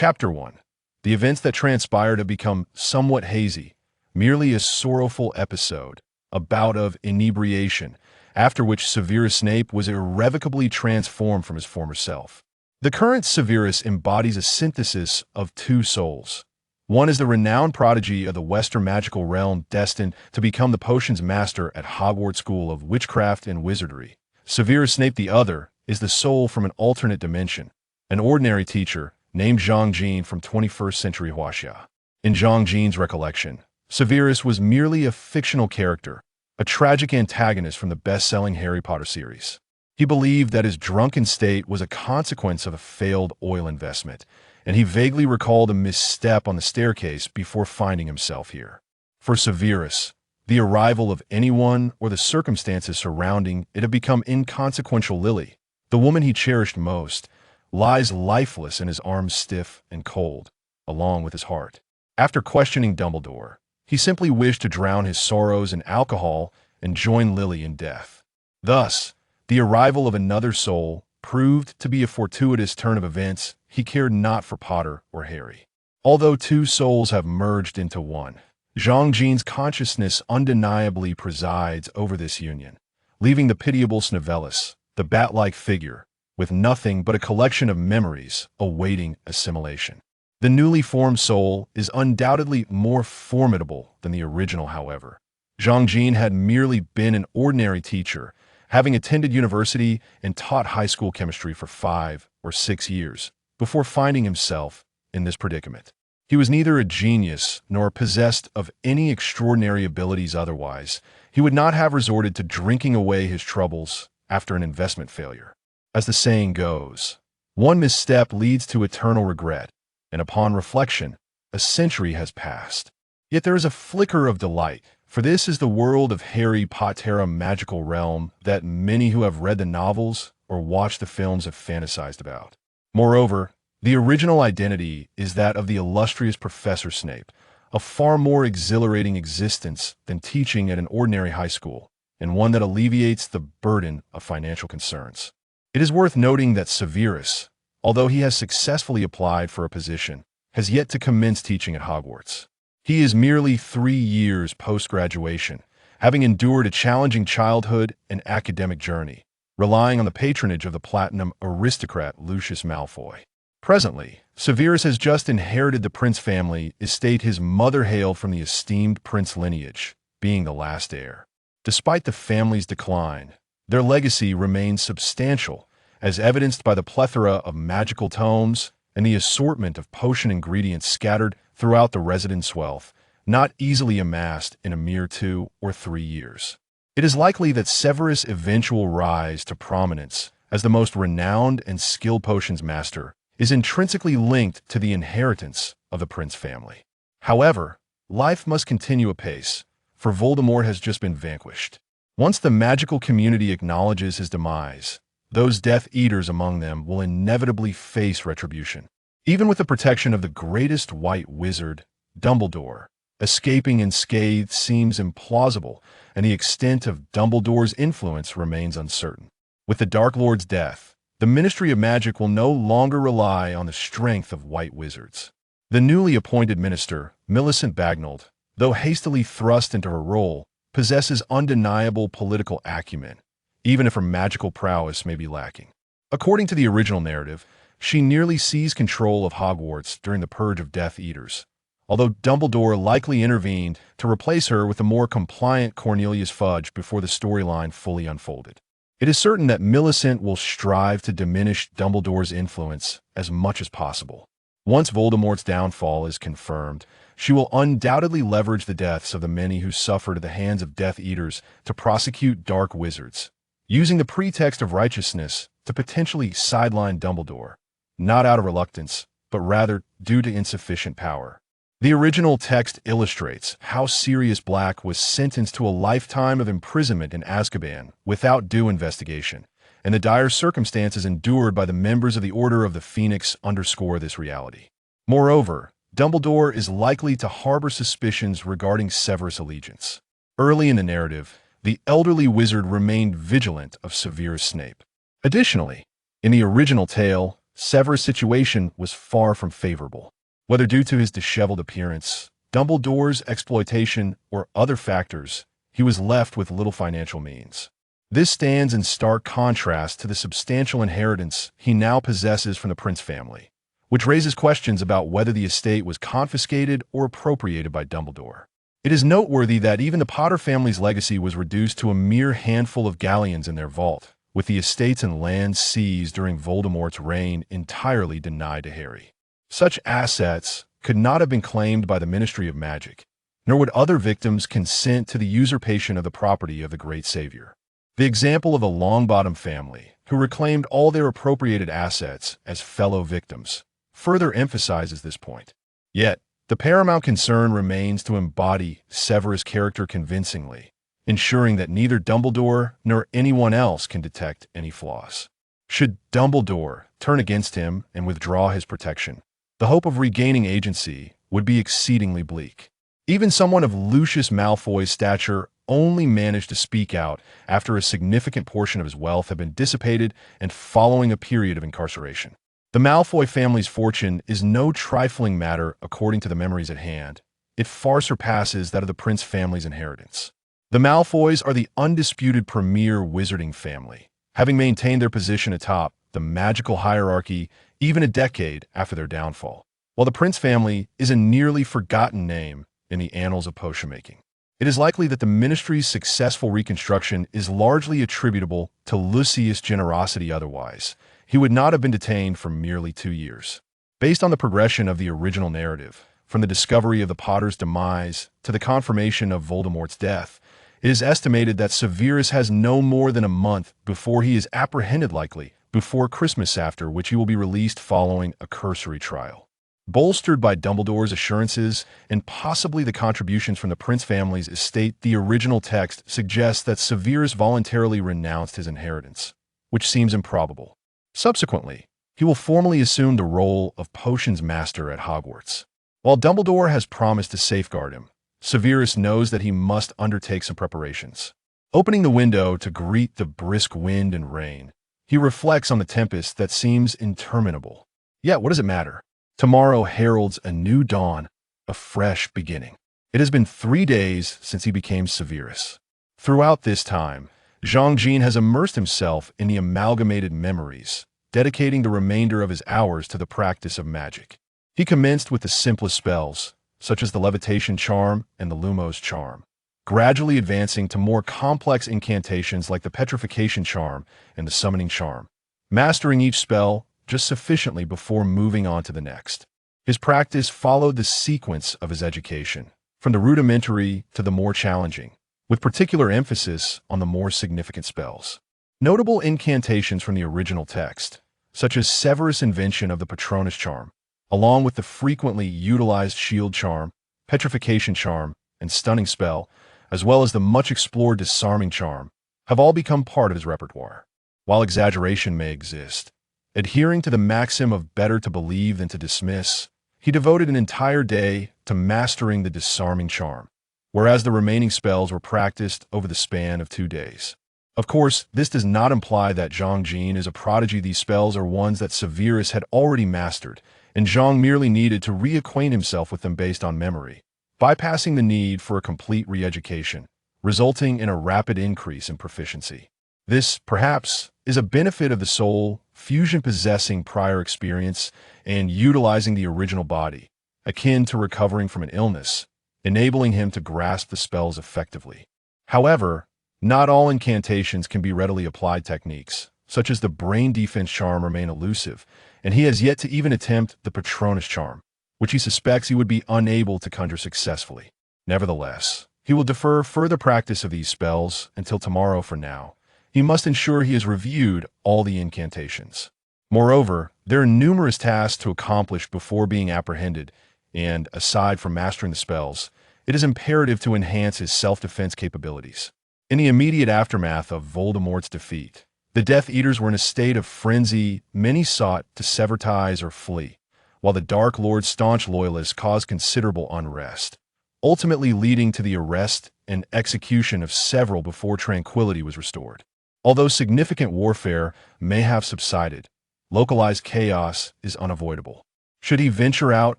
Chapter 1. The events that transpired have become somewhat hazy, merely a sorrowful episode, a bout of inebriation, after which Severus Snape was irrevocably transformed from his former self. The current Severus embodies a synthesis of two souls. One is the renowned prodigy of the Western magical realm destined to become the potions master at Hogwarts School of Witchcraft and Wizardry. Severus Snape the other is the soul from an alternate dimension, an ordinary teacher named Zhang Jin from 21st century Huaxia. In Zhang Jin's recollection, Severus was merely a fictional character, a tragic antagonist from the best-selling Harry Potter series. He believed that his drunken state was a consequence of a failed oil investment, and he vaguely recalled a misstep on the staircase before finding himself here. For Severus, the arrival of anyone or the circumstances surrounding it have become inconsequential. Lily, the woman he cherished most, lies lifeless in his arms, stiff and cold, along with his heart. After questioning Dumbledore, he simply wished to drown his sorrows in alcohol and join Lily in death. Thus, the arrival of another soul proved to be a fortuitous turn of events. He cared not for Potter or Harry. Although two souls have merged into one, Zhang Jin's consciousness undeniably presides over this union, leaving the pitiable Severus, the bat-like figure, with nothing but a collection of memories awaiting assimilation. The newly formed soul is undoubtedly more formidable than the original, however. Zhang Jin had merely been an ordinary teacher, having attended university and taught high school chemistry for 5 or 6 years, before finding himself in this predicament. He was neither a genius nor possessed of any extraordinary abilities otherwise. He would not have resorted to drinking away his troubles after an investment failure. As the saying goes, one misstep leads to eternal regret, and upon reflection, a century has passed. Yet there is a flicker of delight, for this is the world of Harry Potter, magical realm that many who have read the novels or watched the films have fantasized about. Moreover, the original identity is that of the illustrious Professor Snape, a far more exhilarating existence than teaching at an ordinary high school, and one that alleviates the burden of financial concerns. It is worth noting that Severus, although he has successfully applied for a position, has yet to commence teaching at Hogwarts. He is merely 3 years post-graduation, having endured a challenging childhood and academic journey, relying on the patronage of the platinum aristocrat Lucius Malfoy. Presently, Severus has just inherited the Prince family estate. His mother hailed from the esteemed Prince lineage, being the last heir. Despite the family's decline, their legacy remains substantial, as evidenced by the plethora of magical tomes and the assortment of potion ingredients scattered throughout the residence wealth, not easily amassed in a mere 2 or 3 years. It is likely that Severus' eventual rise to prominence as the most renowned and skilled potions master is intrinsically linked to the inheritance of the Prince family. However, life must continue apace, for Voldemort has just been vanquished. Once the magical community acknowledges his demise, those Death Eaters among them will inevitably face retribution. Even with the protection of the greatest white wizard, Dumbledore, escaping unscathed seems implausible, and the extent of Dumbledore's influence remains uncertain. With the Dark Lord's death, the Ministry of Magic will no longer rely on the strength of white wizards. The newly appointed minister, Millicent Bagnold, though hastily thrust into her role, possesses undeniable political acumen, even if her magical prowess may be lacking. According to the original narrative, she nearly seized control of Hogwarts during the Purge of Death Eaters, although Dumbledore likely intervened to replace her with a more compliant Cornelius Fudge before the storyline fully unfolded. It is certain that Millicent will strive to diminish Dumbledore's influence as much as possible. Once Voldemort's downfall is confirmed, she will undoubtedly leverage the deaths of the many who suffered at the hands of Death Eaters to prosecute dark wizards, using the pretext of righteousness to potentially sideline Dumbledore, not out of reluctance, but rather due to insufficient power. The original text illustrates how Sirius Black was sentenced to a lifetime of imprisonment in Azkaban without due investigation, and the dire circumstances endured by the members of the Order of the Phoenix underscore this reality. Moreover, Dumbledore is likely to harbor suspicions regarding Severus' allegiance. Early in the narrative, the elderly wizard remained vigilant of Severus Snape. Additionally, in the original tale, Severus' situation was far from favorable. Whether due to his disheveled appearance, Dumbledore's exploitation, or other factors, he was left with little financial means. This stands in stark contrast to the substantial inheritance he now possesses from the Prince family, which raises questions about whether the estate was confiscated or appropriated by Dumbledore. It is noteworthy that even the Potter family's legacy was reduced to a mere handful of galleons in their vault, with the estates and lands seized during Voldemort's reign entirely denied to Harry. Such assets could not have been claimed by the Ministry of Magic, nor would other victims consent to the usurpation of the property of the Great Savior. The example of the Longbottom family, who reclaimed all their appropriated assets as fellow victims, further emphasizes this point. Yet, the paramount concern remains to embody Severus' character convincingly, ensuring that neither Dumbledore nor anyone else can detect any flaws. Should Dumbledore turn against him and withdraw his protection, the hope of regaining agency would be exceedingly bleak. Even someone of Lucius Malfoy's stature only managed to speak out after a significant portion of his wealth had been dissipated and following a period of incarceration. The Malfoy family's fortune is no trifling matter according to the memories at hand. It far surpasses that of the Prince family's inheritance. The Malfoys are the undisputed premier wizarding family, having maintained their position atop the magical hierarchy even a decade after their downfall, while the Prince family is a nearly forgotten name in the annals of potion-making. It is likely that the Ministry's successful reconstruction is largely attributable to Lucius' generosity otherwise. He would not have been detained for merely 2 years. Based on the progression of the original narrative, from the discovery of the Potter's demise to the confirmation of Voldemort's death, it is estimated that Severus has no more than a month before he is apprehended, likely before Christmas, after which he will be released following a cursory trial. Bolstered by Dumbledore's assurances and possibly the contributions from the Prince family's estate, the original text suggests that Severus voluntarily renounced his inheritance, which seems improbable. Subsequently, he will formally assume the role of potions master at Hogwarts. While Dumbledore has promised to safeguard him, Severus knows that he must undertake some preparations. Opening the window to greet the brisk wind and rain, he reflects on the tempest that seems interminable. Yet, what does it matter? Tomorrow heralds a new dawn, a fresh beginning. It has been 3 days since he became Severus. Throughout this time, Zhang Jin has immersed himself in the amalgamated memories, dedicating the remainder of his hours to the practice of magic. He commenced with the simplest spells, such as the levitation charm and the Lumos charm, gradually advancing to more complex incantations like the petrification charm and the summoning charm, mastering each spell just sufficiently before moving on to the next. His practice followed the sequence of his education, from the rudimentary to the more challenging, with particular emphasis on the more significant spells. Notable incantations from the original text, such as Severus' invention of the Patronus charm, along with the frequently utilized shield charm, petrification charm, and stunning spell, as well as the much-explored disarming charm, have all become part of his repertoire. While exaggeration may exist, adhering to the maxim of better to believe than to dismiss, he devoted an entire day to mastering the disarming charm, whereas the remaining spells were practiced over the span of 2 days. Of course, this does not imply that Zhang Jin is a prodigy. These spells are ones that Severus had already mastered, and Zhang merely needed to reacquaint himself with them based on memory, bypassing the need for a complete re-education, resulting in a rapid increase in proficiency. This, perhaps, is a benefit of the soul fusion possessing prior experience and utilizing the original body, akin to recovering from an illness, enabling him to grasp the spells effectively. However, not all incantations can be readily applied. Techniques, such as the brain defense charm, remain elusive, and he has yet to even attempt the Patronus charm, which he suspects he would be unable to conjure successfully. Nevertheless, he will defer further practice of these spells until tomorrow. For now, he must ensure he has reviewed all the incantations. Moreover, there are numerous tasks to accomplish before being apprehended, and, aside from mastering the spells, it is imperative to enhance his self-defense capabilities. In the immediate aftermath of Voldemort's defeat, the Death Eaters were in a state of frenzy. Many sought to sever ties or flee, while the Dark Lord's staunch loyalists caused considerable unrest, ultimately leading to the arrest and execution of several before tranquility was restored. Although significant warfare may have subsided, localized chaos is unavoidable. Should he venture out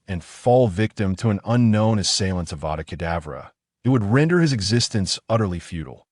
and fall victim to an unknown assailant of Vada Kedavra, it would render his existence utterly futile.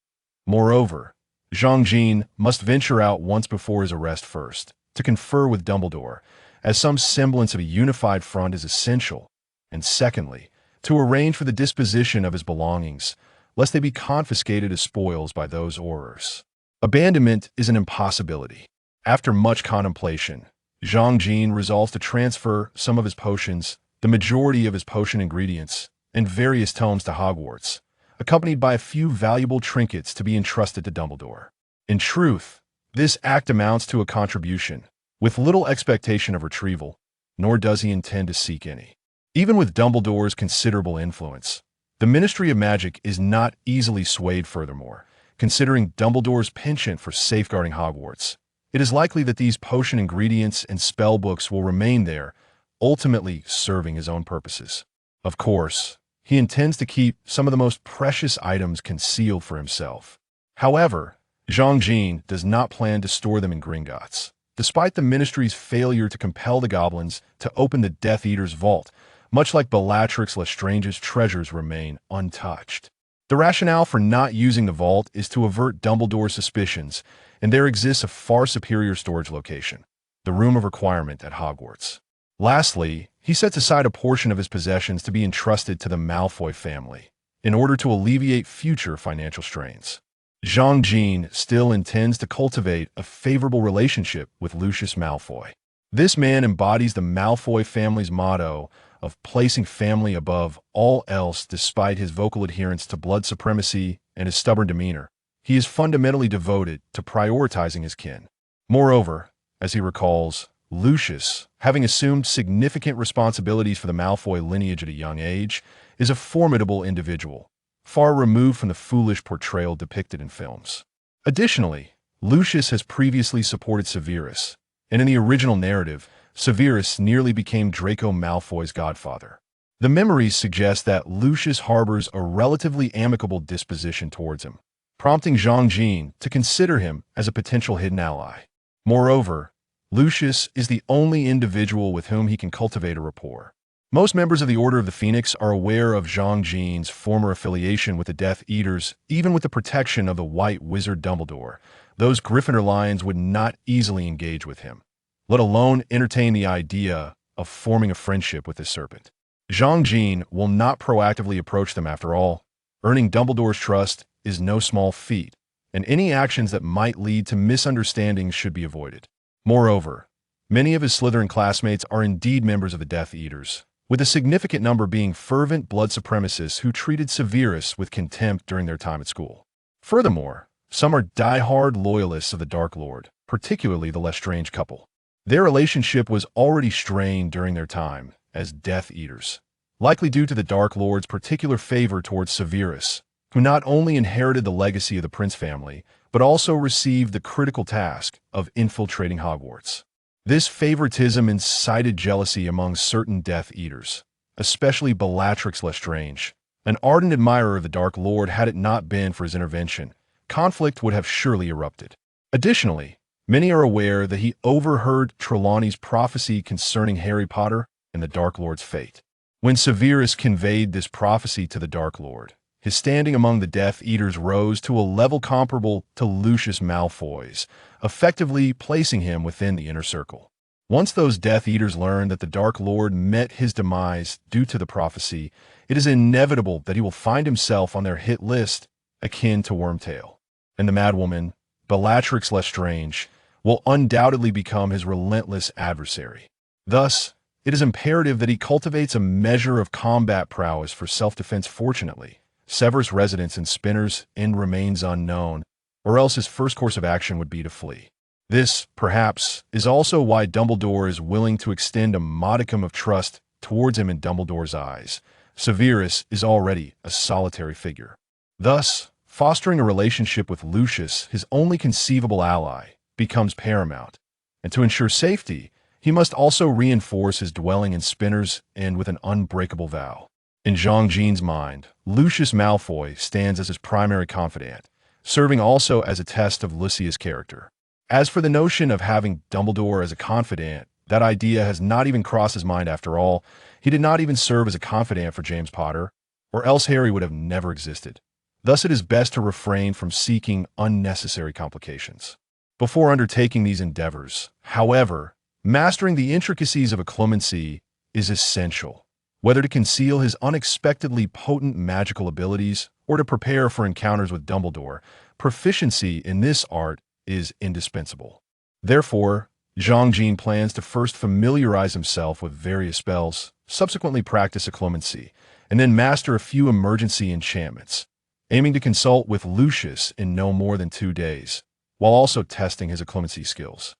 Moreover, Zhang Jin must venture out once before his arrest first, to confer with Dumbledore, as some semblance of a unified front is essential, and secondly, to arrange for the disposition of his belongings, lest they be confiscated as spoils by those Aurors. Abandonment is an impossibility. After much contemplation, Zhang Jin resolves to transfer some of his potions, the majority of his potion ingredients, and various tomes to Hogwarts, accompanied by a few valuable trinkets to be entrusted to Dumbledore. In truth, this act amounts to a contribution, with little expectation of retrieval, nor does he intend to seek any. Even with Dumbledore's considerable influence, the Ministry of Magic is not easily swayed furthermore. Considering Dumbledore's penchant for safeguarding Hogwarts, it is likely that these potion ingredients and spellbooks will remain there, ultimately serving his own purposes. Of course, he intends to keep some of the most precious items concealed for himself. However, Zhang Jin does not plan to store them in Gringotts. Despite the Ministry's failure to compel the goblins to open the Death Eater's vault, much like Bellatrix Lestrange's treasures remain untouched. The rationale for not using the vault is to avert Dumbledore's suspicions, and there exists a far superior storage location, the Room of Requirement at Hogwarts. Lastly, he sets aside a portion of his possessions to be entrusted to the Malfoy family, in order to alleviate future financial strains. Zhang Jin still intends to cultivate a favorable relationship with Lucius Malfoy. This man embodies the Malfoy family's motto of placing family above all else. Despite his vocal adherence to blood supremacy and his stubborn demeanor, he is fundamentally devoted to prioritizing his kin. Moreover, as he recalls, Lucius, having assumed significant responsibilities for the Malfoy lineage at a young age, is a formidable individual, far removed from the foolish portrayal depicted in films. Additionally, Lucius has previously supported Severus, and in the original narrative, Severus nearly became Draco Malfoy's godfather. The memories suggest that Lucius harbors a relatively amicable disposition towards him, prompting Zhang Jin to consider him as a potential hidden ally. Moreover, Lucius is the only individual with whom he can cultivate a rapport. Most members of the Order of the Phoenix are aware of Zhang Jin's former affiliation with the Death Eaters. Even with the protection of the White Wizard Dumbledore, those Gryffindor lions would not easily engage with him, let alone entertain the idea of forming a friendship with this serpent. Zhang Jin will not proactively approach them after all. Earning Dumbledore's trust is no small feat, and any actions that might lead to misunderstandings should be avoided. Moreover, many of his Slytherin classmates are indeed members of the Death Eaters, with a significant number being fervent blood supremacists who treated Severus with contempt during their time at school. Furthermore, some are die-hard loyalists of the Dark Lord, particularly the Lestrange couple. Their relationship was already strained during their time as Death Eaters, likely due to the Dark Lord's particular favor towards Severus, who not only inherited the legacy of the Prince family, but also received the critical task of infiltrating Hogwarts. This favoritism incited jealousy among certain Death Eaters, especially Bellatrix Lestrange, an ardent admirer of the Dark Lord. Had it not been for his intervention, conflict would have surely erupted. Additionally, many are aware that he overheard Trelawney's prophecy concerning Harry Potter and the Dark Lord's fate. When Severus conveyed this prophecy to the Dark Lord, his standing among the Death Eaters rose to a level comparable to Lucius Malfoy's, effectively placing him within the inner circle. Once those Death Eaters learn that the Dark Lord met his demise due to the prophecy, it is inevitable that he will find himself on their hit list, akin to Wormtail. And the madwoman, Bellatrix Lestrange, will undoubtedly become his relentless adversary. Thus, it is imperative that he cultivates a measure of combat prowess for self-defense. Fortunately, Severus' residence in Spinner's Inn remains unknown, or else his first course of action would be to flee. This, perhaps, is also why Dumbledore is willing to extend a modicum of trust towards him. In Dumbledore's eyes, Severus is already a solitary figure. Thus, fostering a relationship with Lucius, his only conceivable ally, becomes paramount, and to ensure safety, he must also reinforce his dwelling in Spinner's Inn with an unbreakable vow. In Zhang Jin's mind, Lucius Malfoy stands as his primary confidant, serving also as a test of Lucius' character. As for the notion of having Dumbledore as a confidant, that idea has not even crossed his mind after all. He did not even serve as a confidant for James Potter, or else Harry would have never existed. Thus it is best to refrain from seeking unnecessary complications. Before undertaking these endeavors, however, mastering the intricacies of occlumency is essential, whether to conceal his unexpectedly potent magical abilities or to prepare for encounters with Dumbledore. Proficiency in this art is indispensable. Therefore, Zhang Jin plans to first familiarize himself with various spells, subsequently practice occlumency, and then master a few emergency enchantments, aiming to consult with Lucius in no more than 2 days, while also testing his occlumency skills.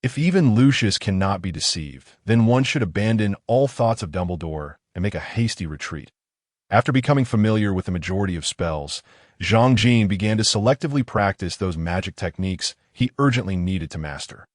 If even Lucius cannot be deceived, then one should abandon all thoughts of Dumbledore and make a hasty retreat. After becoming familiar with the majority of spells, Zhang Jin began to selectively practice those magic techniques he urgently needed to master.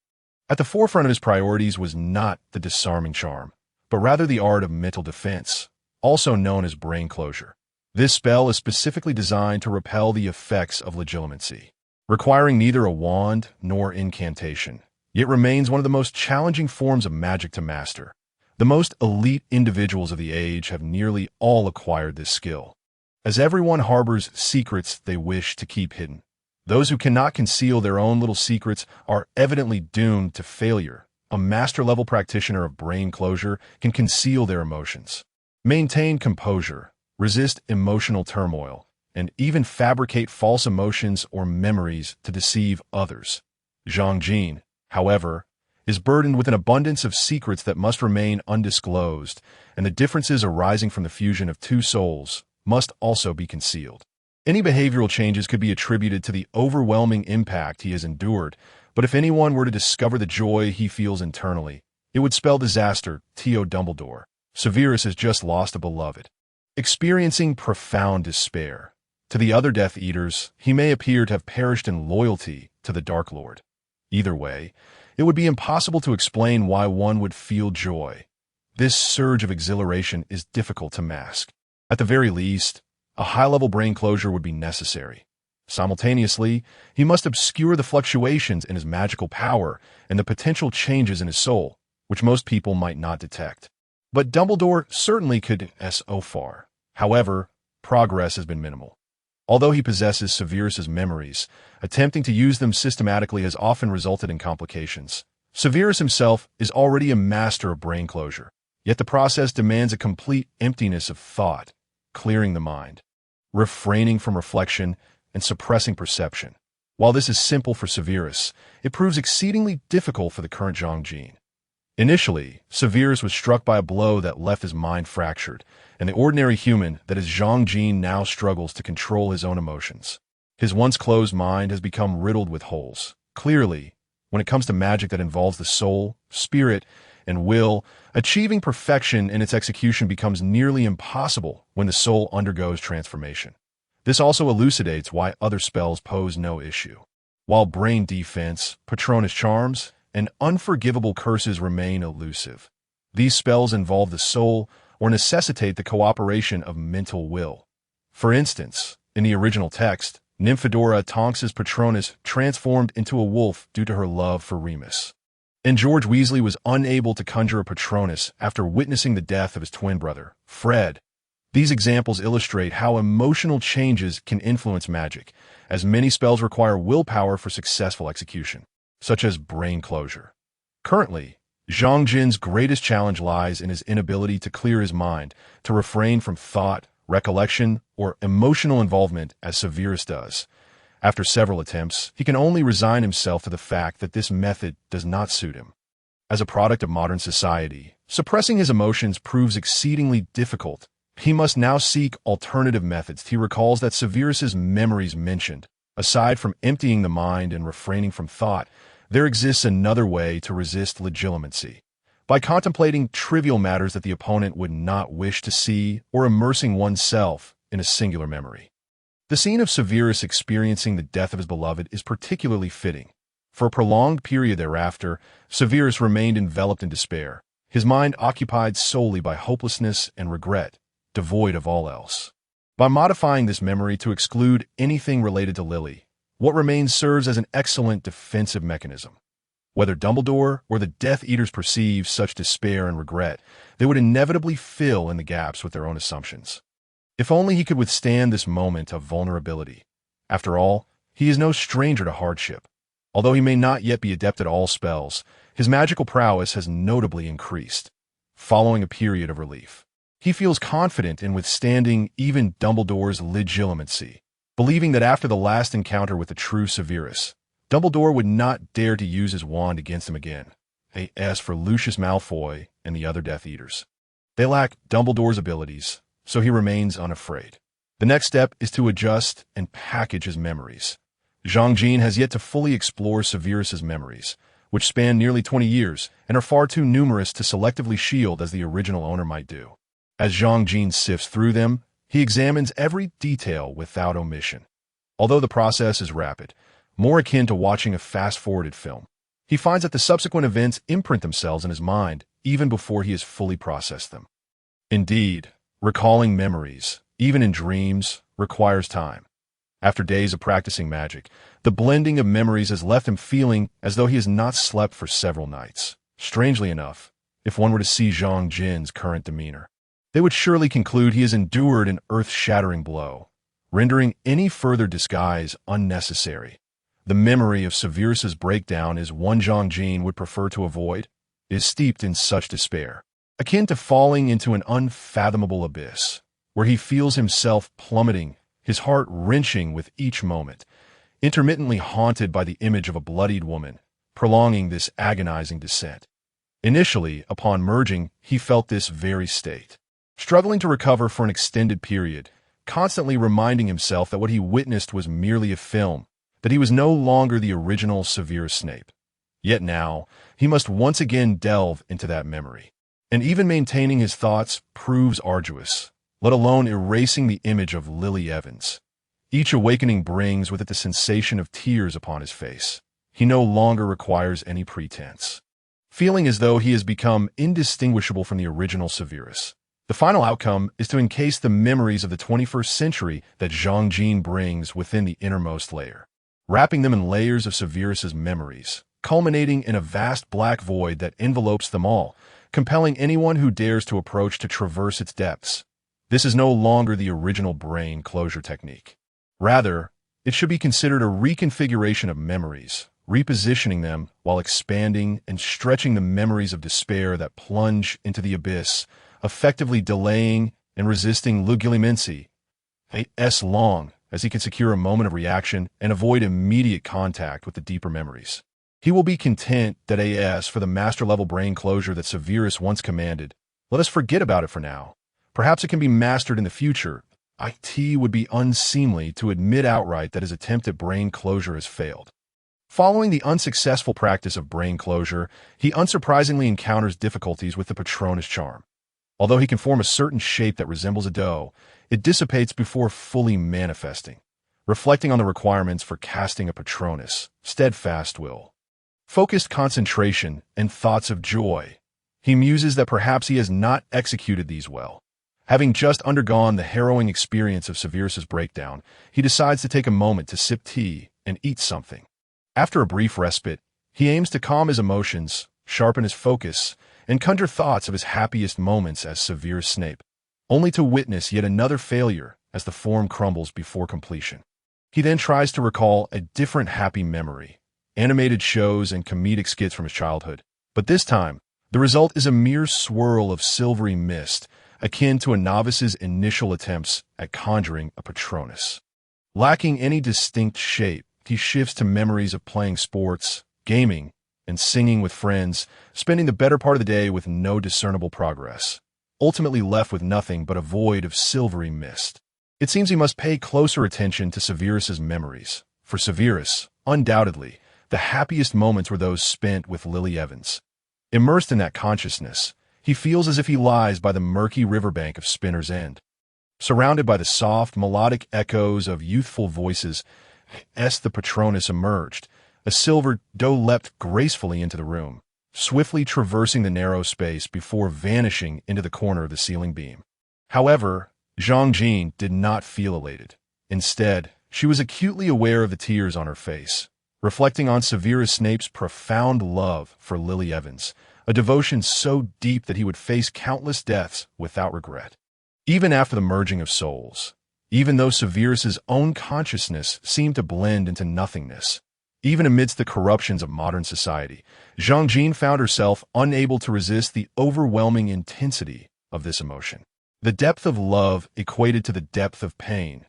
At the forefront of his priorities was not the disarming charm, but rather the art of mental defense, also known as brain closure. This spell is specifically designed to repel the effects of legilimency, requiring neither a wand nor incantation. Yet remains one of the most challenging forms of magic to master. The most elite individuals of the age have nearly all acquired this skill, as everyone harbors secrets they wish to keep hidden. Those who cannot conceal their own little secrets are evidently doomed to failure. A master-level practitioner of brain closure can conceal their emotions, maintain composure, resist emotional turmoil, and even fabricate false emotions or memories to deceive others. Zhang Jin, however, is burdened with an abundance of secrets that must remain undisclosed, and the differences arising from the fusion of two souls must also be concealed. Any behavioral changes could be attributed to the overwhelming impact he has endured, but if anyone were to discover the joy he feels internally, it would spell disaster. T.O. Dumbledore. Severus has just lost a beloved, experiencing profound despair. To the other Death Eaters, he may appear to have perished in loyalty to the Dark Lord. Either way, it would be impossible to explain why one would feel joy. This surge of exhilaration is difficult to mask. At the very least, a high-level brain closure would be necessary. Simultaneously, he must obscure the fluctuations in his magical power and the potential changes in his soul, which most people might not detect. But Dumbledore certainly could so far. However, progress has been minimal. Although he possesses Severus's memories, attempting to use them systematically has often resulted in complications. Severus himself is already a master of brain closure, yet the process demands a complete emptiness of thought, clearing the mind, refraining from reflection, and suppressing perception. While this is simple for Severus, it proves exceedingly difficult for the current Zhang Jin. Initially, Severus was struck by a blow that left his mind fractured, and the ordinary human that is Zhang Jin now struggles to control his own emotions. His once closed mind has become riddled with holes. Clearly, when it comes to magic that involves the soul, spirit, and will, achieving perfection in its execution becomes nearly impossible when the soul undergoes transformation. This also elucidates why other spells pose no issue. While brain defense, Patronus charms, and unforgivable curses remain elusive. These spells involve the soul or necessitate the cooperation of mental will. For instance, in the original text, Nymphadora Tonks's Patronus transformed into a wolf due to her love for Remus. And George Weasley was unable to conjure a Patronus after witnessing the death of his twin brother, Fred. These examples illustrate how emotional changes can influence magic, as many spells require willpower for successful execution, such as brain closure. Currently, Zhang Jin's greatest challenge lies in his inability to clear his mind, to refrain from thought, recollection, or emotional involvement as Severus does. After several attempts, he can only resign himself to the fact that this method does not suit him. As a product of modern society, suppressing his emotions proves exceedingly difficult. He must now seek alternative methods. He recalls that Severus's memories mentioned, aside from emptying the mind and refraining from thought, there exists another way to resist legilimency. By contemplating trivial matters that the opponent would not wish to see or immersing oneself in a singular memory. The scene of Severus experiencing the death of his beloved is particularly fitting. For a prolonged period thereafter, Severus remained enveloped in despair, his mind occupied solely by hopelessness and regret, devoid of all else. By modifying this memory to exclude anything related to Lily, What remains serves as an excellent defensive mechanism. Whether Dumbledore or the Death Eaters perceive such despair and regret, they would inevitably fill in the gaps with their own assumptions. If only he could withstand this moment of vulnerability. After all, he is no stranger to hardship. Although he may not yet be adept at all spells, his magical prowess has notably increased. Following a period of relief, he feels confident in withstanding even Dumbledore's legilimency, believing that after the last encounter with the true Severus, Dumbledore would not dare to use his wand against him again. As for Lucius Malfoy and the other Death Eaters, they lack Dumbledore's abilities, so he remains unafraid. The next step is to adjust and package his memories. Zhang Jin has yet to fully explore Severus's memories, which span nearly 20 years and are far too numerous to selectively shield as the original owner might do. As Zhang Jin sifts through them, he examines every detail without omission. Although the process is rapid, more akin to watching a fast-forwarded film, he finds that the subsequent events imprint themselves in his mind even before he has fully processed them. Indeed, recalling memories, even in dreams, requires time. After days of practicing magic, the blending of memories has left him feeling as though he has not slept for several nights. Strangely enough, if one were to see Zhang Jin's current demeanor, they would surely conclude he has endured an earth-shattering blow, rendering any further disguise unnecessary. The memory of Severus's breakdown is one Zhang Jin would prefer to avoid, is steeped in such despair, akin to falling into an unfathomable abyss, where he feels himself plummeting, his heart wrenching with each moment, intermittently haunted by the image of a bloodied woman, prolonging this agonizing descent. Initially, upon merging, he felt this very state, struggling to recover for an extended period, constantly reminding himself that what he witnessed was merely a film, that he was no longer the original Severus Snape. Yet now, he must once again delve into that memory. And even maintaining his thoughts proves arduous, let alone erasing the image of Lily Evans. Each awakening brings with it the sensation of tears upon his face. He no longer requires any pretense, feeling as though he has become indistinguishable from the original Severus. The final outcome is to encase the memories of the 21st century that Zhang Jin brings within the innermost layer, wrapping them in layers of Severus's memories, culminating in a vast black void that envelopes them all, compelling anyone who dares to approach to traverse its depths. This is no longer the original brain closure technique. Rather, it should be considered a reconfiguration of memories, repositioning them while expanding and stretching the memories of despair that plunge into the abyss, effectively delaying and resisting legilimency long as he can secure a moment of reaction and avoid immediate contact with the deeper memories. He will be content that as for the master-level brain closure that Severus once commanded, let us forget about it for now. Perhaps it can be mastered in the future. It would be unseemly to admit outright that his attempt at brain closure has failed. Following the unsuccessful practice of brain closure, he unsurprisingly encounters difficulties with the Patronus charm. Although he can form a certain shape that resembles a doe, it dissipates before fully manifesting, reflecting on the requirements for casting a Patronus: steadfast will, focused concentration, and thoughts of joy. He muses that perhaps he has not executed these well. Having just undergone the harrowing experience of Severus's breakdown, he decides to take a moment to sip tea and eat something. After a brief respite, he aims to calm his emotions, sharpen his focus, and conjure thoughts of his happiest moments as Severus Snape, only to witness yet another failure as the form crumbles before completion. He then tries to recall a different happy memory, animated shows and comedic skits from his childhood, but this time, the result is a mere swirl of silvery mist, akin to a novice's initial attempts at conjuring a Patronus. Lacking any distinct shape, he shifts to memories of playing sports, gaming, and singing with friends, spending the better part of the day with no discernible progress, ultimately left with nothing but a void of silvery mist. It seems he must pay closer attention to Severus's memories. For Severus, undoubtedly, the happiest moments were those spent with Lily Evans. Immersed in that consciousness, he feels as if he lies by the murky riverbank of Spinner's End. Surrounded by the soft, melodic echoes of youthful voices, the Patronus emerged. A silver doe leapt gracefully into the room, swiftly traversing the narrow space before vanishing into the corner of the ceiling beam. However, Zhang Jin did not feel elated. Instead, She was acutely aware of the tears on her face, reflecting on Severus Snape's profound love for Lily Evans, a devotion so deep that he would face countless deaths without regret. Even after the merging of souls, even though Severus's own consciousness seemed to blend into nothingness, even amidst the corruptions of modern society, Jean found herself unable to resist the overwhelming intensity of this emotion. The depth of love equated to the depth of pain.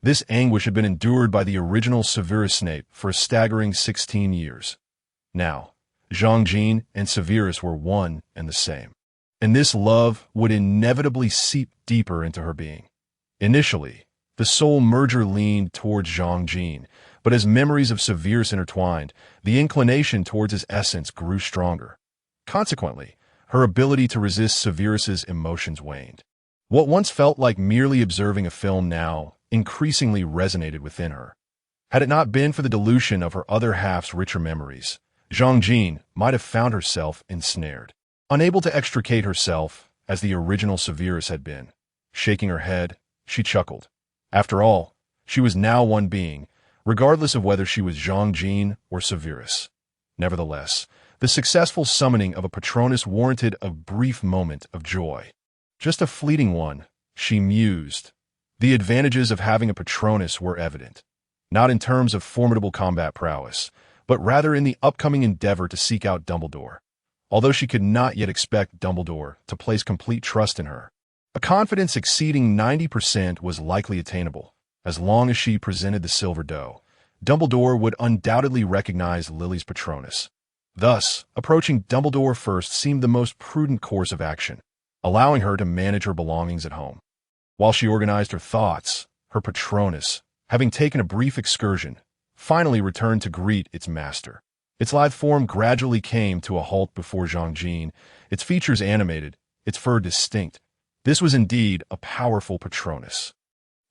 This anguish had been endured by the original Severus Snape for a staggering 16 years. Now, Jean and Severus were one and the same, and this love would inevitably seep deeper into her being. Initially, the soul merger leaned towards Jean, but as memories of Severus intertwined, the inclination towards his essence grew stronger. Consequently, her ability to resist Severus's emotions waned. What once felt like merely observing a film now increasingly resonated within her. Had it not been for the dilution of her other half's richer memories, Jean might have found herself ensnared. Unable to extricate herself as the original Severus had been. Shaking her head, she chuckled. After all, she was now one being, regardless of whether she was Jean or Severus. Nevertheless, the successful summoning of a Patronus warranted a brief moment of joy. Just a fleeting one, she mused. The advantages of having a Patronus were evident, not in terms of formidable combat prowess, but rather in the upcoming endeavor to seek out Dumbledore. Although she could not yet expect Dumbledore to place complete trust in her, a confidence exceeding 90% was likely attainable. As long as she presented the silver dough, Dumbledore would undoubtedly recognize Lily's Patronus. Thus, approaching Dumbledore first seemed the most prudent course of action, allowing her to manage her belongings at home. While she organized her thoughts, her Patronus, having taken a brief excursion, finally returned to greet its master. Its lithe form gradually came to a halt before Jean, its features animated, its fur distinct. This was indeed a powerful Patronus.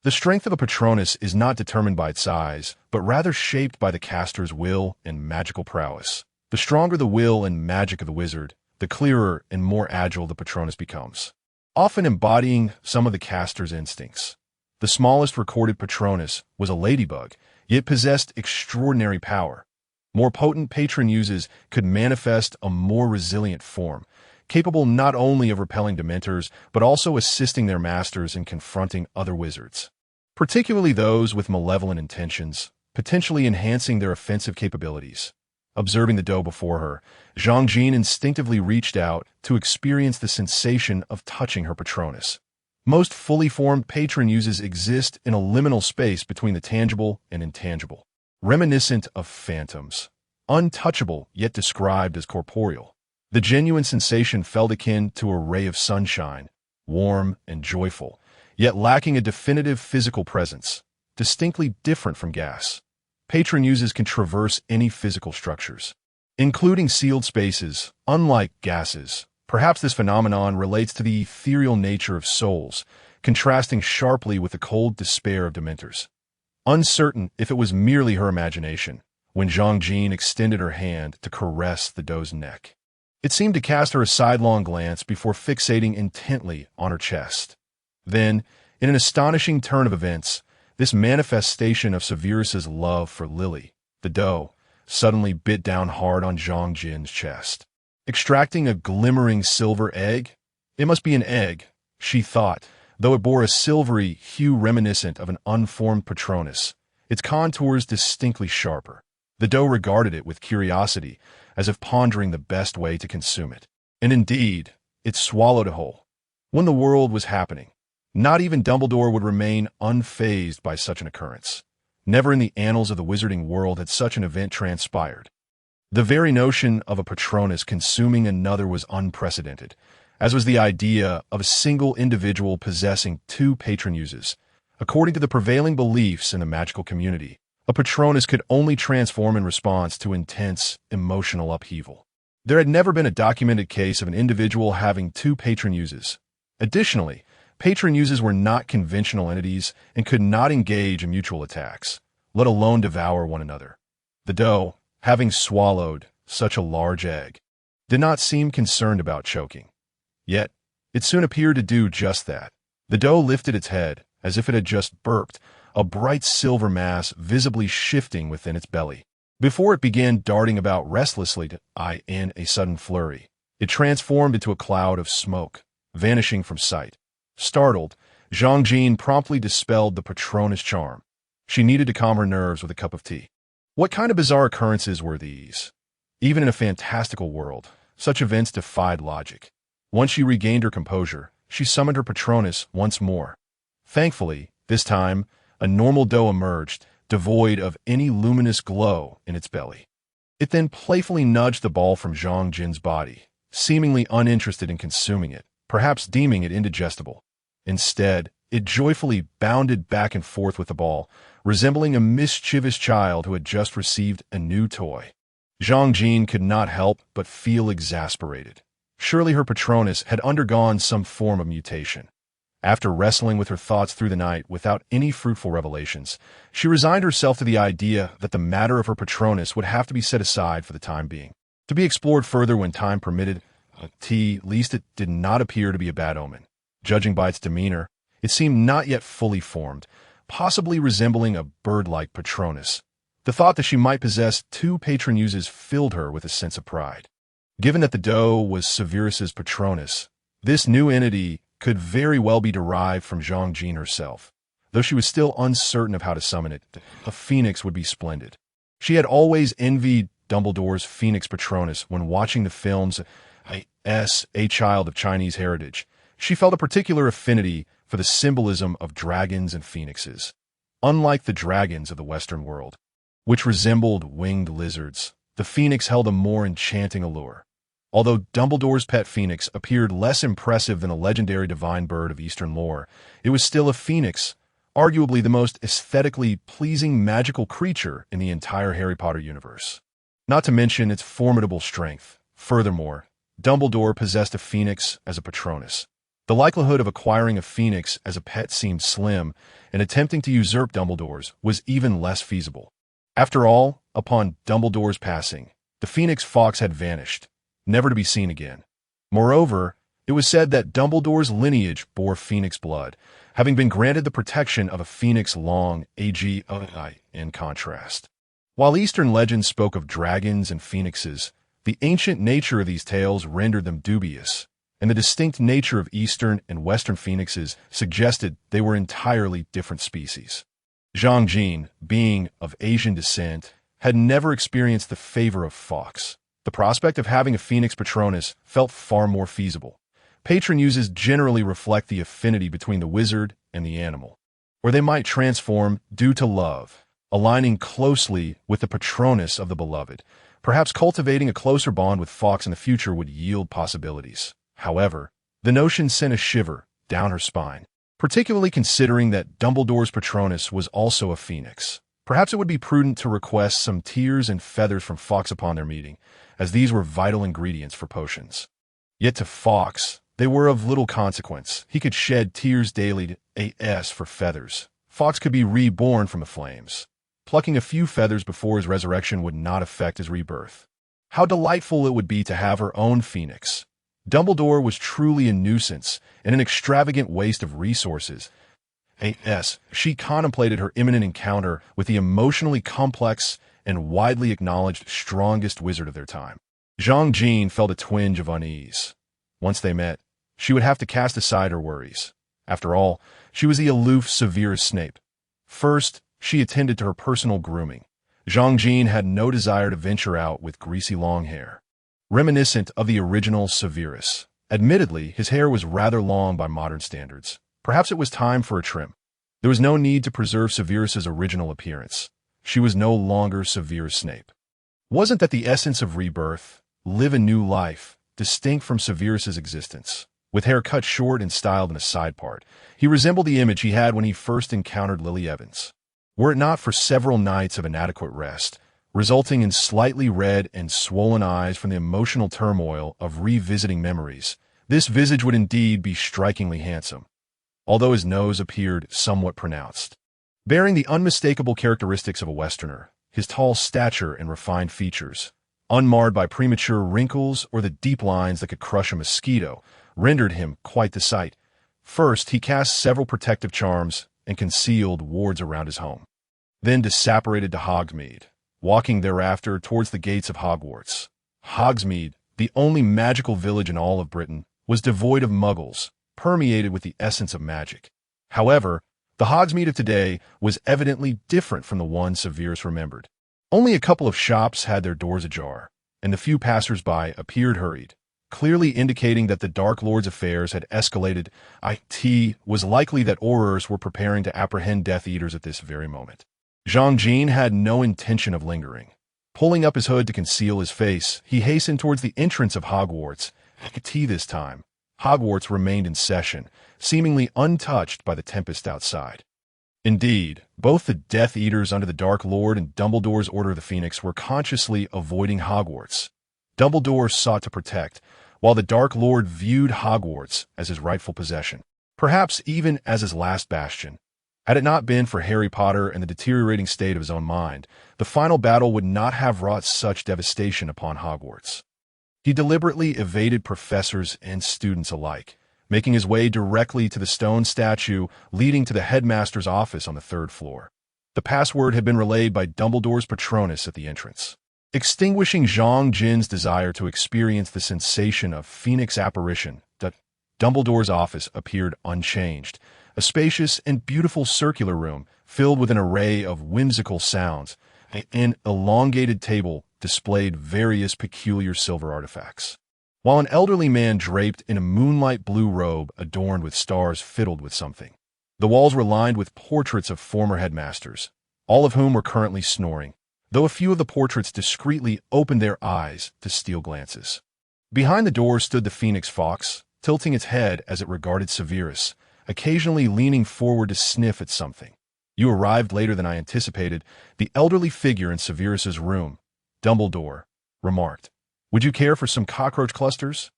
The strength of a Patronus is not determined by its size, but rather shaped by the caster's will and magical prowess. The stronger the will and magic of the wizard, the clearer and more agile the Patronus becomes, often embodying some of the caster's instincts. The smallest recorded Patronus was a ladybug, yet possessed extraordinary power. More potent patron uses could manifest a more resilient form, capable not only of repelling Dementors, but also assisting their masters in confronting other wizards, particularly those with malevolent intentions, potentially enhancing their offensive capabilities. Observing the dough before her, Jean instinctively reached out to experience the sensation of touching her Patronus. Most fully formed patron uses exist in a liminal space between the tangible and intangible, reminiscent of phantoms, untouchable yet described as corporeal. The genuine sensation felt akin to a ray of sunshine, warm and joyful, yet lacking a definitive physical presence, distinctly different from gas. Patron uses can traverse any physical structures, including sealed spaces, unlike gases. Perhaps this phenomenon relates to the ethereal nature of souls, contrasting sharply with the cold despair of Dementors. Uncertain if it was merely her imagination, when Jean extended her hand to caress the dough's neck. It seemed to cast her a sidelong glance before fixating intently on her chest. Then, in an astonishing turn of events, this manifestation of Severus's love for Lily, the dough, suddenly bit down hard on Jean's chest. Extracting a glimmering silver egg? It must be an egg, she thought, though it bore a silvery hue reminiscent of an unformed Patronus, its contours distinctly sharper. The dough regarded it with curiosity, as if pondering the best way to consume it. And indeed, it swallowed it whole. When the world was happening, not even Dumbledore would remain unfazed by such an occurrence. Never in the annals of the wizarding world had such an event transpired. The very notion of a Patronus consuming another was unprecedented, as was the idea of a single individual possessing two patron uses. According to the prevailing beliefs in the magical community, a Patronus could only transform in response to intense emotional upheaval. There had never been a documented case of an individual having two patron uses. Additionally, patron uses were not conventional entities and could not engage in mutual attacks, let alone devour one another. The dough, having swallowed such a large egg, did not seem concerned about choking. Yet, it soon appeared to do just that. The dough lifted its head, as if it had just burped, a bright silver mass visibly shifting within its belly. Before it began darting about restlessly in a sudden flurry, it transformed into a cloud of smoke, vanishing from sight. Startled, Zhang Jin promptly dispelled the Patronus charm. She needed to calm her nerves with a cup of tea. What kind of bizarre occurrences were these? Even in a fantastical world, such events defied logic. Once she regained her composure, she summoned her Patronus once more. Thankfully, this time, a normal dough emerged, devoid of any luminous glow in its belly. It then playfully nudged the ball from Zhang Jin's body, seemingly uninterested in consuming it, perhaps deeming it indigestible. Instead, it joyfully bounded back and forth with the ball, resembling a mischievous child who had just received a new toy. Zhang Jin could not help but feel exasperated. Surely her Patronus had undergone some form of mutation. After wrestling with her thoughts through the night without any fruitful revelations, she resigned herself to the idea that the matter of her Patronus would have to be set aside for the time being, to be explored further when time permitted. At least it did not appear to be a bad omen. Judging by its demeanor, it seemed not yet fully formed, possibly resembling a bird-like Patronus. The thought that she might possess two patronuses filled her with a sense of pride. Given that the dough was Severus's Patronus, this new entity could very well be derived from Zhang Jin herself. Though she was still uncertain of how to summon it, a phoenix would be splendid. She had always envied Dumbledore's Phoenix Patronus when watching the films A Child of Chinese Heritage. She felt a particular affinity for the symbolism of dragons and phoenixes. Unlike the dragons of the Western world, which resembled winged lizards, the phoenix held a more enchanting allure. Although Dumbledore's pet phoenix appeared less impressive than a legendary divine bird of Eastern lore, it was still a phoenix, arguably the most aesthetically pleasing magical creature in the entire Harry Potter universe. Not to mention its formidable strength. Furthermore, Dumbledore possessed a phoenix as a Patronus. The likelihood of acquiring a phoenix as a pet seemed slim, and attempting to usurp Dumbledore's was even less feasible. After all, upon Dumbledore's passing, the phoenix fox had vanished, never to be seen again. Moreover, it was said that Dumbledore's lineage bore phoenix blood, having been granted the protection of a phoenix long AGI in contrast. While Eastern legends spoke of dragons and phoenixes, the ancient nature of these tales rendered them dubious, and the distinct nature of Eastern and Western phoenixes suggested they were entirely different species. Zhang Jin, being of Asian descent, had never experienced the favor of fox. The prospect of having a Phoenix Patronus felt far more feasible. Patronuses generally reflect the affinity between the wizard and the animal, or they might transform due to love, aligning closely with the Patronus of the beloved. Perhaps cultivating a closer bond with Fox in the future would yield possibilities. However, the notion sent a shiver down her spine, particularly considering that Dumbledore's Patronus was also a phoenix. Perhaps it would be prudent to request some tears and feathers from Fox upon their meeting, as these were vital ingredients for potions. Yet to Fox, they were of little consequence. He could shed tears daily for feathers. Fox could be reborn from the flames. Plucking a few feathers before his resurrection would not affect his rebirth. How delightful it would be to have her own phoenix. Dumbledore was truly a nuisance and an extravagant waste of resources. She contemplated her imminent encounter with the emotionally complex and widely acknowledged strongest wizard of their time. Zhang Jin felt a twinge of unease. Once they met, she would have to cast aside her worries. After all, she was the aloof Severus Snape. First, she attended to her personal grooming. Zhang Jin had no desire to venture out with greasy long hair, reminiscent of the original Severus. Admittedly, his hair was rather long by modern standards. Perhaps it was time for a trim. There was no need to preserve Severus's original appearance. She was no longer Severus Snape. Wasn't that the essence of rebirth? Live a new life, distinct from Severus's existence. With hair cut short and styled in a side part, he resembled the image he had when he first encountered Lily Evans. Were it not for several nights of inadequate rest, resulting in slightly red and swollen eyes from the emotional turmoil of revisiting memories, this visage would indeed be strikingly handsome, although his nose appeared somewhat pronounced. Bearing the unmistakable characteristics of a Westerner, his tall stature and refined features, unmarred by premature wrinkles or the deep lines that could crush a mosquito, rendered him quite the sight. First, he cast several protective charms, and concealed wards around his home. Then disapparated to Hogsmeade, walking thereafter towards the gates of Hogwarts. Hogsmeade, the only magical village in all of Britain, was devoid of muggles, permeated with the essence of magic. However, the Hogsmeade of today was evidently different from the one Severus remembered. Only a couple of shops had their doors ajar, and the few passers-by appeared hurried, clearly indicating that the Dark Lord's affairs had escalated. It was likely that Aurors were preparing to apprehend Death Eaters at this very moment. Jean had no intention of lingering. Pulling up his hood to conceal his face, he hastened towards the entrance of Hogwarts. This time, Hogwarts remained in session, seemingly untouched by the tempest outside. Indeed, both the Death Eaters under the Dark Lord and Dumbledore's Order of the Phoenix were consciously avoiding Hogwarts. Dumbledore sought to protect, while the Dark Lord viewed Hogwarts as his rightful possession, perhaps even as his last bastion. Had it not been for Harry Potter and the deteriorating state of his own mind, the final battle would not have wrought such devastation upon Hogwarts. He deliberately evaded professors and students alike, making his way directly to the stone statue leading to the headmaster's office on the 3rd floor. The password had been relayed by Dumbledore's Patronus at the entrance. Extinguishing Zhang Jin's desire to experience the sensation of Phoenix apparition, Dumbledore's office appeared unchanged, a spacious and beautiful circular room filled with an array of whimsical sounds. An elongated table displayed various peculiar silver artifacts, while an elderly man draped in a moonlight blue robe adorned with stars fiddled with something. The walls were lined with portraits of former headmasters, all of whom were currently snoring, though a few of the portraits discreetly opened their eyes to steal glances. Behind the door stood the Phoenix Fox, tilting its head as it regarded Severus, occasionally leaning forward to sniff at something. "You arrived later than I anticipated," the elderly figure in Severus's room, Dumbledore, remarked. "Would you care for some cockroach clusters?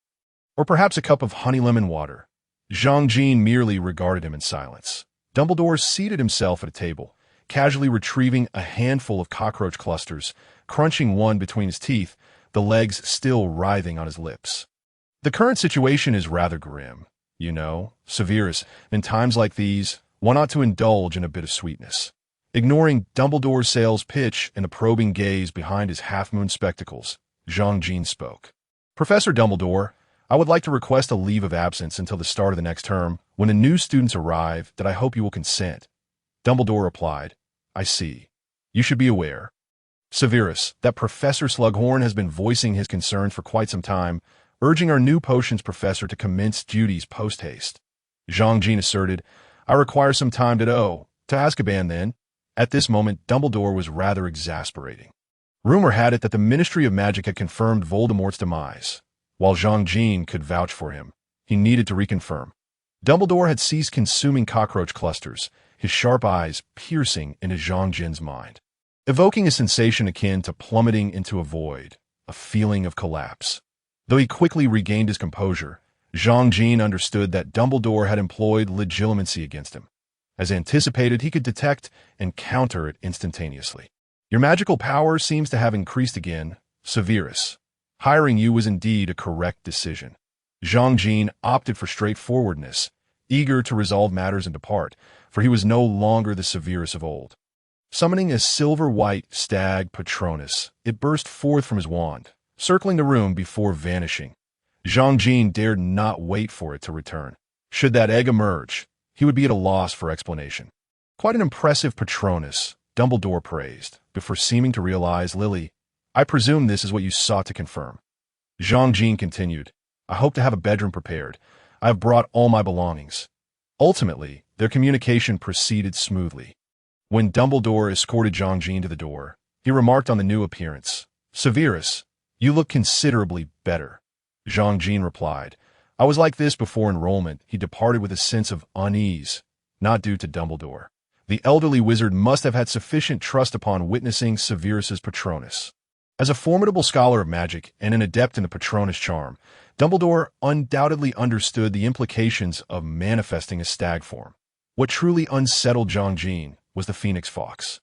Or perhaps a cup of honey lemon water?" Jean merely regarded him in silence. Dumbledore seated himself at a table, casually retrieving a handful of cockroach clusters, crunching one between his teeth, the legs still writhing on his lips. "The current situation is rather grim, you know, Severus. In times like these, one ought to indulge in a bit of sweetness." Ignoring Dumbledore's sales pitch and the probing gaze behind his half-moon spectacles, Jean spoke. "Professor Dumbledore, I would like to request a leave of absence until the start of the next term. When the new students arrive, that I hope you will consent." Dumbledore replied, "I see. You should be aware, Severus, that Professor Slughorn has been voicing his concerns for quite some time, urging our new potions professor to commence duties post-haste." Jean asserted, "I require some time to Azkaban then." At this moment, Dumbledore was rather exasperating. Rumor had it that the Ministry of Magic had confirmed Voldemort's demise. While Jean could vouch for him, he needed to reconfirm. Dumbledore had ceased consuming cockroach clusters, his sharp eyes piercing into Jean's mind, evoking a sensation akin to plummeting into a void, a feeling of collapse. Though he quickly regained his composure, Jean understood that Dumbledore had employed legilimency against him. As anticipated, he could detect and counter it instantaneously. "Your magical power seems to have increased again, Severus. Hiring you was indeed a correct decision." Jean opted for straightforwardness, eager to resolve matters and depart, for he was no longer the Severus of old. Summoning a silver-white stag Patronus, it burst forth from his wand, circling the room before vanishing. Jean dared not wait for it to return. Should that egg emerge, he would be at a loss for explanation. "Quite an impressive Patronus," Dumbledore praised, before seeming to realize, "Lily, I presume this is what you sought to confirm." Jean continued, "I hope to have a bedroom prepared. I have brought all my belongings." Ultimately, their communication proceeded smoothly. When Dumbledore escorted Jean to the door, he remarked on the new appearance, "Severus, you look considerably better." Jean replied, "I was like this before enrollment." He departed with a sense of unease, not due to Dumbledore. The elderly wizard must have had sufficient trust upon witnessing Severus's Patronus. As a formidable scholar of magic and an adept in the Patronus charm, Dumbledore undoubtedly understood the implications of manifesting a stag form. What truly unsettled Jean was the Phoenix Fox,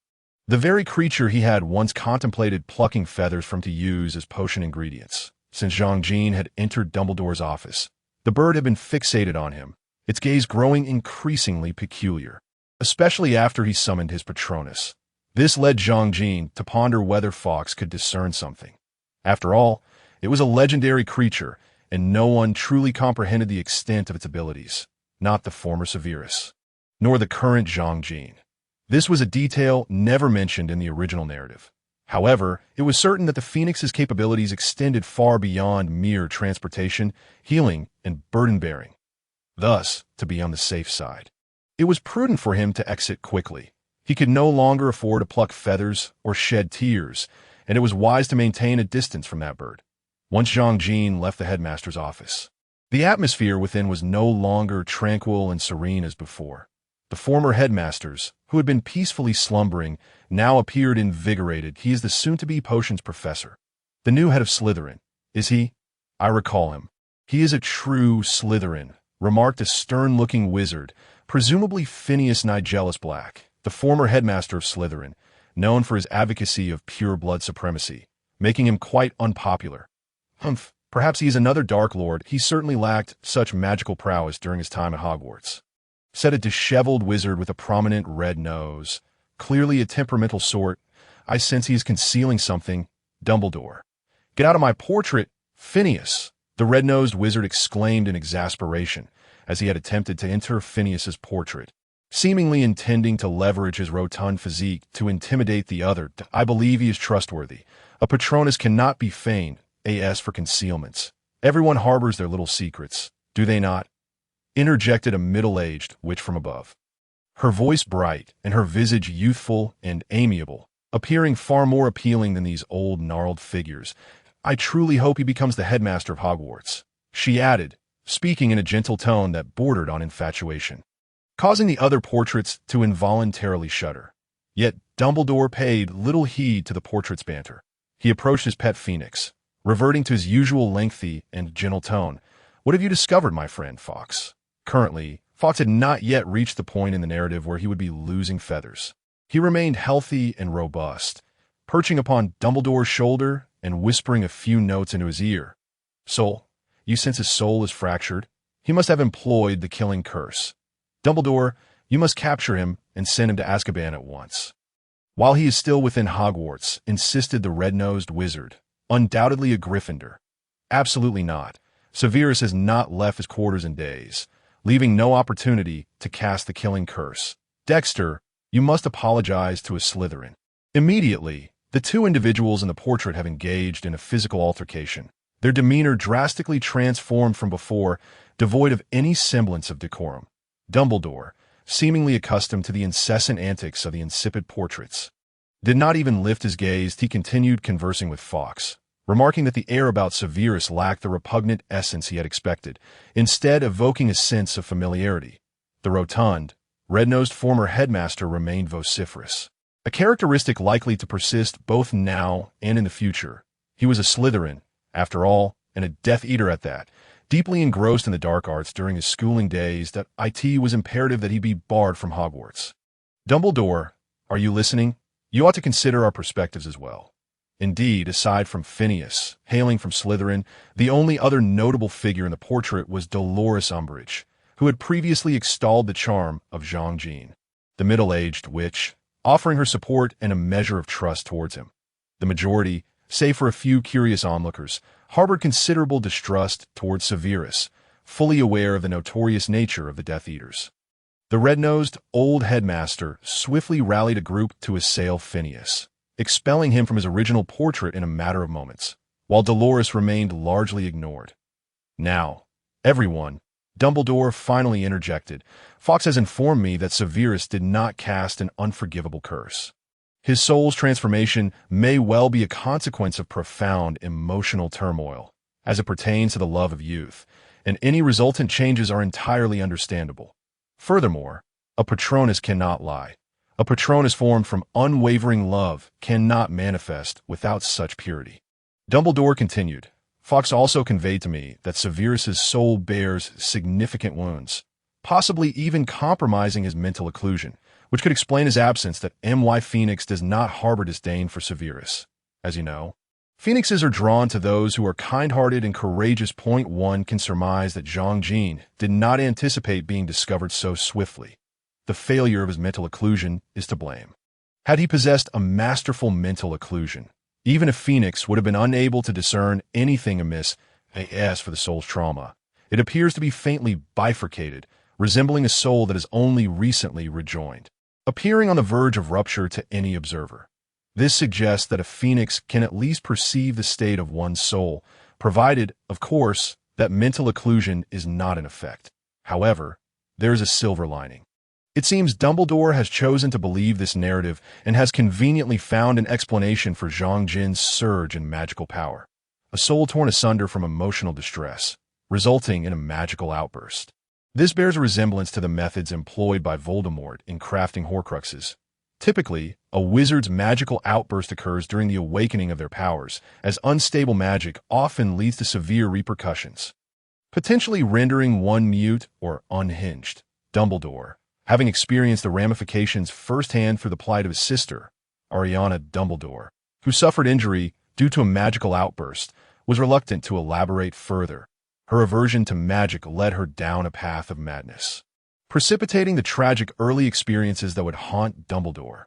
the very creature he had once contemplated plucking feathers from to use as potion ingredients. Since Jean had entered Dumbledore's office, the bird had been fixated on him, its gaze growing increasingly peculiar. especially after he summoned his Patronus. This led Zhang Jin to ponder whether Fawkes could discern something. After all, it was a legendary creature, and no one truly comprehended the extent of its abilities, not the former Severus, nor the current Zhang Jin. This was a detail never mentioned in the original narrative. However, it was certain that the Phoenix's capabilities extended far beyond mere transportation, healing, and burden-bearing. Thus, to be on the safe side, it was prudent for him to exit quickly. He could no longer afford to pluck feathers or shed tears, and it was wise to maintain a distance from that bird. Once Zhang Jin left the headmaster's office, the atmosphere within was no longer tranquil and serene as before. The former headmasters, who had been peacefully slumbering, now appeared invigorated. He is the soon-to-be potions professor. The new head of Slytherin. Is he? I recall him. He is a true Slytherin, remarked a stern-looking wizard, presumably Phineas Nigellus Black, the former headmaster of Slytherin, known for his advocacy of pure blood supremacy, making him quite unpopular. Humph, perhaps he is another Dark Lord. He certainly lacked such magical prowess during his time at Hogwarts, said a disheveled wizard with a prominent red nose. Clearly a temperamental sort. I sense he is concealing something. Dumbledore. Get out of my portrait, Phineas! The red-nosed wizard exclaimed in exasperation as he had attempted to enter Phineas's portrait, seemingly intending to leverage his rotund physique to intimidate the other. I believe he is trustworthy. A Patronus cannot be feigned. As for concealments, everyone harbors their little secrets, do they not? Interjected a middle-aged witch from above, her voice bright and her visage youthful and amiable, appearing far more appealing than these old gnarled figures. I truly hope he becomes the headmaster of Hogwarts, she added, speaking in a gentle tone that bordered on infatuation, causing the other portraits to involuntarily shudder. Yet Dumbledore paid little heed to the portrait's banter. He approached his pet Phoenix, reverting to his usual lengthy and gentle tone. What have you discovered, my friend Fawkes? Currently, Fawkes had not yet reached the point in the narrative where he would be losing feathers. He remained healthy and robust, perching upon Dumbledore's shoulder and whispering a few notes into his ear. Soul, you sense his soul is fractured? He must have employed the killing curse. Dumbledore, you must capture him and send him to Azkaban at once. While he is still within Hogwarts, insisted the red-nosed wizard, undoubtedly a Gryffindor. Absolutely not. Severus has not left his quarters in days, leaving no opportunity to cast the killing curse. Dexter, you must apologize to a Slytherin. Immediately, the two individuals in the portrait have engaged in a physical altercation, their demeanor drastically transformed from before, devoid of any semblance of decorum. Dumbledore, seemingly accustomed to the incessant antics of the insipid portraits, did not even lift his gaze. He continued conversing with Fawkes, remarking that the air about Severus lacked the repugnant essence he had expected, instead evoking a sense of familiarity. The rotund, red-nosed former headmaster remained vociferous, a characteristic likely to persist both now and in the future. He was a Slytherin, after all, and a Death Eater at that, deeply engrossed in the dark arts during his schooling days that it was imperative that he be barred from Hogwarts. Dumbledore, are you listening? You ought to consider our perspectives as well. Indeed, aside from Phineas, hailing from Slytherin, the only other notable figure in the portrait was Dolores Umbridge, who had previously extolled the charm of Zhang Jin, the middle-aged witch, offering her support and a measure of trust towards him. The majority, save for a few curious onlookers, harbored considerable distrust towards Severus, fully aware of the notorious nature of the Death Eaters. The red-nosed old headmaster swiftly rallied a group to assail Phineas, expelling him from his original portrait in a matter of moments, while Dolores remained largely ignored. Now, everyone, Dumbledore finally interjected. Fawkes has informed me that Severus did not cast an unforgivable curse. His soul's transformation may well be a consequence of profound emotional turmoil, as it pertains to the love of youth, and any resultant changes are entirely understandable. Furthermore, a Patronus cannot lie. A Patronus formed from unwavering love cannot manifest without such purity. Dumbledore continued. Fawkes also conveyed to me that Severus's soul bears significant wounds, possibly even compromising his mental occlusion, which could explain his absence. That M.Y. Phoenix does not harbor disdain for Severus. As you know, Phoenixes are drawn to those who are kind-hearted and courageous. One can surmise that Zhang Jin did not anticipate being discovered so swiftly. the failure of his mental occlusion is to blame. Had he possessed a masterful mental occlusion, even a phoenix would have been unable to discern anything amiss. As for the soul's trauma, it appears to be faintly bifurcated, resembling a soul that has only recently rejoined, appearing on the verge of rupture to any observer. This suggests that a phoenix can at least perceive the state of one's soul, provided, of course, that mental occlusion is not in effect. However, there is a silver lining. It seems Dumbledore has chosen to believe this narrative and has conveniently found an explanation for Zhang Jin's surge in magical power. A soul torn asunder from emotional distress, resulting in a magical outburst. This bears a resemblance to the methods employed by Voldemort in crafting Horcruxes. Typically, a wizard's magical outburst occurs during the awakening of their powers, as unstable magic often leads to severe repercussions, potentially rendering one mute or unhinged. Dumbledore, having experienced the ramifications firsthand through the plight of his sister, Ariana Dumbledore, who suffered injury due to a magical outburst, was reluctant to elaborate further. Her aversion to magic led her down a path of madness, precipitating the tragic early experiences that would haunt Dumbledore.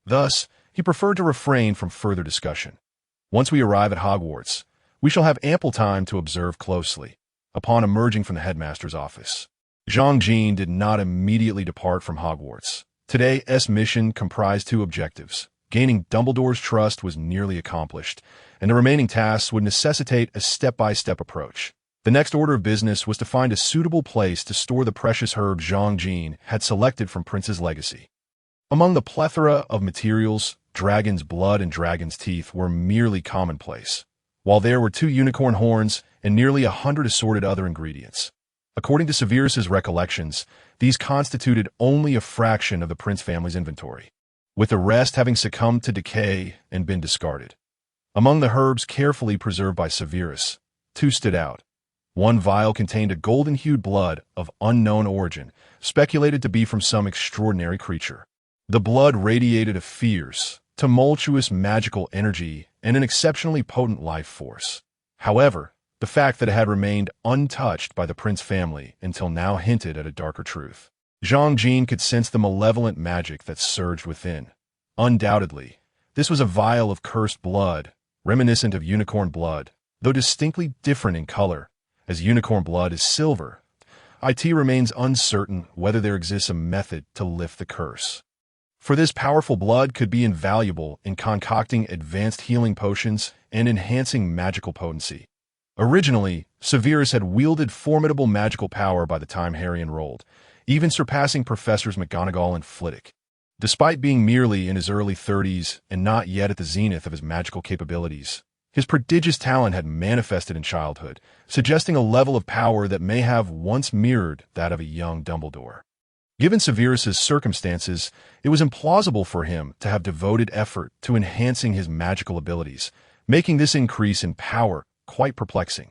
Thus, he preferred to refrain from further discussion. Once we arrive at Hogwarts, we shall have ample time to observe closely. Upon emerging from the headmaster's office, Zhang Jin did not immediately depart from Hogwarts. Today's mission comprised two objectives. Gaining Dumbledore's trust was nearly accomplished, and the remaining tasks would necessitate a step-by-step approach. The next order of business was to find a suitable place to store the precious herb Zhang Jin had selected from Prince's legacy. Among the plethora of materials, dragon's blood and dragon's teeth were merely commonplace, while there were 2 unicorn horns and nearly 100 assorted other ingredients. According to Severus's recollections, these constituted only a fraction of the Prince family's inventory, with the rest having succumbed to decay and been discarded. Among the herbs carefully preserved by Severus, 2 stood out. One vial contained a golden-hued blood of unknown origin, speculated to be from some extraordinary creature. The blood radiated a fierce, tumultuous magical energy and an exceptionally potent life force. However, the fact that it had remained untouched by the Prince family until now hinted at a darker truth. Zhang Jin could sense the malevolent magic that surged within. Undoubtedly, this was a vial of cursed blood, reminiscent of unicorn blood, though distinctly different in color, as unicorn blood is silver. It remains uncertain whether there exists a method to lift the curse. For this powerful blood could be invaluable in concocting advanced healing potions and enhancing magical potency. Originally, Severus had wielded formidable magical power by the time Harry enrolled, even surpassing Professors McGonagall and Flitwick. Despite being merely in his early 30s and not yet at the zenith of his magical capabilities, his prodigious talent had manifested in childhood, suggesting a level of power that may have once mirrored that of a young Dumbledore. Given Severus's circumstances, it was implausible for him to have devoted effort to enhancing his magical abilities, making this increase in power quite perplexing.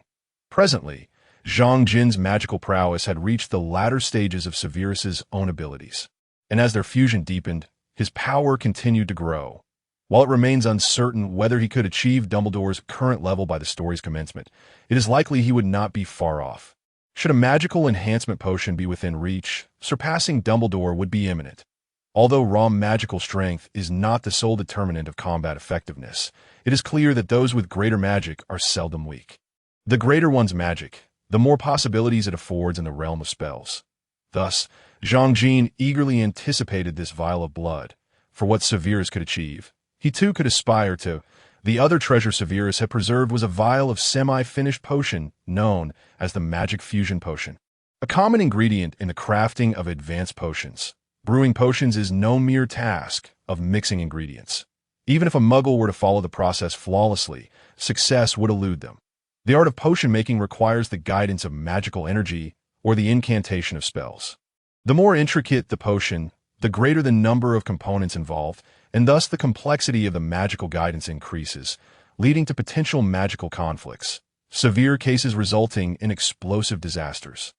Presently, Zhang Jin's magical prowess had reached the latter stages of Severus's own abilities, and as their fusion deepened, his power continued to grow. While it remains uncertain whether he could achieve Dumbledore's current level by the story's commencement, it is likely he would not be far off. Should a magical enhancement potion be within reach, surpassing Dumbledore would be imminent. Although raw magical strength is not the sole determinant of combat effectiveness, it is clear that those with greater magic are seldom weak. The greater one's magic, the more possibilities it affords in the realm of spells. Thus, Zhang Jin eagerly anticipated this vial of blood. For what Severus could achieve, he too could aspire to. The other treasure Severus had preserved was a vial of semi-finished potion known as the Magic Fusion Potion, a common ingredient in the crafting of advanced potions. Brewing potions is no mere task of mixing ingredients. Even if a muggle were to follow the process flawlessly, success would elude them. The art of potion making requires the guidance of magical energy or the incantation of spells. The more intricate the potion, the greater the number of components involved, and thus the complexity of the magical guidance increases, leading to potential magical conflicts, severe cases resulting in explosive disasters.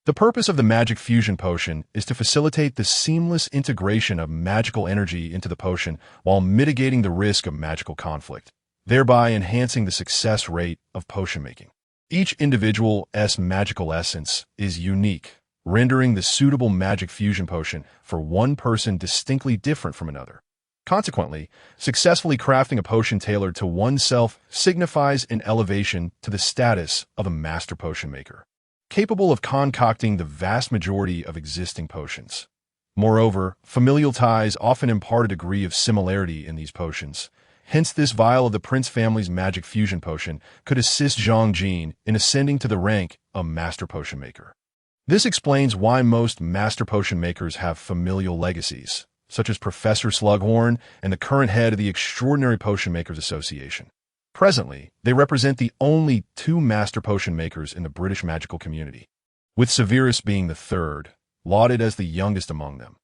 The purpose of the Magic Fusion Potion is to facilitate the seamless integration of magical energy into the potion while mitigating the risk of magical conflict, thereby enhancing the success rate of potion making. Each individual's magical essence is unique, rendering the suitable magic fusion potion for one person distinctly different from another. Consequently, successfully crafting a potion tailored to oneself signifies an elevation to the status of a master potion maker, capable of concocting the vast majority of existing potions. Moreover, familial ties often impart a degree of similarity in these potions. Hence, this vial of the Prince family's magic fusion potion could assist Zhang Jin in ascending to the rank of master potion maker. This explains why most master potion makers have familial legacies, such as Professor Slughorn and the current head of the Extraordinary Potion Makers Association. Presently, they represent the only two master potion makers in the British magical community, with Severus being the third, lauded as the youngest among them.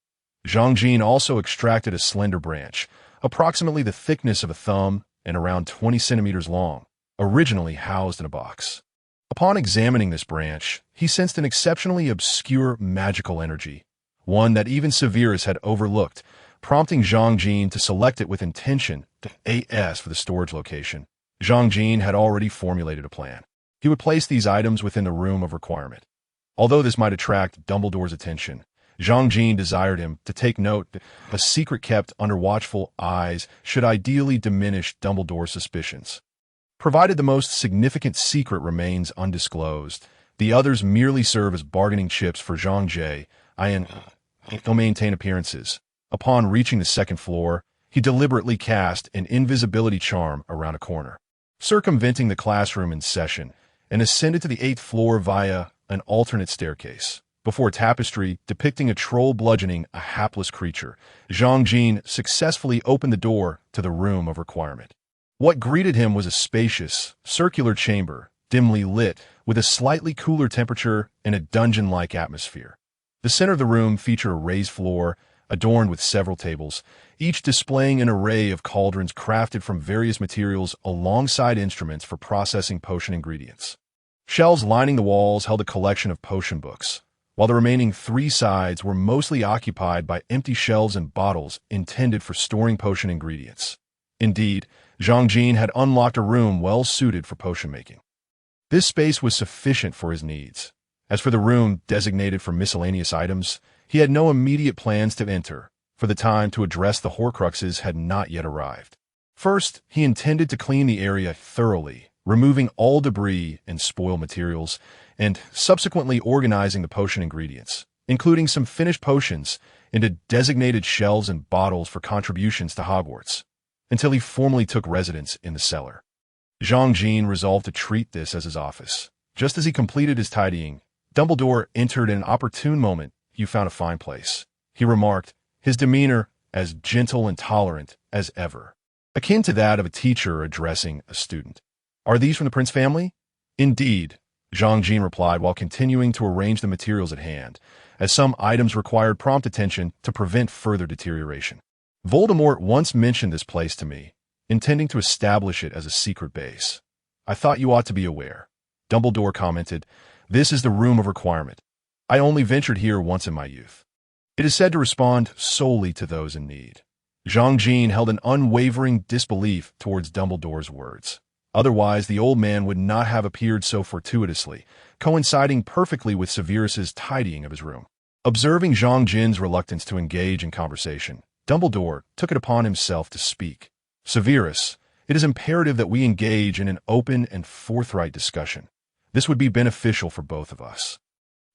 Zhang Jin also extracted a slender branch, approximately the thickness of a thumb and around 20 centimeters long, originally housed in a box. Upon examining this branch, he sensed an exceptionally obscure magical energy, one that even Severus had overlooked, prompting Zhang Jin to select it with intention to AS for the storage location. Zhang Jin had already formulated a plan. He would place these items within the room of requirement. Although this might attract Dumbledore's attention, Zhang Jin desired him to take note that a secret kept under watchful eyes should ideally diminish Dumbledore's suspicions. Provided the most significant secret remains undisclosed, the others merely serve as bargaining chips for Zhang Jie, and they'll maintain appearances. Upon reaching the second floor, he deliberately cast an invisibility charm around a corner, circumventing the classroom in session, and ascended to the 8th floor via an alternate staircase. Before a tapestry depicting a troll bludgeoning a hapless creature, Zhang Jin successfully opened the door to the room of requirement. What greeted him was a spacious, circular chamber, dimly lit, with a slightly cooler temperature and a dungeon-like atmosphere. The center of the room featured a raised floor, adorned with several tables, each displaying an array of cauldrons crafted from various materials alongside instruments for processing potion ingredients. Shelves lining the walls held a collection of potion books, while the remaining 3 sides were mostly occupied by empty shelves and bottles intended for storing potion ingredients. Indeed, Zhang Jin had unlocked a room well suited for potion making. This space was sufficient for his needs. As for the room designated for miscellaneous items, he had no immediate plans to enter, for the time to address the Horcruxes had not yet arrived. First, he intended to clean the area thoroughly, removing all debris and spoil materials, and subsequently organizing the potion ingredients, including some finished potions, into designated shelves and bottles for contributions to Hogwarts, until he formally took residence in the cellar. Zhang Jin resolved to treat this as his office. Just as he completed his tidying, Dumbledore entered in an opportune moment. "You found a fine place," he remarked, his demeanor as gentle and tolerant as ever, akin to that of a teacher addressing a student. "Are these from the Prince family?" "Indeed," Zhang Jin replied while continuing to arrange the materials at hand, as some items required prompt attention to prevent further deterioration. "Voldemort once mentioned this place to me, intending to establish it as a secret base. I thought you ought to be aware." Dumbledore commented, "This is the room of requirement. I only ventured here once in my youth. It is said to respond solely to those in need." Zhang Jin held an unwavering disbelief towards Dumbledore's words. Otherwise, the old man would not have appeared so fortuitously, coinciding perfectly with Severus's tidying of his room. Observing Zhang Jin's reluctance to engage in conversation, Dumbledore took it upon himself to speak. "Severus, it is imperative that we engage in an open and forthright discussion. This would be beneficial for both of us.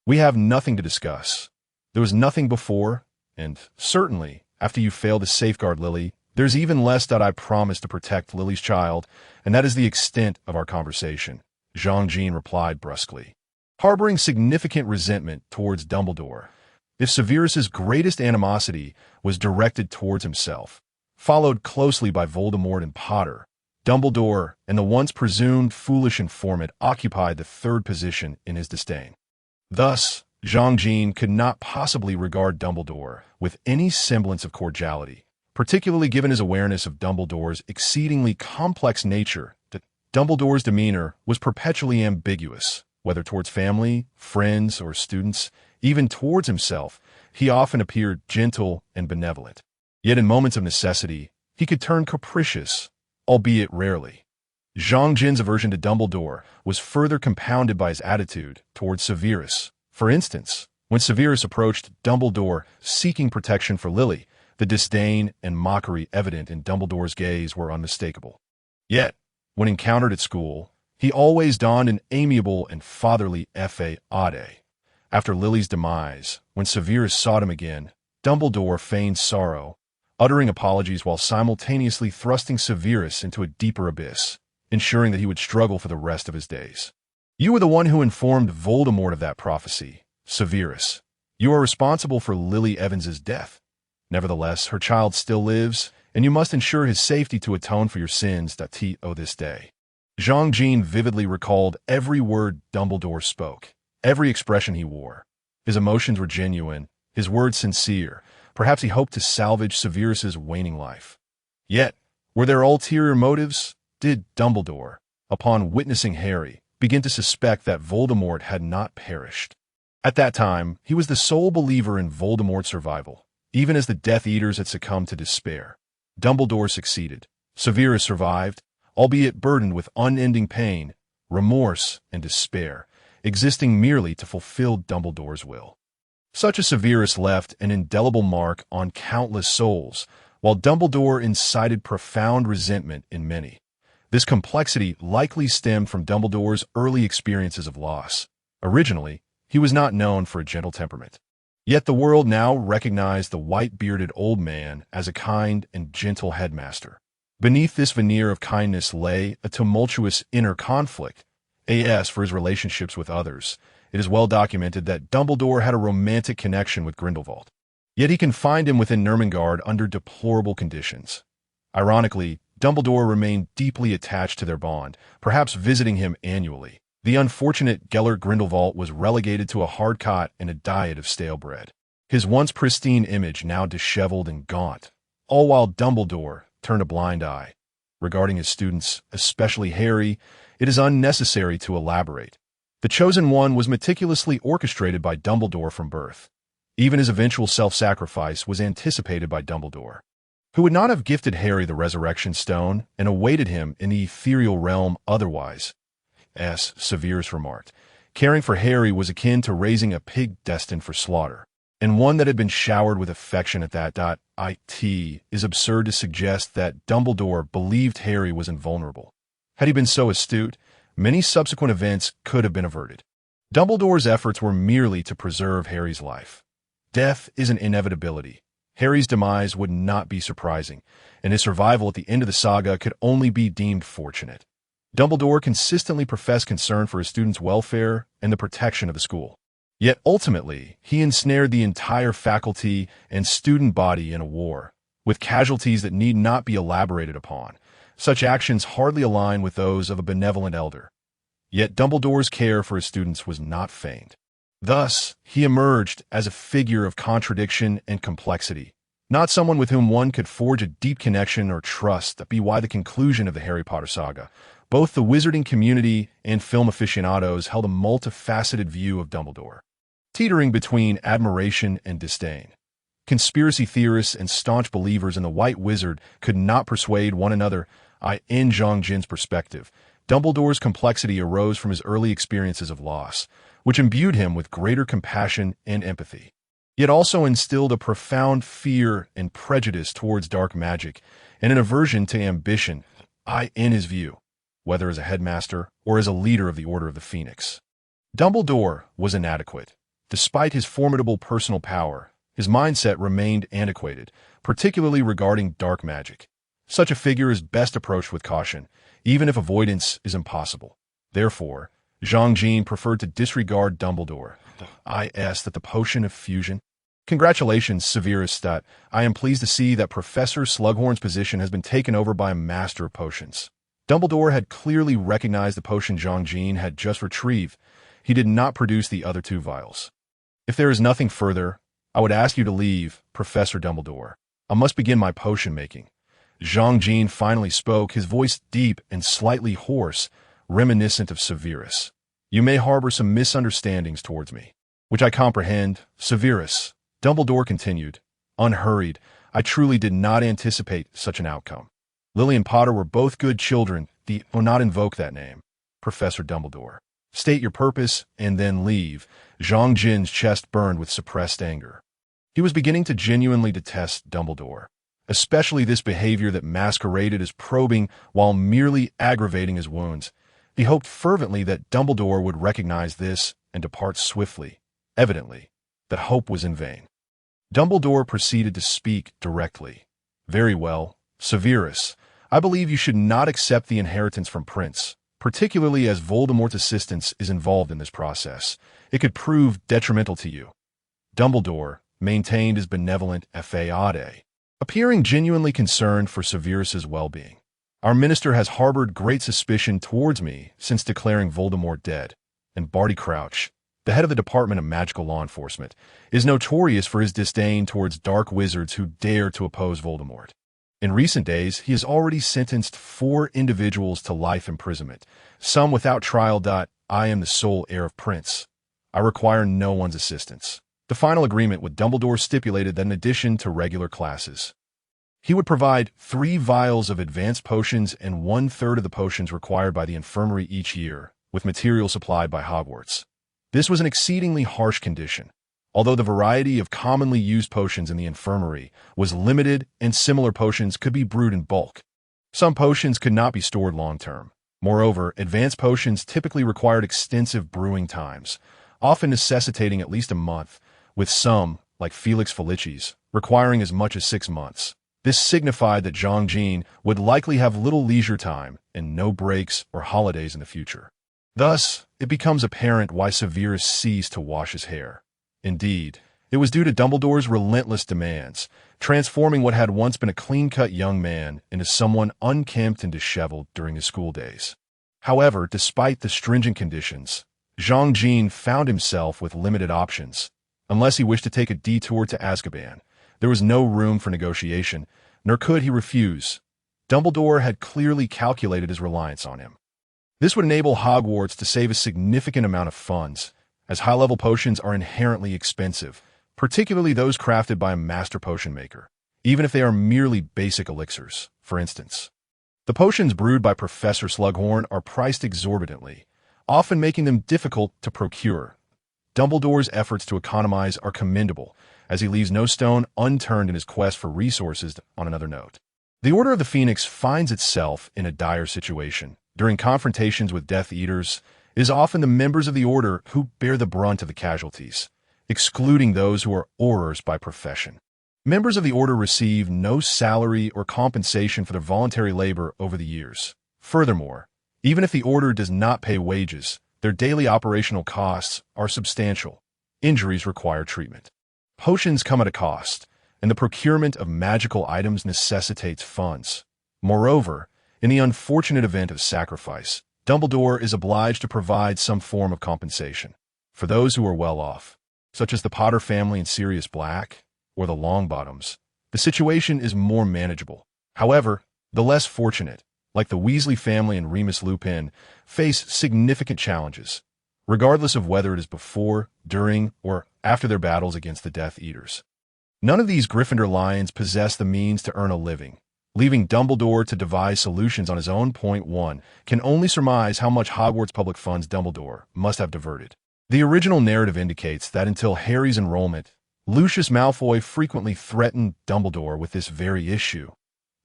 We have nothing to discuss. There was nothing before, and certainly, after you failed to safeguard Lily, there's even less that I promised to protect Lily's child, and that is the extent of our conversation," Zhang Jin replied brusquely, harboring significant resentment towards Dumbledore. If Severus's greatest animosity was directed towards himself, followed closely by Voldemort and Potter, Dumbledore and the once presumed foolish informant occupied the third position in his disdain. Thus, Zhang Jin could not possibly regard Dumbledore with any semblance of cordiality, particularly given his awareness of Dumbledore's exceedingly complex nature. That Dumbledore's demeanor was perpetually ambiguous, whether towards family, friends, or students. Even towards himself, he often appeared gentle and benevolent. Yet in moments of necessity, he could turn capricious, albeit rarely. Zhang Jin's aversion to Dumbledore was further compounded by his attitude towards Severus. For instance, When Severus approached Dumbledore seeking protection for Lily, the disdain and mockery evident in Dumbledore's gaze were unmistakable. Yet, when encountered at school, he always donned an amiable and fatherly fa-ade. After Lily's demise, when Severus sought him again, Dumbledore feigned sorrow, uttering apologies while simultaneously thrusting Severus into a deeper abyss, ensuring that he would struggle for the rest of his days. "You were the one who informed Voldemort of that prophecy, Severus. You are responsible for Lily Evans's death. Nevertheless, her child still lives, and you must ensure his safety to atone for your sins to this day." Zhang Jin vividly recalled every word Dumbledore spoke, every expression he wore. His emotions were genuine, his words sincere. Perhaps he hoped to salvage Severus's waning life. Yet, were there ulterior motives? Did Dumbledore, upon witnessing Harry, begin to suspect that Voldemort had not perished? At that time, he was the sole believer in Voldemort's survival, even as the Death Eaters had succumbed to despair. Dumbledore succeeded. Severus survived, albeit burdened with unending pain, remorse, and despair, existing merely to fulfill Dumbledore's will. Such a Severus left an indelible mark on countless souls, while Dumbledore incited profound resentment in many. This complexity likely stemmed from Dumbledore's early experiences of loss. Originally, he was not known for a gentle temperament. Yet the world now recognized the white-bearded old man as a kind and gentle headmaster. Beneath this veneer of kindness lay a tumultuous inner conflict. As for his relationships with others, it is well documented that Dumbledore had a romantic connection with Grindelwald. Yet he confined him within Ermengarde under deplorable conditions. Ironically, Dumbledore remained deeply attached to their bond, perhaps visiting him annually. The unfortunate Gellert Grindelwald was relegated to a hard cot and a diet of stale bread. His once pristine image now disheveled and gaunt, all while Dumbledore turned a blind eye. Regarding his students, especially Harry, it is unnecessary to elaborate. The Chosen One was meticulously orchestrated by Dumbledore from birth. Even his eventual self-sacrifice was anticipated by Dumbledore, who would not have gifted Harry the Resurrection Stone and awaited him in the ethereal realm otherwise. As Severus remarked, caring for Harry was akin to raising a pig destined for slaughter, and one that had been showered with affection at that. It is absurd to suggest that Dumbledore believed Harry was invulnerable. Had he been so astute, many subsequent events could have been averted. Dumbledore's efforts were merely to preserve Harry's life. Death is an inevitability. Harry's demise would not be surprising, and his survival at the end of the saga could only be deemed fortunate. Dumbledore consistently professed concern for his students' welfare and the protection of the school. Yet ultimately, he ensnared the entire faculty and student body in a war, with casualties that need not be elaborated upon. Such actions hardly align with those of a benevolent elder. Yet Dumbledore's care for his students was not feigned. Thus, he emerged as a figure of contradiction and complexity, not someone with whom one could forge a deep connection or trust. That be why the conclusion of the Harry Potter saga, both the wizarding community and film aficionados held a multifaceted view of Dumbledore, teetering between admiration and disdain. Conspiracy theorists and staunch believers in the White Wizard could not persuade one another. In Zhang Jin's perspective, Dumbledore's complexity arose from his early experiences of loss, which imbued him with greater compassion and empathy, yet also instilled a profound fear and prejudice towards dark magic and an aversion to ambition. In his view, whether as a headmaster or as a leader of the Order of the Phoenix, Dumbledore was inadequate. Despite his formidable personal power, his mindset remained antiquated, particularly regarding dark magic. Such a figure is best approached with caution, even if avoidance is impossible. Therefore, Zhang Jin preferred to disregard Dumbledore. That the potion of fusion. Congratulations, Severus. I am pleased to see that Professor Slughorn's position has been taken over by a master of potions. Dumbledore had clearly recognized the potion Zhang Jin had just retrieved. He did not produce the other 2 vials. If there is nothing further, I would ask you to leave, Professor Dumbledore. I must begin my potion making. Zhang Jin finally spoke, his voice deep and slightly hoarse, reminiscent of Severus. You may harbor some misunderstandings towards me, which I comprehend, Severus. Dumbledore continued, unhurried. I truly did not anticipate such an outcome. Lily and Potter were both good children. Will not invoke that name, Professor Dumbledore. State your purpose and then leave. Zhang Jin's chest burned with suppressed anger. He was beginning to genuinely detest Dumbledore, especially this behavior that masqueraded as probing while merely aggravating his wounds. He hoped fervently that Dumbledore would recognize this and depart swiftly. Evidently, that hope was in vain. Dumbledore proceeded to speak directly. Very well, Severus, I believe you should not accept the inheritance from Prince, particularly as Voldemort's assistance is involved in this process. It could prove detrimental to you. Dumbledore maintained his benevolent effeade, appearing genuinely concerned for Severus's well-being. Our minister has harbored great suspicion towards me since declaring Voldemort dead, and Barty Crouch, the head of the Department of Magical Law Enforcement, is notorious for his disdain towards dark wizards who dare to oppose Voldemort. In recent days, he has already sentenced 4 individuals to life imprisonment, some without trial. I am the sole heir of Prince. I require no one's assistance. The final agreement with Dumbledore stipulated that in addition to regular classes, he would provide 3 vials of advanced potions and 1/3 of the potions required by the infirmary each year, with material supplied by Hogwarts. This was an exceedingly harsh condition, although the variety of commonly used potions in the infirmary was limited and similar potions could be brewed in bulk. Some potions could not be stored long-term. Moreover, advanced potions typically required extensive brewing times, often necessitating at least a month, with some, like Felix Felicis, requiring as much as 6 months. This signified that Zhang Jin would likely have little leisure time and no breaks or holidays in the future. Thus, it becomes apparent why Severus ceased to wash his hair. Indeed, it was due to Dumbledore's relentless demands, transforming what had once been a clean-cut young man into someone unkempt and disheveled during his school days. However, despite the stringent conditions, Zhang Jin found himself with limited options. Unless he wished to take a detour to Azkaban, there was no room for negotiation, nor could he refuse. Dumbledore had clearly calculated his reliance on him. This would enable Hogwarts to save a significant amount of funds, as high-level potions are inherently expensive, particularly those crafted by a master potion maker, even if they are merely basic elixirs, for instance. The potions brewed by Professor Slughorn are priced exorbitantly, often making them difficult to procure. Dumbledore's efforts to economize are commendable, as he leaves no stone unturned in his quest for resources. On another note, the Order of the Phoenix finds itself in a dire situation. During confrontations with Death Eaters, it is often the members of the Order who bear the brunt of the casualties, excluding those who are Aurors by profession. Members of the Order receive no salary or compensation for their voluntary labor over the years. Furthermore, even if the Order does not pay wages, their daily operational costs are substantial. Injuries require treatment. Potions come at a cost, and the procurement of magical items necessitates funds. Moreover, in the unfortunate event of sacrifice, Dumbledore is obliged to provide some form of compensation. For those who are well off, such as the Potter family in Sirius Black or the Longbottoms, the situation is more manageable. However, the less fortunate, like the Weasley family and Remus Lupin, face significant challenges, regardless of whether it is before, during, or after their battles against the Death Eaters. None of these Gryffindor lions possess the means to earn a living, leaving Dumbledore to devise solutions on his own. Point 1 can only surmise how much Hogwarts public funds Dumbledore must have diverted. The original narrative indicates that until Harry's enrollment, Lucius Malfoy frequently threatened Dumbledore with this very issue.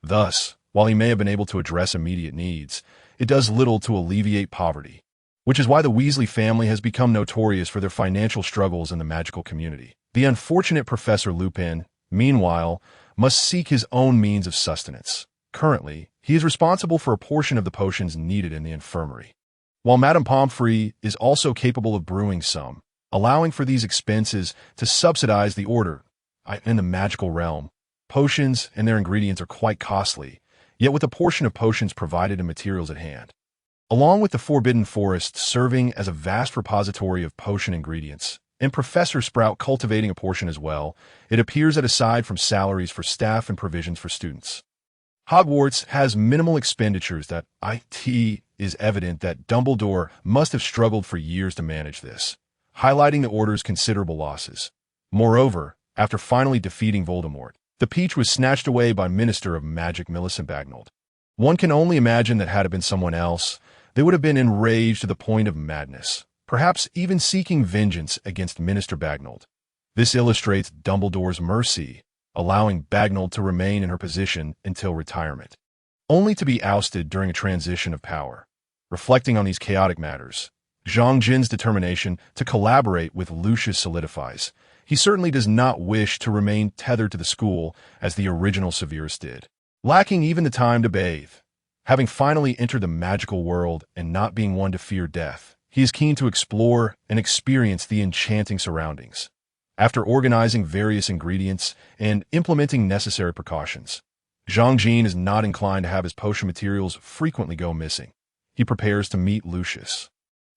Thus, while he may have been able to address immediate needs, it does little to alleviate poverty, which is why the Weasley family has become notorious for their financial struggles in the magical community. The unfortunate Professor Lupin, meanwhile, must seek his own means of sustenance. Currently, he is responsible for a portion of the potions needed in the infirmary, while Madame Pomfrey is also capable of brewing some, allowing for these expenses to subsidize the Order. In the magical realm, potions and their ingredients are quite costly, yet with a portion of potions provided and materials at hand, along with the Forbidden Forest serving as a vast repository of potion ingredients, and Professor Sprout cultivating a portion as well, it appears that aside from salaries for staff and provisions for students, Hogwarts has minimal expenditures. That it is evident that Dumbledore must have struggled for years to manage this, highlighting the Order's considerable losses. Moreover, after finally defeating Voldemort, the peach was snatched away by Minister of Magic Millicent Bagnold. One can only imagine that had it been someone else, They would have been enraged to the point of madness, perhaps even seeking vengeance against Minister Bagnold. This illustrates Dumbledore's mercy, allowing Bagnold to remain in her position until retirement, only to be ousted during a transition of power. Reflecting on these chaotic matters, Zhang Jin's determination to collaborate with Lucius solidifies. He certainly does not wish to remain tethered to the school as the original Severus did, lacking even the time to bathe. Having finally entered the magical world and not being one to fear death, he is keen to explore and experience the enchanting surroundings. After organizing various ingredients and implementing necessary precautions, Zhang Jin is not inclined to have his potion materials frequently go missing. He prepares to meet Lucius.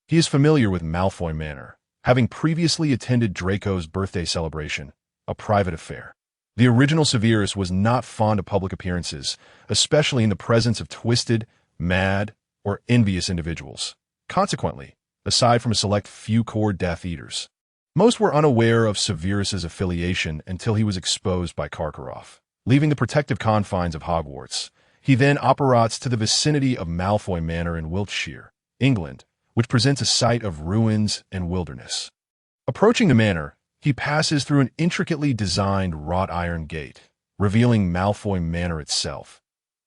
He is familiar with Malfoy Manor, having previously attended Draco's birthday celebration, a private affair. The original Severus was not fond of public appearances, especially in the presence of twisted, mad, or envious individuals. Consequently, aside from a select few core Death Eaters, most were unaware of Severus's affiliation until he was exposed by Karkaroff. Leaving the protective confines of Hogwarts, he then operates to the vicinity of Malfoy Manor in Wiltshire, England, which presents a sight of ruins and wilderness. Approaching the manor, he passes through an intricately designed wrought iron gate, revealing Malfoy Manor itself.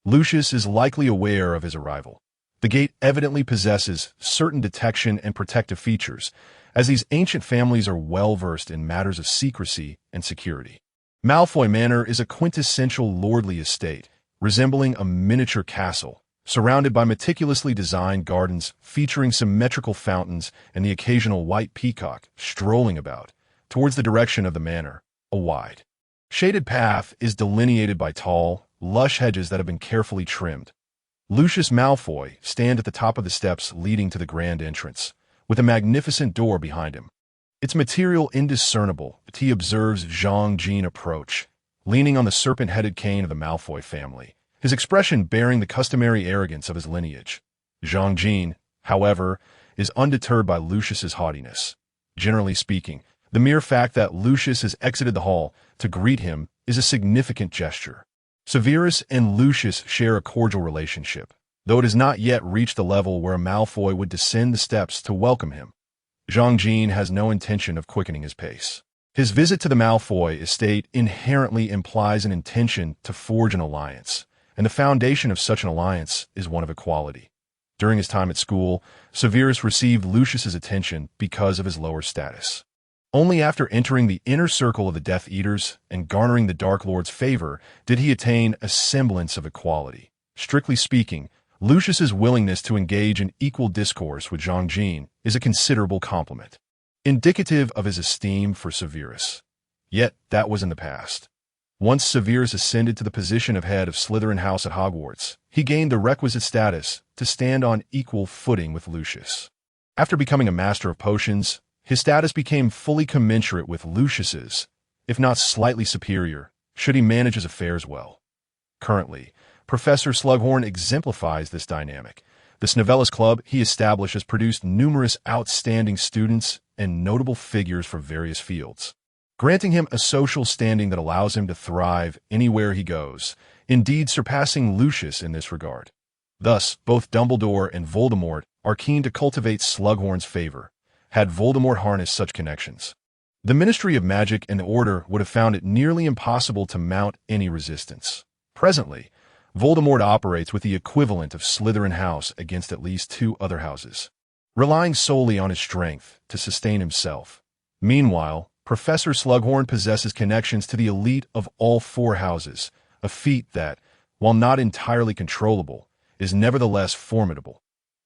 Lucius is likely aware of his arrival. The gate evidently possesses certain detection and protective features, as these ancient families are well-versed in matters of secrecy and security. Malfoy Manor is a quintessential lordly estate, resembling a miniature castle, surrounded by meticulously designed gardens featuring symmetrical fountains and the occasional white peacock strolling about. Towards the direction of the manor, a wide, shaded path is delineated by tall, lush hedges that have been carefully trimmed. Lucius Malfoy stands at the top of the steps leading to the grand entrance, with a magnificent door behind him. Its material indiscernible, but he observes Zhang Jin approach, leaning on the serpent-headed cane of the Malfoy family, his expression bearing the customary arrogance of his lineage. Zhang Jin, however, is undeterred by Lucius's haughtiness. Generally speaking, the mere fact that Lucius has exited the hall to greet him is a significant gesture. Severus and Lucius share a cordial relationship, though it has not yet reached the level where a Malfoy would descend the steps to welcome him. Zhang Jin has no intention of quickening his pace. His visit to the Malfoy estate inherently implies an intention to forge an alliance, and the foundation of such an alliance is one of equality. During his time at school, Severus received Lucius's attention because of his lower status. Only after entering the inner circle of the Death Eaters and garnering the Dark Lord's favor did he attain a semblance of equality. Strictly speaking, Lucius's willingness to engage in equal discourse with Zhang Jin is a considerable compliment, indicative of his esteem for Severus. Yet that was in the past. Once Severus ascended to the position of head of Slytherin House at Hogwarts, he gained the requisite status to stand on equal footing with Lucius. After becoming a master of potions, his status became fully commensurate with Lucius's, if not slightly superior, should he manage his affairs well. Currently, Professor Slughorn exemplifies this dynamic. The Snivellis Club he established has produced numerous outstanding students and notable figures for various fields, granting him a social standing that allows him to thrive anywhere he goes, indeed surpassing Lucius in this regard. Thus, both Dumbledore and Voldemort are keen to cultivate Slughorn's favor, had Voldemort harnessed such connections. The Ministry of Magic and the Order would have found it nearly impossible to mount any resistance. Presently, Voldemort operates with the equivalent of Slytherin House against at least 2 other houses, relying solely on his strength to sustain himself. Meanwhile, Professor Slughorn possesses connections to the elite of all 4 houses, a feat that, while not entirely controllable, is nevertheless formidable.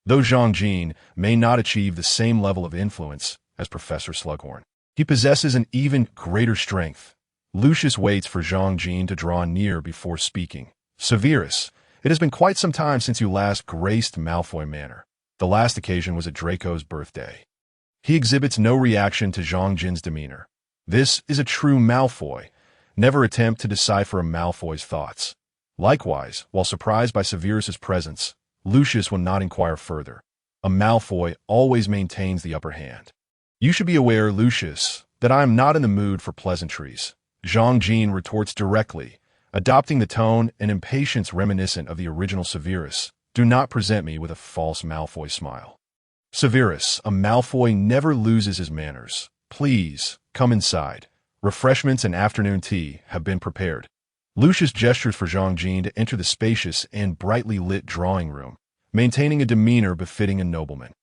Though Zhang Jin may not achieve the same level of influence as Professor Slughorn, he possesses an even greater strength. Lucius waits for Zhang Jin to draw near before speaking. Severus, it has been quite some time since you last graced Malfoy Manor. The last occasion was at Draco's birthday. He exhibits no reaction to Zhang Jin's demeanor. This is a true Malfoy. Never attempt to decipher a Malfoy's thoughts. Likewise, while surprised by Severus's presence, Lucius will not inquire further. A Malfoy always maintains the upper hand. You should be aware, Lucius, that I am not in the mood for pleasantries. Zhang Jin retorts directly, adopting the tone and impatience reminiscent of the original Severus, Do not present me with a false Malfoy smile. Severus, a Malfoy never loses his manners. Please, come inside. Refreshments and afternoon tea have been prepared. Lucius gestures for Jean-Jean to enter the spacious and brightly lit drawing room, maintaining a demeanor befitting a nobleman.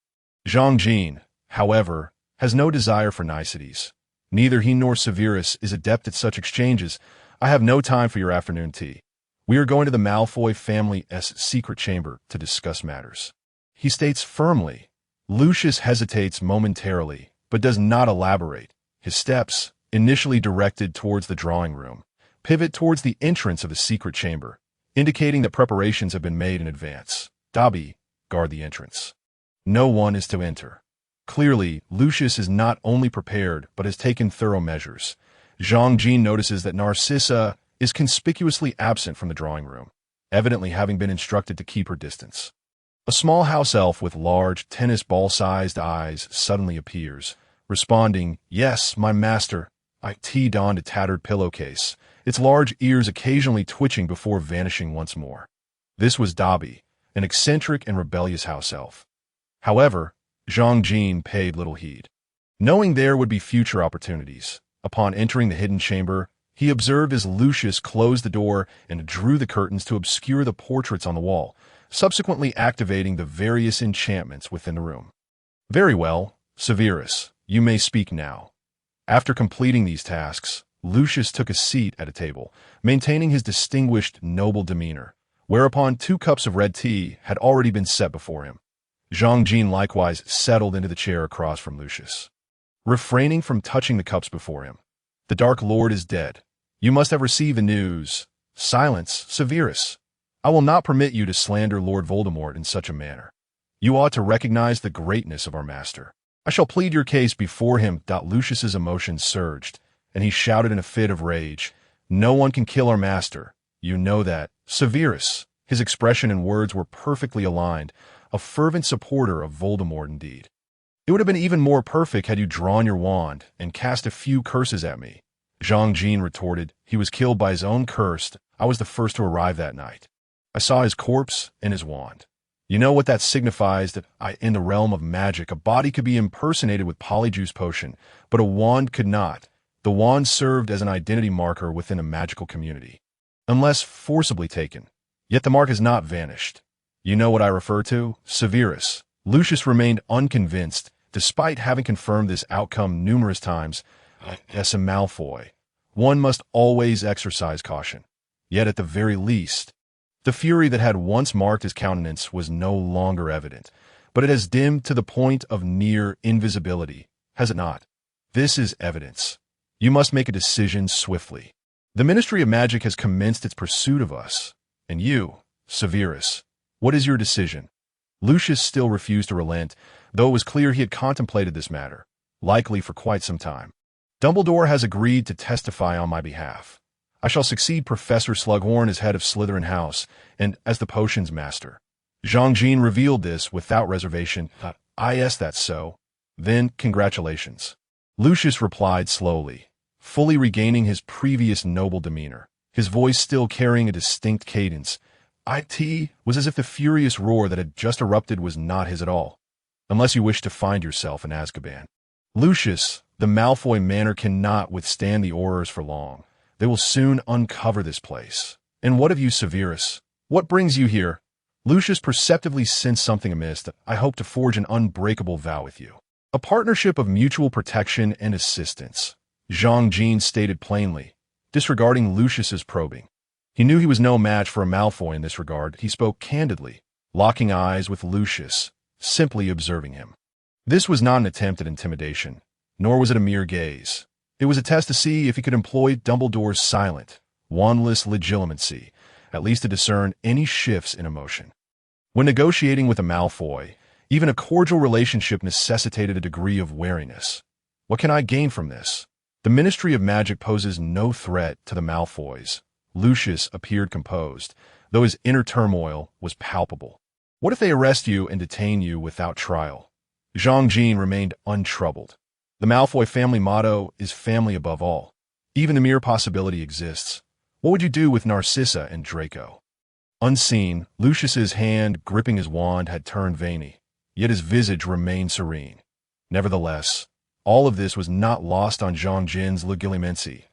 Jean-Jean, however, has no desire for niceties. Neither he nor Severus is adept at such exchanges. I have no time for your afternoon tea. We are going to the Malfoy family's secret chamber to discuss matters, he states firmly. Lucius hesitates momentarily, but does not elaborate. His steps, initially directed towards the drawing room, pivot towards the entrance of the secret chamber, indicating that preparations have been made in advance. Dobby, guard the entrance. No one is to enter. Clearly, Lucius is not only prepared, but has taken thorough measures. Jean-Jean notices that Narcissa is conspicuously absent from the drawing room, evidently having been instructed to keep her distance. A small house elf with large, tennis ball-sized eyes suddenly appears, responding, "Yes, my master." It donned a tattered pillowcase, its large ears occasionally twitching before vanishing once more. This was Dobby, an eccentric and rebellious house elf. However, Jean-Jean paid little heed. Knowing there would be future opportunities, upon entering the hidden chamber, he observed as Lucius closed the door and drew the curtains to obscure the portraits on the wall, subsequently activating the various enchantments within the room. Very well, Severus, you may speak now. After completing these tasks, Lucius took a seat at a table, maintaining his distinguished, noble demeanor, whereupon 2 cups of red tea had already been set before him. Jean-Jean likewise settled into the chair across from Lucius, refraining from touching the cups before him. The Dark Lord is dead. You must have received the news. Silence, Severus. I will not permit you to slander Lord Voldemort in such a manner. You ought to recognize the greatness of our master. I shall plead your case before him. Lucius's emotions surged, and he shouted in a fit of rage, "No one can kill our master. You know that, Severus." His expression and words were perfectly aligned, a fervent supporter of Voldemort indeed. It would have been even more perfect had you drawn your wand and cast a few curses at me. Jean-Jean retorted, "He was killed by his own curse. I was the first to arrive that night. I saw his corpse and his wand. You know what that signifies, that in the realm of magic, a body could be impersonated with polyjuice potion, but a wand could not. The wand served as an identity marker within a magical community, unless forcibly taken. Yet the mark has not vanished. You know what I refer to, Severus." Lucius remained unconvinced, despite having confirmed this outcome numerous times. As a Malfoy, one must always exercise caution. Yet at the very least, the fury that had once marked his countenance was no longer evident, but it has dimmed to the point of near invisibility, has it not? This is evidence. You must make a decision swiftly. The Ministry of Magic has commenced its pursuit of us. And you, Severus, what is your decision? Lucius still refused to relent, though it was clear he had contemplated this matter, likely for quite some time. Dumbledore has agreed to testify on my behalf. I shall succeed Professor Slughorn as head of Slytherin House and as the potions master. Jean-Jean revealed this without reservation. Yes, that's so. Then, congratulations. Lucius replied slowly, fully regaining his previous noble demeanor, his voice still carrying a distinct cadence. It was as if the furious roar that had just erupted was not his at all. Unless you wish to find yourself in Azkaban. Lucius, the Malfoy Manor cannot withstand the horrors for long. They will soon uncover this place. And what of you, Severus? What brings you here? Lucius perceptively sensed something amiss. I hope to forge an unbreakable vow with you. A partnership of mutual protection and assistance, Jean-Jean stated plainly, disregarding Lucius's probing. He knew he was no match for a Malfoy in this regard. He spoke candidly, locking eyes with Lucius, simply observing him. This was not an attempt at intimidation, nor was it a mere gaze. It was a test to see if he could employ Dumbledore's silent, wandless legitimacy, at least to discern any shifts in emotion. When negotiating with a Malfoy, even a cordial relationship necessitated a degree of wariness. What can I gain from this? The Ministry of Magic poses no threat to the Malfoys. Lucius appeared composed, though his inner turmoil was palpable. What if they arrest you and detain you without trial? Jean-Jean remained untroubled. The Malfoy family motto is family above all. Even the mere possibility exists. What would you do with Narcissa and Draco? Unseen, Lucius's hand gripping his wand had turned veiny, yet his visage remained serene. Nevertheless, all of this was not lost on Zhang Jin's legilimency.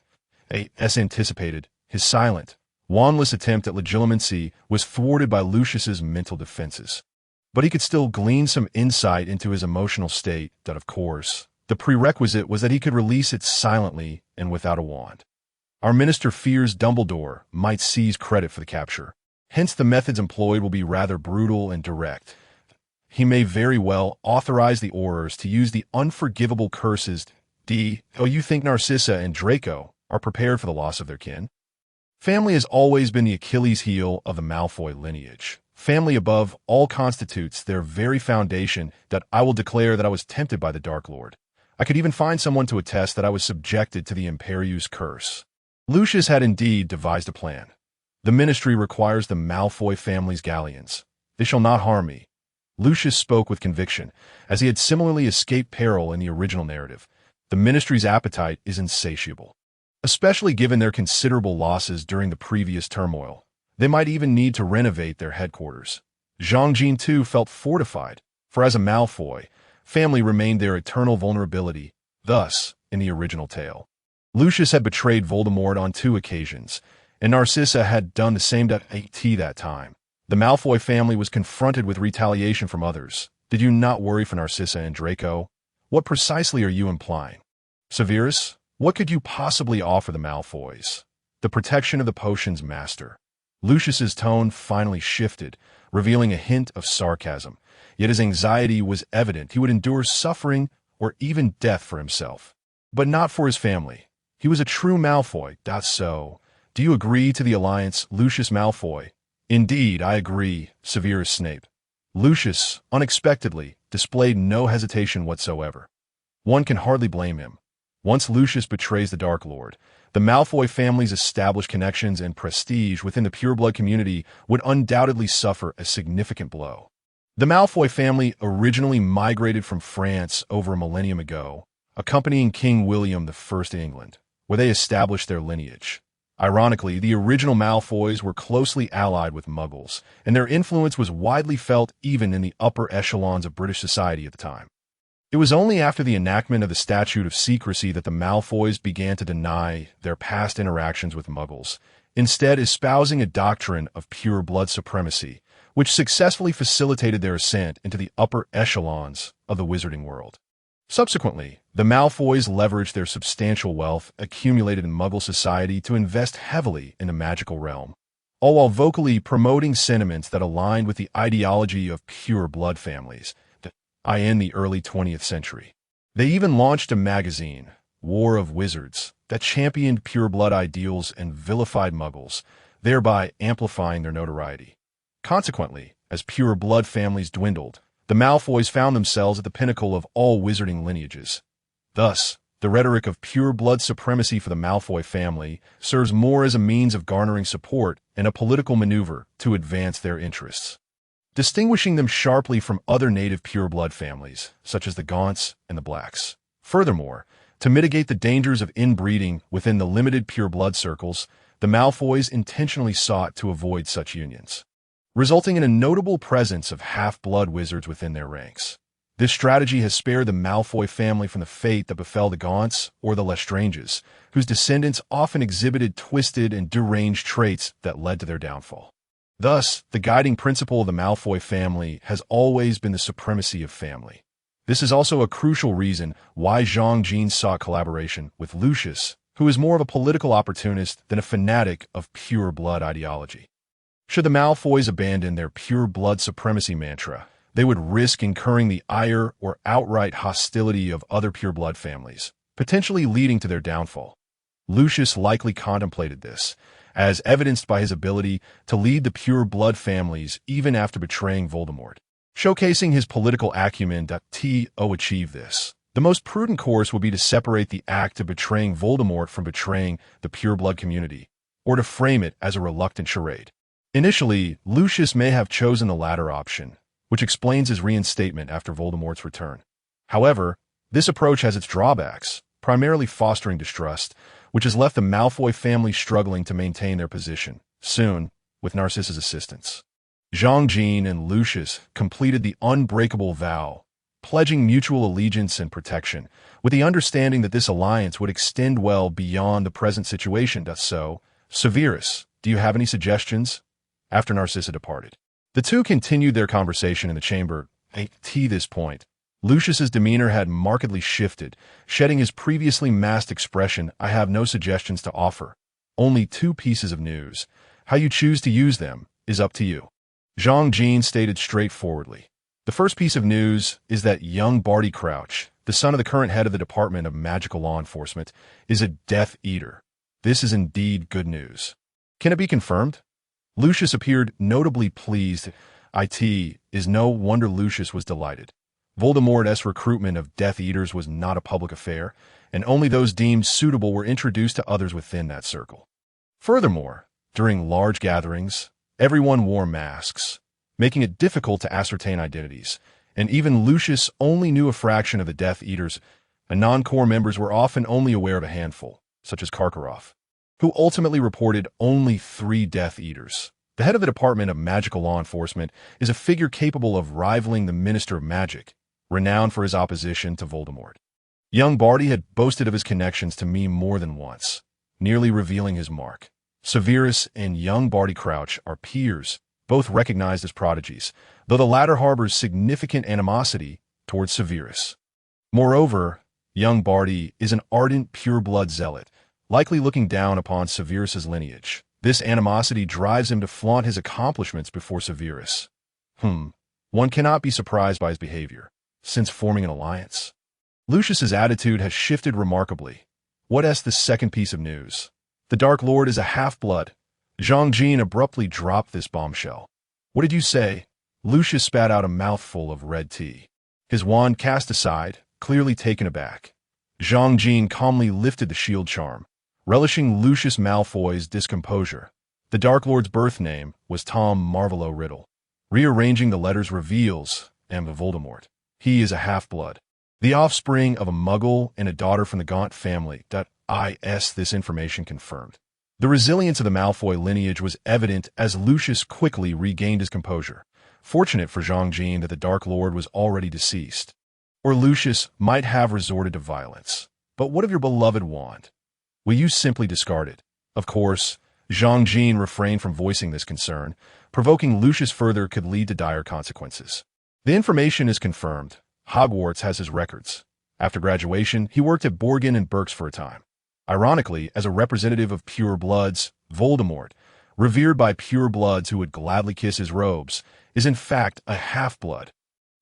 As anticipated, his silent, wandless attempt at legilimency was thwarted by Lucius's mental defenses. But he could still glean some insight into his emotional state that, of course, the prerequisite was that he could release it silently and without a wand. Our minister fears Dumbledore might seize credit for the capture. Hence the methods employed will be rather brutal and direct. He may very well authorize the Aurors to use the unforgivable curses. You think Narcissa and Draco are prepared for the loss of their kin? Family has always been the Achilles heel of the Malfoy lineage. Family above all constitutes their very foundation. That I will declare that I was tempted by the Dark Lord. I could even find someone to attest that I was subjected to the Imperius curse. Lucius had indeed devised a plan. The ministry requires the Malfoy family's galleons. They shall not harm me. Lucius spoke with conviction, as he had similarly escaped peril in the original narrative. The ministry's appetite is insatiable, especially given their considerable losses during the previous turmoil. They might even need to renovate their headquarters. Zhang Jin too felt fortified, for as a Malfoy, family remained their eternal vulnerability, thus, in the original tale. Lucius had betrayed Voldemort on 2 occasions, and Narcissa had done the same to AT that time. The Malfoy family was confronted with retaliation from others. Did you not worry for Narcissa and Draco? What precisely are you implying? Severus, what could you possibly offer the Malfoys? The protection of the potion's master. Lucius's tone finally shifted, revealing a hint of sarcasm. Yet his anxiety was evident. He would endure suffering or even death for himself, but not for his family. He was a true Malfoy. So, do you agree to the alliance, Lucius Malfoy? Indeed, I agree, Severus Snape. Lucius, unexpectedly, displayed no hesitation whatsoever. One can hardly blame him. Once Lucius betrays the Dark Lord, the Malfoy family's established connections and prestige within the pureblood community would undoubtedly suffer a significant blow. The Malfoy family originally migrated from France over a millennium ago, accompanying King William I of England, where they established their lineage. Ironically, the original Malfoys were closely allied with Muggles, and their influence was widely felt even in the upper echelons of British society at the time. It was only after the enactment of the Statute of Secrecy that the Malfoys began to deny their past interactions with Muggles, instead espousing a doctrine of pure blood supremacy, which successfully facilitated their ascent into the upper echelons of the wizarding world. Subsequently, the Malfoys leveraged their substantial wealth accumulated in Muggle society to invest heavily in the magical realm, all while vocally promoting sentiments that aligned with the ideology of pure blood families in the early 20th century. They even launched a magazine, War of Wizards, that championed pure blood ideals and vilified Muggles, thereby amplifying their notoriety. Consequently, as pure blood families dwindled, the Malfoys found themselves at the pinnacle of all wizarding lineages. Thus, the rhetoric of pure blood supremacy for the Malfoy family serves more as a means of garnering support and a political maneuver to advance their interests, distinguishing them sharply from other native pure blood families, such as the Gaunts and the Blacks. Furthermore, to mitigate the dangers of inbreeding within the limited pure blood circles, the Malfoys intentionally sought to avoid such unions, resulting in a notable presence of half-blood wizards within their ranks. This strategy has spared the Malfoy family from the fate that befell the Gaunts or the Lestranges, whose descendants often exhibited twisted and deranged traits that led to their downfall. Thus, the guiding principle of the Malfoy family has always been the supremacy of family. This is also a crucial reason why Zhang Jin sought collaboration with Lucius, who is more of a political opportunist than a fanatic of pure blood ideology. Should the Malfoys abandon their pure blood supremacy mantra, they would risk incurring the ire or outright hostility of other pure blood families, potentially leading to their downfall. Lucius likely contemplated this, as evidenced by his ability to lead the pure blood families even after betraying Voldemort, showcasing his political acumen to achieve this. The most prudent course would be to separate the act of betraying Voldemort from betraying the pure blood community, or to frame it as a reluctant charade. Initially, Lucius may have chosen the latter option, which explains his reinstatement after Voldemort's return. However, this approach has its drawbacks, primarily fostering distrust, which has left the Malfoy family struggling to maintain their position. Soon, with Narcissa's assistance. Zhang Jin and Lucius completed the unbreakable vow, pledging mutual allegiance and protection, with the understanding that this alliance would extend well beyond the present situation. So, Severus, do you have any suggestions? After Narcissa departed, the two continued their conversation in the chamber. At this point, Lucius's demeanor had markedly shifted, shedding his previously masked expression. I have no suggestions to offer. Only two pieces of news. How you choose to use them is up to you. Zhang Jin stated straightforwardly. The first piece of news is that young Barty Crouch, the son of the current head of the Department of Magical Law Enforcement, is a Death Eater. This is indeed good news. Can it be confirmed? Lucius appeared notably pleased. It is no wonder Lucius was delighted. Voldemort's recruitment of Death Eaters was not a public affair, and only those deemed suitable were introduced to others within that circle. Furthermore, during large gatherings, everyone wore masks, making it difficult to ascertain identities, and even Lucius only knew a fraction of the Death Eaters, and non-core members were often only aware of a handful, such as Karkaroff, who ultimately reported only 3 Death Eaters. The head of the Department of Magical Law Enforcement is a figure capable of rivaling the Minister of Magic, renowned for his opposition to Voldemort. Young Barty had boasted of his connections to me more than once, nearly revealing his mark. Severus and young Barty Crouch are peers, both recognized as prodigies, though the latter harbors significant animosity towards Severus. Moreover, young Barty is an ardent pure-blood zealot, likely looking down upon Severus's lineage. This animosity drives him to flaunt his accomplishments before Severus. One cannot be surprised by his behavior, since forming an alliance. Lucius's attitude has shifted remarkably. What's the second piece of news? The Dark Lord is a half-blood. Zhang Jin abruptly dropped this bombshell. What did you say? Lucius spat out a mouthful of red tea. His wand cast aside, clearly taken aback. Zhang Jin calmly lifted the shield charm, relishing Lucius Malfoy's discomposure. The Dark Lord's birth name was Tom Marvolo Riddle. Rearranging the letters reveals M. Voldemort. He is a half-blood, the offspring of a Muggle and a daughter from the Gaunt family. This information confirmed. The resilience of the Malfoy lineage was evident as Lucius quickly regained his composure. Fortunate for Zhang Jin that the Dark Lord was already deceased, or Lucius might have resorted to violence. But what of your beloved wand? Will you simply discard it? Of course, Zhang Jin refrained from voicing this concern. Provoking Lucius further could lead to dire consequences. The information is confirmed. Hogwarts has his records. After graduation, he worked at Borgin and Burke's for a time. Ironically, as a representative of pure bloods, Voldemort, revered by pure bloods who would gladly kiss his robes, is in fact a half-blood.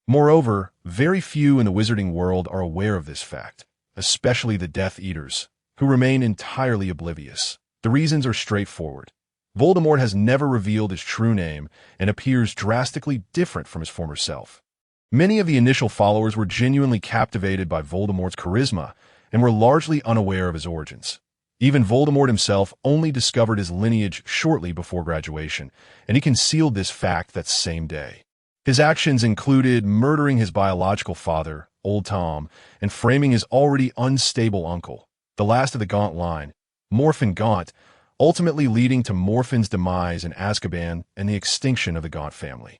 Moreover, very few in the wizarding world are aware of this fact, especially the Death Eaters, who remain entirely oblivious. The reasons are straightforward. Voldemort has never revealed his true name and appears drastically different from his former self. Many of the initial followers were genuinely captivated by Voldemort's charisma and were largely unaware of his origins. Even Voldemort himself only discovered his lineage shortly before graduation, and he concealed this fact that same day. His actions included murdering his biological father, Old Tom, and framing his already unstable uncle, the last of the Gaunt line, Morphin Gaunt, ultimately leading to Morphin's demise in Azkaban and the extinction of the Gaunt family.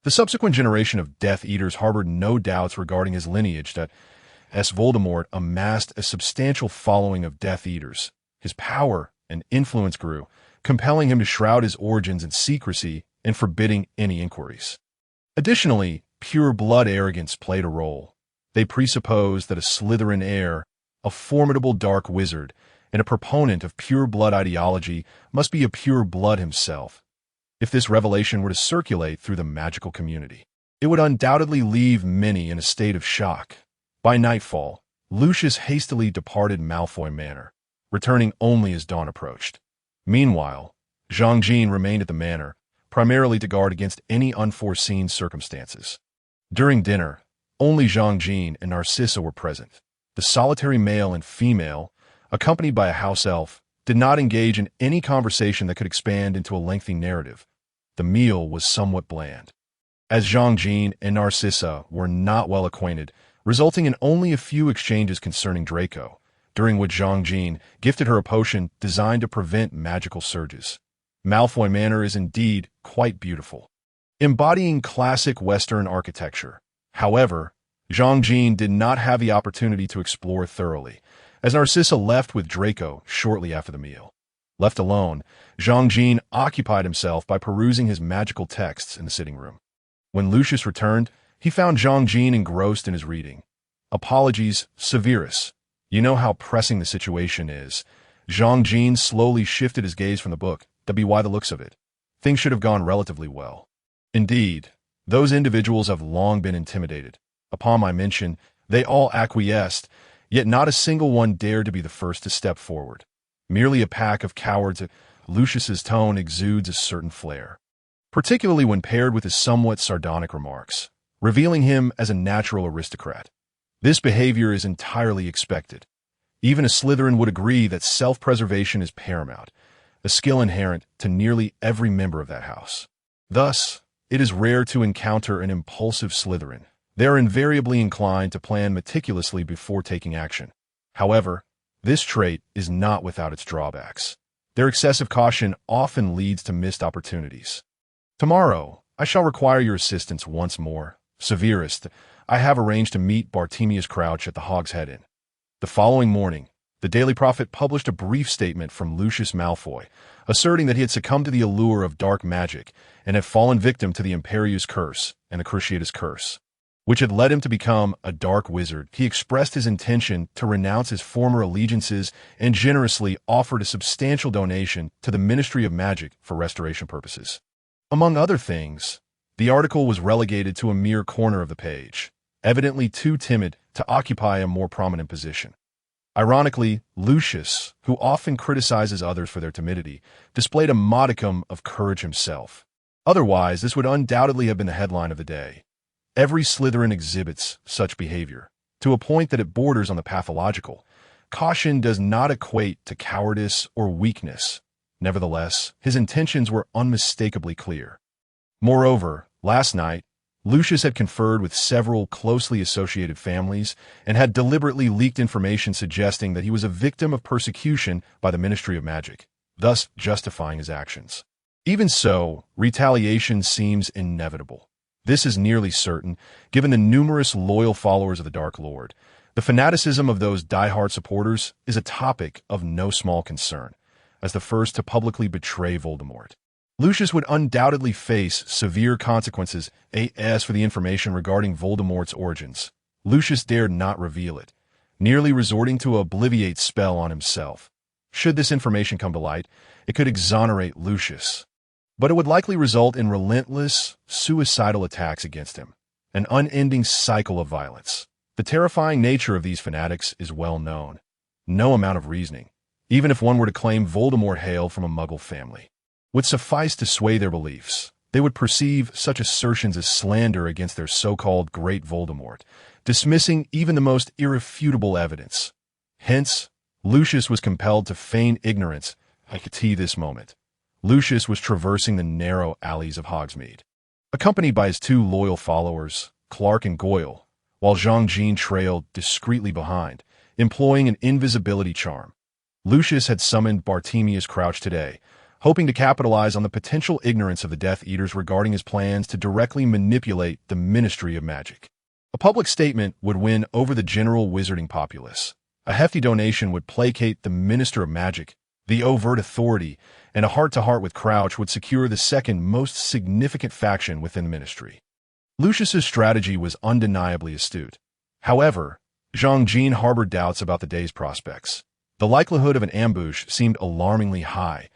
The subsequent generation of Death Eaters harbored no doubts regarding his lineage that Voldemort amassed a substantial following of Death Eaters. His power and influence grew, compelling him to shroud his origins in secrecy and forbidding any inquiries. Additionally, pure blood arrogance played a role. They presupposed that a Slytherin heir, a formidable dark wizard, and a proponent of pure blood ideology must be a pure blood himself. If this revelation were to circulate through the magical community, it would undoubtedly leave many in a state of shock. By nightfall, Lucius hastily departed Malfoy Manor, returning only as dawn approached. Meanwhile, Zhang Jin remained at the manor, primarily to guard against any unforeseen circumstances. During dinner, only Zhang Jin and Narcissa were present. The solitary male and female, accompanied by a house elf, did not engage in any conversation that could expand into a lengthy narrative. The meal was somewhat bland, as Zhang Jin and Narcissa were not well acquainted, resulting in only a few exchanges concerning Draco, during which Zhang Jin gifted her a potion designed to prevent magical surges. Malfoy Manor is indeed quite beautiful, embodying classic Western architecture. However, Zhang Jin did not have the opportunity to explore thoroughly, as Narcissa left with Draco shortly after the meal. Left alone, Zhang Jin occupied himself by perusing his magical texts in the sitting room. When Lucius returned, he found Zhang Jin engrossed in his reading. "Apologies, Severus. You know how pressing the situation is." Zhang Jin slowly shifted his gaze from the book. "That'd be why the looks of it. Things should have gone relatively well." Indeed, those individuals have long been intimidated. Upon my mention, they all acquiesced, yet not a single one dared to be the first to step forward. Merely a pack of cowards. Lucius's tone exudes a certain flair, particularly when paired with his somewhat sardonic remarks, revealing him as a natural aristocrat. This behavior is entirely expected. Even a Slytherin would agree that self-preservation is paramount, a skill inherent to nearly every member of that house. Thus, it is rare to encounter an impulsive Slytherin. They are invariably inclined to plan meticulously before taking action. However, this trait is not without its drawbacks. Their excessive caution often leads to missed opportunities. "Tomorrow, I shall require your assistance once more. Severus, I have arranged to meet Bartemius Crouch at the Hog's Head Inn." The following morning, the Daily Prophet published a brief statement from Lucius Malfoy, asserting that he had succumbed to the allure of dark magic and had fallen victim to the Imperius Curse and the Cruciatus Curse, which had led him to become a dark wizard. He expressed his intention to renounce his former allegiances and generously offered a substantial donation to the Ministry of Magic for restoration purposes. Among other things, the article was relegated to a mere corner of the page, evidently too timid to occupy a more prominent position. Ironically, Lucius, who often criticizes others for their timidity, displayed a modicum of courage himself. Otherwise, this would undoubtedly have been the headline of the day. Every Slytherin exhibits such behavior, to a point that it borders on the pathological. Caution does not equate to cowardice or weakness. Nevertheless, his intentions were unmistakably clear. Moreover, last night, Lucius had conferred with several closely associated families and had deliberately leaked information suggesting that he was a victim of persecution by the Ministry of Magic, thus justifying his actions. Even so, retaliation seems inevitable. This is nearly certain, given the numerous loyal followers of the Dark Lord. The fanaticism of those die-hard supporters is a topic of no small concern, as the first to publicly betray Voldemort. Lucius would undoubtedly face severe consequences as for the information regarding Voldemort's origins. Lucius dared not reveal it, nearly resorting to a obliviate spell on himself. Should this information come to light, it could exonerate Lucius, but it would likely result in relentless, suicidal attacks against him, an unending cycle of violence. The terrifying nature of these fanatics is well known. No amount of reasoning, even if one were to claim Voldemort hailed from a Muggle family, would suffice to sway their beliefs. They would perceive such assertions as slander against their so-called Great Voldemort, dismissing even the most irrefutable evidence. Hence, Lucius was compelled to feign ignorance at this moment. Lucius was traversing the narrow alleys of Hogsmeade, accompanied by his two loyal followers, Clark and Goyle, while Zhang Jin trailed discreetly behind, employing an invisibility charm. Lucius had summoned Bartemius Crouch today, hoping to capitalize on the potential ignorance of the Death Eaters regarding his plans to directly manipulate the Ministry of Magic. A public statement would win over the general wizarding populace. A hefty donation would placate the Minister of Magic. The overt authority and a heart-to-heart with Crouch would secure the second most significant faction within the ministry. Lucius's strategy was undeniably astute. However, Zhang Jin harbored doubts about the day's prospects. The likelihood of an ambush seemed alarmingly high,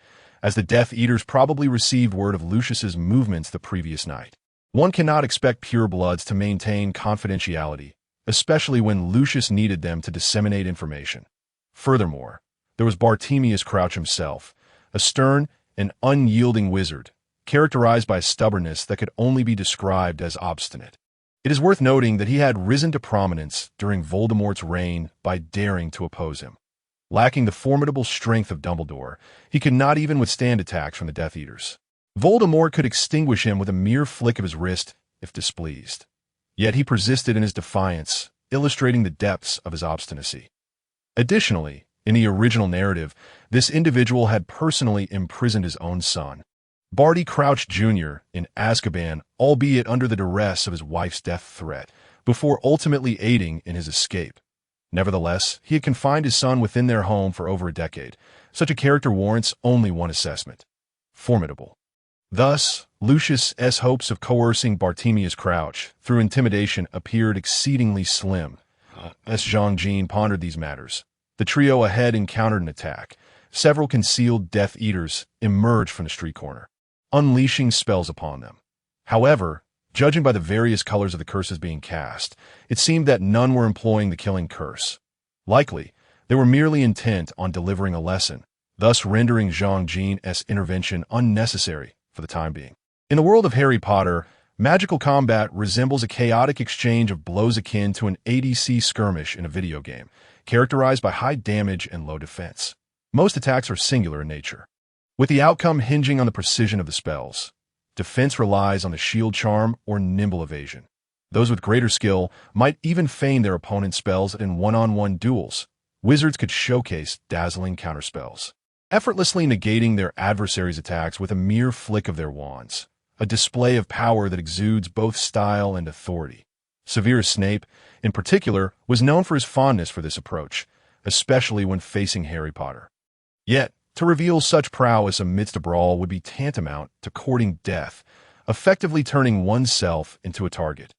as the Death Eaters probably received word of Lucius's movements the previous night. One cannot expect purebloods to maintain confidentiality, especially when Lucius needed them to disseminate information. Furthermore, there was Bartemius Crouch himself, a stern and unyielding wizard, characterized by a stubbornness that could only be described as obstinate. It is worth noting that he had risen to prominence during Voldemort's reign by daring to oppose him. Lacking the formidable strength of Dumbledore, he could not even withstand attacks from the Death Eaters. Voldemort could extinguish him with a mere flick of his wrist if displeased. Yet he persisted in his defiance, illustrating the depths of his obstinacy. Additionally, In the original narrative, this individual had personally imprisoned his own son, Barty Crouch Jr., in Azkaban, albeit under the duress of his wife's death threat, before ultimately aiding in his escape. Nevertheless, he had confined his son within their home for over a decade. Such a character warrants only one assessment: formidable. Thus, Lucius's hopes of coercing Bartemius Crouch through intimidation appeared exceedingly slim. As Jean pondered these matters, the trio ahead encountered an attack. Several concealed Death Eaters emerged from the street corner, unleashing spells upon them. However, judging by the various colors of the curses being cast, it seemed that none were employing the killing curse. Likely, they were merely intent on delivering a lesson, thus rendering Jean's intervention unnecessary for the time being. In the world of Harry Potter, magical combat resembles a chaotic exchange of blows akin to an ADC skirmish in a video game, characterized by high damage and low defense. Most attacks are singular in nature, with the outcome hinging on the precision of the spells. Defense relies on the shield charm or nimble evasion. Those with greater skill might even feign their opponent's spells in one-on-one duels. Wizards could showcase dazzling counterspells, effortlessly negating their adversaries' attacks with a mere flick of their wands, a display of power that exudes both style and authority. Severus Snape, in particular, was known for his fondness for this approach, especially when facing Harry Potter. Yet, to reveal such prowess amidst a brawl would be tantamount to courting death, effectively turning oneself into a target.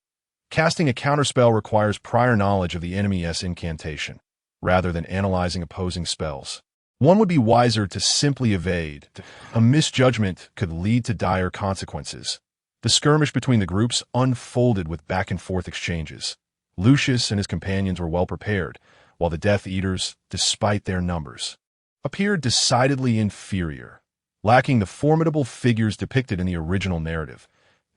Casting a counterspell requires prior knowledge of the enemy's incantation, rather than analyzing opposing spells. One would be wiser to simply evade. A misjudgment could lead to dire consequences. The skirmish between the groups unfolded with back-and-forth exchanges. Lucius and his companions were well prepared, while the Death Eaters, despite their numbers, appeared decidedly inferior. Lacking the formidable figures depicted in the original narrative,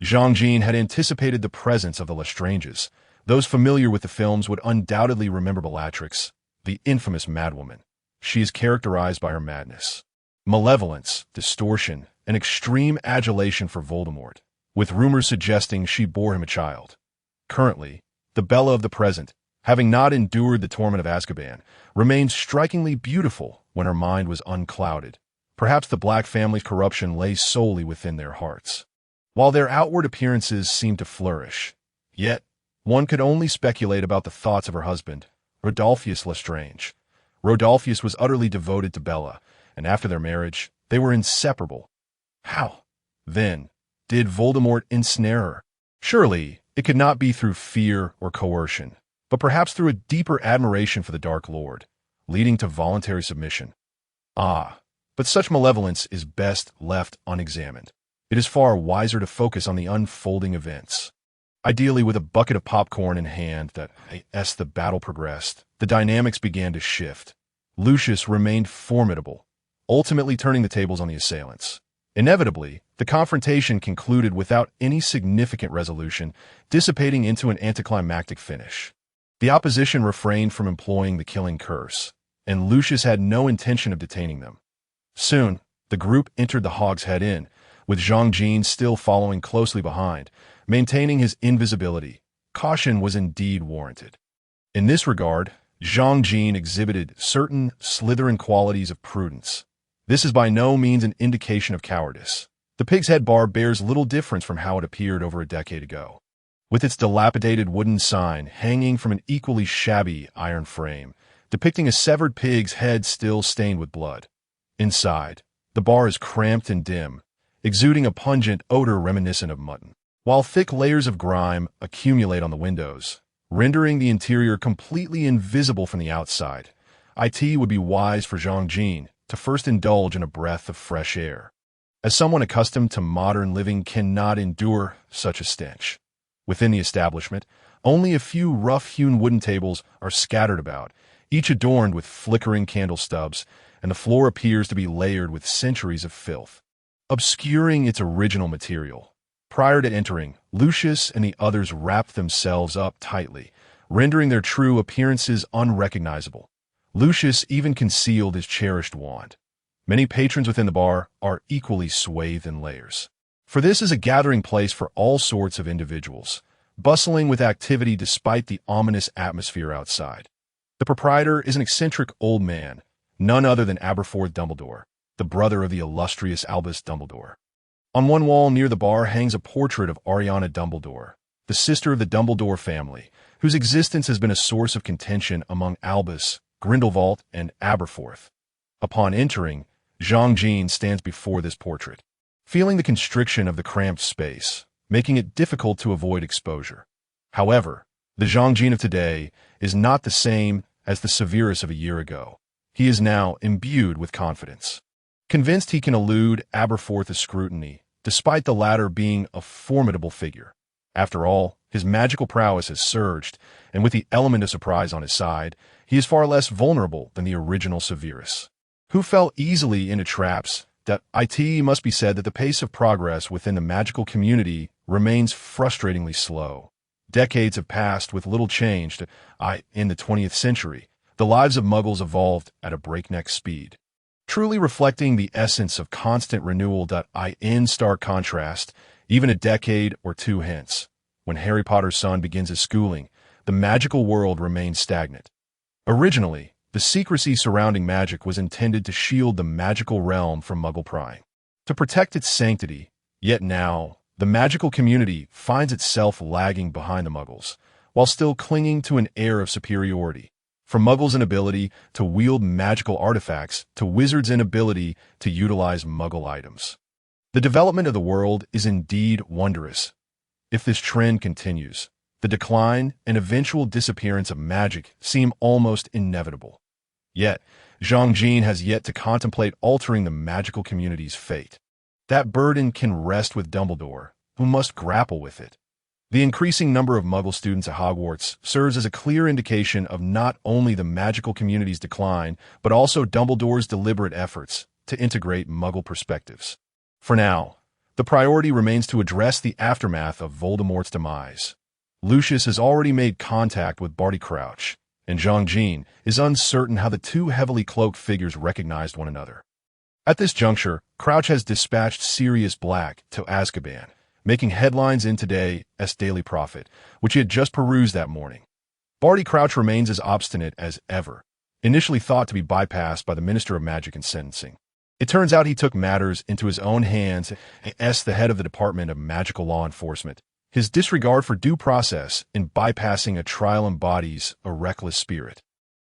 Jean had anticipated the presence of the Lestranges. Those familiar with the films would undoubtedly remember Bellatrix, the infamous madwoman. She is characterized by her madness, malevolence, distortion, and extreme adulation for Voldemort, with rumors suggesting she bore him a child. Currently, the Bella of the present, having not endured the torment of Azkaban, remained strikingly beautiful when her mind was unclouded. Perhaps the Black family's corruption lay solely within their hearts. While their outward appearances seemed to flourish, yet one could only speculate about the thoughts of her husband, Rodolphus Lestrange. Rodolphus was utterly devoted to Bella, and after their marriage, they were inseparable. How, then, did Voldemort ensnare her? Surely, it could not be through fear or coercion, but perhaps through a deeper admiration for the Dark Lord, leading to voluntary submission. But such malevolence is best left unexamined. It is far wiser to focus on the unfolding events. Ideally, with a bucket of popcorn in hand, as the battle progressed, the dynamics began to shift. Lucius remained formidable, ultimately turning the tables on the assailants. Inevitably, the confrontation concluded without any significant resolution, dissipating into an anticlimactic finish. The opposition refrained from employing the killing curse, and Lucius had no intention of detaining them. Soon, the group entered the Hogshead Inn, with Jean still following closely behind, maintaining his invisibility. Caution was indeed warranted. In this regard, Jean exhibited certain Slytherin qualities of prudence. This is by no means an indication of cowardice. The Pig's Head bar bears little difference from how it appeared over a decade ago, with its dilapidated wooden sign hanging from an equally shabby iron frame, depicting a severed pig's head still stained with blood. Inside, the bar is cramped and dim, exuding a pungent odor reminiscent of mutton, while thick layers of grime accumulate on the windows, rendering the interior completely invisible from the outside. It would be wise for Jean to first indulge in a breath of fresh air, as someone accustomed to modern living cannot endure such a stench. Within the establishment, only a few rough-hewn wooden tables are scattered about, each adorned with flickering candle stubs, and the floor appears to be layered with centuries of filth, obscuring its original material. Prior to entering, Lucius and the others wrapped themselves up tightly, rendering their true appearances unrecognizable. Lucius even concealed his cherished wand. Many patrons within the bar are equally swathed in layers, for this is a gathering place for all sorts of individuals, bustling with activity despite the ominous atmosphere outside. The proprietor is an eccentric old man, none other than Aberforth Dumbledore, the brother of the illustrious Albus Dumbledore. On one wall near the bar hangs a portrait of Ariana Dumbledore, the sister of the Dumbledore family, whose existence has been a source of contention among Albus, Grindelwald, and Aberforth. Upon entering, Jean stands before this portrait, feeling the constriction of the cramped space, making it difficult to avoid exposure. However, the Jean of today is not the same as the Severus of a year ago. He is now imbued with confidence, convinced he can elude Aberforth's scrutiny, despite the latter being a formidable figure. After all, his magical prowess has surged, and with the element of surprise on his side, he is far less vulnerable than the original Severus, who fell easily into traps. It must be said that the pace of progress within the magical community remains frustratingly slow. Decades have passed with little change. In the 20th century, the lives of Muggles evolved at a breakneck speed, truly reflecting the essence of constant renewal. In stark contrast, even a decade or two hence, when Harry Potter's son begins his schooling, the magical world remains stagnant. Originally, the secrecy surrounding magic was intended to shield the magical realm from Muggle prying, to protect its sanctity, yet now, the magical community finds itself lagging behind the Muggles, while still clinging to an air of superiority. From Muggles' inability to wield magical artifacts to wizards' inability to utilize Muggle items. The development of the world is indeed wondrous. If this trend continues, the decline and eventual disappearance of magic seem almost inevitable. Yet, Jean has yet to contemplate altering the magical community's fate. That burden can rest with Dumbledore, who must grapple with it. The increasing number of Muggle students at Hogwarts serves as a clear indication of not only the magical community's decline, but also Dumbledore's deliberate efforts to integrate Muggle perspectives. For now, the priority remains to address the aftermath of Voldemort's demise. Lucius has already made contact with Barty Crouch, and Jean is uncertain how the two heavily cloaked figures recognized one another. At this juncture, Crouch has dispatched Sirius Black to Azkaban, making headlines in today's Daily Prophet, which he had just perused that morning. Barty Crouch remains as obstinate as ever, initially thought to be bypassed by the Minister of Magic and Sentencing. It turns out he took matters into his own hands as the head of the Department of Magical Law Enforcement. His disregard for due process in bypassing a trial embodies a reckless spirit.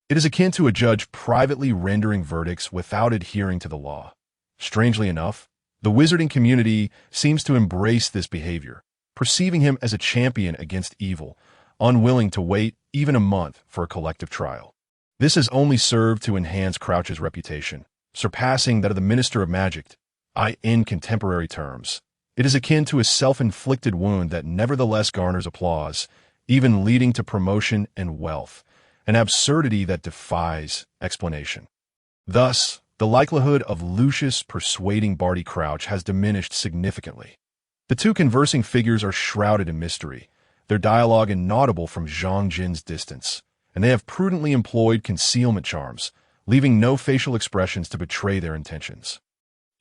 It is akin to a judge privately rendering verdicts without adhering to the law. Strangely enough, the wizarding community seems to embrace this behavior, perceiving him as a champion against evil, unwilling to wait even a month for a collective trial. This has only served to enhance Crouch's reputation, surpassing that of the Minister of Magic. In contemporary terms, it is akin to a self-inflicted wound that nevertheless garners applause, even leading to promotion and wealth, an absurdity that defies explanation. Thus, the likelihood of Lucius persuading Barty Crouch has diminished significantly. The two conversing figures are shrouded in mystery, their dialogue inaudible from Jean's distance, and they have prudently employed concealment charms, leaving no facial expressions to betray their intentions.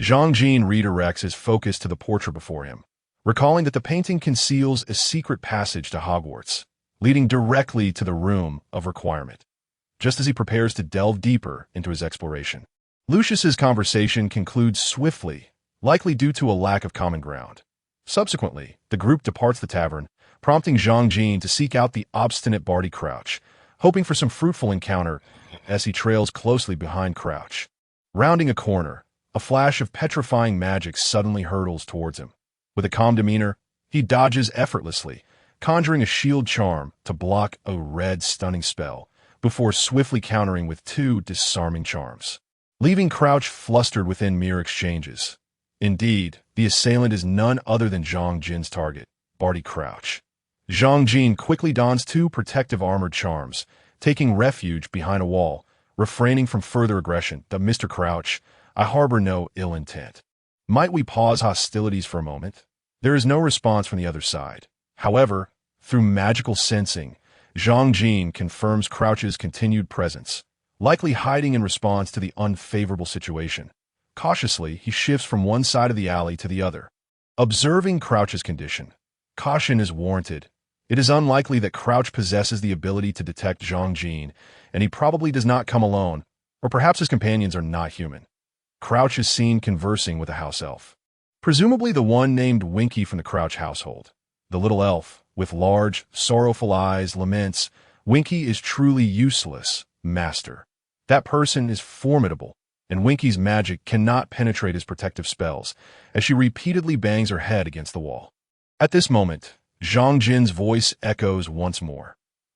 Jean redirects his focus to the portrait before him, recalling that the painting conceals a secret passage to Hogwarts, leading directly to the Room of Requirement. Just as he prepares to delve deeper into his exploration, Lucius's conversation concludes swiftly, likely due to a lack of common ground. Subsequently, the group departs the tavern, prompting Jean to seek out the obstinate Barty Crouch, hoping for some fruitful encounter as he trails closely behind Crouch. Rounding a corner, a flash of petrifying magic suddenly hurtles towards him. With a calm demeanor, he dodges effortlessly, conjuring a shield charm to block a red stunning spell, before swiftly countering with two disarming charms, leaving Crouch flustered within mere exchanges. Indeed, the assailant is none other than Jean's target, Barty Crouch. Jean quickly dons two protective armored charms, taking refuge behind a wall, refraining from further aggression. Mr. Crouch, I harbor no ill intent. Might we pause hostilities for a moment? There is no response from the other side. However, through magical sensing, Jean confirms Crouch's continued presence, likely hiding in response to the unfavorable situation. Cautiously, he shifts from one side of the alley to the other. Observing Crouch's condition, caution is warranted. It is unlikely that Crouch possesses the ability to detect Jean, and he probably does not come alone. Or perhaps his companions are not human. Crouch is seen conversing with a house elf. Presumably the one named Winky from the Crouch household. The little elf, with large, sorrowful eyes, laments, "Winky is truly useless, master. That person is formidable, and Winky's magic cannot penetrate his protective spells," as she repeatedly bangs her head against the wall. At this moment, Zhang Jin's voice echoes once more.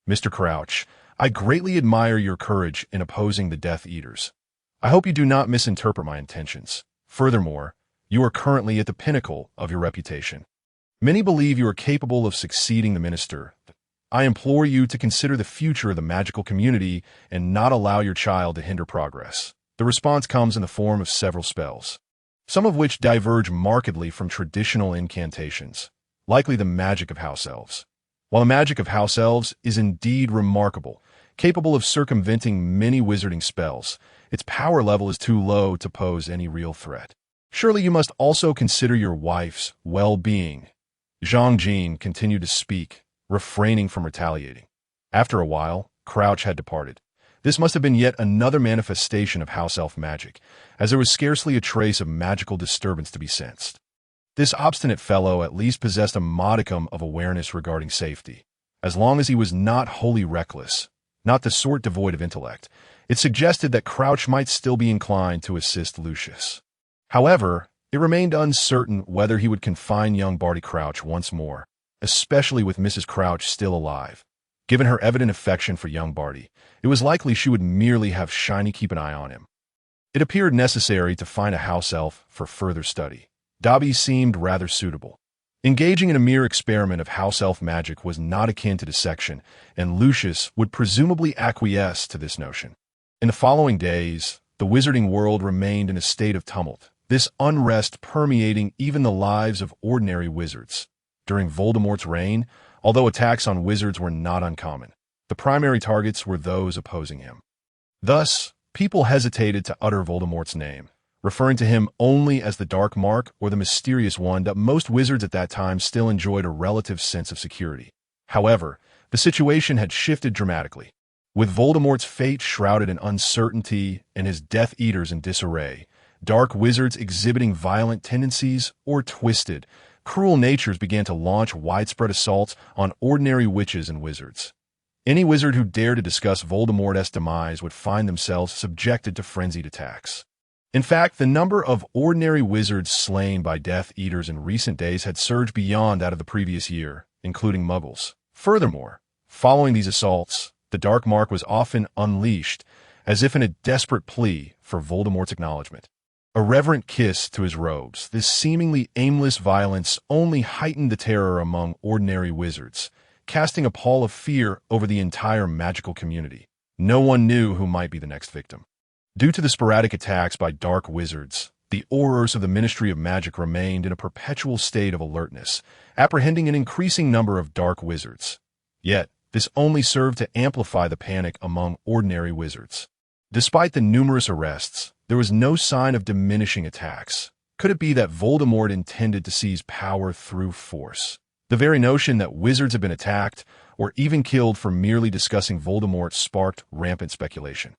"Mr. Crouch, I greatly admire your courage in opposing the Death Eaters. I hope you do not misinterpret my intentions. Furthermore, you are currently at the pinnacle of your reputation. Many believe you are capable of succeeding the minister. I implore you to consider the future of the magical community and not allow your child to hinder progress." The response comes in the form of several spells, some of which diverge markedly from traditional incantations, likely the magic of house elves. While the magic of house elves is indeed remarkable, capable of circumventing many wizarding spells, its power level is too low to pose any real threat. "Surely you must also consider your wife's well-being." Zhang Jin continued to speak, refraining from retaliating. After a while, Crouch had departed. This must have been yet another manifestation of house elf magic, as there was scarcely a trace of magical disturbance to be sensed. This obstinate fellow at least possessed a modicum of awareness regarding safety. As long as he was not wholly reckless, not the sort devoid of intellect, it suggested that Crouch might still be inclined to assist Lucius. However, it remained uncertain whether he would confine young Barty Crouch once more, especially with Mrs. Crouch still alive. Given her evident affection for young Barty, it was likely she would merely have Shiny keep an eye on him. It appeared necessary to find a house elf for further study. Dobby seemed rather suitable. Engaging in a mere experiment of house elf magic was not akin to dissection, and Lucius would presumably acquiesce to this notion. In the following days, the wizarding world remained in a state of tumult, this unrest permeating even the lives of ordinary wizards. During Voldemort's reign, although attacks on wizards were not uncommon, the primary targets were those opposing him. Thus, people hesitated to utter Voldemort's name, referring to him only as the Dark Mark or the Mysterious One that most wizards at that time still enjoyed a relative sense of security. However, the situation had shifted dramatically. With Voldemort's fate shrouded in uncertainty and his Death Eaters in disarray, dark wizards exhibiting violent tendencies or twisted, cruel natures began to launch widespread assaults on ordinary witches and wizards. Any wizard who dared to discuss Voldemort's demise would find themselves subjected to frenzied attacks. In fact, the number of ordinary wizards slain by Death Eaters in recent days had surged beyond that of the previous year, including Muggles. Furthermore, following these assaults, the Dark Mark was often unleashed, as if in a desperate plea for Voldemort's acknowledgement. A reverent kiss to his robes, this seemingly aimless violence only heightened the terror among ordinary wizards, casting a pall of fear over the entire magical community. No one knew who might be the next victim. Due to the sporadic attacks by dark wizards, the Aurors of the Ministry of Magic remained in a perpetual state of alertness, apprehending an increasing number of dark wizards. Yet, this only served to amplify the panic among ordinary wizards. Despite the numerous arrests, there was no sign of diminishing attacks. Could it be that Voldemort intended to seize power through force? The very notion that wizards had been attacked, or even killed for merely discussing Voldemort sparked rampant speculation.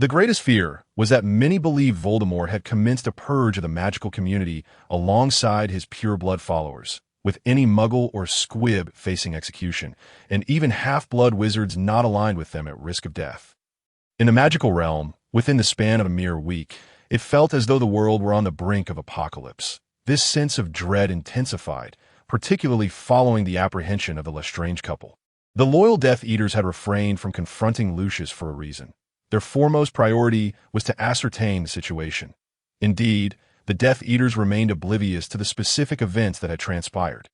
The greatest fear was that many believed Voldemort had commenced a purge of the magical community alongside his pure-blood followers, with any muggle or squib facing execution, and even half-blood wizards not aligned with them at risk of death. In the magical realm, within the span of a mere week, it felt as though the world were on the brink of apocalypse. This sense of dread intensified, particularly following the apprehension of the Lestrange couple. The loyal Death Eaters had refrained from confronting Lucius for a reason. Their foremost priority was to ascertain the situation. Indeed, the Death Eaters remained oblivious to the specific events that had transpired.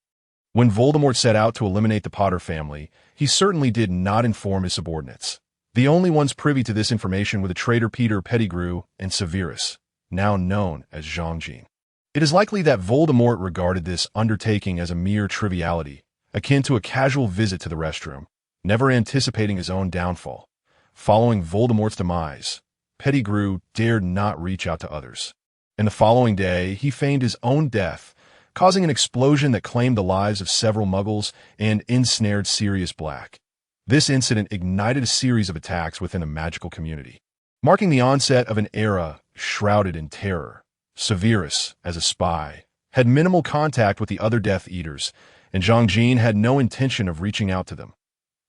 When Voldemort set out to eliminate the Potter family, he certainly did not inform his subordinates. The only ones privy to this information were the traitor Peter Pettigrew and Severus, now known as Zhang Jin. It is likely that Voldemort regarded this undertaking as a mere triviality, akin to a casual visit to the restroom, never anticipating his own downfall. Following Voldemort's demise, Pettigrew dared not reach out to others. And the following day, he feigned his own death, causing an explosion that claimed the lives of several Muggles and ensnared Sirius Black. This incident ignited a series of attacks within the magical community. marking the onset of an era shrouded in terror. Severus, as a spy, had minimal contact with the other Death Eaters, and Zhang Jin had no intention of reaching out to them.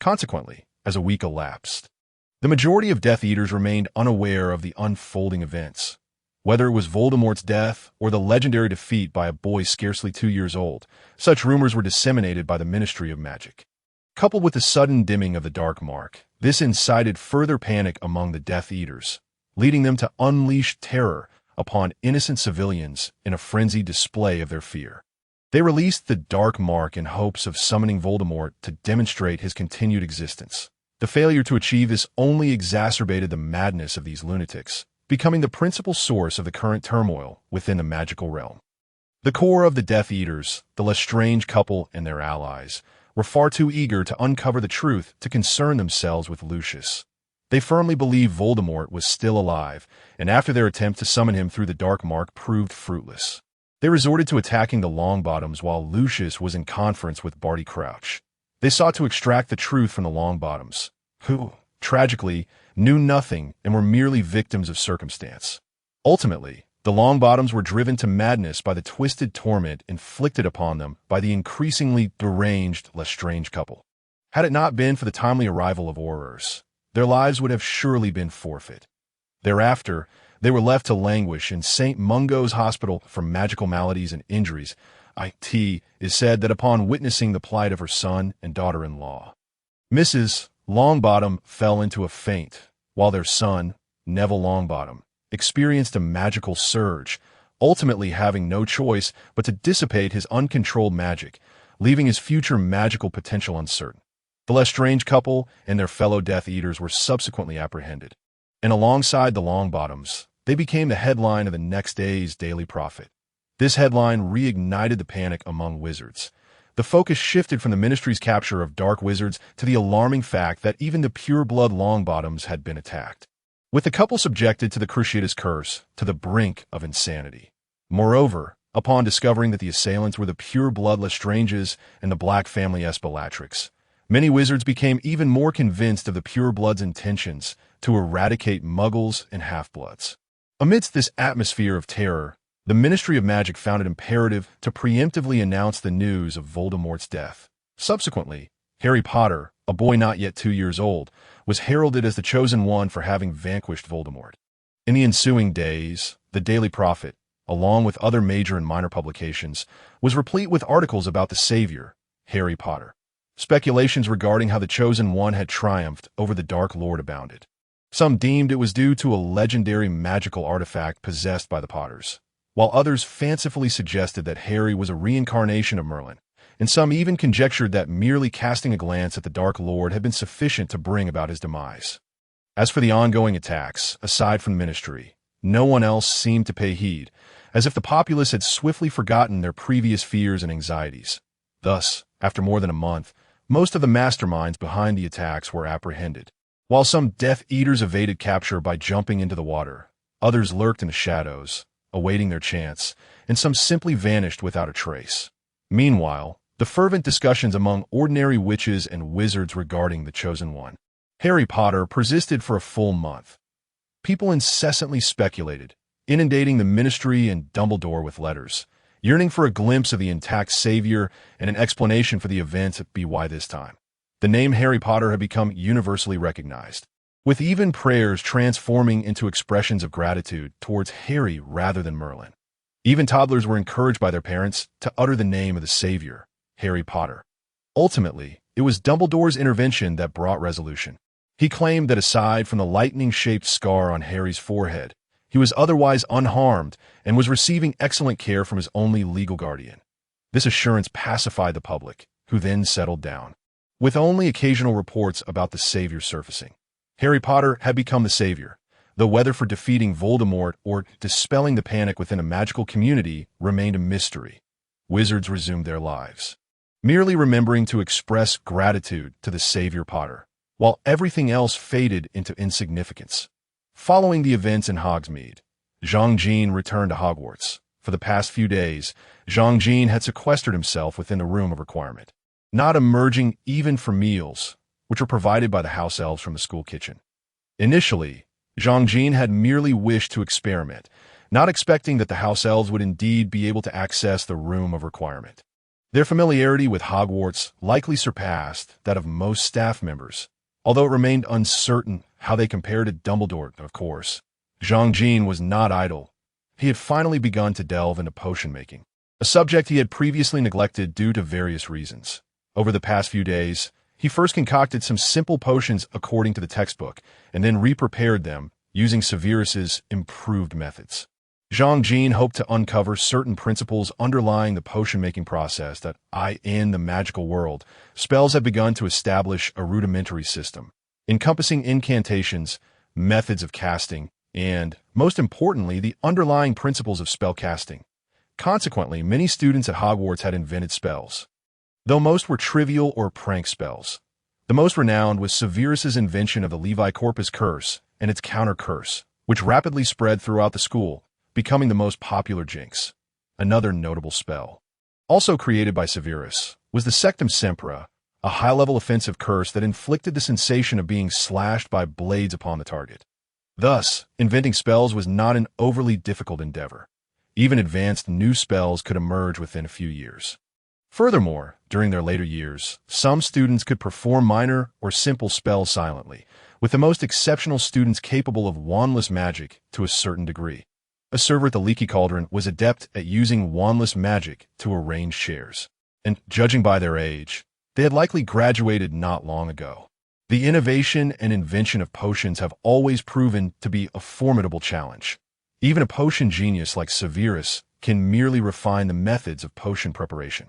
Consequently, as a week elapsed, the majority of Death Eaters remained unaware of the unfolding events. Whether it was Voldemort's death or the legendary defeat by a boy scarcely 2 years old, such rumors were disseminated by the Ministry of Magic. Coupled with the sudden dimming of the Dark Mark, this incited further panic among the Death Eaters, leading them to unleash terror upon innocent civilians in a frenzied display of their fear. They released the Dark Mark in hopes of summoning Voldemort to demonstrate his continued existence. The failure to achieve this only exacerbated the madness of these lunatics, becoming the principal source of the current turmoil within the magical realm. The core of the Death Eaters, the Lestrange couple and their allies, were far too eager to uncover the truth to concern themselves with Lucius. They firmly believed Voldemort was still alive, and after their attempt to summon him through the Dark Mark proved fruitless, they resorted to attacking the Longbottoms while Lucius was in conference with Barty Crouch. They sought to extract the truth from the Longbottoms, who, tragically, knew nothing and were merely victims of circumstance. Ultimately, the Longbottoms were driven to madness by the twisted torment inflicted upon them by the increasingly deranged Lestrange couple. Had it not been for the timely arrival of Aurors, their lives would have surely been forfeit. Thereafter, they were left to languish in St. Mungo's Hospital for Magical Maladies and Injuries. It is said that upon witnessing the plight of her son and daughter-in-law, Mrs. Longbottom fell into a faint, while their son, Neville Longbottom, experienced a magical surge, ultimately having no choice but to dissipate his uncontrolled magic, leaving his future magical potential uncertain. The Lestrange couple and their fellow Death Eaters were subsequently apprehended, and alongside the Longbottoms, they became the headline of the next day's Daily Prophet. This headline reignited the panic among wizards. The focus shifted from the Ministry's capture of dark wizards to the alarming fact that even the pure-blood Longbottoms had been attacked, with the couple subjected to the Cruciatus Curse to the brink of insanity. Moreover, upon discovering that the assailants were the pure-blood Lestranges and the Black family Bellatrix, many wizards became even more convinced of the pure-blood's intentions to eradicate Muggles and Half-Bloods. Amidst this atmosphere of terror, the Ministry of Magic found it imperative to preemptively announce the news of Voldemort's death. Subsequently, Harry Potter, a boy not yet 2 years old, was heralded as the chosen one for having vanquished Voldemort. In the ensuing days, the Daily Prophet, along with other major and minor publications, was replete with articles about the Savior, Harry Potter. Speculations regarding how the Chosen One had triumphed over the Dark Lord abounded. Some deemed it was due to a legendary magical artifact possessed by the Potters, while others fancifully suggested that Harry was a reincarnation of Merlin, and some even conjectured that merely casting a glance at the Dark Lord had been sufficient to bring about his demise. As for the ongoing attacks, aside from the Ministry, no one else seemed to pay heed, as if the populace had swiftly forgotten their previous fears and anxieties. Thus, after more than a month, most of the masterminds behind the attacks were apprehended. While some Death Eaters evaded capture by jumping into the water, others lurked in the shadows, awaiting their chance, and some simply vanished without a trace. Meanwhile, the fervent discussions among ordinary witches and wizards regarding the Chosen One, Harry Potter, persisted for a full month. People incessantly speculated, inundating the Ministry and Dumbledore with letters, yearning for a glimpse of the intact Savior and an explanation for the events at BY this time. The name Harry Potter had become universally recognized, with even prayers transforming into expressions of gratitude towards Harry rather than Merlin. Even toddlers were encouraged by their parents to utter the name of the Savior, Harry Potter. Ultimately, it was Dumbledore's intervention that brought resolution. He claimed that aside from the lightning-shaped scar on Harry's forehead, he was otherwise unharmed and was receiving excellent care from his only legal guardian. This assurance pacified the public, who then settled down, with only occasional reports about the Savior surfacing. Harry Potter had become the Savior, though whether for defeating Voldemort or dispelling the panic within a magical community remained a mystery. Wizards resumed their lives, merely remembering to express gratitude to the Savior Potter, while everything else faded into insignificance. Following the events in Hogsmeade, Zhang Jin returned to Hogwarts. For the past few days, Zhang Jin had sequestered himself within the Room of Requirement, not emerging even for meals, which were provided by the house elves from the school kitchen. Initially, Zhang Jin had merely wished to experiment, not expecting that the house elves would indeed be able to access the Room of Requirement. Their familiarity with Hogwarts likely surpassed that of most staff members, although it remained uncertain how they compared to Dumbledore, of course. Zhang Jin was not idle. He had finally begun to delve into potion making, a subject he had previously neglected due to various reasons. Over the past few days, he first concocted some simple potions according to the textbook, and then re-prepared them using Severus's improved methods. Zhang Jin hoped to uncover certain principles underlying the potion-making process that, in the magical world, spells have begun to establish a rudimentary system, encompassing incantations, methods of casting, and, most importantly, the underlying principles of spell casting. Consequently, many students at Hogwarts had invented spells, though most were trivial or prank spells. The most renowned was Severus's invention of the Levi Corpus Curse and its counter-curse, which rapidly spread throughout the school, becoming the most popular jinx. Another notable spell, also created by Severus, was the Sectum Sempra, a high-level offensive curse that inflicted the sensation of being slashed by blades upon the target. Thus, inventing spells was not an overly difficult endeavor. Even advanced new spells could emerge within a few years. Furthermore, during their later years, some students could perform minor or simple spells silently, with the most exceptional students capable of wandless magic to a certain degree. A server at the Leaky Cauldron was adept at using wandless magic to arrange shares, and, judging by their age, they had likely graduated not long ago. The innovation and invention of potions have always proven to be a formidable challenge. Even a potion genius like Severus can merely refine the methods of potion preparation.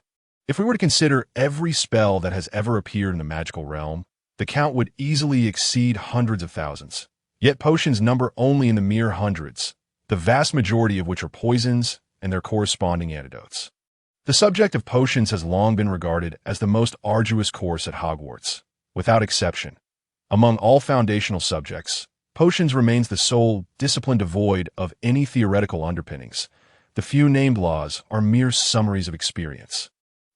If we were to consider every spell that has ever appeared in the magical realm, the count would easily exceed hundreds of thousands. Yet potions number only in the mere hundreds, the vast majority of which are poisons and their corresponding antidotes. The subject of potions has long been regarded as the most arduous course at Hogwarts, without exception. Among all foundational subjects, potions remains the sole discipline devoid of any theoretical underpinnings. The few named laws are mere summaries of experience,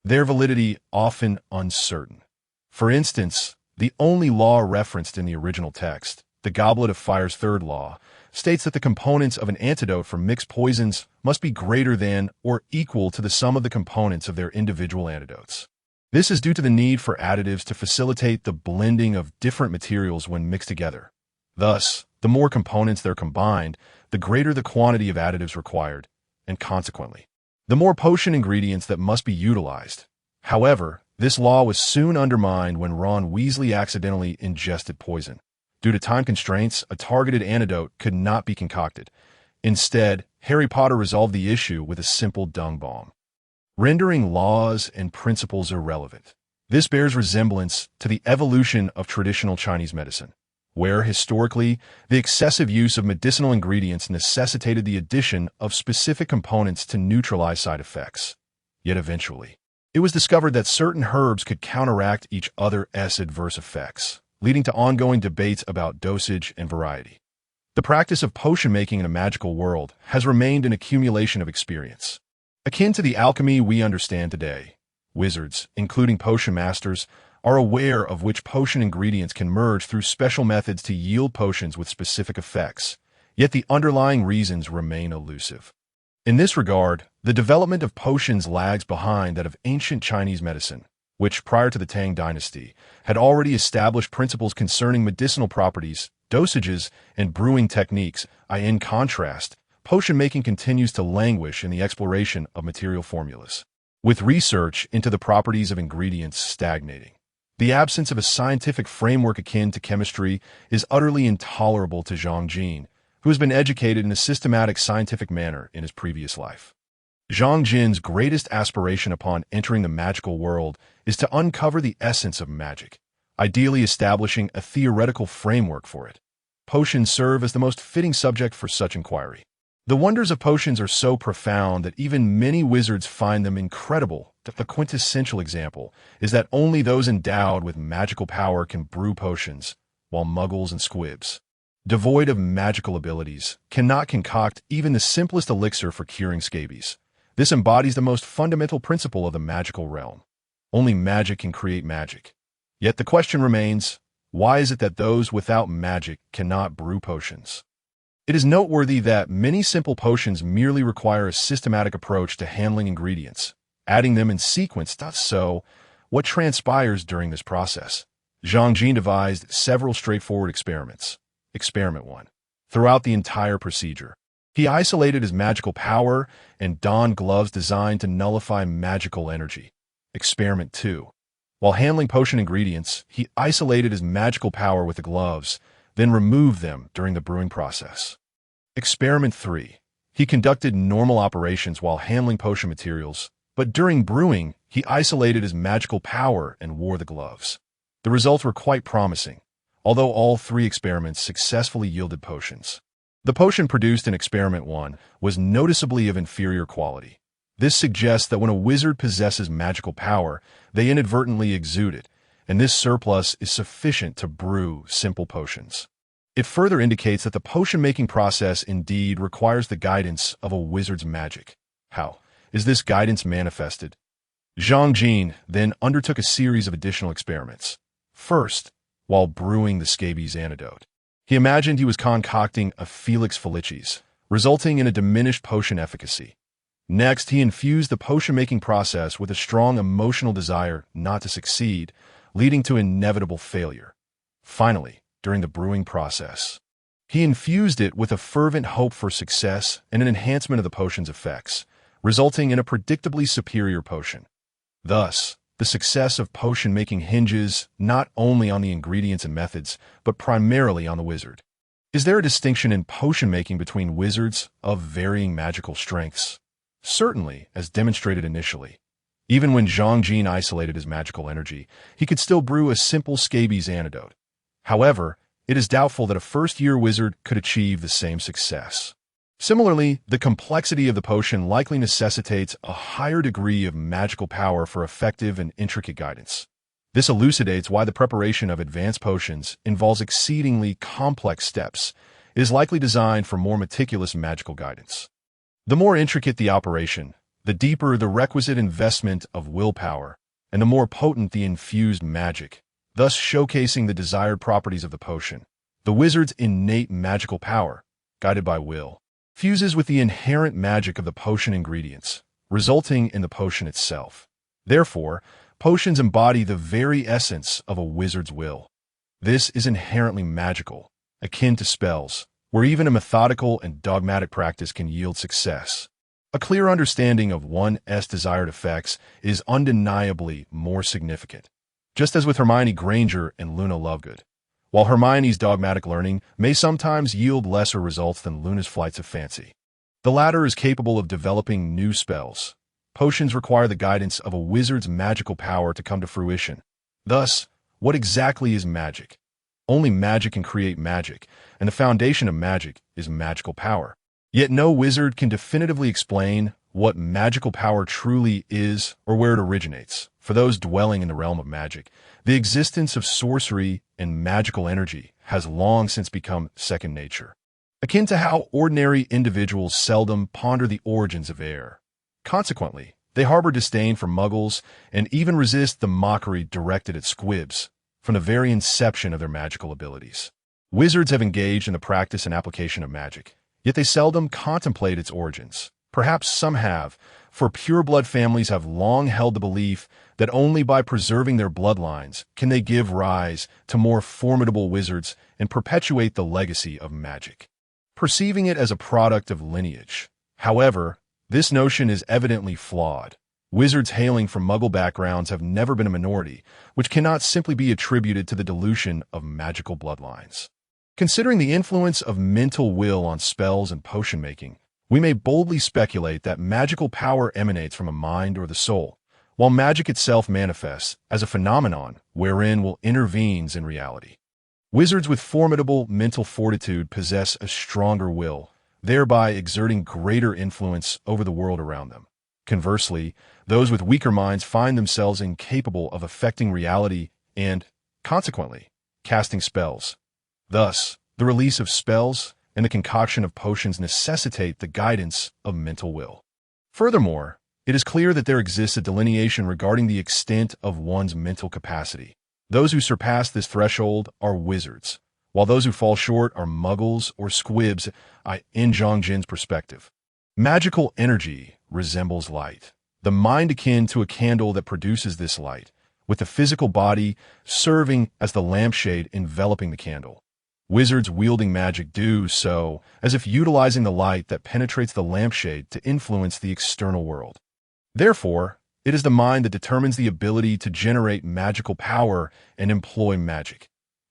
their validity often uncertain. For instance, the only law referenced in the original text, the Goblet of Fire's third law, states that the components of an antidote for mixed poisons must be greater than or equal to the sum of the components of their individual antidotes. This is due to the need for additives to facilitate the blending of different materials when mixed together. Thus, the more components there are combined, the greater the quantity of additives required, and consequently, the more potion ingredients that must be utilized. However, this law was soon undermined when Ron Weasley accidentally ingested poison. Due to time constraints, a targeted antidote could not be concocted. Instead, Harry Potter resolved the issue with a simple dung bomb, rendering laws and principles irrelevant. This bears resemblance to the evolution of traditional Chinese medicine, where, historically, the excessive use of medicinal ingredients necessitated the addition of specific components to neutralize side effects. Yet eventually, it was discovered that certain herbs could counteract each other's adverse effects, leading to ongoing debates about dosage and variety. The practice of potion making in a magical world has remained an accumulation of experience, akin to the alchemy we understand today. Wizards, including potion masters, are aware of which potion ingredients can merge through special methods to yield potions with specific effects, yet the underlying reasons remain elusive. In this regard, the development of potions lags behind that of ancient Chinese medicine, which, prior to the Tang dynasty, had already established principles concerning medicinal properties, dosages, and brewing techniques. In contrast, potion making continues to languish in the exploration of material formulas, with research into the properties of ingredients stagnating. The absence of a scientific framework akin to chemistry is utterly intolerable to Zhang Jin, who has been educated in a systematic scientific manner in his previous life. Zhang Jin's greatest aspiration upon entering the magical world is to uncover the essence of magic, ideally establishing a theoretical framework for it. Potions serve as the most fitting subject for such inquiry. The wonders of potions are so profound that even many wizards find them incredible. The quintessential example is that only those endowed with magical power can brew potions, while muggles and squibs, devoid of magical abilities, cannot concoct even the simplest elixir for curing scabies. This embodies the most fundamental principle of the magical realm. Only magic can create magic. Yet the question remains, Why is it that those without magic cannot brew potions? It is noteworthy that many simple potions merely require a systematic approach to handling ingredients, adding them in sequence. So, what transpires during this process? Zhang Jin devised several straightforward experiments. Experiment 1. Throughout the entire procedure, he isolated his magical power and donned gloves designed to nullify magical energy. Experiment 2. While handling potion ingredients, he isolated his magical power with the gloves, then removed them during the brewing process. Experiment 3. He conducted normal operations while handling potion materials, but during brewing, he isolated his magical power and wore the gloves. The results were quite promising, although all 3 experiments successfully yielded potions. The potion produced in Experiment 1 was noticeably of inferior quality. This suggests that when a wizard possesses magical power, they inadvertently exude it, and this surplus is sufficient to brew simple potions. It further indicates that the potion-making process indeed requires the guidance of a wizard's magic. How is this guidance manifested? Zhang Jin then undertook a series of additional experiments. First, while brewing the scabies antidote, he imagined he was concocting a Felix Felicis, resulting in a diminished potion efficacy. Next, he infused the potion-making process with a strong emotional desire not to succeed, leading to inevitable failure. Finally, during the brewing process, he infused it with a fervent hope for success and an enhancement of the potion's effects, resulting in a predictably superior potion. Thus, the success of potion-making hinges not only on the ingredients and methods, but primarily on the wizard. Is there a distinction in potion-making between wizards of varying magical strengths? Certainly, as demonstrated initially. Even when Zhang Jin isolated his magical energy, he could still brew a simple scabies antidote. However, it is doubtful that a first-year wizard could achieve the same success. Similarly, the complexity of the potion likely necessitates a higher degree of magical power for effective and intricate guidance. This elucidates why the preparation of advanced potions involves exceedingly complex steps. It is likely designed for more meticulous magical guidance. The more intricate the operation, the deeper the requisite investment of willpower, and the more potent the infused magic, thus showcasing the desired properties of the potion. The wizard's innate magical power, guided by will, fuses with the inherent magic of the potion ingredients, resulting in the potion itself. Therefore, potions embody the very essence of a wizard's will. This is inherently magical, akin to spells, where even a methodical and dogmatic practice can yield success. A clear understanding of one's desired effects is undeniably more significant. Just as with Hermione Granger and Luna Lovegood, while Hermione's dogmatic learning may sometimes yield lesser results than Luna's flights of fancy, the latter is capable of developing new spells. Potions require the guidance of a wizard's magical power to come to fruition. Thus, what exactly is magic? Only magic can create magic, and the foundation of magic is magical power. Yet no wizard can definitively explain what magical power truly is or where it originates. For those dwelling in the realm of magic, the existence of sorcery and magical energy has long since become second nature, akin to how ordinary individuals seldom ponder the origins of air. Consequently, they harbor disdain for muggles and even resist the mockery directed at squibs from the very inception of their magical abilities. Wizards have engaged in the practice and application of magic, yet they seldom contemplate its origins. Perhaps some have, for pureblood families have long held the belief that only by preserving their bloodlines can they give rise to more formidable wizards and perpetuate the legacy of magic, perceiving it as a product of lineage. However, this notion is evidently flawed. Wizards hailing from Muggle backgrounds have never been a minority, which cannot simply be attributed to the dilution of magical bloodlines. Considering the influence of mental will on spells and potion making, we may boldly speculate that magical power emanates from a mind or the soul, while magic itself manifests as a phenomenon wherein will intervenes in reality. Wizards with formidable mental fortitude possess a stronger will, thereby exerting greater influence over the world around them. Conversely, those with weaker minds find themselves incapable of affecting reality and, consequently, casting spells. Thus, the release of spells and the concoction of potions necessitate the guidance of mental will. Furthermore, it is clear that there exists a delineation regarding the extent of one's mental capacity. Those who surpass this threshold are wizards, while those who fall short are muggles or squibs, in Zhongjin's perspective. Magical energy resembles light, the mind akin to a candle that produces this light, with the physical body serving as the lampshade enveloping the candle. Wizards wielding magic do so as if utilizing the light that penetrates the lampshade to influence the external world. Therefore, it is the mind that determines the ability to generate magical power and employ magic.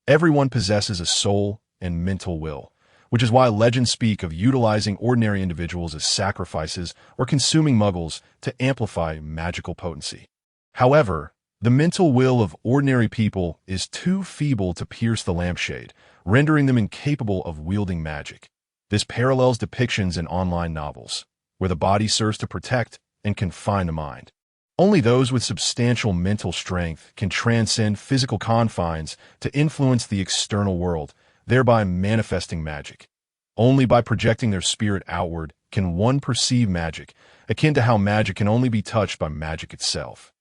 Everyone possesses a soul and mental will, which is why legends speak of utilizing ordinary individuals as sacrifices or consuming muggles to amplify magical potency. However, the mental will of ordinary people is too feeble to pierce the lampshade, rendering them incapable of wielding magic. This parallels depictions in online novels, where the body serves to protect and confine the mind. Only those with substantial mental strength can transcend physical confines to influence the external world, thereby manifesting magic. Only by projecting their spirit outward can one perceive magic, akin to how magic can only be touched by magic itself.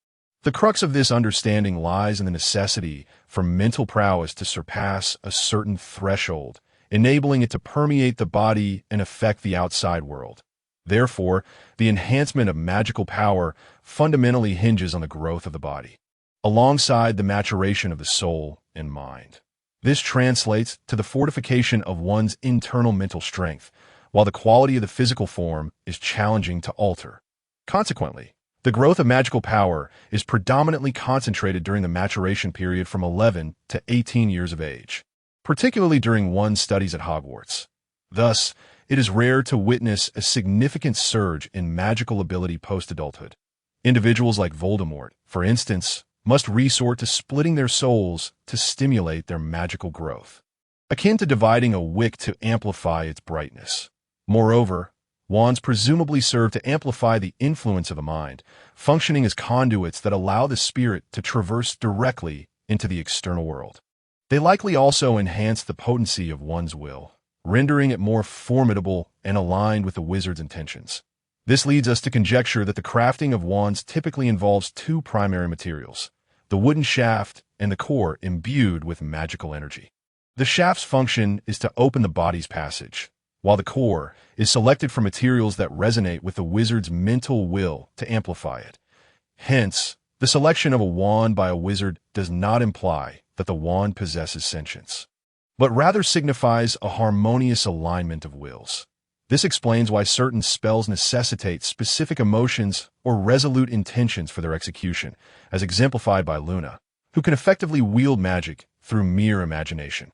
The crux of this understanding lies in the necessity for mental prowess to surpass a certain threshold, enabling it to permeate the body and affect the outside world. Therefore, the enhancement of magical power fundamentally hinges on the growth of the body, alongside the maturation of the soul and mind. This translates to the fortification of one's internal mental strength, while the quality of the physical form is challenging to alter. Consequently, the growth of magical power is predominantly concentrated during the maturation period from 11 to 18 years of age, particularly during one's studies at Hogwarts. Thus, it is rare to witness a significant surge in magical ability post-adulthood. Individuals like Voldemort, for instance, must resort to splitting their souls to stimulate their magical growth, akin to dividing a wick to amplify its brightness. Moreover, wands presumably serve to amplify the influence of the mind, functioning as conduits that allow the spirit to traverse directly into the external world. They likely also enhance the potency of one's will, rendering it more formidable and aligned with the wizard's intentions. This leads us to conjecture that the crafting of wands typically involves two primary materials, the wooden shaft and the core imbued with magical energy. The shaft's function is to open the body's passage, while the core is selected from materials that resonate with the wizard's mental will to amplify it. Hence, the selection of a wand by a wizard does not imply that the wand possesses sentience, but rather signifies a harmonious alignment of wills. This explains why certain spells necessitate specific emotions or resolute intentions for their execution, as exemplified by Luna, who can effectively wield magic through mere imagination.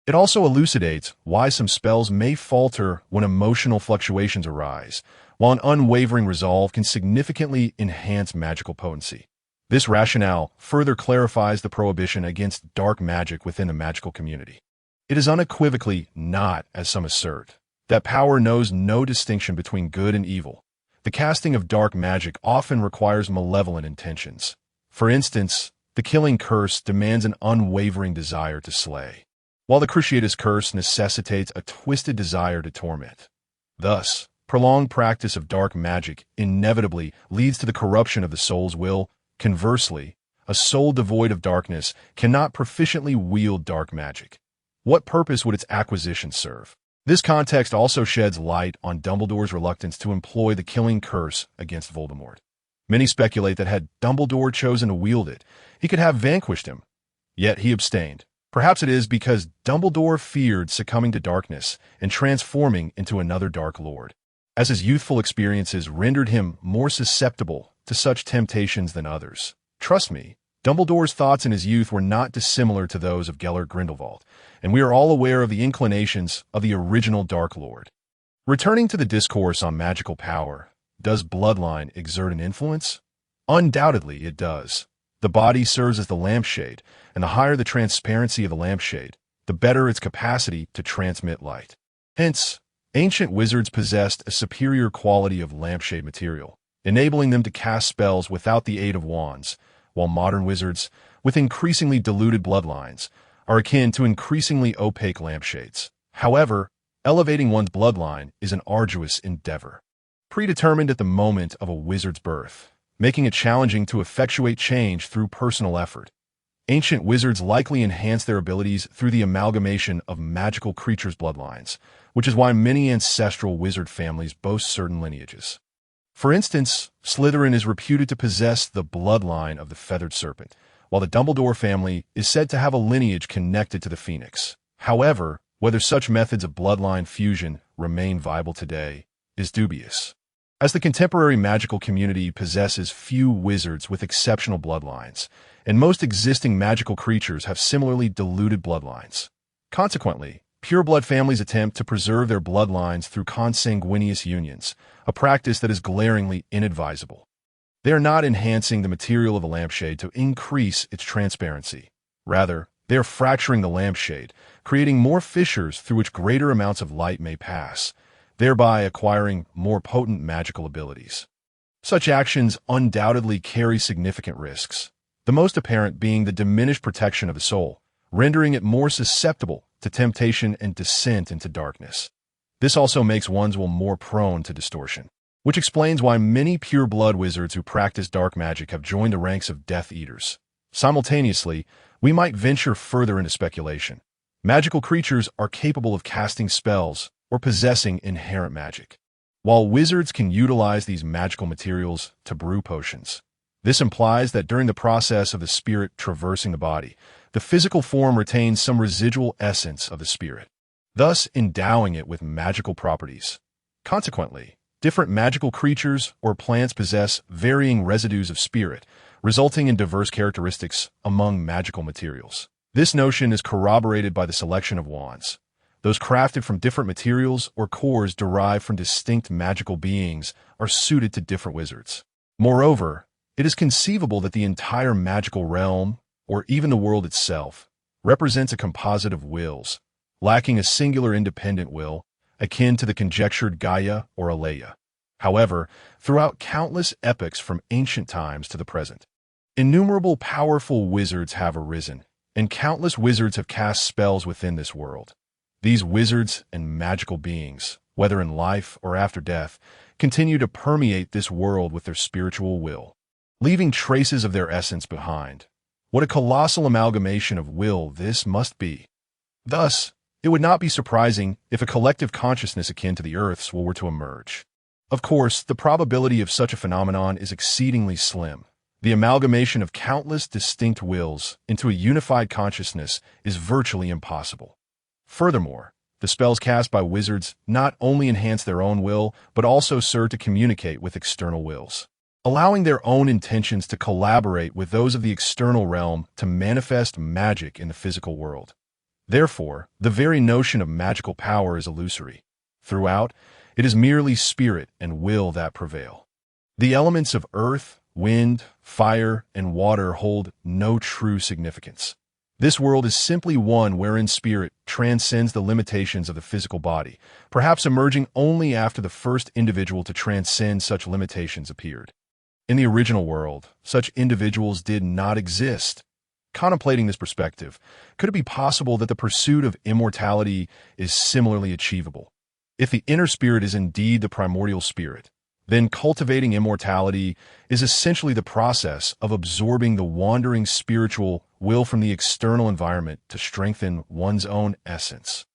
It also elucidates why some spells may falter when emotional fluctuations arise, while an unwavering resolve can significantly enhance magical potency. This rationale further clarifies the prohibition against dark magic within the magical community. It is unequivocally not, as some assert, that power knows no distinction between good and evil. The casting of dark magic often requires malevolent intentions. For instance, the killing curse demands an unwavering desire to slay, while the cruciatus curse necessitates a twisted desire to torment. Thus, prolonged practice of dark magic inevitably leads to the corruption of the soul's will. Conversely, a soul devoid of darkness cannot proficiently wield dark magic. What purpose would its acquisition serve? This context also sheds light on Dumbledore's reluctance to employ the killing curse against Voldemort. Many speculate that had Dumbledore chosen to wield it, he could have vanquished him. Yet he abstained. Perhaps it is because Dumbledore feared succumbing to darkness and transforming into another Dark Lord, as his youthful experiences rendered him more susceptible to such temptations than others. Trust me, Dumbledore's thoughts in his youth were not dissimilar to those of Gellert Grindelwald, and we are all aware of the inclinations of the original Dark Lord. Returning to the discourse on magical power, does bloodline exert an influence? Undoubtedly it does. The body serves as the lampshade, and the higher the transparency of the lampshade, the better its capacity to transmit light. Hence, ancient wizards possessed a superior quality of lampshade material, enabling them to cast spells without the aid of wands, while modern wizards, with increasingly diluted bloodlines, are akin to increasingly opaque lampshades. However, elevating one's bloodline is an arduous endeavor, predetermined at the moment of a wizard's birth, making it challenging to effectuate change through personal effort. Ancient wizards likely enhanced their abilities through the amalgamation of magical creatures' bloodlines, which is why many ancestral wizard families boast certain lineages. For instance, Slytherin is reputed to possess the bloodline of the feathered serpent, while the Dumbledore family is said to have a lineage connected to the phoenix. However, whether such methods of bloodline fusion remain viable today is dubious, as the contemporary magical community possesses few wizards with exceptional bloodlines, and most existing magical creatures have similarly diluted bloodlines. Consequently, pureblood families attempt to preserve their bloodlines through consanguineous unions, a practice that is glaringly inadvisable. They are not enhancing the material of a lampshade to increase its transparency. Rather, they are fracturing the lampshade, creating more fissures through which greater amounts of light may pass, thereby acquiring more potent magical abilities. Such actions undoubtedly carry significant risks, the most apparent being the diminished protection of the soul, rendering it more susceptible to temptation and descent into darkness. This also makes one's will more prone to distortion, which explains why many pure-blood wizards who practice dark magic have joined the ranks of Death Eaters. Simultaneously, we might venture further into speculation. Magical creatures are capable of casting spells or possessing inherent magic, while wizards can utilize these magical materials to brew potions. This implies that during the process of the spirit traversing the body, the physical form retains some residual essence of the spirit, thus endowing it with magical properties. Consequently, different magical creatures or plants possess varying residues of spirit, resulting in diverse characteristics among magical materials. This notion is corroborated by the selection of wands. Those crafted from different materials or cores derived from distinct magical beings are suited to different wizards. Moreover, it is conceivable that the entire magical realm, or even the world itself, represents a composite of wills, lacking a singular independent will, akin to the conjectured Gaia or Aleia. However, throughout countless epochs from ancient times to the present, innumerable powerful wizards have arisen, and countless wizards have cast spells within this world. These wizards and magical beings, whether in life or after death, continue to permeate this world with their spiritual will, leaving traces of their essence behind. What a colossal amalgamation of will this must be. Thus, it would not be surprising if a collective consciousness akin to the Earth's were to emerge. Of course, the probability of such a phenomenon is exceedingly slim. The amalgamation of countless distinct wills into a unified consciousness is virtually impossible. Furthermore, the spells cast by wizards not only enhance their own will, but also serve to communicate with external wills, allowing their own intentions to collaborate with those of the external realm to manifest magic in the physical world. Therefore, the very notion of magical power is illusory. Throughout, it is merely spirit and will that prevail. The elements of earth, wind, fire, and water hold no true significance. This world is simply one wherein spirit transcends the limitations of the physical body, perhaps emerging only after the first individual to transcend such limitations appeared. In the original world, such individuals did not exist. Contemplating this perspective, could it be possible that the pursuit of immortality is similarly achievable? If the inner spirit is indeed the primordial spirit, then cultivating immortality is essentially the process of absorbing the wandering spiritual will from the external environment to strengthen one's own essence.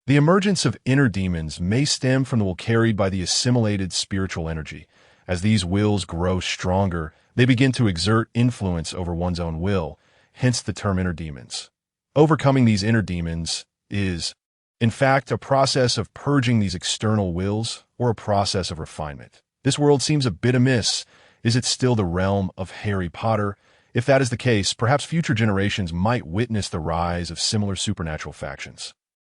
The emergence of inner demons may stem from the will carried by the assimilated spiritual energy. As these wills grow stronger, they begin to exert influence over one's own will, hence the term inner demons. Overcoming these inner demons is, in fact, a process of purging these external wills or a process of refinement. This world seems a bit amiss. Is it still the realm of Harry Potter? If that is the case, perhaps future generations might witness the rise of similar supernatural factions.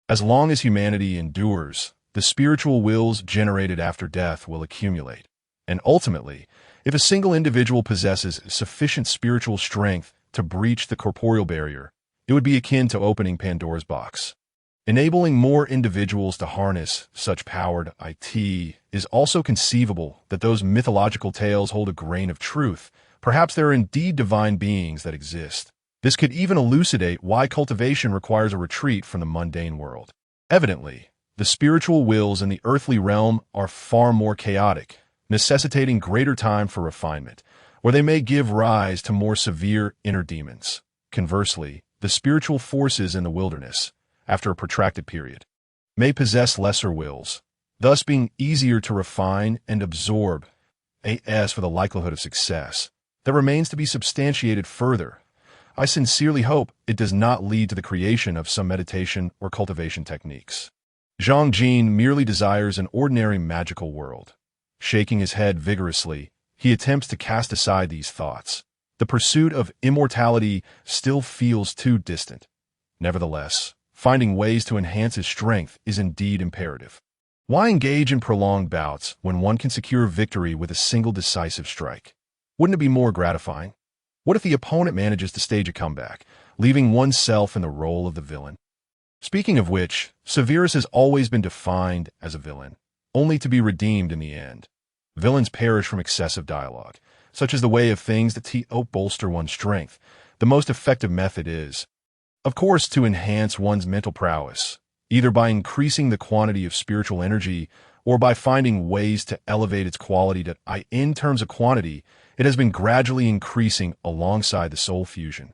As long as humanity endures, the spiritual wills generated after death will accumulate. And ultimately, if a single individual possesses sufficient spiritual strength to breach the corporeal barrier, it would be akin to opening Pandora's box. Enabling more individuals to harness such powered IT is also conceivable that those mythological tales hold a grain of truth. Perhaps there are indeed divine beings that exist. This could even elucidate why cultivation requires a retreat from the mundane world. Evidently, the spiritual wills in the earthly realm are far more chaotic, necessitating greater time for refinement, or they may give rise to more severe inner demons. Conversely, the spiritual forces in the wilderness, after a protracted period, may possess lesser wills, thus being easier to refine and absorb. As for the likelihood of success, that remains to be substantiated further. I sincerely hope it does not lead to the creation of some meditation or cultivation techniques. Zhang Jin merely desires an ordinary magical world. Shaking his head vigorously, he attempts to cast aside these thoughts. The pursuit of immortality still feels too distant. Nevertheless, finding ways to enhance his strength is indeed imperative. Why engage in prolonged bouts when one can secure victory with a single decisive strike? Wouldn't it be more gratifying? What if the opponent manages to stage a comeback, leaving oneself in the role of the villain? Speaking of which, Severus has always been defined as a villain, only to be redeemed in the end. Villains perish from excessive dialogue, such as the way of things that bolster one's strength. The most effective method is, of course, to enhance one's mental prowess, either by increasing the quantity of spiritual energy or by finding ways to elevate its quality in terms of quantity, it has been gradually increasing alongside the soul fusion.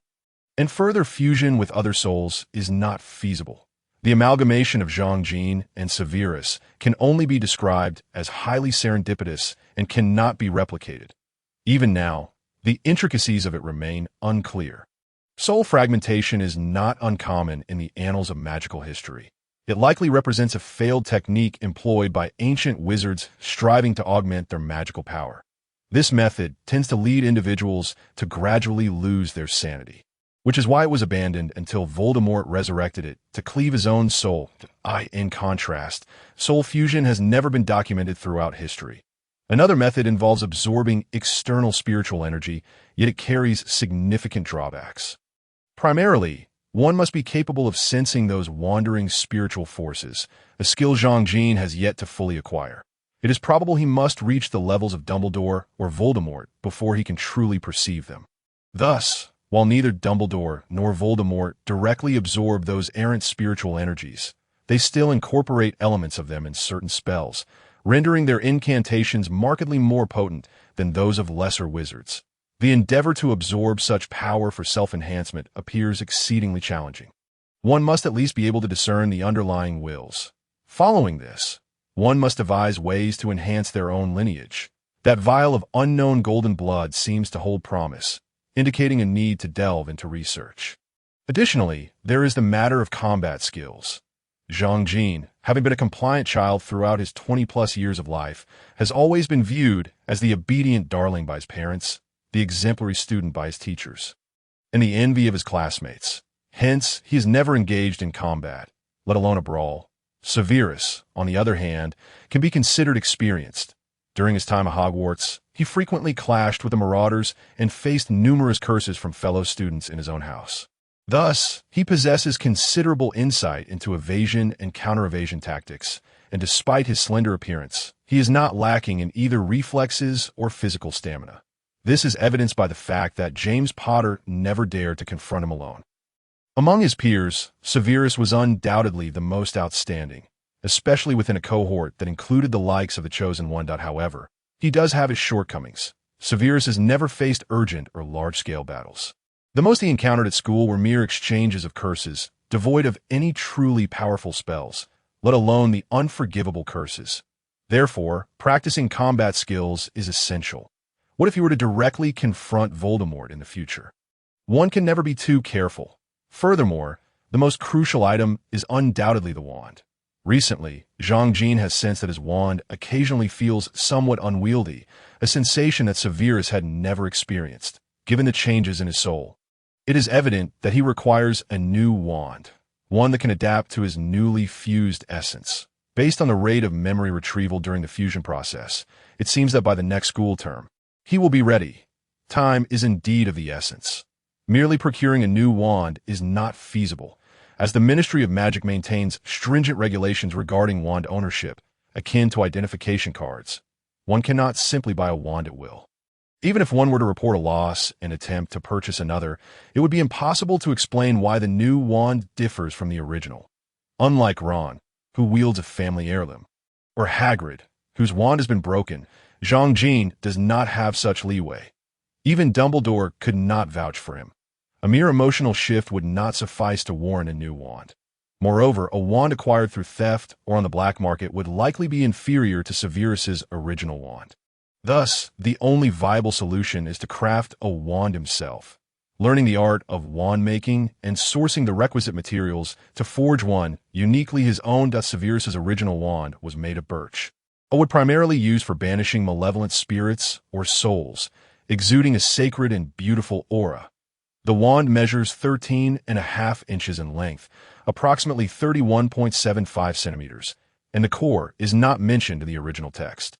And further fusion with other souls is not feasible. The amalgamation of Zhang Jin and Severus can only be described as highly serendipitous and cannot be replicated. Even now, the intricacies of it remain unclear. Soul fragmentation is not uncommon in the annals of magical history. It likely represents a failed technique employed by ancient wizards striving to augment their magical power. This method tends to lead individuals to gradually lose their sanity, which is why it was abandoned until Voldemort resurrected it to cleave his own soul. In contrast, soul fusion has never been documented throughout history. Another method involves absorbing external spiritual energy, yet it carries significant drawbacks. Primarily, one must be capable of sensing those wandering spiritual forces, a skill Zhang Jin has yet to fully acquire. It is probable he must reach the levels of Dumbledore or Voldemort before he can truly perceive them. Thus, while neither Dumbledore nor Voldemort directly absorb those errant spiritual energies, they still incorporate elements of them in certain spells, rendering their incantations markedly more potent than those of lesser wizards. The endeavor to absorb such power for self-enhancement appears exceedingly challenging. One must at least be able to discern the underlying wills. Following this, one must devise ways to enhance their own lineage. That vial of unknown golden blood seems to hold promise, indicating a need to delve into research. Additionally, there is the matter of combat skills. Zhang Jin, having been a compliant child throughout his 20-plus years of life, has always been viewed as the obedient darling by his parents, the exemplary student by his teachers, and the envy of his classmates. Hence, he has never engaged in combat, let alone a brawl. Severus, on the other hand, can be considered experienced. During his time at Hogwarts, he frequently clashed with the marauders and faced numerous curses from fellow students in his own house. Thus, he possesses considerable insight into evasion and counter-evasion tactics, and despite his slender appearance, he is not lacking in either reflexes or physical stamina. This is evidenced by the fact that James Potter never dared to confront him alone. Among his peers, Severus was undoubtedly the most outstanding, especially within a cohort that included the likes of the Chosen One. However, he does have his shortcomings. Severus has never faced urgent or large-scale battles. The most he encountered at school were mere exchanges of curses, devoid of any truly powerful spells, let alone the unforgivable curses. Therefore, practicing combat skills is essential. What if he were to directly confront Voldemort in the future? One can never be too careful. Furthermore, the most crucial item is undoubtedly the wand. Recently, Zhang Jin has sensed that his wand occasionally feels somewhat unwieldy, a sensation that Severus had never experienced, given the changes in his soul. It is evident that he requires a new wand, one that can adapt to his newly fused essence. Based on the rate of memory retrieval during the fusion process, it seems that by the next school term, he will be ready. Time is indeed of the essence. Merely procuring a new wand is not feasible, as the Ministry of Magic maintains stringent regulations regarding wand ownership, akin to identification cards. One cannot simply buy a wand at will. Even if one were to report a loss and attempt to purchase another, it would be impossible to explain why the new wand differs from the original. Unlike Ron, who wields a family heirloom, or Hagrid, whose wand has been broken, Zhang Jin does not have such leeway. Even Dumbledore could not vouch for him. A mere emotional shift would not suffice to warrant a new wand. Moreover, a wand acquired through theft or on the black market would likely be inferior to Severus's original wand. Thus, the only viable solution is to craft a wand himself, learning the art of wand making and sourcing the requisite materials to forge one uniquely his own. Severus's original wand was made of birch, a wood primarily used for banishing malevolent spirits or souls, exuding a sacred and beautiful aura. The wand measures 13.5 inches in length, approximately 31.75 centimeters, and the core is not mentioned in the original text,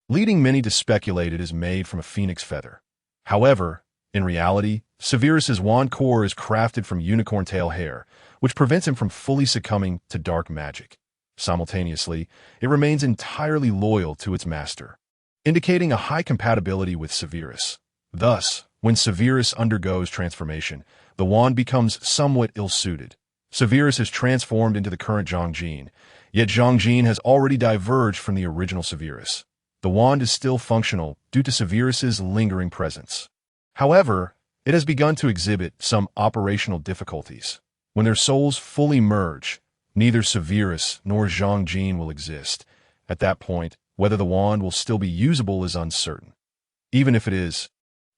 leading many to speculate it is made from a phoenix feather. However, in reality, Severus's wand core is crafted from unicorn tail hair, which prevents him from fully succumbing to dark magic. Simultaneously, it remains entirely loyal to its master, indicating a high compatibility with Severus. Thus, when Severus undergoes transformation, the wand becomes somewhat ill-suited. Severus is transformed into the current Zhang Jin, yet Zhang Jin has already diverged from the original Severus. The wand is still functional due to Severus's lingering presence. However, it has begun to exhibit some operational difficulties. When their souls fully merge, neither Severus nor Zhang Jin will exist. At that point, whether the wand will still be usable is uncertain. Even if it is,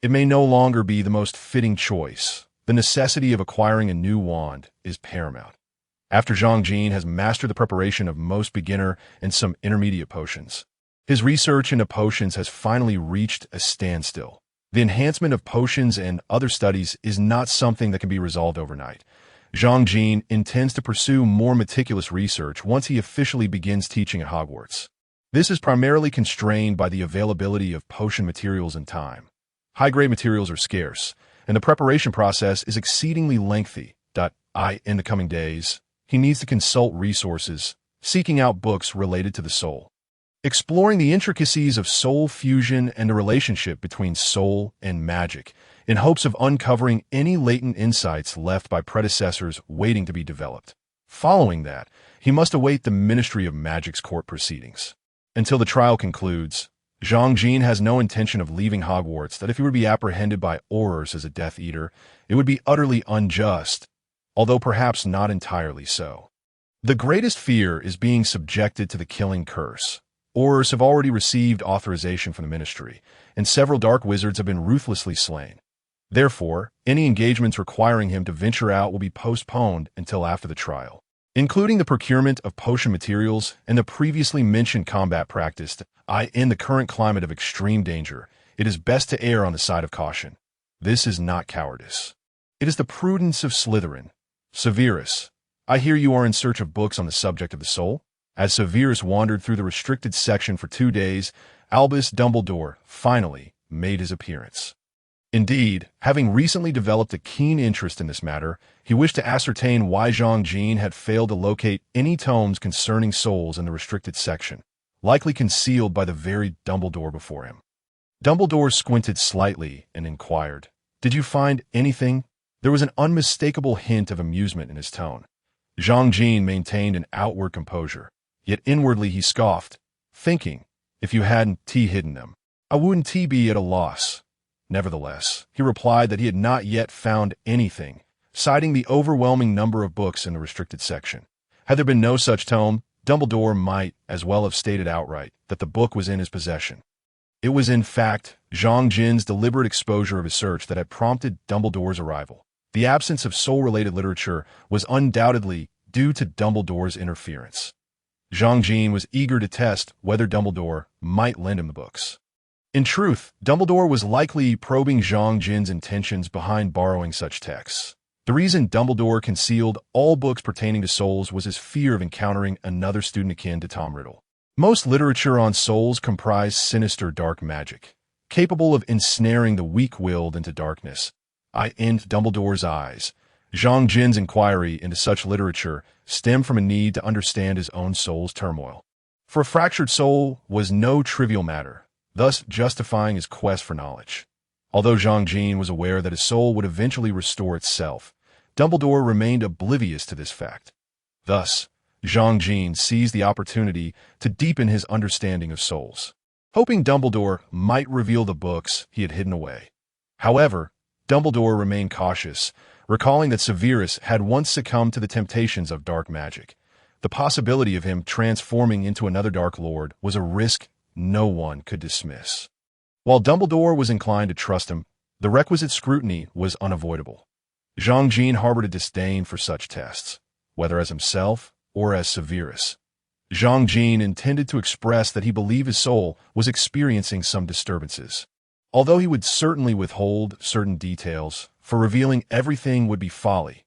it may no longer be the most fitting choice. The necessity of acquiring a new wand is paramount. After Zhang Jin has mastered the preparation of most beginner and some intermediate potions, his research into potions has finally reached a standstill. The enhancement of potions and other studies is not something that can be resolved overnight. Zhang Jin intends to pursue more meticulous research once he officially begins teaching at Hogwarts. This is primarily constrained by the availability of potion materials and time. High-grade materials are scarce, and the preparation process is exceedingly lengthy. In the coming days, he needs to consult resources, seeking out books related to the soul, exploring the intricacies of soul fusion and the relationship between soul and magic, in hopes of uncovering any latent insights left by predecessors waiting to be developed. Following that, he must await the Ministry of Magic's court proceedings. Until the trial concludes, Zhang Jin has no intention of leaving Hogwarts. That if he were to be apprehended by Aurors as a Death Eater, it would be utterly unjust, although perhaps not entirely so. The greatest fear is being subjected to the killing curse. Aurors have already received authorization from the Ministry, and several dark wizards have been ruthlessly slain. Therefore, any engagements requiring him to venture out will be postponed until after the trial, including the procurement of potion materials and the previously mentioned combat practice. In the current climate of extreme danger, it is best to err on the side of caution. This is not cowardice. It is the prudence of Slytherin. Severus, I hear you are in search of books on the subject of the soul? As Severus wandered through the restricted section for 2 days, Albus Dumbledore finally made his appearance. Indeed, having recently developed a keen interest in this matter, he wished to ascertain why Zhang Jin had failed to locate any tomes concerning souls in the restricted section, likely concealed by the very Dumbledore before him. Dumbledore squinted slightly and inquired, "Did you find anything?" There was an unmistakable hint of amusement in his tone. Zhang Jin maintained an outward composure, yet inwardly he scoffed, thinking, if you hadn't hidden them, I wouldn't be at a loss. Nevertheless, he replied that he had not yet found anything, citing the overwhelming number of books in the restricted section. Had there been no such tome, Dumbledore might as well have stated outright that the book was in his possession. It was in fact Zhang Jin's deliberate exposure of his search that had prompted Dumbledore's arrival. The absence of soul-related literature was undoubtedly due to Dumbledore's interference. Zhang Jin was eager to test whether Dumbledore might lend him the books. In truth, Dumbledore was likely probing Zhang Jin's intentions behind borrowing such texts. The reason Dumbledore concealed all books pertaining to souls was his fear of encountering another student akin to Tom Riddle. Most literature on souls comprised sinister dark magic, capable of ensnaring the weak-willed into darkness. In Dumbledore's eyes, Zhang Jin's inquiry into such literature stemmed from a need to understand his own soul's turmoil. For a fractured soul was no trivial matter, thus justifying his quest for knowledge. Although Zhang Jin was aware that his soul would eventually restore itself, Dumbledore remained oblivious to this fact. Thus, Zhang Jin seized the opportunity to deepen his understanding of souls, hoping Dumbledore might reveal the books he had hidden away. However, Dumbledore remained cautious, recalling that Severus had once succumbed to the temptations of dark magic. The possibility of him transforming into another Dark Lord was a risk no one could dismiss. While Dumbledore was inclined to trust him, the requisite scrutiny was unavoidable. Zhang Jin harbored a disdain for such tests, whether as himself or as Severus. Zhang Jin intended to express that he believed his soul was experiencing some disturbances. Although he would certainly withhold certain details, for revealing everything would be folly.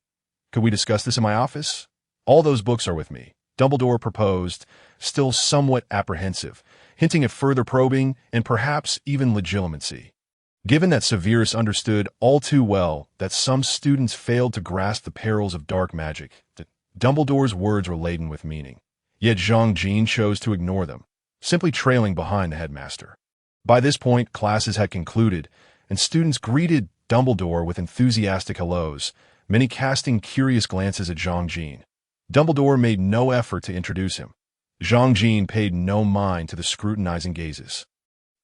Could we discuss this in my office? All those books are with me, Dumbledore proposed, still somewhat apprehensive, hinting at further probing and perhaps even legitimacy. Given that Severus understood all too well that some students failed to grasp the perils of dark magic, Dumbledore's words were laden with meaning. Yet Zhang Jin chose to ignore them, simply trailing behind the headmaster. By this point, classes had concluded, and students greeted Dumbledore with enthusiastic hellos, many casting curious glances at Zhang Jin. Dumbledore made no effort to introduce him. Zhang Jin paid no mind to the scrutinizing gazes.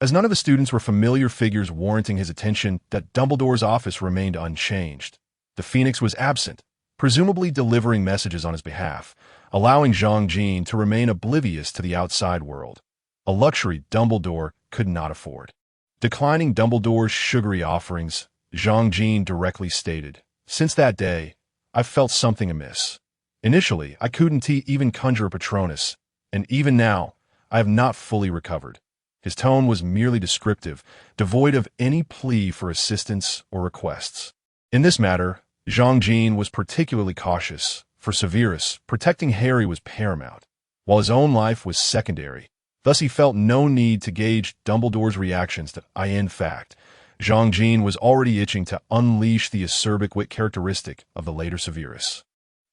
As none of the students were familiar figures warranting his attention, that Dumbledore's office remained unchanged. The Phoenix was absent, presumably delivering messages on his behalf, allowing Zhang Jin to remain oblivious to the outside world, a luxury Dumbledore could not afford. Declining Dumbledore's sugary offerings, Zhang Jin directly stated, "Since that day, I've felt something amiss. Initially, I couldn't even conjure a Patronus, and even now, I have not fully recovered." His tone was merely descriptive, devoid of any plea for assistance or requests. In this matter, Zhang Jin was particularly cautious. For Severus, protecting Harry was paramount, while his own life was secondary. Thus he felt no need to gauge Dumbledore's reactions to in fact, Zhang Jin was already itching to unleash the acerbic wit characteristic of the later Severus.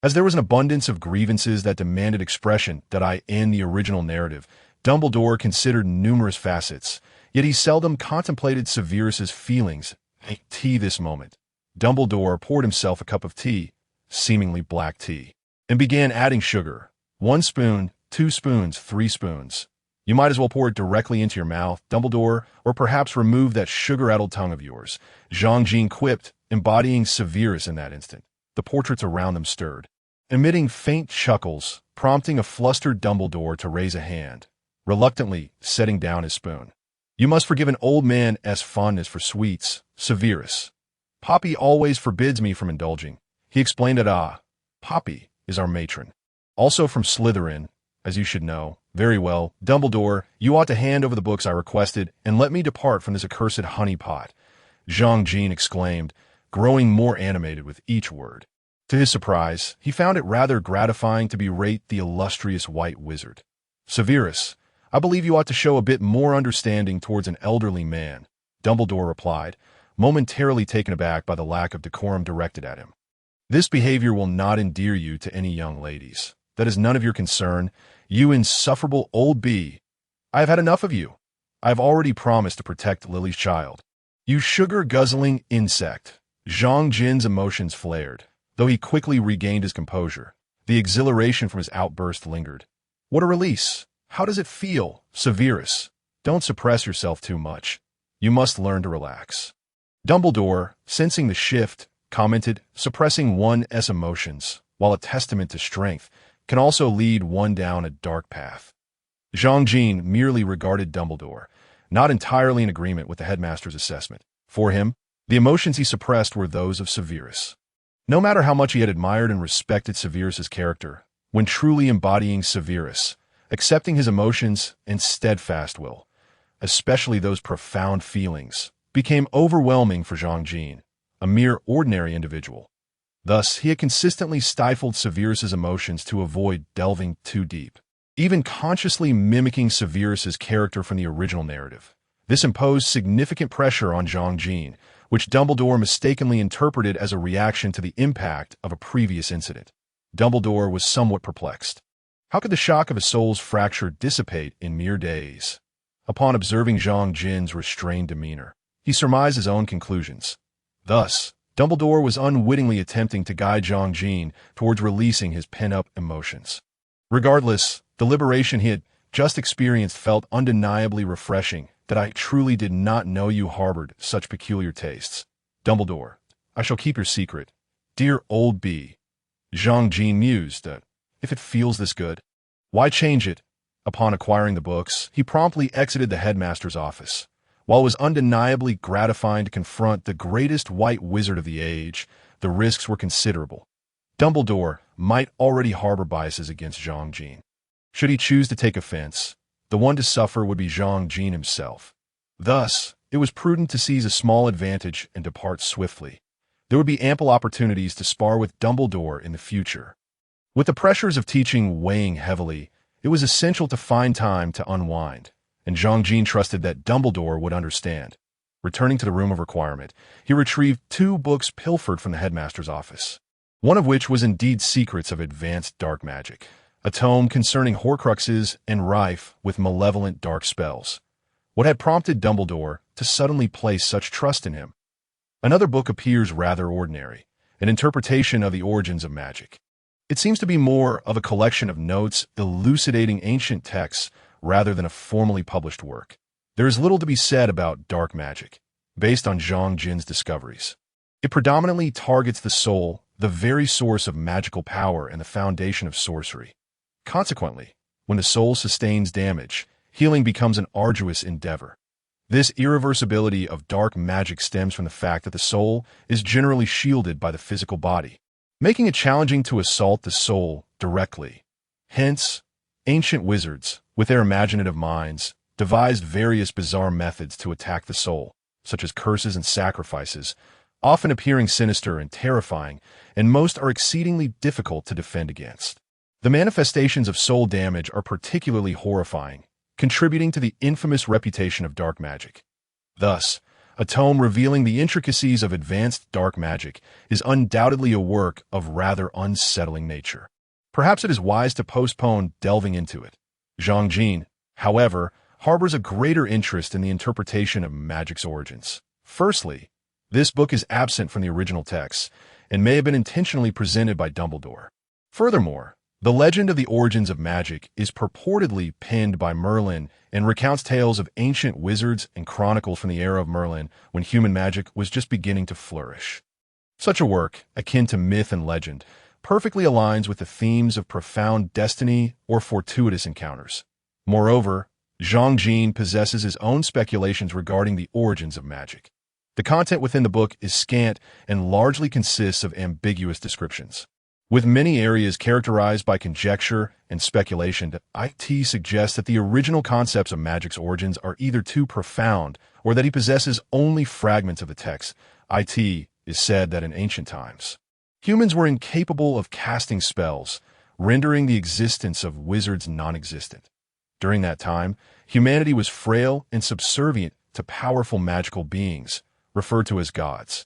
As there was an abundance of grievances that demanded expression in the original narrative, Dumbledore considered numerous facets, yet he seldom contemplated Severus's feelings. This moment, Dumbledore poured himself a cup of tea, seemingly black tea, and began adding sugar. 1 spoon, 2 spoons, 3 spoons. You might as well pour it directly into your mouth, Dumbledore, or perhaps remove that sugar-addled tongue of yours, Zhang Jin quipped, embodying Severus in that instant. The portraits around them stirred, emitting faint chuckles, prompting a flustered Dumbledore to raise a hand, reluctantly setting down his spoon. "You must forgive an old man's fondness for sweets, Severus. Poppy always forbids me from indulging." He explained that, Poppy is our matron. Also from Slytherin, as you should know. "Very well, Dumbledore, you ought to hand over the books I requested, and let me depart from this accursed honeypot," Zhang Jin exclaimed, growing more animated with each word. To his surprise, he found it rather gratifying to berate the illustrious white wizard. "Severus, I believe you ought to show a bit more understanding towards an elderly man," Dumbledore replied, momentarily taken aback by the lack of decorum directed at him. "This behavior will not endear you to any young ladies. That is none of your concern, you insufferable old bee. I have had enough of you. I have already promised to protect Lily's child." "You sugar-guzzling insect." Zhang Jin's emotions flared, though he quickly regained his composure. The exhilaration from his outburst lingered. "What a release! How does it feel, Severus? Don't suppress yourself too much. You must learn to relax." Dumbledore, sensing the shift, commented, "Suppressing one's emotions, while a testament to strength, can also lead one down a dark path." Zhang Jin merely regarded Dumbledore, not entirely in agreement with the headmaster's assessment. For him, the emotions he suppressed were those of Severus. No matter how much he had admired and respected Severus's character, when truly embodying Severus, accepting his emotions and steadfast will, especially those profound feelings, became overwhelming for Zhang Jin, a mere ordinary individual. Thus, he had consistently stifled Severus's emotions to avoid delving too deep, even consciously mimicking Severus's character from the original narrative. This imposed significant pressure on Zhang Jin, which Dumbledore mistakenly interpreted as a reaction to the impact of a previous incident. Dumbledore was somewhat perplexed. How could the shock of a soul's fracture dissipate in mere days? Upon observing Zhang Jin's restrained demeanor, he surmised his own conclusions. Thus, Dumbledore was unwittingly attempting to guide Zhang Jin towards releasing his pent-up emotions. Regardless, the liberation he had just experienced felt undeniably refreshing. "That I truly did not know you harbored such peculiar tastes." Dumbledore, I shall keep your secret. Dear old bee. Zhang Jin mused that, if it feels this good, why change it? Upon acquiring the books, he promptly exited the headmaster's office. While it was undeniably gratifying to confront the greatest white wizard of the age, the risks were considerable. Dumbledore might already harbor biases against Zhang Jin. Should he choose to take offense, the one to suffer would be Zhang Jin himself. Thus, it was prudent to seize a small advantage and depart swiftly. There would be ample opportunities to spar with Dumbledore in the future. With the pressures of teaching weighing heavily, it was essential to find time to unwind, and Zhang Jin trusted that Dumbledore would understand. Returning to the room of requirement, he retrieved 2 books pilfered from the headmaster's office, one of which was indeed Secrets of Advanced Dark Magic, a tome concerning Horcruxes and rife with malevolent dark spells. What had prompted Dumbledore to suddenly place such trust in him? Another book appears rather ordinary, an interpretation of the origins of magic. It seems to be more of a collection of notes elucidating ancient texts rather than a formally published work. There is little to be said about dark magic, based on Zhang Jin's discoveries. It predominantly targets the soul, the very source of magical power and the foundation of sorcery. Consequently, when the soul sustains damage, healing becomes an arduous endeavor. This irreversibility of dark magic stems from the fact that the soul is generally shielded by the physical body, making it challenging to assault the soul directly. Hence, ancient wizards, with their imaginative minds, devised various bizarre methods to attack the soul, such as curses and sacrifices, often appearing sinister and terrifying, and most are exceedingly difficult to defend against. The manifestations of soul damage are particularly horrifying, contributing to the infamous reputation of dark magic. Thus, a tome revealing the intricacies of advanced dark magic is undoubtedly a work of rather unsettling nature. Perhaps it is wise to postpone delving into it. Zhang Jin, however, harbors a greater interest in the interpretation of magic's origins. Firstly, this book is absent from the original text and may have been intentionally presented by Dumbledore. Furthermore, the legend of the origins of magic is purportedly penned by Merlin and recounts tales of ancient wizards and chronicles from the era of Merlin when human magic was just beginning to flourish. Such a work, akin to myth and legend, perfectly aligns with the themes of profound destiny or fortuitous encounters. Moreover, Zhang Jin possesses his own speculations regarding the origins of magic. The content within the book is scant and largely consists of ambiguous descriptions. With many areas characterized by conjecture and speculation, it suggests that the original concepts of magic's origins are either too profound or that he possesses only fragments of the text. It is said that in ancient times, humans were incapable of casting spells, rendering the existence of wizards non-existent. During that time, humanity was frail and subservient to powerful magical beings, referred to as gods.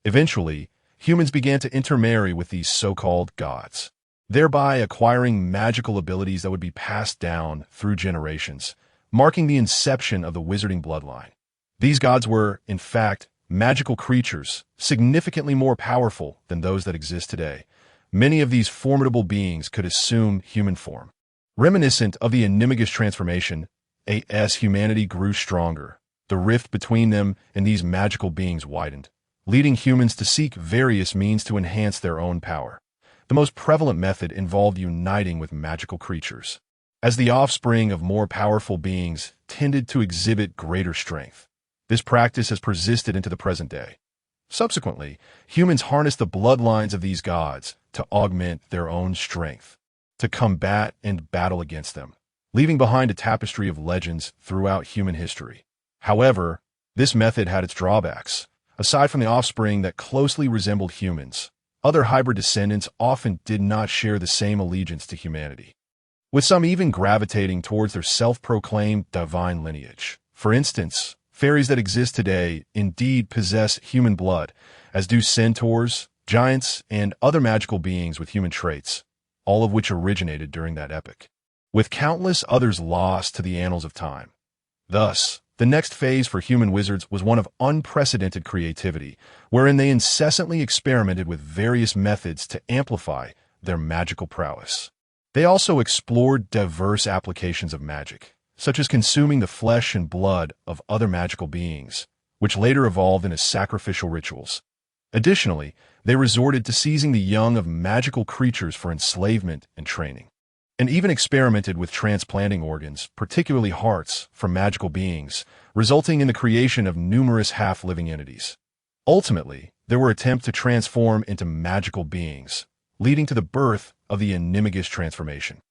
Eventually, humans began to intermarry with these so-called gods, thereby acquiring magical abilities that would be passed down through generations, marking the inception of the wizarding bloodline. These gods were, in fact, magical creatures, significantly more powerful than those that exist today. Many of these formidable beings could assume human form. Reminiscent of the Animagus transformation, as humanity grew stronger, the rift between them and these magical beings widened, leading humans to seek various means to enhance their own power. The most prevalent method involved uniting with magical creatures, as the offspring of more powerful beings tended to exhibit greater strength. This practice has persisted into the present day. Subsequently, humans harnessed the bloodlines of these gods to augment their own strength, to combat and battle against them, leaving behind a tapestry of legends throughout human history. However, this method had its drawbacks. Aside from the offspring that closely resembled humans, other hybrid descendants often did not share the same allegiance to humanity, with some even gravitating towards their self-proclaimed divine lineage. For instance, fairies that exist today indeed possess human blood, as do centaurs, giants, and other magical beings with human traits, all of which originated during that epoch, with countless others lost to the annals of time. Thus, the next phase for human wizards was one of unprecedented creativity, wherein they incessantly experimented with various methods to amplify their magical prowess. They also explored diverse applications of magic, such as consuming the flesh and blood of other magical beings, which later evolved into sacrificial rituals. Additionally, they resorted to seizing the young of magical creatures for enslavement and training, and even experimented with transplanting organs, particularly hearts, from magical beings, resulting in the creation of numerous half-living entities. Ultimately, there were attempts to transform into magical beings, leading to the birth of the Animagus transformation.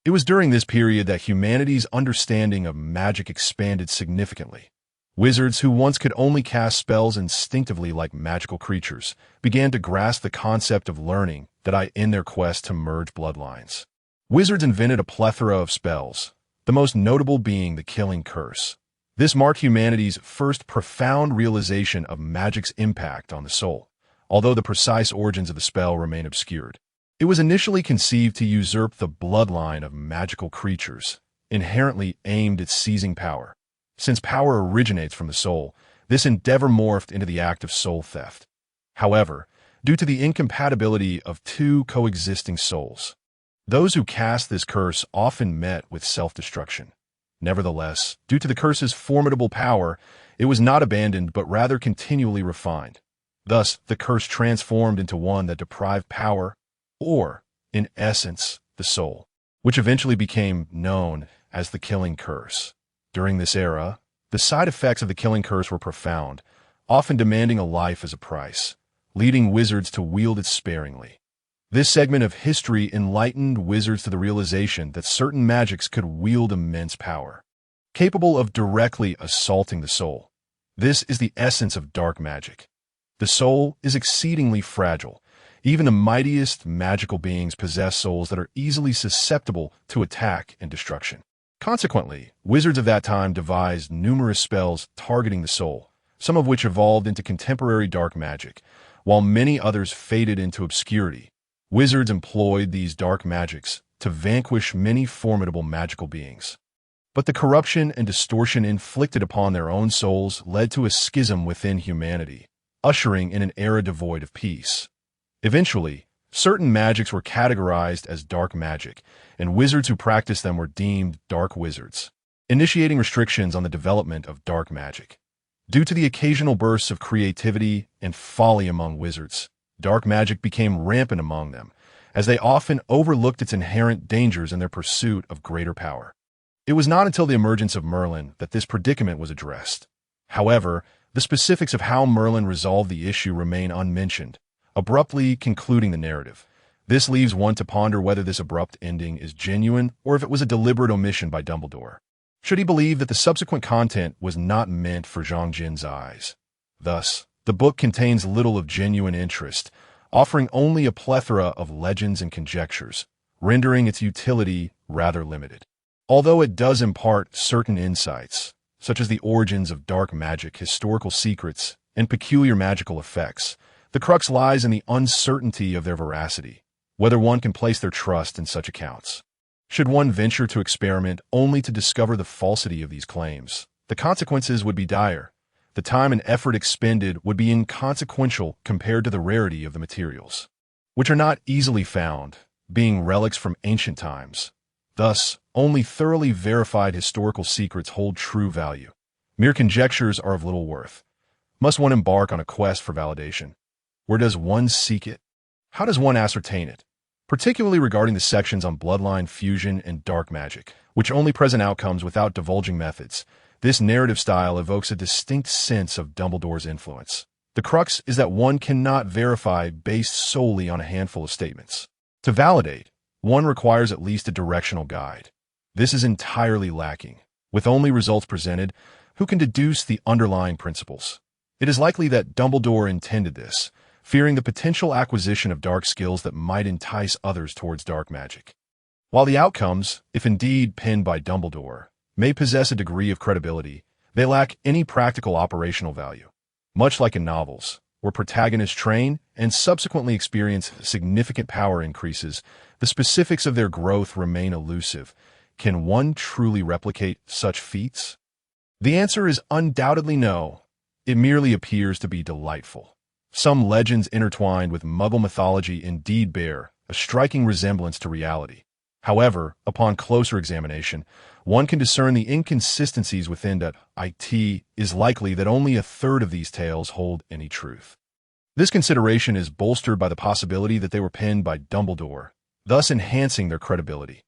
It was during this period that humanity's understanding of magic expanded significantly. Wizards who once could only cast spells instinctively like magical creatures began to grasp the concept of learning that in their quest to merge bloodlines. Wizards invented a plethora of spells, the most notable being the Killing Curse. This marked humanity's first profound realization of magic's impact on the soul, although the precise origins of the spell remain obscured. It was initially conceived to usurp the bloodline of magical creatures, inherently aimed at seizing power. Since power originates from the soul, this endeavor morphed into the act of soul theft. However, due to the incompatibility of two coexisting souls, those who cast this curse often met with self-destruction. Nevertheless, due to the curse's formidable power, it was not abandoned but rather continually refined. Thus, the curse transformed into one that deprived power, or, in essence, the soul, which eventually became known as the Killing Curse. During this era, the side effects of the Killing Curse were profound, often demanding a life as a price, leading wizards to wield it sparingly. This segment of history enlightened wizards to the realization that certain magics could wield immense power, capable of directly assaulting the soul. This is the essence of dark magic. The soul is exceedingly fragile. Even the mightiest magical beings possess souls that are easily susceptible to attack and destruction. Consequently, wizards of that time devised numerous spells targeting the soul, some of which evolved into contemporary dark magic, while many others faded into obscurity. Wizards employed these dark magics to vanquish many formidable magical beings. But the corruption and distortion inflicted upon their own souls led to a schism within humanity, ushering in an era devoid of peace. Eventually, certain magics were categorized as dark magic, and wizards who practiced them were deemed dark wizards, initiating restrictions on the development of dark magic. Due to the occasional bursts of creativity and folly among wizards, dark magic became rampant among them, as they often overlooked its inherent dangers in their pursuit of greater power. It was not until the emergence of Merlin that this predicament was addressed. However, the specifics of how Merlin resolved the issue remain unmentioned, abruptly concluding the narrative. This leaves one to ponder whether this abrupt ending is genuine or if it was a deliberate omission by Dumbledore. Should he believe that the subsequent content was not meant for Zhang Jin's eyes? Thus, the book contains little of genuine interest, offering only a plethora of legends and conjectures, rendering its utility rather limited. Although it does impart certain insights, such as the origins of dark magic, historical secrets, and peculiar magical effects, the crux lies in the uncertainty of their veracity, whether one can place their trust in such accounts. Should one venture to experiment only to discover the falsity of these claims, the consequences would be dire. The time and effort expended would be inconsequential compared to the rarity of the materials, which are not easily found, being relics from ancient times. Thus, only thoroughly verified historical secrets hold true value. Mere conjectures are of little worth. Must one embark on a quest for validation? Where does one seek it? How does one ascertain it? Particularly regarding the sections on bloodline fusion and dark magic, which only present outcomes without divulging methods, this narrative style evokes a distinct sense of Dumbledore's influence. The crux is that one cannot verify based solely on a handful of statements. To validate, one requires at least a directional guide. This is entirely lacking. With only results presented, who can deduce the underlying principles? It is likely that Dumbledore intended this, fearing the potential acquisition of dark skills that might entice others towards dark magic. While the outcomes, if indeed penned by Dumbledore, may possess a degree of credibility, they lack any practical operational value. Much like in novels, where protagonists train and subsequently experience significant power increases, the specifics of their growth remain elusive. Can one truly replicate such feats? The answer is undoubtedly no. It merely appears to be delightful. Some legends intertwined with Muggle mythology indeed bear a striking resemblance to reality. However, upon closer examination, one can discern the inconsistencies within that. It is likely that only a third of these tales hold any truth. This consideration is bolstered by the possibility that they were penned by Dumbledore, thus enhancing their credibility.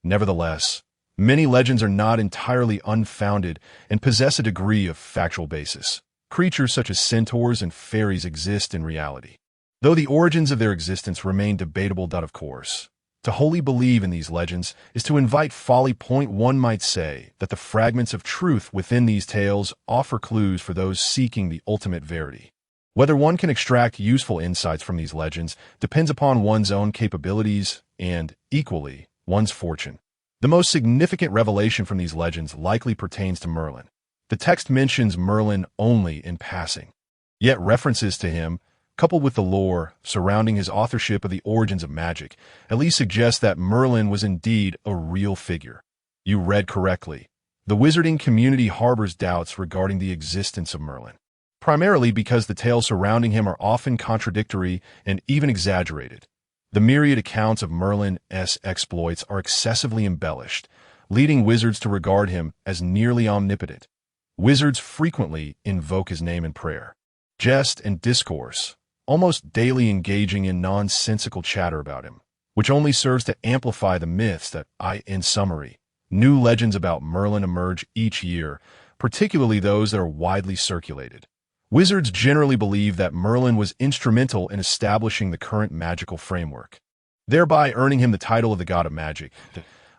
Nevertheless, many legends are not entirely unfounded and possess a degree of factual basis. Creatures such as centaurs and fairies exist in reality, though the origins of their existence remain debatable. Of course, to wholly believe in these legends is to invite folly. One might say that the fragments of truth within these tales offer clues for those seeking the ultimate verity. Whether one can extract useful insights from these legends depends upon one's own capabilities and, equally, one's fortune. The most significant revelation from these legends likely pertains to Merlin. The text mentions Merlin only in passing, yet references to him, coupled with the lore surrounding his authorship of the origins of magic, at least suggest that Merlin was indeed a real figure. You read correctly. The wizarding community harbors doubts regarding the existence of Merlin, primarily because the tales surrounding him are often contradictory and even exaggerated. The myriad accounts of Merlin's exploits are excessively embellished, leading wizards to regard him as nearly omnipotent. Wizards frequently invoke his name in prayer, jest, and discourse, almost daily engaging in nonsensical chatter about him, which only serves to amplify the myths that, in summary, new legends about Merlin emerge each year, particularly those that are widely circulated. Wizards generally believe that Merlin was instrumental in establishing the current magical framework, thereby earning him the title of the god of magic.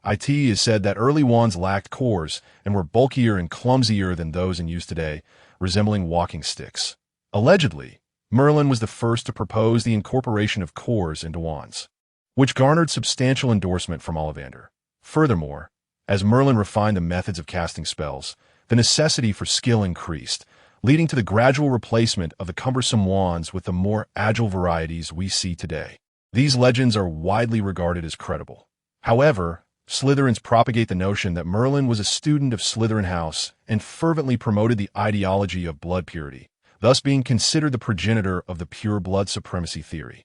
It is said that early wands lacked cores and were bulkier and clumsier than those in use today, resembling walking sticks. Allegedly, Merlin was the first to propose the incorporation of cores into wands, which garnered substantial endorsement from Ollivander. Furthermore, as Merlin refined the methods of casting spells, the necessity for skill increased, leading to the gradual replacement of the cumbersome wands with the more agile varieties we see today. These legends are widely regarded as credible. However, Slytherins propagate the notion that Merlin was a student of Slytherin House and fervently promoted the ideology of blood purity, thus being considered the progenitor of the pure blood supremacy theory.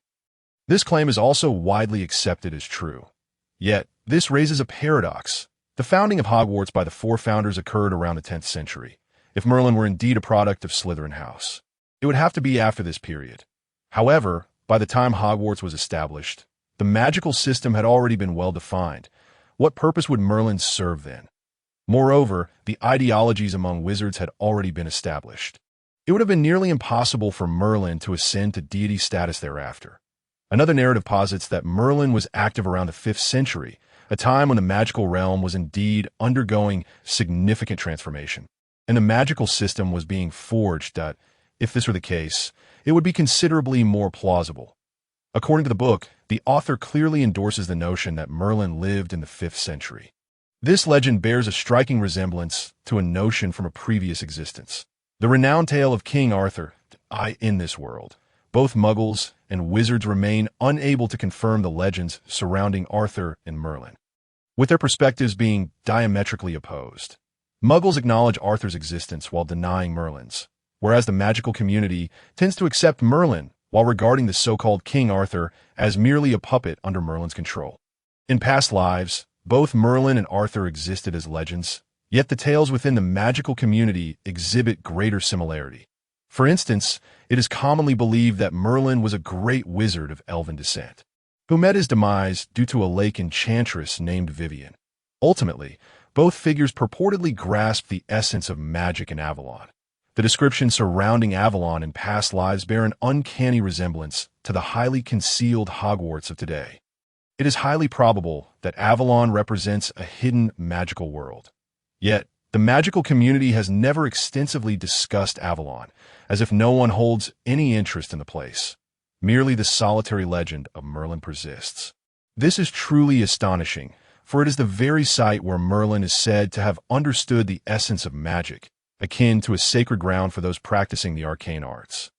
This claim is also widely accepted as true. Yet, this raises a paradox. The founding of Hogwarts by the four founders occurred around the 10th century. If Merlin were indeed a product of Slytherin House, it would have to be after this period. However, by the time Hogwarts was established, the magical system had already been well defined. What purpose would Merlin serve then? Moreover, the ideologies among wizards had already been established. It would have been nearly impossible for Merlin to ascend to deity status thereafter. Another narrative posits that Merlin was active around the 5th century, a time when the magical realm was indeed undergoing significant transformation, and the magical system was being forged. If this were the case, it would be considerably more plausible. According to the book, the author clearly endorses the notion that Merlin lived in the 5th century. This legend bears a striking resemblance to a notion from a previous existence. The renowned tale of King Arthur. In this world, both Muggles and wizards remain unable to confirm the legends surrounding Arthur and Merlin, with their perspectives being diametrically opposed. Muggles acknowledge Arthur's existence while denying Merlin's, whereas the magical community tends to accept Merlin while regarding the so-called King Arthur as merely a puppet under Merlin's control. In past lives, both Merlin and Arthur existed as legends, yet the tales within the magical community exhibit greater similarity. For instance, it is commonly believed that Merlin was a great wizard of elven descent, who met his demise due to a lake enchantress named Vivian. Ultimately, both figures purportedly grasped the essence of magic in Avalon. The descriptions surrounding Avalon in past lives bear an uncanny resemblance to the highly concealed Hogwarts of today. It is highly probable that Avalon represents a hidden magical world. Yet, the magical community has never extensively discussed Avalon, as if no one holds any interest in the place. Merely the solitary legend of Merlin persists. This is truly astonishing, for it is the very site where Merlin is said to have understood the essence of magic, akin to a sacred ground for those practicing the arcane arts.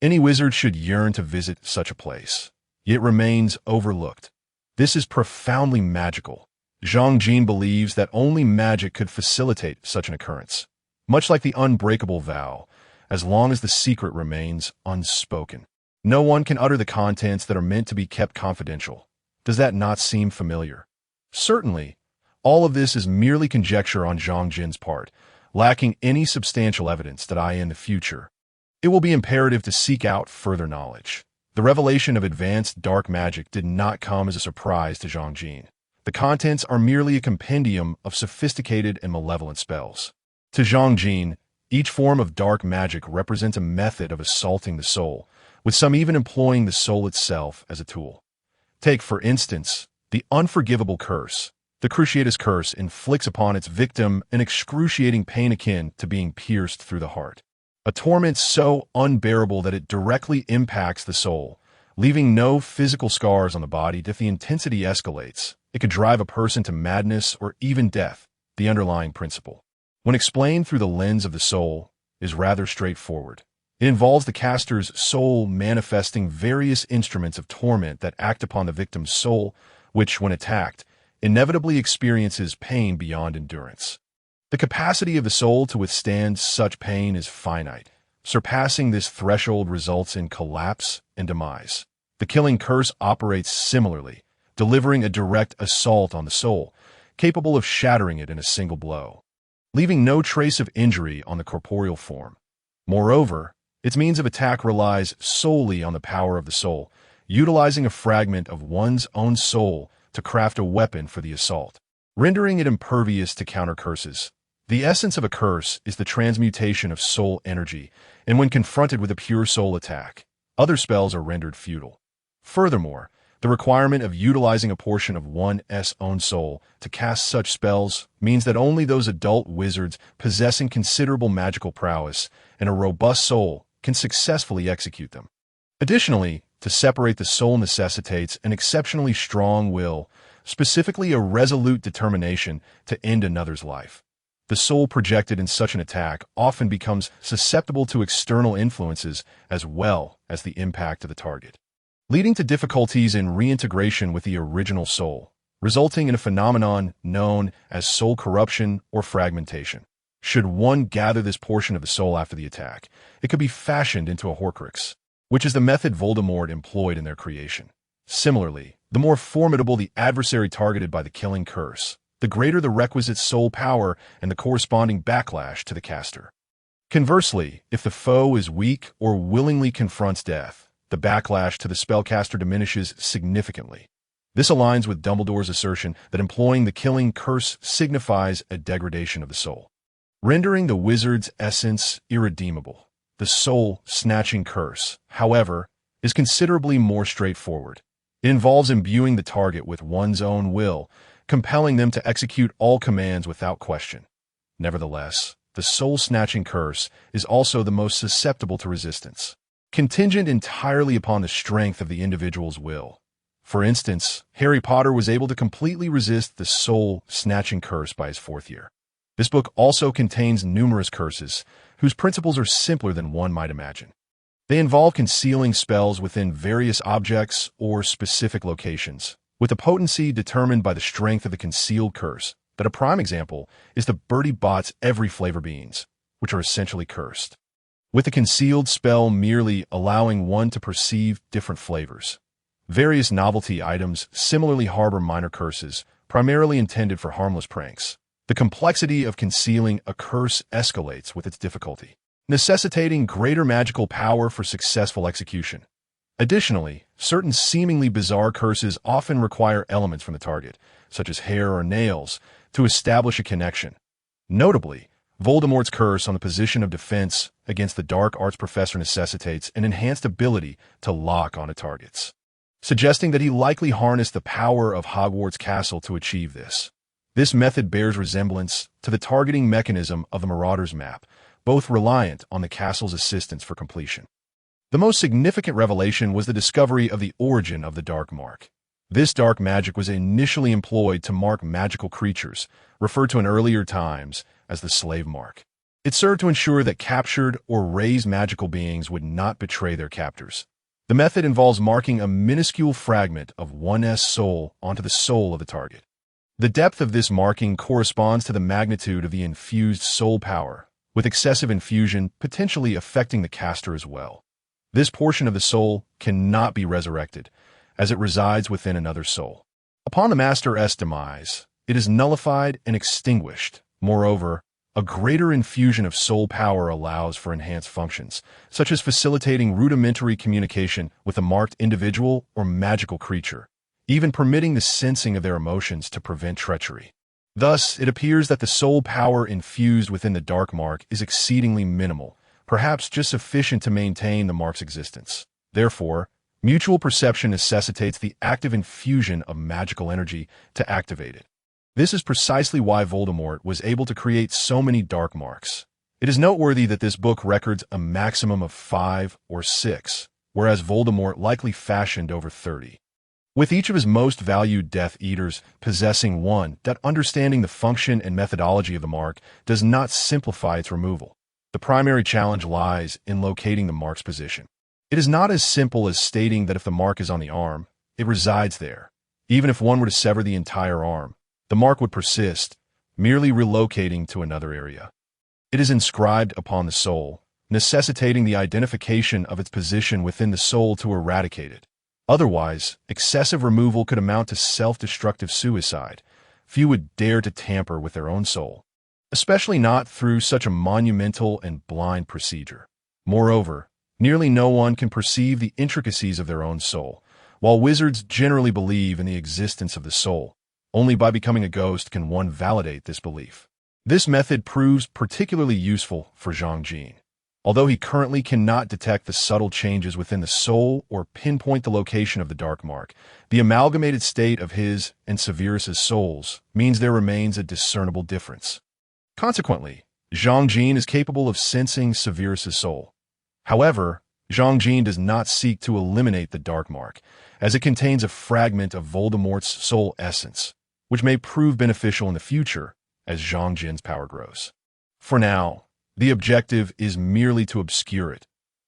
Any wizard should yearn to visit such a place, yet it remains overlooked. This is profoundly magical. Zhang Jin believes that only magic could facilitate such an occurrence, much like the unbreakable vow, as long as the secret remains unspoken. No one can utter the contents that are meant to be kept confidential. Does that not seem familiar? Certainly, All of this is merely conjecture on Zhang Jin's part, lacking any substantial evidence that in the future it will be imperative to seek out further knowledge. The revelation of advanced dark magic did not come as a surprise to Zhang Jin. The contents are merely a compendium of sophisticated and malevolent spells. To Zhang Jin, each form of dark magic represents a method of assaulting the soul, with some even employing the soul itself as a tool. Take, for instance, the unforgivable curse. The Cruciatus curse inflicts upon its victim an excruciating pain akin to being pierced through the heart. A torment so unbearable that it directly impacts the soul, leaving no physical scars on the body. If the intensity escalates, it could drive a person to madness or even death. The underlying principle, when explained through the lens of the soul, is rather straightforward. It involves the caster's soul manifesting various instruments of torment that act upon the victim's soul, which, when attacked, inevitably experiences pain beyond endurance. The capacity of the soul to withstand such pain is finite. Surpassing this threshold results in collapse and demise. The killing curse operates similarly, delivering a direct assault on the soul, capable of shattering it in a single blow, leaving no trace of injury on the corporeal form. Moreover, its means of attack relies solely on the power of the soul, utilizing a fragment of one's own soul to craft a weapon for the assault, rendering it impervious to counter curses. The essence of a curse is the transmutation of soul energy, and when confronted with a pure soul attack, other spells are rendered futile. Furthermore, the requirement of utilizing a portion of one's own soul to cast such spells means that only those adult wizards possessing considerable magical prowess and a robust soul can successfully execute them. Additionally, to separate the soul necessitates an exceptionally strong will, specifically a resolute determination to end another's life. The soul projected in such an attack often becomes susceptible to external influences as well as the impact of the target, leading to difficulties in reintegration with the original soul, resulting in a phenomenon known as soul corruption or fragmentation. Should one gather this portion of the soul after the attack, it could be fashioned into a Horcrux, which is the method Voldemort employed in their creation. Similarly, the more formidable the adversary targeted by the killing curse, the greater the requisite soul power and the corresponding backlash to the caster. Conversely, if the foe is weak or willingly confronts death, the backlash to the spellcaster diminishes significantly. This aligns with Dumbledore's assertion that employing the killing curse signifies a degradation of the soul, rendering the wizard's essence irredeemable. The soul-snatching curse, however, is considerably more straightforward. It involves imbuing the target with one's own will, compelling them to execute all commands without question. Nevertheless, the soul-snatching curse is also the most susceptible to resistance, contingent entirely upon the strength of the individual's will. For instance, Harry Potter was able to completely resist the soul-snatching curse by his 4th year. This book also contains numerous curses, whose principles are simpler than one might imagine. They involve concealing spells within various objects or specific locations, with the potency determined by the strength of the concealed curse. That a prime example is the Bertie Bott's every flavor beans, which are essentially cursed, with the concealed spell merely allowing one to perceive different flavors. Various novelty items similarly harbor minor curses, primarily intended for harmless pranks. The complexity of concealing a curse escalates with its difficulty, necessitating greater magical power for successful execution. Additionally, certain seemingly bizarre curses often require elements from the target, such as hair or nails, to establish a connection. Notably, Voldemort's curse on the position of defense against the dark arts professor necessitates an enhanced ability to lock onto targets, suggesting that he likely harnessed the power of Hogwarts Castle to achieve this. This method bears resemblance to the targeting mechanism of the Marauder's map, both reliant on the castle's assistance for completion. The most significant revelation was the discovery of the origin of the Dark Mark. This dark magic was initially employed to mark magical creatures, referred to in earlier times as the slave mark. It served to ensure that captured or raised magical beings would not betray their captors. The method involves marking a minuscule fragment of one's soul onto the soul of the target. The depth of this marking corresponds to the magnitude of the infused soul power, with excessive infusion potentially affecting the caster as well. This portion of the soul cannot be resurrected, as it resides within another soul. Upon the master's demise, it is nullified and extinguished. Moreover, a greater infusion of soul power allows for enhanced functions, such as facilitating rudimentary communication with a marked individual or magical creature, even permitting the sensing of their emotions to prevent treachery. Thus, it appears that the soul power infused within the dark mark is exceedingly minimal, perhaps just sufficient to maintain the mark's existence. Therefore, mutual perception necessitates the active infusion of magical energy to activate it. This is precisely why Voldemort was able to create so many dark marks. It is noteworthy that this book records a maximum of 5 or 6, whereas Voldemort likely fashioned over 30. With each of his most valued Death Eaters possessing one, that understanding the function and methodology of the mark does not simplify its removal. The primary challenge lies in locating the mark's position. It is not as simple as stating that if the mark is on the arm, it resides there. Even if one were to sever the entire arm, the mark would persist, merely relocating to another area. It is inscribed upon the soul, necessitating the identification of its position within the soul to eradicate it. Otherwise, excessive removal could amount to self-destructive suicide. Few would dare to tamper with their own soul, especially not through such a monumental and blind procedure. Moreover, nearly no one can perceive the intricacies of their own soul, while wizards generally believe in the existence of the soul. Only by becoming a ghost can one validate this belief. This method proves particularly useful for Zhang Jin. Although he currently cannot detect the subtle changes within the soul or pinpoint the location of the dark mark, the amalgamated state of his and Severus's souls means there remains a discernible difference. Consequently, Zhang Jin is capable of sensing Severus's soul. However, Zhang Jin does not seek to eliminate the dark mark, as it contains a fragment of Voldemort's soul essence, which may prove beneficial in the future as Zhang Jin's power grows. For now, the objective is merely to obscure it.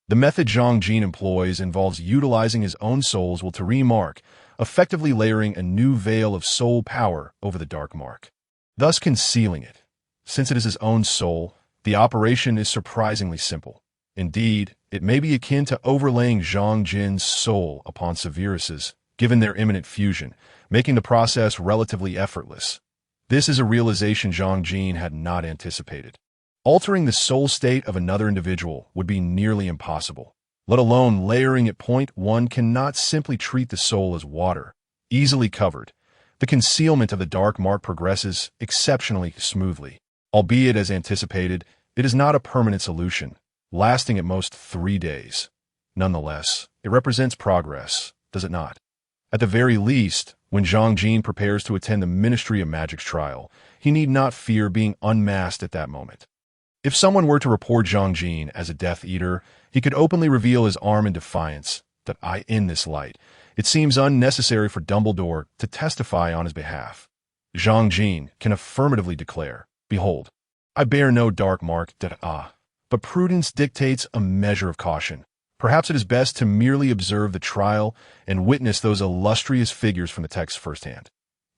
The method Zhang Jin employs involves utilizing his own soul's will to remark, effectively layering a new veil of soul power over the dark mark, thus concealing it. Since it is his own soul, the operation is surprisingly simple. Indeed, it may be akin to overlaying Zhang Jin's soul upon Severus's, given their imminent fusion, making the process relatively effortless. This is a realization Zhang Jin had not anticipated. Altering the soul state of another individual would be nearly impossible, let alone layering it. One cannot simply treat the soul as water, easily covered. The concealment of the dark mark progresses exceptionally smoothly. Albeit as anticipated, it is not a permanent solution, lasting at most 3 days. Nonetheless, it represents progress, does it not? At the very least, when Zhang Jin prepares to attend the Ministry of Magic's trial, he need not fear being unmasked at that moment. If someone were to report Zhang Jin as a Death Eater, he could openly reveal his arm in defiance, that I in this light. It seems unnecessary for Dumbledore to testify on his behalf. Zhang Jin can affirmatively declare, Behold, I bear no dark mark, but prudence dictates a measure of caution. Perhaps it is best to merely observe the trial and witness those illustrious figures from the text firsthand.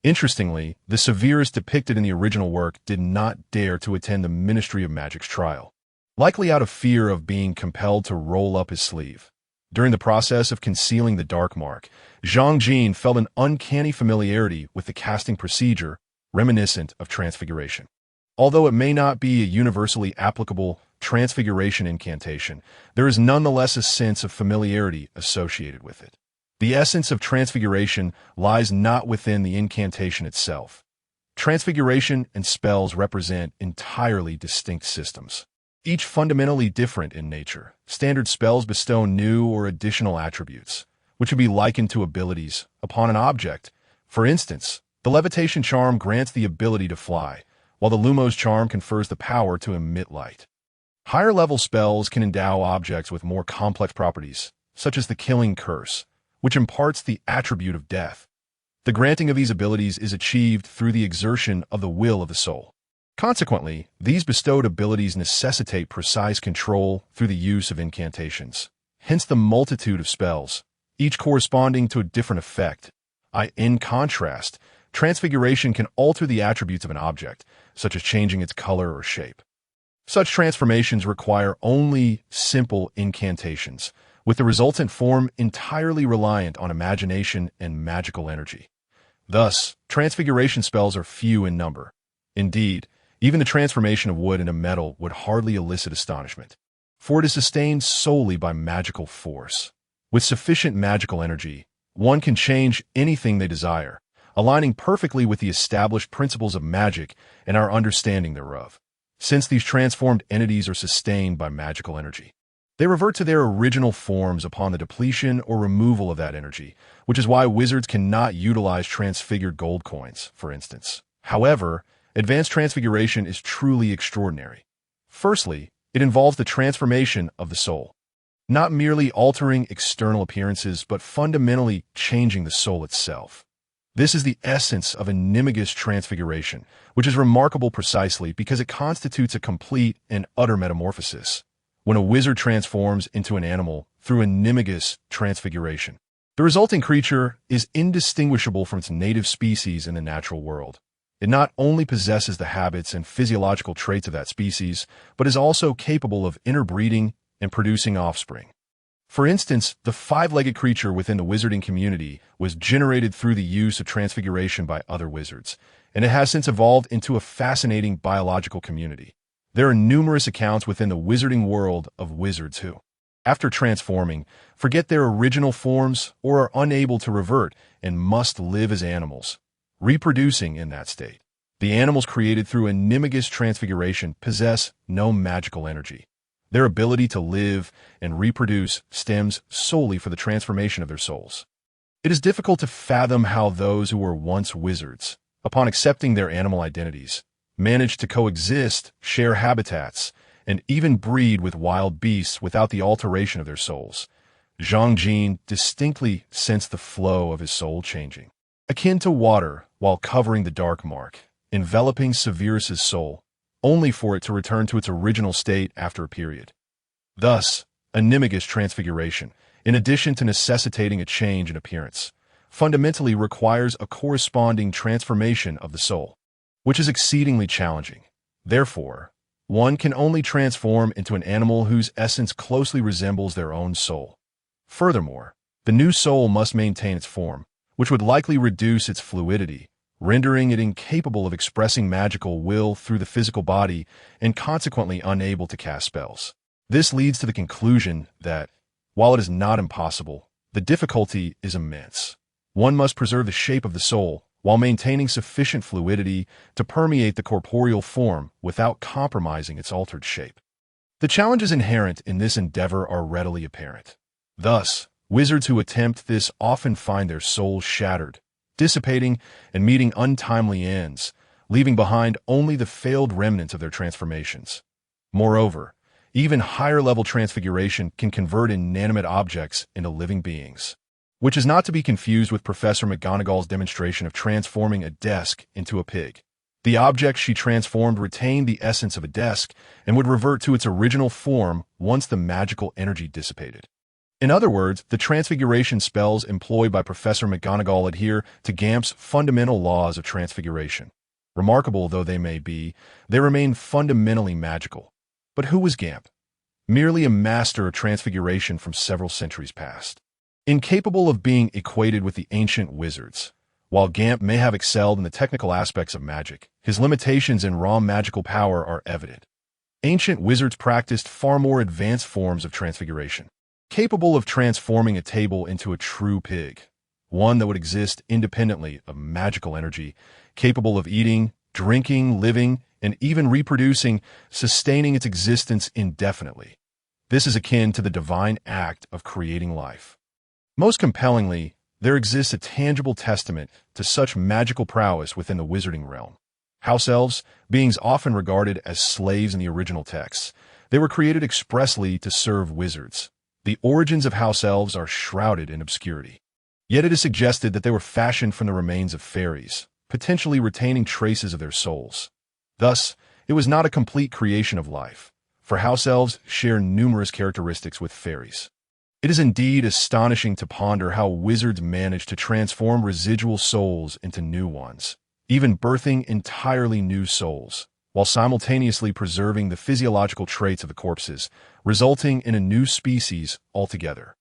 Interestingly, the Severus depicted in the original work did not dare to attend the Ministry of Magic's trial, likely out of fear of being compelled to roll up his sleeve. During the process of concealing the dark mark, Zhang Jin felt an uncanny familiarity with the casting procedure reminiscent of transfiguration. Although it may not be a universally applicable transfiguration incantation, there is nonetheless a sense of familiarity associated with it. The essence of transfiguration lies not within the incantation itself. Transfiguration and spells represent entirely distinct systems, each fundamentally different in nature. Standard spells bestow new or additional attributes, which would be likened to abilities upon an object. For instance, the levitation charm grants the ability to fly, while the Lumos charm confers the power to emit light. Higher-level spells can endow objects with more complex properties, such as the Killing Curse, which imparts the attribute of death. The granting of these abilities is achieved through the exertion of the will of the soul. Consequently, these bestowed abilities necessitate precise control through the use of incantations. Hence the multitude of spells, each corresponding to a different effect. In contrast, transfiguration can alter the attributes of an object, such as changing its color or shape. Such transformations require only simple incantations, with the resultant form entirely reliant on imagination and magical energy. Thus, transfiguration spells are few in number. Indeed, even the transformation of wood into metal would hardly elicit astonishment, for it is sustained solely by magical force. With sufficient magical energy, one can change anything they desire, aligning perfectly with the established principles of magic and our understanding thereof. Since these transformed entities are sustained by magical energy, they revert to their original forms upon the depletion or removal of that energy, which is why wizards cannot utilize transfigured gold coins, for instance. However, advanced transfiguration is truly extraordinary. Firstly, it involves the transformation of the soul, not merely altering external appearances, but fundamentally changing the soul itself. This is the essence of animagus transfiguration, which is remarkable precisely because it constitutes a complete and utter metamorphosis. When a wizard transforms into an animal through animagus transfiguration, the resulting creature is indistinguishable from its native species in the natural world. It not only possesses the habits and physiological traits of that species, but is also capable of interbreeding and producing offspring. For instance, the five-legged creature within the wizarding community was generated through the use of transfiguration by other wizards, and it has since evolved into a fascinating biological community. There are numerous accounts within the wizarding world of wizards who, after transforming, forget their original forms or are unable to revert and must live as animals, reproducing in that state. The animals created through animagus transfiguration possess no magical energy. Their ability to live and reproduce stems solely from the transformation of their souls. It is difficult to fathom how those who were once wizards, upon accepting their animal identities, managed to coexist, share habitats, and even breed with wild beasts without the alteration of their souls. Zhang Jin distinctly sensed the flow of his soul changing, akin to water while covering the dark mark, enveloping Severus's soul, only for it to return to its original state after a period. Thus, animagus transfiguration, in addition to necessitating a change in appearance, fundamentally requires a corresponding transformation of the soul, which is exceedingly challenging. Therefore, one can only transform into an animal whose essence closely resembles their own soul. Furthermore, the new soul must maintain its form, which would likely reduce its fluidity, rendering it incapable of expressing magical will through the physical body and consequently unable to cast spells. This leads to the conclusion that, while it is not impossible, the difficulty is immense. One must preserve the shape of the soul while maintaining sufficient fluidity to permeate the corporeal form without compromising its altered shape. The challenges inherent in this endeavor are readily apparent. Thus, wizards who attempt this often find their souls shattered, dissipating, and meeting untimely ends, leaving behind only the failed remnants of their transformations. Moreover, even higher-level transfiguration can convert inanimate objects into living beings, which is not to be confused with Professor McGonagall's demonstration of transforming a desk into a pig. The object she transformed retained the essence of a desk and would revert to its original form once the magical energy dissipated. In other words, the transfiguration spells employed by Professor McGonagall adhere to Gamp's fundamental laws of transfiguration. Remarkable though they may be, they remain fundamentally magical. But who was Gamp? Merely a master of transfiguration from several centuries past. Incapable of being equated with the ancient wizards, while Gamp may have excelled in the technical aspects of magic, his limitations in raw magical power are evident. Ancient wizards practiced far more advanced forms of transfiguration, capable of transforming a table into a true pig, one that would exist independently of magical energy, capable of eating, drinking, living, and even reproducing, sustaining its existence indefinitely. This is akin to the divine act of creating life. Most compellingly, there exists a tangible testament to such magical prowess within the wizarding realm. House elves, beings often regarded as slaves in the original texts, they were created expressly to serve wizards. The origins of house elves are shrouded in obscurity. Yet it is suggested that they were fashioned from the remains of fairies, potentially retaining traces of their souls. Thus, it was not a complete creation of life, for house elves share numerous characteristics with fairies. It is indeed astonishing to ponder how wizards manage to transform residual souls into new ones, even birthing entirely new souls, while simultaneously preserving the physiological traits of the corpses, resulting in a new species altogether.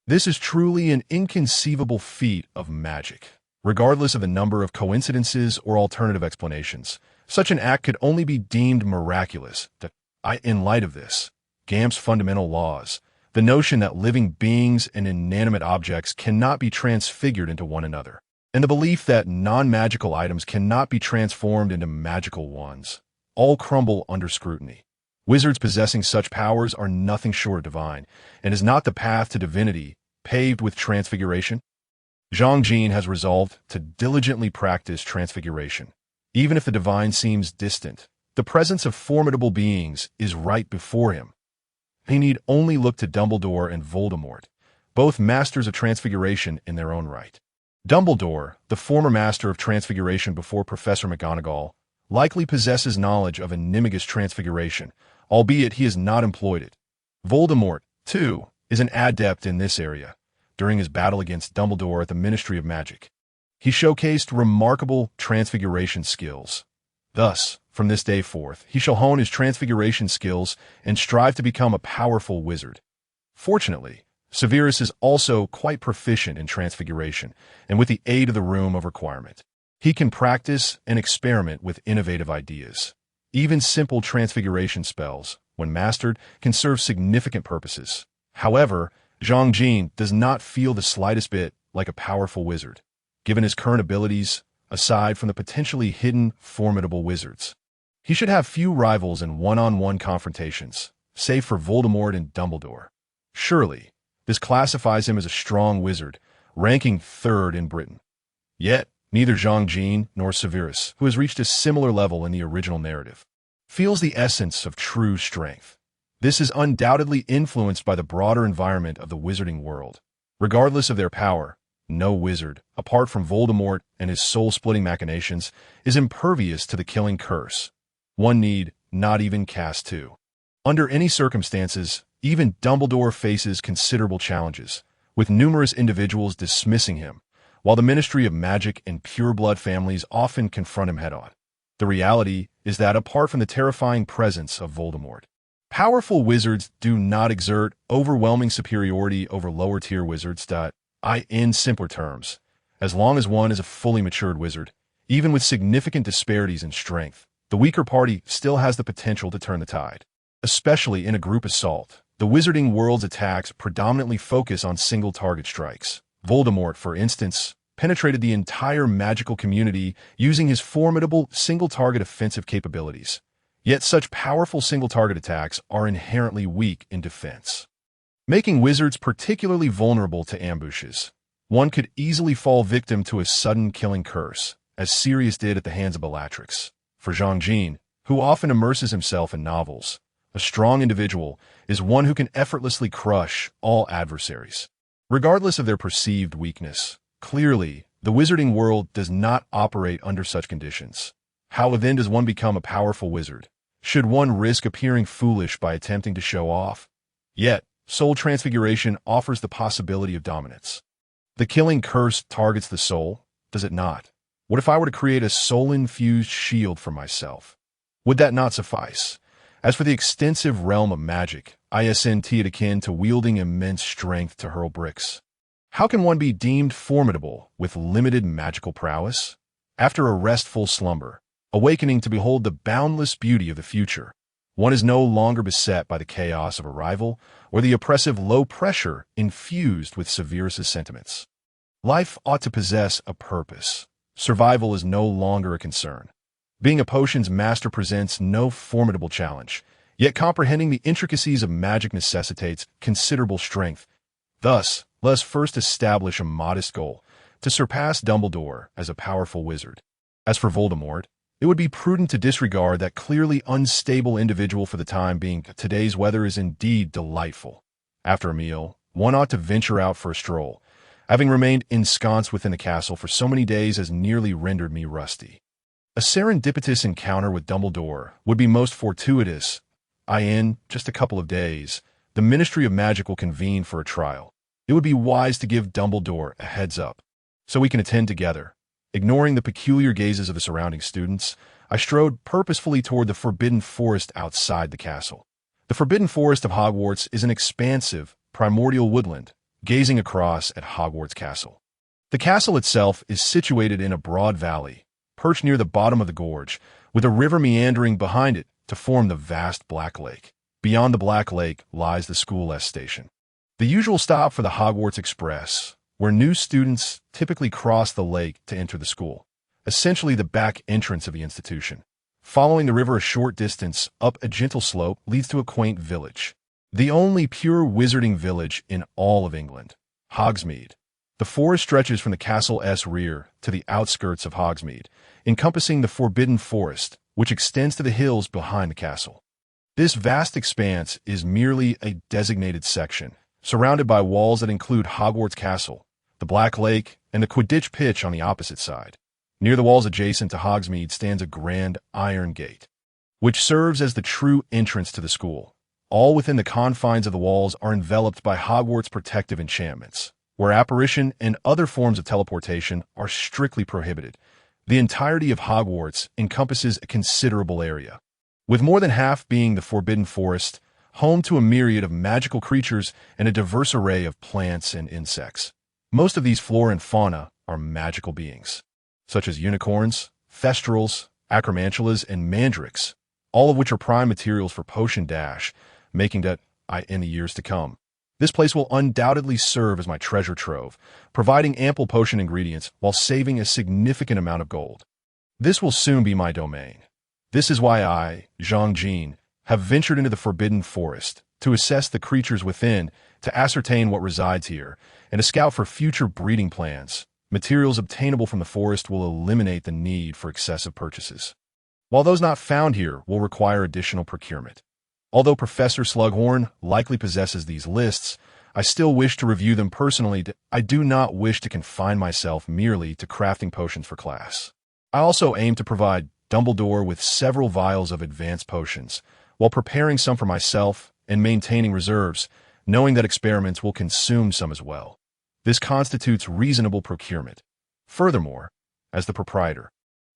This is truly an inconceivable feat of magic. regardless of the number of coincidences or alternative explanations. Such an act could only be deemed miraculous. In light of this, Gamp's fundamental laws, the notion that living beings and inanimate objects cannot be transfigured into one another, and the belief that non-magical items cannot be transformed into magical ones, all crumble under scrutiny. Wizards possessing such powers are nothing short of divine, and is not the path to divinity paved with transfiguration? Zhang Jin has resolved to diligently practice transfiguration. Even if the divine seems distant, the presence of formidable beings is right before him. He need only look to Dumbledore and Voldemort, both masters of transfiguration in their own right. Dumbledore, the former master of transfiguration before Professor McGonagall, likely possesses knowledge of animagus transfiguration, albeit he has not employed it. Voldemort, too, is an adept in this area. During his battle against Dumbledore at the Ministry of Magic, he showcased remarkable transfiguration skills. Thus, from this day forth, he shall hone his transfiguration skills and strive to become a powerful wizard. Fortunately, Severus is also quite proficient in transfiguration, and with the aid of the Room of Requirement, he can practice and experiment with innovative ideas. Even simple transfiguration spells, when mastered, can serve significant purposes. However, Zhang Jin does not feel the slightest bit like a powerful wizard, given his current abilities, aside from the potentially hidden, formidable wizards. He should have few rivals in one-on-one confrontations, save for Voldemort and Dumbledore. Surely, this classifies him as a strong wizard, ranking third in Britain. Yet, neither Zhang Jin nor Severus, who has reached a similar level in the original narrative, feels the essence of true strength. This is undoubtedly influenced by the broader environment of the wizarding world. Regardless of their power, no wizard, apart from Voldemort and his soul-splitting machinations, is impervious to the killing curse. One need not even cast two. Under any circumstances, even Dumbledore faces considerable challenges, with numerous individuals dismissing him, while the Ministry of Magic and pure-blood families often confront him head-on. The reality is that apart from the terrifying presence of Voldemort, powerful wizards do not exert overwhelming superiority over lower-tier wizards. In simpler terms, as long as one is a fully matured wizard, even with significant disparities in strength, the weaker party still has the potential to turn the tide. Especially in a group assault, the wizarding world's attacks predominantly focus on single-target strikes. Voldemort, for instance, penetrated the entire magical community using his formidable single-target offensive capabilities. Yet such powerful single-target attacks are inherently weak in defense, making wizards particularly vulnerable to ambushes. One could easily fall victim to a sudden killing curse, as Sirius did at the hands of Bellatrix. For Zhang Jin, who often immerses himself in novels, a strong individual is one who can effortlessly crush all adversaries, regardless of their perceived weakness. Clearly, the wizarding world does not operate under such conditions. How then does one become a powerful wizard? Should one risk appearing foolish by attempting to show off? Yet, soul transfiguration offers the possibility of dominance. The killing curse targets the soul, does it not? What if I were to create a soul-infused shield for myself? Would that not suffice? As for the extensive realm of magic, isn't it akin to wielding immense strength to hurl bricks? How can one be deemed formidable with limited magical prowess? After a restful slumber, awakening to behold the boundless beauty of the future, one is no longer beset by the chaos of arrival or the oppressive low pressure infused with Severus's sentiments. Life ought to possess a purpose. Survival is no longer a concern. Being a potions master presents no formidable challenge, yet comprehending the intricacies of magic necessitates considerable strength. Thus, let us first establish a modest goal, to surpass Dumbledore as a powerful wizard. As for Voldemort, it would be prudent to disregard that clearly unstable individual for the time being. Today's weather is indeed delightful. After a meal, one ought to venture out for a stroll, having remained ensconced within the castle for so many days has nearly rendered me rusty. A serendipitous encounter with Dumbledore would be most fortuitous. In just a couple of days, the Ministry of Magic will convene for a trial. It would be wise to give Dumbledore a heads up, so we can attend together. Ignoring the peculiar gazes of the surrounding students, I strode purposefully toward the Forbidden Forest outside the castle. The Forbidden Forest of Hogwarts is an expansive, primordial woodland, gazing across at Hogwarts Castle. The castle itself is situated in a broad valley, perched near the bottom of the gorge, with a river meandering behind it to form the vast Black Lake. Beyond the Black Lake lies the School S station, the usual stop for the Hogwarts Express, where new students typically cross the lake to enter the school, essentially the back entrance of the institution. Following the river a short distance up a gentle slope leads to a quaint village, the only pure wizarding village in all of England, Hogsmeade. The forest stretches from the Castle's rear to the outskirts of Hogsmeade, encompassing the Forbidden Forest, which extends to the hills behind the castle. This vast expanse is merely a designated section, surrounded by walls that include Hogwarts Castle, the Black Lake, and the Quidditch pitch on the opposite side. Near the walls adjacent to Hogsmeade stands a grand iron gate, which serves as the true entrance to the school. All within the confines of the walls are enveloped by Hogwarts protective enchantments, where apparition and other forms of teleportation are strictly prohibited. The entirety of Hogwarts encompasses a considerable area, with more than half being the Forbidden Forest, home to a myriad of magical creatures and a diverse array of plants and insects. Most of these flora and fauna are magical beings, such as unicorns, thestrals, acromantulas, and mandrakes, all of which are prime materials for Potion Dash, making that in the years to come. This place will undoubtedly serve as my treasure trove, providing ample potion ingredients while saving a significant amount of gold. This will soon be my domain. This is why I, Zhang Jin, have ventured into the Forbidden Forest to assess the creatures within, to ascertain what resides here, and to scout for future breeding plans. Materials obtainable from the forest will eliminate the need for excessive purchases, while those not found here will require additional procurement. Although Professor Slughorn likely possesses these lists, I still wish to review them personally. I do not wish to confine myself merely to crafting potions for class. I also aim to provide Dumbledore with several vials of advanced potions, while preparing some for myself and maintaining reserves, knowing that experiments will consume some as well. This constitutes reasonable procurement. Furthermore, as the proprietor,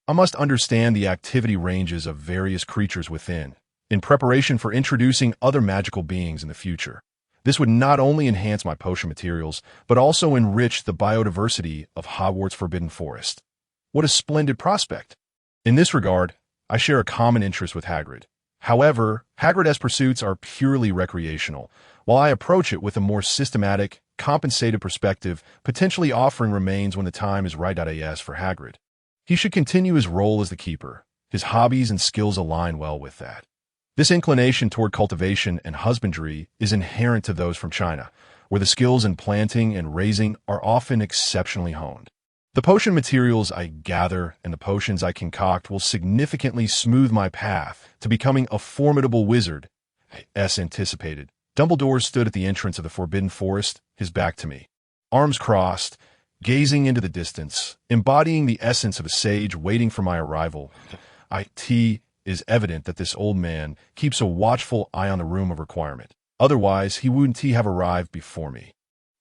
I must understand the activity ranges of various creatures within, in preparation for introducing other magical beings in the future. This would not only enhance my potion materials, but also enrich the biodiversity of Hogwarts Forbidden Forest. What a splendid prospect! In this regard, I share a common interest with Hagrid. However, Hagrid's pursuits are purely recreational, while I approach it with a more systematic, compensated perspective, potentially offering remains when the time is right. As for Hagrid, he should continue his role as the keeper. His hobbies and skills align well with that. This inclination toward cultivation and husbandry is inherent to those from China, where the skills in planting and raising are often exceptionally honed. The potion materials I gather and the potions I concoct will significantly smooth my path to becoming a formidable wizard. As anticipated, Dumbledore stood at the entrance of the Forbidden Forest, his back to me, arms crossed, gazing into the distance, embodying the essence of a sage waiting for my arrival. It is evident that this old man keeps a watchful eye on the room of requirement. Otherwise, he wouldn't have arrived before me,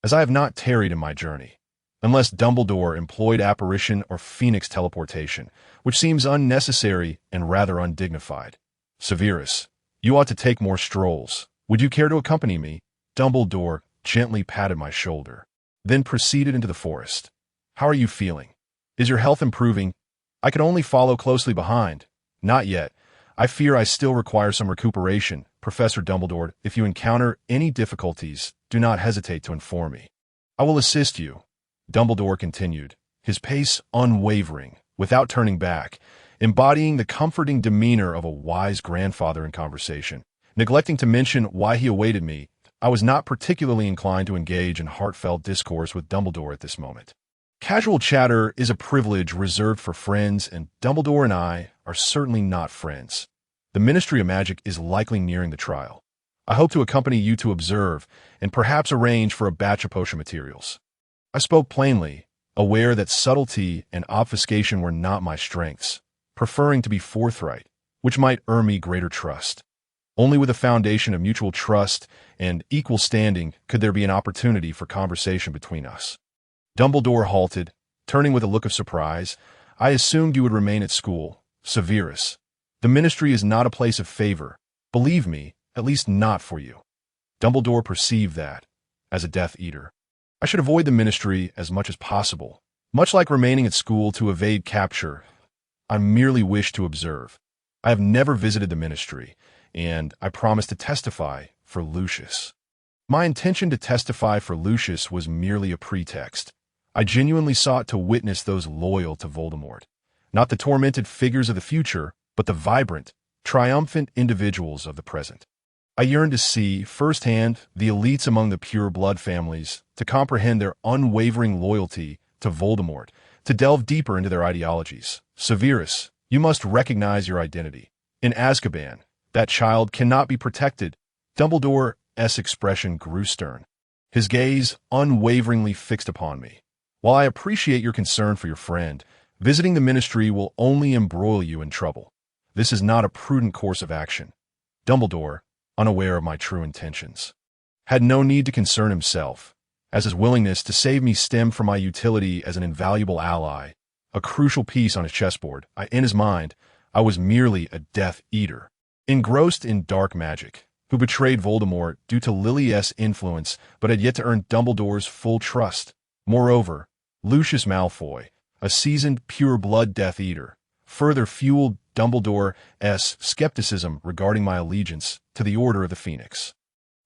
as I have not tarried in my journey, unless Dumbledore employed apparition or phoenix teleportation, which seems unnecessary and rather undignified. Severus, you ought to take more strolls. Would you care to accompany me? Dumbledore gently patted my shoulder, then proceeded into the forest. How are you feeling? Is your health improving? I could only follow closely behind. Not yet. I fear I still require some recuperation, Professor Dumbledore. If you encounter any difficulties, do not hesitate to inform me. I will assist you, Dumbledore continued, his pace unwavering, without turning back, embodying the comforting demeanor of a wise grandfather in conversation. Neglecting to mention why he awaited me, I was not particularly inclined to engage in heartfelt discourse with Dumbledore at this moment. Casual chatter is a privilege reserved for friends, and Dumbledore and I are certainly not friends. The Ministry of Magic is likely nearing the trial. I hope to accompany you to observe, and perhaps arrange for a batch of potion materials. I spoke plainly, aware that subtlety and obfuscation were not my strengths, preferring to be forthright, which might earn me greater trust. Only with a foundation of mutual trust and equal standing could there be an opportunity for conversation between us. Dumbledore halted, turning with a look of surprise. I assumed you would remain at school, Severus. The ministry is not a place of favor. Believe me, at least not for you. Dumbledore perceived that, as a Death Eater, I should avoid the ministry as much as possible, Much like remaining at school to evade capture, I merely wish to observe. I have never visited the ministry, and I promise to testify for Lucius. My intention to testify for Lucius was merely a pretext. I genuinely sought to witness those loyal to Voldemort. Not the tormented figures of the future, but the vibrant, triumphant individuals of the present. I yearned to see, firsthand, the elites among the pure blood families, to comprehend their unwavering loyalty to Voldemort, to delve deeper into their ideologies. Severus, you must recognize your identity. In Azkaban, that child cannot be protected. Dumbledore's expression grew stern. His gaze unwaveringly fixed upon me. While I appreciate your concern for your friend, visiting the ministry will only embroil you in trouble. This is not a prudent course of action. Dumbledore, unaware of my true intentions, had no need to concern himself, as his willingness to save me stemmed from my utility as an invaluable ally, a crucial piece on his chessboard. In his mind, I was merely a Death Eater, engrossed in dark magic, who betrayed Voldemort due to Lily's influence but had yet to earn Dumbledore's full trust. Moreover, Lucius Malfoy, a seasoned pure-blood Death Eater, further fueled Dumbledore's skepticism regarding my allegiance to the Order of the Phoenix.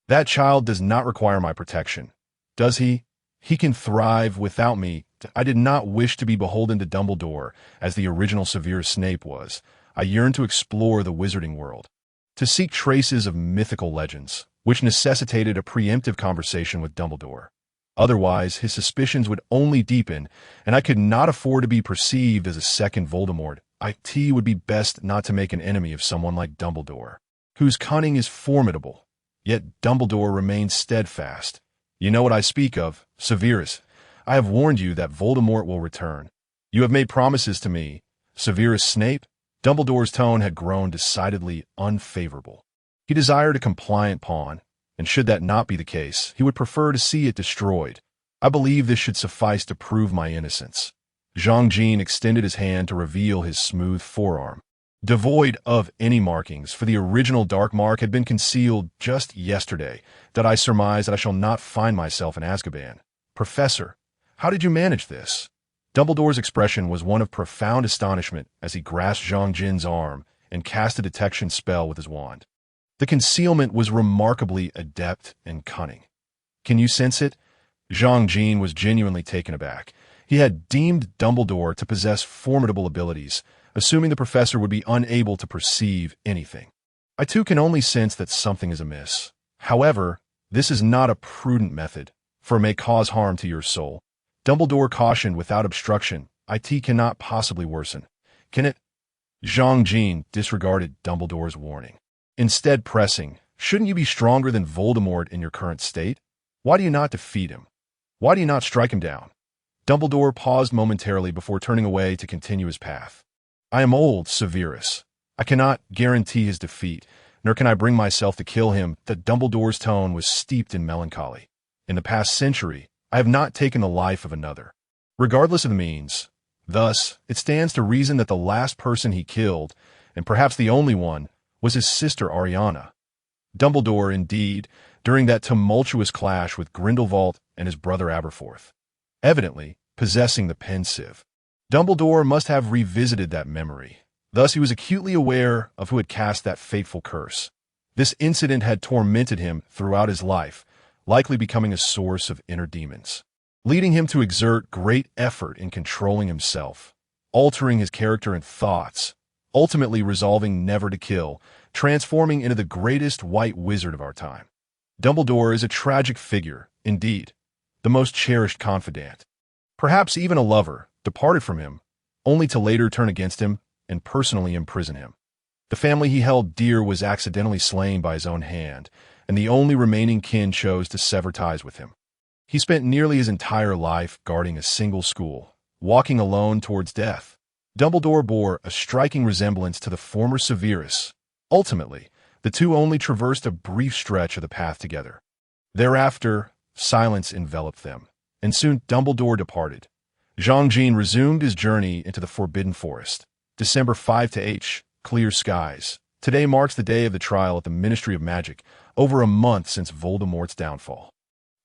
That child does not require my protection, does he? He can thrive without me. I did not wish to be beholden to Dumbledore, as the original Severus Snape was. I yearned to explore the wizarding world, to seek traces of mythical legends, which necessitated a preemptive conversation with Dumbledore. Otherwise, his suspicions would only deepen, and I could not afford to be perceived as a second Voldemort. It would be best not to make an enemy of someone like Dumbledore, whose cunning is formidable. Yet Dumbledore remains steadfast. You know what I speak of, Severus. I have warned you that Voldemort will return. You have made promises to me. Severus Snape? Dumbledore's tone had grown decidedly unfavorable. He desired a compliant pawn, and should that not be the case, he would prefer to see it destroyed. I believe this should suffice to prove my innocence. Jean extended his hand to reveal his smooth forearm, devoid of any markings, for the original dark mark had been concealed just yesterday. That I surmise that I shall not find myself in Azkaban. Professor, how did you manage this? Dumbledore's expression was one of profound astonishment as he grasped Jean's arm and cast a detection spell with his wand. The concealment was remarkably adept and cunning. Can you sense it? Jean was genuinely taken aback. He had deemed Dumbledore to possess formidable abilities, assuming the professor would be unable to perceive anything. I too can only sense that something is amiss. However, this is not a prudent method, for it may cause harm to your soul. Dumbledore cautioned without obstruction. It cannot possibly worsen. Can it? Jean disregarded Dumbledore's warning, instead pressing, shouldn't you be stronger than Voldemort in your current state? Why do you not defeat him? Why do you not strike him down? Dumbledore paused momentarily before turning away to continue his path. I am old, Severus. I cannot guarantee his defeat, nor can I bring myself to kill him. That Dumbledore's tone was steeped in melancholy. In the past century, I have not taken the life of another, regardless of the means. Thus, it stands to reason that the last person he killed, and perhaps the only one, was his sister Ariana. Dumbledore, indeed, during that tumultuous clash with Grindelwald and his brother Aberforth, evidently possessing the pensieve. Dumbledore must have revisited that memory. Thus he was acutely aware of who had cast that fateful curse. This incident had tormented him throughout his life, likely becoming a source of inner demons, leading him to exert great effort in controlling himself, altering his character and thoughts, ultimately resolving never to kill, transforming into the greatest white wizard of our time. Dumbledore is a tragic figure, indeed, the most cherished confidant, perhaps even a lover, departed from him, only to later turn against him and personally imprison him. The family he held dear was accidentally slain by his own hand, and the only remaining kin chose to sever ties with him. He spent nearly his entire life guarding a single school, walking alone towards death. Dumbledore bore a striking resemblance to the former Severus. Ultimately, the two only traversed a brief stretch of the path together. Thereafter, silence enveloped them, and soon Dumbledore departed. Jean resumed his journey into the Forbidden Forest. December 5 clear skies. Today marks the day of the trial at the Ministry of Magic, over a month since Voldemort's downfall.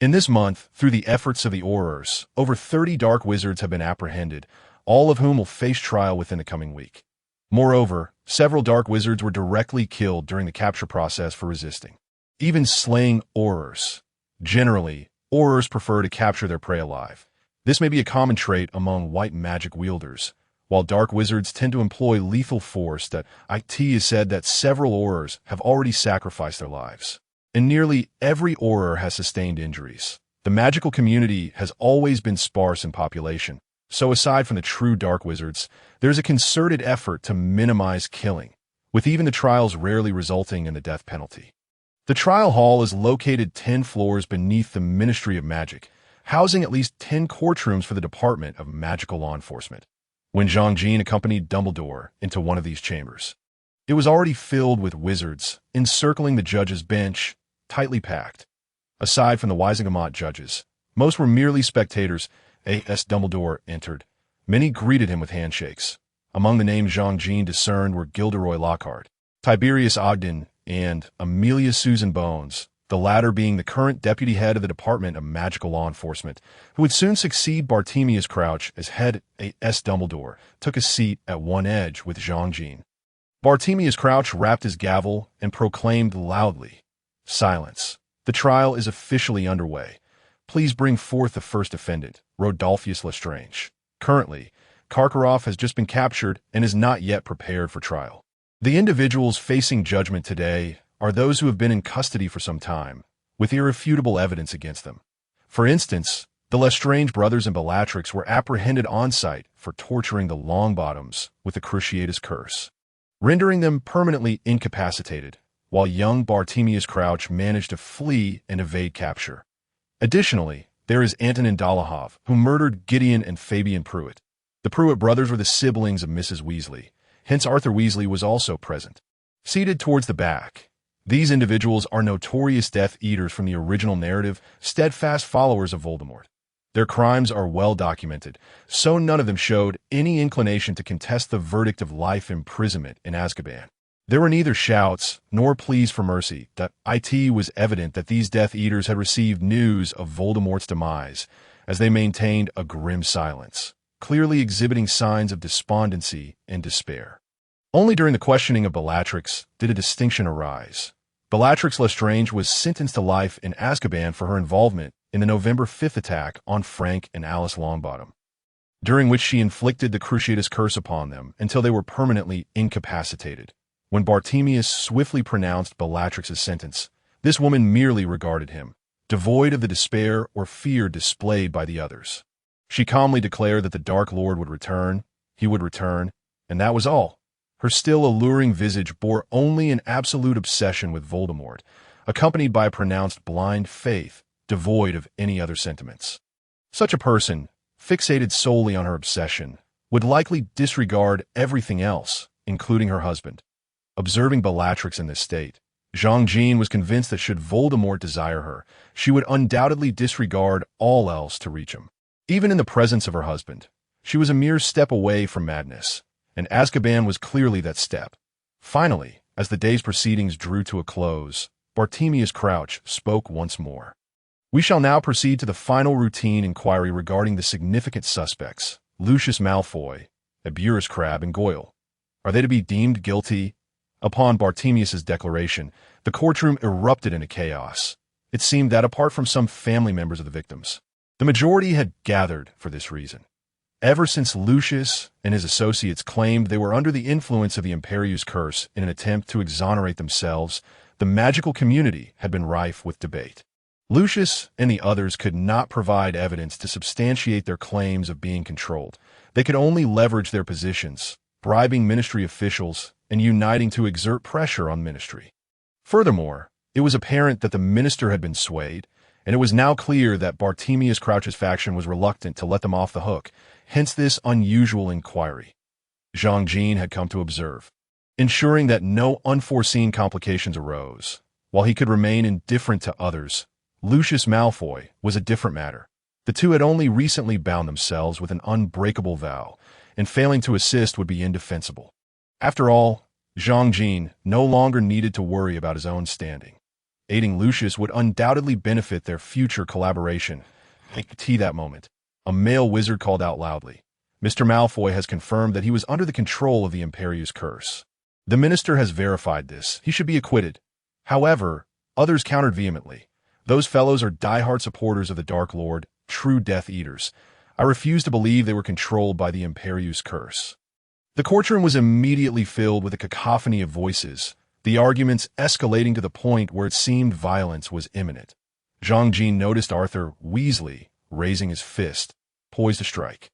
In this month, through the efforts of the Aurors, over 30 dark wizards have been apprehended, all of whom will face trial within the coming week. Moreover, several dark wizards were directly killed during the capture process for resisting, even slaying Aurors. Generally, Aurors prefer to capture their prey alive. This may be a common trait among white magic wielders, while dark wizards tend to employ lethal force. That it is said that several Aurors have already sacrificed their lives, and nearly every Auror has sustained injuries. The magical community has always been sparse in population, so aside from the true dark wizards, there's a concerted effort to minimize killing, with even the trials rarely resulting in the death penalty. The trial hall is located 10 floors beneath the Ministry of Magic, housing at least 10 courtrooms for the Department of Magical Law Enforcement. When Zhang Jin accompanied Dumbledore into one of these chambers, it was already filled with wizards, encircling the judge's bench, tightly packed. Aside from the Wisingamot judges, most were merely spectators. As Dumbledore entered, many greeted him with handshakes. Among the names Zhang Jin discerned were Gilderoy Lockhart, Tiberius Ogden, and Amelia Susan Bones, the latter being the current deputy head of the Department of Magical Law Enforcement, who would soon succeed Bartemius Crouch as head. As Dumbledore took a seat at one edge with Zhang Jin, Bartemius Crouch rapped his gavel and proclaimed loudly, "Silence. The trial is officially underway. Please bring forth the first defendant, Rodolphus Lestrange. Currently, Karkaroff has just been captured and is not yet prepared for trial." The individuals facing judgment today are those who have been in custody for some time, with irrefutable evidence against them. For instance, the Lestrange brothers and Bellatrix were apprehended on-site for torturing the Longbottoms with the Cruciatus Curse, rendering them permanently incapacitated, while young Bartemius Crouch managed to flee and evade capture. Additionally, there is Antonin Dolohov, who murdered Gideon and Fabian Pruitt. The Pruitt brothers were the siblings of Mrs. Weasley, hence Arthur Weasley was also present. Seated towards the back, these individuals are notorious Death Eaters from the original narrative, steadfast followers of Voldemort. Their crimes are well documented, so none of them showed any inclination to contest the verdict of life imprisonment in Azkaban. There were neither shouts nor pleas for mercy. It was evident that these Death Eaters had received news of Voldemort's demise, as they maintained a grim silence, clearly exhibiting signs of despondency and despair. Only during the questioning of Bellatrix did a distinction arise. Bellatrix Lestrange was sentenced to life in Azkaban for her involvement in the November 5th attack on Frank and Alice Longbottom, during which she inflicted the Cruciatus Curse upon them until they were permanently incapacitated. When Bartemius swiftly pronounced Bellatrix's sentence, this woman merely regarded him, devoid of the despair or fear displayed by the others. She calmly declared that the Dark Lord would return, he would return, and that was all. Her still alluring visage bore only an absolute obsession with Voldemort, accompanied by a pronounced blind faith, devoid of any other sentiments. Such a person, fixated solely on her obsession, would likely disregard everything else, including her husband. Observing Bellatrix in this state, Zhang Jin was convinced that should Voldemort desire her, she would undoubtedly disregard all else to reach him. Even in the presence of her husband, she was a mere step away from madness, and Azkaban was clearly that step. Finally, as the day's proceedings drew to a close, Bartemius Crouch spoke once more. "We shall now proceed to the final routine inquiry regarding the significant suspects, Lucius Malfoy, Eburus Crabbe, and Goyle. Are they to be deemed guilty?" Upon Bartemius's declaration, the courtroom erupted into chaos. It seemed that apart from some family members of the victims, the majority had gathered for this reason. Ever since Lucius and his associates claimed they were under the influence of the Imperius Curse in an attempt to exonerate themselves, the magical community had been rife with debate. Lucius and the others could not provide evidence to substantiate their claims of being controlled. They could only leverage their positions, bribing ministry officials and uniting to exert pressure on ministry. Furthermore, it was apparent that the minister had been swayed, and it was now clear that Bartemius Crouch's faction was reluctant to let them off the hook, hence this unusual inquiry. Zhang Jin had come to observe, ensuring that no unforeseen complications arose. While he could remain indifferent to others, Lucius Malfoy was a different matter. The two had only recently bound themselves with an unbreakable vow, and failing to assist would be indefensible. After all, Zhang Jin no longer needed to worry about his own standing. Aiding Lucius would undoubtedly benefit their future collaboration. That moment, a male wizard called out loudly. Mr. Malfoy has confirmed that he was under the control of the Imperius Curse. The minister has verified this. He should be acquitted. However, others countered vehemently. Those fellows are diehard supporters of the Dark Lord, true Death Eaters. I refuse to believe they were controlled by the Imperius Curse. The courtroom was immediately filled with a cacophony of voices, the arguments escalating to the point where it seemed violence was imminent. Zhang Jin noticed Arthur Weasley raising his fist, poised to strike.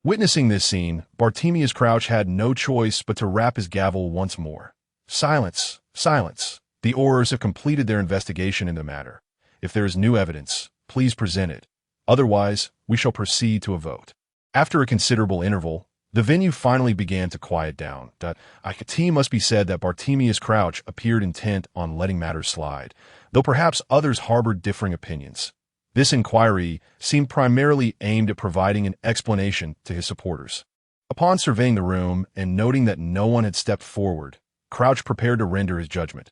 Witnessing this scene, Bartemius Crouch had no choice but to rap his gavel once more. Silence, silence. The Aurors have completed their investigation in the matter. If there is new evidence, please present it. Otherwise, we shall proceed to a vote. After a considerable interval, the venue finally began to quiet down. It must be said that Bartemius Crouch appeared intent on letting matters slide, though perhaps others harbored differing opinions. This inquiry seemed primarily aimed at providing an explanation to his supporters. Upon surveying the room and noting that no one had stepped forward, Crouch prepared to render his judgment.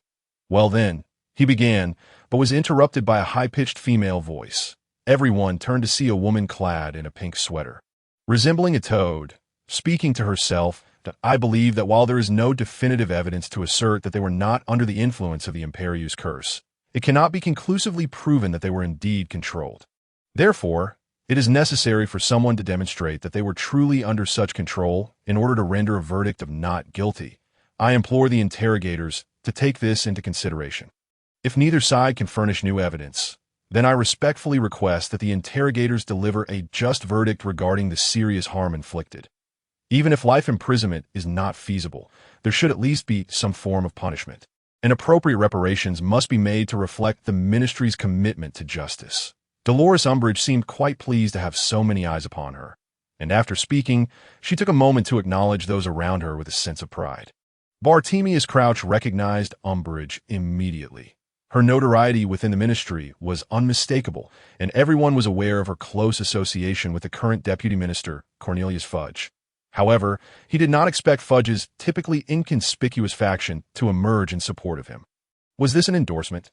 Well then, he began, but was interrupted by a high-pitched female voice. Everyone turned to see a woman clad in a pink sweater. Resembling a toad, speaking to herself, I believe that while there is no definitive evidence to assert that they were not under the influence of the Imperius Curse, it cannot be conclusively proven that they were indeed controlled. Therefore, it is necessary for someone to demonstrate that they were truly under such control in order to render a verdict of not guilty. I implore the interrogators to take this into consideration. If neither side can furnish new evidence, then I respectfully request that the interrogators deliver a just verdict regarding the serious harm inflicted. Even if life imprisonment is not feasible, there should at least be some form of punishment. And appropriate reparations must be made to reflect the ministry's commitment to justice. Dolores Umbridge seemed quite pleased to have so many eyes upon her, and after speaking, she took a moment to acknowledge those around her with a sense of pride. Bartemius Crouch recognized Umbridge immediately. Her notoriety within the ministry was unmistakable, and everyone was aware of her close association with the current deputy minister, Cornelius Fudge. However, he did not expect Fudge's typically inconspicuous faction to emerge in support of him. Was this an endorsement?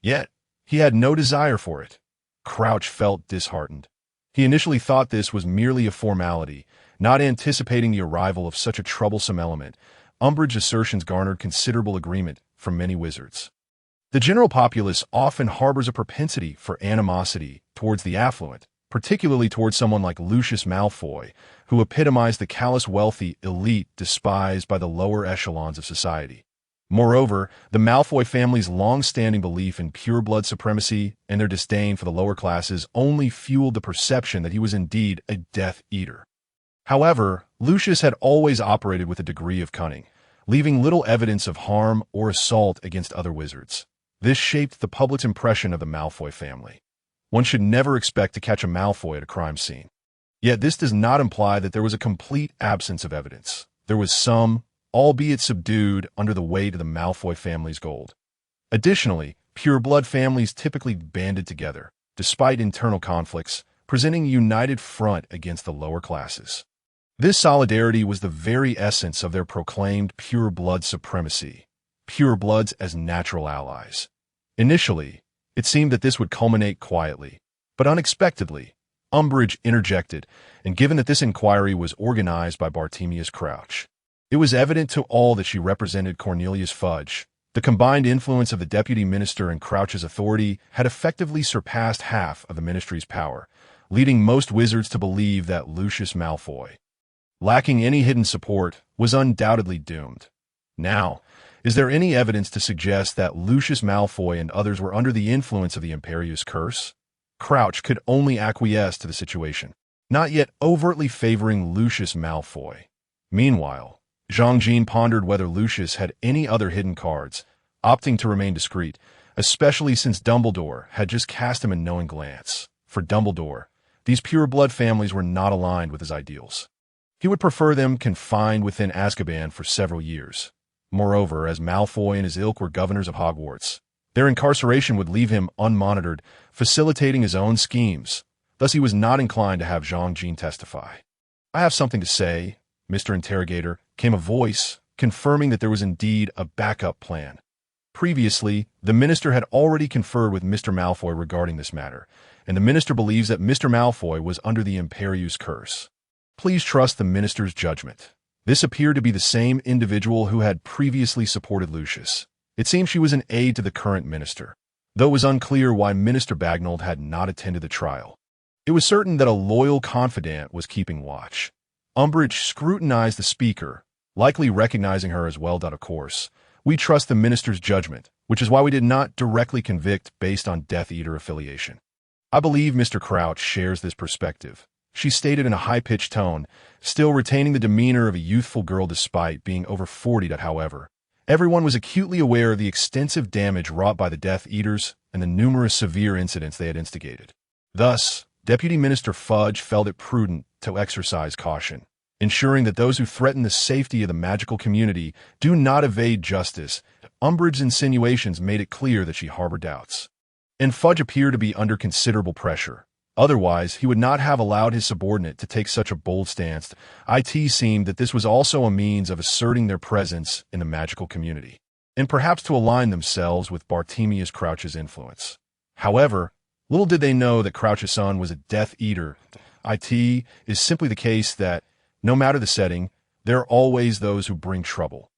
Yet, he had no desire for it. Crouch felt disheartened. He initially thought this was merely a formality, not anticipating the arrival of such a troublesome element. Umbridge's assertions garnered considerable agreement from many wizards. The general populace often harbors a propensity for animosity towards the affluent, particularly towards someone like Lucius Malfoy, who epitomized the callous wealthy elite despised by the lower echelons of society. Moreover, the Malfoy family's long-standing belief in pure-blood supremacy and their disdain for the lower classes only fueled the perception that he was indeed a Death Eater. However, Lucius had always operated with a degree of cunning, leaving little evidence of harm or assault against other wizards. This shaped the public's impression of the Malfoy family. One should never expect to catch a Malfoy at a crime scene. Yet this does not imply that there was a complete absence of evidence. There was some, albeit subdued, under the weight of the Malfoy family's gold. Additionally, pure-blood families typically banded together, despite internal conflicts, presenting a united front against the lower classes. This solidarity was the very essence of their proclaimed pure-blood supremacy, pure-bloods as natural allies. Initially, it seemed that this would culminate quietly, but unexpectedly, Umbridge interjected, and given that this inquiry was organized by Bartemius Crouch, it was evident to all that she represented Cornelius Fudge. The combined influence of the deputy minister and Crouch's authority had effectively surpassed half of the ministry's power, leading most wizards to believe that Lucius Malfoy, lacking any hidden support, was undoubtedly doomed. Now, is there any evidence to suggest that Lucius Malfoy and others were under the influence of the Imperius Curse? Crouch could only acquiesce to the situation, not yet overtly favoring Lucius Malfoy. Meanwhile, Zhang Jin pondered whether Lucius had any other hidden cards, opting to remain discreet, especially since Dumbledore had just cast him a knowing glance. For Dumbledore, these pure-blood families were not aligned with his ideals. He would prefer them confined within Azkaban for several years. Moreover, as Malfoy and his ilk were governors of Hogwarts, their incarceration would leave him unmonitored, facilitating his own schemes. Thus he was not inclined to have Zhang Jin testify. "I have something to say, Mr. Interrogator," came a voice, confirming that there was indeed a backup plan. Previously, the minister had already conferred with Mr. Malfoy regarding this matter, and the minister believes that Mr. Malfoy was under the Imperius curse. Please trust the minister's judgment. This appeared to be the same individual who had previously supported Lucius. It seems she was an aide to the current minister, though it was unclear why Minister Bagnold had not attended the trial. It was certain that a loyal confidant was keeping watch. Umbridge scrutinized the speaker, likely recognizing her as well. Of course, we trust the minister's judgment, which is why we did not directly convict based on Death Eater affiliation. I believe Mr. Crouch shares this perspective, she stated in a high-pitched tone, still retaining the demeanor of a youthful girl despite being over 40. However, everyone was acutely aware of the extensive damage wrought by the Death Eaters and the numerous severe incidents they had instigated. Thus, Deputy Minister Fudge felt it prudent to exercise caution, ensuring that those who threaten the safety of the magical community do not evade justice. Umbridge's insinuations made it clear that she harbored doubts, and Fudge appeared to be under considerable pressure. Otherwise, he would not have allowed his subordinate to take such a bold stance. It seemed that this was also a means of asserting their presence in the magical community, and perhaps to align themselves with Bartemius Crouch's influence. However, little did they know that Crouch's son was a Death Eater. It is simply the case that, no matter the setting, there are always those who bring trouble.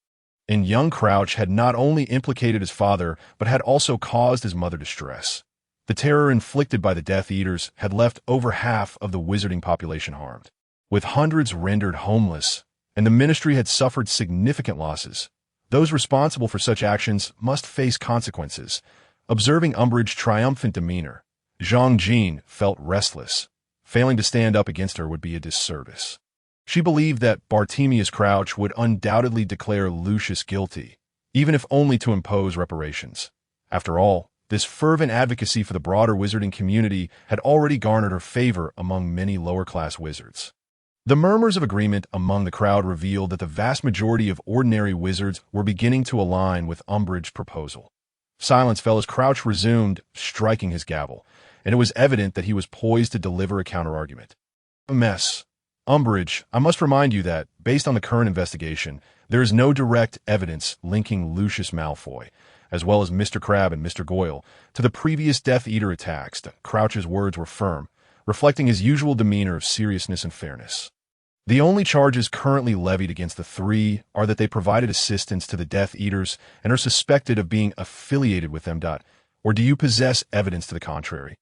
And young Crouch had not only implicated his father, but had also caused his mother distress. The terror inflicted by the Death Eaters had left over half of the wizarding population harmed, with hundreds rendered homeless, and the ministry had suffered significant losses. Those responsible for such actions must face consequences. Observing Umbridge's triumphant demeanor, Zhang Jin felt restless. Failing to stand up against her would be a disservice. She believed that Bartemius Crouch would undoubtedly declare Lucius guilty, even if only to impose reparations. After all, this fervent advocacy for the broader wizarding community had already garnered her favor among many lower-class wizards. The murmurs of agreement among the crowd revealed that the vast majority of ordinary wizards were beginning to align with Umbridge's proposal. Silence fell as Crouch resumed, striking his gavel, and it was evident that he was poised to deliver a counterargument. A mess. Umbridge, I must remind you that, based on the current investigation, there is no direct evidence linking Lucius Malfoy, as well as Mr. Crabbe and Mr. Goyle, to the previous Death Eater attacks. Crouch's words were firm, reflecting his usual demeanor of seriousness and fairness. The only charges currently levied against the three are that they provided assistance to the Death Eaters and are suspected of being affiliated with them. Or do you possess evidence to the contrary?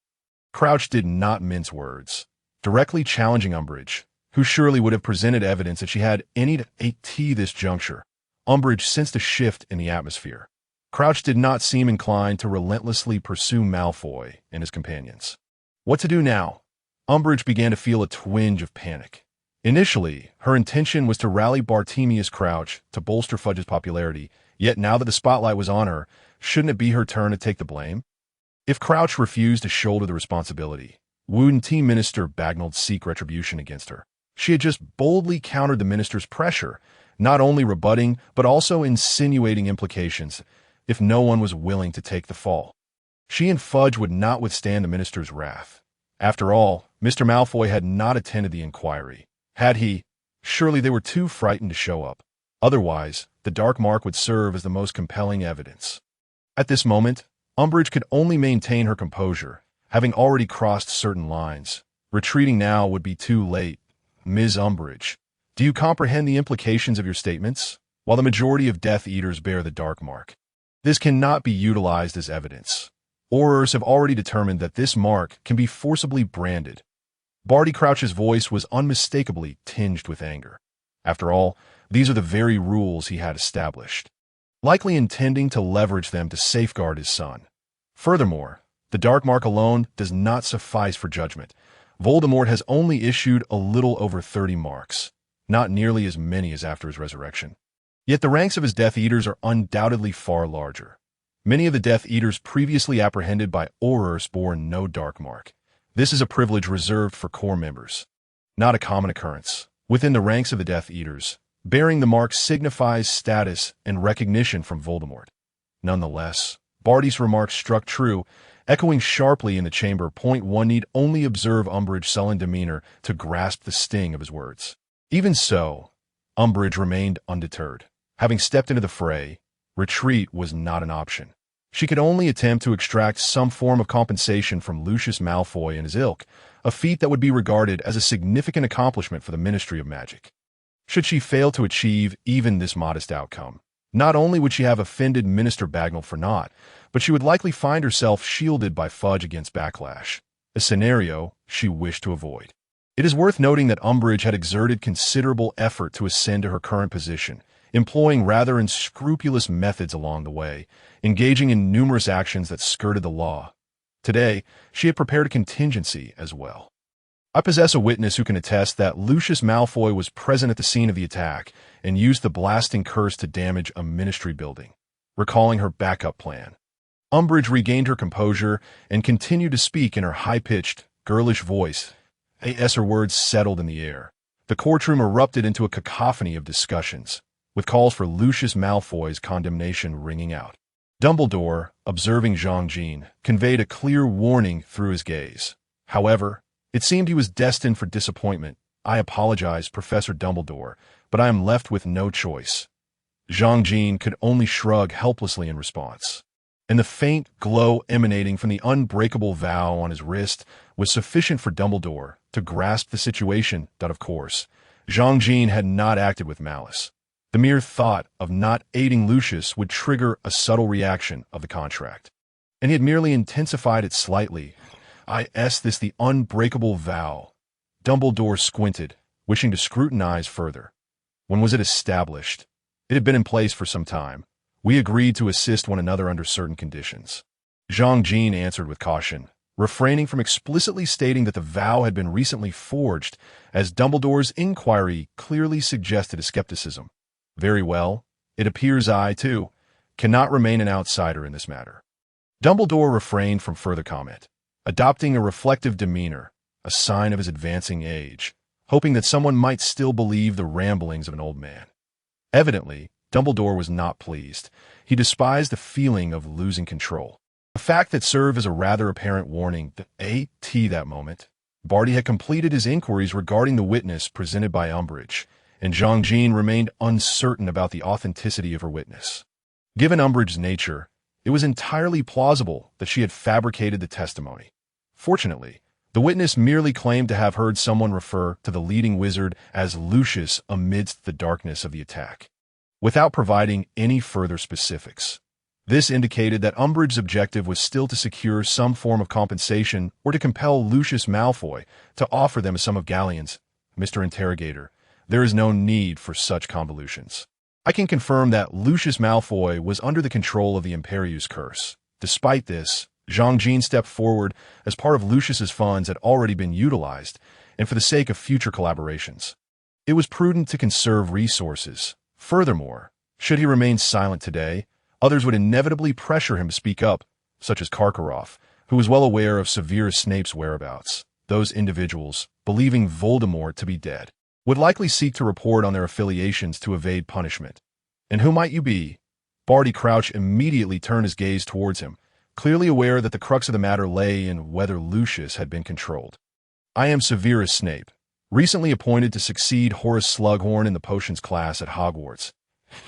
Crouch did not mince words, directly challenging Umbridge, who surely would have presented evidence that she had any to this juncture. Umbridge sensed a shift in the atmosphere. Crouch did not seem inclined to relentlessly pursue Malfoy and his companions. What to do now? Umbridge began to feel a twinge of panic. Initially, her intention was to rally Bartemius Crouch to bolster Fudge's popularity, yet now that the spotlight was on her, shouldn't it be her turn to take the blame? If Crouch refused to shoulder the responsibility, wouldn't Team Minister Bagnold seek retribution against her? She had just boldly countered the minister's pressure, not only rebutting, but also insinuating implications, if no one was willing to take the fall. She and Fudge would not withstand the minister's wrath. After all, Mr. Malfoy had not attended the inquiry. Had he, surely they were too frightened to show up. Otherwise, the dark mark would serve as the most compelling evidence. At this moment, Umbridge could only maintain her composure, having already crossed certain lines. Retreating now would be too late. Ms. Umbridge, do you comprehend the implications of your statements? While the majority of Death Eaters bear the dark mark, this cannot be utilized as evidence. Aurors have already determined that this mark can be forcibly branded. Barty Crouch's voice was unmistakably tinged with anger. After all, these are the very rules he had established, likely intending to leverage them to safeguard his son. Furthermore, the dark mark alone does not suffice for judgment. Voldemort has only issued a little over 30 marks, not nearly as many as after his resurrection. Yet the ranks of his Death Eaters are undoubtedly far larger. Many of the Death Eaters previously apprehended by Aurors bore no dark mark. This is a privilege reserved for core members, not a common occurrence. Within the ranks of the Death Eaters, bearing the mark signifies status and recognition from Voldemort. Nonetheless, Barty's remarks struck true, echoing sharply in the chamber. One need only observe Umbridge's sullen demeanor to grasp the sting of his words. Even so, Umbridge remained undeterred. Having stepped into the fray, Retreat was not an option. She could only attempt to extract some form of compensation from Lucius Malfoy and his ilk, a feat that would be regarded as a significant accomplishment for the Ministry of Magic. Should she fail to achieve even this modest outcome, not only would she have offended Minister Bagnall for naught, but she would likely find herself shielded by Fudge against backlash, a scenario she wished to avoid. It is worth noting that Umbridge had exerted considerable effort to ascend to her current position, employing rather unscrupulous methods along the way, engaging in numerous actions that skirted the law. Today, she had prepared a contingency as well. I possess a witness who can attest that Lucius Malfoy was present at the scene of the attack and used the blasting curse to damage a ministry building, recalling her backup plan. Umbridge regained her composure and continued to speak in her high-pitched, girlish voice. As her words settled in the air, the courtroom erupted into a cacophony of discussions, with calls for Lucius Malfoy's condemnation ringing out. Dumbledore, observing Jean, conveyed a clear warning through his gaze. However, it seemed he was destined for disappointment. I apologize, Professor Dumbledore, but I am left with no choice. Jean could only shrug helplessly in response, and the faint glow emanating from the unbreakable vow on his wrist was sufficient for Dumbledore to grasp the situation that, of course, Jean had not acted with malice. The mere thought of not aiding Lucius would trigger a subtle reaction of the contract, and he had merely intensified it slightly. This the unbreakable vow. Dumbledore squinted, wishing to scrutinize further. When was it established? It had been in place for some time. We agreed to assist one another under certain conditions. Jean answered with caution, refraining from explicitly stating that the vow had been recently forged, as Dumbledore's inquiry clearly suggested a skepticism. Very well. It appears I, too, cannot remain an outsider in this matter. Dumbledore refrained from further comment, adopting a reflective demeanor, a sign of his advancing age, hoping that someone might still believe the ramblings of an old man. Evidently, Dumbledore was not pleased. He despised the feeling of losing control, a fact that served as a rather apparent warning that that moment, Barty had completed his inquiries regarding the witness presented by Umbridge, and Jean remained uncertain about the authenticity of her witness. Given Umbridge's nature, it was entirely plausible that she had fabricated the testimony. Fortunately, the witness merely claimed to have heard someone refer to the leading wizard as Lucius amidst the darkness of the attack, without providing any further specifics. This indicated that Umbridge's objective was still to secure some form of compensation or to compel Lucius Malfoy to offer them a sum of galleons. Mr. Interrogator, there is no need for such convolutions. I can confirm that Lucius Malfoy was under the control of the Imperius curse. Despite this, Jean stepped forward as part of Lucius's funds had already been utilized, and for the sake of future collaborations. It was prudent to conserve resources. Furthermore, should he remain silent today, others would inevitably pressure him to speak up, such as Karkaroff, who was well aware of Severus Snape's whereabouts. Those individuals, believing Voldemort to be dead, would likely seek to report on their affiliations to evade punishment. And who might you be? Barty Crouch immediately turned his gaze towards him, clearly aware that the crux of the matter lay in whether Lucius had been controlled. I am Severus Snape, recently appointed to succeed Horace Slughorn in the potions class at Hogwarts.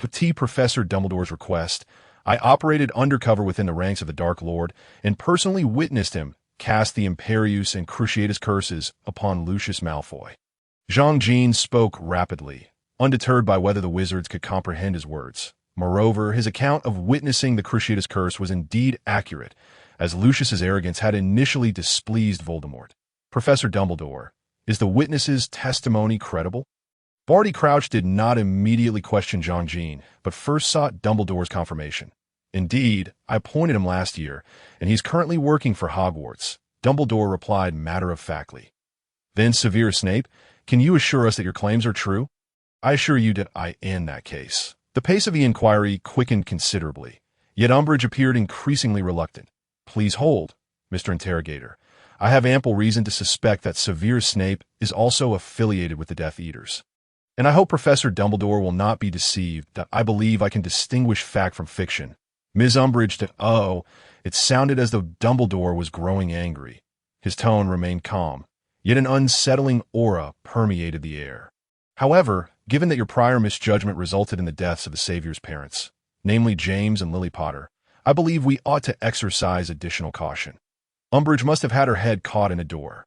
At Professor Dumbledore's request, I operated undercover within the ranks of the Dark Lord and personally witnessed him cast the Imperius and Cruciatus curses upon Lucius Malfoy. Jean spoke rapidly, undeterred by whether the wizards could comprehend his words. Moreover, his account of witnessing the Cruciatus curse was indeed accurate, as Lucius's arrogance had initially displeased Voldemort. Professor Dumbledore, is the witness's testimony credible? Barty Crouch did not immediately question Jean, but first sought Dumbledore's confirmation. Indeed, I appointed him last year, and he's currently working for Hogwarts. Dumbledore replied matter-of-factly. Then, Severus Snape, can you assure us that your claims are true? I assure you that I in that case. The pace of the inquiry quickened considerably, yet Umbridge appeared increasingly reluctant. Please hold, Mr. Interrogator. I have ample reason to suspect that Severus Snape is also affiliated with the Death Eaters. And I hope Professor Dumbledore will not be deceived that I believe I can distinguish fact from fiction. Ms. Umbridge it sounded as though Dumbledore was growing angry. His tone remained calm, yet an unsettling aura permeated the air. However, given that your prior misjudgment resulted in the deaths of the Savior's parents, namely James and Lily Potter, I believe we ought to exercise additional caution. Umbridge must have had her head caught in a door,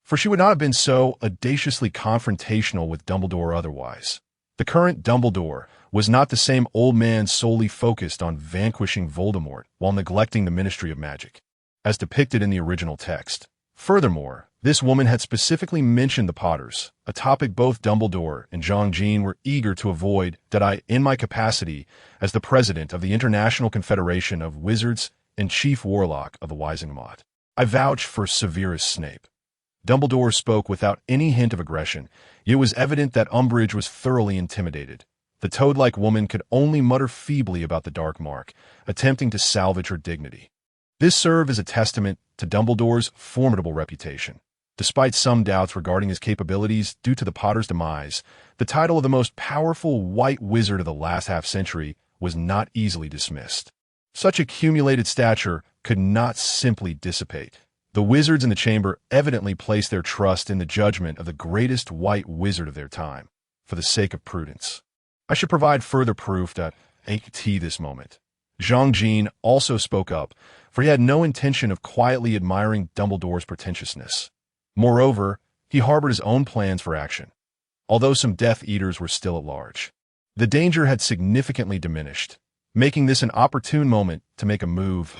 for she would not have been so audaciously confrontational with Dumbledore otherwise. The current Dumbledore was not the same old man solely focused on vanquishing Voldemort while neglecting the Ministry of Magic, as depicted in the original text. Furthermore, this woman had specifically mentioned the Potters, a topic both Dumbledore and Jean were eager to avoid. That I, in my capacity as the president of the International Confederation of Wizards and chief warlock of the Wisengamot, I vouch for Severus Snape. Dumbledore spoke without any hint of aggression, yet it was evident that Umbridge was thoroughly intimidated. The toad-like woman could only mutter feebly about the dark mark, attempting to salvage her dignity. This served as a testament to Dumbledore's formidable reputation. Despite some doubts regarding his capabilities due to the Potter's demise, the title of the most powerful white wizard of the last half-century was not easily dismissed. Such accumulated stature could not simply dissipate. The wizards in the chamber evidently placed their trust in the judgment of the greatest white wizard of their time. For the sake of prudence, I should provide further proof that at this moment, Jean also spoke up, for he had no intention of quietly admiring Dumbledore's pretentiousness. Moreover, he harbored his own plans for action, although some Death Eaters were still at large. The danger had significantly diminished, making this an opportune moment to make a move.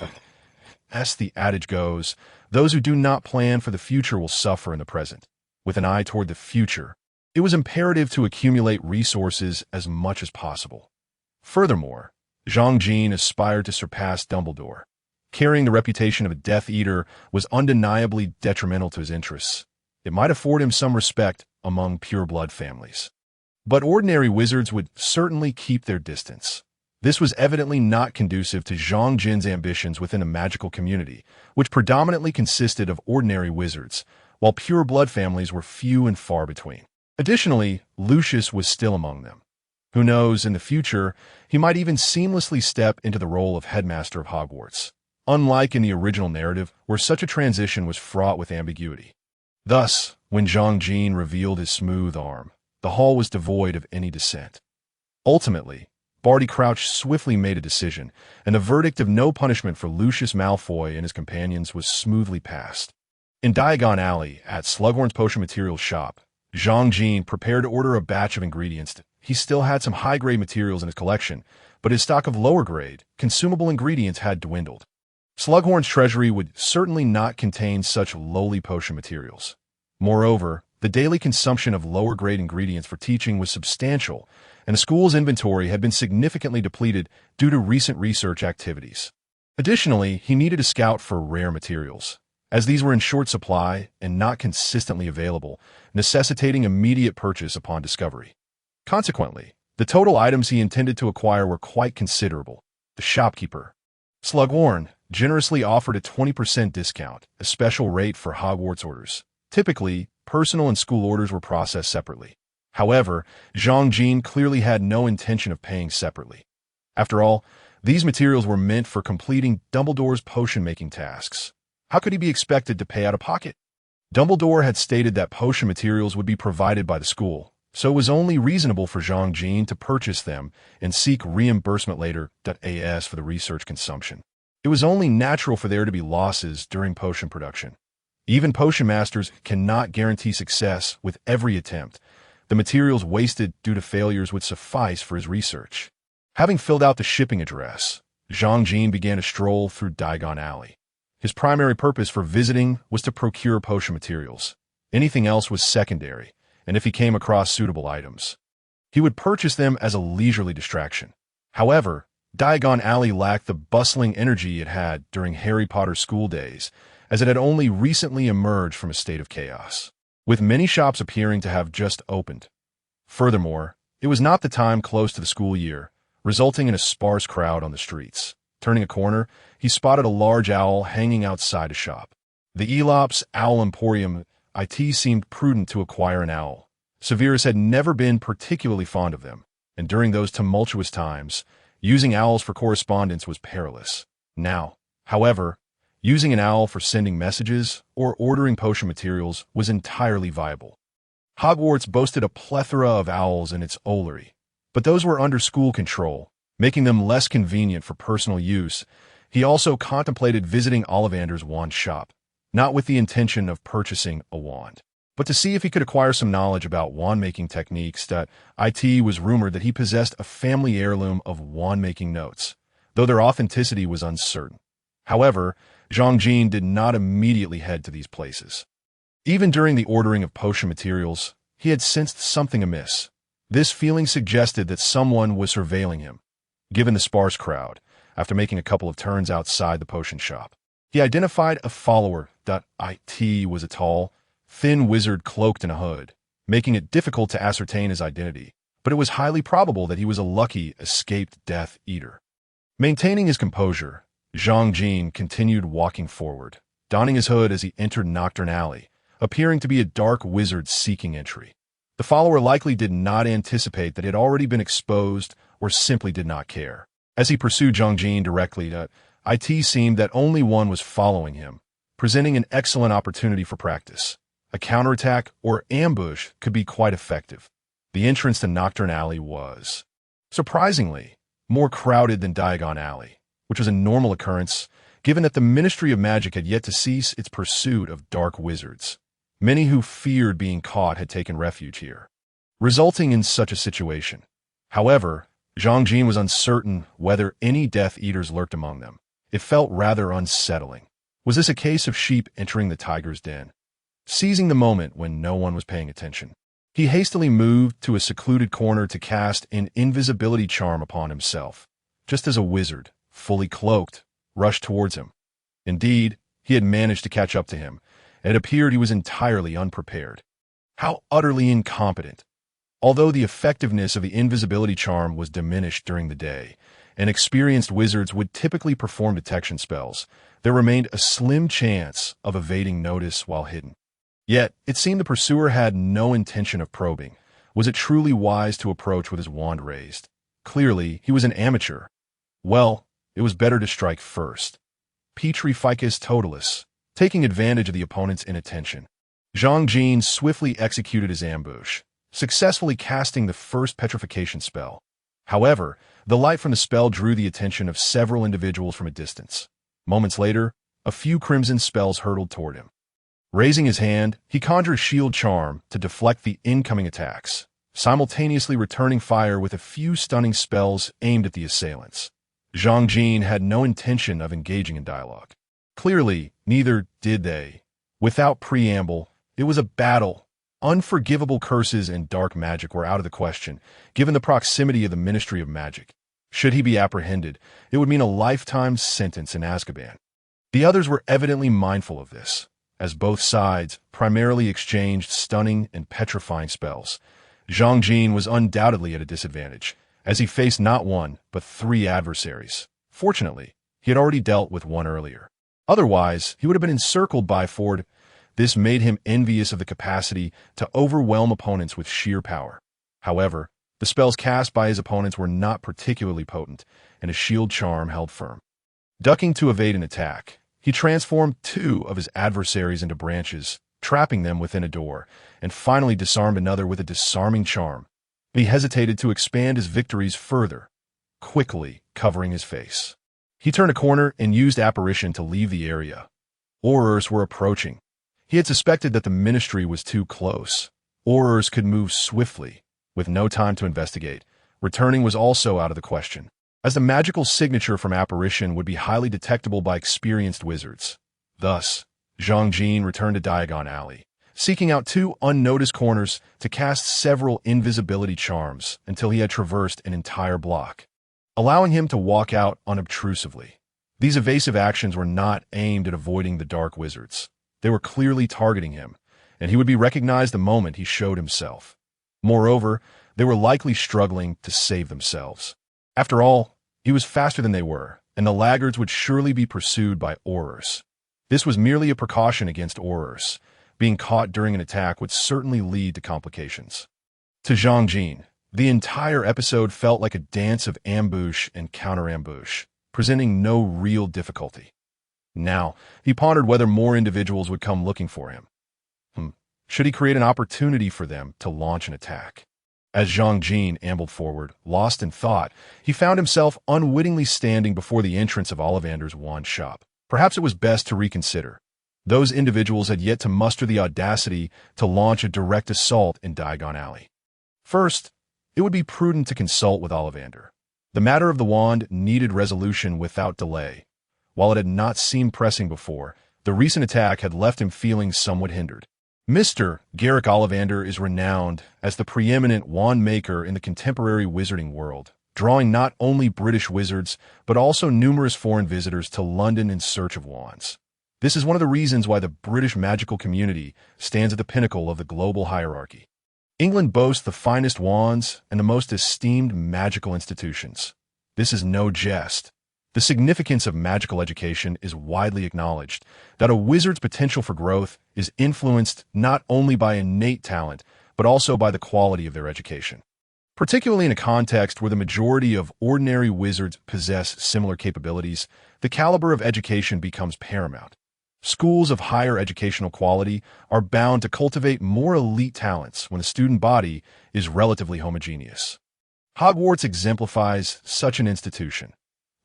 As the adage goes, those who do not plan for the future will suffer in the present. With an eye toward the future, it was imperative to accumulate resources as much as possible. Furthermore, Jean aspired to surpass Dumbledore. Carrying the reputation of a Death Eater was undeniably detrimental to his interests. It might afford him some respect among pure-blood families, but ordinary wizards would certainly keep their distance. This was evidently not conducive to Jean's ambitions within a magical community, which predominantly consisted of ordinary wizards, while pure-blood families were few and far between. Additionally, Lucius was still among them. Who knows, in the future, he might even seamlessly step into the role of headmaster of Hogwarts, unlike in the original narrative where such a transition was fraught with ambiguity. Thus, when Jean revealed his smooth arm, the hall was devoid of any dissent. Ultimately, Barty Crouch swiftly made a decision, and the verdict of no punishment for Lucius Malfoy and his companions was smoothly passed. In Diagon Alley, at Slughorn's potion materials shop, Jean prepared to order a batch of ingredients. He still had some high-grade materials in his collection, but his stock of lower-grade, consumable ingredients had dwindled. Slughorn's treasury would certainly not contain such lowly potion materials. Moreover, the daily consumption of lower-grade ingredients for teaching was substantial, and the school's inventory had been significantly depleted due to recent research activities. Additionally, he needed to scout for rare materials, as these were in short supply and not consistently available, necessitating immediate purchase upon discovery. Consequently, the total items he intended to acquire were quite considerable. The shopkeeper, Slughorn, generously offered a 20% discount, a special rate for Hogwarts orders. Typically, personal and school orders were processed separately. However, Jean clearly had no intention of paying separately. After all, these materials were meant for completing Dumbledore's potion-making tasks. How could he be expected to pay out of pocket? Dumbledore had stated that potion materials would be provided by the school, so it was only reasonable for Jean to purchase them and seek reimbursement later. As for the research consumption, it was only natural for there to be losses during potion production. Even potion masters cannot guarantee success with every attempt. The materials wasted due to failures would suffice for his research. Having filled out the shipping address, Jean began to stroll through Diagon Alley. His primary purpose for visiting was to procure potion materials. Anything else was secondary, and if he came across suitable items, he would purchase them as a leisurely distraction. However, Diagon Alley lacked the bustling energy it had during Harry Potter school days, as it had only recently emerged from a state of chaos, with many shops appearing to have just opened. Furthermore, it was not the time close to the school year, resulting in a sparse crowd on the streets. Turning a corner, he spotted a large owl hanging outside a shop. The Elops Owl Emporium. It seemed prudent to acquire an owl. Severus had never been particularly fond of them, and during those tumultuous times, using owls for correspondence was perilous. Now, however, using an owl for sending messages or ordering potion materials was entirely viable. Hogwarts boasted a plethora of owls in its owlery, but those were under school control, making them less convenient for personal use. He also contemplated visiting Ollivander's wand shop, not with the intention of purchasing a wand, but to see if he could acquire some knowledge about wand-making techniques. It was rumored that he possessed a family heirloom of wand-making notes, though their authenticity was uncertain. However, Zhang Jin did not immediately head to these places. Even during the ordering of potion materials, he had sensed something amiss. This feeling suggested that someone was surveilling him. Given the sparse crowd, after making a couple of turns outside the potion shop, he identified a follower. It was a tall, thin wizard cloaked in a hood, making it difficult to ascertain his identity, but it was highly probable that he was a lucky, escaped Death Eater. Maintaining his composure, Zhang Jin continued walking forward, donning his hood as he entered Nocturne Alley, appearing to be a dark wizard seeking entry. The follower likely did not anticipate that it had already been exposed or simply did not care. As he pursued Zhang Jin directly, it seemed that only one was following him, presenting an excellent opportunity for practice. A counterattack or ambush could be quite effective. The entrance to Nocturne Alley was, surprisingly, more crowded than Diagon Alley, which was a normal occurrence given that the Ministry of Magic had yet to cease its pursuit of dark wizards. Many who feared being caught had taken refuge here, resulting in such a situation. However, Zhang Jin was uncertain whether any Death Eaters lurked among them. It felt rather unsettling. Was this a case of sheep entering the tiger's den? Seizing the moment when no one was paying attention, he hastily moved to a secluded corner to cast an invisibility charm upon himself, just as a wizard, fully cloaked, rushed towards him. Indeed, he had managed to catch up to him, and it appeared he was entirely unprepared. How utterly incompetent! Although the effectiveness of the invisibility charm was diminished during the day, and experienced wizards would typically perform detection spells, there remained a slim chance of evading notice while hidden. Yet, it seemed the pursuer had no intention of probing. Was it truly wise to approach with his wand raised? Clearly, he was an amateur. Well, it was better to strike first. Petri Ficus Totalis, taking advantage of the opponent's inattention, Zhang Jin swiftly executed his ambush, successfully casting the first petrification spell. However, the light from the spell drew the attention of several individuals from a distance. Moments later, a few crimson spells hurtled toward him. Raising his hand, he conjured Shield Charm to deflect the incoming attacks, simultaneously returning fire with a few stunning spells aimed at the assailants. Zhang Jin had no intention of engaging in dialogue. Clearly, neither did they. Without preamble, it was a battle. Unforgivable curses and dark magic were out of the question, given the proximity of the Ministry of Magic. Should he be apprehended, it would mean a lifetime sentence in Azkaban. The others were evidently mindful of this, as both sides primarily exchanged stunning and petrifying spells. Zhang Jin was undoubtedly at a disadvantage, as he faced not one, but 3 adversaries. Fortunately, he had already dealt with one earlier. Otherwise, he would have been encircled by 4. This made him envious of the capacity to overwhelm opponents with sheer power. However, the spells cast by his opponents were not particularly potent, and his shield charm held firm. Ducking to evade an attack, he transformed 2 of his adversaries into branches, trapping them within a door, and finally disarmed another with a disarming charm. He hesitated to expand his victories further, quickly covering his face. He turned a corner and used apparition to leave the area. Aurors were approaching. He had suspected that the ministry was too close. Aurors could move swiftly, with no time to investigate. Returning was also out of the question, as the magical signature from apparition would be highly detectable by experienced wizards. Thus, Zhang Jin returned to Diagon Alley, seeking out 2 unnoticed corners to cast several invisibility charms until he had traversed an entire block, allowing him to walk out unobtrusively. These evasive actions were not aimed at avoiding the dark wizards. They were clearly targeting him, and he would be recognized the moment he showed himself. Moreover, they were likely struggling to save themselves. After all, he was faster than they were, and the laggards would surely be pursued by Aurors. This was merely a precaution against Aurors. Being caught during an attack would certainly lead to complications. To Zhang Jin, the entire episode felt like a dance of ambush and counter-ambush, presenting no real difficulty. Now, he pondered whether more individuals would come looking for him. Should he create an opportunity for them to launch an attack? As Zhang Jin ambled forward, lost in thought, he found himself unwittingly standing before the entrance of Ollivander's wand shop. Perhaps it was best to reconsider. Those individuals had yet to muster the audacity to launch a direct assault in Diagon Alley. First, it would be prudent to consult with Ollivander. The matter of the wand needed resolution without delay. While it had not seemed pressing before, the recent attack had left him feeling somewhat hindered. Mr. Garrick Ollivander is renowned as the preeminent wand maker in the contemporary wizarding world, drawing not only British wizards, but also numerous foreign visitors to London in search of wands. This is one of the reasons why the British magical community stands at the pinnacle of the global hierarchy. England boasts the finest wands and the most esteemed magical institutions. This is no jest. The significance of magical education is widely acknowledged, that a wizard's potential for growth is influenced not only by innate talent, but also by the quality of their education. Particularly in a context where the majority of ordinary wizards possess similar capabilities, the caliber of education becomes paramount. Schools of higher educational quality are bound to cultivate more elite talents when the student body is relatively homogeneous. Hogwarts exemplifies such an institution.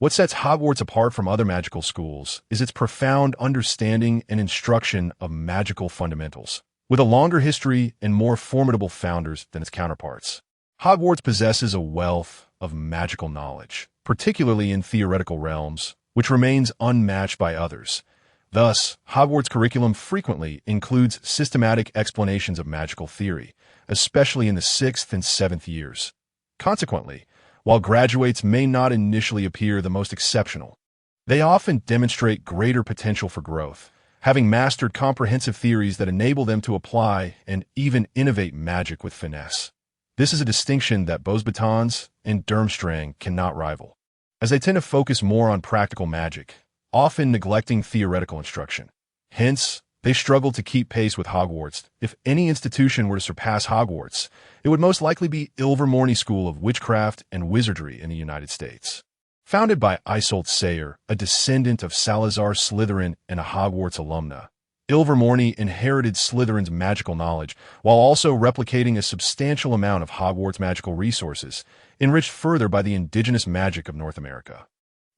What sets Hogwarts apart from other magical schools is its profound understanding and instruction of magical fundamentals. With a longer history and more formidable founders than its counterparts, Hogwarts possesses a wealth of magical knowledge, particularly in theoretical realms, which remains unmatched by others. Thus, Hogwarts' curriculum frequently includes systematic explanations of magical theory, especially in the 6th and 7th years. Consequently, while graduates may not initially appear the most exceptional, they often demonstrate greater potential for growth, having mastered comprehensive theories that enable them to apply and even innovate magic with finesse. This is a distinction that Beauxbatons and Durmstrang cannot rival, as they tend to focus more on practical magic, often neglecting theoretical instruction. Hence, they struggle to keep pace with Hogwarts. If any institution were to surpass Hogwarts, it would most likely be Ilvermorny School of Witchcraft and Wizardry in the United States. Founded by Isolde Sayer, a descendant of Salazar Slytherin and a Hogwarts alumna, Ilvermorny inherited Slytherin's magical knowledge while also replicating a substantial amount of Hogwarts' magical resources, enriched further by the indigenous magic of North America,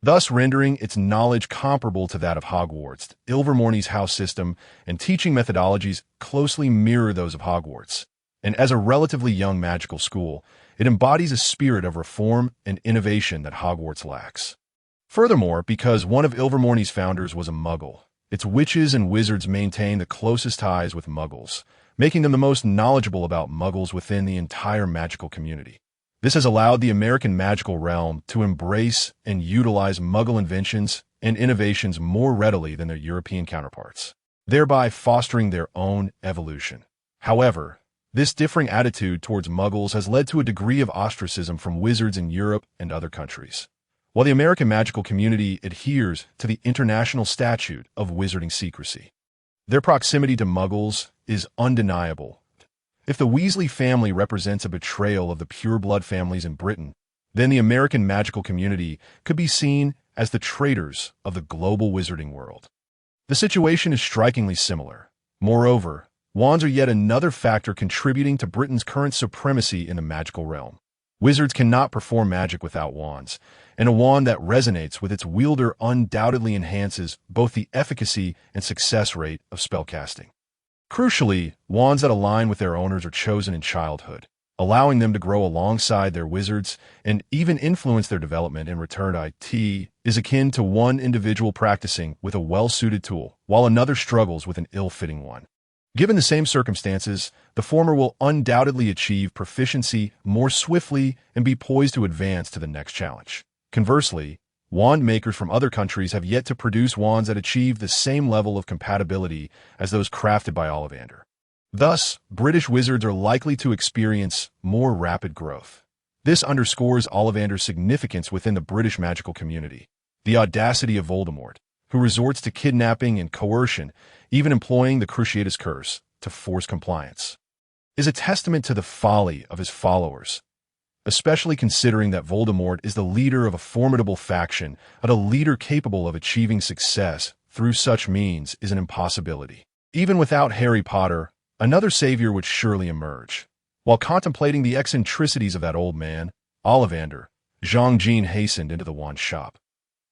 thus rendering its knowledge comparable to that of Hogwarts. Ilvermorny's house system and teaching methodologies closely mirror those of Hogwarts, and as a relatively young magical school, it embodies a spirit of reform and innovation that Hogwarts lacks. Furthermore, because one of Ilvermorny's founders was a Muggle, its witches and wizards maintain the closest ties with Muggles, making them the most knowledgeable about Muggles within the entire magical community. This has allowed the American magical realm to embrace and utilize Muggle inventions and innovations more readily than their European counterparts, thereby fostering their own evolution. However, this differing attitude towards Muggles has led to a degree of ostracism from wizards in Europe and other countries. While the American magical community adheres to the International Statute of Wizarding Secrecy, their proximity to Muggles is undeniable. If the Weasley family represents a betrayal of the pureblood families in Britain, then the American magical community could be seen as the traitors of the global wizarding world. The situation is strikingly similar. Moreover, wands are yet another factor contributing to Britain's current supremacy in the magical realm. Wizards cannot perform magic without wands, and a wand that resonates with its wielder undoubtedly enhances both the efficacy and success rate of spellcasting. Crucially, wands that align with their owners are chosen in childhood, allowing them to grow alongside their wizards and even influence their development in return. It is akin to one individual practicing with a well-suited tool, while another struggles with an ill-fitting one. Given the same circumstances, the former will undoubtedly achieve proficiency more swiftly and be poised to advance to the next challenge. Conversely, wand makers from other countries have yet to produce wands that achieve the same level of compatibility as those crafted by Ollivander. Thus, British wizards are likely to experience more rapid growth. This underscores Ollivander's significance within the British magical community. The audacity of Voldemort, who resorts to kidnapping and coercion, even employing the Cruciatus Curse to force compliance, is a testament to the folly of his followers, especially considering that Voldemort is the leader of a formidable faction, and a leader capable of achieving success through such means is an impossibility. Even without Harry Potter, another savior would surely emerge. While contemplating the eccentricities of that old man, Ollivander, Zhang Jin hastened into the wand shop.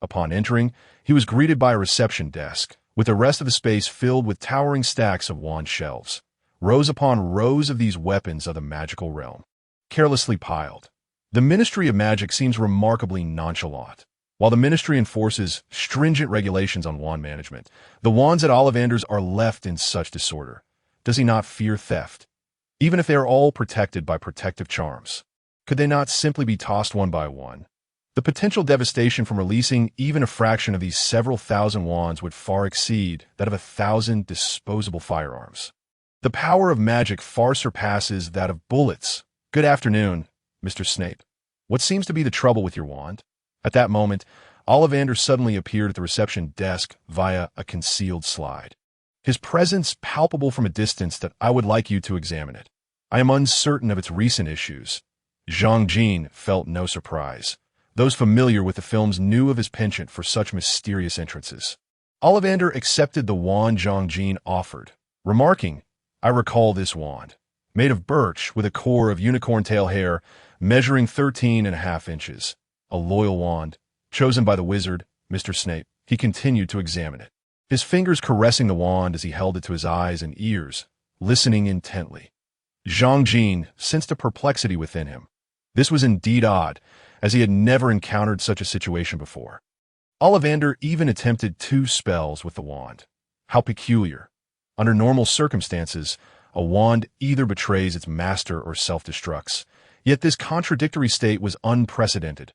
Upon entering, he was greeted by a reception desk, with the rest of the space filled with towering stacks of wand shelves, rows upon rows of these weapons of the magical realm, carelessly piled. The Ministry of Magic seems remarkably nonchalant. While the Ministry enforces stringent regulations on wand management, the wands at Ollivander's are left in such disorder. Does he not fear theft? Even if they are all protected by protective charms, could they not simply be tossed one by one? The potential devastation from releasing even a fraction of these several thousand wands would far exceed that of 1,000 disposable firearms. The power of magic far surpasses that of bullets. Good afternoon, Mr. Snape. What seems to be the trouble with your wand? At that moment, Ollivander suddenly appeared at the reception desk via a concealed slide. His presence palpable from a distance that I would like you to examine it. I am uncertain of its recent issues. Zhang Jin felt no surprise. Those familiar with the films knew of his penchant for such mysterious entrances. Ollivander accepted the wand Zhang Jin offered, remarking, I recall this wand, made of birch with a core of unicorn tail hair, measuring 13.5 inches. A loyal wand, chosen by the wizard, Mr. Snape. He continued to examine it, his fingers caressing the wand as he held it to his eyes and ears, listening intently. Zhang Jin sensed a perplexity within him. This was indeed odd, as he had never encountered such a situation before. Ollivander even attempted 2 spells with the wand. How peculiar. Under normal circumstances, a wand either betrays its master or self-destructs, yet this contradictory state was unprecedented.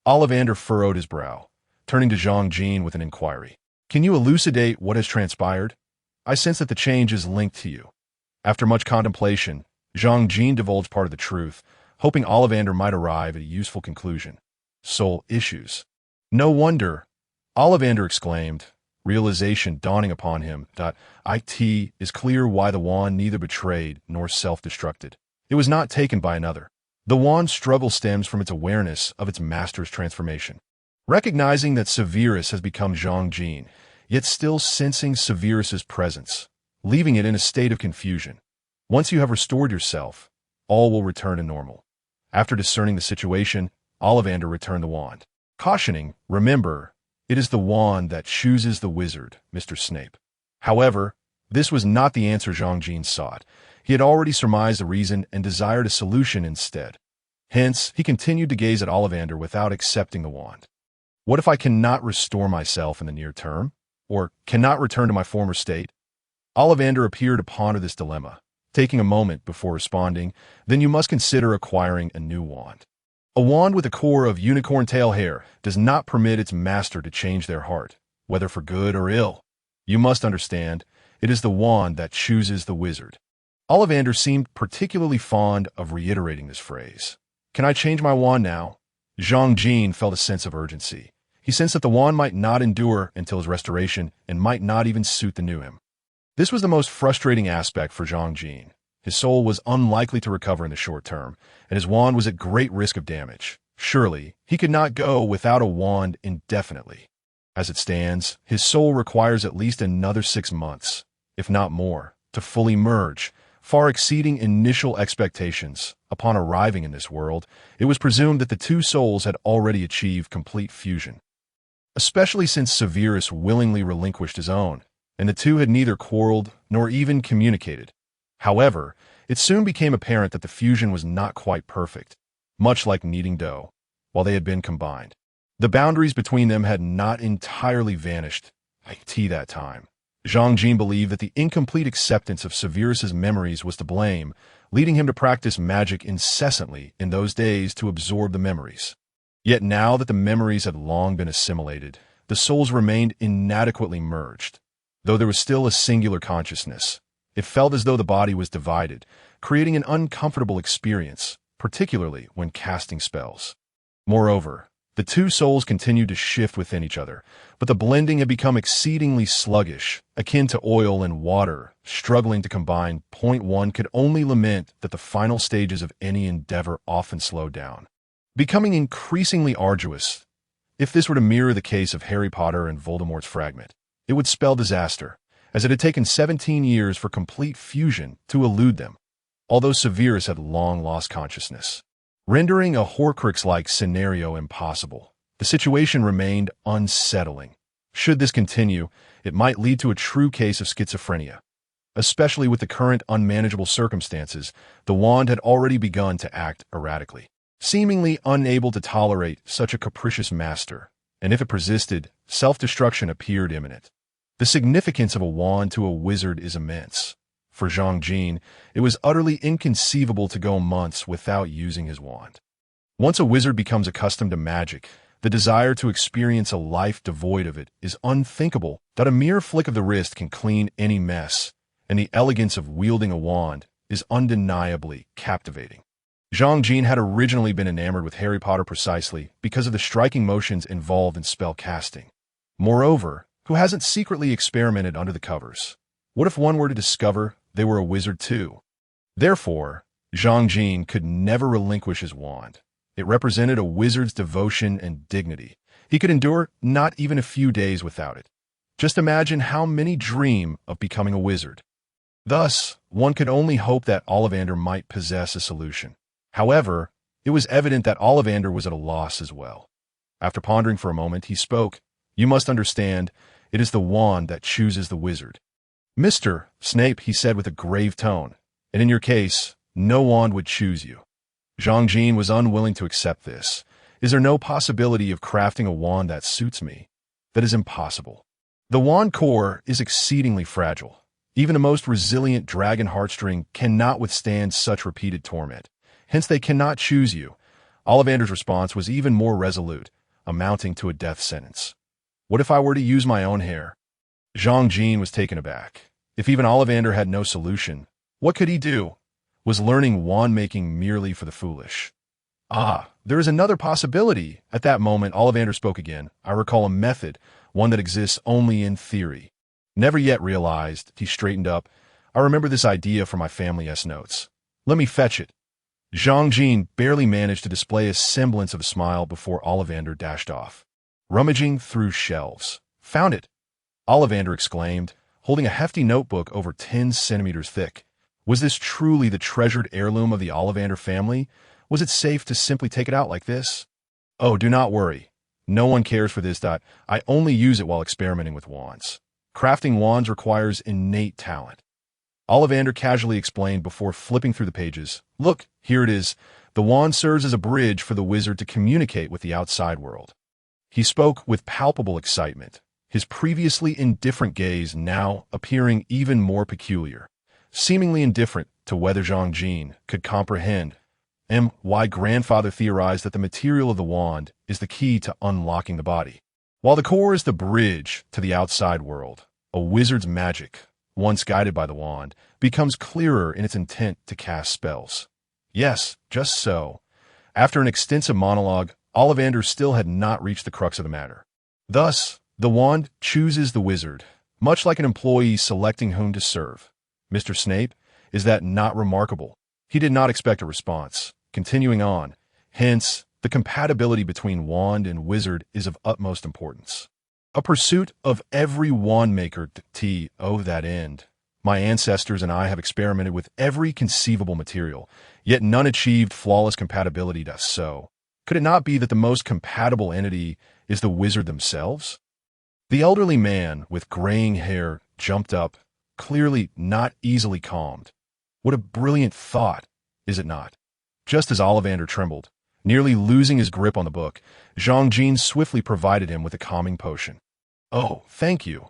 Ollivander furrowed his brow, turning to Zhang Jin with an inquiry. Can you elucidate what has transpired? I sense that the change is linked to you. After much contemplation, Zhang Jin divulged part of the truth, hoping Ollivander might arrive at a useful conclusion. Soul issues. No wonder, Ollivander exclaimed, realization dawning upon him that it is clear why the wand neither betrayed nor self-destructed. It was not taken by another. The wand's struggle stems from its awareness of its master's transformation. Recognizing that Severus has become Zhang Jin, yet still sensing Severus's presence, leaving it in a state of confusion. Once you have restored yourself, all will return to normal. After discerning the situation, Ollivander returned the wand, cautioning, remember, it is the wand that chooses the wizard, Mr. Snape. However, this was not the answer Zhang Jin sought. He had already surmised the reason and desired a solution instead. Hence, he continued to gaze at Ollivander without accepting the wand. What if I cannot restore myself in the near term? Or cannot return to my former state? Ollivander appeared to ponder this dilemma, taking a moment before responding, then you must consider acquiring a new wand. A wand with a core of unicorn tail hair does not permit its master to change their heart, whether for good or ill. You must understand, it is the wand that chooses the wizard. Ollivander seemed particularly fond of reiterating this phrase. Can I change my wand now? Zhang Jin felt a sense of urgency. He sensed that the wand might not endure until his restoration and might not even suit the new him. This was the most frustrating aspect for Zhang Jin. His soul was unlikely to recover in the short term, and his wand was at great risk of damage. Surely, he could not go without a wand indefinitely. As it stands, his soul requires at least another 6 months, if not more, to fully merge, far exceeding initial expectations. Upon arriving in this world, it was presumed that the 2 souls had already achieved complete fusion. Especially since Severus willingly relinquished his own, and the 2 had neither quarreled nor even communicated. However, it soon became apparent that the fusion was not quite perfect, much like kneading dough, while they had been combined. The boundaries between them had not entirely vanished at that time. Zhang Jin believed that the incomplete acceptance of Severus's memories was to blame, leading him to practice magic incessantly in those days to absorb the memories. Yet now that the memories had long been assimilated, the souls remained inadequately merged. Though there was still a singular consciousness, it felt as though the body was divided, creating an uncomfortable experience, particularly when casting spells. Moreover, the 2 souls continued to shift within each other, but the blending had become exceedingly sluggish, akin to oil and water, struggling to combine. One could only lament that the final stages of any endeavor often slow down, becoming increasingly arduous. If this were to mirror the case of Harry Potter and Voldemort's fragment, it would spell disaster, as it had taken 17 years for complete fusion to elude them. although Severus had long lost consciousness, rendering a Horcrux-like scenario impossible. The situation remained unsettling. Should this continue, it might lead to a true case of schizophrenia. Especially with the current unmanageable circumstances, the wand had already begun to act erratically, seemingly unable to tolerate such a capricious master, and if it persisted, self-destruction appeared imminent. The significance of a wand to a wizard is immense. For Zhang Jin, it was utterly inconceivable to go months without using his wand. Once a wizard becomes accustomed to magic, the desire to experience a life devoid of it is unthinkable. That a mere flick of the wrist can clean any mess, and the elegance of wielding a wand is undeniably captivating. Zhang Jin had originally been enamored with Harry Potter precisely because of the striking motions involved in spell casting. Moreover, who hasn't secretly experimented under the covers? What if one were to discover they were a wizard too? Therefore, Zhang Jin could never relinquish his wand. It represented a wizard's devotion and dignity. He could endure not even a few days without it. Just imagine how many dream of becoming a wizard. Thus, one could only hope that Ollivander might possess a solution. However, it was evident that Ollivander was at a loss as well. After pondering for a moment, he spoke. "You must understand, it is the wand that chooses the wizard." "Mr. Snape," he said with a grave tone, "and in your case, no wand would choose you." Zhang Jin was unwilling to accept this. "Is there no possibility of crafting a wand that suits me?" "That is impossible. The wand core is exceedingly fragile. Even the most resilient dragon heartstring cannot withstand such repeated torment. Hence they cannot choose you." Ollivander's response was even more resolute, amounting to a death sentence. "What if I were to use my own hair?" Zhang Jin was taken aback. If even Ollivander had no solution, what could he do? Was learning wand-making merely for the foolish? "Ah, there is another possibility." At that moment, Ollivander spoke again. "I recall a method, one that exists only in theory. Never yet realized." He straightened up. "I remember this idea from my family's notes. Let me fetch it." Zhang Jin barely managed to display a semblance of a smile before Ollivander dashed off. Rummaging through shelves. "Found it!" Ollivander exclaimed, holding a hefty notebook over 10 centimeters thick. Was this truly the treasured heirloom of the Ollivander family? Was it safe to simply take it out like this? "Oh, do not worry. No one cares for this. I only use it while experimenting with wands. Crafting wands requires innate talent." Ollivander casually explained before flipping through the pages. "Look, here it is. The wand serves as a bridge for the wizard to communicate with the outside world." He spoke with palpable excitement, his previously indifferent gaze now appearing even more peculiar, seemingly indifferent to whether Zhang Jin could comprehend why grandfather theorized that the material of the wand is the key to unlocking the body, while the core is the bridge to the outside world. A wizard's magic, once guided by the wand, becomes clearer in its intent to cast spells. Yes, just so. After an extensive monologue, Ollivander still had not reached the crux of the matter. Thus, the wand chooses the wizard, much like an employee selecting whom to serve. "Mr. Snape, is that not remarkable?" He did not expect a response. Continuing on, "Hence, the compatibility between wand and wizard is of utmost importance. A pursuit of every wand maker to that end. My ancestors and I have experimented with every conceivable material, yet none achieved flawless compatibility. So, could it not be that the most compatible entity is the wizard themselves?" The elderly man with graying hair jumped up, clearly not easily calmed. What a brilliant thought, is it not? Just as Ollivander trembled, nearly losing his grip on the book, Zhang Jin swiftly provided him with a calming potion. "Oh, thank you.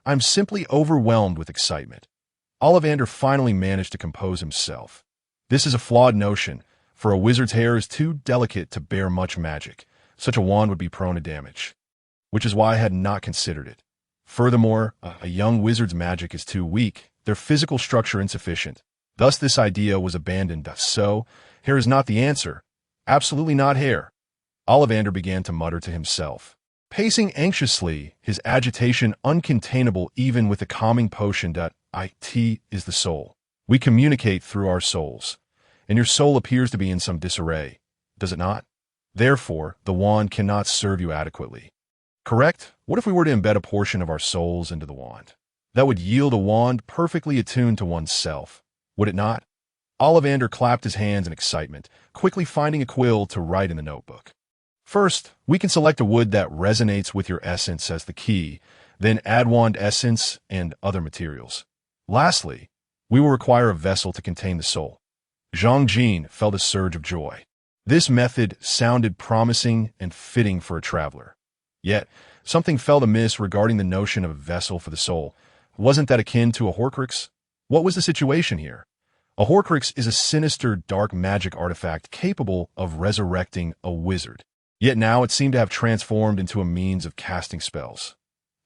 I'm simply overwhelmed with excitement." Ollivander finally managed to compose himself. "This is a flawed notion, for a wizard's hair is too delicate to bear much magic. Such a wand would be prone to damage, which is why I had not considered it. Furthermore, a young wizard's magic is too weak, their physical structure insufficient. Thus this idea was abandoned. So, hair is not the answer. Absolutely not hair." Ollivander began to mutter to himself, pacing anxiously, his agitation uncontainable even with the calming potion. "It is the soul. We communicate through our souls, and your soul appears to be in some disarray, does it not? Therefore, the wand cannot serve you adequately. Correct? What if we were to embed a portion of our souls into the wand? That would yield a wand perfectly attuned to one's self, would it not?" Ollivander clapped his hands in excitement, quickly finding a quill to write in the notebook. First, we can select a wood that resonates with your essence as the key, then add wand essence and other materials. Lastly, we will require a vessel to contain the soul. Zhang Jin felt a surge of joy. This method sounded promising and fitting for a traveler. Yet, something felt amiss regarding the notion of a vessel for the soul. Wasn't that akin to a Horcrux? What was the situation here? A Horcrux is a sinister, dark magic artifact capable of resurrecting a wizard. Yet now it seemed to have transformed into a means of casting spells.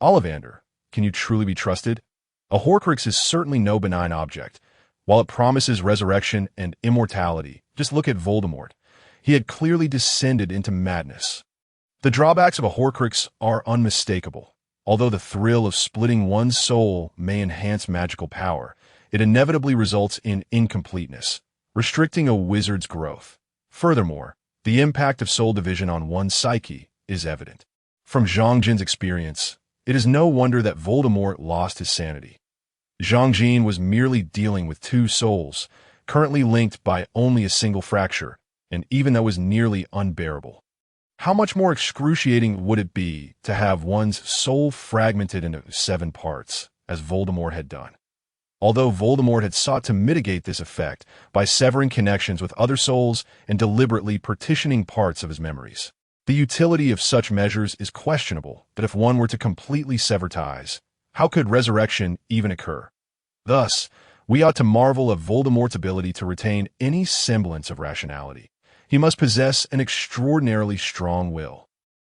Ollivander, can you truly be trusted? A Horcrux is certainly no benign object. While it promises resurrection and immortality, just look at Voldemort. He had clearly descended into madness. The drawbacks of a Horcrux are unmistakable. Although the thrill of splitting one's soul may enhance magical power, it inevitably results in incompleteness, restricting a wizard's growth. Furthermore, the impact of soul division on one's psyche is evident. From Zhang Jin's experience, it is no wonder that Voldemort lost his sanity. Zhang Jin was merely dealing with two souls, currently linked by only a single fracture, and even that was nearly unbearable. How much more excruciating would it be to have one's soul fragmented into 7 parts, as Voldemort had done? Although Voldemort had sought to mitigate this effect by severing connections with other souls and deliberately partitioning parts of his memories. The utility of such measures is questionable, but if one were to completely sever ties, how could resurrection even occur? Thus, we ought to marvel at Voldemort's ability to retain any semblance of rationality. He must possess an extraordinarily strong will.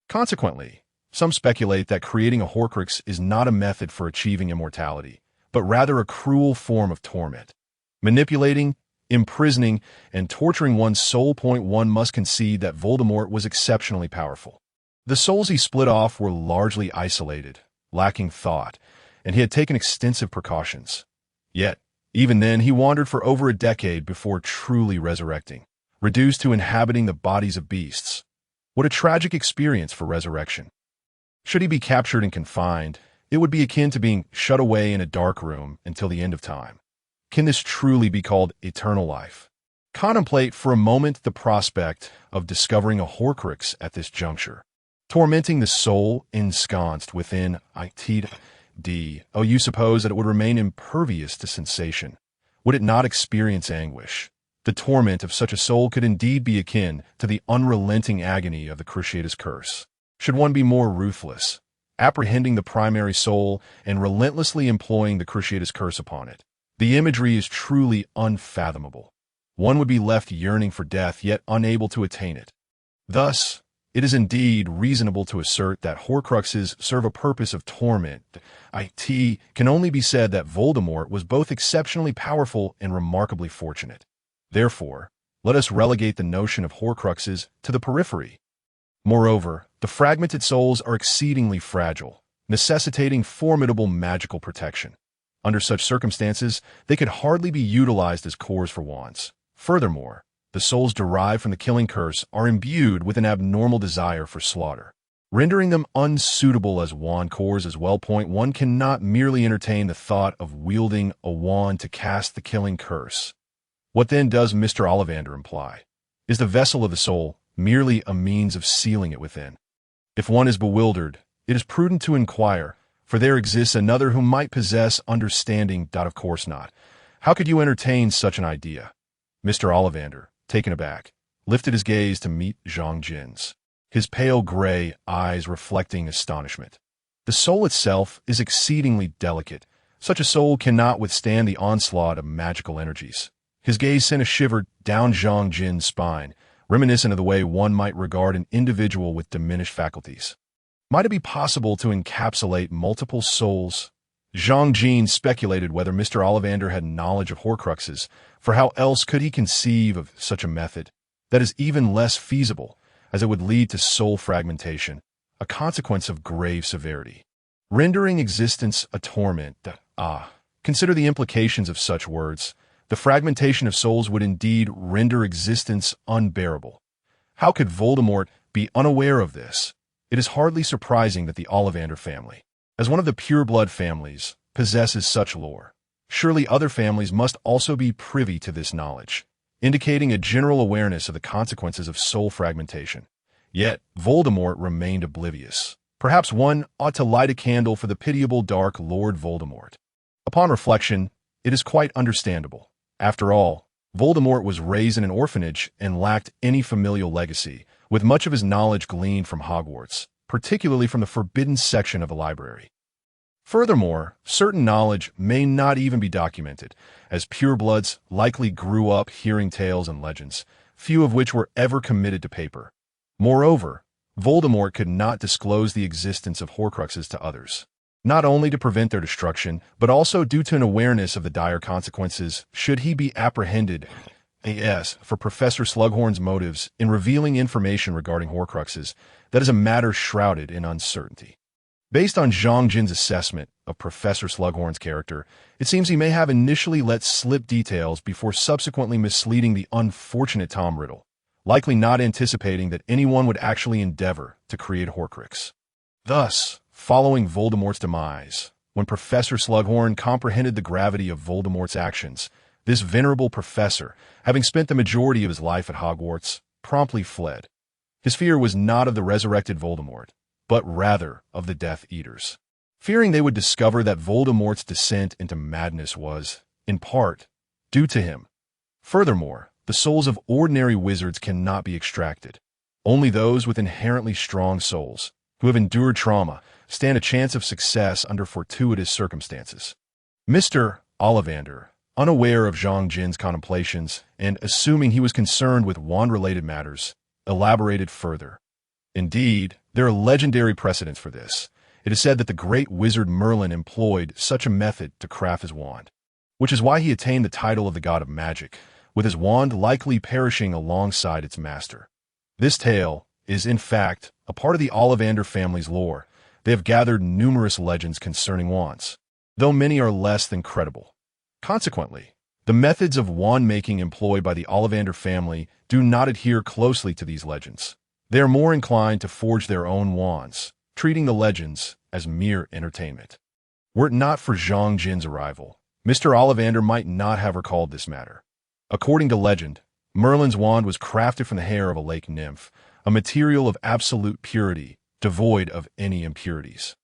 Consequently, some speculate that creating a Horcrux is not a method for achieving immortality, but rather a cruel form of torment. Manipulating, imprisoning, and torturing one's soul. One must concede that Voldemort was exceptionally powerful. The souls he split off were largely isolated, lacking thought, and he had taken extensive precautions. Yet, even then, he wandered for over a decade before truly resurrecting, reduced to inhabiting the bodies of beasts. What a tragic experience for resurrection. Should he be captured and confined, it would be akin to being shut away in a dark room until the end of time. Can this truly be called eternal life? Contemplate for a moment the prospect of discovering a Horcrux at this juncture, tormenting the soul ensconced within it. Oh, you suppose that it would remain impervious to sensation? Would it not experience anguish? The torment of such a soul could indeed be akin to the unrelenting agony of the Cruciatus Curse. Should one be more ruthless, apprehending the primary soul and relentlessly employing the Cruciatus Curse upon it? The imagery is truly unfathomable. One would be left yearning for death, yet unable to attain it. Thus, it is indeed reasonable to assert that Horcruxes serve a purpose of torment. It can only be said that Voldemort was both exceptionally powerful and remarkably fortunate. Therefore, let us relegate the notion of Horcruxes to the periphery. Moreover, the fragmented souls are exceedingly fragile, necessitating formidable magical protection. Under such circumstances, they could hardly be utilized as cores for wands. Furthermore, the souls derived from the killing curse are imbued with an abnormal desire for slaughter, rendering them unsuitable as wand cores as well. One cannot merely entertain the thought of wielding a wand to cast the killing curse. What then does Mr. Ollivander imply? Is the vessel of the soul merely a means of sealing it within? If one is bewildered, it is prudent to inquire, for there exists another who might possess understanding. Of course not. How could you entertain such an idea? Mr. Ollivander, taken aback, lifted his gaze to meet Zhang Jin's, his pale gray eyes reflecting astonishment. The soul itself is exceedingly delicate. Such a soul cannot withstand the onslaught of magical energies. His gaze sent a shiver down Zhang Jin's spine, reminiscent of the way one might regard an individual with diminished faculties. Might it be possible to encapsulate multiple souls? Zhang Jin speculated whether Mr. Ollivander had knowledge of Horcruxes, for how else could he conceive of such a method that is even less feasible, as it would lead to soul fragmentation, a consequence of grave severity, rendering existence a torment. Consider the implications of such words. The fragmentation of souls would indeed render existence unbearable. How could Voldemort be unaware of this? It is hardly surprising that the Ollivander family, as one of the pure-blood families, possesses such lore. Surely other families must also be privy to this knowledge, indicating a general awareness of the consequences of soul fragmentation. Yet, Voldemort remained oblivious. Perhaps one ought to light a candle for the pitiable Dark Lord Voldemort. Upon reflection, it is quite understandable. After all, Voldemort was raised in an orphanage and lacked any familial legacy, with much of his knowledge gleaned from Hogwarts, particularly from the forbidden section of the library. Furthermore, certain knowledge may not even be documented, as purebloods likely grew up hearing tales and legends, few of which were ever committed to paper. Moreover, Voldemort could not disclose the existence of Horcruxes to others, not only to prevent their destruction, but also due to an awareness of the dire consequences should he be apprehended. As for Professor Slughorn's motives in revealing information regarding Horcruxes, that is a matter shrouded in uncertainty. Based on Zhang Jin's assessment of Professor Slughorn's character, it seems he may have initially let slip details before subsequently misleading the unfortunate Tom Riddle, likely not anticipating that anyone would actually endeavor to create Horcrux. Thus, following Voldemort's demise, when Professor Slughorn comprehended the gravity of Voldemort's actions, this venerable professor, having spent the majority of his life at Hogwarts, promptly fled. His fear was not of the resurrected Voldemort, but rather of the Death Eaters. Fearing they would discover that Voldemort's descent into madness was, in part, due to him. Furthermore, the souls of ordinary wizards cannot be extracted. Only those with inherently strong souls, who have endured trauma, stand a chance of success under fortuitous circumstances. Mr. Ollivander, unaware of Zhang Jin's contemplations and assuming he was concerned with wand-related matters, elaborated further. Indeed, there are legendary precedents for this. It is said that the great wizard Merlin employed such a method to craft his wand, which is why he attained the title of the God of Magic, with his wand likely perishing alongside its master. This tale is, in fact, a part of the Ollivander family's lore. They have gathered numerous legends concerning wands, though many are less than credible. Consequently, the methods of wand-making employed by the Ollivander family do not adhere closely to these legends. They are more inclined to forge their own wands, treating the legends as mere entertainment. Were it not for Zhang Jin's arrival, Mr. Ollivander might not have recalled this matter. According to legend, Merlin's wand was crafted from the hair of a lake nymph, a material of absolute purity, devoid of any impurities.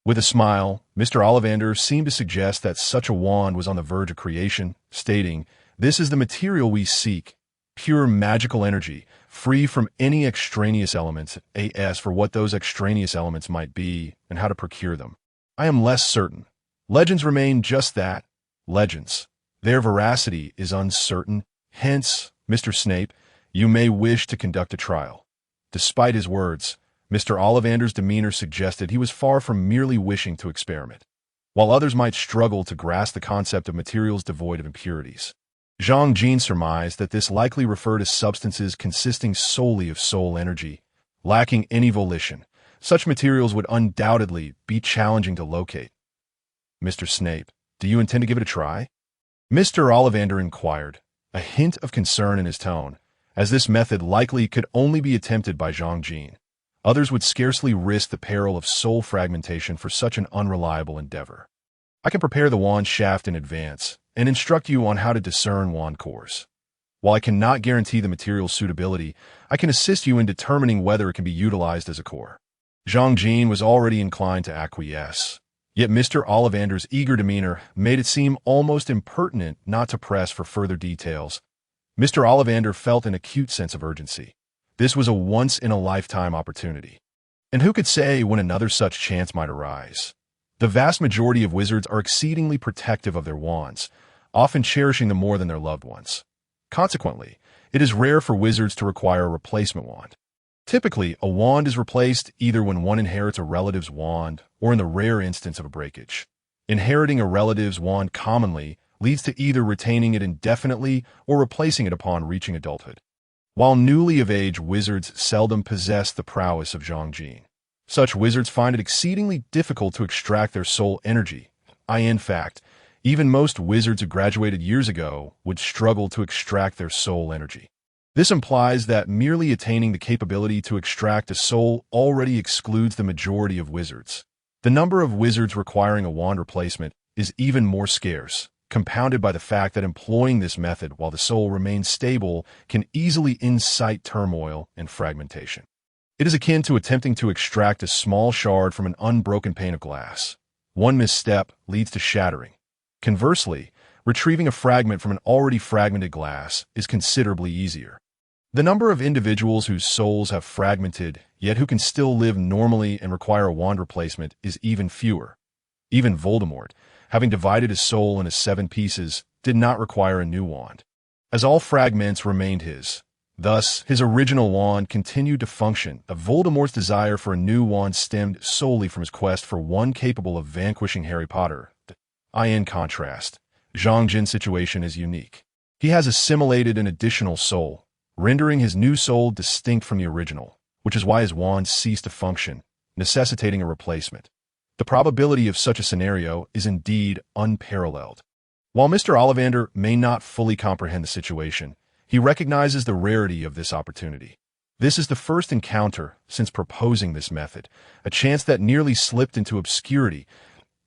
With a smile, Mr. Ollivander seemed to suggest that such a wand was on the verge of creation, stating, "This is the material we seek, pure magical energy, free from any extraneous elements. As for what those extraneous elements might be and how to procure them, I am less certain. Legends remain just that, legends. Their veracity is uncertain. Hence, Mr. Snape, you may wish to conduct a trial." Despite his words, Mr. Ollivander's demeanor suggested he was far from merely wishing to experiment. While others might struggle to grasp the concept of materials devoid of impurities, Zhang Jin surmised that this likely referred to substances consisting solely of soul energy, lacking any volition. Such materials would undoubtedly be challenging to locate. "Mr. Snape, do you intend to give it a try?" Mr. Ollivander inquired, a hint of concern in his tone, as this method likely could only be attempted by Zhang Jin. Others would scarcely risk the peril of soul fragmentation for such an unreliable endeavor. "I can prepare the wand shaft in advance and instruct you on how to discern wand cores. While I cannot guarantee the material's suitability, I can assist you in determining whether it can be utilized as a core." Zhang Jin was already inclined to acquiesce, yet Mr. Ollivander's eager demeanor made it seem almost impertinent not to press for further details. Mr. Ollivander felt an acute sense of urgency. This was a once-in-a-lifetime opportunity. And who could say when another such chance might arise? The vast majority of wizards are exceedingly protective of their wands, often cherishing them more than their loved ones. Consequently, it is rare for wizards to require a replacement wand. Typically, a wand is replaced either when one inherits a relative's wand or in the rare instance of a breakage. Inheriting a relative's wand commonly leads to either retaining it indefinitely or replacing it upon reaching adulthood. While newly of age wizards seldom possess the prowess of Zhang Jin, such wizards find it exceedingly difficult to extract their soul energy. In fact, even most wizards who graduated years ago would struggle to extract their soul energy. This implies that merely attaining the capability to extract a soul already excludes the majority of wizards. The number of wizards requiring a wand replacement is even more scarce. compounded by the fact that employing this method while the soul remains stable can easily incite turmoil and fragmentation. It is akin to attempting to extract a small shard from an unbroken pane of glass. One misstep leads to shattering. Conversely, retrieving a fragment from an already fragmented glass is considerably easier. The number of individuals whose souls have fragmented, yet who can still live normally and require a wand replacement, is even fewer. Even Voldemort, having divided his soul into 7 pieces, did not require a new wand, as all fragments remained his. Thus, his original wand continued to function. Voldemort's desire for a new wand stemmed solely from his quest for one capable of vanquishing Harry Potter. In contrast, Zhang Jin's situation is unique. He has assimilated an additional soul, rendering his new soul distinct from the original, which is why his wand ceased to function, necessitating a replacement. The probability of such a scenario is indeed unparalleled. While Mr. Ollivander may not fully comprehend the situation, he recognizes the rarity of this opportunity. This is the first encounter since proposing this method, a chance that nearly slipped into obscurity.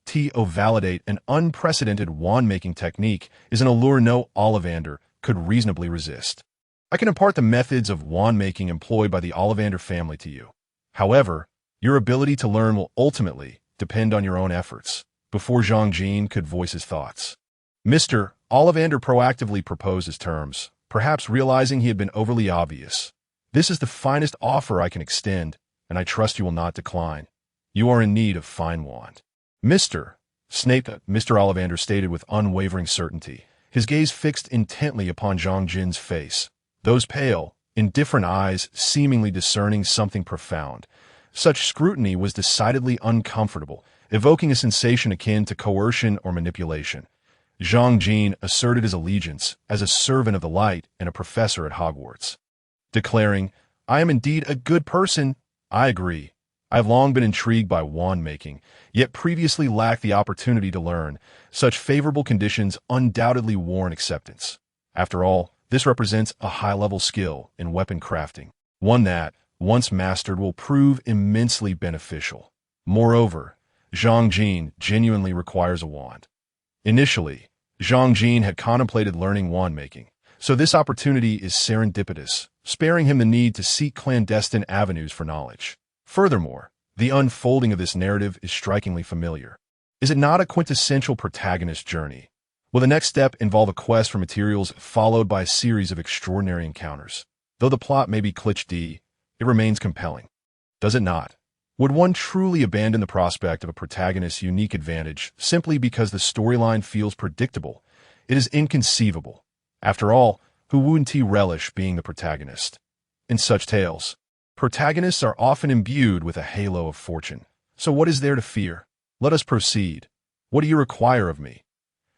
To validate an unprecedented wand-making technique is an allure no Ollivander could reasonably resist. I can impart the methods of wand-making employed by the Ollivander family to you. However, your ability to learn will ultimately depend on your own efforts. Before Zhang Jin could voice his thoughts, Mr. Ollivander proactively proposed his terms, perhaps realizing he had been overly obvious. This is the finest offer I can extend, and I trust you will not decline. You are in need of fine wand. Mr. Ollivander stated with unwavering certainty, his gaze fixed intently upon Zhang Jin's face, those pale, indifferent eyes seemingly discerning something profound. Such scrutiny was decidedly uncomfortable, evoking a sensation akin to coercion or manipulation. Zhang Jin asserted his allegiance as a servant of the light and a professor at Hogwarts, declaring, "I am indeed a good person. I agree. I have long been intrigued by wand-making, yet previously lacked the opportunity to learn. Such favorable conditions undoubtedly warrant acceptance. After all, this represents a high-level skill in weapon crafting, one that, once mastered, will prove immensely beneficial. Moreover, Zhang Jin genuinely requires a wand." Initially, Zhang Jin had contemplated learning wand-making, so this opportunity is serendipitous, sparing him the need to seek clandestine avenues for knowledge. Furthermore, the unfolding of this narrative is strikingly familiar. Is it not a quintessential protagonist journey? Will the next step involve a quest for materials followed by a series of extraordinary encounters? Though the plot may be cliché, it remains compelling. Does it not? Would one truly abandon the prospect of a protagonist's unique advantage simply because the storyline feels predictable? It is inconceivable. After all, who wouldn't relish being the protagonist? In such tales, protagonists are often imbued with a halo of fortune. So what is there to fear? Let us proceed. What do you require of me?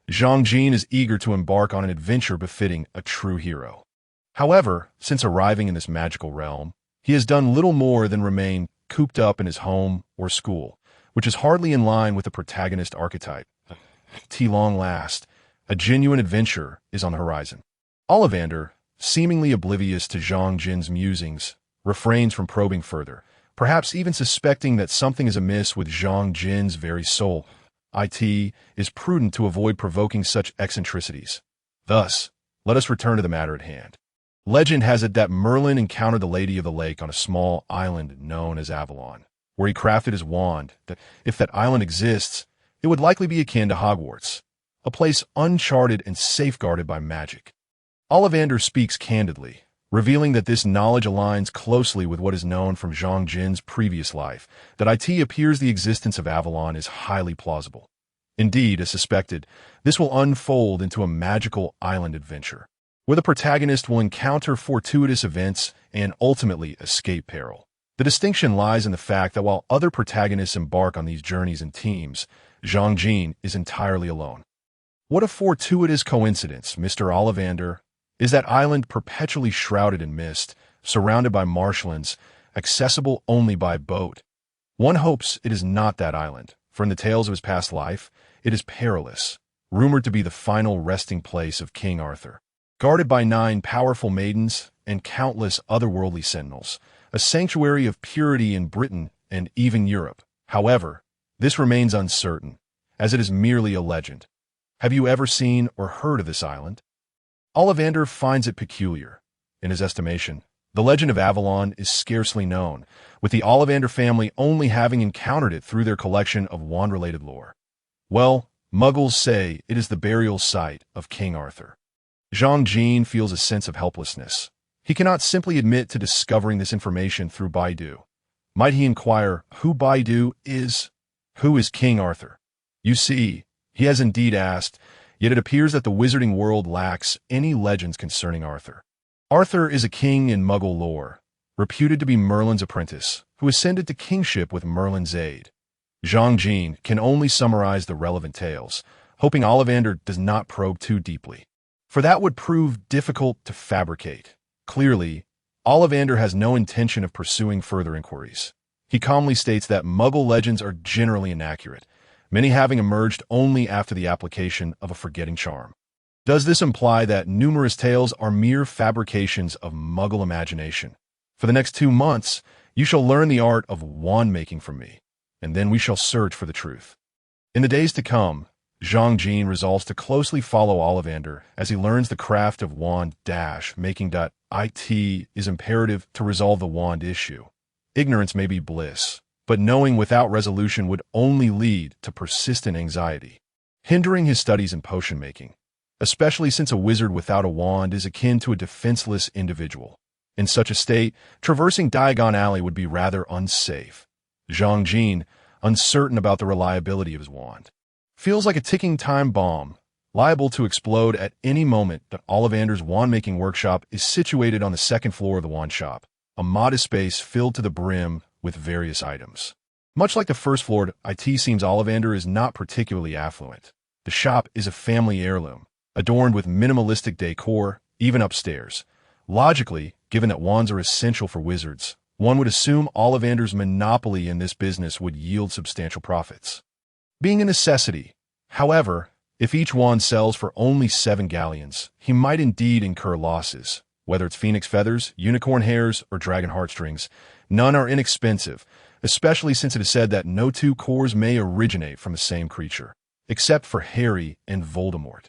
Zhang Jin is eager to embark on an adventure befitting a true hero. However, since arriving in this magical realm, he has done little more than remain cooped up in his home or school, which is hardly in line with the protagonist archetype. Long last, a genuine adventure is on the horizon. Ollivander, seemingly oblivious to Zhang Jin's musings, refrains from probing further, perhaps even suspecting that something is amiss with Zhang Jin's very soul. It is prudent to avoid provoking such eccentricities. Thus, let us return to the matter at hand. Legend has it that Merlin encountered the Lady of the Lake on a small island known as Avalon, where he crafted his wand. That if that island exists, it would likely be akin to Hogwarts, a place uncharted and safeguarded by magic. Ollivander speaks candidly, revealing that this knowledge aligns closely with what is known from Zhang Jin's previous life. That it appears the existence of Avalon is highly plausible. Indeed, as suspected, this will unfold into a magical island adventure, where the protagonist will encounter fortuitous events and ultimately escape peril. The distinction lies in the fact that while other protagonists embark on these journeys in teams, Zhang Jin is entirely alone. What a fortuitous coincidence, Mr. Ollivander. Is that island perpetually shrouded in mist, surrounded by marshlands, accessible only by boat? One hopes it is not that island, for in the tales of his past life, it is perilous, rumored to be the final resting place of King Arthur. Guarded by 9 powerful maidens and countless otherworldly sentinels, a sanctuary of purity in Britain and even Europe. However, this remains uncertain, as it is merely a legend. Have you ever seen or heard of this island? Ollivander finds it peculiar. In his estimation, the legend of Avalon is scarcely known, with the Ollivander family only having encountered it through their collection of wand-related lore. Well, Muggles say it is the burial site of King Arthur. Zhang Jin feels a sense of helplessness. He cannot simply admit to discovering this information through Baidu. Might he inquire who Baidu is? Who is King Arthur? You see, he has indeed asked, yet it appears that the wizarding world lacks any legends concerning Arthur. Arthur is a king in Muggle lore, reputed to be Merlin's apprentice, who ascended to kingship with Merlin's aid. Zhang Jin can only summarize the relevant tales, hoping Ollivander does not probe too deeply, for that would prove difficult to fabricate. Clearly, Ollivander has no intention of pursuing further inquiries. He calmly states that Muggle legends are generally inaccurate, many having emerged only after the application of a forgetting charm. Does this imply that numerous tales are mere fabrications of Muggle imagination? For the next 2 months, you shall learn the art of wand-making from me, and then we shall search for the truth. In the days to come, Zhang Jin resolves to closely follow Ollivander as he learns the craft of wand-making. It is imperative to resolve the wand issue. Ignorance may be bliss, but knowing without resolution would only lead to persistent anxiety, hindering his studies in potion-making, especially since a wizard without a wand is akin to a defenseless individual. In such a state, traversing Diagon Alley would be rather unsafe. Zhang Jin, uncertain about the reliability of his wand, feels like a ticking time bomb, liable to explode at any moment. That Ollivander's wand-making workshop is situated on the 2nd floor of the wand shop, a modest space filled to the brim with various items. Much like the 1st floor, it seems Ollivander is not particularly affluent. The shop is a family heirloom, adorned with minimalistic decor, even upstairs. Logically, given that wands are essential for wizards, one would assume Ollivander's monopoly in this business would yield substantial profits. Being a necessity, however, if each wand sells for only 7 galleons, he might indeed incur losses. Whether it's phoenix feathers, unicorn hairs, or dragon heartstrings, none are inexpensive, especially since it is said that no 2 cores may originate from the same creature, except for Harry and Voldemort.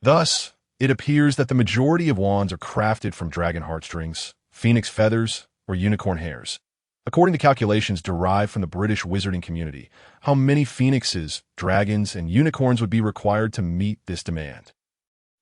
Thus, it appears that the majority of wands are crafted from dragon heartstrings, phoenix feathers, or unicorn hairs. According to calculations derived from the British wizarding community, how many phoenixes, dragons, and unicorns would be required to meet this demand?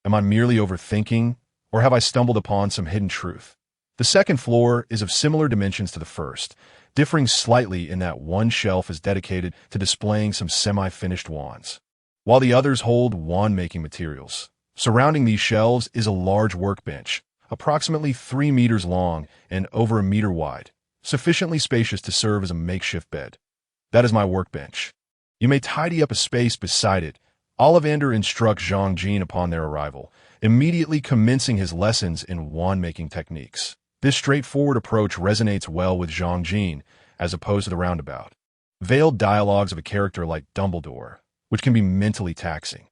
Am I merely overthinking, or have I stumbled upon some hidden truth? The 2nd floor is of similar dimensions to the 1st, differing slightly in that one shelf is dedicated to displaying some semi-finished wands, while the others hold wand-making materials. Surrounding these shelves is a large workbench, approximately 3 meters long and over a meter wide, sufficiently spacious to serve as a makeshift bed. That is my workbench. You may tidy up a space beside it. Ollivander instructs Zhang Jin upon their arrival, immediately commencing his lessons in wand-making techniques. This straightforward approach resonates well with Zhang Jin, as opposed to the roundabout, veiled dialogues of a character like Dumbledore, which can be mentally taxing.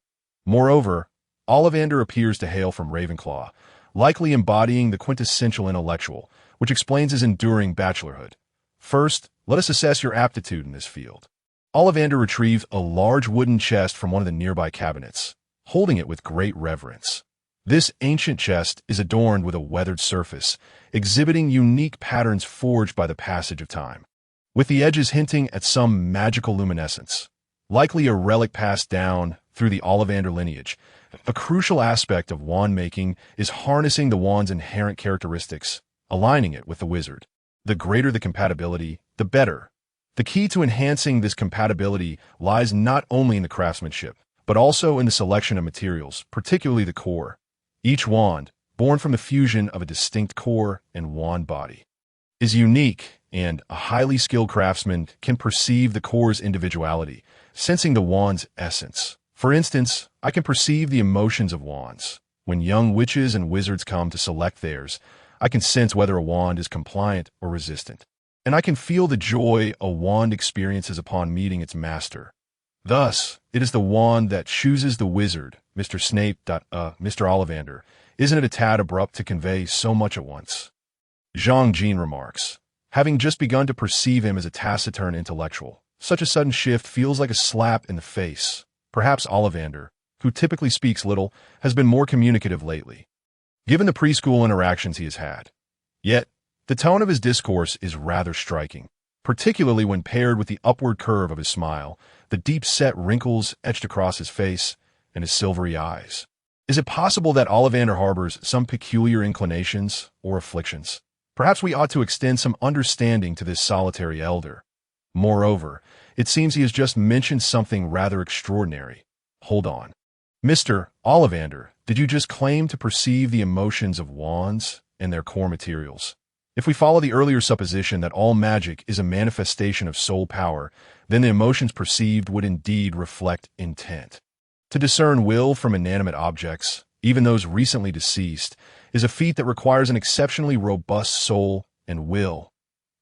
Moreover, Ollivander appears to hail from Ravenclaw, likely embodying the quintessential intellectual, which explains his enduring bachelorhood. First, let us assess your aptitude in this field. Ollivander retrieves a large wooden chest from one of the nearby cabinets, holding it with great reverence. This ancient chest is adorned with a weathered surface, exhibiting unique patterns forged by the passage of time, with the edges hinting at some magical luminescence, likely a relic passed down through the Ollivander lineage. A crucial aspect of wand-making is harnessing the wand's inherent characteristics, aligning it with the wizard. The greater the compatibility, the better. The key to enhancing this compatibility lies not only in the craftsmanship, but also in the selection of materials, particularly the core. Each wand, born from the fusion of a distinct core and wand body, is unique, and a highly skilled craftsman can perceive the core's individuality, sensing the wand's essence. For instance, I can perceive the emotions of wands. When young witches and wizards come to select theirs, I can sense whether a wand is compliant or resistant, and I can feel the joy a wand experiences upon meeting its master. Thus, it is the wand that chooses the wizard. Mr. Snape. Mr. Ollivander, isn't it a tad abrupt to convey so much at once? Zhang Jin remarks, having just begun to perceive him as a taciturn intellectual. Such a sudden shift feels like a slap in the face. Perhaps Ollivander, who typically speaks little, has been more communicative lately, given the preschool interactions he has had. Yet, the tone of his discourse is rather striking, particularly when paired with the upward curve of his smile, the deep-set wrinkles etched across his face, and his silvery eyes. Is it possible that Ollivander harbors some peculiar inclinations or afflictions? Perhaps we ought to extend some understanding to this solitary elder. Moreover, it seems he has just mentioned something rather extraordinary. Hold on. Mr. Ollivander, did you just claim to perceive the emotions of wands and their core materials? If we follow the earlier supposition that all magic is a manifestation of soul power, then the emotions perceived would indeed reflect intent. To discern will from inanimate objects, even those recently deceased, is a feat that requires an exceptionally robust soul and will.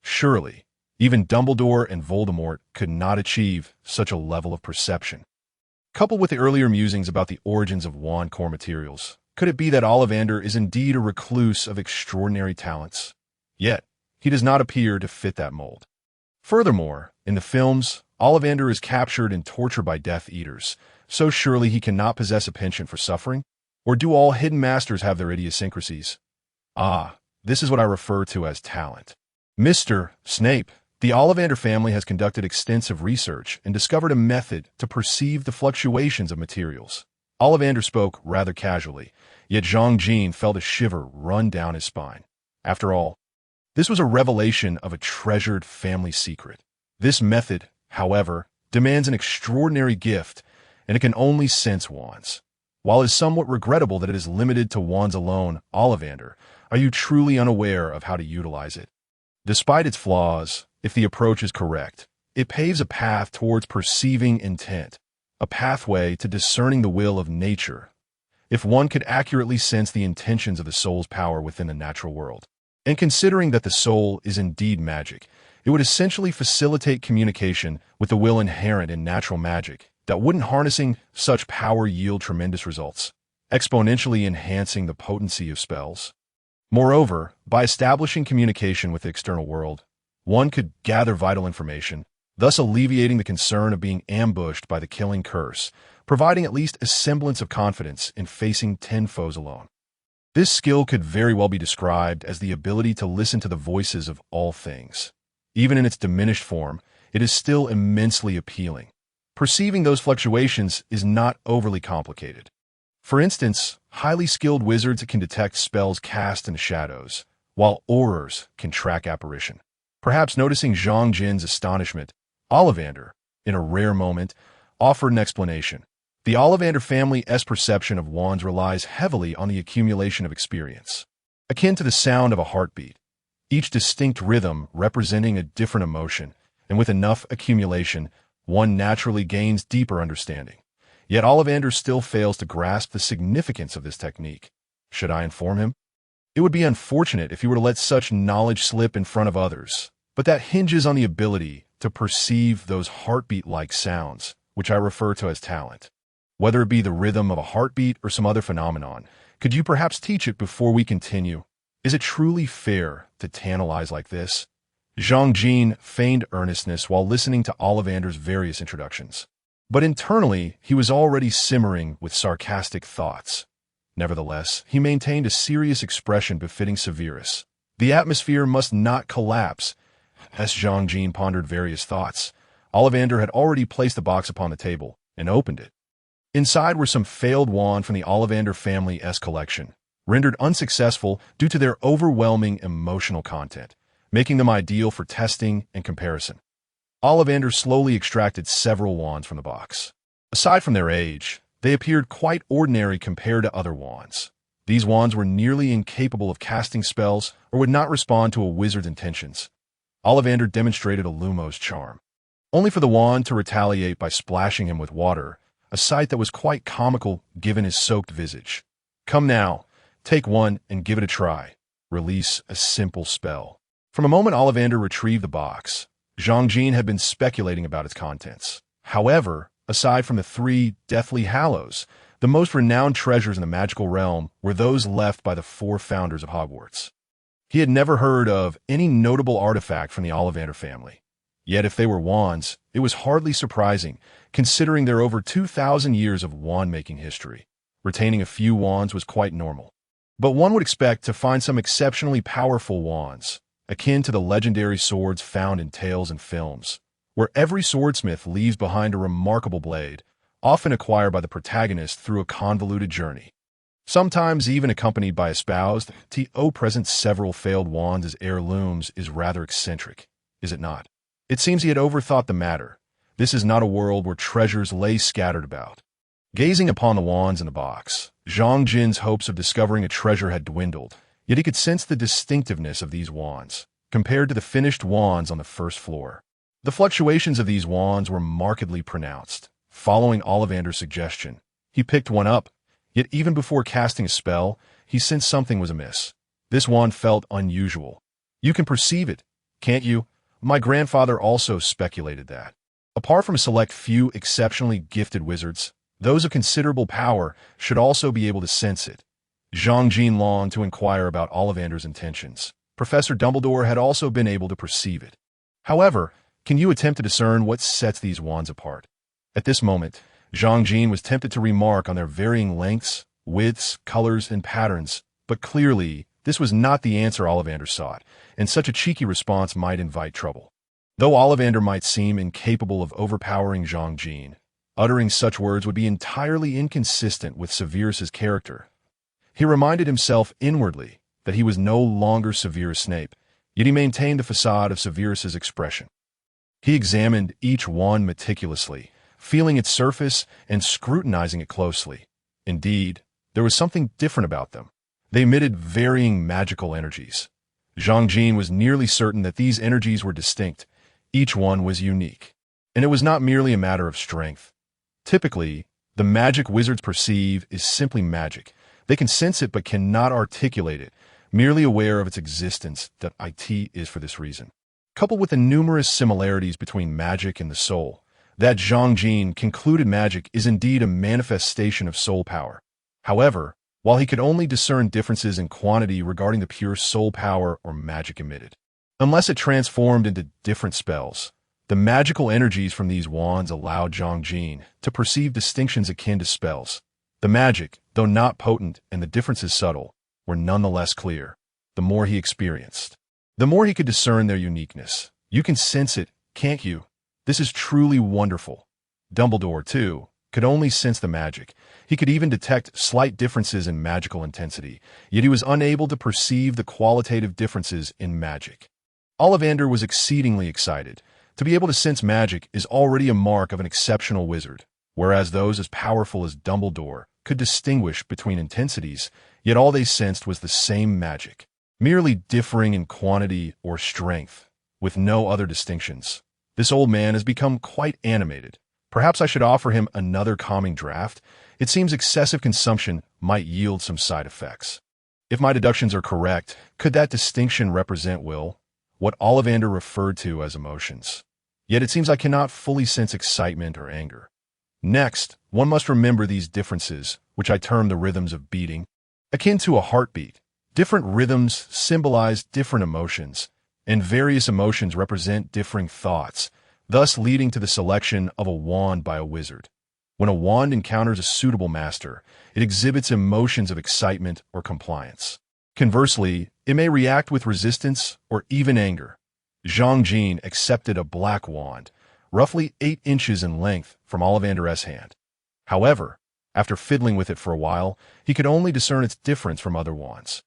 Surely, even Dumbledore and Voldemort could not achieve such a level of perception. Coupled with the earlier musings about the origins of wand core materials, could it be that Ollivander is indeed a recluse of extraordinary talents? Yet, he does not appear to fit that mold. Furthermore, in the films, Ollivander is captured and tortured by Death Eaters, so surely he cannot possess a penchant for suffering? Or do all hidden masters have their idiosyncrasies? Ah, this is what I refer to as talent. Mr. Snape, the Ollivander family has conducted extensive research and discovered a method to perceive the fluctuations of materials. Ollivander spoke rather casually, yet Jean felt a shiver run down his spine. After all, this was a revelation of a treasured family secret. This method, however, demands an extraordinary gift, and it can only sense wands. While it is somewhat regrettable that it is limited to wands alone, Ollivander, are you truly unaware of how to utilize it? Despite its flaws, if the approach is correct, it paves a path towards perceiving intent, a pathway to discerning the will of nature, if one could accurately sense the intentions of the soul's power within the natural world. And considering that the soul is indeed magic, it would essentially facilitate communication with the will inherent in natural magic, that wouldn't harnessing such power yield tremendous results, exponentially enhancing the potency of spells. Moreover, by establishing communication with the external world, one could gather vital information, thus alleviating the concern of being ambushed by the killing curse, providing at least a semblance of confidence in facing 10 foes alone. This skill could very well be described as the ability to listen to the voices of all things. Even in its diminished form, it is still immensely appealing. Perceiving those fluctuations is not overly complicated. For instance, highly skilled wizards can detect spells cast in the shadows, while aurors can track apparition. Perhaps noticing Zhang Jin's astonishment, Ollivander, in a rare moment, offered an explanation. The Ollivander family's perception of wands relies heavily on the accumulation of experience, akin to the sound of a heartbeat, each distinct rhythm representing a different emotion, and with enough accumulation, one naturally gains deeper understanding. Yet Ollivander still fails to grasp the significance of this technique. Should I inform him? It would be unfortunate if he were to let such knowledge slip in front of others, but that hinges on the ability to perceive those heartbeat-like sounds, which I refer to as talent. Whether it be the rhythm of a heartbeat or some other phenomenon, could you perhaps teach it before we continue? Is it truly fair to tantalize like this? Zhang feigned earnestness while listening to Ollivander's various introductions. But internally, he was already simmering with sarcastic thoughts. Nevertheless, he maintained a serious expression befitting Severus. The atmosphere must not collapse. As Zhang pondered various thoughts, Ollivander had already placed the box upon the table and opened it. Inside were some failed wands from the Ollivander family's collection, rendered unsuccessful due to their overwhelming emotional content, making them ideal for testing and comparison. Ollivander slowly extracted several wands from the box. Aside from their age, they appeared quite ordinary compared to other wands. These wands were nearly incapable of casting spells or would not respond to a wizard's intentions. Ollivander demonstrated a Lumos charm, only for the wand to retaliate by splashing him with water, a sight that was quite comical given his soaked visage. Come now, take one and give it a try. Release a simple spell. From the moment Ollivander retrieved the box, Zhang had been speculating about its contents. However, aside from the 3 deathly hallows, the most renowned treasures in the magical realm were those left by the 4 founders of Hogwarts. He had never heard of any notable artifact from the Ollivander family. Yet if they were wands, it was hardly surprising, considering their over 2,000 years of wand-making history. Retaining a few wands was quite normal. But one would expect to find some exceptionally powerful wands, akin to the legendary swords found in tales and films, where every swordsmith leaves behind a remarkable blade, often acquired by the protagonist through a convoluted journey. Sometimes even accompanied by a spouse, to present several failed wands as heirlooms is rather eccentric, is it not? It seems he had overthought the matter. This is not a world where treasures lay scattered about. Gazing upon the wands in the box, Zhang Jin's hopes of discovering a treasure had dwindled, yet he could sense the distinctiveness of these wands, compared to the finished wands on the first floor. The fluctuations of these wands were markedly pronounced. Following Ollivander's suggestion, he picked one up, yet even before casting a spell, he sensed something was amiss. This wand felt unusual. You can perceive it, can't you? My grandfather also speculated that. Apart from a select few exceptionally gifted wizards, those of considerable power should also be able to sense it. Zhang Jin longed to inquire about Ollivander's intentions. Professor Dumbledore had also been able to perceive it. However, can you attempt to discern what sets these wands apart? At this moment, Zhang Jin was tempted to remark on their varying lengths, widths, colors, and patterns, but clearly, this was not the answer Ollivander sought, and such a cheeky response might invite trouble. Though Ollivander might seem incapable of overpowering Zhang Jin, uttering such words would be entirely inconsistent with Severus's character. He reminded himself inwardly that he was no longer Severus Snape, yet he maintained the facade of Severus's expression. He examined each wand meticulously, feeling its surface and scrutinizing it closely. Indeed, there was something different about them. They emitted varying magical energies. Zhang Jin was nearly certain that these energies were distinct. Each one was unique. And it was not merely a matter of strength. Typically, the magic wizards perceive is simply magic. They can sense it but cannot articulate it, merely aware of its existence. That it is for this reason. Coupled with the numerous similarities between magic and the soul, that Zhang Jin concluded magic is indeed a manifestation of soul power. However, while he could only discern differences in quantity regarding the pure soul power or magic emitted, unless it transformed into different spells, the magical energies from these wands allowed Zhang Jin to perceive distinctions akin to spells. The magic, though not potent and the differences subtle, were nonetheless clear. The more he experienced, the more he could discern their uniqueness. You can sense it, can't you? This is truly wonderful. Dumbledore, too, could only sense the magic. He could even detect slight differences in magical intensity, yet he was unable to perceive the qualitative differences in magic. Ollivander was exceedingly excited. To be able to sense magic is already a mark of an exceptional wizard, whereas those as powerful as Dumbledore could distinguish between intensities, yet all they sensed was the same magic, merely differing in quantity or strength, with no other distinctions. This old man has become quite animated. Perhaps I should offer him another calming draught. It seems excessive consumption might yield some side effects. If my deductions are correct, could that distinction represent will? What Ollivander referred to as emotions. Yet it seems I cannot fully sense excitement or anger. Next, one must remember these differences, which I term the rhythms of beating. Akin to a heartbeat, different rhythms symbolize different emotions, and various emotions represent differing thoughts, thus leading to the selection of a wand by a wizard. When a wand encounters a suitable master, it exhibits emotions of excitement or compliance. Conversely, it may react with resistance or even anger. Zhang Jin accepted a black wand, roughly 8 inches in length, from Ollivander's hand. However, after fiddling with it for a while, he could only discern its difference from other wands.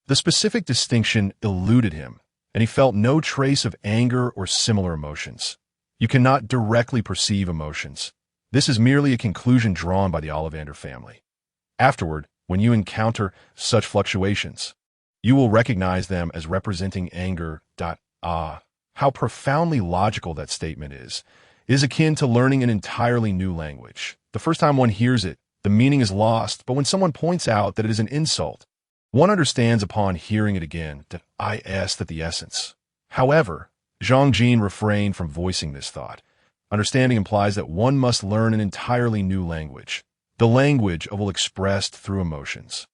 The specific distinction eluded him, and he felt no trace of anger or similar emotions. You cannot directly perceive emotions. This is merely a conclusion drawn by the Ollivander family. Afterward, when you encounter such fluctuations, you will recognize them as representing anger. How profoundly logical that statement is. It is akin to learning an entirely new language. The first time one hears it, the meaning is lost, but when someone points out that it is an insult, one understands upon hearing it again that the essence. However, Zhang Jin refrained from voicing this thought. Understanding implies that one must learn an entirely new language, the language of will expressed through emotions.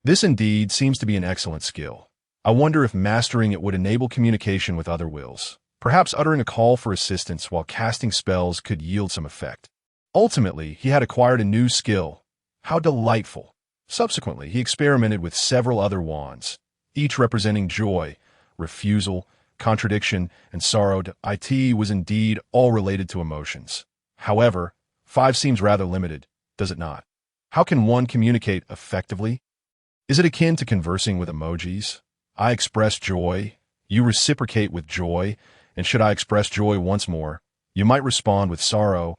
This indeed seems to be an excellent skill. I wonder if mastering it would enable communication with other wills. Perhaps uttering a call for assistance while casting spells could yield some effect. Ultimately, he had acquired a new skill. How delightful! Subsequently, he experimented with several other wands, each representing joy, refusal, contradiction, and sorrow. It was indeed all related to emotions. However, 5 seems rather limited, does it not? How can one communicate effectively? Is it akin to conversing with emojis? I express joy, you reciprocate with joy, and should I express joy once more, you might respond with sorrow.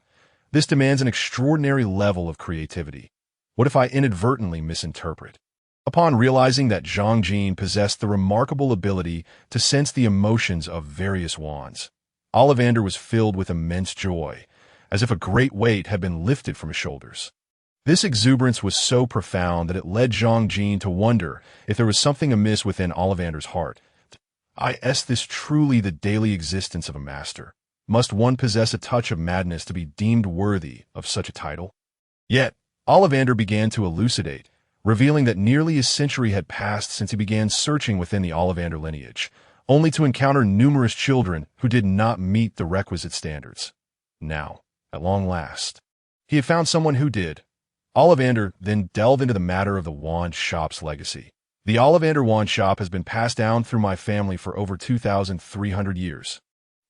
This demands an extraordinary level of creativity. What if I inadvertently misinterpret? Upon realizing that Zhang Jin possessed the remarkable ability to sense the emotions of various wands, Ollivander was filled with immense joy, as if a great weight had been lifted from his shoulders. This exuberance was so profound that it led Zhang Jin to wonder if there was something amiss within Ollivander's heart. Is this truly the daily existence of a master? Must one possess a touch of madness to be deemed worthy of such a title? Yet, Ollivander began to elucidate, revealing that nearly a century had passed since he began searching within the Ollivander lineage, only to encounter numerous children who did not meet the requisite standards. Now, at long last, he had found someone who did. Ollivander then delved into the matter of the wand shop's legacy. The Ollivander wand shop has been passed down through my family for over 2,300 years,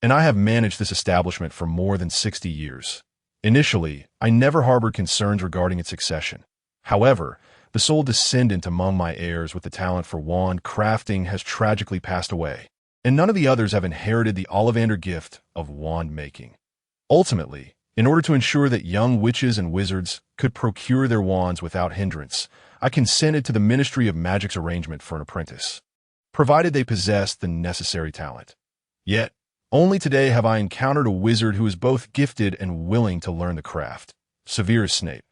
and I have managed this establishment for more than 60 years. Initially, I never harbored concerns regarding its succession. However, the sole descendant among my heirs with the talent for wand crafting has tragically passed away, and none of the others have inherited the Ollivander gift of wand making. Ultimately, in order to ensure that young witches and wizards could procure their wands without hindrance, I consented to the Ministry of Magic's arrangement for an apprentice, provided they possessed the necessary talent. Yet, only today have I encountered a wizard who is both gifted and willing to learn the craft. Severus Snape,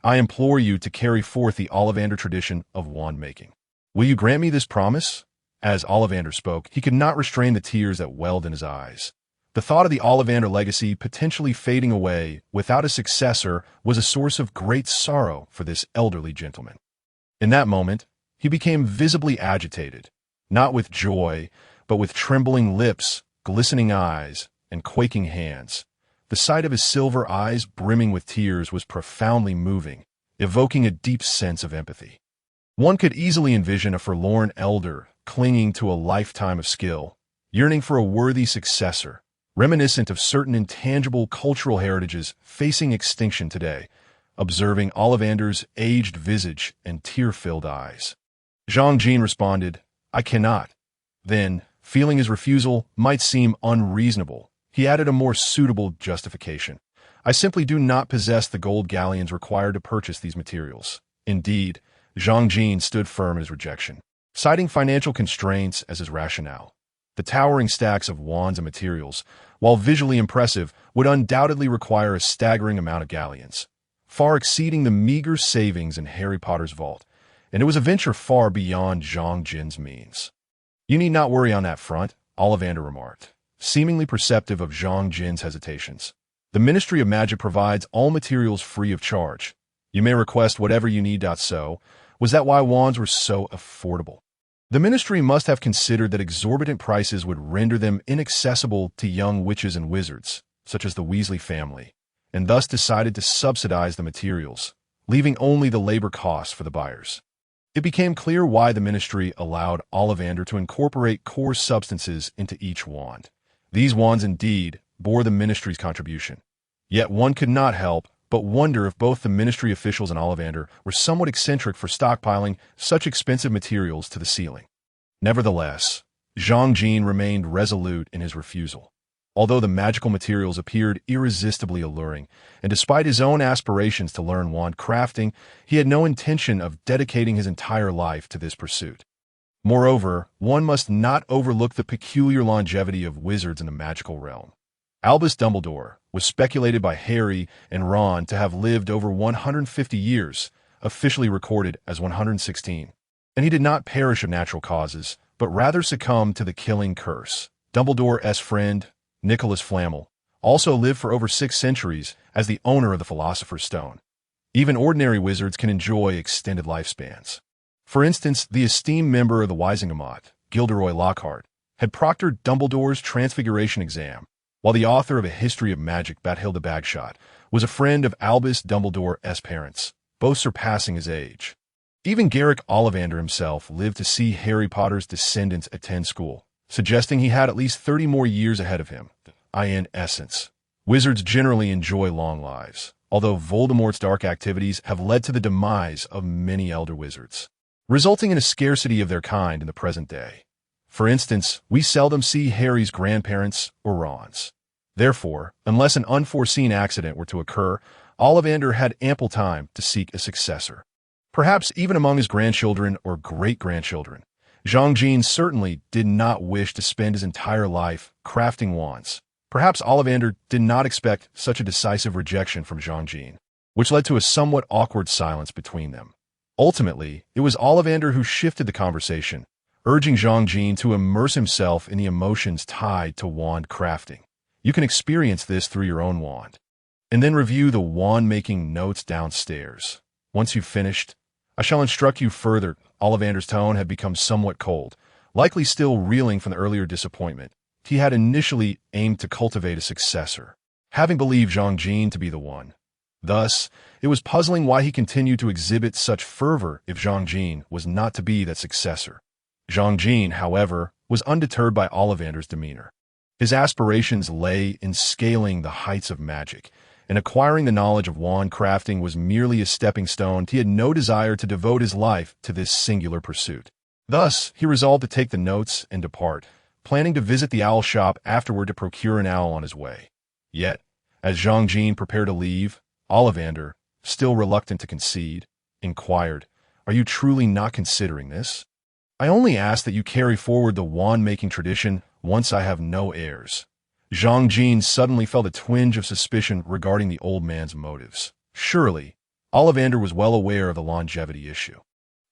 I implore you to carry forth the Ollivander tradition of wand making. Will you grant me this promise? As Ollivander spoke, he could not restrain the tears that welled in his eyes. The thought of the Ollivander legacy potentially fading away without a successor was a source of great sorrow for this elderly gentleman. In that moment, he became visibly agitated, not with joy, but with trembling lips, glistening eyes, and quaking hands. The sight of his silver eyes brimming with tears was profoundly moving, evoking a deep sense of empathy. One could easily envision a forlorn elder clinging to a lifetime of skill, yearning for a worthy successor, reminiscent of certain intangible cultural heritages facing extinction today, observing Ollivander's aged visage and tear-filled eyes. Zhang Jin responded, I cannot. Then, feeling his refusal might seem unreasonable, he added a more suitable justification. I simply do not possess the gold galleons required to purchase these materials. Indeed, Zhang Jin stood firm in his rejection, citing financial constraints as his rationale. The towering stacks of wands and materials, while visually impressive, would undoubtedly require a staggering amount of galleons, far exceeding the meager savings in Harry Potter's vault, and it was a venture far beyond Zhang Jin's means. You need not worry on that front, Ollivander remarked, seemingly perceptive of Zhang Jin's hesitations. The Ministry of Magic provides all materials free of charge. You may request whatever you need. So, was that why wands were so affordable? The ministry must have considered that exorbitant prices would render them inaccessible to young witches and wizards, such as the Weasley family, and thus decided to subsidize the materials, leaving only the labor costs for the buyers. It became clear why the ministry allowed Ollivander to incorporate core substances into each wand. These wands indeed bore the ministry's contribution. Yet one could not help but wonder if both the ministry officials and Ollivander were somewhat eccentric for stockpiling such expensive materials to the ceiling. Nevertheless, Zhang Jin remained resolute in his refusal. Although the magical materials appeared irresistibly alluring, and despite his own aspirations to learn wand crafting, he had no intention of dedicating his entire life to this pursuit. Moreover, one must not overlook the peculiar longevity of wizards in the magical realm. Albus Dumbledore was speculated by Harry and Ron to have lived over 150 years, officially recorded as 116, and he did not perish of natural causes, but rather succumbed to the killing curse. Dumbledore's friend, Nicholas Flamel, also lived for over 6 centuries as the owner of the Philosopher's Stone. Even ordinary wizards can enjoy extended lifespans. For instance, the esteemed member of the Wisingamot, Gilderoy Lockhart, had proctored Dumbledore's Transfiguration exam, while the author of A History of Magic, Bathilda Bagshot, was a friend of Albus Dumbledore's parents, both surpassing his age. Even Garrick Ollivander himself lived to see Harry Potter's descendants attend school, suggesting he had at least 30 more years ahead of him. In essence, wizards generally enjoy long lives, although Voldemort's dark activities have led to the demise of many elder wizards, resulting in a scarcity of their kind in the present day. For instance, we seldom see Harry's grandparents or Ron's. Therefore, unless an unforeseen accident were to occur, Ollivander had ample time to seek a successor. Perhaps even among his grandchildren or great-grandchildren. Zhang Jin certainly did not wish to spend his entire life crafting wands. Perhaps Ollivander did not expect such a decisive rejection from Zhang Jin, which led to a somewhat awkward silence between them. Ultimately, it was Ollivander who shifted the conversation, urging Zhang Jin to immerse himself in the emotions tied to wand crafting. You can experience this through your own wand. And then review the wand-making notes downstairs. Once you've finished, I shall instruct you further. Ollivander's tone had become somewhat cold, likely still reeling from the earlier disappointment. He had initially aimed to cultivate a successor, having believed Zhang Jin to be the one. Thus, it was puzzling why he continued to exhibit such fervor if Zhang Jin was not to be that successor. Zhang Jin, however, was undeterred by Ollivander's demeanor. His aspirations lay in scaling the heights of magic, and acquiring the knowledge of wand crafting was merely a stepping stone. He had no desire to devote his life to this singular pursuit. Thus, he resolved to take the notes and depart, planning to visit the owl shop afterward to procure an owl on his way. Yet, as Zhang Jin prepared to leave, Ollivander, still reluctant to concede, inquired, "Are you truly not considering this? I only ask that you carry forward the wand-making tradition once I have no heirs." Zhang Jin suddenly felt a twinge of suspicion regarding the old man's motives. Surely, Ollivander was well aware of the longevity issue.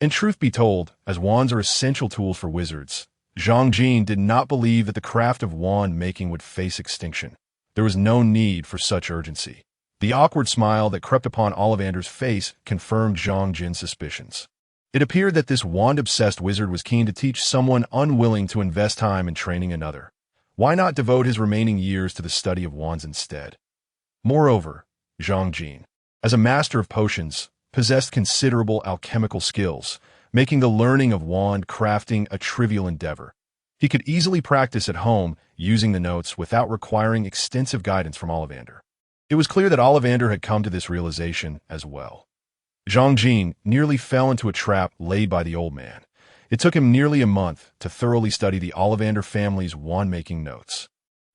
And truth be told, as wands are essential tools for wizards, Zhang Jin did not believe that the craft of wand-making would face extinction. There was no need for such urgency. The awkward smile that crept upon Ollivander's face confirmed Zhang Jin's suspicions. It appeared that this wand-obsessed wizard was keen to teach someone unwilling to invest time in training another. Why not devote his remaining years to the study of wands instead? Moreover, Zhang Jin, as a master of potions, possessed considerable alchemical skills, making the learning of wand crafting a trivial endeavor. He could easily practice at home using the notes without requiring extensive guidance from Ollivander. It was clear that Ollivander had come to this realization as well. Zhang Jin nearly fell into a trap laid by the old man. It took him nearly a month to thoroughly study the Ollivander family's wand-making notes.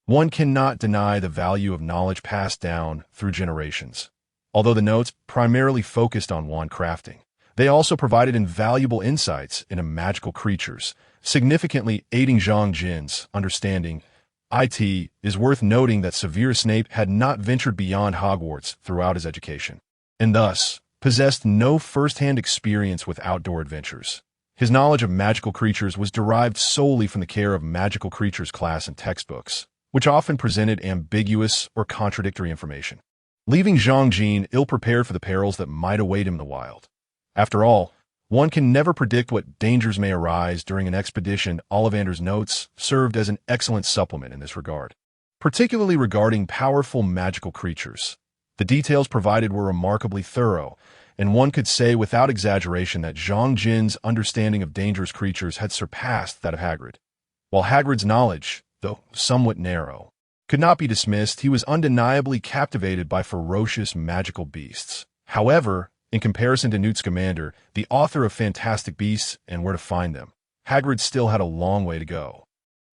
One cannot deny the value of knowledge passed down through generations. Although the notes primarily focused on wand crafting, they also provided invaluable insights into magical creatures, significantly aiding Zhang Jin's understanding. It is worth noting that Severus Snape had not ventured beyond Hogwarts throughout his education, and thus possessed no first-hand experience with outdoor adventures. His knowledge of magical creatures was derived solely from the care of magical creatures class in textbooks, which often presented ambiguous or contradictory information, leaving Zhang Jin ill-prepared for the perils that might await him in the wild. After all, one can never predict what dangers may arise during an expedition. Ollivander's notes served as an excellent supplement in this regard, particularly regarding powerful magical creatures. The details provided were remarkably thorough, and one could say without exaggeration that Zhang Jin's understanding of dangerous creatures had surpassed that of Hagrid. While Hagrid's knowledge, though somewhat narrow, could not be dismissed, he was undeniably captivated by ferocious magical beasts. However, in comparison to Newt Scamander, the author of Fantastic Beasts and Where to Find Them, Hagrid still had a long way to go.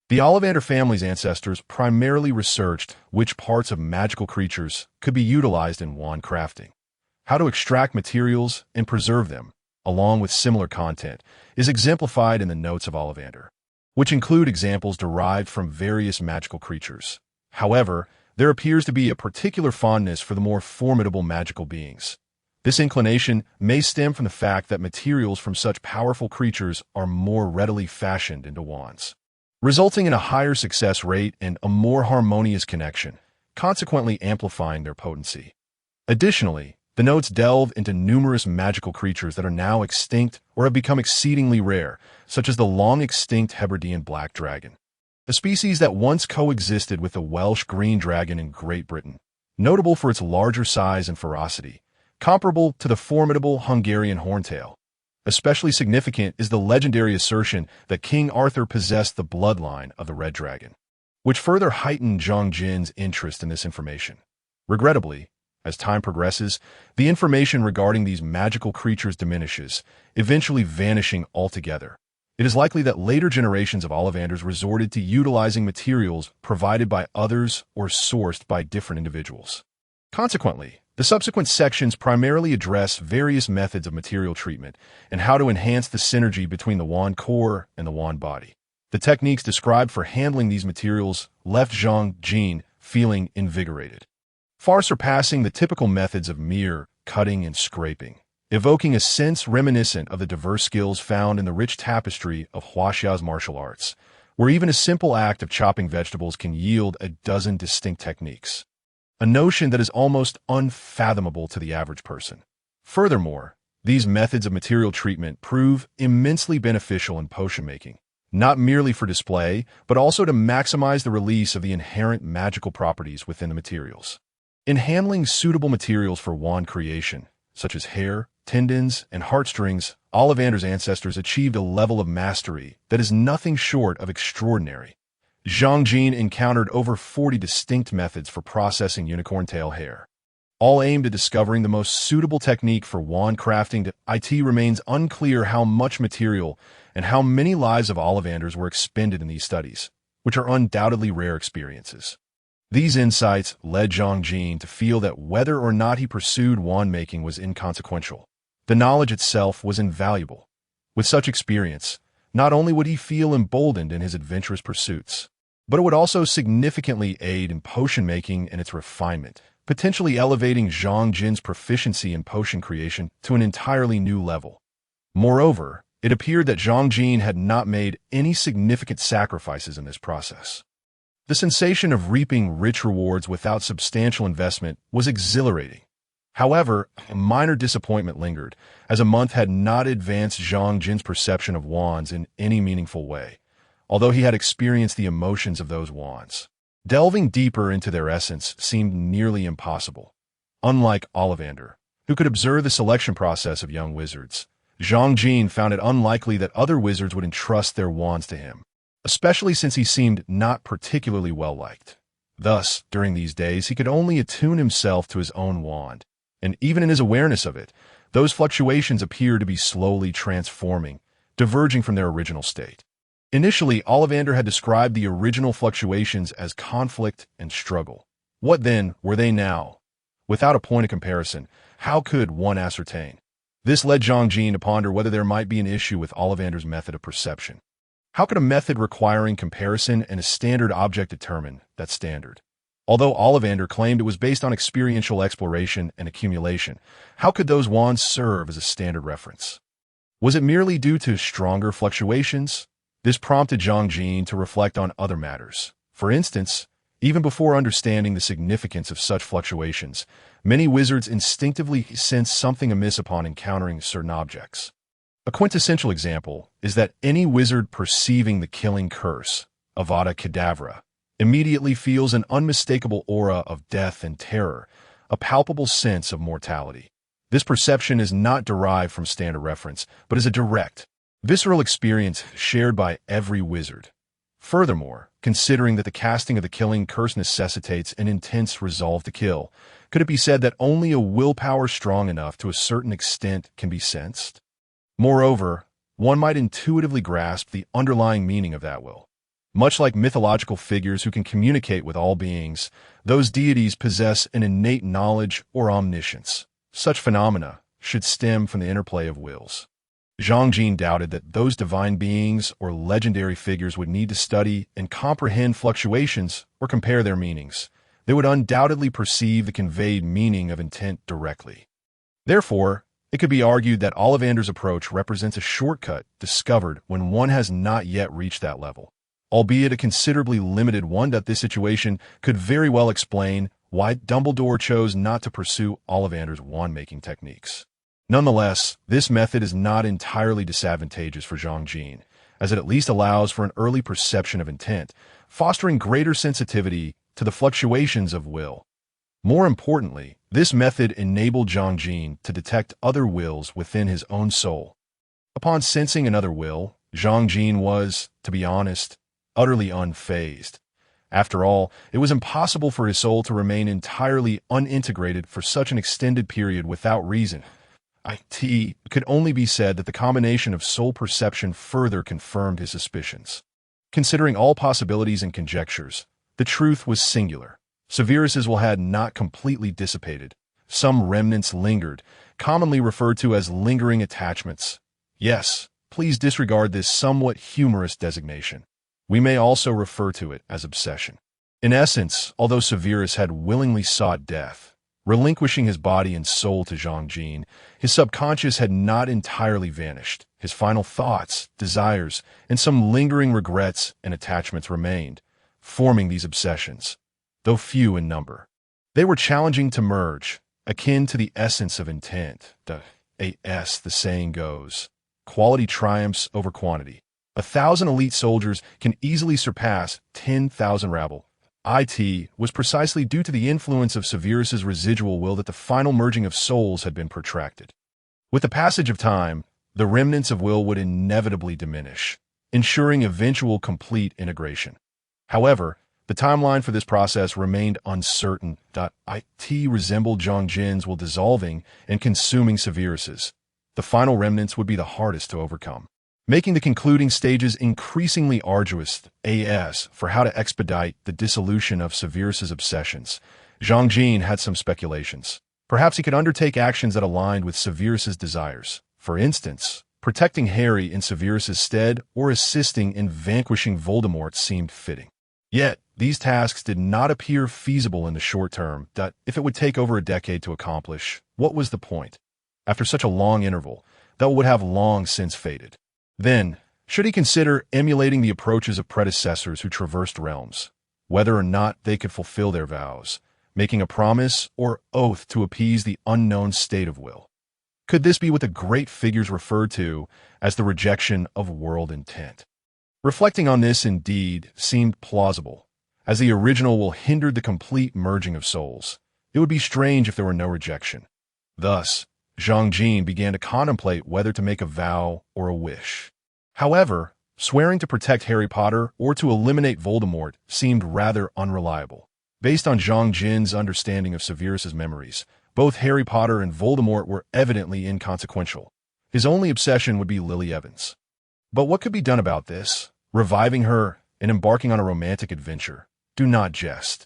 The Ollivander family's ancestors primarily researched which parts of magical creatures could be utilized in wand crafting. How to extract materials and preserve them, along with similar content, is exemplified in the notes of Ollivander, which include examples derived from various magical creatures. However, there appears to be a particular fondness for the more formidable magical beings. This inclination may stem from the fact that materials from such powerful creatures are more readily fashioned into wands, resulting in a higher success rate and a more harmonious connection, consequently amplifying their potency. Additionally, the notes delve into numerous magical creatures that are now extinct or have become exceedingly rare, such as the long-extinct Hebridean black dragon. a species that once coexisted with the Welsh green dragon in Great Britain, notable for its larger size and ferocity, comparable to the formidable Hungarian horntail. Especially significant is the legendary assertion that King Arthur possessed the bloodline of the red dragon, which further heightened Zhang Jin's interest in this information. Regrettably, as time progresses, the information regarding these magical creatures diminishes, eventually vanishing altogether. It is likely that later generations of Ollivanders resorted to utilizing materials provided by others or sourced by different individuals. Consequently, the subsequent sections primarily address various methods of material treatment and how to enhance the synergy between the wand core and the wand body. The techniques described for handling these materials left Zhang Jin feeling invigorated, far surpassing the typical methods of mere cutting and scraping, evoking a sense reminiscent of the diverse skills found in the rich tapestry of Huaxia's martial arts, where even a simple act of chopping vegetables can yield a dozen distinct techniques, a notion that is almost unfathomable to the average person. Furthermore, these methods of material treatment prove immensely beneficial in potion making, not merely for display, but also to maximize the release of the inherent magical properties within the materials. In handling suitable materials for wand creation, such as hair, tendons, and heartstrings, Ollivander's ancestors achieved a level of mastery that is nothing short of extraordinary. Zhang Jin encountered over 40 distinct methods for processing unicorn tail hair, all aimed at discovering the most suitable technique for wand crafting. It remains unclear how much material and how many lives of Ollivanders were expended in these studies, which are undoubtedly rare experiences. These insights led Zhang Jin to feel that whether or not he pursued wand making was inconsequential. The knowledge itself was invaluable. With such experience, not only would he feel emboldened in his adventurous pursuits, but it would also significantly aid in potion making and its refinement, potentially elevating Zhang Jin's proficiency in potion creation to an entirely new level. Moreover, it appeared that Zhang Jin had not made any significant sacrifices in this process. The sensation of reaping rich rewards without substantial investment was exhilarating. However, a minor disappointment lingered, as a month had not advanced Zhang Jin's perception of wands in any meaningful way, although he had experienced the emotions of those wands. Delving deeper into their essence seemed nearly impossible. Unlike Ollivander, who could observe the selection process of young wizards, Zhang Jin found it unlikely that other wizards would entrust their wands to him, especially since he seemed not particularly well-liked. Thus, during these days, he could only attune himself to his own wand, and even in his awareness of it, those fluctuations appeared to be slowly transforming, diverging from their original state. Initially, Ollivander had described the original fluctuations as conflict and struggle. What then were they now? Without a point of comparison, how could one ascertain? This led Zhang Jin to ponder whether there might be an issue with Ollivander's method of perception. How could a method requiring comparison and a standard object determine that standard? Although Ollivander claimed it was based on experiential exploration and accumulation, how could those wands serve as a standard reference? Was it merely due to stronger fluctuations? This prompted Zhang Jin to reflect on other matters. For instance, even before understanding the significance of such fluctuations, many wizards instinctively sense something amiss upon encountering certain objects. A quintessential example is that any wizard perceiving the killing curse, Avada Kedavra, immediately feels an unmistakable aura of death and terror, a palpable sense of mortality. This perception is not derived from standard reference, but is a direct, visceral experience shared by every wizard. Furthermore, considering that the casting of the killing curse necessitates an intense resolve to kill, could it be said that only a willpower strong enough to a certain extent can be sensed? Moreover, one might intuitively grasp the underlying meaning of that will. Much like mythological figures who can communicate with all beings, those deities possess an innate knowledge or omniscience. Such phenomena should stem from the interplay of wills. Zhang Jin doubted that those divine beings or legendary figures would need to study and comprehend fluctuations or compare their meanings. They would undoubtedly perceive the conveyed meaning of intent directly. Therefore, it could be argued that Ollivander's approach represents a shortcut discovered when one has not yet reached that level, albeit a considerably limited one. That this situation could very well explain why Dumbledore chose not to pursue Ollivander's wand-making techniques. Nonetheless, this method is not entirely disadvantageous for Zhang Jin, as it at least allows for an early perception of intent, fostering greater sensitivity to the fluctuations of will. More importantly, this method enabled Zhang Jin to detect other wills within his own soul. Upon sensing another will, Zhang Jin was, to be honest, utterly unfazed. After all, it was impossible for his soul to remain entirely unintegrated for such an extended period without reason. It could only be said that the combination of soul perception further confirmed his suspicions. Considering all possibilities and conjectures, the truth was singular. Severus's will had not completely dissipated. Some remnants lingered, commonly referred to as lingering attachments. Yes, please disregard this somewhat humorous designation. We may also refer to it as obsession. In essence, although Severus had willingly sought death, relinquishing his body and soul to Zhang Jin, his subconscious had not entirely vanished. His final thoughts, desires, and some lingering regrets and attachments remained, forming these obsessions, though few in number. They were challenging to merge, akin to the essence of intent. The saying goes, quality triumphs over quantity. 1,000 elite soldiers can easily surpass 10,000 rabble. It was precisely due to the influence of Severus's residual will that the final merging of souls had been protracted. With the passage of time, the remnants of will would inevitably diminish, ensuring eventual complete integration. However, the timeline for this process remained uncertain. It resembled Zhang Jin's will dissolving and consuming Severus's. The final remnants would be the hardest to overcome, making the concluding stages increasingly arduous. For how to expedite the dissolution of Severus's obsessions, Zhang Jin had some speculations. Perhaps he could undertake actions that aligned with Severus's desires. For instance, protecting Harry in Severus's stead or assisting in vanquishing Voldemort seemed fitting. Yet, these tasks did not appear feasible in the short term. If it would take over a decade to accomplish, what was the point? After such a long interval, that would have long since faded. Then, should he consider emulating the approaches of predecessors who traversed realms, whether or not they could fulfill their vows, making a promise or oath to appease the unknown state of will? Could this be what the great figures referred to as the rejection of world intent? Reflecting on this indeed seemed plausible, as the original will hindered the complete merging of souls. It would be strange if there were no rejection. Thus, Zhang Jin began to contemplate whether to make a vow or a wish. However, swearing to protect Harry Potter or to eliminate Voldemort seemed rather unreliable. Based on Zhang Jin's understanding of Severus's memories, both Harry Potter and Voldemort were evidently inconsequential. His only obsession would be Lily Evans. But what could be done about this? Reviving her and embarking on a romantic adventure? Do not jest.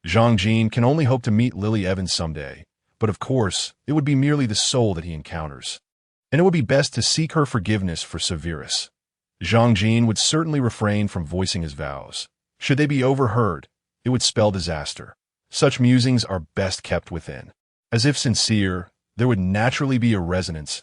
Zhang Jin can only hope to meet Lily Evans someday, but of course, it would be merely the soul that he encounters. And it would be best to seek her forgiveness for Severus. Zhang Jin would certainly refrain from voicing his vows. Should they be overheard, it would spell disaster. Such musings are best kept within. As if sincere, there would naturally be a resonance.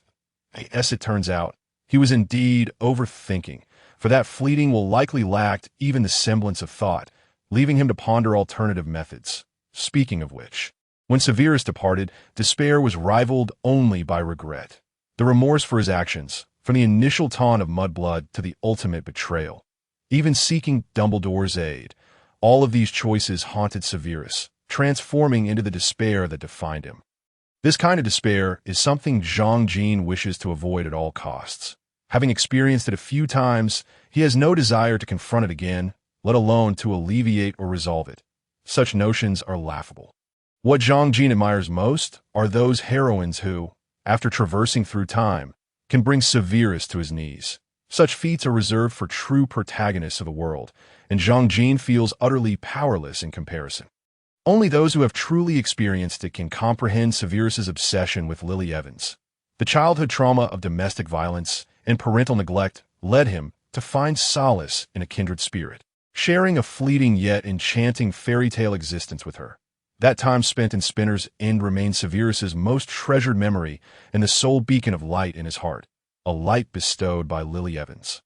As it turns out, he was indeed overthinking, for that fleeting will likely lacked even the semblance of thought, leaving him to ponder alternative methods. Speaking of which, when Severus departed, despair was rivaled only by regret. The remorse for his actions, from the initial taunt of Mudblood to the ultimate betrayal, even seeking Dumbledore's aid, all of these choices haunted Severus, transforming into the despair that defined him. This kind of despair is something Zhang Jin wishes to avoid at all costs. Having experienced it a few times, he has no desire to confront it again, let alone to alleviate or resolve it. Such notions are laughable. What Zhang Jin admires most are those heroines who, after traversing through time, can bring Severus to his knees. Such feats are reserved for true protagonists of the world, and Zhang Jin feels utterly powerless in comparison. Only those who have truly experienced it can comprehend Severus's obsession with Lily Evans. The childhood trauma of domestic violence and parental neglect led him to find solace in a kindred spirit, sharing a fleeting yet enchanting fairy tale existence with her. That time spent in Spinner's End remains Severus's most treasured memory and the sole beacon of light in his heart, a light bestowed by Lily Evans.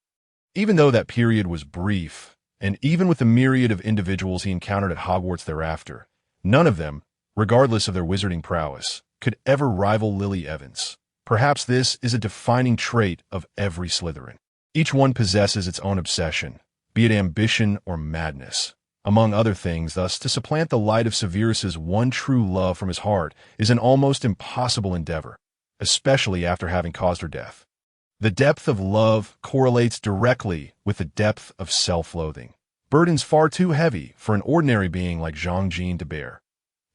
Even though that period was brief, and even with the myriad of individuals he encountered at Hogwarts thereafter, none of them, regardless of their wizarding prowess, could ever rival Lily Evans. Perhaps this is a defining trait of every Slytherin. Each one possesses its own obsession, be it ambition or madness. Among other things, thus, to supplant the light of Severus's one true love from his heart is an almost impossible endeavor, especially after having caused her death. The depth of love correlates directly with the depth of self-loathing, burdens far too heavy for an ordinary being like Jean Jean to bear.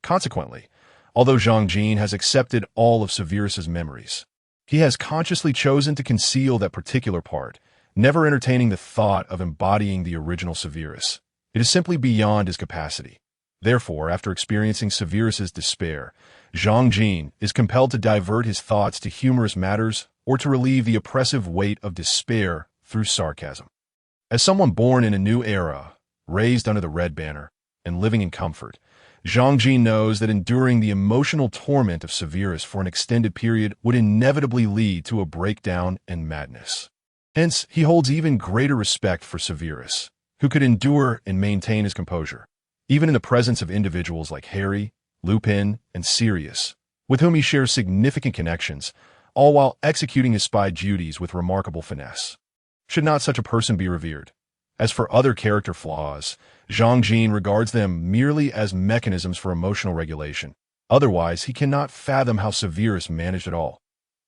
Consequently, although Jean Jean has accepted all of Severus's memories, he has consciously chosen to conceal that particular part, never entertaining the thought of embodying the original Severus. It is simply beyond his capacity. Therefore, after experiencing Severus's despair, Jean Jean is compelled to divert his thoughts to humorous matters or to relieve the oppressive weight of despair through sarcasm. As someone born in a new era, raised under the Red Banner, and living in comfort, Jean Jean knows that enduring the emotional torment of Severus for an extended period would inevitably lead to a breakdown and madness. Hence, he holds even greater respect for Severus, who could endure and maintain his composure, even in the presence of individuals like Harry, Lupin, and Sirius, with whom he shares significant connections, all while executing his spy duties with remarkable finesse. Should not such a person be revered? As for other character flaws, Jean Jean regards them merely as mechanisms for emotional regulation. Otherwise, he cannot fathom how Severus managed it all.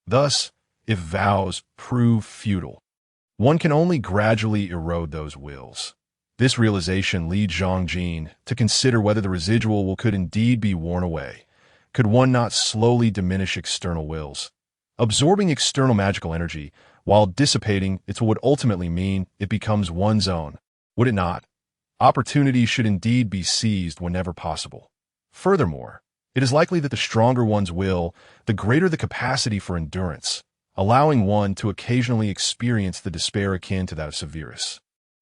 Thus, if vows prove futile, one can only gradually erode those wills. This realization leads Jean Jean to consider whether the residual will could indeed be worn away. Could one not slowly diminish external wills? Absorbing external magical energy, while dissipating it would ultimately mean it becomes one's own, would it not? Opportunity should indeed be seized whenever possible. Furthermore, it is likely that the stronger one's will, the greater the capacity for endurance, allowing one to occasionally experience the despair akin to that of Severus,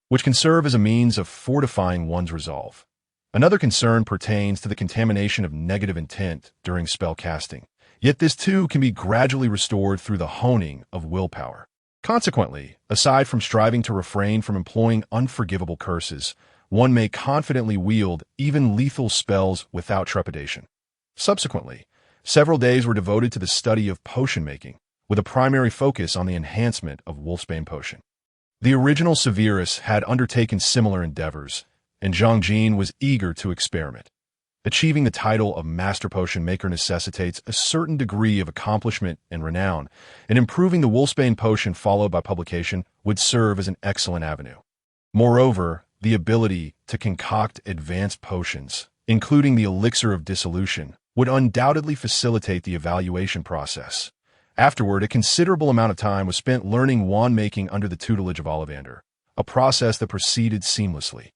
which can serve as a means of fortifying one's resolve. Another concern pertains to the contamination of negative intent during spell casting, yet this too can be gradually restored through the honing of willpower. Consequently, aside from striving to refrain from employing unforgivable curses, one may confidently wield even lethal spells without trepidation. Subsequently, several days were devoted to the study of potion making, with a primary focus on the enhancement of Wolfsbane potion. The original Severus had undertaken similar endeavors, and Jean Jean was eager to experiment. Achieving the title of Master Potion Maker necessitates a certain degree of accomplishment and renown, and improving the Wolfsbane potion followed by publication would serve as an excellent avenue. Moreover, the ability to concoct advanced potions, including the Elixir of Dissolution, would undoubtedly facilitate the evaluation process. Afterward, a considerable amount of time was spent learning wand-making under the tutelage of Ollivander, a process that proceeded seamlessly.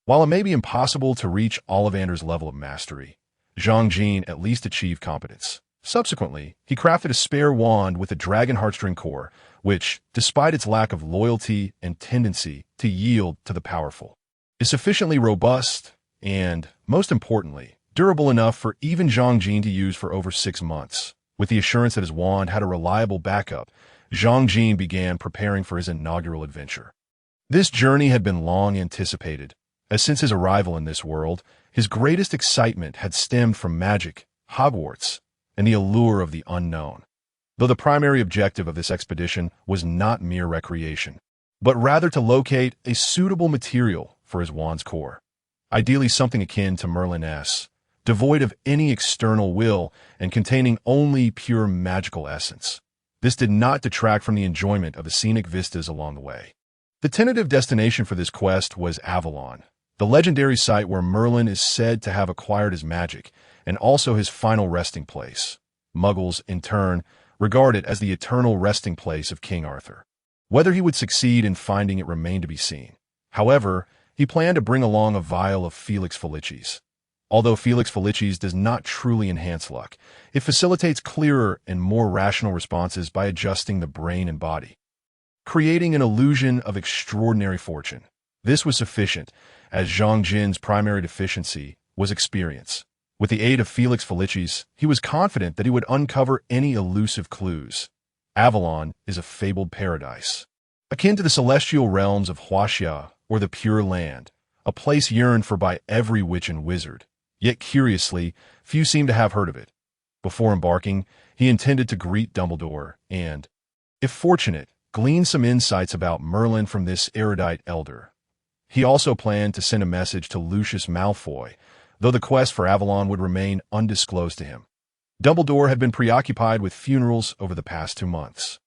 While it may be impossible to reach Ollivander's level of mastery, Jean Jean at least achieved competence. Subsequently, he crafted a spare wand with a dragon heartstring core, which, despite its lack of loyalty and tendency to yield to the powerful, is sufficiently robust and, most importantly, durable enough for even Jean Jean to use for over 6 months. With the assurance that his wand had a reliable backup, Jean Jean began preparing for his inaugural adventure. This journey had been long anticipated, as since his arrival in this world, his greatest excitement had stemmed from magic, Hogwarts, and the allure of the unknown. Though the primary objective of this expedition was not mere recreation, but rather to locate a suitable material for his wand's core, ideally something akin to Merlin-esque, devoid of any external will and containing only pure magical essence. This did not detract from the enjoyment of the scenic vistas along the way. The tentative destination for this quest was Avalon, the legendary site where Merlin is said to have acquired his magic, and also his final resting place. Muggles, in turn, regard it as the eternal resting place of King Arthur. Whether he would succeed in finding it remained to be seen. However, he planned to bring along a vial of Felix Felicis. Although Felix Felicis does not truly enhance luck, it facilitates clearer and more rational responses by adjusting the brain and body, creating an illusion of extraordinary fortune. This was sufficient, as Jean Jean's primary deficiency was experience. With the aid of Felix Felicis, he was confident that he would uncover any elusive clues. Avalon is a fabled paradise, akin to the celestial realms of Huaxia or the Pure Land, a place yearned for by every witch and wizard. Yet curiously, few seem to have heard of it. Before embarking, he intended to greet Dumbledore and, if fortunate, glean some insights about Merlin from this erudite elder. He also planned to send a message to Lucius Malfoy, though the quest for Avalon would remain undisclosed to him. Dumbledore had been preoccupied with funerals over the past 2 months,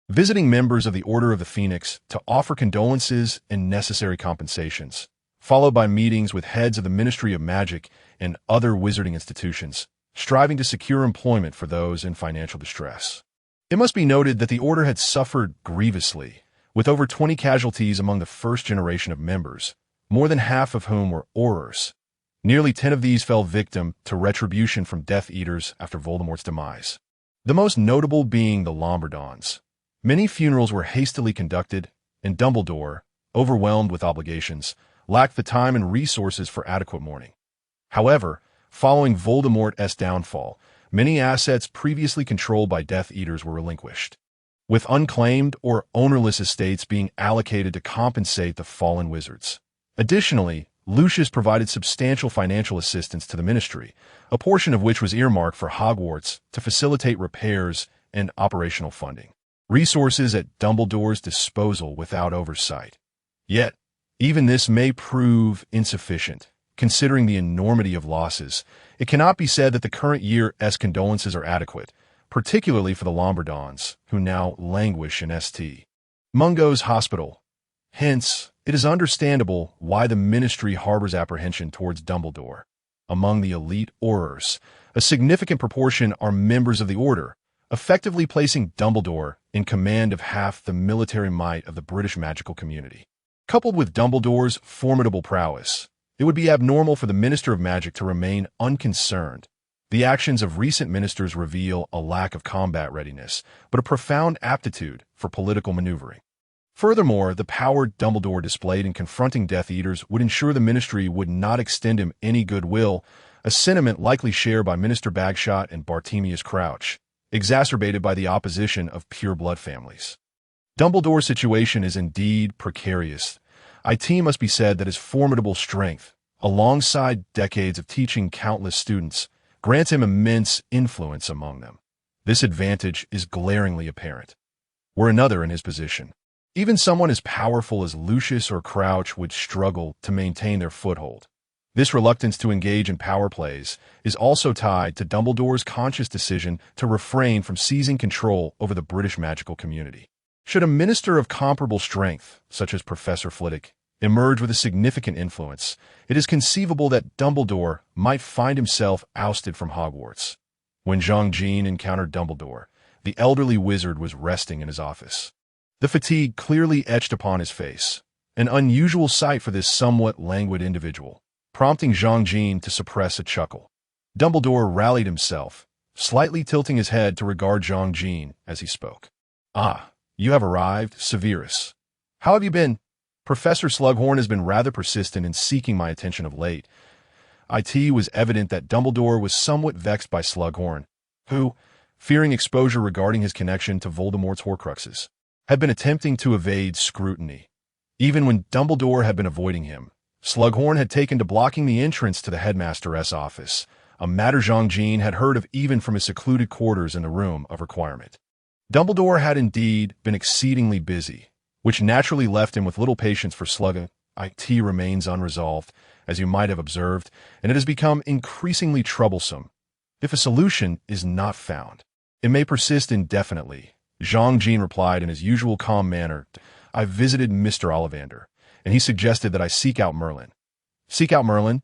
visiting members of the Order of the Phoenix to offer condolences and necessary compensations, followed by meetings with heads of the Ministry of Magic and other wizarding institutions, striving to secure employment for those in financial distress. It must be noted that the Order had suffered grievously, with over 20 casualties among the first generation of members, more than half of whom were Aurors. Nearly 10 of these fell victim to retribution from Death Eaters after Voldemort's demise, the most notable being the Lombardons. Many funerals were hastily conducted, and Dumbledore, overwhelmed with obligations, lacked the time and resources for adequate mourning. However, following Voldemort's downfall, many assets previously controlled by Death Eaters were relinquished, with unclaimed or ownerless estates being allocated to compensate the fallen wizards. Additionally, Lucius provided substantial financial assistance to the ministry, a portion of which was earmarked for Hogwarts to facilitate repairs and operational funding. Resources at Dumbledore's disposal without oversight. Yet, even this may prove insufficient. Considering the enormity of losses, it cannot be said that the current year's condolences are adequate, particularly for the Lombardons, who now languish in St. Mungo's hospital. Hence, it is understandable why the ministry harbors apprehension towards Dumbledore. Among the elite Aurors, a significant proportion are members of the Order, effectively placing Dumbledore in command of half the military might of the British magical community. Coupled with Dumbledore's formidable prowess, it would be abnormal for the Minister of Magic to remain unconcerned. The actions of recent ministers reveal a lack of combat readiness, but a profound aptitude for political maneuvering. Furthermore, the power Dumbledore displayed in confronting Death Eaters would ensure the ministry would not extend him any goodwill, a sentiment likely shared by Minister Bagshot and Bartemius Crouch, exacerbated by the opposition of pure-blood families. Dumbledore's situation is indeed precarious. It must be said that his formidable strength, alongside decades of teaching countless students, grants him immense influence among them. This advantage is glaringly apparent. Were another in his position, even someone as powerful as Lucius or Crouch would struggle to maintain their foothold. This reluctance to engage in power plays is also tied to Dumbledore's conscious decision to refrain from seizing control over the British magical community. Should a minister of comparable strength, such as Professor Flitwick, emerge with a significant influence, it is conceivable that Dumbledore might find himself ousted from Hogwarts. When Zhang Jin encountered Dumbledore, the elderly wizard was resting in his office. The fatigue clearly etched upon his face, an unusual sight for this somewhat languid individual, prompting Zhang Jin to suppress a chuckle. Dumbledore rallied himself, slightly tilting his head to regard Zhang Jin as he spoke. "Ah, you have arrived, Severus. How have you been? Professor Slughorn has been rather persistent in seeking my attention of late." It was evident that Dumbledore was somewhat vexed by Slughorn, who, fearing exposure regarding his connection to Voldemort's Horcruxes, had been attempting to evade scrutiny. Even when Dumbledore had been avoiding him, Slughorn had taken to blocking the entrance to the headmaster's office, a matter Zhang Jin had heard of even from his secluded quarters in the Room of Requirement. Dumbledore had indeed been exceedingly busy, which naturally left him with little patience for Slughorn. It remains unresolved, as you might have observed, and it has become increasingly troublesome. If a solution is not found, it may persist indefinitely. Zhang Jin replied in his usual calm manner. "I visited Mr. Ollivander, and he suggested that I seek out Merlin." "Seek out Merlin?"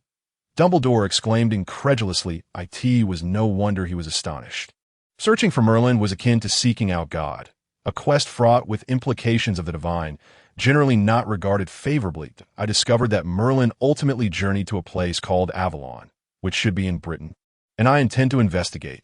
Dumbledore exclaimed incredulously. It was no wonder he was astonished. Searching for Merlin was akin to seeking out God, a quest fraught with implications of the divine, generally not regarded favorably. I discovered that Merlin ultimately journeyed to a place called Avalon, which should be in Britain, and I intend to investigate.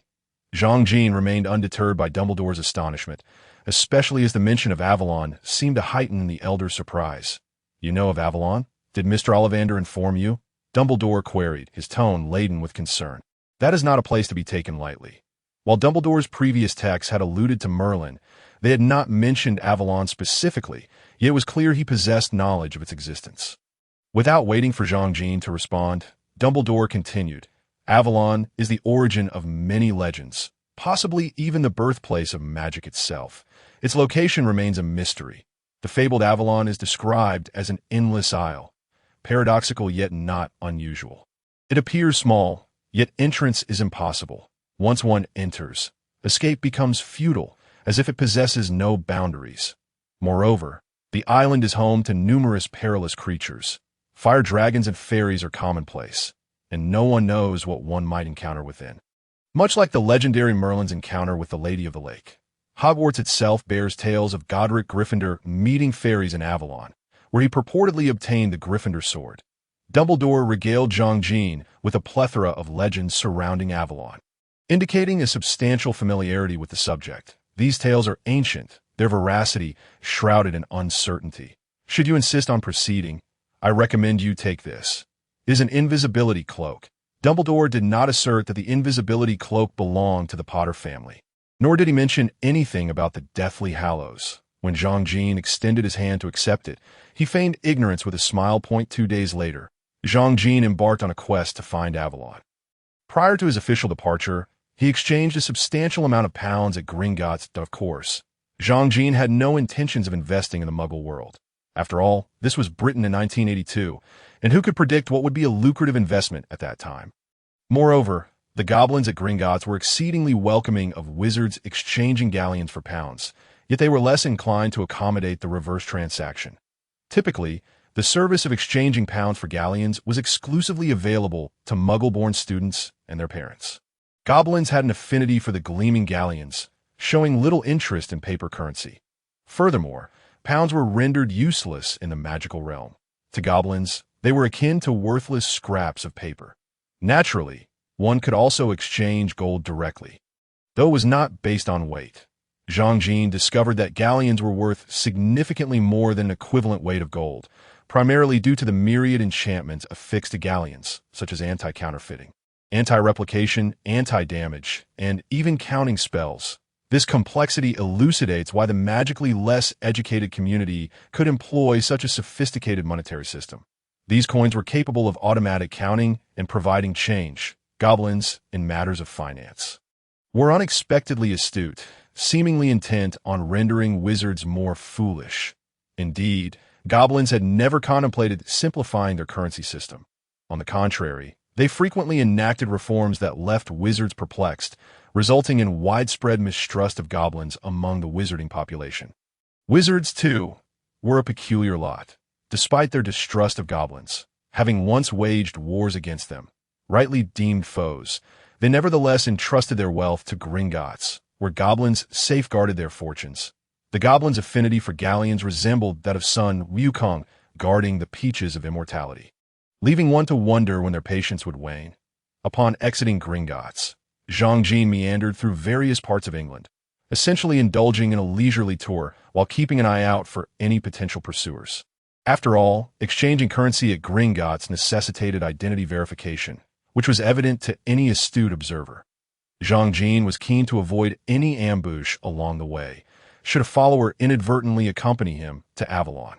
Zhang Jin remained undeterred by Dumbledore's astonishment, especially as the mention of Avalon seemed to heighten the elder's surprise. "You know of Avalon? Did Mr. Ollivander inform you?" Dumbledore queried, his tone laden with concern. "That is not a place to be taken lightly." While Dumbledore's previous texts had alluded to Merlin, they had not mentioned Avalon specifically, yet it was clear he possessed knowledge of its existence. Without waiting for Zhang Jin to respond, Dumbledore continued, "Avalon is the origin of many legends, possibly even the birthplace of magic itself. Its location remains a mystery. The fabled Avalon is described as an endless isle, paradoxical yet not unusual. It appears small, yet entrance is impossible. Once one enters, escape becomes futile, as if it possesses no boundaries. Moreover, the island is home to numerous perilous creatures. Fire dragons and fairies are commonplace, and no one knows what one might encounter within. Much like the legendary Merlin's encounter with the Lady of the Lake, Hogwarts itself bears tales of Godric Gryffindor meeting fairies in Avalon, where he purportedly obtained the Gryffindor sword. Dumbledore regaled Jean Jean with a plethora of legends surrounding Avalon, indicating a substantial familiarity with the subject. These tales are ancient, their veracity shrouded in uncertainty. Should you insist on proceeding, I recommend you take this. It is an invisibility cloak. Dumbledore did not assert that the invisibility cloak belonged to the Potter family, nor did he mention anything about the Deathly Hallows. When Jean Jean extended his hand to accept it, he feigned ignorance with a smile. 2 days later, Jean Jean embarked on a quest to find Avalon. Prior to his official departure, he exchanged a substantial amount of pounds at Gringotts. Of course, Jean Jean had no intentions of investing in the Muggle world. After all, this was Britain in 1982, and who could predict what would be a lucrative investment at that time? Moreover, the goblins at Gringotts were exceedingly welcoming of wizards exchanging galleons for pounds, yet they were less inclined to accommodate the reverse transaction. Typically, the service of exchanging pounds for galleons was exclusively available to Muggle-born students and their parents. Goblins had an affinity for the gleaming galleons, showing little interest in paper currency. Furthermore, pounds were rendered useless in the magical realm. To goblins, they were akin to worthless scraps of paper. Naturally, one could also exchange gold directly, though it was not based on weight. Jean Jean discovered that galleons were worth significantly more than an equivalent weight of gold, primarily due to the myriad enchantments affixed to galleons, such as anti-counterfeiting, anti-replication, anti-damage, and even counting spells. This complexity elucidates why the magically less educated community could employ such a sophisticated monetary system. These coins were capable of automatic counting and providing change. Goblins, in matters of finance, were unexpectedly astute, seemingly intent on rendering wizards more foolish. Indeed, goblins had never contemplated simplifying their currency system. On the contrary, they frequently enacted reforms that left wizards perplexed, resulting in widespread mistrust of goblins among the wizarding population. Wizards, too, were a peculiar lot. Despite their distrust of goblins, having once waged wars against them, rightly deemed foes, they nevertheless entrusted their wealth to Gringotts, where goblins safeguarded their fortunes. The goblins' affinity for galleons resembled that of son Wukong guarding the peaches of immortality, leaving one to wonder when their patience would wane. Upon exiting Gringotts, Jean Jean meandered through various parts of England, essentially indulging in a leisurely tour while keeping an eye out for any potential pursuers. After all, exchanging currency at Gringotts necessitated identity verification, which was evident to any astute observer. Jean Jean was keen to avoid any ambush along the way, should a follower inadvertently accompany him to Avalon.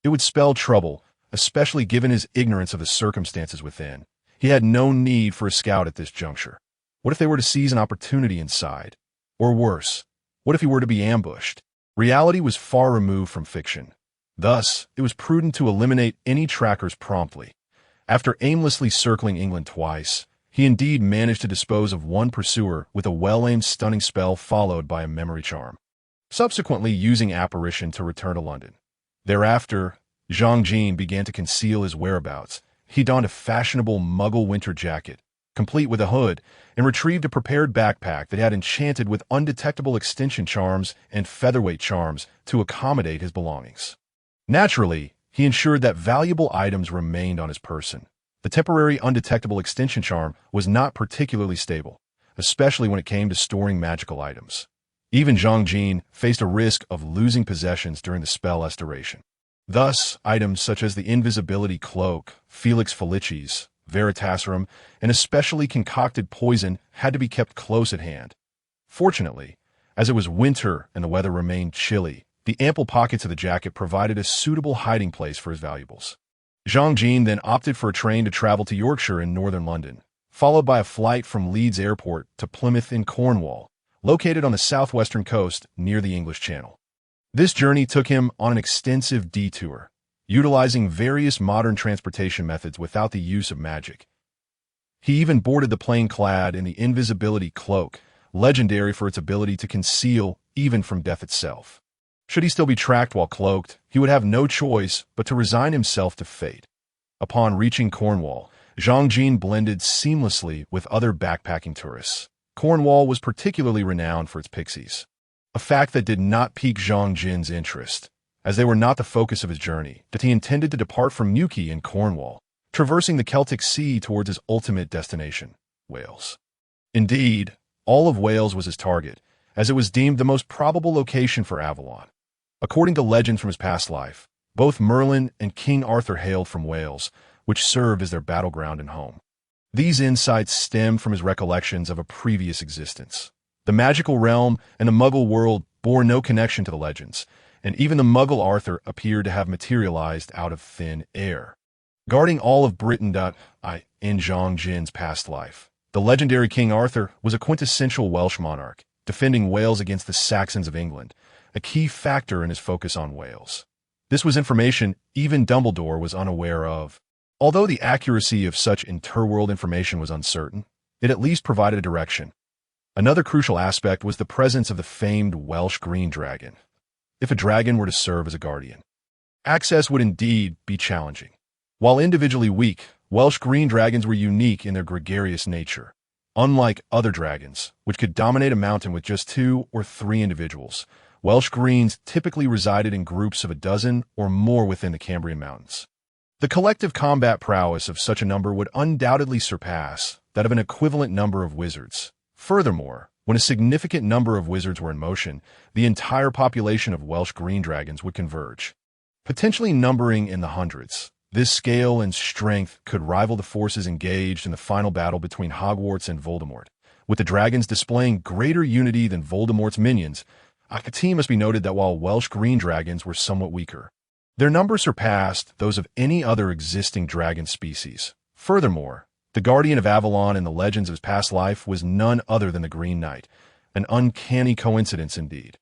It would spell trouble, especially given his ignorance of the circumstances within. He had no need for a scout at this juncture. What if they were to seize an opportunity inside? Or worse, what if he were to be ambushed? Reality was far removed from fiction. Thus, it was prudent to eliminate any trackers promptly. After aimlessly circling England twice, he indeed managed to dispose of one pursuer with a well-aimed stunning spell followed by a memory charm, subsequently using apparition to return to London. Thereafter, Jean Jean began to conceal his whereabouts. He donned a fashionable Muggle winter jacket, complete with a hood, and retrieved a prepared backpack that had enchanted with undetectable extension charms and featherweight charms to accommodate his belongings. Naturally, he ensured that valuable items remained on his person. The temporary undetectable extension charm was not particularly stable, especially when it came to storing magical items. Even Jean Jean faced a risk of losing possessions during the spell's duration. Thus, items such as the invisibility cloak, Felix Felicis, Veritaserum, and especially concocted poison had to be kept close at hand. Fortunately, as it was winter and the weather remained chilly, the ample pockets of the jacket provided a suitable hiding place for his valuables. Jean Jean then opted for a train to travel to Yorkshire in northern London, followed by a flight from Leeds Airport to Plymouth in Cornwall, located on the southwestern coast near the English Channel. This journey took him on an extensive detour, utilizing various modern transportation methods without the use of magic. He even boarded the plane clad in the invisibility cloak, legendary for its ability to conceal even from death itself. Should he still be tracked while cloaked, he would have no choice but to resign himself to fate. Upon reaching Cornwall, Zhang Jin blended seamlessly with other backpacking tourists. Cornwall was particularly renowned for its pixies, a fact that did not pique Zhang Jin's interest, as they were not the focus of his journey, that he intended to depart from Newquay in Cornwall, traversing the Celtic Sea towards his ultimate destination, Wales. Indeed, all of Wales was his target, as it was deemed the most probable location for Avalon. According to legends from his past life, both Merlin and King Arthur hailed from Wales, which served as their battleground and home. These insights stemmed from his recollections of a previous existence. The magical realm and the Muggle world bore no connection to the legends, and even the Muggle Arthur appeared to have materialized out of thin air. Guarding all of Britain in Zhang Jin's past life, the legendary King Arthur was a quintessential Welsh monarch, defending Wales against the Saxons of England, a key factor in his focus on Wales. This was information even Dumbledore was unaware of. Although the accuracy of such interworld information was uncertain, it at least provided a direction. Another crucial aspect was the presence of the famed Welsh green dragon. If a dragon were to serve as a guardian, access would indeed be challenging. While individually weak, Welsh green dragons were unique in their gregarious nature. Unlike other dragons, which could dominate a mountain with just 2 or 3 individuals, Welsh greens typically resided in groups of a dozen or more within the Cambrian Mountains. The collective combat prowess of such a number would undoubtedly surpass that of an equivalent number of wizards. Furthermore, when a significant number of wizards were in motion, the entire population of Welsh green dragons would converge, potentially numbering in the hundreds. This scale and strength could rival the forces engaged in the final battle between Hogwarts and Voldemort. With the dragons displaying greater unity than Voldemort's minions, it must be noted that while Welsh green dragons were somewhat weaker, their number surpassed those of any other existing dragon species. Furthermore, the guardian of Avalon in the legends of his past life was none other than the Green Knight, an uncanny coincidence indeed.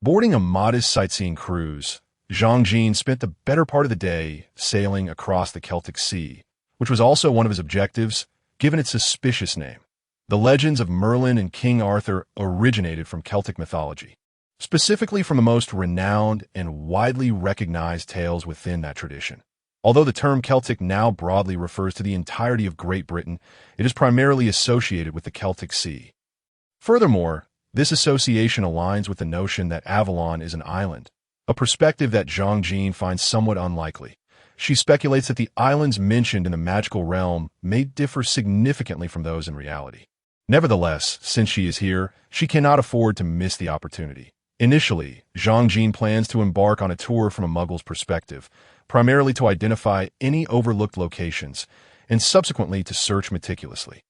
Boarding a modest sightseeing cruise, Zhang Jin spent the better part of the day sailing across the Celtic Sea, which was also one of his objectives, given its suspicious name. The legends of Merlin and King Arthur originated from Celtic mythology, specifically from the most renowned and widely recognized tales within that tradition. Although the term Celtic now broadly refers to the entirety of Great Britain, it is primarily associated with the Celtic Sea. Furthermore, this association aligns with the notion that Avalon is an island, a perspective that Zhang Jin finds somewhat unlikely. She speculates that the islands mentioned in the magical realm may differ significantly from those in reality. Nevertheless, since she is here, she cannot afford to miss the opportunity. Initially, Zhang Jin plans to embark on a tour from a Muggle's perspective, primarily to identify any overlooked locations, and subsequently to search meticulously.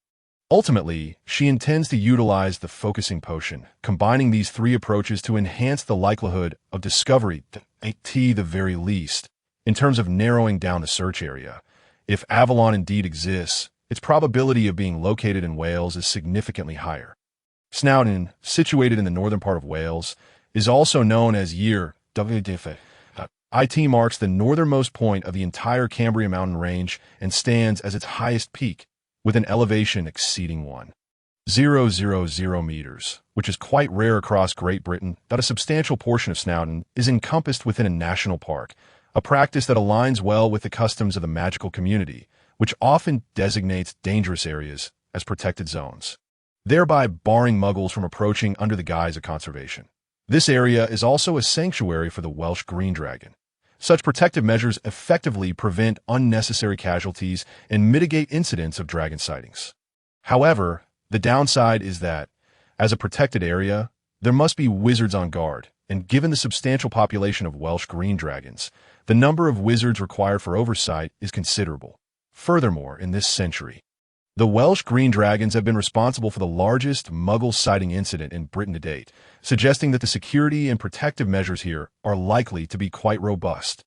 Ultimately, she intends to utilize the focusing potion, combining these 3 approaches to enhance the likelihood of discovery, at the very least, in terms of narrowing down the search area. If Avalon indeed exists, its probability of being located in Wales is significantly higher. Snowdon, situated in the northern part of Wales, is also known as Year. It marks the northernmost point of the entire Cambrian mountain range and stands as its highest peak, with an elevation exceeding 1,000 meters, which is quite rare across Great Britain. That a substantial portion of Snowdon is encompassed within a national park, a practice that aligns well with the customs of the magical community, which often designates dangerous areas as protected zones, thereby barring Muggles from approaching under the guise of conservation. This area is also a sanctuary for the Welsh green dragon. Such protective measures effectively prevent unnecessary casualties and mitigate incidents of dragon sightings. However, the downside is that, as a protected area, there must be wizards on guard, and given the substantial population of Welsh green dragons, the number of wizards required for oversight is considerable. Furthermore, in this century, the Welsh green dragons have been responsible for the largest Muggle sighting incident in Britain to date, suggesting that the security and protective measures here are likely to be quite robust.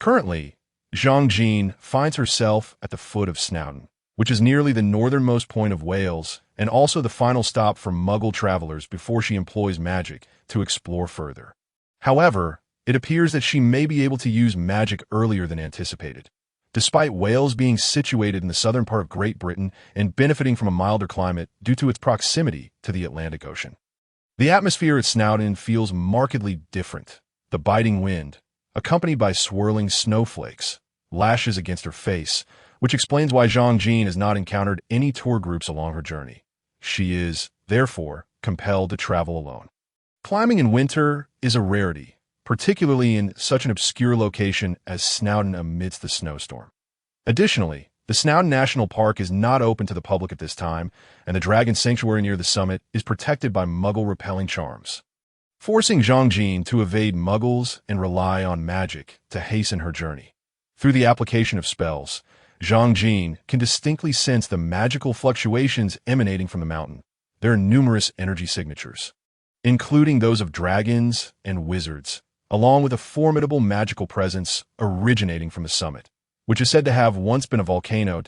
Currently, Zhang Jin finds herself at the foot of Snowdon, which is nearly the northernmost point of Wales and also the final stop for Muggle travelers before she employs magic to explore further. However, it appears that she may be able to use magic earlier than anticipated. Despite Wales being situated in the southern part of Great Britain and benefiting from a milder climate due to its proximity to the Atlantic Ocean, the atmosphere at Snowdon feels markedly different. The biting wind, accompanied by swirling snowflakes, lashes against her face, which explains why Zhang Jin has not encountered any tour groups along her journey. She is, therefore, compelled to travel alone. Climbing in winter is a rarity, particularly in such an obscure location as Snowdon amidst the snowstorm. Additionally, the Snowdon National Park is not open to the public at this time, and the dragon sanctuary near the summit is protected by Muggle-repelling charms, forcing Zhang Jin to evade Muggles and rely on magic to hasten her journey. Through the application of spells, Zhang Jin can distinctly sense the magical fluctuations emanating from the mountain. There are numerous energy signatures, including those of dragons and wizards, along with a formidable magical presence originating from the summit, which is said to have once been a volcano.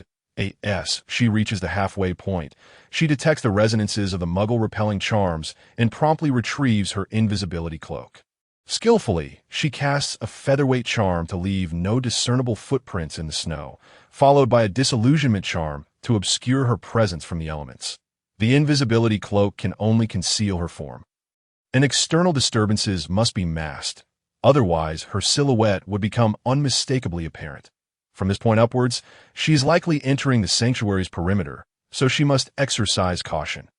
As she reaches the halfway point, she detects the resonances of the Muggle-repelling charms and promptly retrieves her invisibility cloak. Skillfully, she casts a featherweight charm to leave no discernible footprints in the snow, followed by a disillusionment charm to obscure her presence from the elements. The invisibility cloak can only conceal her form, and external disturbances must be masked. Otherwise, her silhouette would become unmistakably apparent. From this point upwards, she is likely entering the sanctuary's perimeter, so she must exercise caution.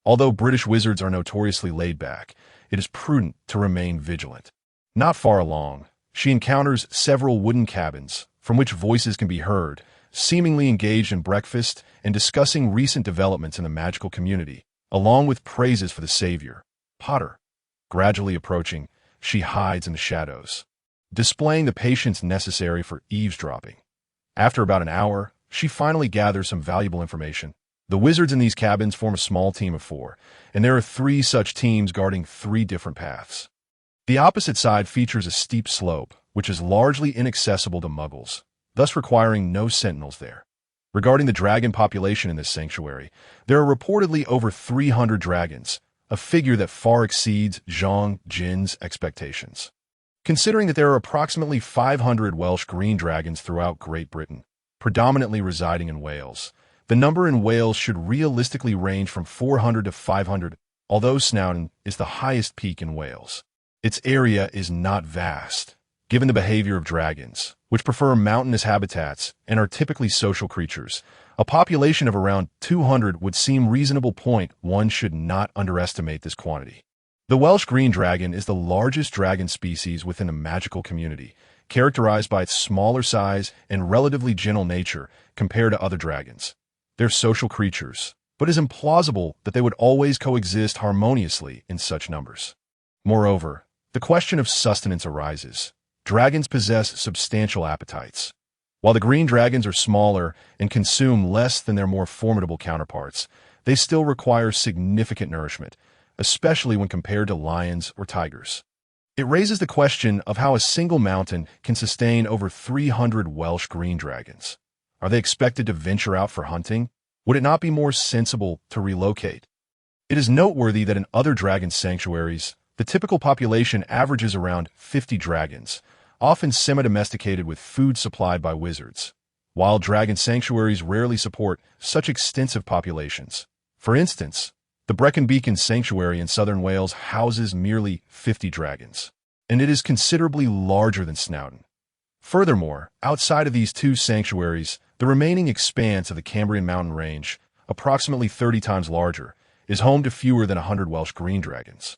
Although British wizards are notoriously laid back, it is prudent to remain vigilant. Not far along, she encounters several wooden cabins, from which voices can be heard, seemingly engaged in breakfast and discussing recent developments in the magical community, along with praises for the savior, Potter. Gradually approaching, she hides in the shadows, displaying the patience necessary for eavesdropping. After about an hour, she finally gathers some valuable information. The wizards in these cabins form a small team of 4, and there are 3 such teams guarding 3 different paths. The opposite side features a steep slope, which is largely inaccessible to Muggles, thus requiring no sentinels there. Regarding the dragon population in this sanctuary, there are reportedly over 300 dragons, a figure that far exceeds Zhang Jin's expectations. Considering that there are approximately 500 Welsh green dragons throughout Great Britain, predominantly residing in Wales, the number in Wales should realistically range from 400 to 500, although Snowdon is the highest peak in Wales. Its area is not vast, given the behavior of dragons, which prefer mountainous habitats and are typically social creatures. A population of around 200 would seem reasonable. One should not underestimate this quantity. The Welsh green dragon is the largest dragon species within a magical community, characterized by its smaller size and relatively gentle nature compared to other dragons. They're social creatures, but it is implausible that they would always coexist harmoniously in such numbers. Moreover, the question of sustenance arises. Dragons possess substantial appetites. While the green dragons are smaller and consume less than their more formidable counterparts, they still require significant nourishment, especially when compared to lions or tigers. It raises the question of how a single mountain can sustain over 300 Welsh green dragons. Are they expected to venture out for hunting? Would it not be more sensible to relocate? It is noteworthy that in other dragon sanctuaries, the typical population averages around 50 dragons, often semi-domesticated with food supplied by wizards. Wild dragon sanctuaries rarely support such extensive populations. For instance, the Brecon Beacon Sanctuary in southern Wales houses merely 50 dragons, and it is considerably larger than Snowdon. Furthermore, outside of these 2 sanctuaries, the remaining expanse of the Cambrian mountain range, approximately 30 times larger, is home to fewer than 100 Welsh green dragons,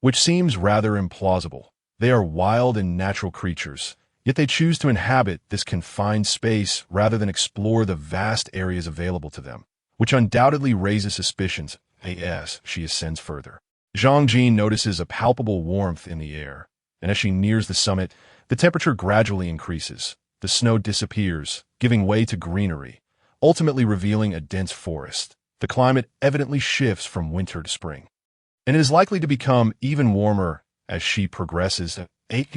which seems rather implausible. They are wild and natural creatures, yet they choose to inhabit this confined space rather than explore the vast areas available to them, which undoubtedly raises suspicions as she ascends further. Zhang Jin notices a palpable warmth in the air, and as she nears the summit, the temperature gradually increases. The snow disappears, giving way to greenery, ultimately revealing a dense forest. The climate evidently shifts from winter to spring, and it is likely to become even warmer as she progresses. At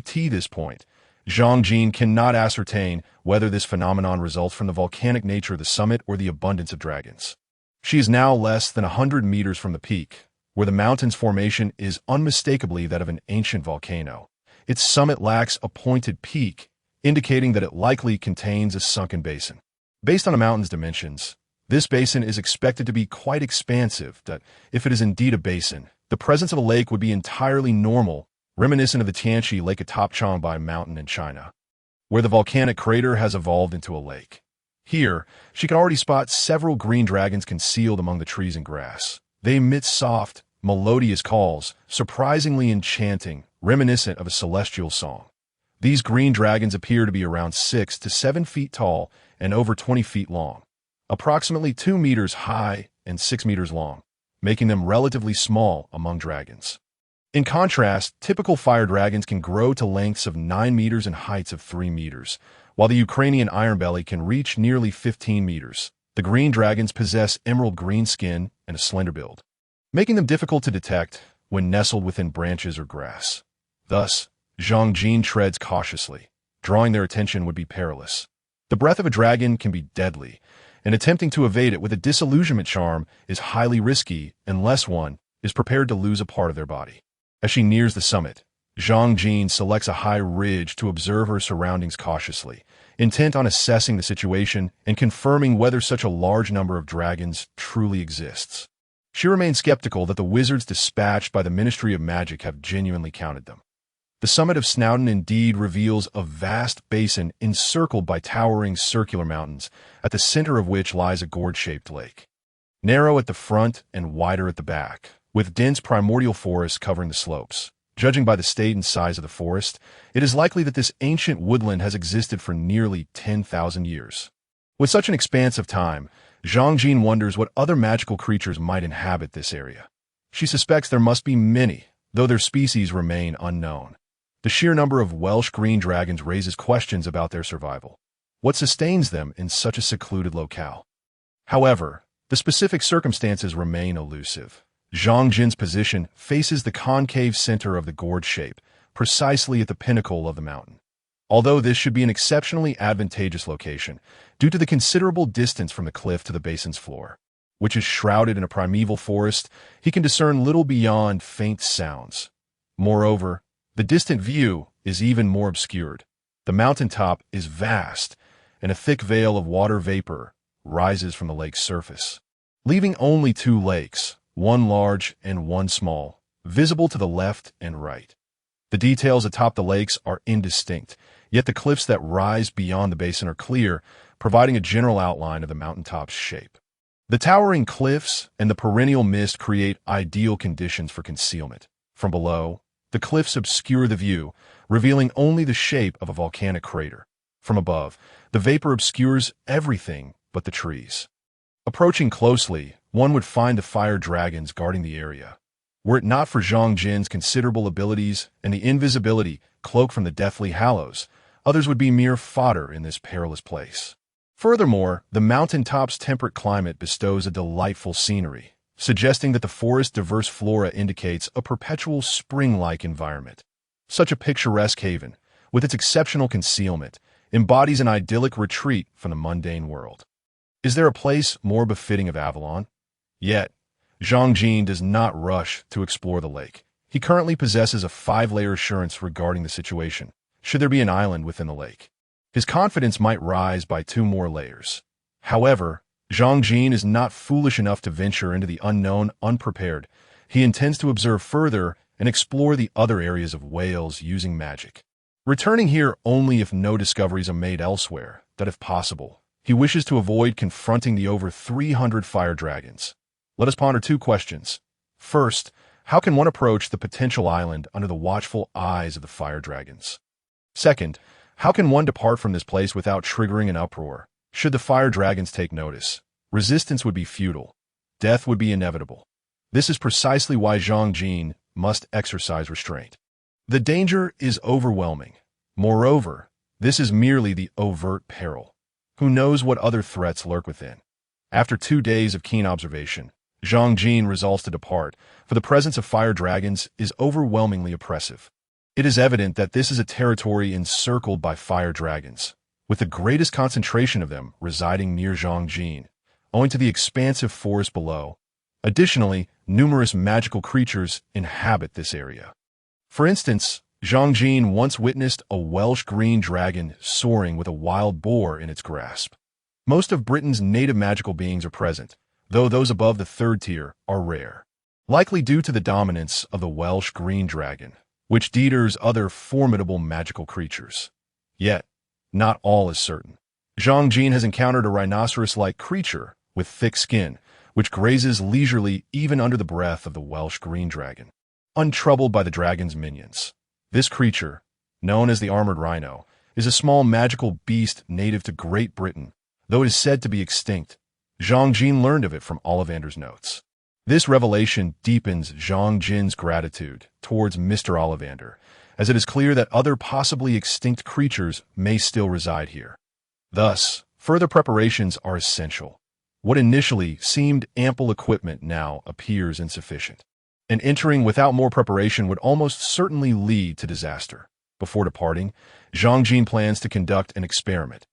this point, Zhang Jin cannot ascertain whether this phenomenon results from the volcanic nature of the summit or the abundance of dragons. She is now less than 100 meters from the peak, where the mountain's formation is unmistakably that of an ancient volcano. Its summit lacks a pointed peak, indicating that it likely contains a sunken basin. Based on the mountain's dimensions, this basin is expected to be quite expansive, that if it is indeed a basin, the presence of a lake would be entirely normal, reminiscent of the Tianchi Lake atop Changbai Mountain in China, where the volcanic crater has evolved into a lake. Here, she can already spot several green dragons concealed among the trees and grass. They emit soft, melodious calls, surprisingly enchanting, reminiscent of a celestial song. These green dragons appear to be around 6 to 7 feet tall and over 20 feet long, approximately 2 meters high and 6 meters long, making them relatively small among dragons. In contrast, typical fire dragons can grow to lengths of 9 meters and heights of 3 meters, while the Ukrainian ironbelly can reach nearly 15 meters. The green dragons possess emerald green skin and a slender build, making them difficult to detect when nestled within branches or grass. Thus, Zhang Jin treads cautiously. Drawing their attention would be perilous. The breath of a dragon can be deadly, and attempting to evade it with a disillusionment charm is highly risky unless one is prepared to lose a part of their body. As she nears the summit, Zhang Jin selects a high ridge to observe her surroundings cautiously, intent on assessing the situation and confirming whether such a large number of dragons truly exists. She remains skeptical that the wizards dispatched by the Ministry of Magic have genuinely counted them. The summit of Snowdon indeed reveals a vast basin encircled by towering circular mountains, at the center of which lies a gourd-shaped lake. Narrow at the front and wider at the back, with dense primordial forest covering the slopes. Judging by the state and size of the forest, it is likely that this ancient woodland has existed for nearly 10,000 years. With such an expanse of time, Zhang Jin wonders what other magical creatures might inhabit this area. She suspects there must be many, though their species remain unknown. The sheer number of Welsh green dragons raises questions about their survival. What sustains them in such a secluded locale? However, the specific circumstances remain elusive. Zhang Jin's position faces the concave center of the gourd shape, precisely at the pinnacle of the mountain. Although this should be an exceptionally advantageous location, due to the considerable distance from the cliff to the basin's floor, which is shrouded in a primeval forest, he can discern little beyond faint sounds. Moreover, the distant view is even more obscured. The mountaintop is vast, and a thick veil of water vapor rises from the lake's surface, leaving only 2 lakes, one large and one small, visible to the left and right. The details atop the lakes are indistinct, yet the cliffs that rise beyond the basin are clear, providing a general outline of the mountaintop's shape. The towering cliffs and the perennial mist create ideal conditions for concealment. From below, the cliffs obscure the view, revealing only the shape of a volcanic crater. From above, the vapor obscures everything but the trees. Approaching closely, one would find the fire dragons guarding the area. Were it not for Zhang Jin's considerable abilities and the invisibility cloaked from the Deathly Hallows, others would be mere fodder in this perilous place. Furthermore, the mountaintop's temperate climate bestows a delightful scenery, suggesting that the forest's diverse flora indicates a perpetual spring-like environment. Such a picturesque haven, with its exceptional concealment, embodies an idyllic retreat from the mundane world. Is there a place more befitting of Avalon? Yet, Zhang Jin does not rush to explore the lake. He currently possesses a 5-layer assurance regarding the situation, should there be an island within the lake. His confidence might rise by 2 more layers. However, Zhang Jin is not foolish enough to venture into the unknown unprepared. He intends to observe further and explore the other areas of Wales using magic. Returning here only if no discoveries are made elsewhere, that if possible, he wishes to avoid confronting the over 300 fire dragons. Let us ponder 2 questions. First, how can one approach the potential island under the watchful eyes of the fire dragons? Second, how can one depart from this place without triggering an uproar? Should the fire dragons take notice, resistance would be futile. Death would be inevitable. This is precisely why Zhang Jin must exercise restraint. The danger is overwhelming. Moreover, this is merely the overt peril. Who knows what other threats lurk within? After 2 days of keen observation, Zhang Jin resolves to depart, for the presence of fire dragons is overwhelmingly oppressive. It is evident that this is a territory encircled by fire dragons, with the greatest concentration of them residing near Zhang Jin, owing to the expansive forest below. Additionally, numerous magical creatures inhabit this area. For instance, Zhang Jin once witnessed a Welsh green dragon soaring with a wild boar in its grasp. Most of Britain's native magical beings are present, though those above the third tier are rare, likely due to the dominance of the Welsh green dragon, which deters other formidable magical creatures. Yet, not all is certain. Zhang Jin has encountered a rhinoceros-like creature with thick skin, which grazes leisurely even under the breath of the Welsh green dragon, untroubled by the dragon's minions. This creature, known as the armored rhino, is a small magical beast native to Great Britain, though it is said to be extinct. Zhang Jin learned of it from Ollivander's notes. This revelation deepens Zhang Jin's gratitude towards Mr. Ollivander, as it is clear that other possibly extinct creatures may still reside here. Thus, further preparations are essential. What initially seemed ample equipment now appears insufficient, and entering without more preparation would almost certainly lead to disaster. Before departing, Zhang Jin plans to conduct an experiment,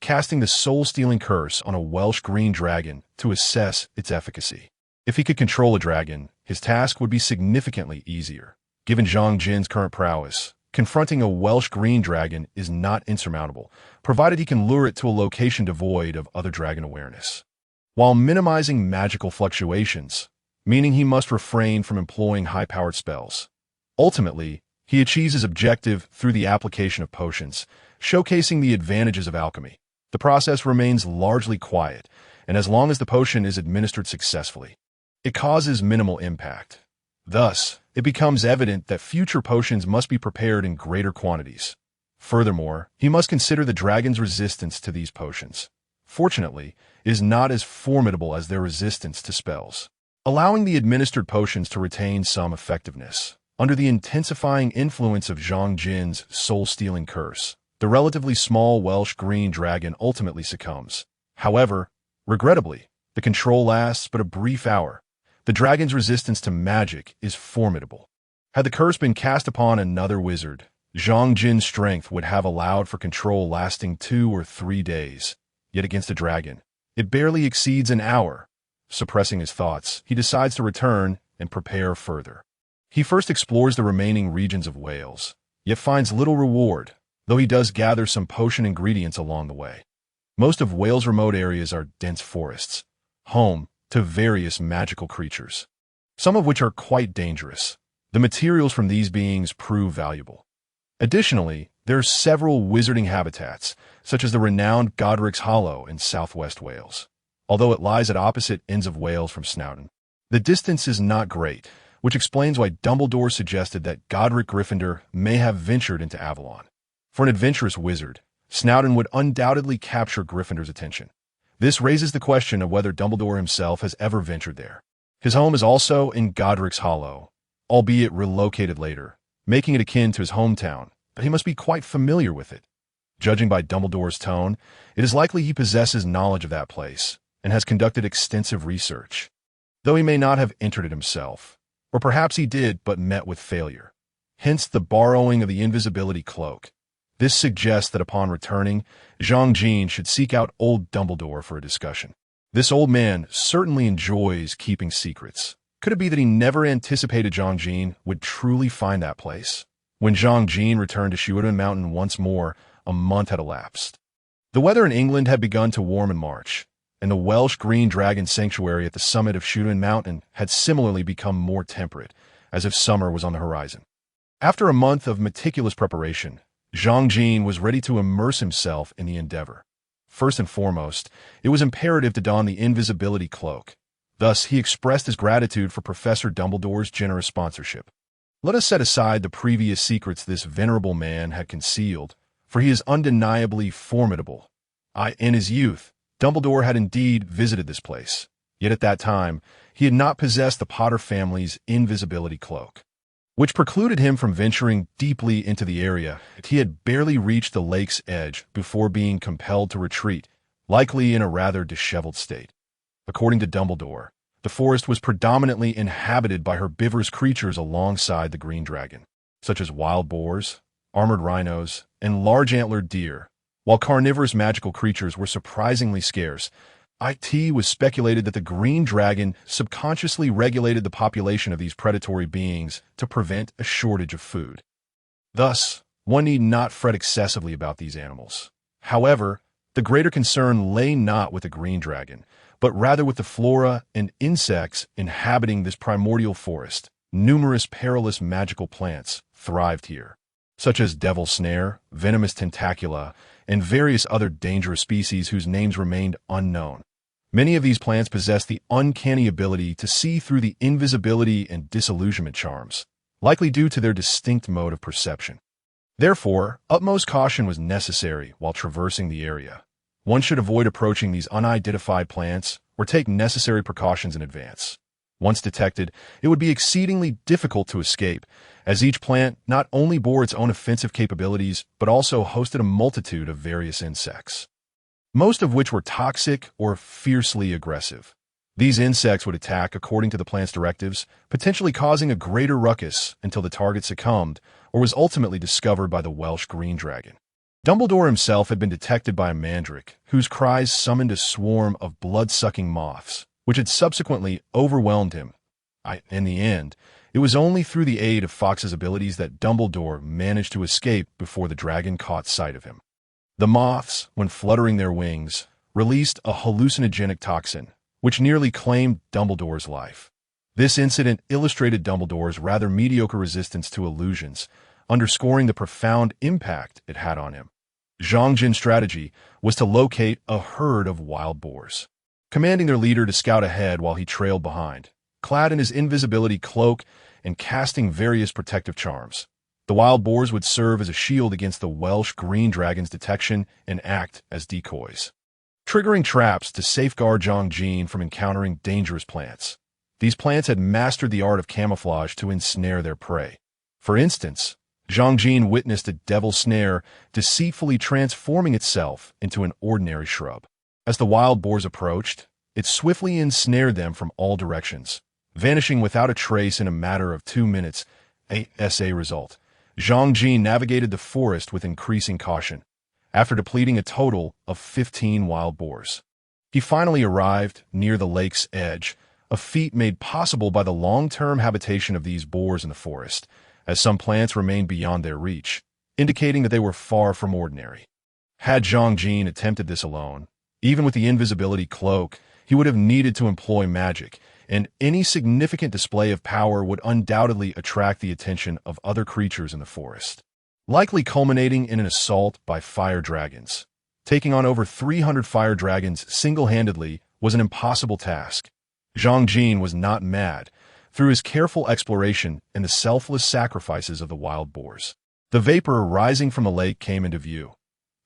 casting the soul-stealing curse on a Welsh green dragon to assess its efficacy. If he could control a dragon, his task would be significantly easier. Given Zhang Jin's current prowess, confronting a Welsh green dragon is not insurmountable, provided he can lure it to a location devoid of other dragon awareness, while minimizing magical fluctuations, meaning he must refrain from employing high-powered spells. Ultimately, he achieves his objective through the application of potions, showcasing the advantages of alchemy. The process remains largely quiet, and as long as the potion is administered successfully, it causes minimal impact. Thus, it becomes evident that future potions must be prepared in greater quantities. Furthermore, he must consider the dragon's resistance to these potions. Fortunately, it is not as formidable as their resistance to spells, allowing the administered potions to retain some effectiveness. Under the intensifying influence of Zhang Jin's soul-stealing curse, the relatively small Welsh green dragon ultimately succumbs. However, regrettably, the control lasts but a brief hour. The dragon's resistance to magic is formidable. Had the curse been cast upon another wizard, Zhang Jin's strength would have allowed for control lasting 2 or 3 days. Yet against a dragon, it barely exceeds an hour. Suppressing his thoughts, he decides to return and prepare further. He first explores the remaining regions of Wales, yet finds little reward, though he does gather some potion ingredients along the way. Most of Wales' remote areas are dense forests, home to various magical creatures, some of which are quite dangerous. The materials from these beings prove valuable. Additionally, there are several wizarding habitats, such as the renowned Godric's Hollow in southwest Wales. Although it lies at opposite ends of Wales from Snowdon, the distance is not great, which explains why Dumbledore suggested that Godric Gryffindor may have ventured into Avalon. For an adventurous wizard, Snowdon would undoubtedly capture Gryffindor's attention. This raises the question of whether Dumbledore himself has ever ventured there. His home is also in Godric's Hollow, albeit relocated later, making it akin to his hometown, but he must be quite familiar with it. Judging by Dumbledore's tone, it is likely he possesses knowledge of that place and has conducted extensive research, though he may not have entered it himself. Or perhaps he did but met with failure. Hence the borrowing of the invisibility cloak. This suggests that upon returning, Zhang Jin should seek out old Dumbledore for a discussion. This old man certainly enjoys keeping secrets. Could it be that he never anticipated Zhang Jin would truly find that place? When Zhang Jin returned to Shuoden Mountain once more, a month had elapsed. The weather in England had begun to warm in March, and the Welsh Green Dragon Sanctuary at the summit of Shuoden Mountain had similarly become more temperate, as if summer was on the horizon. After a month of meticulous preparation, Zhang Jin was ready to immerse himself in the endeavor. First and foremost, it was imperative to don the invisibility cloak. Thus, he expressed his gratitude for Professor Dumbledore's generous sponsorship. Let us set aside the previous secrets this venerable man had concealed, for he is undeniably formidable. In his youth, Dumbledore had indeed visited this place, yet at that time, he had not possessed the Potter family's invisibility cloak, which precluded him from venturing deeply into the area. He had barely reached the lake's edge before being compelled to retreat, likely in a rather disheveled state. According to Dumbledore, the forest was predominantly inhabited by herbivorous creatures alongside the green dragon, such as wild boars, armored rhinos, and large-antlered deer. While carnivorous magical creatures were surprisingly scarce, it was speculated that the green dragon subconsciously regulated the population of these predatory beings to prevent a shortage of food. Thus, one need not fret excessively about these animals. However, the greater concern lay not with the green dragon, but rather with the flora and insects inhabiting this primordial forest. Numerous perilous magical plants thrived here, such as devil snare, venomous tentacula, and various other dangerous species whose names remained unknown. Many of these plants possessed the uncanny ability to see through the invisibility and disillusionment charms, likely due to their distinct mode of perception. Therefore, utmost caution was necessary while traversing the area. One should avoid approaching these unidentified plants or take necessary precautions in advance. Once detected, it would be exceedingly difficult to escape, as each plant not only bore its own offensive capabilities but also hosted a multitude of various insects, most of which were toxic or fiercely aggressive. These insects would attack according to the plant's directives, potentially causing a greater ruckus until the target succumbed or was ultimately discovered by the Welsh green dragon. Dumbledore himself had been detected by a mandrake, whose cries summoned a swarm of blood-sucking moths, which had subsequently overwhelmed him. In the end, it was only through the aid of Fawkes's abilities that Dumbledore managed to escape before the dragon caught sight of him. The moths, when fluttering their wings, released a hallucinogenic toxin, which nearly claimed Dumbledore's life. This incident illustrated Dumbledore's rather mediocre resistance to illusions, underscoring the profound impact it had on him. Zhang Jin's strategy was to locate a herd of wild boars, commanding their leader to scout ahead while he trailed behind, clad in his invisibility cloak and casting various protective charms. The wild boars would serve as a shield against the Welsh green dragon's detection and act as decoys, triggering traps to safeguard Zhang Jin from encountering dangerous plants. These plants had mastered the art of camouflage to ensnare their prey. For instance, Zhang Jin witnessed a devil snare deceitfully transforming itself into an ordinary shrub. As the wild boars approached, it swiftly ensnared them from all directions, vanishing without a trace in a matter of 2 minutes. As a result, Zhang Jin navigated the forest with increasing caution, after depleting a total of 15 wild boars. He finally arrived near the lake's edge, a feat made possible by the long-term habitation of these boars in the forest, as some plants remained beyond their reach, indicating that they were far from ordinary. Had Zhang Jin attempted this alone, even with the invisibility cloak, he would have needed to employ magic, and any significant display of power would undoubtedly attract the attention of other creatures in the forest, likely culminating in an assault by fire dragons. Taking on over 300 fire dragons single-handedly was an impossible task. Zhang Jin was not mad. Through his careful exploration and the selfless sacrifices of the wild boars, the vapor rising from the lake came into view.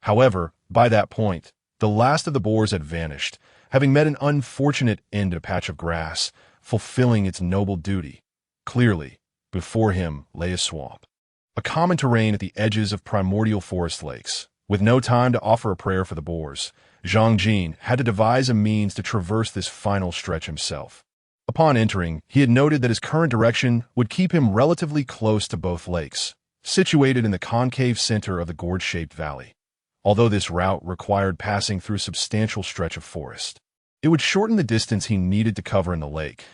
However, by that point, the last of the boars had vanished, having met an unfortunate end in a patch of grass, fulfilling its noble duty. Clearly, before him lay a swamp, a common terrain at the edges of primordial forest lakes. With no time to offer a prayer for the boars, Zhang Jin had to devise a means to traverse this final stretch himself. Upon entering, he had noted that his current direction would keep him relatively close to both lakes, situated in the concave center of the gourd-shaped valley. Although this route required passing through a substantial stretch of forest, it would shorten the distance he needed to cover in the lake.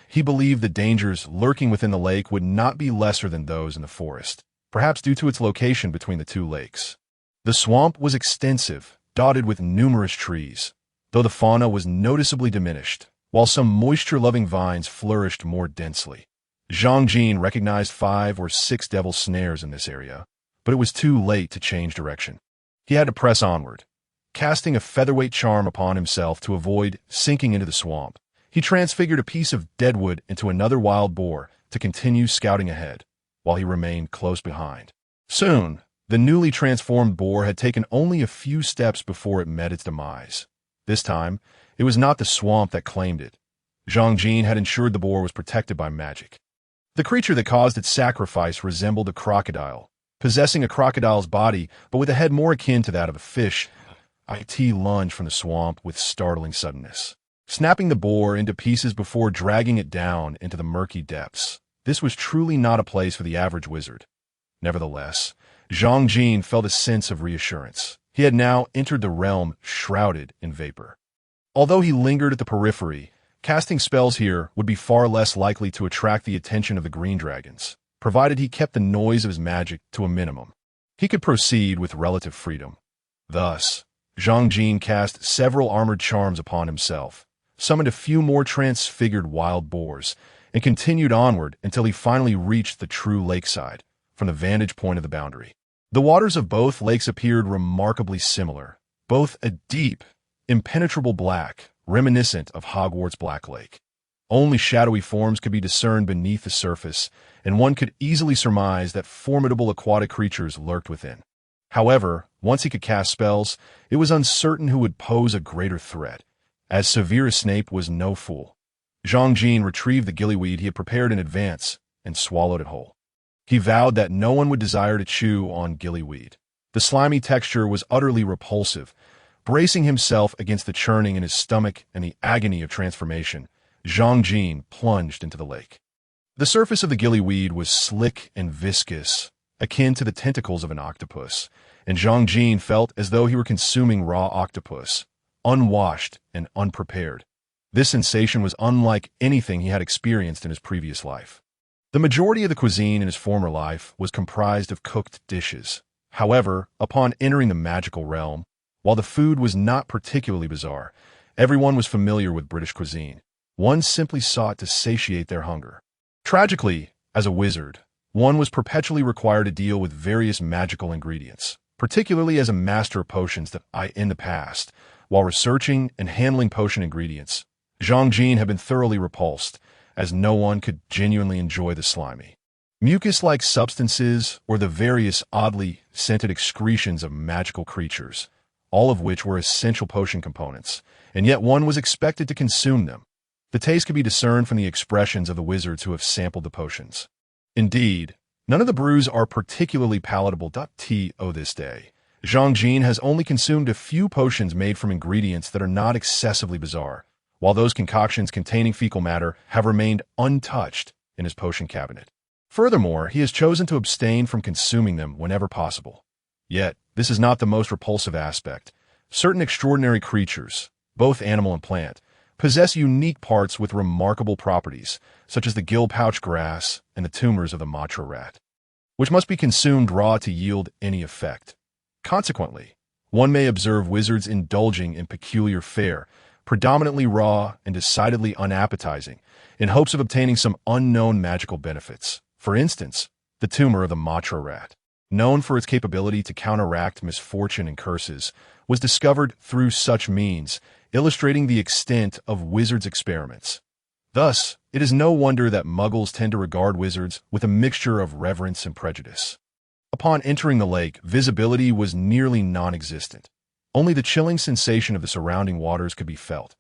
He believed the dangers lurking within the lake would not be lesser than those in the forest, perhaps due to its location between the two lakes. The swamp was extensive, dotted with numerous trees, though the fauna was noticeably diminished, while some moisture-loving vines flourished more densely. Zhang Jin recognized 5 or 6 devil snares in this area, but it was too late to change direction. He had to press onward, casting a featherweight charm upon himself to avoid sinking into the swamp. He transfigured a piece of deadwood into another wild boar to continue scouting ahead, while he remained close behind. Soon, the newly transformed boar had taken only a few steps before it met its demise. This time, it was not the swamp that claimed it. Zhang Jin had ensured the boar was protected by magic. The creature that caused its sacrifice resembled a crocodile, possessing a crocodile's body but with a head more akin to that of a fish. It lunged from the swamp with startling suddenness, snapping the boar into pieces before dragging it down into the murky depths. This was truly not a place for the average wizard. Nevertheless, Zhang Jin felt a sense of reassurance. He had now entered the realm shrouded in vapor. Although he lingered at the periphery, casting spells here would be far less likely to attract the attention of the green dragons. provided he kept the noise of his magic to a minimum. He could proceed with relative freedom. Thus, Zhang Jin cast several armored charms upon himself, summoned a few more transfigured wild boars, and continued onward until he finally reached the true lakeside, from the vantage point of the boundary. The waters of both lakes appeared remarkably similar, both a deep, impenetrable black, reminiscent of Hogwarts' Black Lake. Only shadowy forms could be discerned beneath the surface, and one could easily surmise that formidable aquatic creatures lurked within. However, once he could cast spells, it was uncertain who would pose a greater threat, as Severus Snape was no fool. Zhang Jin retrieved the gillyweed he had prepared in advance and swallowed it whole. He vowed that no one would desire to chew on gillyweed. The slimy texture was utterly repulsive. Bracing himself against the churning in his stomach and the agony of transformation, Zhang Jin plunged into the lake. The surface of the gillyweed was slick and viscous, akin to the tentacles of an octopus, and Zhang Jin felt as though he were consuming raw octopus, unwashed and unprepared. This sensation was unlike anything he had experienced in his previous life. The majority of the cuisine in his former life was comprised of cooked dishes. However, upon entering the magical realm, while the food was not particularly bizarre, everyone was familiar with British cuisine. One simply sought to satiate their hunger. Tragically, as a wizard, one was perpetually required to deal with various magical ingredients, particularly as a master of potions that in the past, while researching and handling potion ingredients, Zhang Jin had been thoroughly repulsed, as no one could genuinely enjoy the slimy, mucus-like substances or the various oddly scented excretions of magical creatures, all of which were essential potion components, and yet one was expected to consume them. The taste could be discerned from the expressions of the wizards who have sampled the potions. Indeed, none of the brews are particularly palatable. This day, Zhang Jin has only consumed a few potions made from ingredients that are not excessively bizarre, while those concoctions containing fecal matter have remained untouched in his potion cabinet. Furthermore, he has chosen to abstain from consuming them whenever possible. Yet, this is not the most repulsive aspect. Certain extraordinary creatures, both animal and plant, possess unique parts with remarkable properties, such as the gill pouch grass and the tumors of the matra rat, which must be consumed raw to yield any effect. Consequently, one may observe wizards indulging in peculiar fare, predominantly raw and decidedly unappetizing, in hopes of obtaining some unknown magical benefits. For instance, the tumor of the matra rat, known for its capability to counteract misfortune and curses, was discovered through such means, illustrating the extent of wizards' experiments. Thus, it is no wonder that muggles tend to regard wizards with a mixture of reverence and prejudice. Upon entering the lake, visibility was nearly non-existent. Only the chilling sensation of the surrounding waters could be felt.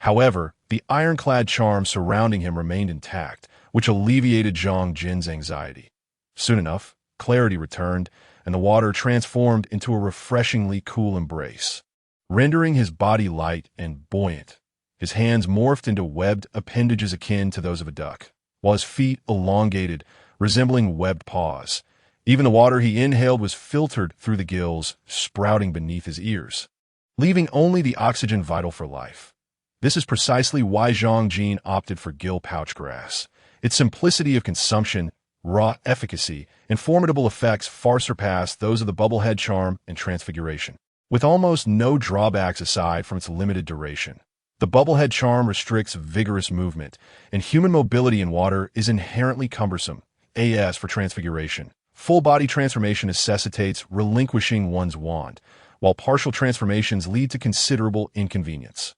However, the ironclad charm surrounding him remained intact, which alleviated Zhang Jin's anxiety. Soon enough, clarity returned, and the water transformed into a refreshingly cool embrace, rendering his body light and buoyant. His hands morphed into webbed appendages akin to those of a duck, while his feet elongated, resembling webbed paws. Even the water he inhaled was filtered through the gills, sprouting beneath his ears, leaving only the oxygen vital for life. This is precisely why Zhang Jin opted for gill pouch grass. Its simplicity of consumption, raw efficacy, and formidable effects far surpass those of the bubblehead charm and transfiguration. With almost no drawbacks aside from its limited duration, the bubblehead charm restricts vigorous movement, and human mobility in water is inherently cumbersome. As for transfiguration, full-body transformation necessitates relinquishing one's wand, while partial transformations lead to considerable inconvenience.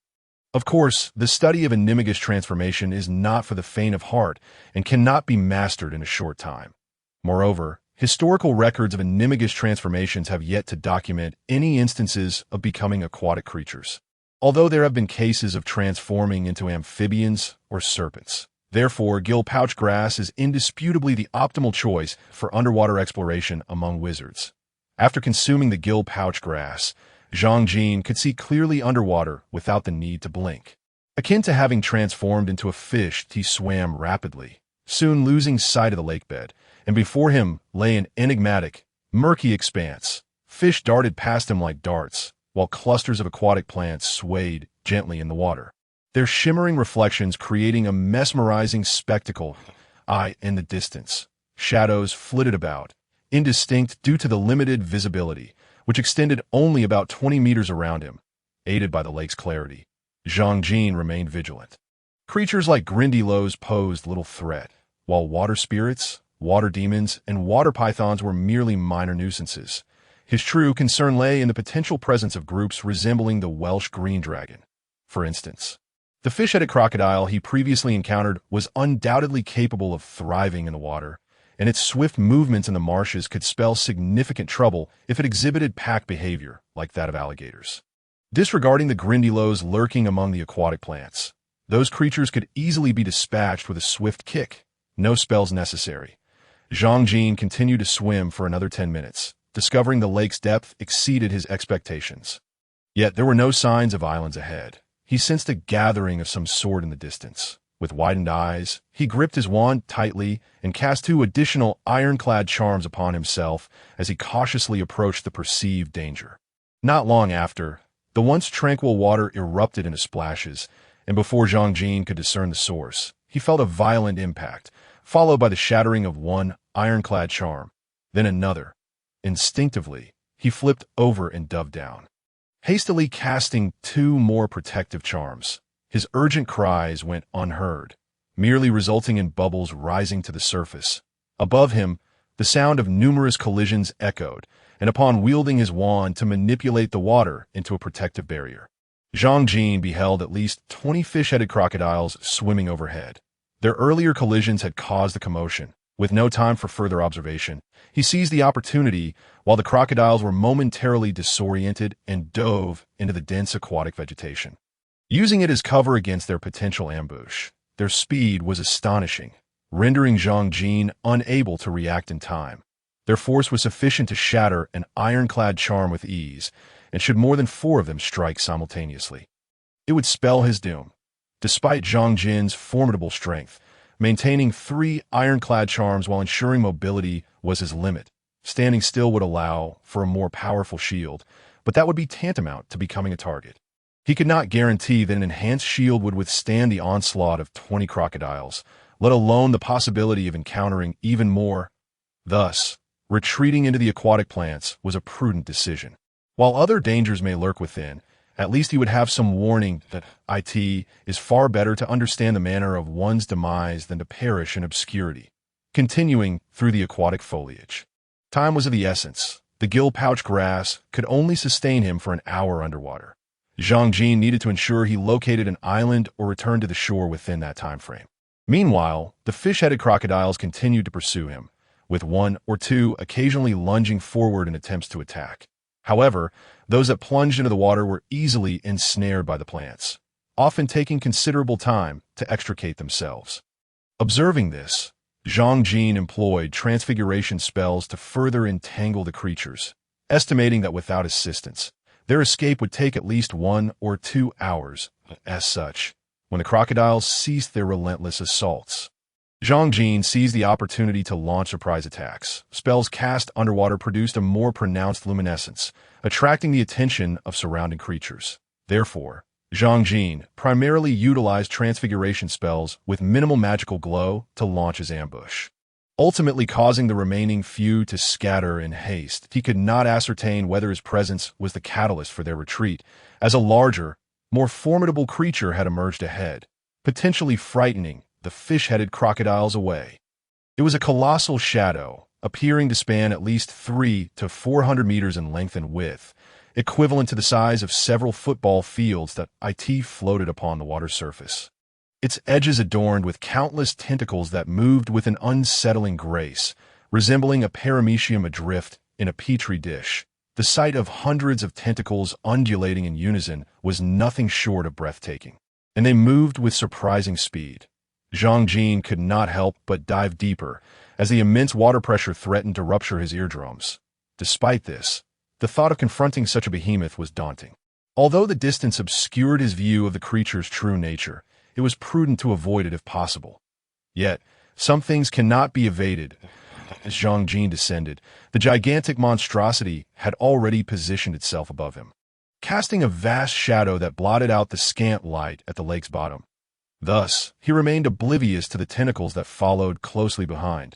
Of course, the study of animagus transformation is not for the faint of heart and cannot be mastered in a short time. Moreover, historical records of animagus transformations have yet to document any instances of becoming aquatic creatures, although there have been cases of transforming into amphibians or serpents. Therefore, gill pouch grass is indisputably the optimal choice for underwater exploration among wizards. After consuming the gill pouch grass, Zhang Jin could see clearly underwater without the need to blink. Akin to having transformed into a fish, he swam rapidly, soon losing sight of the lake bed, and before him lay an enigmatic, murky expanse. Fish darted past him like darts, while clusters of aquatic plants swayed gently in the water, their shimmering reflections creating a mesmerizing spectacle in the distance. shadows flitted about, indistinct due to the limited visibility, which extended only about 20 meters around him. Aided by the lake's clarity, Zhang Jin remained vigilant. Creatures like grindylows posed little threat, while water spirits, water demons, and water pythons were merely minor nuisances. His true concern lay in the potential presence of groups resembling the Welsh green dragon. For instance, the fish-headed crocodile he previously encountered was undoubtedly capable of thriving in the water, and its swift movements in the marshes could spell significant trouble if it exhibited pack behavior like that of alligators. Disregarding the grindylows lurking among the aquatic plants, those creatures could easily be dispatched with a swift kick. No spells necessary. Zhang Jin continued to swim for another 10 minutes, discovering the lake's depth exceeded his expectations. Yet there were no signs of islands ahead. He sensed a gathering of some sort in the distance. With widened eyes, he gripped his wand tightly and cast 2 additional ironclad charms upon himself as he cautiously approached the perceived danger. Not long after, the once tranquil water erupted into splashes, and before Zhang Jin could discern the source, he felt a violent impact, followed by the shattering of one ironclad charm, then another. Instinctively, he flipped over and dove down, hastily casting 2 more protective charms. His urgent cries went unheard, merely resulting in bubbles rising to the surface. Above him, the sound of numerous collisions echoed, and upon wielding his wand to manipulate the water into a protective barrier, Zhang Jin beheld at least 20 fish-headed crocodiles swimming overhead. Their earlier collisions had caused a commotion. With no time for further observation, he seized the opportunity while the crocodiles were momentarily disoriented and dove into the dense aquatic vegetation. Using it as cover against their potential ambush, their speed was astonishing, rendering Zhang Jin unable to react in time. Their force was sufficient to shatter an ironclad charm with ease, and should more than 4 of them strike simultaneously, it would spell his doom. Despite Zhang Jin's formidable strength, maintaining 3 ironclad charms while ensuring mobility was his limit. Standing still would allow for a more powerful shield, but that would be tantamount to becoming a target. He could not guarantee that an enhanced shield would withstand the onslaught of 20 crocodiles, let alone the possibility of encountering even more. Thus, retreating into the aquatic plants was a prudent decision. While other dangers may lurk within, at least he would have some warning that it is far better to understand the manner of one's demise than to perish in obscurity. Continuing through the aquatic foliage, time was of the essence. The gill-pouch grass could only sustain him for an hour underwater. Zhang Jin needed to ensure he located an island or returned to the shore within that time frame. Meanwhile, the fish-headed crocodiles continued to pursue him, with 1 or 2 occasionally lunging forward in attempts to attack. However, those that plunged into the water were easily ensnared by the plants, often taking considerable time to extricate themselves. Observing this, Zhang Jin employed transfiguration spells to further entangle the creatures, estimating that without assistance, their escape would take at least 1 or 2 hours. As such, when the crocodiles ceased their relentless assaults, Zhang Jin seized the opportunity to launch surprise attacks. Spells cast underwater produced a more pronounced luminescence, attracting the attention of surrounding creatures. Therefore, Zhang Jin primarily utilized transfiguration spells with minimal magical glow to launch his ambush, ultimately causing the remaining few to scatter in haste. He could not ascertain whether his presence was the catalyst for their retreat, as a larger, more formidable creature had emerged ahead, potentially frightening the fish-headed crocodiles away. It was a colossal shadow, appearing to span at least 300 to 400 meters in length and width, equivalent to the size of several football fields that floated upon the water surface. Its edges adorned with countless tentacles that moved with an unsettling grace, resembling a paramecium adrift in a petri dish. The sight of hundreds of tentacles undulating in unison was nothing short of breathtaking, and they moved with surprising speed. Zhang Jin could not help but dive deeper as the immense water pressure threatened to rupture his eardrums. Despite this, the thought of confronting such a behemoth was daunting. Although the distance obscured his view of the creature's true nature, it was prudent to avoid it if possible. Yet, some things cannot be evaded. As Zhang Jin descended, the gigantic monstrosity had already positioned itself above him, casting a vast shadow that blotted out the scant light at the lake's bottom. Thus, he remained oblivious to the tentacles that followed closely behind.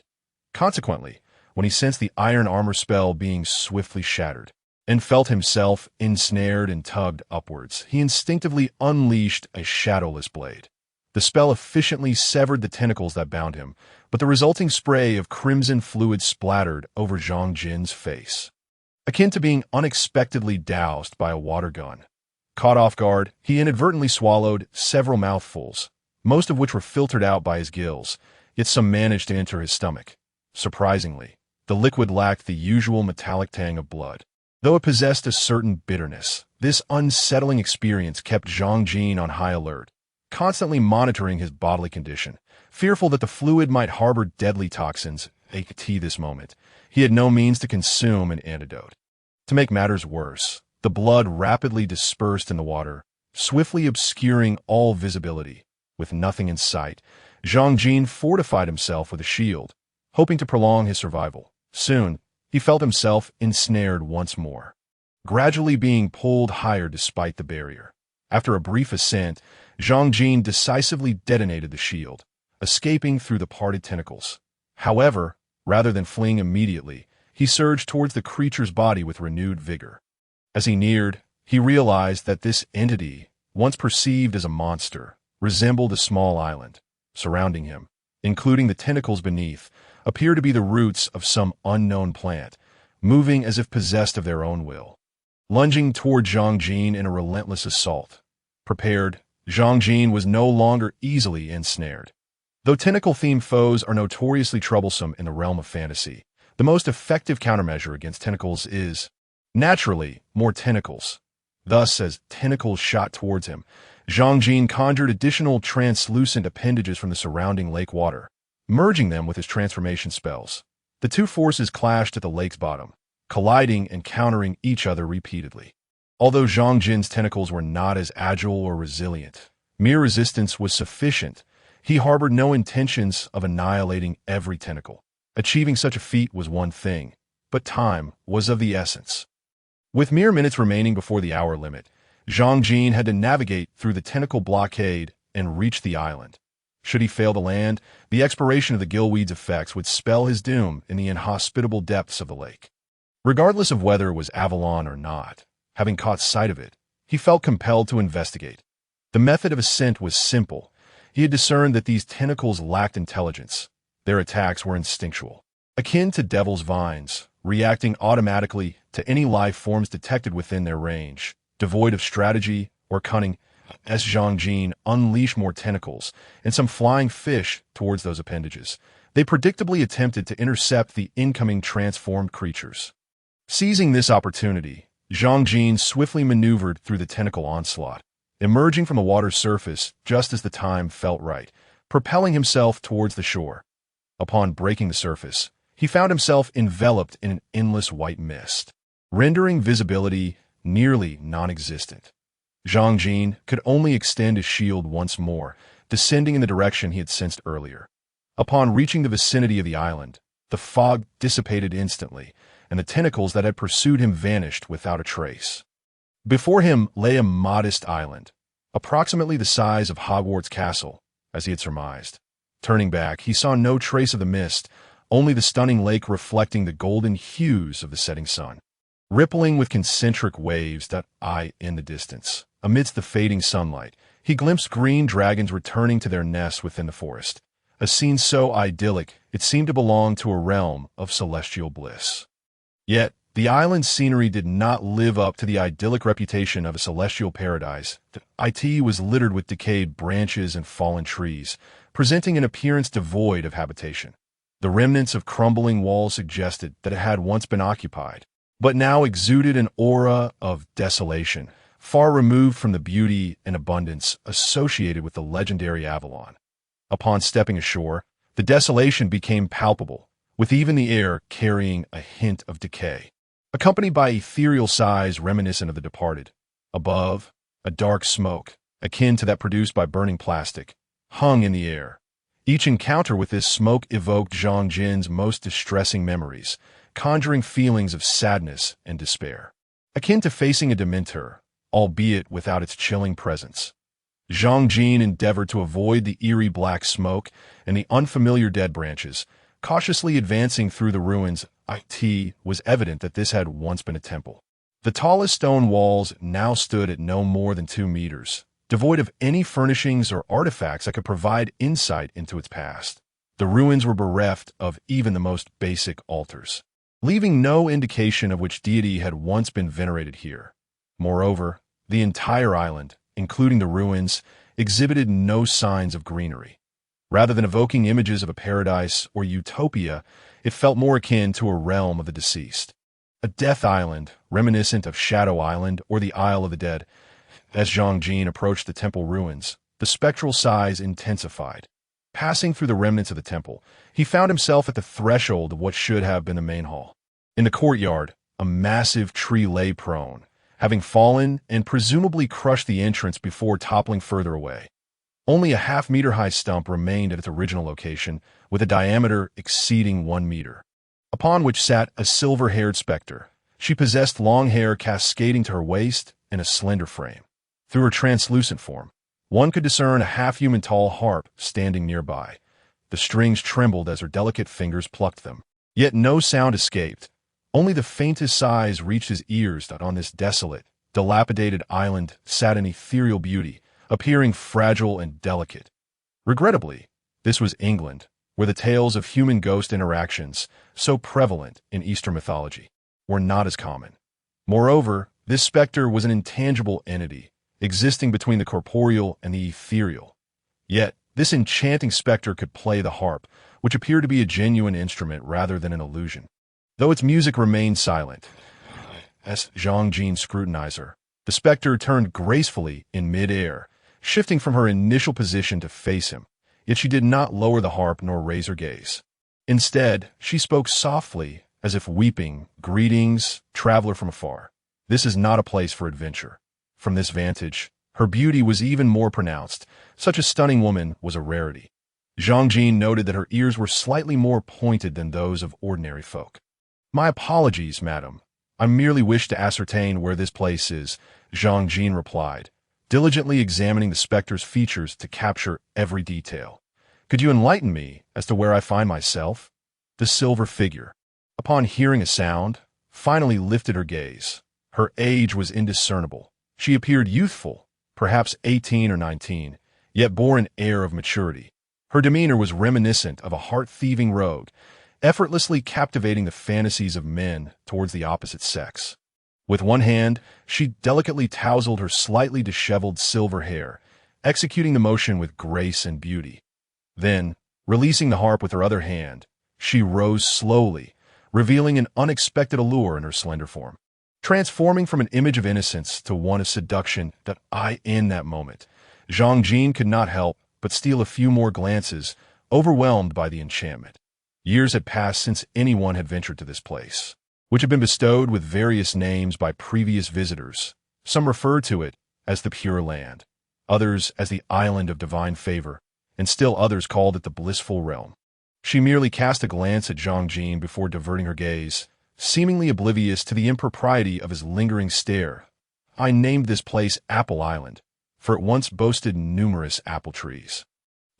Consequently, when he sensed the iron armor spell being swiftly shattered, and felt himself ensnared and tugged upwards, he instinctively unleashed a shadowless blade. The spell efficiently severed the tentacles that bound him, but the resulting spray of crimson fluid splattered over Zhang Jin's face, akin to being unexpectedly doused by a water gun. Caught off guard, he inadvertently swallowed several mouthfuls, most of which were filtered out by his gills, yet some managed to enter his stomach. Surprisingly, the liquid lacked the usual metallic tang of blood. Though it possessed a certain bitterness, this unsettling experience kept Zhang Jin on high alert, constantly monitoring his bodily condition. Fearful that the fluid might harbor deadly toxins, at this moment, he had no means to consume an antidote. To make matters worse, the blood rapidly dispersed in the water, swiftly obscuring all visibility. With nothing in sight, Zhang Jin fortified himself with a shield, hoping to prolong his survival. Soon, he felt himself ensnared once more, gradually being pulled higher despite the barrier. After a brief ascent, Zhang Jin decisively detonated the shield, escaping through the parted tentacles. However, rather than fleeing immediately, he surged towards the creature's body with renewed vigor. As he neared, he realized that this entity, once perceived as a monster, resembled a small island. Surrounding him, including the tentacles beneath, appeared to be the roots of some unknown plant, moving as if possessed of their own will. Lunging toward Zhang Jin in a relentless assault. Prepared, Zhang Jin was no longer easily ensnared. Though tentacle-themed foes are notoriously troublesome in the realm of fantasy, the most effective countermeasure against tentacles is, naturally, more tentacles. Thus, as tentacles shot towards him, Zhang Jin conjured additional translucent appendages from the surrounding lake water, merging them with his transformation spells. The two forces clashed at the lake's bottom, colliding and countering each other repeatedly. Although Zhang Jin's tentacles were not as agile or resilient, mere resistance was sufficient. He harbored no intentions of annihilating every tentacle. Achieving such a feat was one thing, but time was of the essence. With mere minutes remaining before the hour limit, Zhang Jin had to navigate through the tentacle blockade and reach the island. Should he fail to land, the expiration of the gillweed's effects would spell his doom in the inhospitable depths of the lake. Regardless of whether it was Avalon or not, having caught sight of it, he felt compelled to investigate. The method of ascent was simple. He had discerned that these tentacles lacked intelligence. Their attacks were instinctual, akin to devil's vines, reacting automatically to any life forms detected within their range. Devoid of strategy or cunning, as Zhang Jin unleashed more tentacles and some flying fish towards those appendages, they predictably attempted to intercept the incoming transformed creatures. Seizing this opportunity, Zhang Jin swiftly maneuvered through the tentacle onslaught, emerging from the water's surface just as the time felt right, propelling himself towards the shore. Upon breaking the surface, he found himself enveloped in an endless white mist, rendering visibility nearly non-existent. Zhang Jin could only extend his shield once more, descending in the direction he had sensed earlier. Upon reaching the vicinity of the island, the fog dissipated instantly, and the tentacles that had pursued him vanished without a trace. Before him lay a modest island, approximately the size of Hogwarts Castle, as he had surmised. Turning back, he saw no trace of the mist, only the stunning lake reflecting the golden hues of the setting sun, rippling with concentric waves that eye in the distance. Amidst the fading sunlight, he glimpsed green dragons returning to their nests within the forest, a scene so idyllic it seemed to belong to a realm of celestial bliss. Yet, the island's scenery did not live up to the idyllic reputation of a celestial paradise. It was littered with decayed branches and fallen trees, presenting an appearance devoid of habitation. The remnants of crumbling walls suggested that it had once been occupied, but now exuded an aura of desolation, far removed from the beauty and abundance associated with the legendary Avalon. Upon stepping ashore, the desolation became palpable, with even the air carrying a hint of decay, accompanied by ethereal sighs reminiscent of the departed. Above, a dark smoke, akin to that produced by burning plastic, hung in the air. Each encounter with this smoke evoked Zhang Jin's most distressing memories, conjuring feelings of sadness and despair, akin to facing a dementor, albeit without its chilling presence. Zhang Jin endeavored to avoid the eerie black smoke and the unfamiliar dead branches, Cautiously advancing through the ruins, it was evident that this had once been a temple. The tallest stone walls now stood at no more than 2 meters, devoid of any furnishings or artifacts that could provide insight into its past. The ruins were bereft of even the most basic altars, leaving no indication of which deity had once been venerated here. Moreover, the entire island, including the ruins, exhibited no signs of greenery. Rather than evoking images of a paradise or utopia, it felt more akin to a realm of the deceased. A death island, reminiscent of Shadow Island or the Isle of the Dead. As Zhang Jin approached the temple ruins, the spectral size intensified. Passing through the remnants of the temple, he found himself at the threshold of what should have been the main hall. In the courtyard, a massive tree lay prone, having fallen and presumably crushed the entrance before toppling further away. Only a half-meter-high stump remained at its original location, with a diameter exceeding 1 meter, upon which sat a silver-haired specter. She possessed long hair cascading to her waist and a slender frame. Through her translucent form, one could discern a half-human tall harp standing nearby. The strings trembled as her delicate fingers plucked them. Yet no sound escaped. Only the faintest sighs reached his ears that on this desolate, dilapidated island sat an ethereal beauty, appearing fragile and delicate. Regrettably, this was England, where the tales of human ghost interactions, so prevalent in Eastern mythology, were not as common. Moreover, this specter was an intangible entity, existing between the corporeal and the ethereal. Yet, this enchanting specter could play the harp, which appeared to be a genuine instrument rather than an illusion. Though its music remained silent, as Zhang Jin scrutinized her, the specter turned gracefully in mid-air, shifting from her initial position to face him, yet she did not lower the harp nor raise her gaze. Instead, she spoke softly, as if weeping, "Greetings, traveler from afar. This is not a place for adventure." From this vantage, her beauty was even more pronounced. Such a stunning woman was a rarity. Zhang Jin noted that her ears were slightly more pointed than those of ordinary folk. "My apologies, madam. I merely wish to ascertain where this place is," Zhang Jin replied, diligently examining the specter's features to capture every detail. "Could you enlighten me as to where I find myself?" The silver figure, upon hearing a sound, finally lifted her gaze. Her age was indiscernible. She appeared youthful, perhaps 18 or 19, yet bore an air of maturity. Her demeanor was reminiscent of a heart-thieving rogue, effortlessly captivating the fantasies of men towards the opposite sex. With one hand, she delicately tousled her slightly disheveled silver hair, executing the motion with grace and beauty. Then, releasing the harp with her other hand, she rose slowly, revealing an unexpected allure in her slender form. Transforming from an image of innocence to one of seduction in that moment, Zhang Jin could not help but steal a few more glances, overwhelmed by the enchantment. Years had passed since anyone had ventured to this place, which had been bestowed with various names by previous visitors. Some referred to it as the Pure Land, others as the Island of Divine Favor, and still others called it the Blissful Realm. She merely cast a glance at Zhang Jin before diverting her gaze, seemingly oblivious to the impropriety of his lingering stare. "I named this place Apple Island, for it once boasted numerous apple trees."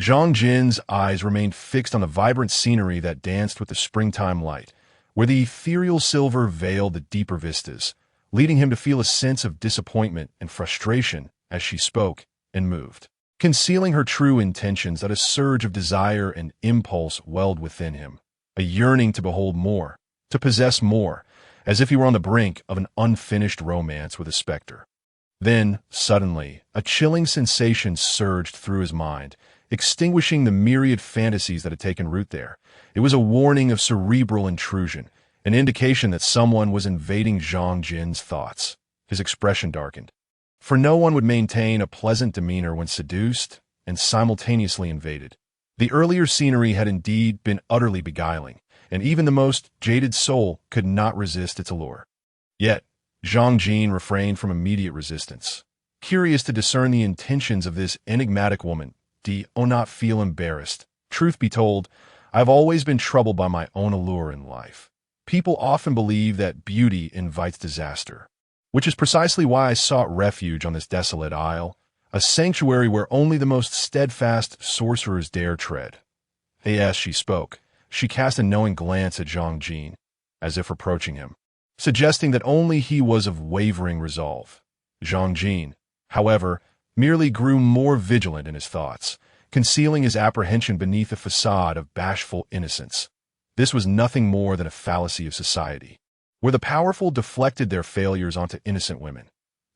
Zhang Jin's eyes remained fixed on the vibrant scenery that danced with the springtime light, where the ethereal silver veiled the deeper vistas, leading him to feel a sense of disappointment and frustration as she spoke and moved. Concealing her true intentions, that a surge of desire and impulse welled within him, a yearning to behold more, to possess more, as if he were on the brink of an unfinished romance with a specter. Then, suddenly, a chilling sensation surged through his mind, extinguishing the myriad fantasies that had taken root there. It was a warning of cerebral intrusion, an indication that someone was invading Zhang Jin's thoughts. His expression darkened. For no one would maintain a pleasant demeanor when seduced and simultaneously invaded. The earlier scenery had indeed been utterly beguiling, and even the most jaded soul could not resist its allure. Yet, Zhang Jin refrained from immediate resistance. Curious to discern the intentions of this enigmatic woman, do not feel embarrassed. Truth be told, I've always been troubled by my own allure in life. People often believe that beauty invites disaster, which is precisely why I sought refuge on this desolate isle, a sanctuary where only the most steadfast sorcerers dare tread. As she spoke, she cast a knowing glance at Zhang Jin, as if reproaching him, suggesting that only he was of wavering resolve. Zhang Jin, however, merely grew more vigilant in his thoughts, concealing his apprehension beneath a facade of bashful innocence. This was nothing more than a fallacy of society, where the powerful deflected their failures onto innocent women.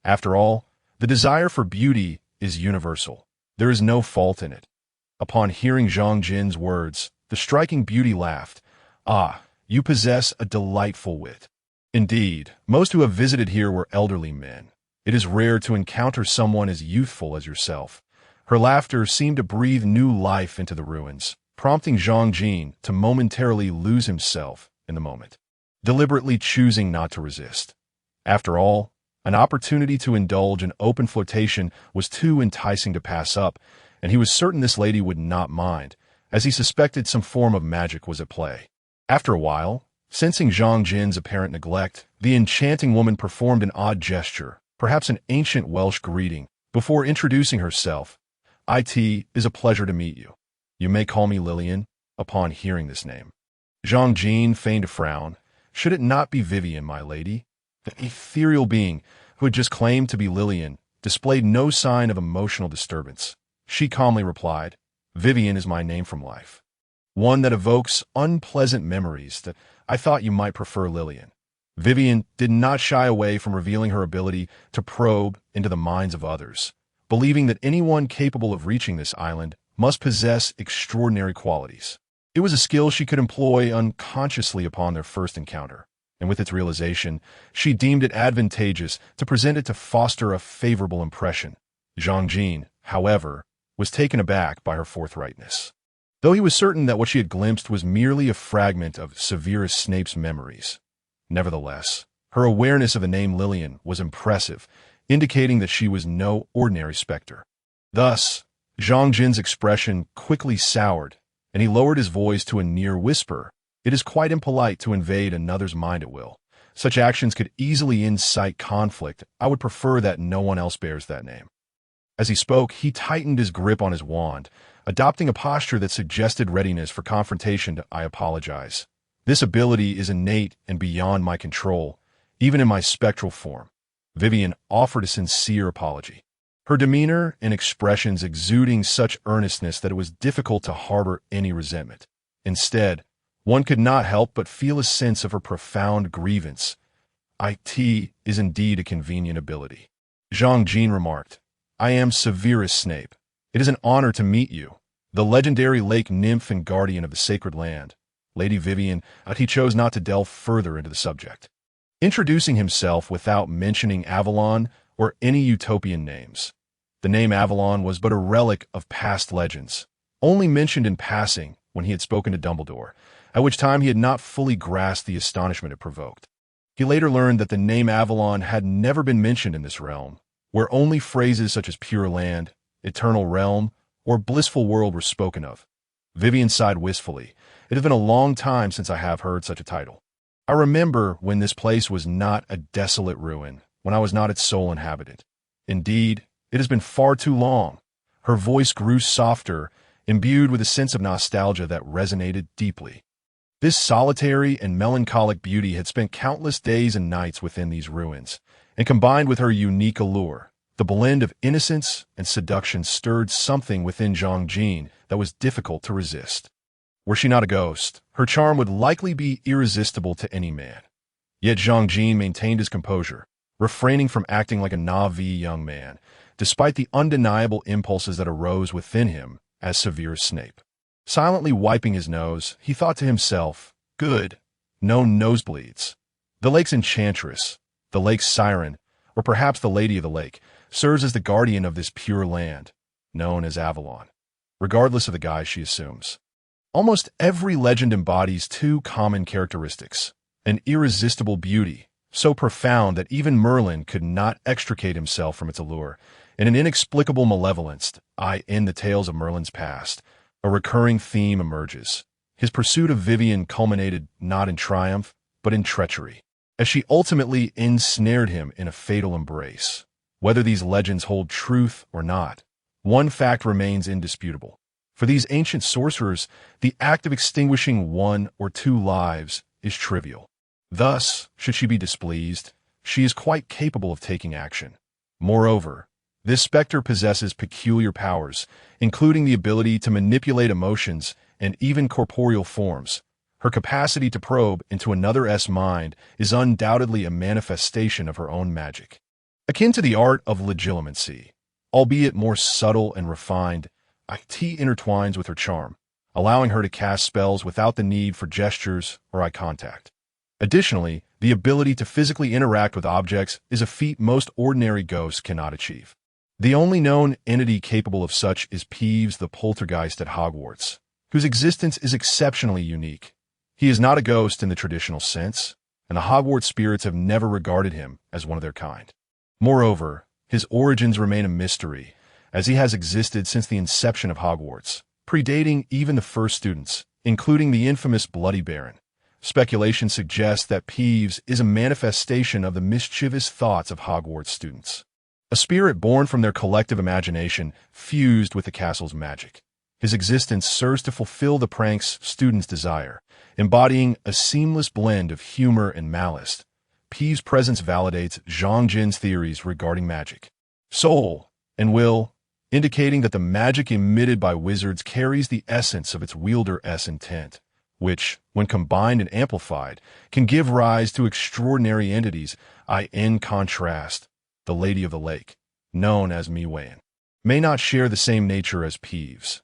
After all, the desire for beauty is universal. There is no fault in it. Upon hearing Zhang Jin's words, the striking beauty laughed. "Ah, you possess a delightful wit." Indeed, most who have visited here were elderly men. It is rare to encounter someone as youthful as yourself. Her laughter seemed to breathe new life into the ruins, prompting Zhang Jin to momentarily lose himself in the moment, deliberately choosing not to resist. After all, an opportunity to indulge in open flirtation was too enticing to pass up, and he was certain this lady would not mind, as he suspected some form of magic was at play. After a while, sensing Zhang Jin's apparent neglect, the enchanting woman performed an odd gesture, perhaps an ancient Welsh greeting, before introducing herself. "It is a pleasure to meet you. You may call me Lillian," upon hearing this name. Zhang Jin feigned a frown. Should it not be Vivian, my lady? The ethereal being, who had just claimed to be Lillian, displayed no sign of emotional disturbance. She calmly replied, "Vivian is my name from life. One that evokes unpleasant memories that I thought you might prefer Lillian." Vivian did not shy away from revealing her ability to probe into the minds of others, believing that anyone capable of reaching this island must possess extraordinary qualities. It was a skill she could employ unconsciously upon their first encounter, and with its realization, she deemed it advantageous to present it to foster a favorable impression. Zhang Jin, however, was taken aback by her forthrightness. Though he was certain that what she had glimpsed was merely a fragment of Severus Snape's memories. Nevertheless, her awareness of the name Lillian was impressive, indicating that she was no ordinary specter. Thus, Zhang Jin's expression quickly soured, and he lowered his voice to a near whisper. It is quite impolite to invade another's mind at will. Such actions could easily incite conflict. I would prefer that no one else bears that name. As he spoke, he tightened his grip on his wand, adopting a posture that suggested readiness for confrontation. "I apologize. This ability is innate and beyond my control, even in my spectral form." Vivian offered a sincere apology, her demeanor and expressions exuding such earnestness that it was difficult to harbor any resentment. Instead, one could not help but feel a sense of her profound grievance. "It is indeed a convenient ability," Zhang Jin remarked. "I am Severus Snape. It is an honor to meet you, the legendary lake nymph and guardian of the sacred land." Lady Vivian, he chose not to delve further into the subject, introducing himself without mentioning Avalon or any utopian names. The name Avalon was but a relic of past legends, only mentioned in passing when he had spoken to Dumbledore, at which time he had not fully grasped the astonishment it provoked. He later learned that the name Avalon had never been mentioned in this realm, where only phrases such as Pure Land, Eternal Realm, or Blissful World were spoken of. Vivian sighed wistfully. "It has been a long time since I have heard such a title. I remember when this place was not a desolate ruin, when I was not its sole inhabitant. Indeed, it has been far too long." Her voice grew softer, imbued with a sense of nostalgia that resonated deeply. This solitary and melancholic beauty had spent countless days and nights within these ruins, and combined with her unique allure, the blend of innocence and seduction stirred something within Zhang Jin that was difficult to resist. Were she not a ghost, her charm would likely be irresistible to any man. Yet Zhang Jin maintained his composure, refraining from acting like a naive young man, despite the undeniable impulses that arose within him as Severus Snape. Silently wiping his nose, he thought to himself, "Good, no nosebleeds. The lake's enchantress, the lake's siren, or perhaps the Lady of the Lake, serves as the guardian of this pure land, known as Avalon, regardless of the guise she assumes." Almost every legend embodies two common characteristics: an irresistible beauty, so profound that even Merlin could not extricate himself from its allure, and an inexplicable malevolence. In the tales of Merlin's past, a recurring theme emerges. His pursuit of Vivian culminated not in triumph, but in treachery, as she ultimately ensnared him in a fatal embrace. Whether these legends hold truth or not, one fact remains indisputable. For these ancient sorcerers, the act of extinguishing one or two lives is trivial. Thus, should she be displeased, she is quite capable of taking action. Moreover, this specter possesses peculiar powers, including the ability to manipulate emotions and even corporeal forms. Her capacity to probe into another's mind is undoubtedly a manifestation of her own magic. Akin to the art of legilimency, albeit more subtle and refined, IT intertwines with her charm, allowing her to cast spells without the need for gestures or eye contact. Additionally, the ability to physically interact with objects is a feat most ordinary ghosts cannot achieve. The only known entity capable of such is Peeves the poltergeist at Hogwarts, whose existence is exceptionally unique. He is not a ghost in the traditional sense, and the Hogwarts spirits have never regarded him as one of their kind. Moreover, his origins remain a mystery, as he has existed since the inception of Hogwarts, predating even the first students, including the infamous Bloody Baron. Speculation suggests that Peeves is a manifestation of the mischievous thoughts of Hogwarts students. A spirit born from their collective imagination, fused with the castle's magic. His existence serves to fulfill the pranks students desire, embodying a seamless blend of humor and malice. Peeves' presence validates Zhang Jin's theories regarding magic, soul, and will, indicating that the magic emitted by wizards carries the essence of its wielder's intent, which, when combined and amplified, can give rise to extraordinary entities. In contrast, the Lady of the Lake, known as Miwayan, may not share the same nature as Peeves.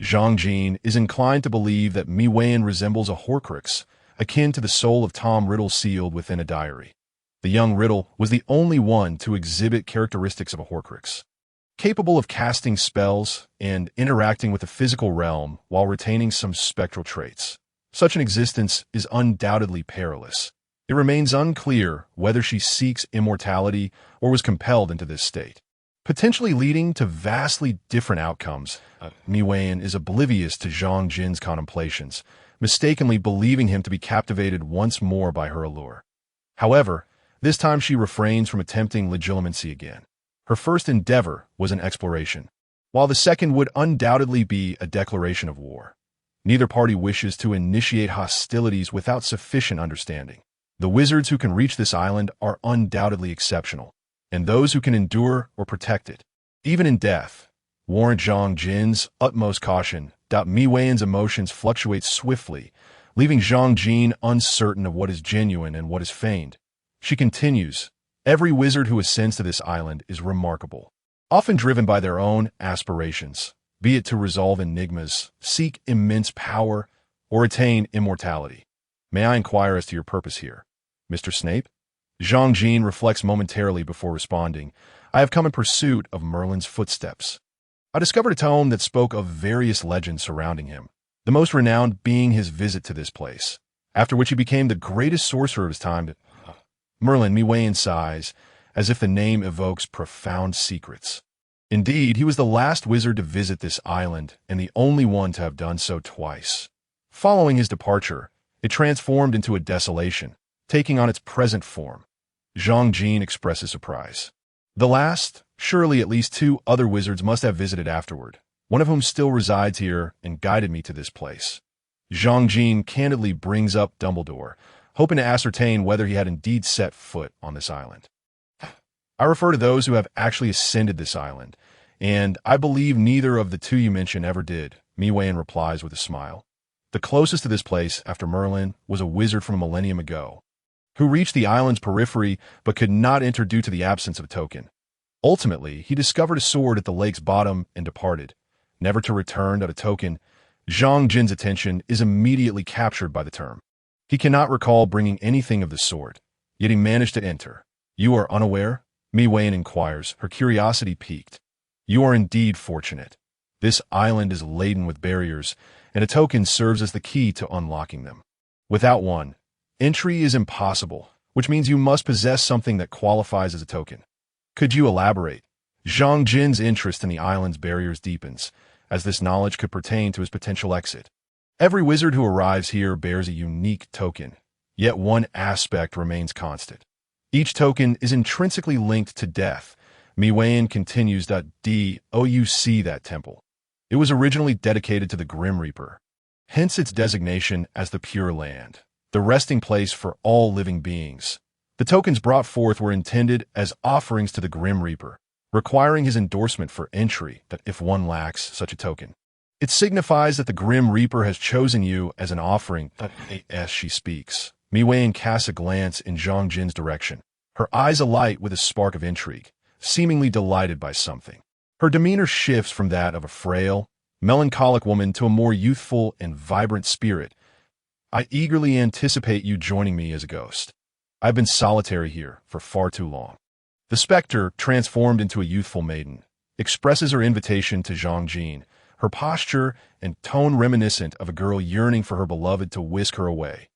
Zhang Jin is inclined to believe that Miwayan resembles a Horcrux, akin to the soul of Tom Riddle sealed within a diary. The young Riddle was the only one to exhibit characteristics of a Horcrux, capable of casting spells and interacting with the physical realm while retaining some spectral traits. Such an existence is undoubtedly perilous. It remains unclear whether she seeks immortality or was compelled into this state, potentially leading to vastly different outcomes. Miwayan is oblivious to Zhang Jin's contemplations, mistakenly believing him to be captivated once more by her allure. However, this time she refrains from attempting legilimency again. Her first endeavor was an exploration, while the second would undoubtedly be a declaration of war. Neither party wishes to initiate hostilities without sufficient understanding. The wizards who can reach this island are undoubtedly exceptional, and those who can endure or protect it, even in death, warrant Zhang Jin's utmost caution. Miwayan's emotions fluctuate swiftly, leaving Zhang Jin uncertain of what is genuine and what is feigned. She continues, every wizard who ascends to this island is remarkable, often driven by their own aspirations, be it to resolve enigmas, seek immense power, or attain immortality. May I inquire as to your purpose here, Mr. Snape? Zhang Jin reflects momentarily before responding. I have come in pursuit of Merlin's footsteps. I discovered a tome that spoke of various legends surrounding him, the most renowned being his visit to this place, after which he became the greatest sorcerer of his time. Merlin, Miwayan sighs, as if the name evokes profound secrets. Indeed, he was the last wizard to visit this island and the only one to have done so twice. Following his departure, it transformed into a desolation, taking on its present form. Zhang Jin expresses surprise. The last, surely at least two other wizards must have visited afterward, one of whom still resides here and guided me to this place. Zhang Jin candidly brings up Dumbledore, hoping to ascertain whether he had indeed set foot on this island. I refer to those who have actually ascended this island, and I believe neither of the two you mentioned ever did, Miwayan replies with a smile. The closest to this place, after Merlin, was a wizard from a millennium ago, who reached the island's periphery but could not enter due to the absence of a token. Ultimately, he discovered a sword at the lake's bottom and departed, never to return without a token. Zhang Jin's attention is immediately captured by the term. He cannot recall bringing anything of the sort, yet he managed to enter. You are unaware? Miwayan inquires, her curiosity piqued. You are indeed fortunate. This island is laden with barriers, and a token serves as the key to unlocking them. Without one, entry is impossible, which means you must possess something that qualifies as a token. Could you elaborate? Zhang Jin's interest in the island's barriers deepens, as this knowledge could pertain to his potential exit. Every wizard who arrives here bears a unique token, yet one aspect remains constant. Each token is intrinsically linked to death. Miwayan continues. Do you see that temple? It was originally dedicated to the Grim Reaper, hence its designation as the Pure Land, the resting place for all living beings. The tokens brought forth were intended as offerings to the Grim Reaper, requiring his endorsement for entry that if one lacks such a token. It signifies that the Grim Reaper has chosen you as an offering. As she speaks, Miwayan casts a glance in Zhang Jin's direction, her eyes alight with a spark of intrigue, seemingly delighted by something. Her demeanor shifts from that of a frail, melancholic woman to a more youthful and vibrant spirit. I eagerly anticipate you joining me as a ghost. I've been solitary here for far too long. The specter, transformed into a youthful maiden, expresses her invitation to Zhang Jin, her posture and tone reminiscent of a girl yearning for her beloved to whisk her away.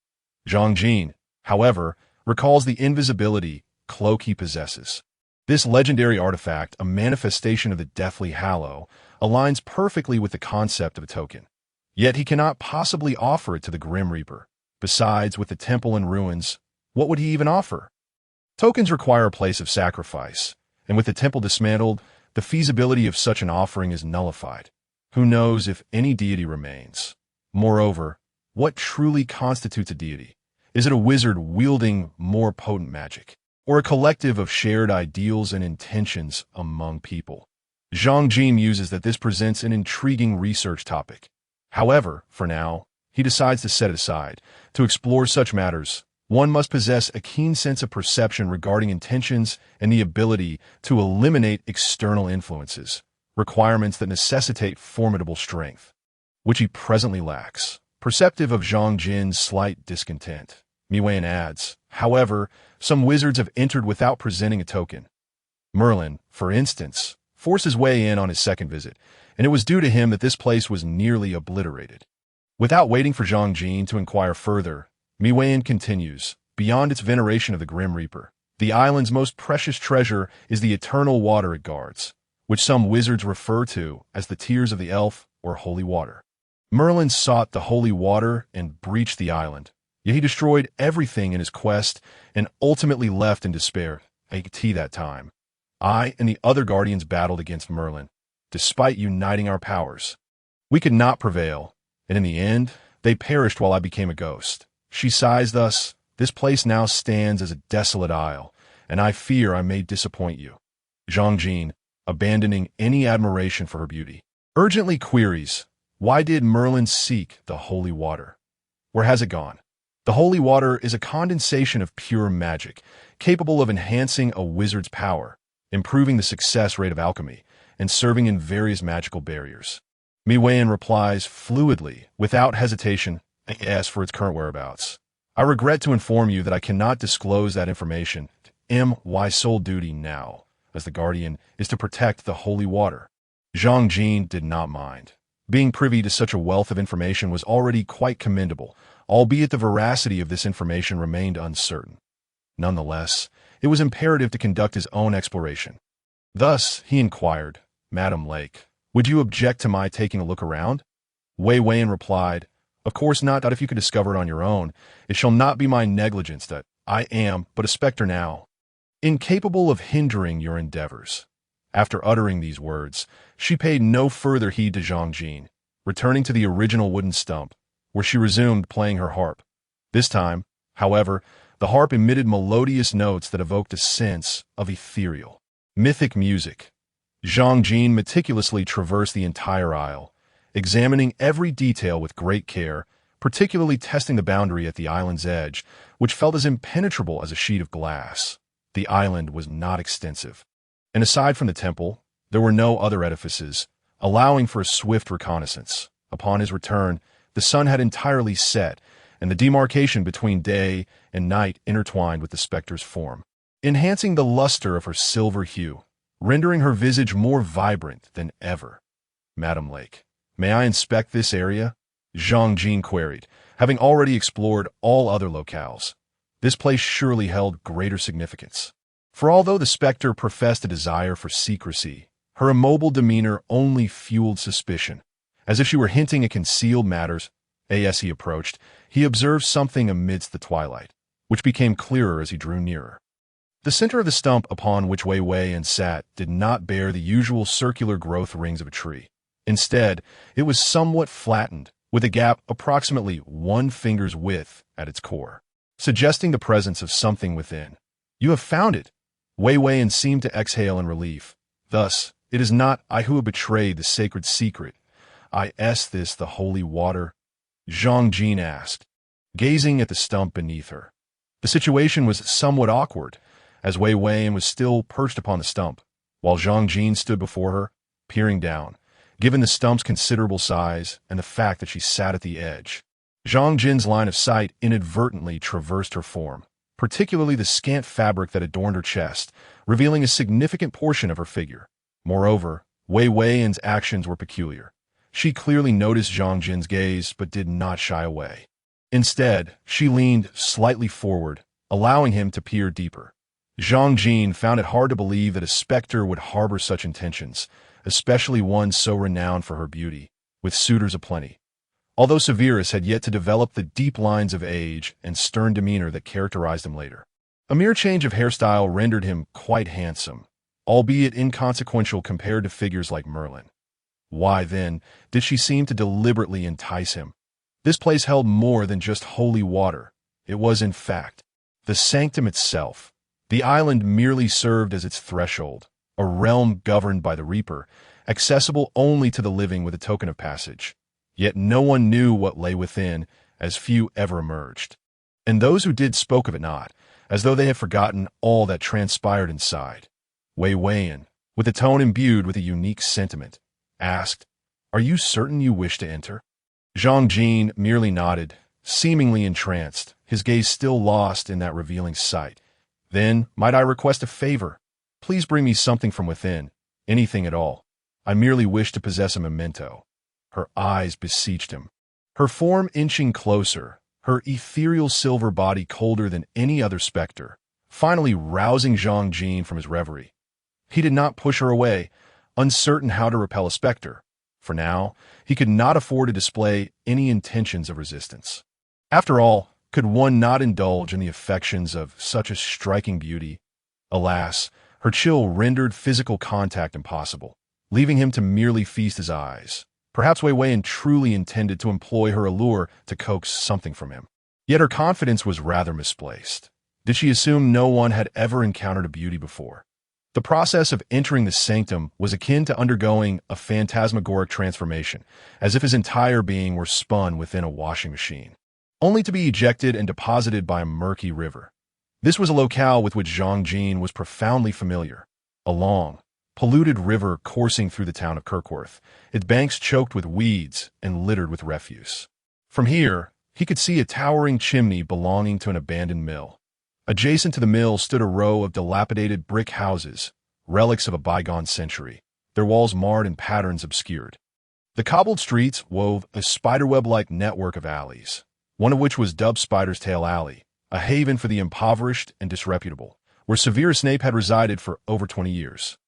Zhang Jin, however, recalls the invisibility cloak he possesses. This legendary artifact, a manifestation of the Deathly Hallow, aligns perfectly with the concept of a token. Yet he cannot possibly offer it to the Grim Reaper. Besides, with the temple in ruins, what would he even offer? Tokens require a place of sacrifice, and with the temple dismantled, the feasibility of such an offering is nullified. Who knows if any deity remains? Moreover, what truly constitutes a deity? Is it a wizard wielding more potent magic, or a collective of shared ideals and intentions among people? Zhang Jin muses that this presents an intriguing research topic. However, for now, he decides to set it aside. To explore such matters, one must possess a keen sense of perception regarding intentions and the ability to eliminate external influences, requirements that necessitate formidable strength, which he presently lacks. Perceptive of Zhang Jin's slight discontent, Miwayan adds, however, some wizards have entered without presenting a token. Merlin, for instance, forced his way in on his second visit, and it was due to him that this place was nearly obliterated. Without waiting for Zhang Jin to inquire further, Miwayan continues, beyond its veneration of the Grim Reaper, the island's most precious treasure is the eternal water it guards, which some wizards refer to as the tears of the elf or holy water. Merlin sought the holy water and breached the island, yet he destroyed everything in his quest and ultimately left in despair. That time, I and the other guardians battled against Merlin, despite uniting our powers. We could not prevail, and in the end, they perished while I became a ghost. She sighs thus, this place now stands as a desolate isle, and I fear I may disappoint you. Zhang Jin, abandoning any admiration for her beauty, urgently queries, why did Merlin seek the holy water? Where has it gone? The holy water is a condensation of pure magic, capable of enhancing a wizard's power, improving the success rate of alchemy, and serving in various magical barriers. Miwayan replies fluidly, without hesitation, as for its current whereabouts. I regret to inform you that I cannot disclose that information. My sole duty now, as the guardian, is to protect the holy water. Zhang Jin did not mind. Being privy to such a wealth of information was already quite commendable, albeit the veracity of this information remained uncertain. Nonetheless, it was imperative to conduct his own exploration. Thus, he inquired, Madam Lake, would you object to my taking a look around? Wei Weiyan replied, of course not, if you could discover it on your own. It shall not be my negligence that I am but a specter now, incapable of hindering your endeavors. After uttering these words, she paid no further heed to Zhang Jin, returning to the original wooden stump, where she resumed playing her harp. This time, however, the harp emitted melodious notes that evoked a sense of ethereal, mythic music. Zhang Jin meticulously traversed the entire isle, examining every detail with great care, particularly testing the boundary at the island's edge, which felt as impenetrable as a sheet of glass. The island was not extensive, and aside from the temple, there were no other edifices, allowing for a swift reconnaissance. Upon his return, the sun had entirely set, and the demarcation between day and night intertwined with the specter's form, enhancing the luster of her silver hue, rendering her visage more vibrant than ever. Madam Lake, may I inspect this area? Zhang Jin queried, having already explored all other locales. This place surely held greater significance. For although the specter professed a desire for secrecy, her immobile demeanor only fueled suspicion. As if she were hinting at concealed matters, as he approached, he observed something amidst the twilight, which became clearer as he drew nearer. The center of the stump upon which Wei Weiyan sat did not bear the usual circular growth rings of a tree. Instead, it was somewhat flattened, with a gap approximately 1 finger's width at its core, suggesting the presence of something within. "You have found it!" Wei Weiyan seemed to exhale in relief. "Thus, it is not I who have betrayed the sacred secret. Is this the holy water?" Zhang Jin asked, gazing at the stump beneath her. The situation was somewhat awkward, as Wei Weiyan was still perched upon the stump, while Zhang Jin stood before her, peering down, given the stump's considerable size and the fact that she sat at the edge. Zhang Jin's line of sight inadvertently traversed her form, particularly the scant fabric that adorned her chest, revealing a significant portion of her figure. Moreover, Wei Weiyan's actions were peculiar. She clearly noticed Zhang Jin's gaze but did not shy away. Instead, she leaned slightly forward, allowing him to peer deeper. Zhang Jin found it hard to believe that a specter would harbor such intentions, especially one so renowned for her beauty, with suitors aplenty. Although Severus had yet to develop the deep lines of age and stern demeanor that characterized him later. A mere change of hairstyle rendered him quite handsome, albeit inconsequential compared to figures like Merlin. Why, then, did she seem to deliberately entice him? This place held more than just holy water. It was, in fact, the sanctum itself. The island merely served as its threshold, a realm governed by the Reaper, accessible only to the living with a token of passage. Yet no one knew what lay within, as few ever emerged. And those who did spoke of it not, as though they had forgotten all that transpired inside. Wei Weiyan, with a tone imbued with a unique sentiment, asked, "Are you certain you wish to enter?" Zhang Jin merely nodded, seemingly entranced, his gaze still lost in that revealing sight. "Then, might I request a favor? Please bring me something from within, anything at all. I merely wish to possess a memento." Her eyes beseeched him. Her form inching closer, her ethereal silver body colder than any other specter, finally rousing Zhang Jin from his reverie. He did not push her away, uncertain how to repel a specter. For now, he could not afford to display any intentions of resistance. After all, could one not indulge in the affections of such a striking beauty? Alas, her chill rendered physical contact impossible, leaving him to merely feast his eyes. Perhaps Wei Weiyan truly intended to employ her allure to coax something from him. Yet her confidence was rather misplaced. Did she assume no one had ever encountered a beauty before? The process of entering the sanctum was akin to undergoing a phantasmagoric transformation, as if his entire being were spun within a washing machine, only to be ejected and deposited by a murky river. This was a locale with which Zhang Jin was profoundly familiar. A long, polluted river coursing through the town of Kirkworth, its banks choked with weeds and littered with refuse. From here, he could see a towering chimney belonging to an abandoned mill. Adjacent to the mill stood a row of dilapidated brick houses, relics of a bygone century, their walls marred and patterns obscured. The cobbled streets wove a spiderweb-like network of alleys, one of which was dubbed Spider's Tail Alley, a haven for the impoverished and disreputable, where Severus Snape had resided for over 20 years.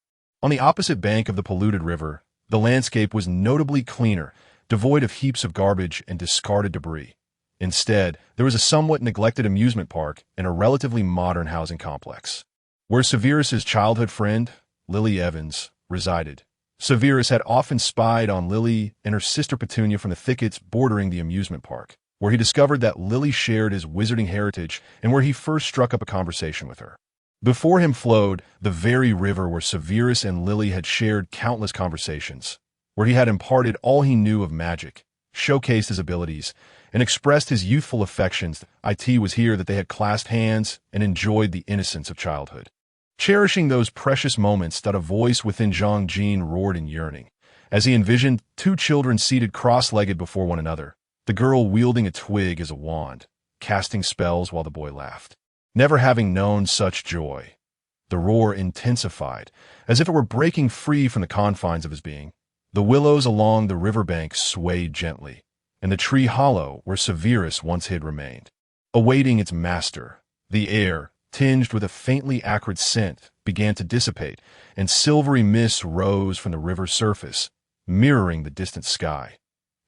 On the opposite bank of the polluted river, the landscape was notably cleaner, devoid of heaps of garbage and discarded debris. Instead, there was a somewhat neglected amusement park and a relatively modern housing complex, where Severus's childhood friend, Lily Evans, resided. Severus had often spied on Lily and her sister Petunia from the thickets bordering the amusement park, where he discovered that Lily shared his wizarding heritage and where he first struck up a conversation with her. Before him flowed the very river where Severus and Lily had shared countless conversations, where he had imparted all he knew of magic, showcased his abilities, and expressed his youthful affections. It was here that they had clasped hands and enjoyed the innocence of childhood. Cherishing those precious moments, that a voice within Zhang Jin roared in yearning, as he envisioned two children seated cross-legged before one another, the girl wielding a twig as a wand, casting spells while the boy laughed. Never having known such joy, the roar intensified, as if it were breaking free from the confines of his being. The willows along the riverbank swayed gently, and the tree hollow where Severus once hid remained, awaiting its master. The air, tinged with a faintly acrid scent, began to dissipate, and silvery mists rose from the river's surface, mirroring the distant sky.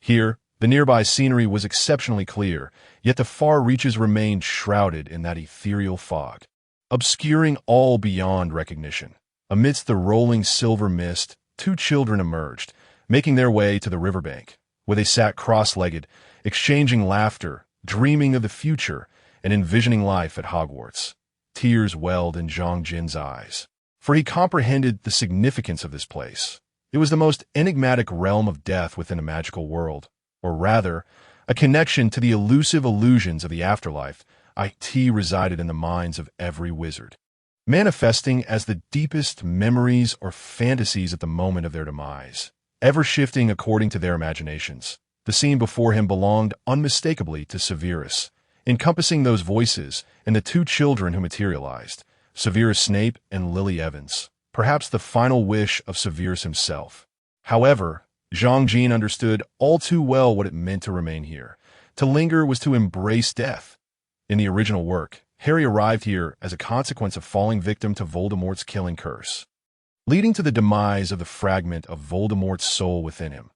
Here, the nearby scenery was exceptionally clear, yet the far reaches remained shrouded in that ethereal fog, obscuring all beyond recognition. Amidst the rolling silver mist, two children emerged, making their way to the riverbank, where they sat cross-legged, exchanging laughter, dreaming of the future, and envisioning life at Hogwarts. Tears welled in Zhang Jin's eyes, for he comprehended the significance of this place. It was the most enigmatic realm of death within a magical world, or rather, a connection to the elusive illusions of the afterlife. It resided in the minds of every wizard, manifesting as the deepest memories or fantasies at the moment of their demise, ever shifting according to their imaginations. The scene before him belonged unmistakably to Severus, encompassing those voices and the two children who materialized, Severus Snape and Lily Evans, perhaps the final wish of Severus himself. However, Zhang Jin understood all too well what it meant to remain here. To linger was to embrace death. In the original work, Harry arrived here as a consequence of falling victim to Voldemort's killing curse, leading to the demise of the fragment of Voldemort's soul within him.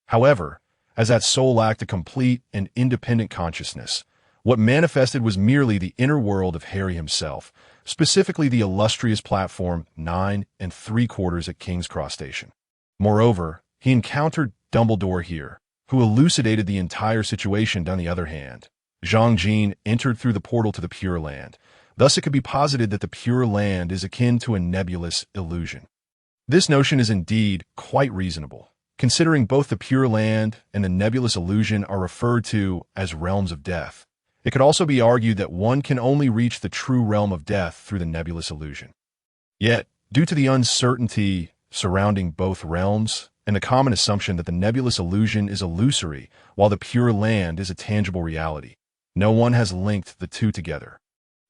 However, as that soul lacked a complete and independent consciousness, what manifested was merely the inner world of Harry himself, specifically the illustrious platform 9 3/4 at King's Cross Station. Moreover, he encountered Dumbledore here, who elucidated the entire situation. On the other hand, Zhang Jin entered through the portal to the Pure Land. Thus it could be posited that the Pure Land is akin to a nebulous illusion. This notion is indeed quite reasonable, considering both the Pure Land and the nebulous illusion are referred to as realms of death. It could also be argued that one can only reach the true realm of death through the nebulous illusion. Yet, due to the uncertainty surrounding both realms, and the common assumption that the nebulous illusion is illusory while the Pure Land is a tangible reality, no one has linked the two together.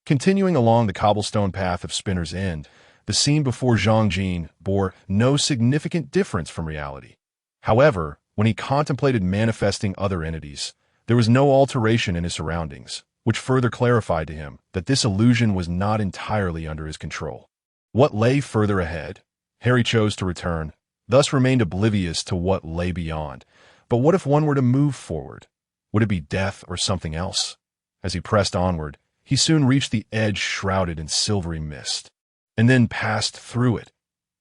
Continuing along the cobblestone path of Spinner's End, the scene before Zhang Jin bore no significant difference from reality. However, when he contemplated manifesting other entities, there was no alteration in his surroundings, which further clarified to him that this illusion was not entirely under his control. What lay further ahead? Harry chose to return, thus remained oblivious to what lay beyond. But what if one were to move forward? Would it be death or something else? As he pressed onward, he soon reached the edge shrouded in silvery mist, and then passed through it.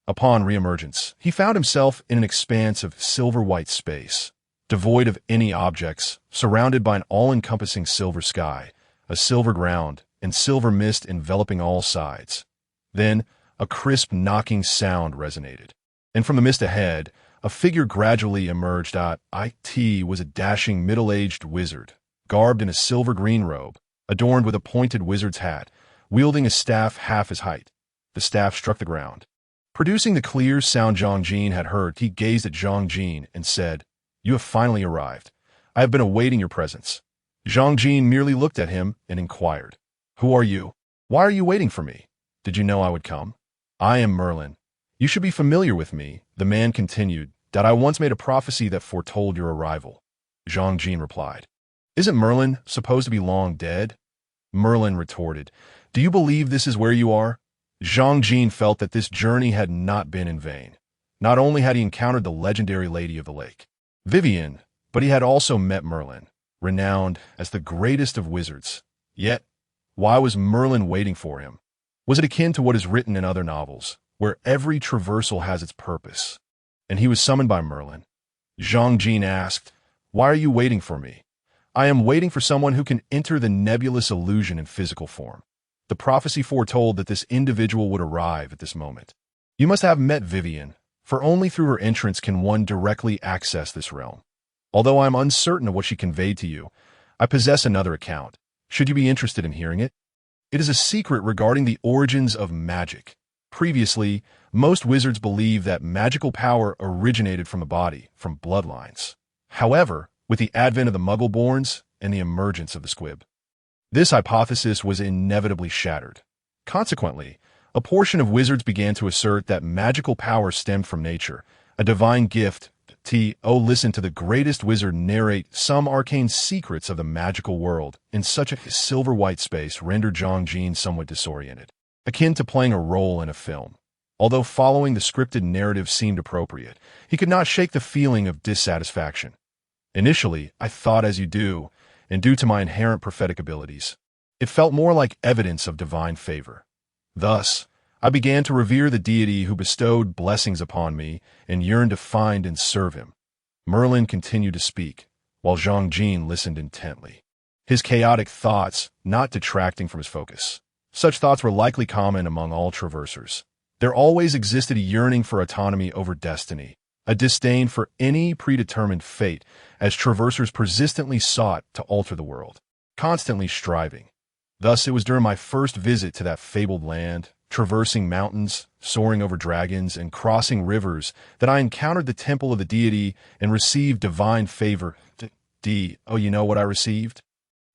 Upon reemergence, he found himself in an expanse of silver-white space, devoid of any objects, surrounded by an all-encompassing silver sky, a silver ground, and silver mist enveloping all sides. Then, a crisp knocking sound resonated, and from the mist ahead, a figure gradually emerged. It was a dashing middle-aged wizard, garbed in a silver-green robe, adorned with a pointed wizard's hat, wielding a staff half his height. The staff struck the ground, producing the clear sound Zhang Jin had heard. He gazed at Zhang Jin and said, "You have finally arrived. I have been awaiting your presence." Zhang Jin merely looked at him and inquired, "Who are you? Why are you waiting for me? Did you know I would come?" "I am Merlin. You should be familiar with me," the man continued. "That I once made a prophecy that foretold your arrival." Zhang Jin replied, "Isn't Merlin supposed to be long dead?" Merlin retorted, "Do you believe this is where you are?" Zhang Jin felt that this journey had not been in vain. Not only had he encountered the legendary Lady of the Lake, Vivian, but he had also met Merlin, renowned as the greatest of wizards. Yet, why was Merlin waiting for him? Was it akin to what is written in other novels, where every traversal has its purpose, and he was summoned by Merlin? Zhang Jin asked, "Why are you waiting for me?" "I am waiting for someone who can enter the nebulous illusion in physical form." The prophecy foretold that this individual would arrive at this moment. You must have met Vivian, for only through her entrance can one directly access this realm. Although I am uncertain of what she conveyed to you, I possess another account. Should you be interested in hearing it? It is a secret regarding the origins of magic. Previously, most wizards believed that magical power originated from the body, from bloodlines. However, with the advent of the Muggle-borns and the emergence of the Squib, this hypothesis was inevitably shattered. Consequently, a portion of wizards began to assert that magical power stemmed from nature, a divine gift. Listen to the greatest wizard narrate some arcane secrets of the magical world in such a silver-white space rendered Zhang Jin somewhat disoriented, akin to playing a role in a film. Although following the scripted narrative seemed appropriate, he could not shake the feeling of dissatisfaction. "Initially, I thought as you do, and due to my inherent prophetic abilities, it felt more like evidence of divine favor. Thus, I began to revere the deity who bestowed blessings upon me and yearned to find and serve him. Merlin continued to speak, while Zhang Jin listened intently, his chaotic thoughts not detracting from his focus. Such thoughts were likely common among all traversers. There always existed a yearning for autonomy over destiny, a disdain for any predetermined fate, as traversers persistently sought to alter the world, constantly striving. Thus, it was during my first visit to that fabled land, traversing mountains, soaring over dragons, and crossing rivers, that I encountered the temple of the deity and received divine favor. Oh, you know what I received?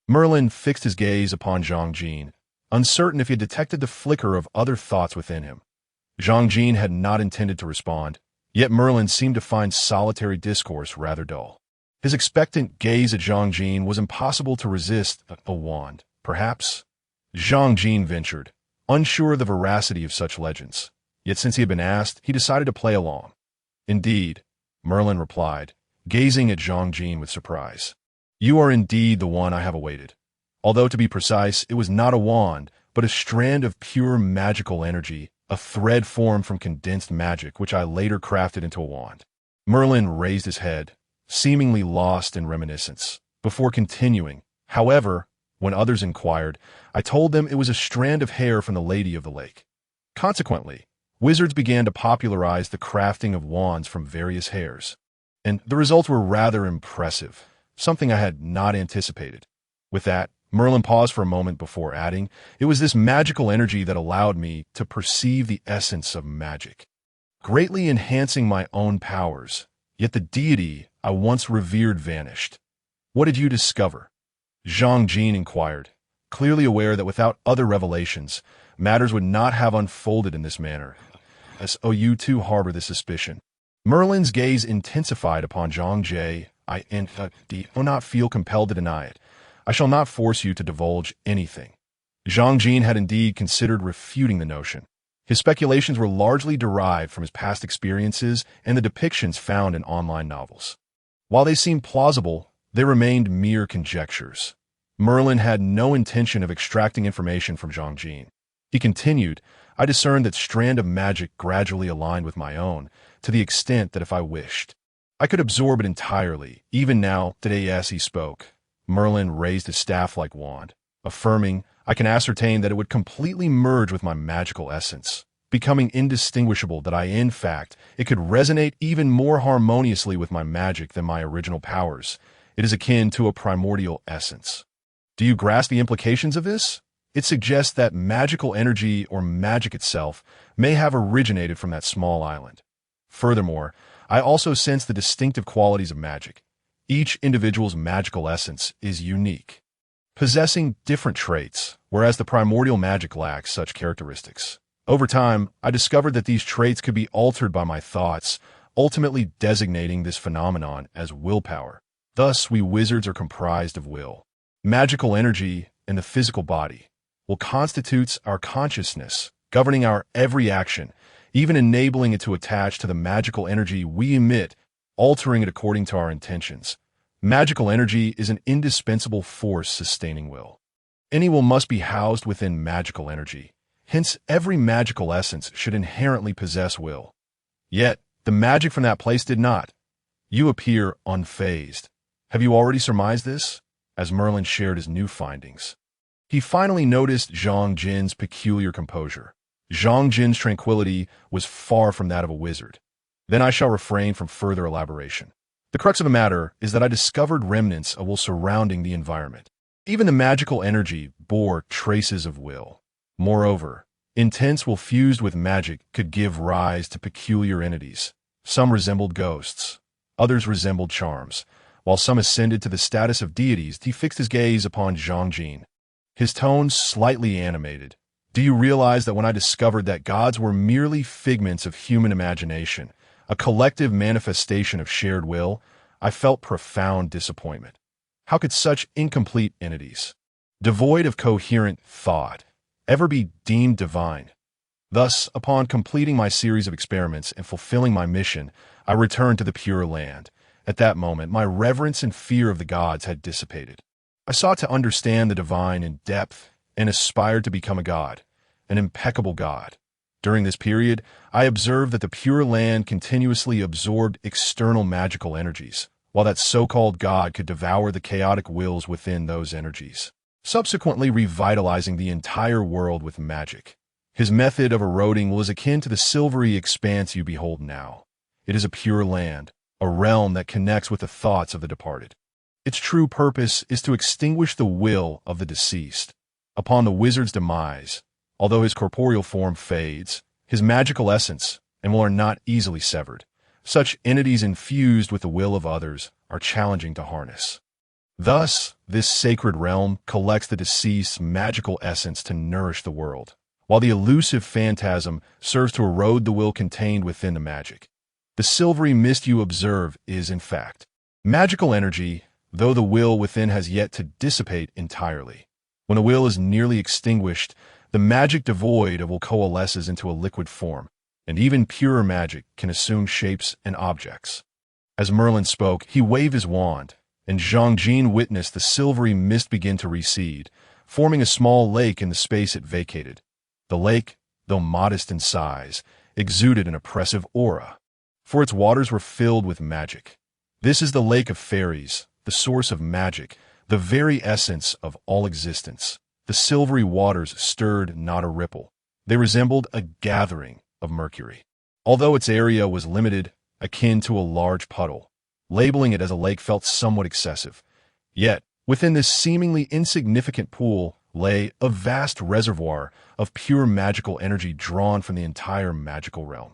Merlin fixed his gaze upon Zhang Jin, uncertain if he had detected the flicker of other thoughts within him. Zhang Jin had not intended to respond, yet Merlin seemed to find solitary discourse rather dull. His expectant gaze at Zhang Jin was impossible to resist. A wand, perhaps? Zhang Jin ventured, unsure of the veracity of such legends. Yet since he had been asked, he decided to play along. Indeed, Merlin replied, gazing at Zhang Jin with surprise. You are indeed the one I have awaited. Although, to be precise, it was not a wand, but a strand of pure magical energy, a thread formed from condensed magic which I later crafted into a wand. Merlin raised his head, seemingly lost in reminiscence, before continuing. However, when others inquired, I told them it was a strand of hair from the Lady of the Lake. Consequently, wizards began to popularize the crafting of wands from various hairs, and the results were rather impressive, something I had not anticipated. With that, Merlin paused for a moment before adding, it was this magical energy that allowed me to perceive the essence of magic, greatly enhancing my own powers, yet the deity I once revered vanished. What did you discover? Zhang Jin inquired, clearly aware that without other revelations, matters would not have unfolded in this manner. So you too harbor this suspicion. Merlin's gaze intensified upon Zhang Jie. I do not feel compelled to deny it. I shall not force you to divulge anything. Zhang Jin had indeed considered refuting the notion. His speculations were largely derived from his past experiences and the depictions found in online novels. While they seemed plausible, they remained mere conjectures. Merlin had no intention of extracting information from Zhang Jin. He continued, I discerned that strand of magic gradually aligned with my own, to the extent that if I wished, I could absorb it entirely. Even now, today as he spoke, Merlin raised his staff-like wand, affirming, I can ascertain that it would completely merge with my magical essence, becoming indistinguishable that it could resonate even more harmoniously with my magic than my original powers. It is akin to a primordial essence. Do you grasp the implications of this? It suggests that magical energy or magic itself may have originated from that small island. Furthermore, I also sense the distinctive qualities of magic. Each individual's magical essence is unique, possessing different traits, whereas the primordial magic lacks such characteristics. Over time, I discovered that these traits could be altered by my thoughts, ultimately designating this phenomenon as willpower. Thus, we wizards are comprised of will, magical energy, and the physical body. Will constitutes our consciousness, governing our every action, even enabling it to attach to the magical energy we emit, altering it according to our intentions. Magical energy is an indispensable force sustaining will. Any will must be housed within magical energy. Hence, every magical essence should inherently possess will. Yet, the magic from that place did not. You appear unfazed. Have you already surmised this? As Merlin shared his new findings, he finally noticed Zhang Jin's peculiar composure. Zhang Jin's tranquility was far from that of a wizard. Then I shall refrain from further elaboration. The crux of the matter is that I discovered remnants of will surrounding the environment. Even the magical energy bore traces of will. Moreover, intense will fused with magic could give rise to peculiar entities. Some resembled ghosts, others resembled charms, while some ascended to the status of deities. He fixed his gaze upon Zhang Jin, his tone slightly animated. Do you realize that when I discovered that gods were merely figments of human imagination, a collective manifestation of shared will, I felt profound disappointment. How could such incomplete entities, devoid of coherent thought, ever be deemed divine? Thus, upon completing my series of experiments and fulfilling my mission, I returned to the Pure Land. At that moment, my reverence and fear of the gods had dissipated. I sought to understand the divine in depth and aspired to become a god, an impeccable god. During this period, I observed that the Pure Land continuously absorbed external magical energies, while that so-called God could devour the chaotic wills within those energies, subsequently revitalizing the entire world with magic. His method of eroding was akin to the silvery expanse you behold now. It is a pure land, a realm that connects with the thoughts of the departed. Its true purpose is to extinguish the will of the deceased. Upon the wizard's demise, although his corporeal form fades, his magical essence and will are not easily severed. Such entities infused with the will of others are challenging to harness. Thus, this sacred realm collects the deceased's magical essence to nourish the world, while the elusive phantasm serves to erode the will contained within the magic. The silvery mist you observe is, in fact, magical energy, though the will within has yet to dissipate entirely. When a will is nearly extinguished, the magic devoid of will coalesces into a liquid form, and even purer magic can assume shapes and objects. As Merlin spoke, he waved his wand, and Jean witnessed the silvery mist begin to recede, forming a small lake in the space it vacated. The lake, though modest in size, exuded an oppressive aura, for its waters were filled with magic. This is the lake of fairies, the source of magic, the very essence of all existence. The silvery waters stirred not a ripple. They resembled a gathering of mercury. Although its area was limited, akin to a large puddle, labeling it as a lake felt somewhat excessive. Yet, within this seemingly insignificant pool lay a vast reservoir of pure magical energy drawn from the entire magical realm.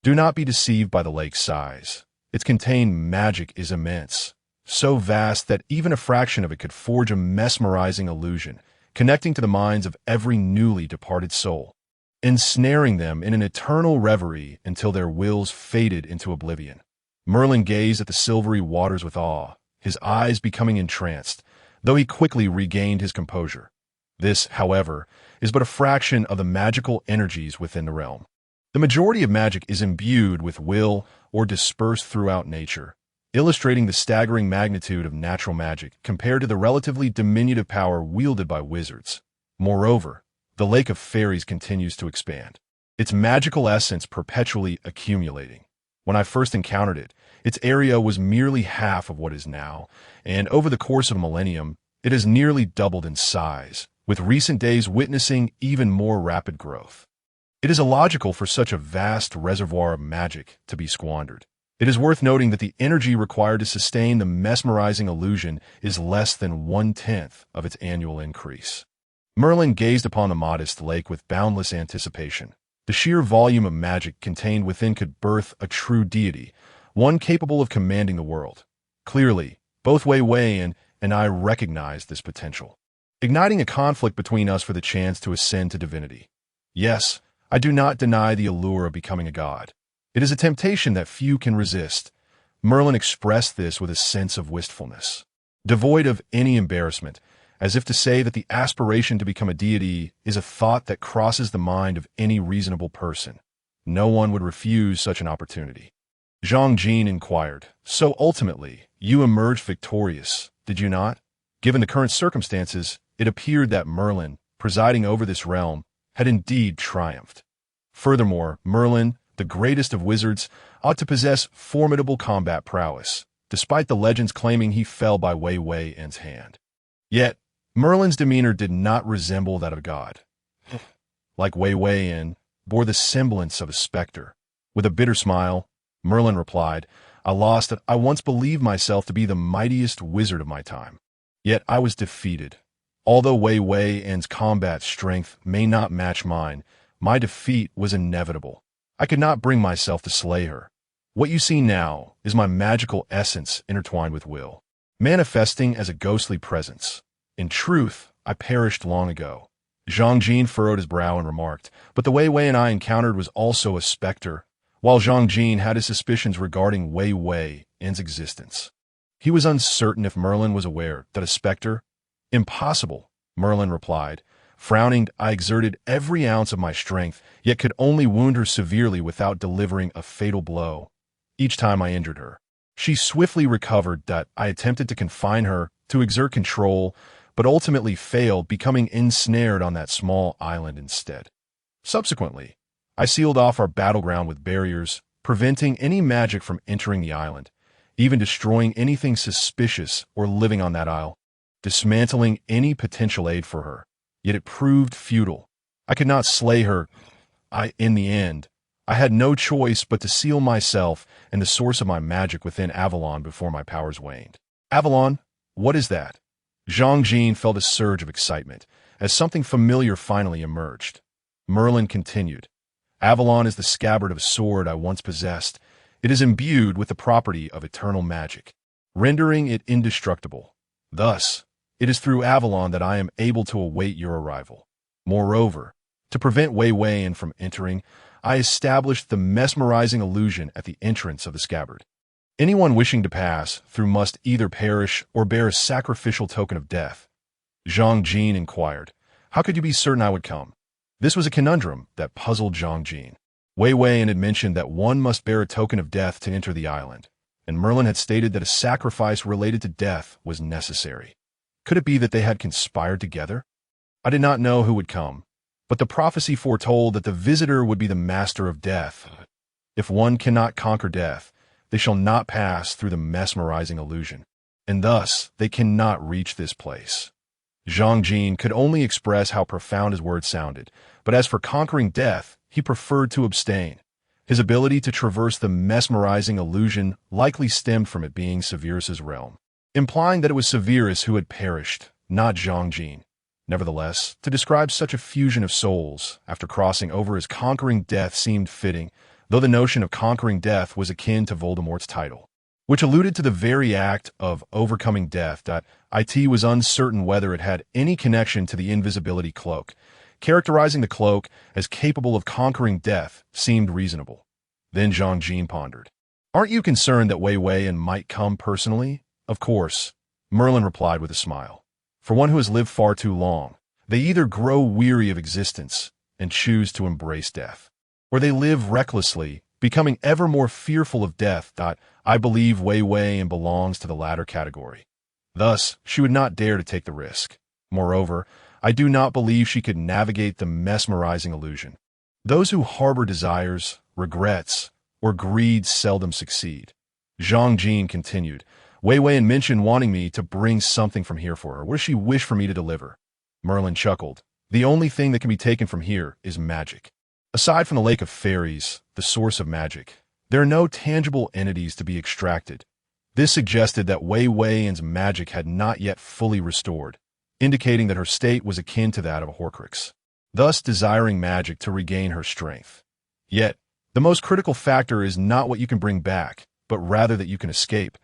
Do not be deceived by the lake's size. Its contained magic is immense, so vast that even a fraction of it could forge a mesmerizing illusion, connecting to the minds of every newly departed soul, ensnaring them in an eternal reverie until their wills faded into oblivion. Merlin gazed at the silvery waters with awe, his eyes becoming entranced, though he quickly regained his composure. This, however, is but a fraction of the magical energies within the realm. The majority of magic is imbued with will or dispersed throughout nature, illustrating the staggering magnitude of natural magic compared to the relatively diminutive power wielded by wizards. Moreover, the Lake of Fairies continues to expand, its magical essence perpetually accumulating. When I first encountered it, its area was merely half of what is now, and over the course of a millennium, it has nearly doubled in size, with recent days witnessing even more rapid growth. It is illogical for such a vast reservoir of magic to be squandered. It is worth noting that the energy required to sustain the mesmerizing illusion is less than 1/10 of its annual increase. Merlin gazed upon the modest lake with boundless anticipation. The sheer volume of magic contained within could birth a true deity, one capable of commanding the world. Clearly, both Wei Wei and I recognized this potential, igniting a conflict between us for the chance to ascend to divinity. Yes, I do not deny the allure of becoming a god. It is a temptation that few can resist. Merlin expressed this with a sense of wistfulness, devoid of any embarrassment, as if to say that the aspiration to become a deity is a thought that crosses the mind of any reasonable person. No one would refuse such an opportunity. Jean inquired, "So ultimately, you emerged victorious, did you not?" Given the current circumstances, it appeared that Merlin, presiding over this realm, had indeed triumphed. Furthermore, Merlin, the greatest of wizards, ought to possess formidable combat prowess, despite the legends claiming he fell by Wei Wei's hand. Yet, Merlin's demeanor did not resemble that of a god. Like Wei Wei bore the semblance of a specter. With a bitter smile, Merlin replied, I once believed myself to be the mightiest wizard of my time. Yet I was defeated. Although Wei Wei's combat strength may not match mine, my defeat was inevitable. I could not bring myself to slay her. What you see now is my magical essence intertwined with will, manifesting as a ghostly presence. In truth, I perished long ago. Jean furrowed his brow and remarked, but the Wei Wei and I encountered was also a specter, while Jean had his suspicions regarding Wei Wei's existence. He was uncertain if Merlin was aware that a specter— Impossible, Merlin replied. Frowning, I exerted every ounce of my strength, yet could only wound her severely without delivering a fatal blow. Each time I injured her, she swiftly recovered. I attempted to confine her, to exert control, but ultimately failed, becoming ensnared on that small island instead. Subsequently, I sealed off our battleground with barriers, preventing any magic from entering the island, even destroying anything suspicious or living on that isle, dismantling any potential aid for her. Yet it proved futile. I could not slay her. In the end, I had no choice but to seal myself and the source of my magic within Avalon before my powers waned. Avalon? What is that? Zhang Jin felt a surge of excitement as something familiar finally emerged. Merlin continued. Avalon is the scabbard of a sword I once possessed. It is imbued with the property of eternal magic, rendering it indestructible. Thus, it is through Avalon that I am able to await your arrival. Moreover, to prevent Wei Weiyan from entering, I established the mesmerizing illusion at the entrance of the scabbard. Anyone wishing to pass through must either perish or bear a sacrificial token of death. Zhang Jin inquired, how could you be certain I would come? This was a conundrum that puzzled Zhang Jin. Wei Weiyan had mentioned that one must bear a token of death to enter the island, and Merlin had stated that a sacrifice related to death was necessary. Could it be that they had conspired together? I did not know who would come, but the prophecy foretold that the visitor would be the master of death. If one cannot conquer death, they shall not pass through the mesmerizing illusion, and thus they cannot reach this place. Zhang Jin could only express how profound his words sounded, but as for conquering death, he preferred to abstain. His ability to traverse the mesmerizing illusion likely stemmed from it being Severus's realm, implying that it was Severus who had perished, not Zhang Jin. Nevertheless, to describe such a fusion of souls after crossing over as conquering death seemed fitting, though the notion of conquering death was akin to Voldemort's title, which alluded to the very act of overcoming death. It was uncertain whether it had any connection to the invisibility cloak. Characterizing the cloak as capable of conquering death seemed reasonable. Then Zhang Jin pondered. Aren't you concerned that Wei Weiyan might come personally? Of course, Merlin replied with a smile. For one who has lived far too long, they either grow weary of existence and choose to embrace death, or they live recklessly, becoming ever more fearful of death. I believe Wei Weiyan belongs to the latter category. Thus, she would not dare to take the risk. Moreover, I do not believe she could navigate the mesmerizing illusion. Those who harbor desires, regrets, or greed seldom succeed. Zhang Jin continued. Wei Weiyan mentioned wanting me to bring something from here for her. What does she wish for me to deliver? Merlin chuckled. The only thing that can be taken from here is magic. Aside from the Lake of Fairies, the source of magic, there are no tangible entities to be extracted. This suggested that Wei Weiyan's magic had not yet fully restored, indicating that her state was akin to that of a Horcrux, thus desiring magic to regain her strength. Yet, the most critical factor is not what you can bring back, but rather that you can escape.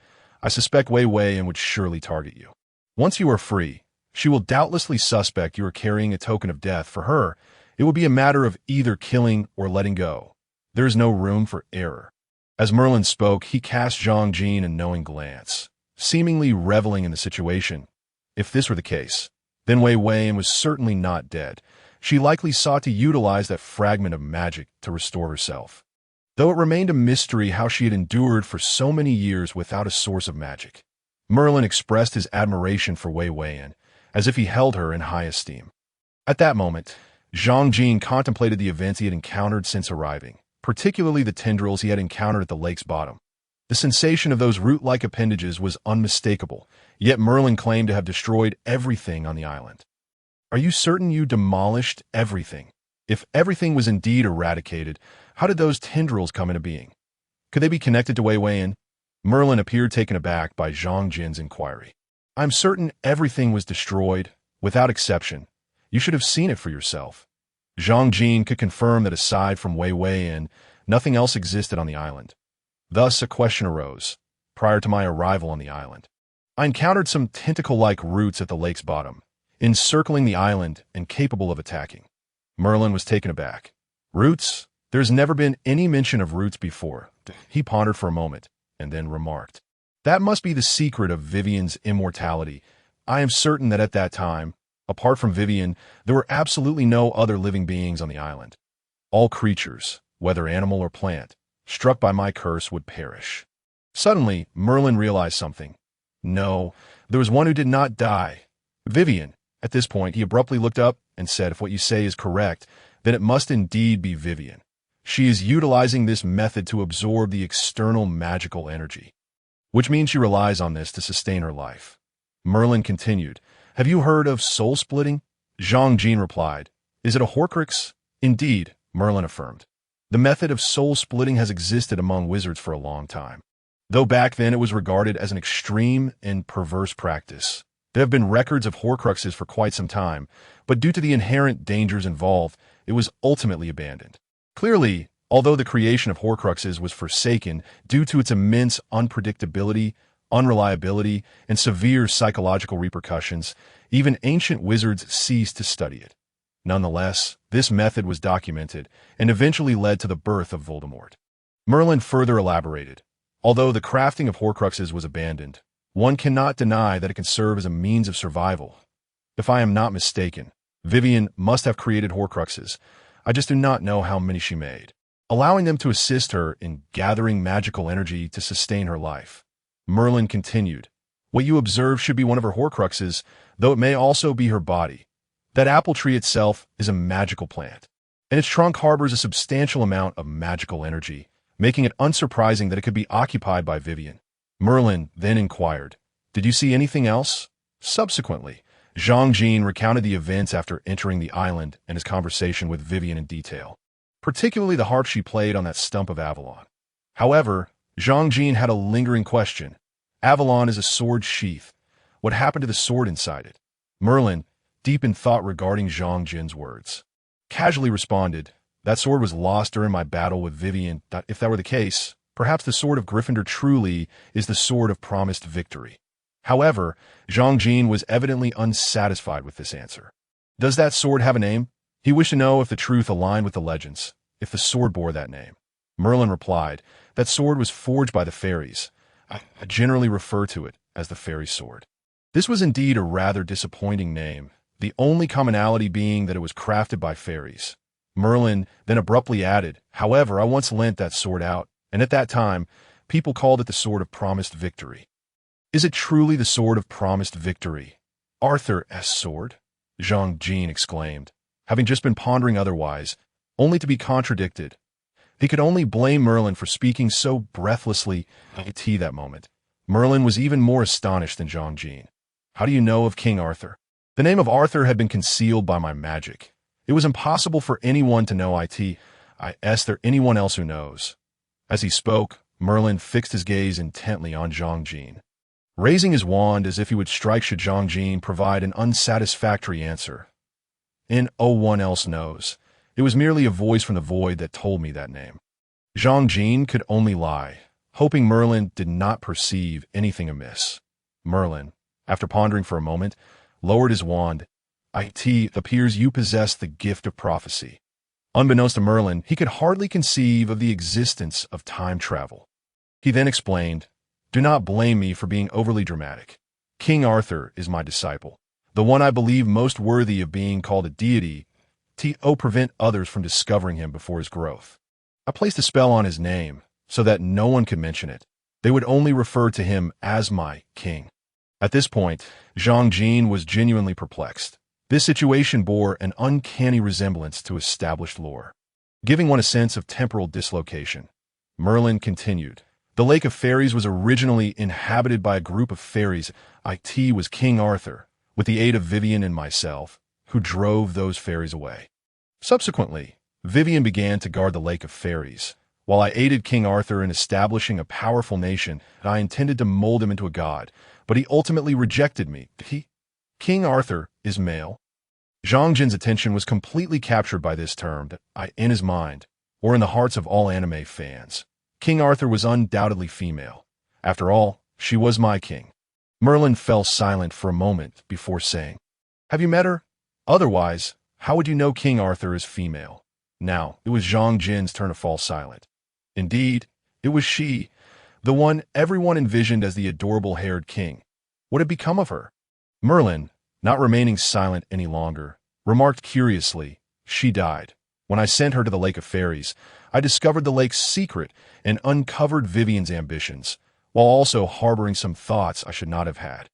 I suspect Wei Weiyan would surely target you. Once you are free, she will doubtlessly suspect you are carrying a token of death. For her, it will be a matter of either killing or letting go. There is no room for error. As Merlin spoke, he cast Zhang Jin a knowing glance, seemingly reveling in the situation. If this were the case, then Wei Weiyan was certainly not dead. She likely sought to utilize that fragment of magic to restore herself, though it remained a mystery how she had endured for so many years without a source of magic. Merlin expressed his admiration for Wei Weiyan, as if he held her in high esteem. At that moment, Zhang Jin contemplated the events he had encountered since arriving, particularly the tendrils he had encountered at the lake's bottom. The sensation of those root-like appendages was unmistakable, yet Merlin claimed to have destroyed everything on the island. Are you certain you demolished everything? If everything was indeed eradicated, how did those tendrils come into being? Could they be connected to Wei Weiyan? Merlin appeared taken aback by Zhang Jin's inquiry. I'm certain everything was destroyed, without exception. You should have seen it for yourself. Zhang Jin could confirm that aside from Wei Weiyan, nothing else existed on the island. Thus, a question arose. Prior to my arrival on the island, I encountered some tentacle-like roots at the lake's bottom, encircling the island and capable of attacking. Merlin was taken aback. Roots? There's never been any mention of roots before. He pondered for a moment, and then remarked. That must be the secret of Vivian's immortality. I am certain that at that time, apart from Vivian, there were absolutely no other living beings on the island. All creatures, whether animal or plant, struck by my curse would perish. Suddenly, Merlin realized something. No, there was one who did not die. Vivian. At this point, he abruptly looked up and said, if what you say is correct, then it must indeed be Vivian. She is utilizing this method to absorb the external magical energy, which means she relies on this to sustain her life. Merlin continued, "Have you heard of soul splitting?" Zhang Jin replied, "Is it a Horcrux?" "Indeed," Merlin affirmed. "The method of soul splitting has existed among wizards for a long time. Though back then it was regarded as an extreme and perverse practice. There have been records of Horcruxes for quite some time, but due to the inherent dangers involved, it was ultimately abandoned. Clearly, although the creation of Horcruxes was forsaken due to its immense unpredictability, unreliability, and severe psychological repercussions, even ancient wizards ceased to study it. Nonetheless, this method was documented and eventually led to the birth of Voldemort. Merlin further elaborated, "Although the crafting of Horcruxes was abandoned, one cannot deny that it can serve as a means of survival. If I am not mistaken, Vivian must have created Horcruxes. I just do not know how many she made, allowing them to assist her in gathering magical energy to sustain her life." Merlin continued, "What you observe should be one of her Horcruxes, though it may also be her body. That apple tree itself is a magical plant, and its trunk harbors a substantial amount of magical energy, making it unsurprising that it could be occupied by Vivian." Merlin then inquired, "Did you see anything else?" Subsequently, Zhang Jin recounted the events after entering the island and his conversation with Vivian in detail, particularly the harp she played on that stump of Avalon. However, Zhang Jin had a lingering question. Avalon is a sword sheath. What happened to the sword inside it? Merlin, deep in thought regarding Zhang Jin's words, casually responded, "That sword was lost during my battle with Vivian. If that were the case, perhaps the sword of Gryffindor truly is the sword of promised victory." However, Zhang Jin was evidently unsatisfied with this answer. "Does that sword have a name?" He wished to know if the truth aligned with the legends, if the sword bore that name. Merlin replied, "That sword was forged by the fairies. I generally refer to it as the fairy sword." This was indeed a rather disappointing name, the only commonality being that it was crafted by fairies. Merlin then abruptly added, "However, I once lent that sword out, and at that time, people called it the sword of promised victory." "Is it truly the sword of promised victory? Arthur's sword?" Zhang Jin exclaimed, having just been pondering otherwise, only to be contradicted. He could only blame Merlin for speaking so breathlessly at that moment. Merlin was even more astonished than Zhang Jin. "How do you know of King Arthur?" "The name of Arthur had been concealed by my magic. It was impossible for anyone to know it. Is there anyone else who knows?" As he spoke, Merlin fixed his gaze intently on Zhang Jin, raising his wand as if he would strike should Zhang Jin provide an unsatisfactory answer. "No one else knows. It was merely a voice from the void that told me that name." Zhang Jin could only lie, hoping Merlin did not perceive anything amiss. Merlin, after pondering for a moment, lowered his wand. "It appears you possess the gift of prophecy." Unbeknownst to Merlin, he could hardly conceive of the existence of time travel. He then explained, "Do not blame me for being overly dramatic. King Arthur is my disciple, the one I believe most worthy of being called a deity, to prevent others from discovering him before his growth. I placed a spell on his name, so that no one could mention it. They would only refer to him as my king." At this point, Zhang Jin was genuinely perplexed. This situation bore an uncanny resemblance to established lore, giving one a sense of temporal dislocation. Merlin continued, "The Lake of Fairies was originally inhabited by a group of fairies. It was King Arthur, with the aid of Vivian and myself, who drove those fairies away. Subsequently, Vivian began to guard the Lake of Fairies, while I aided King Arthur in establishing a powerful nation. I intended to mold him into a god, but he ultimately rejected me. King Arthur is male." Zhang Jin's attention was completely captured by this term in his mind, or in the hearts of all anime fans. King Arthur was undoubtedly female. After all, she was my king. Merlin fell silent for a moment before saying, "Have you met her? Otherwise, how would you know King Arthur is female?" Now, it was Zhang Jin's turn to fall silent. Indeed, it was she, the one everyone envisioned as the adorable-haired king. What had become of her? Merlin, not remaining silent any longer, remarked curiously, "She died. When I sent her to the Lake of Fairies, I discovered the lake's secret and uncovered Vivian's ambitions, while also harboring some thoughts I should not have had.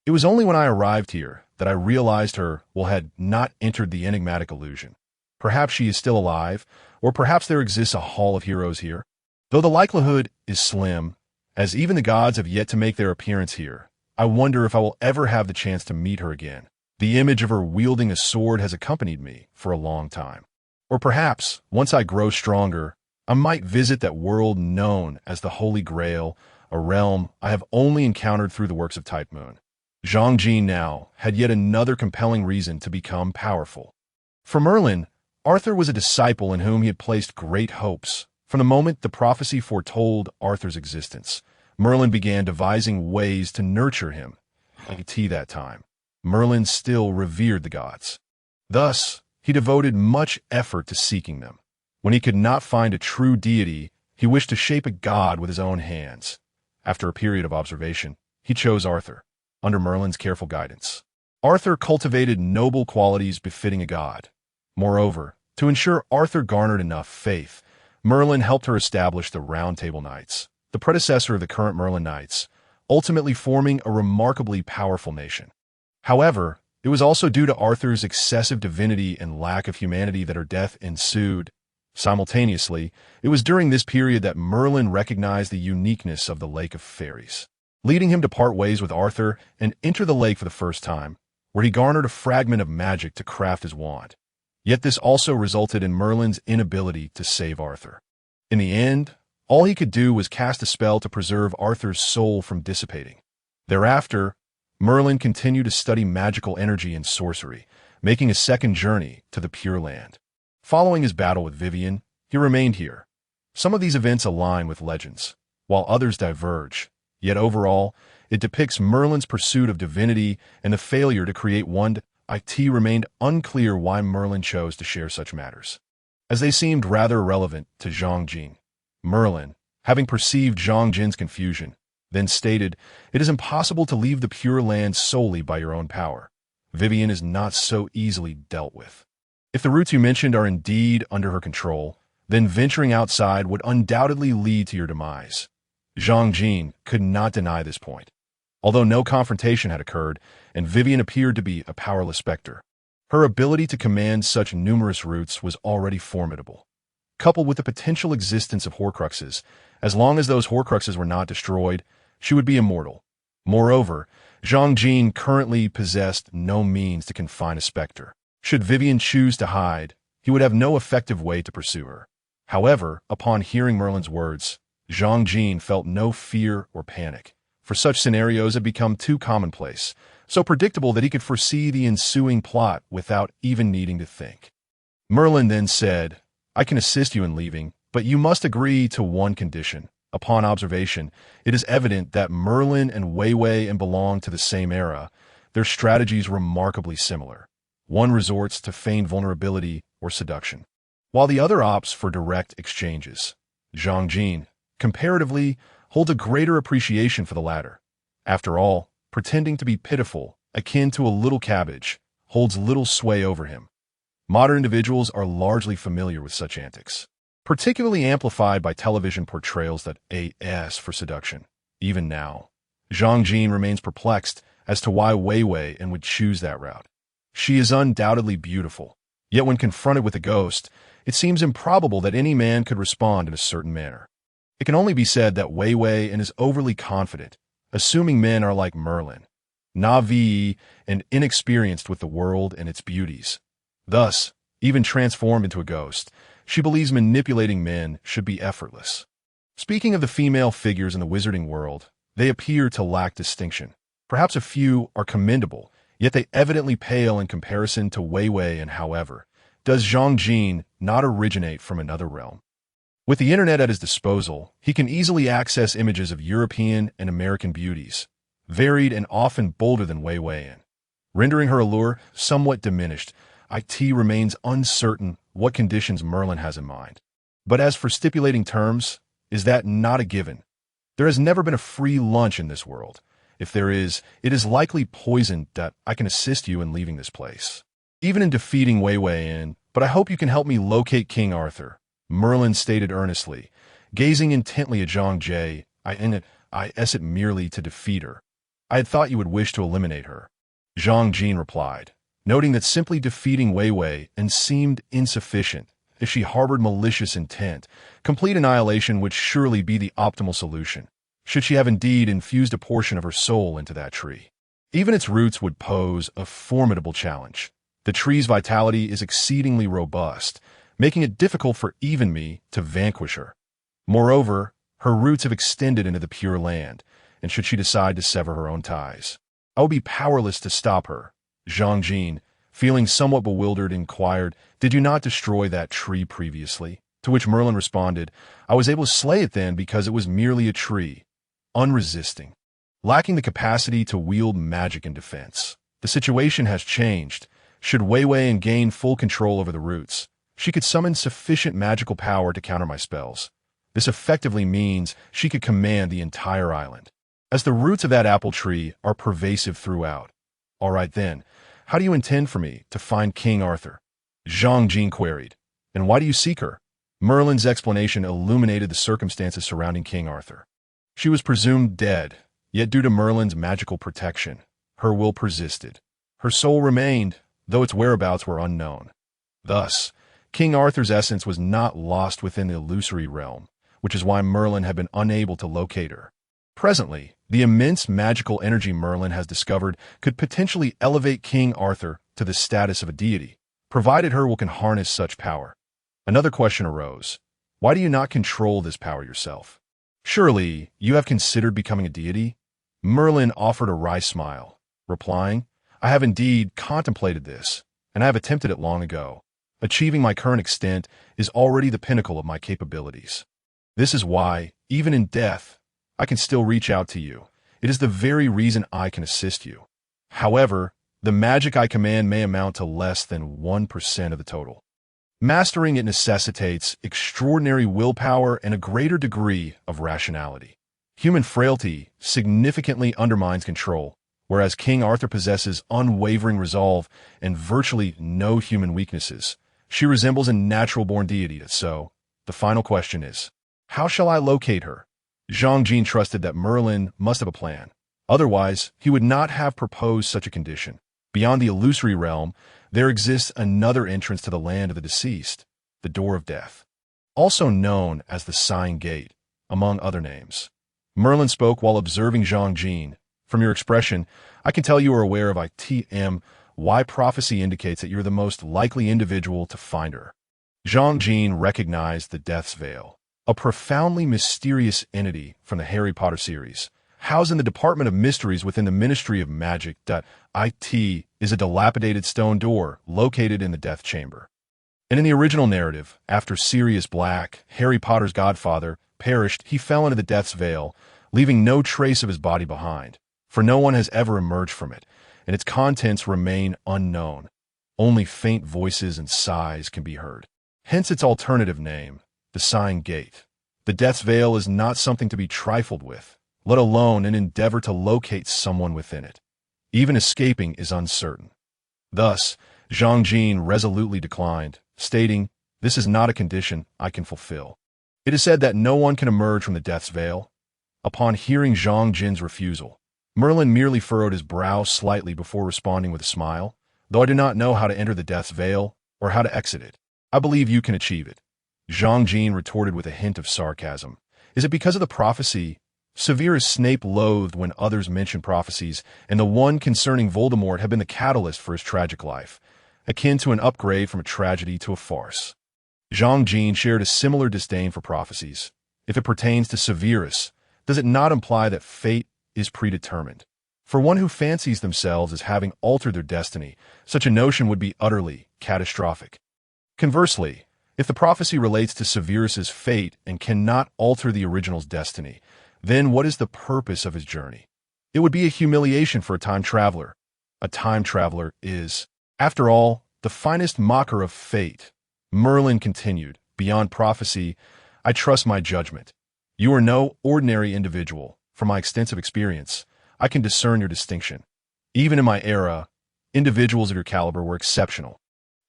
It was only when I arrived here that I realized her had not entered the enigmatic illusion. Perhaps she is still alive, Or perhaps there exists a hall of heroes here? Though the likelihood is slim, as even the gods have yet to make their appearance here, I wonder if I will ever have the chance to meet her again. The image of her wielding a sword has accompanied me for a long time. Or perhaps, once I grow stronger, I might visit that world known as the Holy Grail, a realm I have only encountered through the works of Type Moon. Zhang Jin now had yet another compelling reason to become powerful. For Merlin, Arthur was a disciple in whom he had placed great hopes. From the moment the prophecy foretold Arthur's existence, Merlin began devising ways to nurture him. At that time, Merlin still revered the gods. Thus, he devoted much effort to seeking them. When he could not find a true deity, he wished to shape a god with his own hands. After a period of observation, he chose Arthur, under Merlin's careful guidance. Arthur cultivated noble qualities befitting a god. Moreover, to ensure Arthur garnered enough faith, Merlin helped her establish the Round Table Knights, the predecessor of the current Merlin Knights, ultimately forming a remarkably powerful nation. However, it was also due to Arthur's excessive divinity and lack of humanity that her death ensued. Simultaneously, it was during this period that Merlin recognized the uniqueness of the Lake of Fairies, leading him to part ways with Arthur and enter the lake for the first time, where he garnered a fragment of magic to craft his wand. Yet this also resulted in Merlin's inability to save Arthur. In the end, all he could do was cast a spell to preserve Arthur's soul from dissipating. Thereafter, Merlin continued to study magical energy and sorcery, making a second journey to the Pure Land. Following his battle with Vivian, he remained here. Some of these events align with legends, while others diverge. Yet overall, it depicts Merlin's pursuit of divinity and the failure to create one. It remained unclear why Merlin chose to share such matters, as they seemed rather irrelevant to Zhang Jin. Merlin, having perceived Zhang Jin's confusion, then stated, "It is impossible to leave the Pure Land solely by your own power. Vivian is not so easily dealt with. If the routes you mentioned are indeed under her control, then venturing outside would undoubtedly lead to your demise." Zhang Jin could not deny this point. Although no confrontation had occurred, and Vivian appeared to be a powerless specter, her ability to command such numerous routes was already formidable. Coupled with the potential existence of Horcruxes, as long as those Horcruxes were not destroyed, she would be immortal. Moreover, Zhang Jin currently possessed no means to confine a specter. Should Vivian choose to hide, he would have no effective way to pursue her. However, upon hearing Merlin's words, Zhang Jin felt no fear or panic, for such scenarios had become too commonplace, so predictable that he could foresee the ensuing plot without even needing to think. Merlin then said, "I can assist you in leaving, but you must agree to one condition." Upon observation, it is evident that Merlin and Wei Wei belong to the same era, their strategies remarkably similar. One resorts to feigned vulnerability or seduction, while the other opts for direct exchanges. Zhang Jin, comparatively, holds a greater appreciation for the latter. After all, pretending to be pitiful, akin to a little cabbage, holds little sway over him. Modern individuals are largely familiar with such antics, particularly amplified by television portrayals that AS for seduction. Even now, Zhang Jin remains perplexed as to why Wei Wei would choose that route. She is undoubtedly beautiful, yet when confronted with a ghost, it seems improbable that any man could respond in a certain manner. It can only be said that Wei Wei is overly confident, assuming men are like Merlin, naive and inexperienced with the world and its beauties. Thus, even transformed into a ghost, she believes manipulating men should be effortless. Speaking of the female figures in the wizarding world, they appear to lack distinction. Perhaps a few are commendable, yet they evidently pale in comparison to Wei Wei. And however, does Zhang Jin not originate from another realm? With the internet at his disposal, he can easily access images of European and American beauties, varied and often bolder than Wei Wei, rendering her allure somewhat diminished. It remains uncertain what conditions Merlin has in mind. But as for stipulating terms, is that not a given? There has never been a free lunch in this world. If there is, it is likely poisoned. That I can assist you in leaving this place, even in defeating Wei Wei, but I hope you can help me locate King Arthur, Merlin stated earnestly, gazing intently at Zhang Jie. I asked it merely to defeat her. I had thought you would wish to eliminate her. Zhang Jin replied, noting that simply defeating Wei Wei seemed insufficient, if she harbored malicious intent. Complete annihilation would surely be the optimal solution, should she have indeed infused a portion of her soul into that tree. Even its roots would pose a formidable challenge. The tree's vitality is exceedingly robust, making it difficult for even me to vanquish her. Moreover, her roots have extended into the Pure Land, and should she decide to sever her own ties, I would be powerless to stop her. Zhang Jin, feeling somewhat bewildered, inquired, "Did you not destroy that tree previously?" To which Merlin responded, "I was able to slay it then because it was merely a tree, unresisting, lacking the capacity to wield magic in defense. The situation has changed. Should Wei Wei gain full control over the roots, she could summon sufficient magical power to counter my spells. This effectively means she could command the entire island, as the roots of that apple tree are pervasive throughout." "All right then, how do you intend for me to find King Arthur?" Zhang Jin queried. "And why do you seek her?" Merlin's explanation illuminated the circumstances surrounding King Arthur. She was presumed dead, yet due to Merlin's magical protection, her will persisted. Her soul remained, though its whereabouts were unknown. Thus, King Arthur's essence was not lost within the illusory realm, which is why Merlin had been unable to locate her. Presently, the immense magical energy Merlin has discovered could potentially elevate King Arthur to the status of a deity, provided her will can harness such power. Another question arose. Why do you not control this power yourself? Surely, you have considered becoming a deity? Merlin offered a wry smile, replying, "I have indeed contemplated this, and I have attempted it long ago. Achieving my current extent is already the pinnacle of my capabilities. This is why, even in death, I can still reach out to you. It is the very reason I can assist you. However, the magic I command may amount to less than 1% of the total. Mastering it necessitates extraordinary willpower and a greater degree of rationality. Human frailty significantly undermines control, whereas King Arthur possesses unwavering resolve and virtually no human weaknesses. She resembles a natural-born deity, so the final question is, how shall I locate her?" Zhang Jin trusted that Merlin must have a plan. Otherwise, he would not have proposed such a condition. Beyond the illusory realm, there exists another entrance to the land of the deceased, the Door of Death, also known as the Sighing Gate, among other names. Merlin spoke while observing Zhang Jin. "From your expression, I can tell you are aware of ITM. Why prophecy indicates that you're the most likely individual to find her." Zhang Jin recognized the Death's Veil, a profoundly mysterious entity from the Harry Potter series, housed in the Department of Mysteries within the Ministry of Magic. It is a dilapidated stone door located in the Death Chamber. And in the original narrative, after Sirius Black, Harry Potter's godfather, perished, he fell into the Death's Veil, leaving no trace of his body behind, for no one has ever emerged from it, and its contents remain unknown. Only faint voices and sighs can be heard. Hence its alternative name, the Sighing Gate. The Death's Veil is not something to be trifled with, let alone an endeavor to locate someone within it. Even escaping is uncertain. Thus, Zhang Jin resolutely declined, stating, "This is not a condition I can fulfill." It is said that no one can emerge from the Death's Veil. Upon hearing Zhang Jin's refusal, Merlin merely furrowed his brow slightly before responding with a smile. "Though I do not know how to enter the Death's Veil or how to exit it, I believe you can achieve it." Zhang Jin retorted with a hint of sarcasm. "Is it because of the prophecy?" Severus Snape loathed when others mentioned prophecies, and the one concerning Voldemort had been the catalyst for his tragic life, akin to an upgrade from a tragedy to a farce. Zhang Jin shared a similar disdain for prophecies. If it pertains to Severus, does it not imply that fate is predetermined? For one who fancies themselves as having altered their destiny, such a notion would be utterly catastrophic. Conversely, if the prophecy relates to Severus's fate and cannot alter the original's destiny, then what is the purpose of his journey? It would be a humiliation for a time traveler. A time traveler is, after all, the finest mocker of fate. Merlin continued, "Beyond prophecy, I trust my judgment. You are no ordinary individual. From my extensive experience, I can discern your distinction. Even in my era, individuals of your caliber were exceptional.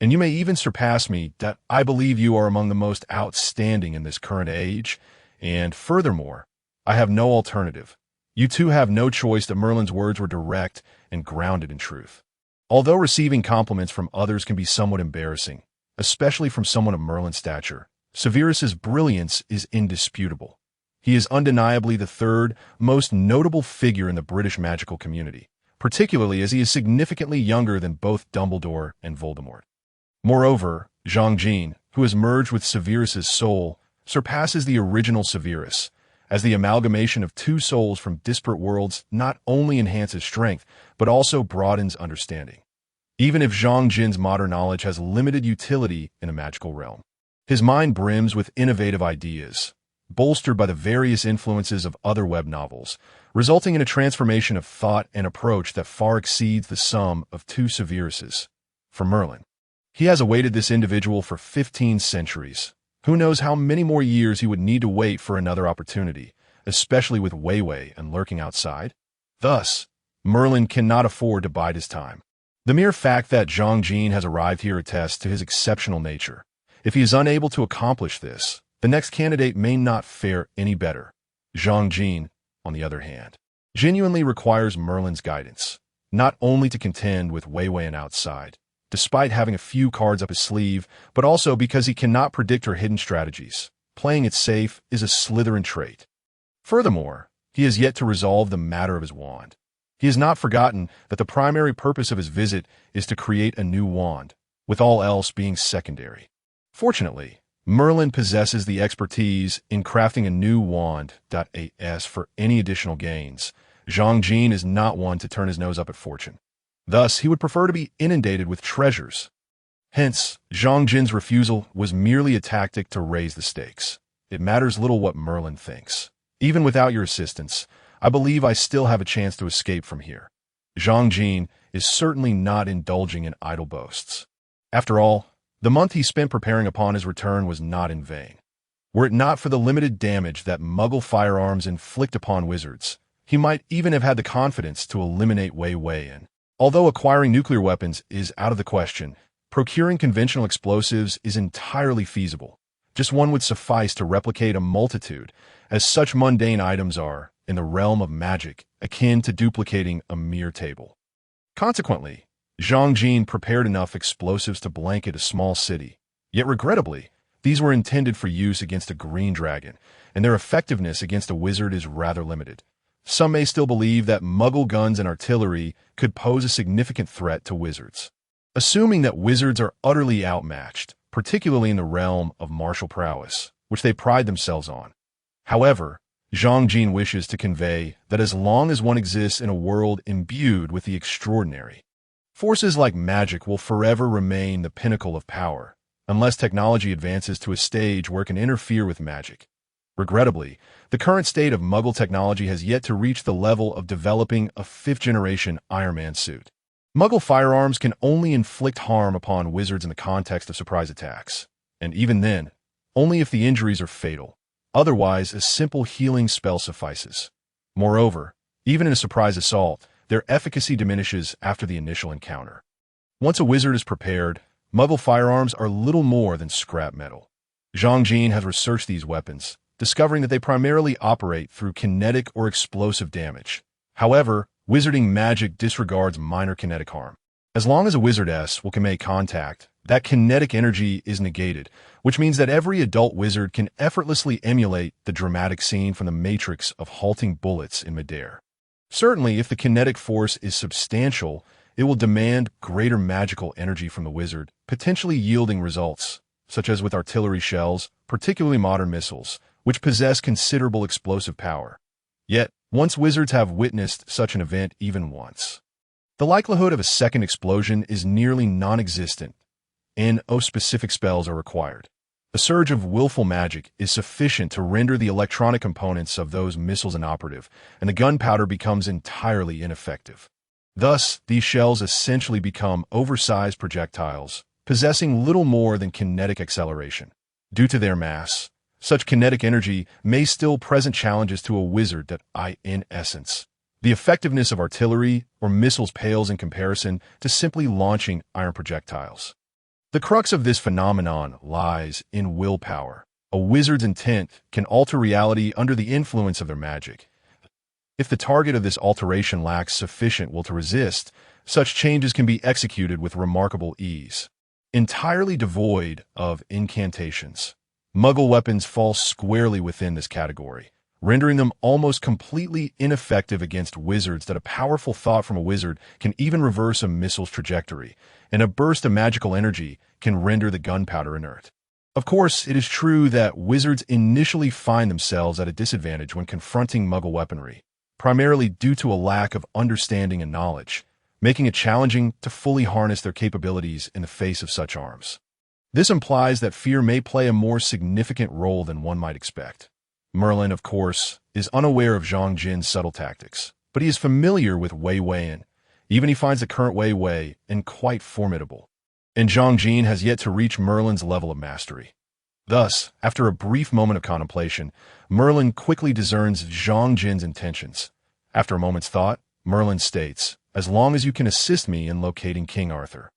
And you may even surpass me. That I believe you are among the most outstanding in this current age. And furthermore, I have no alternative. You too have no choice." That Merlin's words were direct and grounded in truth. Although receiving compliments from others can be somewhat embarrassing, especially from someone of Merlin's stature. Severus's brilliance is indisputable. He is undeniably the third most notable figure in the British magical community, particularly as he is significantly younger than both Dumbledore and Voldemort. Moreover, Zhang Jin, who has merged with Severus's soul, surpasses the original Severus, as the amalgamation of two souls from disparate worlds not only enhances strength, but also broadens understanding. Even if Zhang Jin's modern knowledge has limited utility in the magical realm, his mind brims with innovative ideas, bolstered by the various influences of other web novels, resulting in a transformation of thought and approach that far exceeds the sum of two Severuses. For Merlin, he has awaited this individual for 15 centuries. Who knows how many more years he would need to wait for another opportunity, especially with Wei Wei and lurking outside? Thus, Merlin cannot afford to bide his time. The mere fact that Zhang Jin has arrived here attests to his exceptional nature. If he is unable to accomplish this, the next candidate may not fare any better. Zhang Jin, on the other hand, genuinely requires Merlin's guidance, not only to contend with Wei Wei and outside, despite having a few cards up his sleeve, but also because he cannot predict her hidden strategies. Playing it safe is a Slytherin trait. Furthermore, he has yet to resolve the matter of his wand. He has not forgotten that the primary purpose of his visit is to create a new wand, with all else being secondary. Fortunately, Merlin possesses the expertise in crafting a new wand. As for any additional gains, Zhang Jin is not one to turn his nose up at fortune. Thus, he would prefer to be inundated with treasures. Hence, Zhang Jin's refusal was merely a tactic to raise the stakes. It matters little what Merlin thinks. Even without your assistance, I believe I still have a chance to escape from here. Zhang Jin is certainly not indulging in idle boasts. After all, the month he spent preparing upon his return was not in vain. Were it not for the limited damage that Muggle firearms inflict upon wizards, he might even have had the confidence to eliminate Wei Wei. And although acquiring nuclear weapons is out of the question, procuring conventional explosives is entirely feasible. Just one would suffice to replicate a multitude, as such mundane items are, in the realm of magic, akin to duplicating a mere table. Consequently, Zhang Jin prepared enough explosives to blanket a small city. Yet regrettably, these were intended for use against a green dragon, and their effectiveness against a wizard is rather limited. Some may still believe that Muggle guns and artillery could pose a significant threat to wizards. Assuming that wizards are utterly outmatched, particularly in the realm of martial prowess, which they pride themselves on. However, Zhang Jin wishes to convey that as long as one exists in a world imbued with the extraordinary, forces like magic will forever remain the pinnacle of power, unless technology advances to a stage where it can interfere with magic. Regrettably, the current state of Muggle technology has yet to reach the level of developing a fifth-generation Iron Man suit. Muggle firearms can only inflict harm upon wizards in the context of surprise attacks, and even then, only if the injuries are fatal. Otherwise, a simple healing spell suffices. Moreover, even in a surprise assault, their efficacy diminishes after the initial encounter. Once a wizard is prepared, Muggle firearms are little more than scrap metal. Zhang Jin has researched these weapons, discovering that they primarily operate through kinetic or explosive damage. However, wizarding magic disregards minor kinetic harm. As long as a wizardess can make contact, that kinetic energy is negated, which means that every adult wizard can effortlessly emulate the dramatic scene from the Matrix of halting bullets in midair. Certainly, if the kinetic force is substantial, it will demand greater magical energy from the wizard, potentially yielding results, such as with artillery shells, particularly modern missiles, which possess considerable explosive power. Yet, once wizards have witnessed such an event even once, the likelihood of a second explosion is nearly non-existent, and no specific spells are required. A surge of willful magic is sufficient to render the electronic components of those missiles inoperative, and the gunpowder becomes entirely ineffective. Thus, these shells essentially become oversized projectiles, possessing little more than kinetic acceleration. Due to their mass, such kinetic energy may still present challenges to a wizard in essence, the effectiveness of artillery or missiles pales in comparison to simply launching iron projectiles. The crux of this phenomenon lies in willpower. A wizard's intent can alter reality under the influence of their magic. If the target of this alteration lacks sufficient will to resist, such changes can be executed with remarkable ease. entirely devoid of incantations. Muggle weapons fall squarely within this category, rendering them almost completely ineffective against wizards that a powerful thought from a wizard can even reverse a missile's trajectory, and a burst of magical energy can render the gunpowder inert. Of course, it is true that wizards initially find themselves at a disadvantage when confronting Muggle weaponry, primarily due to a lack of understanding and knowledge, making it challenging to fully harness their capabilities in the face of such arms. This implies that fear may play a more significant role than one might expect. Merlin, of course, is unaware of Zhang Jin's subtle tactics, but he is familiar with Wei Weiyan. Even he finds the current Wei Wei quite formidable. And Zhang Jin has yet to reach Merlin's level of mastery. Thus, after a brief moment of contemplation, Merlin quickly discerns Zhang Jin's intentions. After a moment's thought, Merlin states, "As long as you can assist me in locating King Arthur,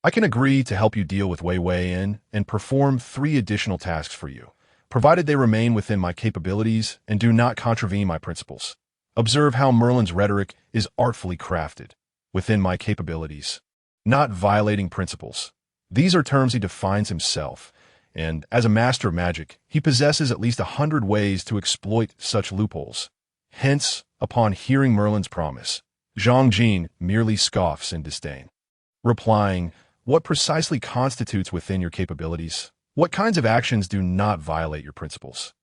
I can agree to help you deal with Wei Weiyan and perform 3 additional tasks for you, provided they remain within my capabilities and do not contravene my principles." Observe how Merlin's rhetoric is artfully crafted. Within my capabilities, not violating principles. These are terms he defines himself, and as a master of magic, he possesses at least 100 ways to exploit such loopholes. Hence, upon hearing Merlin's promise, Zhang Jin merely scoffs in disdain, replying, "What precisely constitutes within your capabilities? What kinds of actions do not violate your principles?"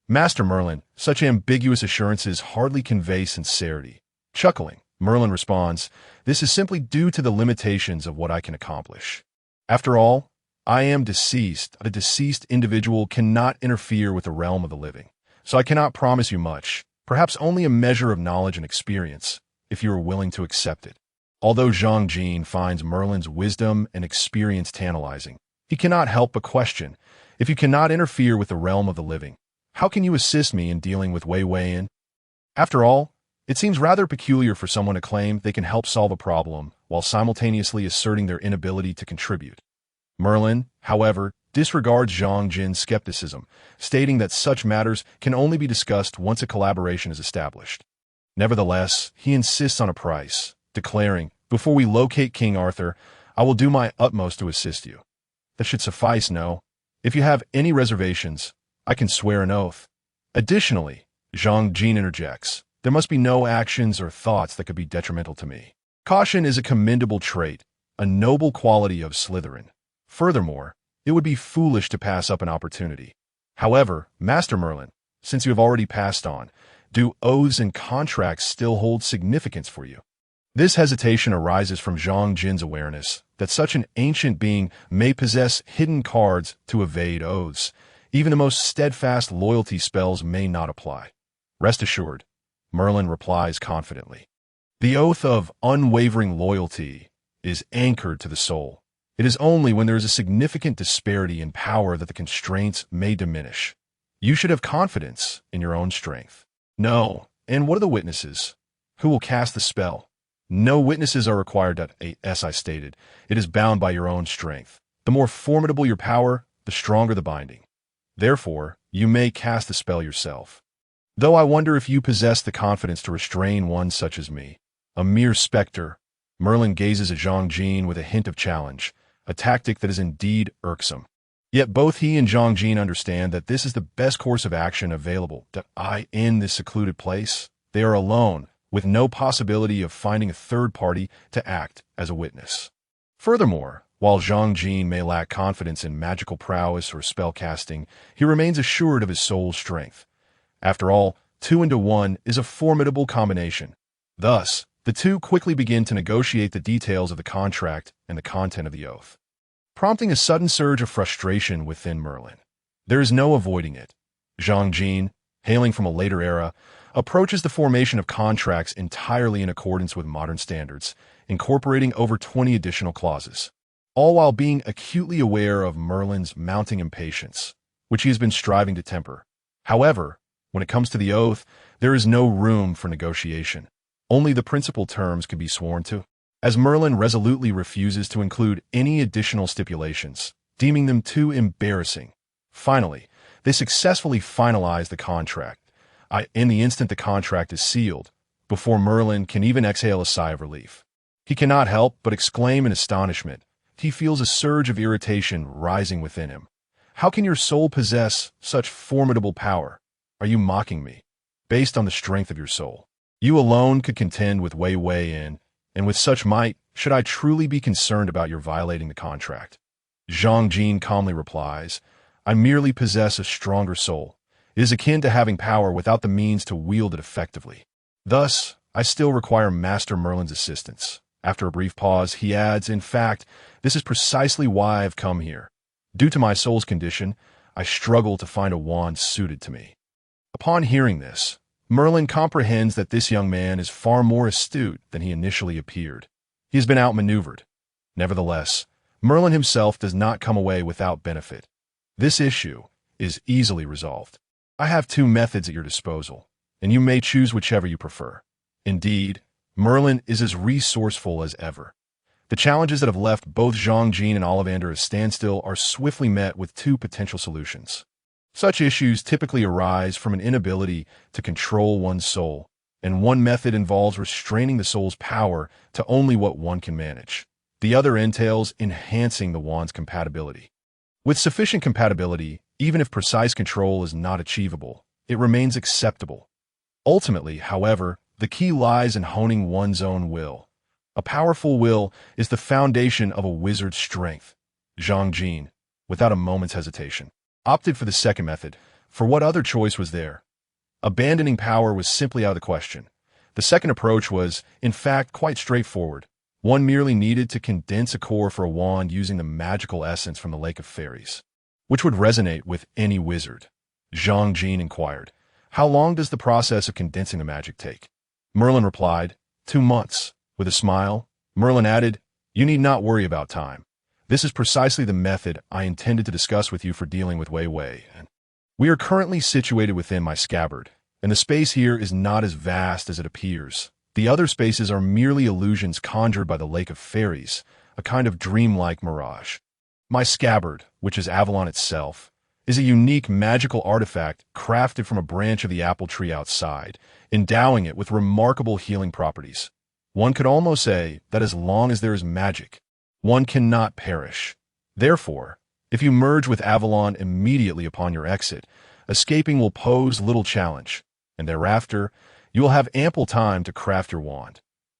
Master Merlin, such ambiguous assurances hardly convey sincerity. Chuckling, Merlin responds, "This is simply due to the limitations of what I can accomplish. After all, I am deceased. A deceased individual cannot interfere with the realm of the living, so I cannot promise you much, perhaps only a measure of knowledge and experience, if you are willing to accept it." Although Zhang Jin finds Merlin's wisdom and experience tantalizing, he cannot help but question, "If you cannot interfere with the realm of the living, how can you assist me in dealing with Wei Weiyan?" After all, it seems rather peculiar for someone to claim they can help solve a problem while simultaneously asserting their inability to contribute. Merlin, however, disregards Zhang Jin's skepticism, stating that such matters can only be discussed once a collaboration is established. Nevertheless, he insists on a price, declaring, "Before we locate King Arthur, I will do my utmost to assist you." That should suffice, no? If you have any reservations, I can swear an oath. Additionally, Zhang Jin interjects, "There must be no actions or thoughts that could be detrimental to me." Caution is a commendable trait, a noble quality of Slytherin. Furthermore, it would be foolish to pass up an opportunity. However, Master Merlin, since you have already passed on, do oaths and contracts still hold significance for you? This hesitation arises from Zhang Jin's awareness that such an ancient being may possess hidden cards to evade oaths. Even the most steadfast loyalty spells may not apply. Rest assured, Merlin replies confidently. The oath of unwavering loyalty is anchored to the soul. It is only when there is a significant disparity in power that the constraints may diminish. You should have confidence in your own strength. No, and what are the witnesses? Who will cast the spell? No witnesses are required, as I stated. It is bound by your own strength. The more formidable your power, the stronger the binding. Therefore, you may cast the spell yourself. Though I wonder if you possess the confidence to restrain one such as me. A mere specter. Merlin gazes at Zhang Jin with a hint of challenge, a tactic that is indeed irksome. Yet both he and Zhang Jin understand that this is the best course of action available. In this secluded place, they are alone, with no possibility of finding a third party to act as a witness. Furthermore, while Zhang Jin may lack confidence in magical prowess or spell casting, he remains assured of his soul's strength. After all, 2 into 1 is a formidable combination. Thus, the two quickly begin to negotiate the details of the contract and the content of the oath, prompting a sudden surge of frustration within Merlin. There is no avoiding it. Zhang Jin, hailing from a later era, approaches the formation of contracts entirely in accordance with modern standards, incorporating over 20 additional clauses, all while being acutely aware of Merlin's mounting impatience, which he has been striving to temper. However, when it comes to the oath, there is no room for negotiation. Only the principal terms can be sworn to, as Merlin resolutely refuses to include any additional stipulations, deeming them too embarrassing. Finally, they successfully finalize the contract. In the instant the contract is sealed, before Merlin can even exhale a sigh of relief. He cannot help but exclaim in astonishment, he feels a surge of irritation rising within him. How can your soul possess such formidable power? Are you mocking me? Based on the strength of your soul, you alone could contend with Wei Wei in, and with such might, should I truly be concerned about your violating the contract? Zhang Jin calmly replies, I merely possess a stronger soul. It is akin to having power without the means to wield it effectively. Thus, I still require Master Merlin's assistance. After a brief pause, he adds, in fact, this is precisely why I've come here. Due to my soul's condition, I struggle to find a wand suited to me. Upon hearing this, Merlin comprehends that this young man is far more astute than he initially appeared. He has been outmaneuvered. Nevertheless, Merlin himself does not come away without benefit. This issue is easily resolved. I have two methods at your disposal, and you may choose whichever you prefer. Indeed, Merlin is as resourceful as ever. The challenges that have left both Zhang Jin and Ollivander at standstill are swiftly met with two potential solutions. Such issues typically arise from an inability to control one's soul, and one method involves restraining the soul's power to only what one can manage. The other entails enhancing the wand's compatibility. With sufficient compatibility, even if precise control is not achievable, it remains acceptable. Ultimately, however, the key lies in honing one's own will. A powerful will is the foundation of a wizard's strength. Zhang Jin, without a moment's hesitation, opted for the second method. For what other choice was there? Abandoning power was simply out of the question. The second approach was, in fact, quite straightforward. One merely needed to condense a core for a wand using the magical essence from the Lake of Fairies, which would resonate with any wizard. Zhang Jin inquired, how long does the process of condensing the magic take? Merlin replied, 2 months. With a smile, Merlin added, you need not worry about time. This is precisely the method I intended to discuss with you for dealing with Wei Wei. We are currently situated within my scabbard, and the space here is not as vast as it appears. The other spaces are merely illusions conjured by the Lake of Fairies, a kind of dreamlike mirage. My scabbard, which is Avalon itself, is a unique magical artifact crafted from a branch of the apple tree outside, endowing it with remarkable healing properties. One could almost say that as long as there is magic, one cannot perish. Therefore, if you merge with Avalon immediately upon your exit, escaping will pose little challenge, and thereafter, you will have ample time to craft your wand.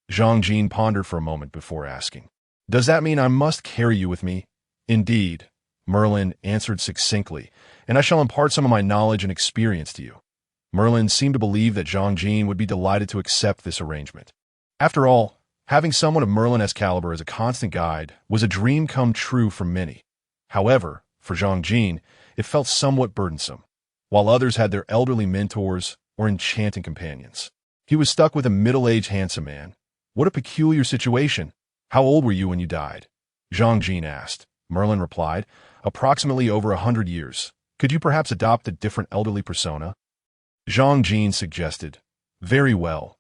Zhang Jin pondered for a moment before asking, does that mean I must carry you with me? Indeed, Merlin answered succinctly, and I shall impart some of my knowledge and experience to you. Merlin seemed to believe that Zhang Jin would be delighted to accept this arrangement. After all, having someone of Merlin's caliber as a constant guide was a dream come true for many. However, for Zhang Jin, it felt somewhat burdensome. While others had their elderly mentors or enchanting companions, he was stuck with a middle-aged handsome man. What a peculiar situation. How old were you when you died? Zhang Jin asked. Merlin replied, approximately over 100 years. Could you perhaps adopt a different elderly persona? Zhang Jin suggested. Very well.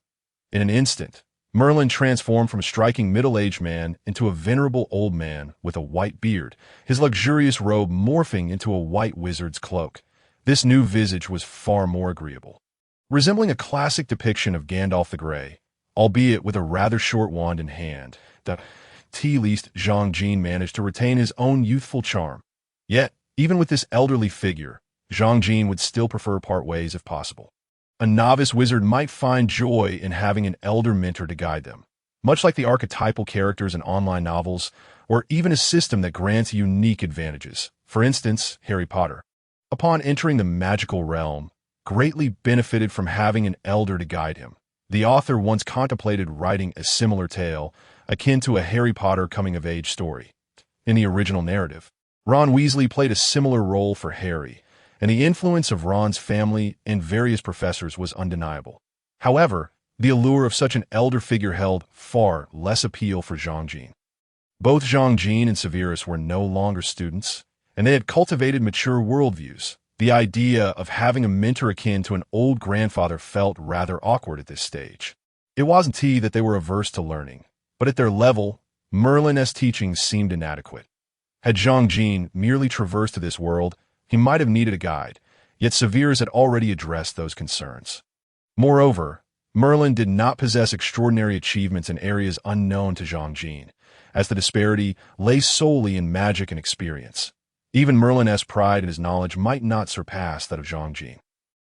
In an instant, Merlin transformed from a striking middle-aged man into a venerable old man with a white beard, his luxurious robe morphing into a white wizard's cloak. This new visage was far more agreeable, resembling a classic depiction of Gandalf the Grey, albeit with a rather short wand in hand. At least Zhang Jin managed to retain his own youthful charm. Yet, even with this elderly figure, Zhang Jin would still prefer part ways if possible. A novice wizard might find joy in having an elder mentor to guide them, much like the archetypal characters in online novels, or even a system that grants unique advantages. For instance, Harry Potter, upon entering the magical realm, greatly benefited from having an elder to guide him. The author once contemplated writing a similar tale, akin to a Harry Potter coming-of-age story. In the original narrative, Ron Weasley played a similar role for Harry, and the influence of Ron's family and various professors was undeniable. However, the allure of such an elder figure held far less appeal for Zhang Jin. Both Zhang Jin and Severus were no longer students, and they had cultivated mature worldviews. The idea of having a mentor akin to an old grandfather felt rather awkward at this stage. It wasn't that they were averse to learning, but at their level, Merlin's teachings seemed inadequate. Had Zhang Jin merely traversed to this world, he might have needed a guide, yet Severus had already addressed those concerns. Moreover, Merlin did not possess extraordinary achievements in areas unknown to Zhang Jin, as the disparity lay solely in magic and experience. Even Merlin's pride in his knowledge might not surpass that of Zhang Jin.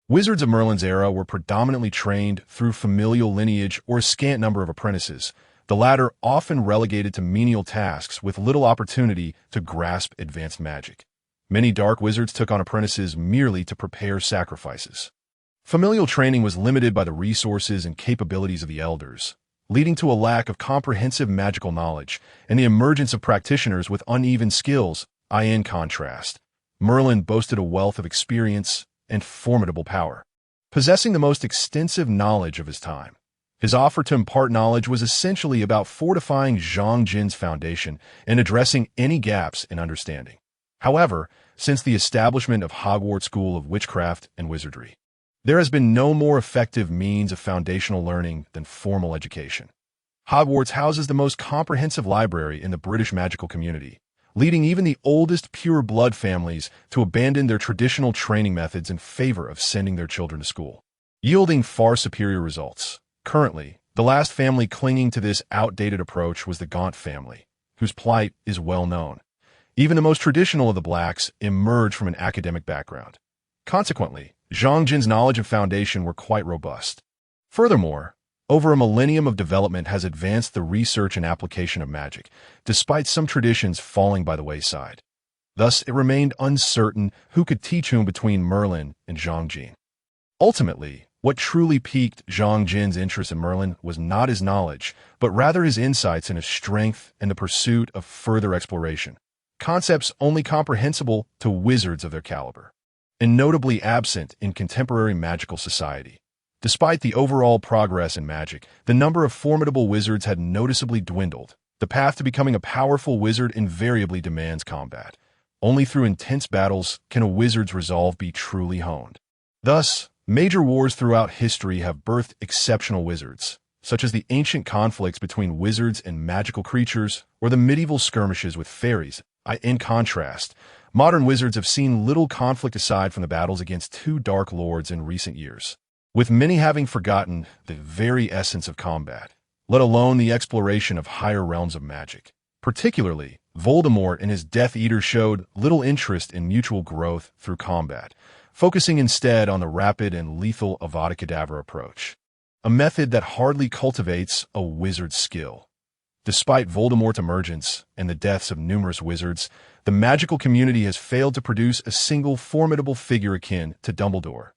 Wizards of Merlin's era were predominantly trained through familial lineage or a scant number of apprentices, the latter often relegated to menial tasks with little opportunity to grasp advanced magic. Many dark wizards took on apprentices merely to prepare sacrifices. Familial training was limited by the resources and capabilities of the elders, leading to a lack of comprehensive magical knowledge and the emergence of practitioners with uneven skills. In contrast, Merlin boasted a wealth of experience and formidable power. Possessing the most extensive knowledge of his time, his offer to impart knowledge was essentially about fortifying Zhang Jin's foundation and addressing any gaps in understanding. However, since the establishment of Hogwarts School of Witchcraft and Wizardry, there has been no more effective means of foundational learning than formal education. Hogwarts houses the most comprehensive library in the British magical community, leading even the oldest pure-blood families to abandon their traditional training methods in favor of sending their children to school, yielding far superior results. Currently, the last family clinging to this outdated approach was the Gaunt family, whose plight is well known. Even the most traditional of the Blacks emerged from an academic background. Consequently, Zhang Jin's knowledge and foundation were quite robust. Furthermore, over a millennium of development has advanced the research and application of magic, despite some traditions falling by the wayside. Thus, it remained uncertain who could teach whom between Merlin and Zhang Jin. Ultimately, what truly piqued Zhang Jin's interest in Merlin was not his knowledge, but rather his insights and his strength and the pursuit of further exploration, concepts only comprehensible to wizards of their caliber, and notably absent in contemporary magical society. Despite the overall progress in magic, the number of formidable wizards had noticeably dwindled. The path to becoming a powerful wizard invariably demands combat. Only through intense battles can a wizard's resolve be truly honed. Thus, major wars throughout history have birthed exceptional wizards, such as the ancient conflicts between wizards and magical creatures or the medieval skirmishes with fairies. In contrast, modern wizards have seen little conflict aside from the battles against two dark lords in recent years, with many having forgotten the very essence of combat, let alone the exploration of higher realms of magic. Particularly, Voldemort and his Death Eater showed little interest in mutual growth through combat, focusing instead on the rapid and lethal Avada Kedavra approach, a method that hardly cultivates a wizard's skill. Despite Voldemort's emergence and the deaths of numerous wizards, the magical community has failed to produce a single formidable figure akin to Dumbledore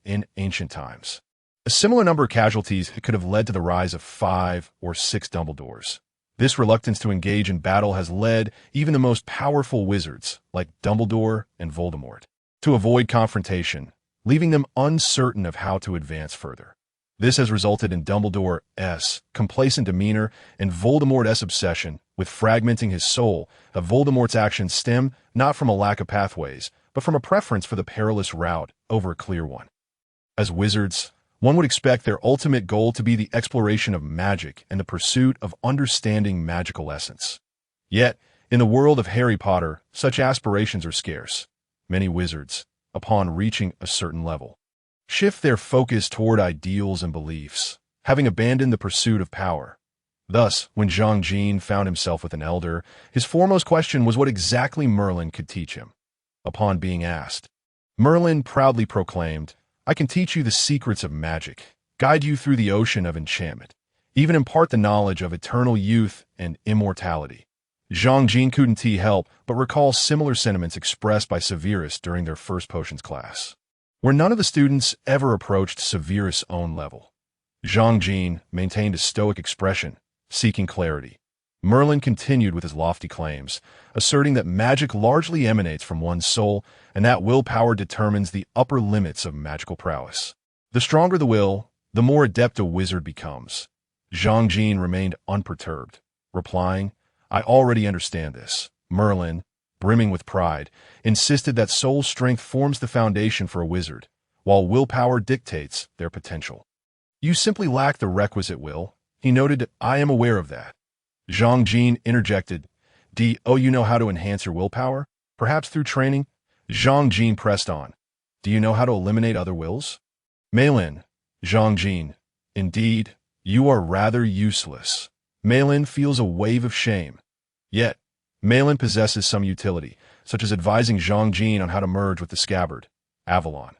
in ancient times. A similar number of casualties could have led to the rise of 5 or 6 Dumbledores. This reluctance to engage in battle has led even the most powerful wizards, like Dumbledore and Voldemort, to avoid confrontation, leaving them uncertain of how to advance further. This has resulted in Dumbledore's complacent demeanor and Voldemort's obsession with fragmenting his soul. Voldemort's actions stem not from a lack of pathways, but from a preference for the perilous route over a clear one. As wizards, one would expect their ultimate goal to be the exploration of magic and the pursuit of understanding magical essence. Yet, in the world of Harry Potter, such aspirations are scarce. Many wizards, upon reaching a certain level, shift their focus toward ideals and beliefs, having abandoned the pursuit of power. Thus, when Zhang Jin found himself with an elder, his foremost question was what exactly Merlin could teach him. Upon being asked, Merlin proudly proclaimed, "I can teach you the secrets of magic, guide you through the ocean of enchantment, even impart the knowledge of eternal youth and immortality." Zhang Jin couldn't help but recall similar sentiments expressed by Severus during their first potions class, where none of the students ever approached Severus' own level. Zhang Jin maintained a stoic expression, seeking clarity. Merlin continued with his lofty claims, asserting that magic largely emanates from one's soul and that willpower determines the upper limits of magical prowess. The stronger the will, the more adept a wizard becomes. Zhang Jin remained unperturbed, replying, "I already understand this." Merlin, brimming with pride, insisted that soul strength forms the foundation for a wizard, while willpower dictates their potential. "You simply lack the requisite will," he noted. "I am aware of that." Zhang Jin interjected, "Do you know how to enhance your willpower? Perhaps through training?" Zhang Jin pressed on, "Do you know how to eliminate other wills?" Malin, Zhang Jin, "Indeed, you are rather useless." Malin feels a wave of shame. Yet, Malin possesses some utility, such as advising Zhang Jin on how to merge with the scabbard, Avalon.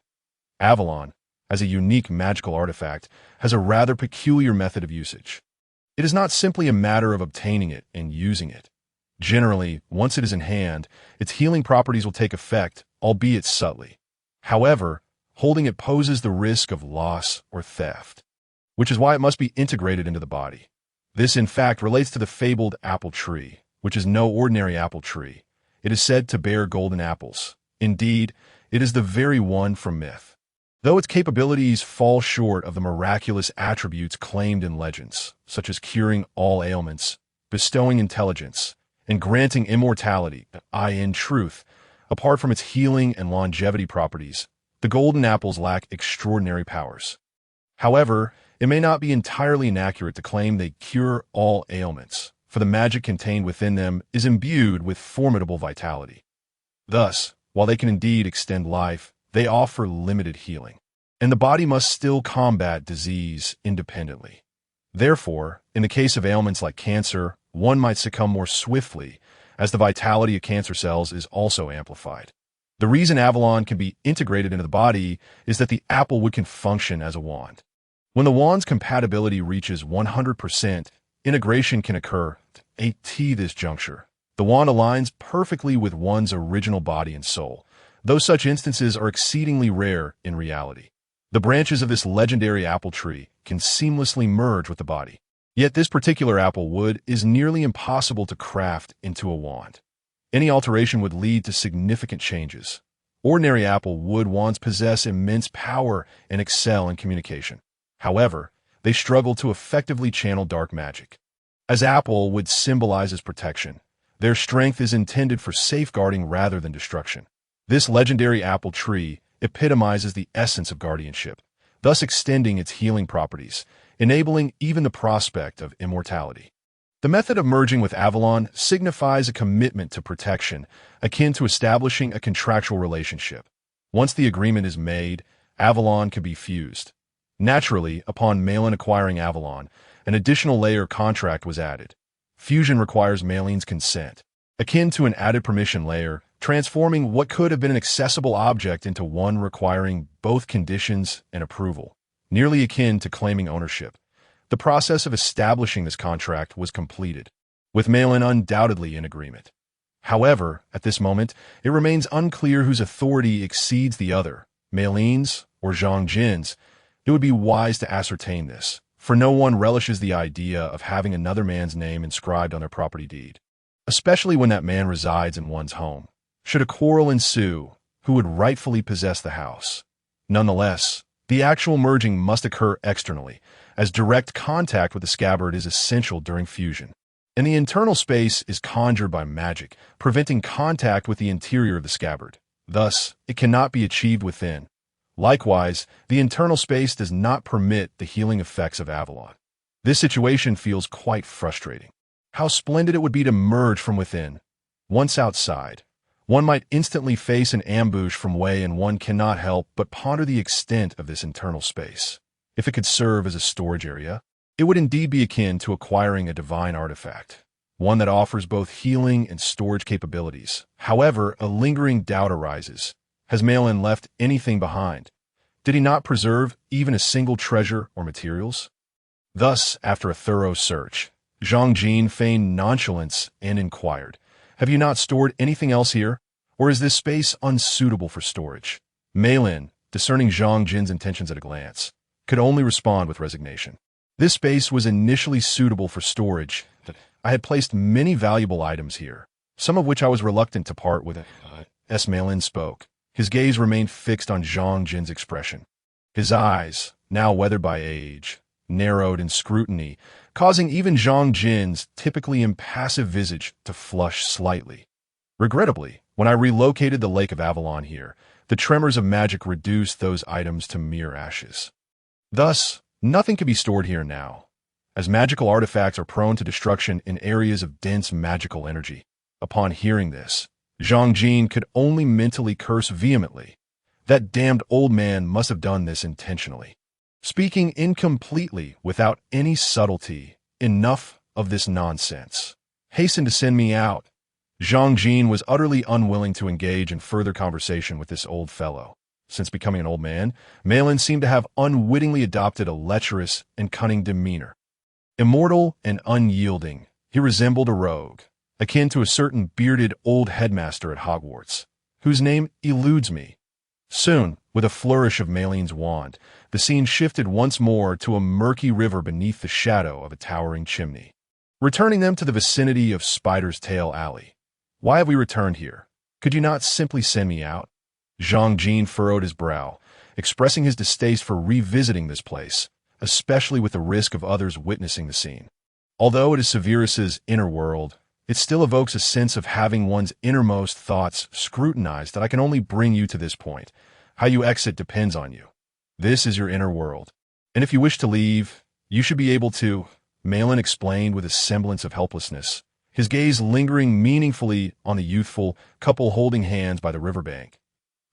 Avalon, as a unique magical artifact, has a rather peculiar method of usage. It is not simply a matter of obtaining it and using it. Generally, once it is in hand, its healing properties will take effect, albeit subtly. However, holding it poses the risk of loss or theft, which is why it must be integrated into the body. This, in fact, relates to the fabled apple tree, which is no ordinary apple tree. It is said to bear golden apples. Indeed, it is the very one from myth. Though its capabilities fall short of the miraculous attributes claimed in legends, such as curing all ailments, bestowing intelligence, and granting immortality, in truth, apart from its healing and longevity properties, the golden apples lack extraordinary powers. However, it may not be entirely inaccurate to claim they cure all ailments, for the magic contained within them is imbued with formidable vitality. Thus, while they can indeed extend life, they offer limited healing, and the body must still combat disease independently. Therefore, in the case of ailments like cancer, one might succumb more swiftly, as the vitality of cancer cells is also amplified. The reason Avalon can be integrated into the body is that the apple wood can function as a wand. When the wand's compatibility reaches 100%, integration can occur at this juncture. The wand aligns perfectly with one's original body and soul, though such instances are exceedingly rare in reality. The branches of this legendary apple tree can seamlessly merge with the body. Yet this particular apple wood is nearly impossible to craft into a wand. Any alteration would lead to significant changes. Ordinary apple wood wands possess immense power and excel in communication. However, they struggle to effectively channel dark magic. As apple wood symbolizes protection, their strength is intended for safeguarding rather than destruction. This legendary apple tree epitomizes the essence of guardianship, thus extending its healing properties, enabling even the prospect of immortality. The method of merging with Avalon signifies a commitment to protection, akin to establishing a contractual relationship. Once the agreement is made, Avalon can be fused. Naturally, upon Malin acquiring Avalon, an additional layer contract was added. Fusion requires Malin's consent, akin to an added permission layer, transforming what could have been an accessible object into one requiring both conditions and approval, nearly akin to claiming ownership. The process of establishing this contract was completed, with Malin undoubtedly in agreement. However, at this moment, it remains unclear whose authority exceeds the other, Malin's or Zhang Jin's. It would be wise to ascertain this, for no one relishes the idea of having another man's name inscribed on their property deed, especially when that man resides in one's home. Should a quarrel ensue, who would rightfully possess the house? Nonetheless, the actual merging must occur externally, as direct contact with the scabbard is essential during fusion, and the internal space is conjured by magic, preventing contact with the interior of the scabbard. Thus, it cannot be achieved within. Likewise, the internal space does not permit the healing effects of Avalon. This situation feels quite frustrating. How splendid it would be to merge from within. Once outside, one might instantly face an ambush from way, and one cannot help but ponder the extent of this internal space. If it could serve as a storage area, it would indeed be akin to acquiring a divine artifact, one that offers both healing and storage capabilities. However, a lingering doubt arises. Has Malin left anything behind? Did he not preserve even a single treasure or materials? Thus, after a thorough search, Zhang Jin feigned nonchalance and inquired, "Have you not stored anything else here? Or is this space unsuitable for storage?" Malin, discerning Zhang Jin's intentions at a glance, could only respond with resignation. This space was initially suitable for storage. I had placed many valuable items here, some of which I was reluctant to part with. Malin spoke. His gaze remained fixed on Zhang Jin's expression. His eyes, now weathered by age, narrowed in scrutiny, causing even Zhang Jin's typically impassive visage to flush slightly. Regrettably, when I relocated the Lake of Avalon here, the tremors of magic reduced those items to mere ashes. Thus, nothing can be stored here now, as magical artifacts are prone to destruction in areas of dense magical energy. Upon hearing this, Zhang Jin could only mentally curse vehemently. That damned old man must have done this intentionally. Speaking incompletely, without any subtlety, enough of this nonsense. Hasten to send me out. Zhang Jin was utterly unwilling to engage in further conversation with this old fellow. Since becoming an old man, Malin seemed to have unwittingly adopted a lecherous and cunning demeanor. Immortal and unyielding, he resembled a rogue, akin to a certain bearded old headmaster at Hogwarts, whose name eludes me. Soon, with a flourish of Malin's wand, the scene shifted once more to a murky river beneath the shadow of a towering chimney, returning them to the vicinity of Spider's Tail Alley. Why have we returned here? Could you not simply send me out? Zhang Jin furrowed his brow, expressing his distaste for revisiting this place, especially with the risk of others witnessing the scene. Although it is Severus's inner world, it still evokes a sense of having one's innermost thoughts scrutinized that I can only bring you to this point. How you exit depends on you. This is your inner world. And if you wish to leave, you should be able to, Malin explained with a semblance of helplessness, his gaze lingering meaningfully on the youthful couple holding hands by the riverbank.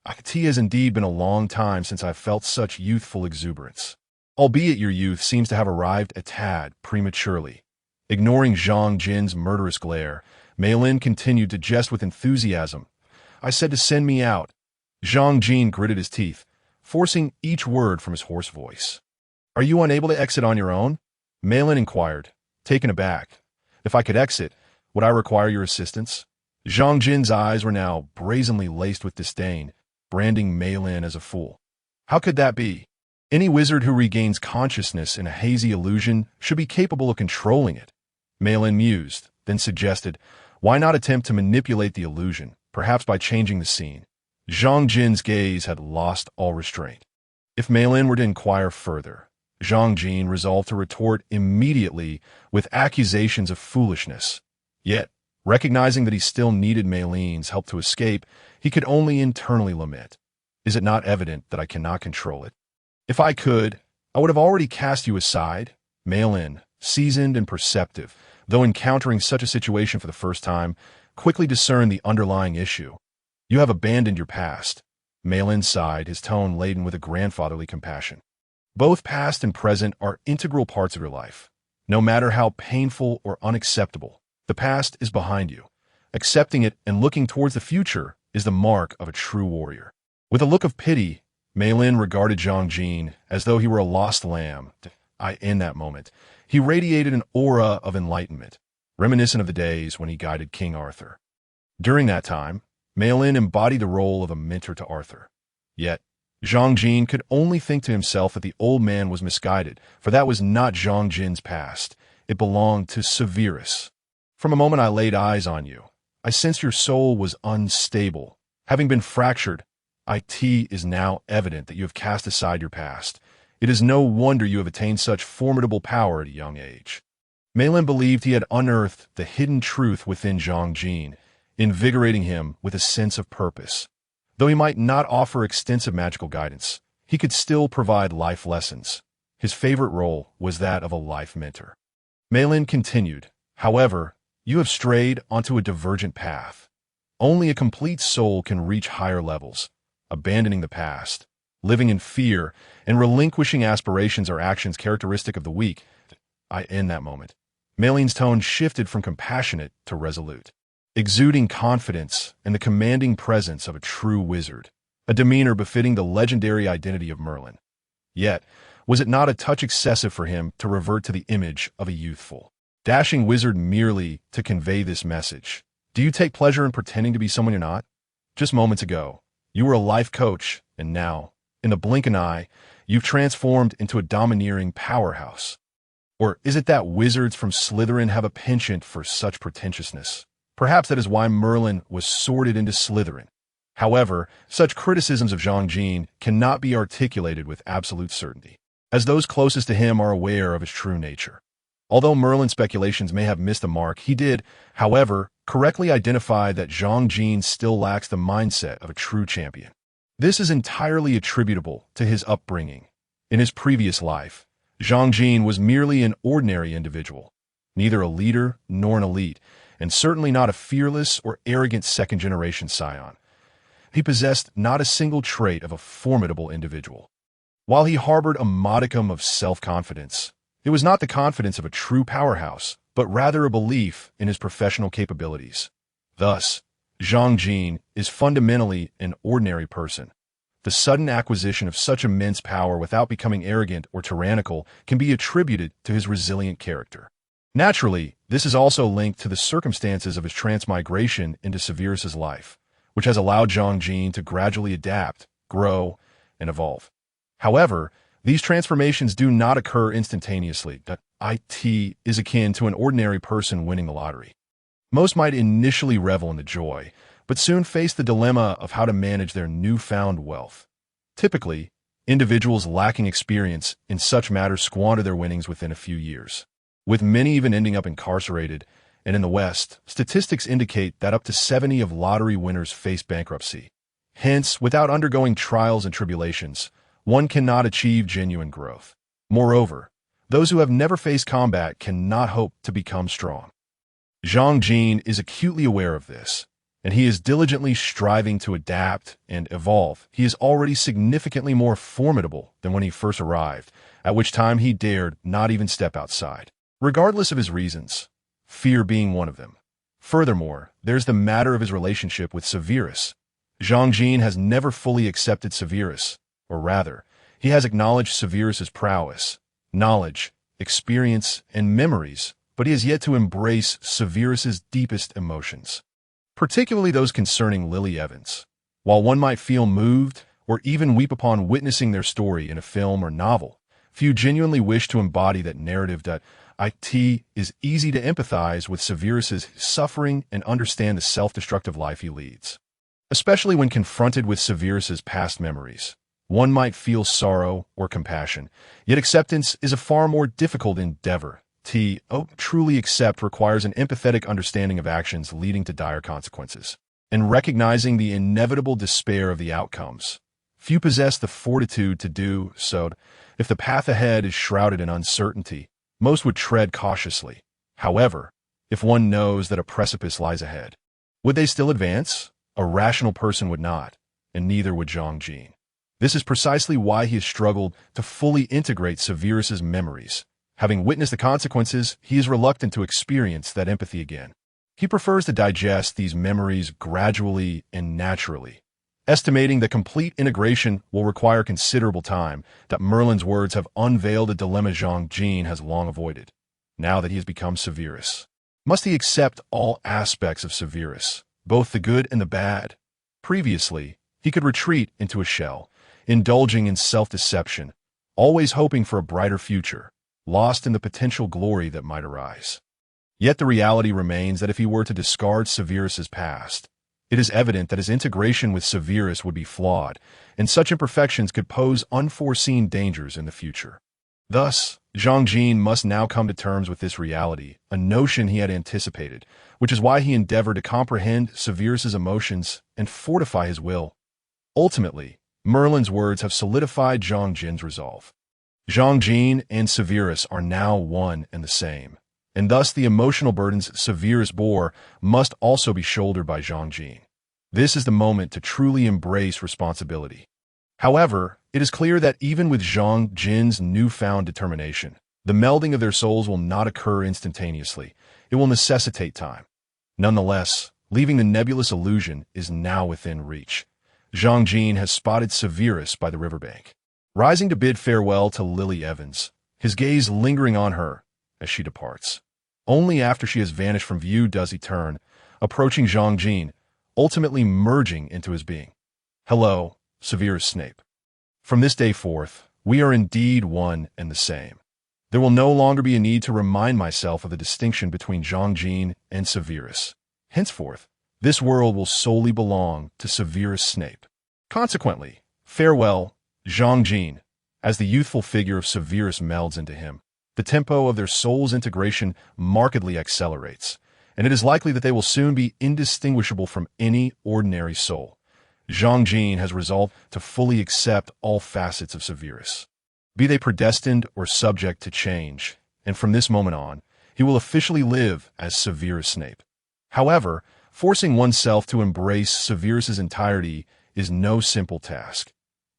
It has indeed been a long time since I've felt such youthful exuberance. Albeit your youth seems to have arrived a tad prematurely. Ignoring Zhang Jin's murderous glare, Malin continued to jest with enthusiasm. I said to send me out. Zhang Jin gritted his teeth, forcing each word from his hoarse voice. Are you unable to exit on your own? Malin inquired, taken aback. If I could exit, would I require your assistance? Zhang Jin's eyes were now brazenly laced with disdain, branding Malin as a fool. How could that be? Any wizard who regains consciousness in a hazy illusion should be capable of controlling it. Malin mused, then suggested, why not attempt to manipulate the illusion, perhaps by changing the scene? Zhang Jin's gaze had lost all restraint. If Malin were to inquire further, Zhang Jin resolved to retort immediately with accusations of foolishness. Yet, recognizing that he still needed Malin's help to escape, he could only internally lament. Is it not evident that I cannot control it? If I could, I would have already cast you aside. Malin, seasoned and perceptive, though encountering such a situation for the first time, quickly discerned the underlying issue. You have abandoned your past. Malin sighed, his tone laden with a grandfatherly compassion. Both past and present are integral parts of your life. No matter how painful or unacceptable, the past is behind you. Accepting it and looking towards the future is the mark of a true warrior. With a look of pity, Malin regarded Zhang Jin as though he were a lost lamb. In that moment, he radiated an aura of enlightenment, reminiscent of the days when he guided King Arthur. During that time, Malin embodied the role of a mentor to Arthur. Yet, Zhang Jin could only think to himself that the old man was misguided, for that was not Zhang Jin's past. It belonged to Severus. From a moment I laid eyes on you, I sensed your soul was unstable. Having been fractured, it is now evident that you have cast aside your past. It is no wonder you have attained such formidable power at a young age. Malin believed he had unearthed the hidden truth within Zhang Jin, invigorating him with a sense of purpose. Though he might not offer extensive magical guidance, he could still provide life lessons. His favorite role was that of a life mentor. Malin continued, however, you have strayed onto a divergent path. Only a complete soul can reach higher levels. Abandoning the past, living in fear, and relinquishing aspirations are actions characteristic of the weak. In that moment, Malin's tone shifted from compassionate to resolute, exuding confidence and the commanding presence of a true wizard, a demeanor befitting the legendary identity of Merlin. Yet, was it not a touch excessive for him to revert to the image of a youthful, dashing wizard merely to convey this message? Do you take pleasure in pretending to be someone you're not? Just moments ago, you were a life coach, and now, in the blink of an eye, you've transformed into a domineering powerhouse. Or is it that wizards from Slytherin have a penchant for such pretentiousness? Perhaps that is why Merlin was sorted into Slytherin. However, such criticisms of Zhang Jin cannot be articulated with absolute certainty, as those closest to him are aware of his true nature. Although Merlin's speculations may have missed the mark, he did, however, correctly identify that Zhang Jin still lacks the mindset of a true champion. This is entirely attributable to his upbringing. In his previous life, Zhang Jin was merely an ordinary individual, neither a leader nor an elite, and certainly not a fearless or arrogant second-generation scion. He possessed not a single trait of a formidable individual. While he harbored a modicum of self-confidence, it was not the confidence of a true powerhouse, but rather a belief in his professional capabilities. Thus, Zhang Jin is fundamentally an ordinary person. The sudden acquisition of such immense power without becoming arrogant or tyrannical can be attributed to his resilient character. Naturally, this is also linked to the circumstances of his transmigration into Severus's life, which has allowed Zhang Jin to gradually adapt, grow, and evolve. However, these transformations do not occur instantaneously. It is akin to an ordinary person winning the lottery. Most might initially revel in the joy, but soon face the dilemma of how to manage their newfound wealth. Typically, individuals lacking experience in such matters squander their winnings within a few years, with many even ending up incarcerated, and in the West, statistics indicate that up to 70 of lottery winners face bankruptcy. Hence, without undergoing trials and tribulations, one cannot achieve genuine growth. Moreover, those who have never faced combat cannot hope to become strong. Zhang Jin is acutely aware of this, and he is diligently striving to adapt and evolve. He is already significantly more formidable than when he first arrived, at which time he dared not even step outside, regardless of his reasons, fear being one of them. Furthermore, there's the matter of his relationship with Severus. Zhang Jin has never fully accepted Severus, or rather, he has acknowledged Severus's prowess, knowledge, experience, and memories, but he has yet to embrace Severus's deepest emotions, particularly those concerning Lily Evans. While one might feel moved or even weep upon witnessing their story in a film or novel, few genuinely wish to embody that narrative. It is easy to empathize with Severus's suffering and understand the self-destructive life he leads. Especially when confronted with Severus's past memories, one might feel sorrow or compassion, yet acceptance is a far more difficult endeavor. Truly accept requires an empathetic understanding of actions leading to dire consequences, and recognizing the inevitable despair of the outcomes. Few possess the fortitude to do so. If the path ahead is shrouded in uncertainty, most would tread cautiously. However, if one knows that a precipice lies ahead, would they still advance? A rational person would not, and neither would Zhang Jin. This is precisely why he has struggled to fully integrate Severus's memories. Having witnessed the consequences, he is reluctant to experience that empathy again. He prefers to digest these memories gradually and naturally, estimating that complete integration will require considerable time. That Merlin's words have unveiled a dilemma Zhang Jin has long avoided. Now that he has become Severus, must he accept all aspects of Severus, both the good and the bad? Previously, he could retreat into a shell, indulging in self-deception, always hoping for a brighter future, lost in the potential glory that might arise. Yet the reality remains that if he were to discard Severus's past, it is evident that his integration with Severus would be flawed, and such imperfections could pose unforeseen dangers in the future. Thus, Zhang Jin must now come to terms with this reality, a notion he had anticipated, which is why he endeavored to comprehend Severus's emotions and fortify his will. Ultimately, Merlin's words have solidified Zhang Jin's resolve. Zhang Jin and Severus are now one and the same, and thus the emotional burdens Severus bore must also be shouldered by Zhang Jin. This is the moment to truly embrace responsibility. However, it is clear that even with Zhang Jin's newfound determination, the melding of their souls will not occur instantaneously. It will necessitate time. Nonetheless, leaving the nebulous illusion is now within reach. Zhang Jin has spotted Severus by the riverbank, rising to bid farewell to Lily Evans, his gaze lingering on her as she departs. Only after she has vanished from view does he turn, approaching Zhang Jin, ultimately merging into his being. Hello, Severus Snape. From this day forth, we are indeed one and the same. There will no longer be a need to remind myself of the distinction between Zhang Jin and Severus. Henceforth, this world will solely belong to Severus Snape. Consequently, farewell, Zhang Jin. As the youthful figure of Severus melds into him, the tempo of their soul's integration markedly accelerates, and it is likely that they will soon be indistinguishable from any ordinary soul. Zhang Jin has resolved to fully accept all facets of Severus, be they predestined or subject to change, and from this moment on, he will officially live as Severus Snape. However, forcing oneself to embrace Severus's entirety is no simple task,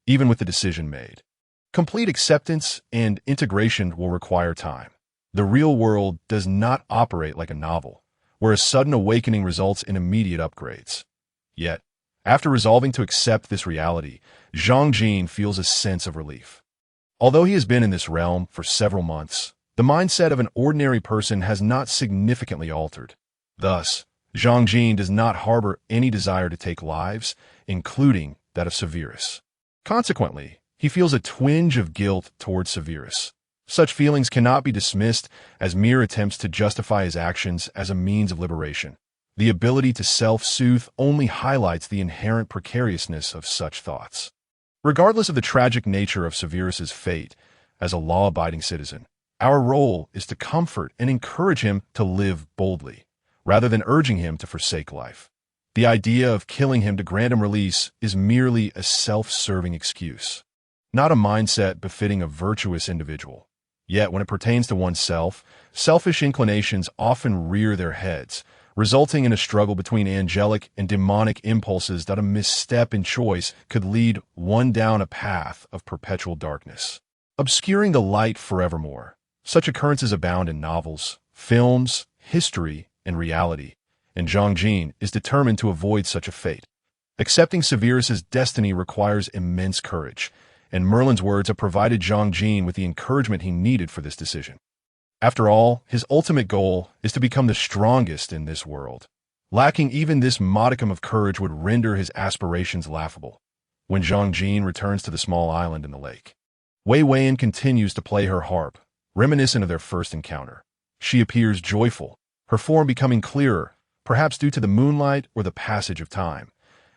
even with the decision made. Complete acceptance and integration will require time. The real world does not operate like a novel, where a sudden awakening results in immediate upgrades. Yet, after resolving to accept this reality, Zhang Jin feels a sense of relief. Although he has been in this realm for several months, the mindset of an ordinary person has not significantly altered. Thus, Zhang Jin does not harbor any desire to take lives, including that of Severus. Consequently, he feels a twinge of guilt towards Severus. Such feelings cannot be dismissed as mere attempts to justify his actions as a means of liberation. The ability to self-soothe only highlights the inherent precariousness of such thoughts. Regardless of the tragic nature of Severus's fate, as a law-abiding citizen, our role is to comfort and encourage him to live boldly, rather than urging him to forsake life. The idea of killing him to grant him release is merely a self-serving excuse, not a mindset befitting a virtuous individual. Yet, when it pertains to oneself, selfish inclinations often rear their heads, resulting in a struggle between angelic and demonic impulses that a misstep in choice could lead one down a path of perpetual darkness, obscuring the light forevermore. Such occurrences abound in novels, films, history, and reality, and Zhang Jin is determined to avoid such a fate. Accepting Severus's destiny requires immense courage, and Merlin's words have provided Zhang Jin with the encouragement he needed for this decision. After all, his ultimate goal is to become the strongest in this world. Lacking even this modicum of courage would render his aspirations laughable. When Zhang Jin returns to the small island in the lake, Wei Weian continues to play her harp, reminiscent of their first encounter. She appears joyful, her form becoming clearer, perhaps due to the moonlight or the passage of time.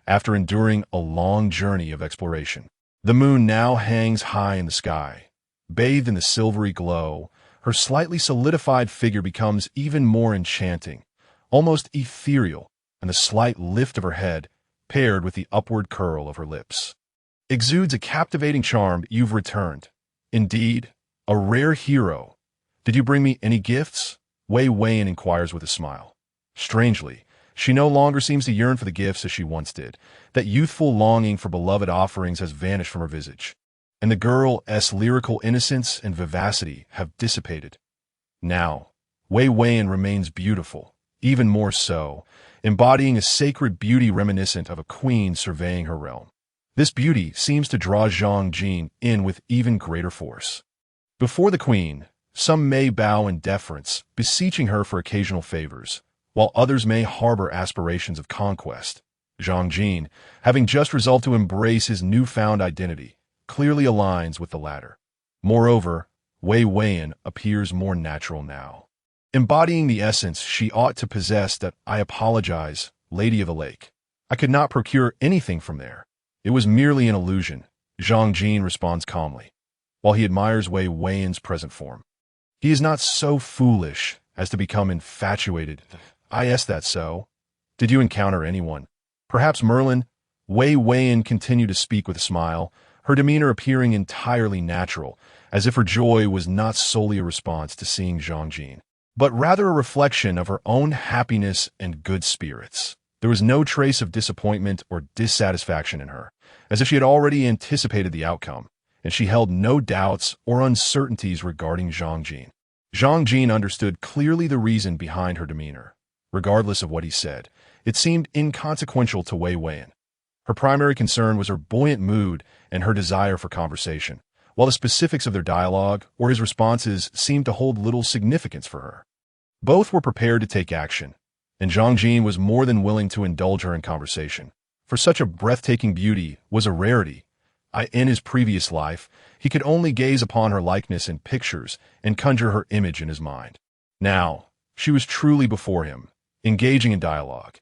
After enduring a long journey of exploration, the moon now hangs high in the sky. Bathed in the silvery glow, her slightly solidified figure becomes even more enchanting, almost ethereal, and the slight lift of her head, paired with the upward curl of her lips, exudes a captivating charm. You've returned. Indeed, a rare hero. Did you bring me any gifts? Wei Weian inquires with a smile. Strangely, she no longer seems to yearn for the gifts as she once did. That youthful longing for beloved offerings has vanished from her visage, and the girl's lyrical innocence and vivacity have dissipated. Now, Wei Weian remains beautiful, even more so, embodying a sacred beauty reminiscent of a queen surveying her realm. This beauty seems to draw Zhang Jin in with even greater force. Before the queen, some may bow in deference, beseeching her for occasional favors, while others may harbor aspirations of conquest. Zhang Jin, having just resolved to embrace his newfound identity, clearly aligns with the latter. Moreover, Wei Weian appears more natural now, embodying the essence she ought to possess. That I apologize, Lady of the Lake. I could not procure anything from there. It was merely an illusion, Zhang Jin responds calmly, while he admires Wei Weian's present form. He is not so foolish as to become infatuated. I asked that so. Did you encounter anyone? Perhaps Merlin? Wei Weian continued to speak with a smile, her demeanor appearing entirely natural, as if her joy was not solely a response to seeing Zhang Jin, but rather a reflection of her own happiness and good spirits. There was no trace of disappointment or dissatisfaction in her, as if she had already anticipated the outcome, and she held no doubts or uncertainties regarding Zhang Jin. Zhang Jin understood clearly the reason behind her demeanor. Regardless of what he said, it seemed inconsequential to Wei Weian. Her primary concern was her buoyant mood and her desire for conversation, while the specifics of their dialogue or his responses seemed to hold little significance for her. Both were prepared to take action, and Zhang Jin was more than willing to indulge her in conversation, for such a breathtaking beauty was a rarity. In his previous life, he could only gaze upon her likeness in pictures and conjure her image in his mind. Now, she was truly before him, engaging in dialogue.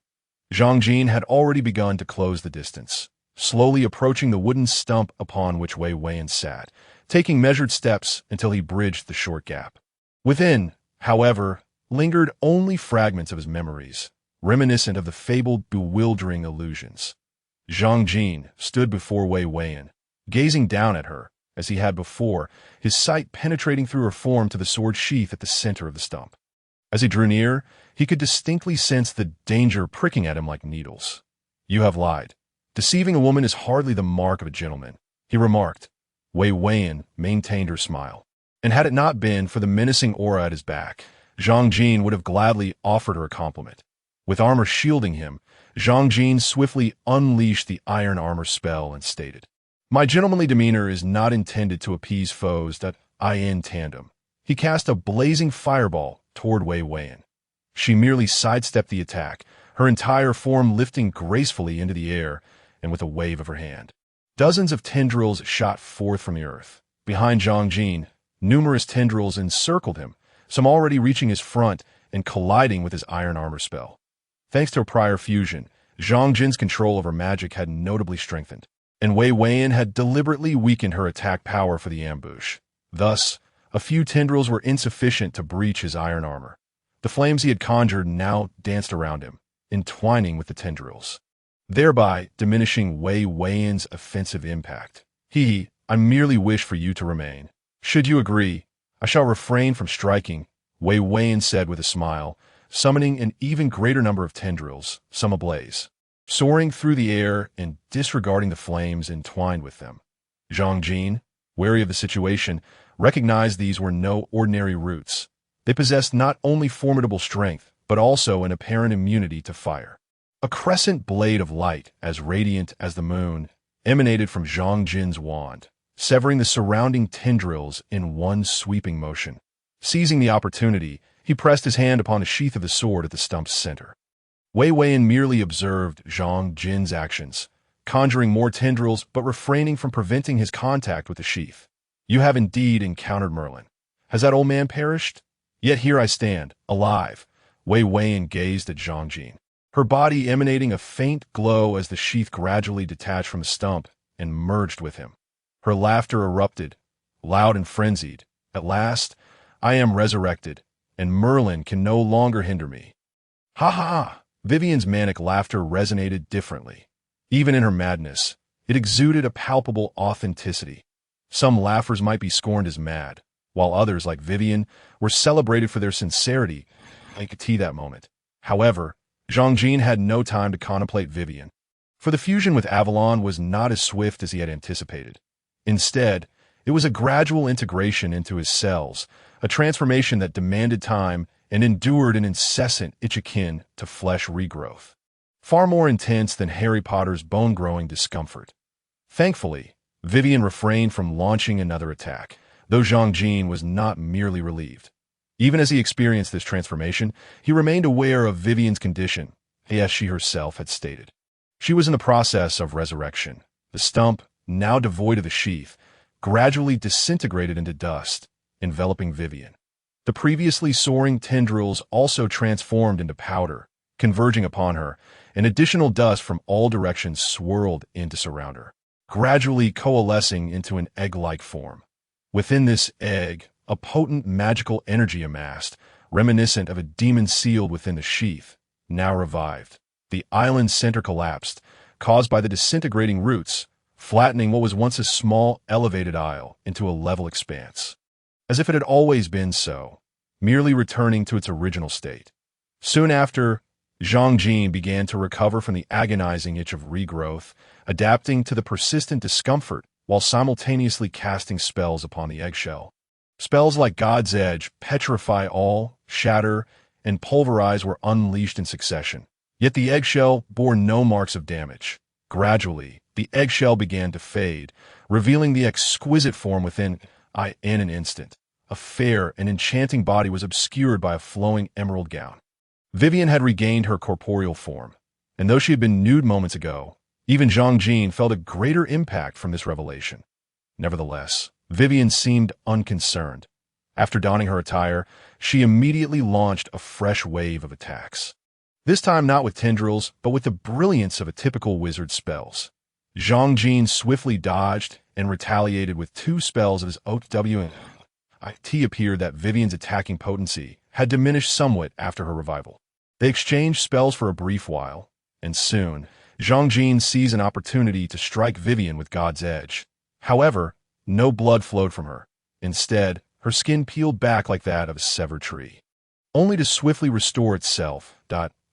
Zhang Jin had already begun to close the distance, slowly approaching the wooden stump upon which Wei Weian sat, taking measured steps until he bridged the short gap. Within, however, lingered only fragments of his memories, reminiscent of the fabled bewildering illusions. Zhang Jin stood before Wei Weian, gazing down at her, as he had before, his sight penetrating through her form to the sword sheath at the center of the stump. As he drew near, he could distinctly sense the danger pricking at him like needles. You have lied. Deceiving a woman is hardly the mark of a gentleman, he remarked. Wei Weian maintained her smile. And had it not been for the menacing aura at his back, Zhang Jin would have gladly offered her a compliment. With armor shielding him, Zhang Jin swiftly unleashed the iron armor spell and stated, "My gentlemanly demeanor is not intended to appease foes that I in tandem." He cast a blazing fireball toward Wei Weiyan. She merely sidestepped the attack, her entire form lifting gracefully into the air, and with a wave of her hand. Dozens of tendrils shot forth from the earth. Behind Zhang Jin, numerous tendrils encircled him, some already reaching his front and colliding with his iron armor spell. Thanks to a prior fusion, Zhang Jin's control over magic had notably strengthened, and Wei Weiyan had deliberately weakened her attack power for the ambush. Thus, a few tendrils were insufficient to breach his iron armor. The flames he had conjured now danced around him, entwining with the tendrils, thereby diminishing Wei Weiyan's offensive impact. "I merely wish for you to remain. Should you agree, I shall refrain from striking," Wei Weiyan said with a smile, summoning an even greater number of tendrils, some ablaze, soaring through the air and disregarding the flames entwined with them. Zhang Jin, wary of the situation, recognized these were no ordinary roots. They possessed not only formidable strength, but also an apparent immunity to fire. A crescent blade of light, as radiant as the moon, emanated from Zhang Jin's wand, severing the surrounding tendrils in one sweeping motion. Seizing the opportunity, he pressed his hand upon the sheath of the sword at the stump's center. Wei Weiyan merely observed Zhang Jin's actions, conjuring more tendrils but refraining from preventing his contact with the sheath. "You have indeed encountered Merlin. Has that old man perished? Yet here I stand, alive." Wei Weiyan gazed at Zhang Jin, her body emanating a faint glow as the sheath gradually detached from the stump and merged with him. Her laughter erupted, loud and frenzied. "At last, I am resurrected, and Merlin can no longer hinder me." "Ha ha ha!" Vivian's manic laughter resonated differently. Even in her madness, it exuded a palpable authenticity. Some laughers might be scorned as mad, while others, like Vivian, were celebrated for their sincerity like tea that moment. However, Zhang Jin had no time to contemplate Vivian, for the fusion with Avalon was not as swift as he had anticipated. Instead, it was a gradual integration into his cells, a transformation that demanded time and endured an incessant itch akin to flesh regrowth, far more intense than Harry Potter's bone-growing discomfort. Thankfully, Vivian refrained from launching another attack, though Zhang Jin was not merely relieved. Even as he experienced this transformation, he remained aware of Vivian's condition, as she herself had stated. She was in the process of resurrection. The stump, now devoid of the sheath, gradually disintegrated into dust, enveloping Vivian. The previously soaring tendrils also transformed into powder, converging upon her, and additional dust from all directions swirled in to surround her, gradually coalescing into an egg-like form. Within this egg, a potent magical energy amassed, reminiscent of a demon sealed within the sheath, now revived. The island's center collapsed, caused by the disintegrating roots, flattening what was once a small, elevated isle into a level expanse, as if it had always been so, merely returning to its original state. Soon after, Zhang Jin began to recover from the agonizing itch of regrowth, adapting to the persistent discomfort while simultaneously casting spells upon the eggshell. Spells like God's Edge, Petrify All, Shatter, and Pulverize were unleashed in succession. Yet the eggshell bore no marks of damage. Gradually, the eggshell began to fade, revealing the exquisite form within in an instant. A fair and enchanting body was obscured by a flowing emerald gown. Vivian had regained her corporeal form, and though she had been nude moments ago, even Zhang Jin felt a greater impact from this revelation. Nevertheless, Vivian seemed unconcerned. After donning her attire, she immediately launched a fresh wave of attacks. This time not with tendrils, but with the brilliance of a typical wizard's spells. Zhang Jin swiftly dodged and retaliated with two spells of his OW. It appeared that Vivian's attacking potency had diminished somewhat after her revival. They exchanged spells for a brief while, and soon, Zhang Jin seized an opportunity to strike Vivian with God's Edge. However, no blood flowed from her. Instead, her skin peeled back like that of a severed tree, only to swiftly restore itself.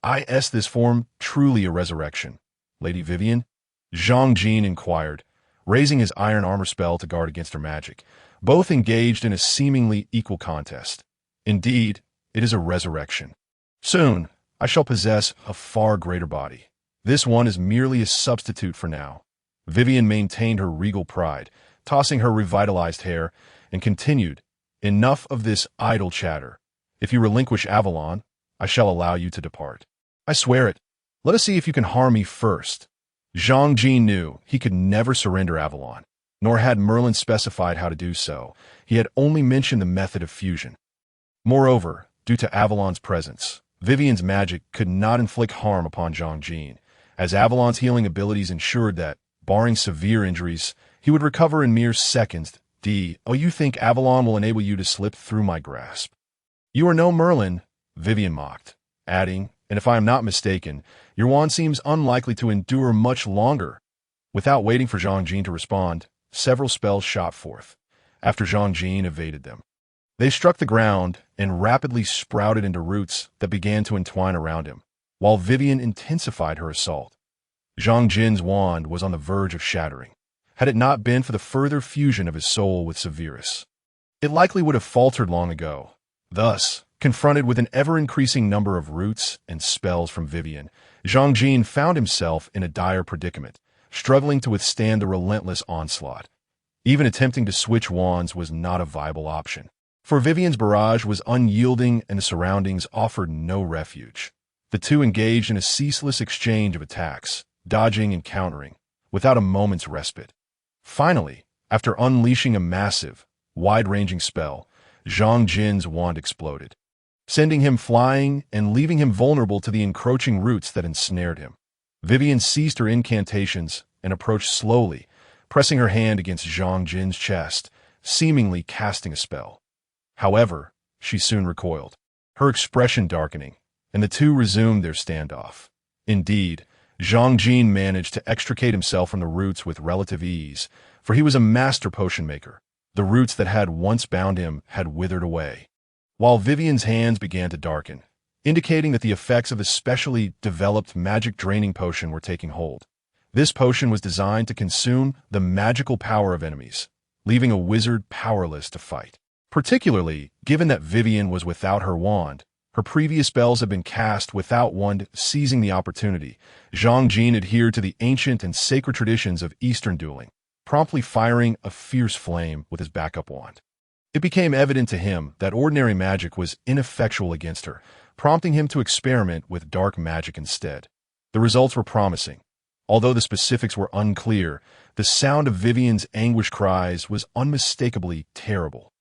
Is this form truly a resurrection, Lady Vivian? Zhang Jin inquired, raising his iron armor spell to guard against her magic, both engaged in a seemingly equal contest. Indeed, it is a resurrection. Soon, I shall possess a far greater body. This one is merely a substitute for now. Vivian maintained her regal pride, tossing her revitalized hair, and continued, "Enough of this idle chatter. If you relinquish Avalon, I shall allow you to depart. I swear it. Let us see if you can harm me first." Zhang Jin knew he could never surrender Avalon, nor had Merlin specified how to do so. He had only mentioned the method of fusion. Moreover, due to Avalon's presence, Vivian's magic could not inflict harm upon Zhang Jin, as Avalon's healing abilities ensured that, barring severe injuries, he would recover in mere seconds. Oh, you think Avalon will enable you to slip through my grasp? You are no Merlin, Vivian mocked, adding, "And if I am not mistaken, your wand seems unlikely to endure much longer." Without waiting for Zhang Jin to respond, several spells shot forth, after Zhang Jin evaded them. They struck the ground and rapidly sprouted into roots that began to entwine around him, while Vivian intensified her assault. Zhang Jin's wand was on the verge of shattering, had it not been for the further fusion of his soul with Severus. It likely would have faltered long ago. Thus, confronted with an ever-increasing number of roots and spells from Vivian, Zhang Jin found himself in a dire predicament, struggling to withstand the relentless onslaught. Even attempting to switch wands was not a viable option, for Vivian's barrage was unyielding and the surroundings offered no refuge. The two engaged in a ceaseless exchange of attacks, dodging and countering, without a moment's respite. Finally, after unleashing a massive, wide-ranging spell, Zhang Jin's wand exploded, sending him flying and leaving him vulnerable to the encroaching roots that ensnared him. Vivian ceased her incantations and approached slowly, pressing her hand against Zhang Jin's chest, seemingly casting a spell. However, she soon recoiled, her expression darkening, and the two resumed their standoff. Indeed, Zhang Jin managed to extricate himself from the roots with relative ease, for he was a master potion maker. The roots that had once bound him had withered away, while Vivian's hands began to darken, indicating that the effects of a specially developed magic draining potion were taking hold. This potion was designed to consume the magical power of enemies, leaving a wizard powerless to fight. Particularly, given that Vivian was without her wand, her previous spells had been cast without one. Seizing the opportunity, Zhang Jin adhered to the ancient and sacred traditions of Eastern dueling, promptly firing a fierce flame with his backup wand. It became evident to him that ordinary magic was ineffectual against her, prompting him to experiment with dark magic instead. The results were promising. Although the specifics were unclear, the sound of Vivian's anguished cries was unmistakably terrible.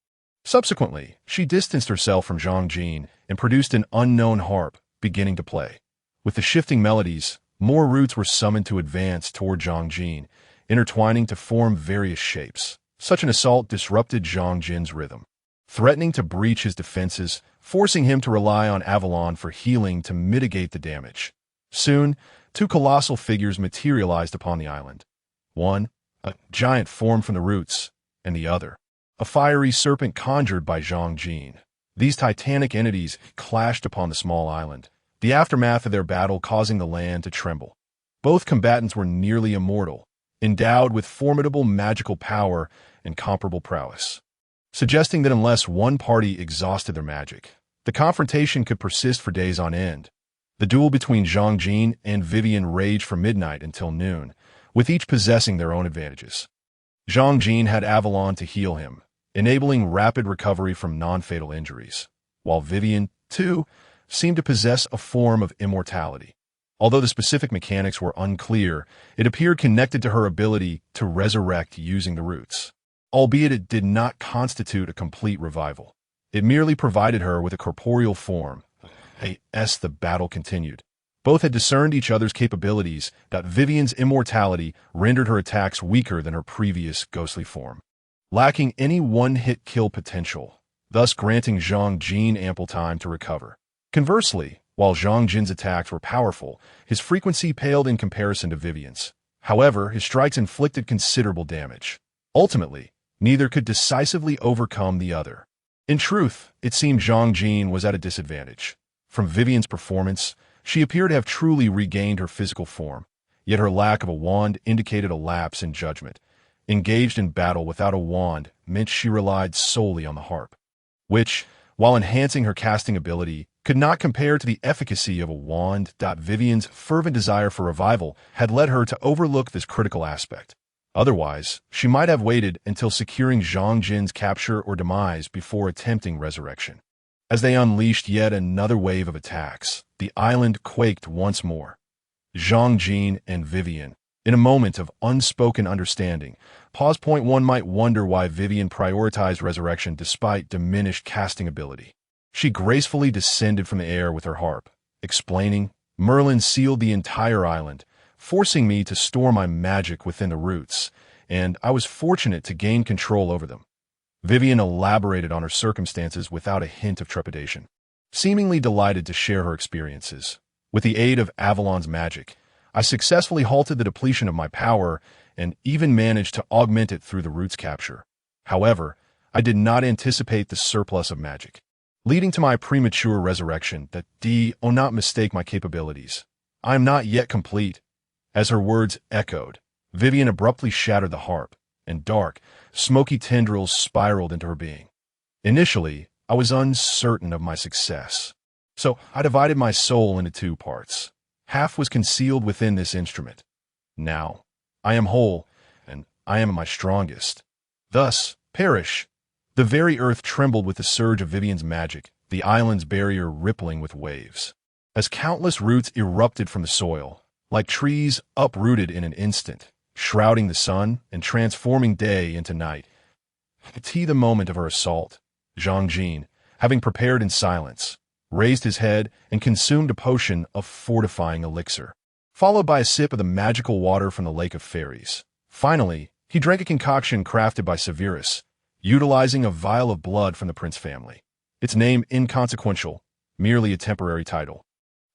Subsequently, she distanced herself from Zhang Jin and produced an unknown harp, beginning to play. With the shifting melodies, more roots were summoned to advance toward Zhang Jin, intertwining to form various shapes. Such an assault disrupted Zhang Jin's rhythm, threatening to breach his defenses, forcing him to rely on Avalon for healing to mitigate the damage. Soon, two colossal figures materialized upon the island. One, a giant formed from the roots, and the other, a fiery serpent conjured by Zhang Jin. These titanic entities clashed upon the small island, the aftermath of their battle causing the land to tremble. Both combatants were nearly immortal, endowed with formidable magical power and comparable prowess, suggesting that unless one party exhausted their magic, the confrontation could persist for days on end. The duel between Zhang Jin and Vivian raged from midnight until noon, with each possessing their own advantages. Zhang Jin had Avalon to heal him, enabling rapid recovery from non-fatal injuries, while Vivian, too, seemed to possess a form of immortality. Although the specific mechanics were unclear, it appeared connected to her ability to resurrect using the roots. Albeit it did not constitute a complete revival. It merely provided her with a corporeal form. As the battle continued, both had discerned each other's capabilities. Vivian's immortality rendered her attacks weaker than her previous ghostly form, lacking any one-hit kill potential, thus granting Zhang Jin ample time to recover. Conversely, while Zhang Jin's attacks were powerful, his frequency paled in comparison to Vivian's. However, his strikes inflicted considerable damage. Ultimately, neither could decisively overcome the other. In truth, it seemed Zhang Jin was at a disadvantage. From Vivian's performance, she appeared to have truly regained her physical form, yet her lack of a wand indicated a lapse in judgment. engaged in battle without a wand meant she relied solely on the harp, which, while enhancing her casting ability, could not compare to the efficacy of a wand. Vivian's fervent desire for revival had led her to overlook this critical aspect. Otherwise, she might have waited until securing Zhang Jin's capture or demise before attempting resurrection. As they unleashed yet another wave of attacks, the island quaked once more. Zhang Jin and Vivian, in a moment of unspoken understanding, one might wonder why Vivian prioritized resurrection despite diminished casting ability. She gracefully descended from the air with her harp, explaining, "Merlin sealed the entire island, forcing me to store my magic within the roots, and I was fortunate to gain control over them." Vivian elaborated on her circumstances without a hint of trepidation, seemingly delighted to share her experiences. "With the aid of Avalon's magic, I successfully halted the depletion of my power and even managed to augment it through the roots capture. However, I did not anticipate the surplus of magic, leading to my premature resurrection. Do not mistake my capabilities. I am not yet complete." As her words echoed, Vivian abruptly shattered the harp, and dark, smoky tendrils spiraled into her being. "Initially, I was uncertain of my success, so I divided my soul into two parts. Half was concealed within this instrument. Now, I am whole, and I am at my strongest. Thus, perish." The very earth trembled with the surge of Vivian's magic, the island's barrier rippling with waves. As countless roots erupted from the soil, like trees uprooted in an instant, shrouding the sun and transforming day into night. The moment of her assault, Zhang Jin, having prepared in silence, raised his head and consumed a potion of fortifying elixir, followed by a sip of the magical water from the Lake of Fairies. Finally, he drank a concoction crafted by Severus, utilizing a vial of blood from the prince family. Its name inconsequential, merely a temporary title.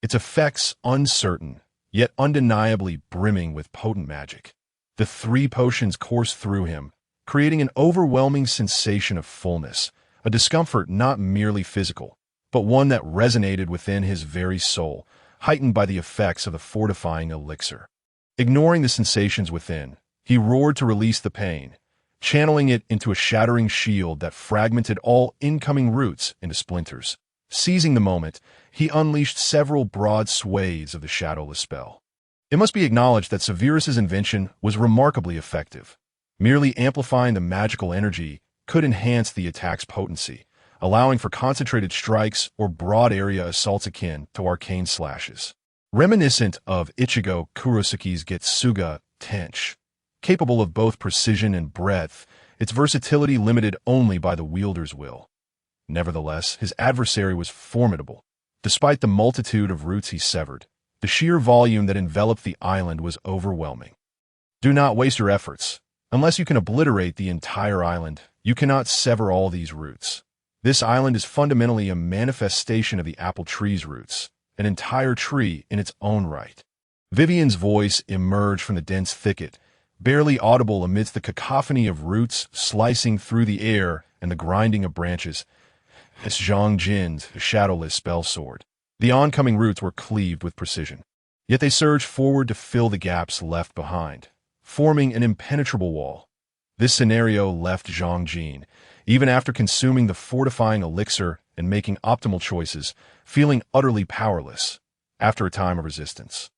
Its effects uncertain, yet undeniably brimming with potent magic. The three potions coursed through him, creating an overwhelming sensation of fullness, a discomfort not merely physical, but one that resonated within his very soul, heightened by the effects of the fortifying elixir. Ignoring the sensations within, he roared to release the pain, channeling it into a shattering shield that fragmented all incoming roots into splinters. Seizing the moment, he unleashed several broad swathes of the shadowless spell. It must be acknowledged that Severus's invention was remarkably effective. Merely amplifying the magical energy could enhance the attack's potency, allowing for concentrated strikes or broad-area assaults akin to arcane slashes. Reminiscent of Ichigo Kurosaki's Getsuga Tenchi, capable of both precision and breadth, its versatility limited only by the wielder's will. Nevertheless, his adversary was formidable. Despite the multitude of roots he severed, the sheer volume that enveloped the island was overwhelming. Do not waste your efforts. Unless you can obliterate the entire island, you cannot sever all these roots. This island is fundamentally a manifestation of the apple tree's roots, an entire tree in its own right. Vivian's voice emerged from the dense thicket, barely audible amidst the cacophony of roots slicing through the air and the grinding of branches. It's Zhang Jin's shadowless spell sword. The oncoming roots were cleaved with precision, yet they surged forward to fill the gaps left behind, forming an impenetrable wall. This scenario left Zhang Jin, even after consuming the fortifying elixir and making optimal choices, feeling utterly powerless. After a time of resistance,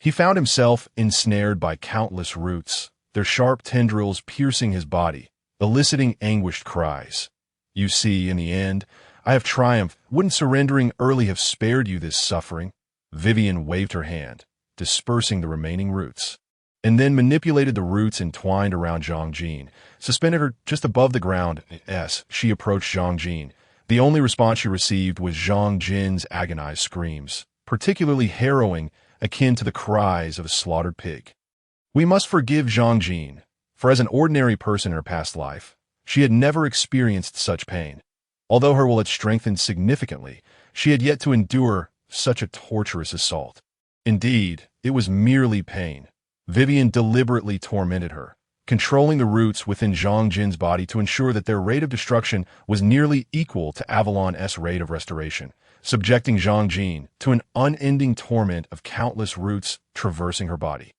he found himself ensnared by countless roots, their sharp tendrils piercing his body, eliciting anguished cries. "You see, in the end, I have triumphed. Wouldn't surrendering early have spared you this suffering?" Vivian waved her hand, dispersing the remaining roots, and then manipulated the roots entwined around Zhang Jin, suspended her just above the ground. As she approached Zhang Jin, the only response she received was Zhang Jin's agonized screams, particularly harrowing, akin to the cries of a slaughtered pig. We must forgive Zhang Jin, for as an ordinary person in her past life, she had never experienced such pain. Although her will had strengthened significantly, she had yet to endure such a torturous assault. Indeed, it was merely pain. Vivian deliberately tormented her, controlling the roots within Zhang Jin's body to ensure that their rate of destruction was nearly equal to Avalon's rate of restoration, subjecting Zhang Jin to an unending torment of countless roots traversing her body.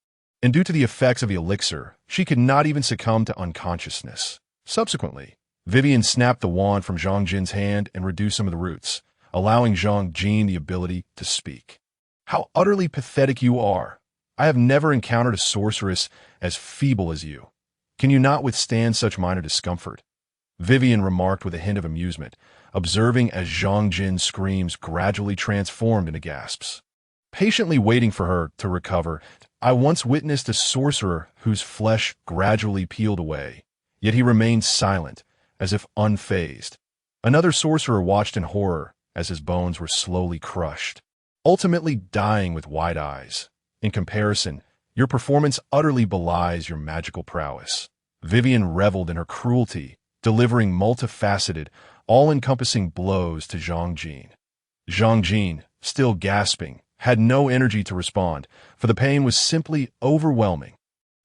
and due to the effects of the elixir, she could not even succumb to unconsciousness. Subsequently, Vivian snapped the wand from Zhang Jin's hand and reduced some of the roots, allowing Zhang Jin the ability to speak. How utterly pathetic you are! I have never encountered a sorceress as feeble as you. Can you not withstand such minor discomfort? Vivian remarked with a hint of amusement, observing as Zhang Jin's screams gradually transformed into gasps. Patiently waiting for her to recover, I once witnessed a sorcerer whose flesh gradually peeled away, yet he remained silent, as if unfazed. Another sorcerer watched in horror as his bones were slowly crushed, ultimately dying with wide eyes. In comparison, your performance utterly belies your magical prowess. Vivian reveled in her cruelty, delivering multifaceted, all-encompassing blows to Zhang Jin. Zhang Jin, still gasping, had no energy to respond, for the pain was simply overwhelming.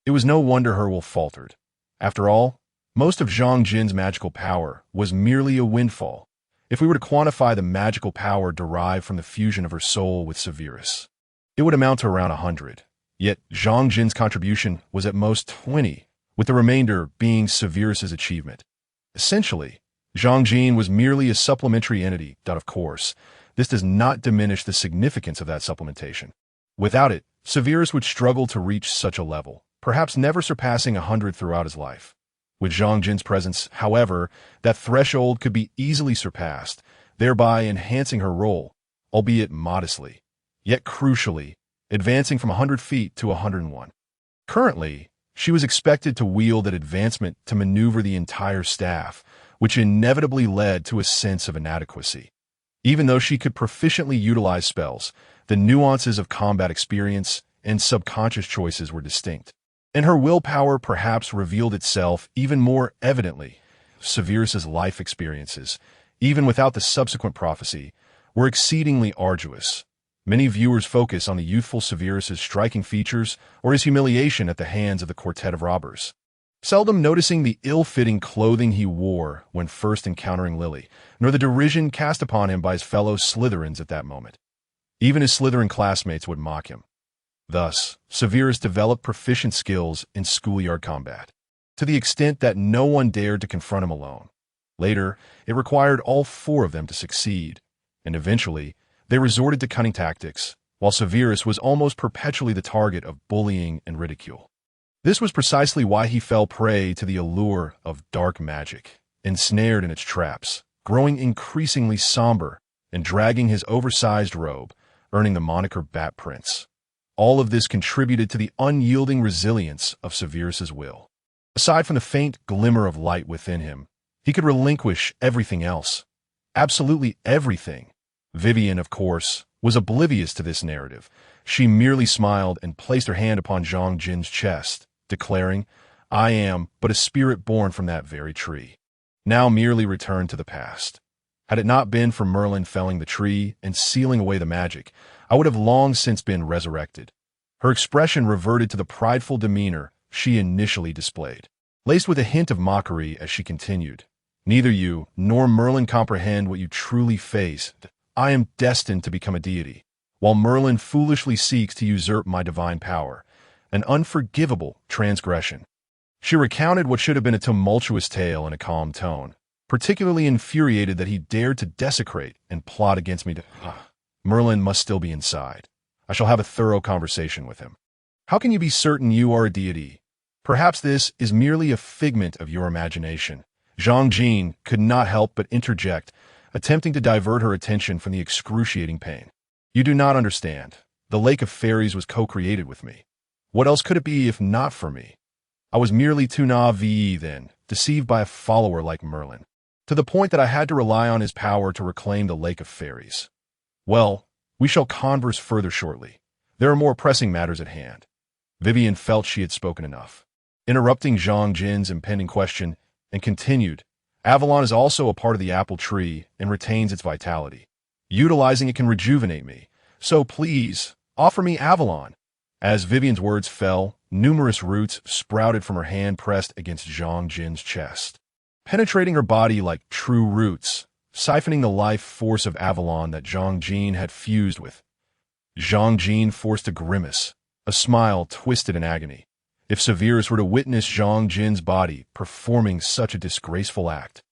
It was no wonder her will faltered. After all, most of Zhang Jin's magical power was merely a windfall, if we were to quantify the magical power derived from the fusion of her soul with Severus. It would amount to around 100. Yet Zhang Jin's contribution was at most 20, with the remainder being Severus's achievement. Essentially, Zhang Jin was merely a supplementary entity. Of course, this does not diminish the significance of that supplementation. Without it, Severus would struggle to reach such a level, perhaps never surpassing 100 throughout his life. With Zhang Jin's presence, however, that threshold could be easily surpassed, thereby enhancing her role, albeit modestly, yet crucially, advancing from 100 feet to 101. Currently, she was expected to wield that advancement to maneuver the entire staff, which inevitably led to a sense of inadequacy. Even though she could proficiently utilize spells, the nuances of combat experience and subconscious choices were distinct, and her willpower perhaps revealed itself even more evidently. Severus's life experiences, even without the subsequent prophecy, were exceedingly arduous. Many viewers focus on the youthful Severus's striking features or his humiliation at the hands of the quartet of robbers, seldom noticing the ill-fitting clothing he wore when first encountering Lily, nor the derision cast upon him by his fellow Slytherins at that moment. Even his Slytherin classmates would mock him. Thus, Severus developed proficient skills in schoolyard combat, to the extent that no one dared to confront him alone. Later, it required all four of them to succeed, and eventually, they resorted to cunning tactics, while Severus was almost perpetually the target of bullying and ridicule. This was precisely why he fell prey to the allure of dark magic, ensnared in its traps, growing increasingly somber and dragging his oversized robe, earning the moniker Bat Prince. All of this contributed to the unyielding resilience of Severus's will. Aside from the faint glimmer of light within him, he could relinquish everything else. Absolutely everything. Vivian, of course, was oblivious to this narrative. She merely smiled and placed her hand upon Zhang Jin's chest, declaring, "I am but a spirit born from that very tree, now merely returned to the past. Had it not been for Merlin felling the tree and sealing away the magic, I would have long since been resurrected." Her expression reverted to the prideful demeanor she initially displayed, laced with a hint of mockery as she continued, "Neither you nor Merlin comprehend what you truly face. I am destined to become a deity, while Merlin foolishly seeks to usurp my divine power, an unforgivable transgression." She recounted what should have been a tumultuous tale in a calm tone, particularly infuriated that he dared to desecrate and plot against me. Merlin must still be inside. I shall have a thorough conversation with him. How can you be certain you are a deity? Perhaps this is merely a figment of your imagination. Zhang Jin could not help but interject, attempting to divert her attention from the excruciating pain. "You do not understand. The Lake of Fairies was co-created with me. What else could it be if not for me? I was merely too naive then, deceived by a follower like Merlin, to the point that I had to rely on his power to reclaim the Lake of Fairies. Well, we shall converse further shortly. There are more pressing matters at hand." Vivian felt she had spoken enough, interrupting Zhang Jin's impending question, and continued, "Avalon is also a part of the apple tree and retains its vitality. Utilizing it can rejuvenate me, so please, offer me Avalon." As Vivian's words fell, numerous roots sprouted from her hand pressed against Zhang Jin's chest, penetrating her body like true roots, siphoning the life force of Avalon that Zhang Jin had fused with. Zhang Jin forced a grimace, a smile twisted in agony. If Severus were to witness Zhang Jin's body performing such a disgraceful act,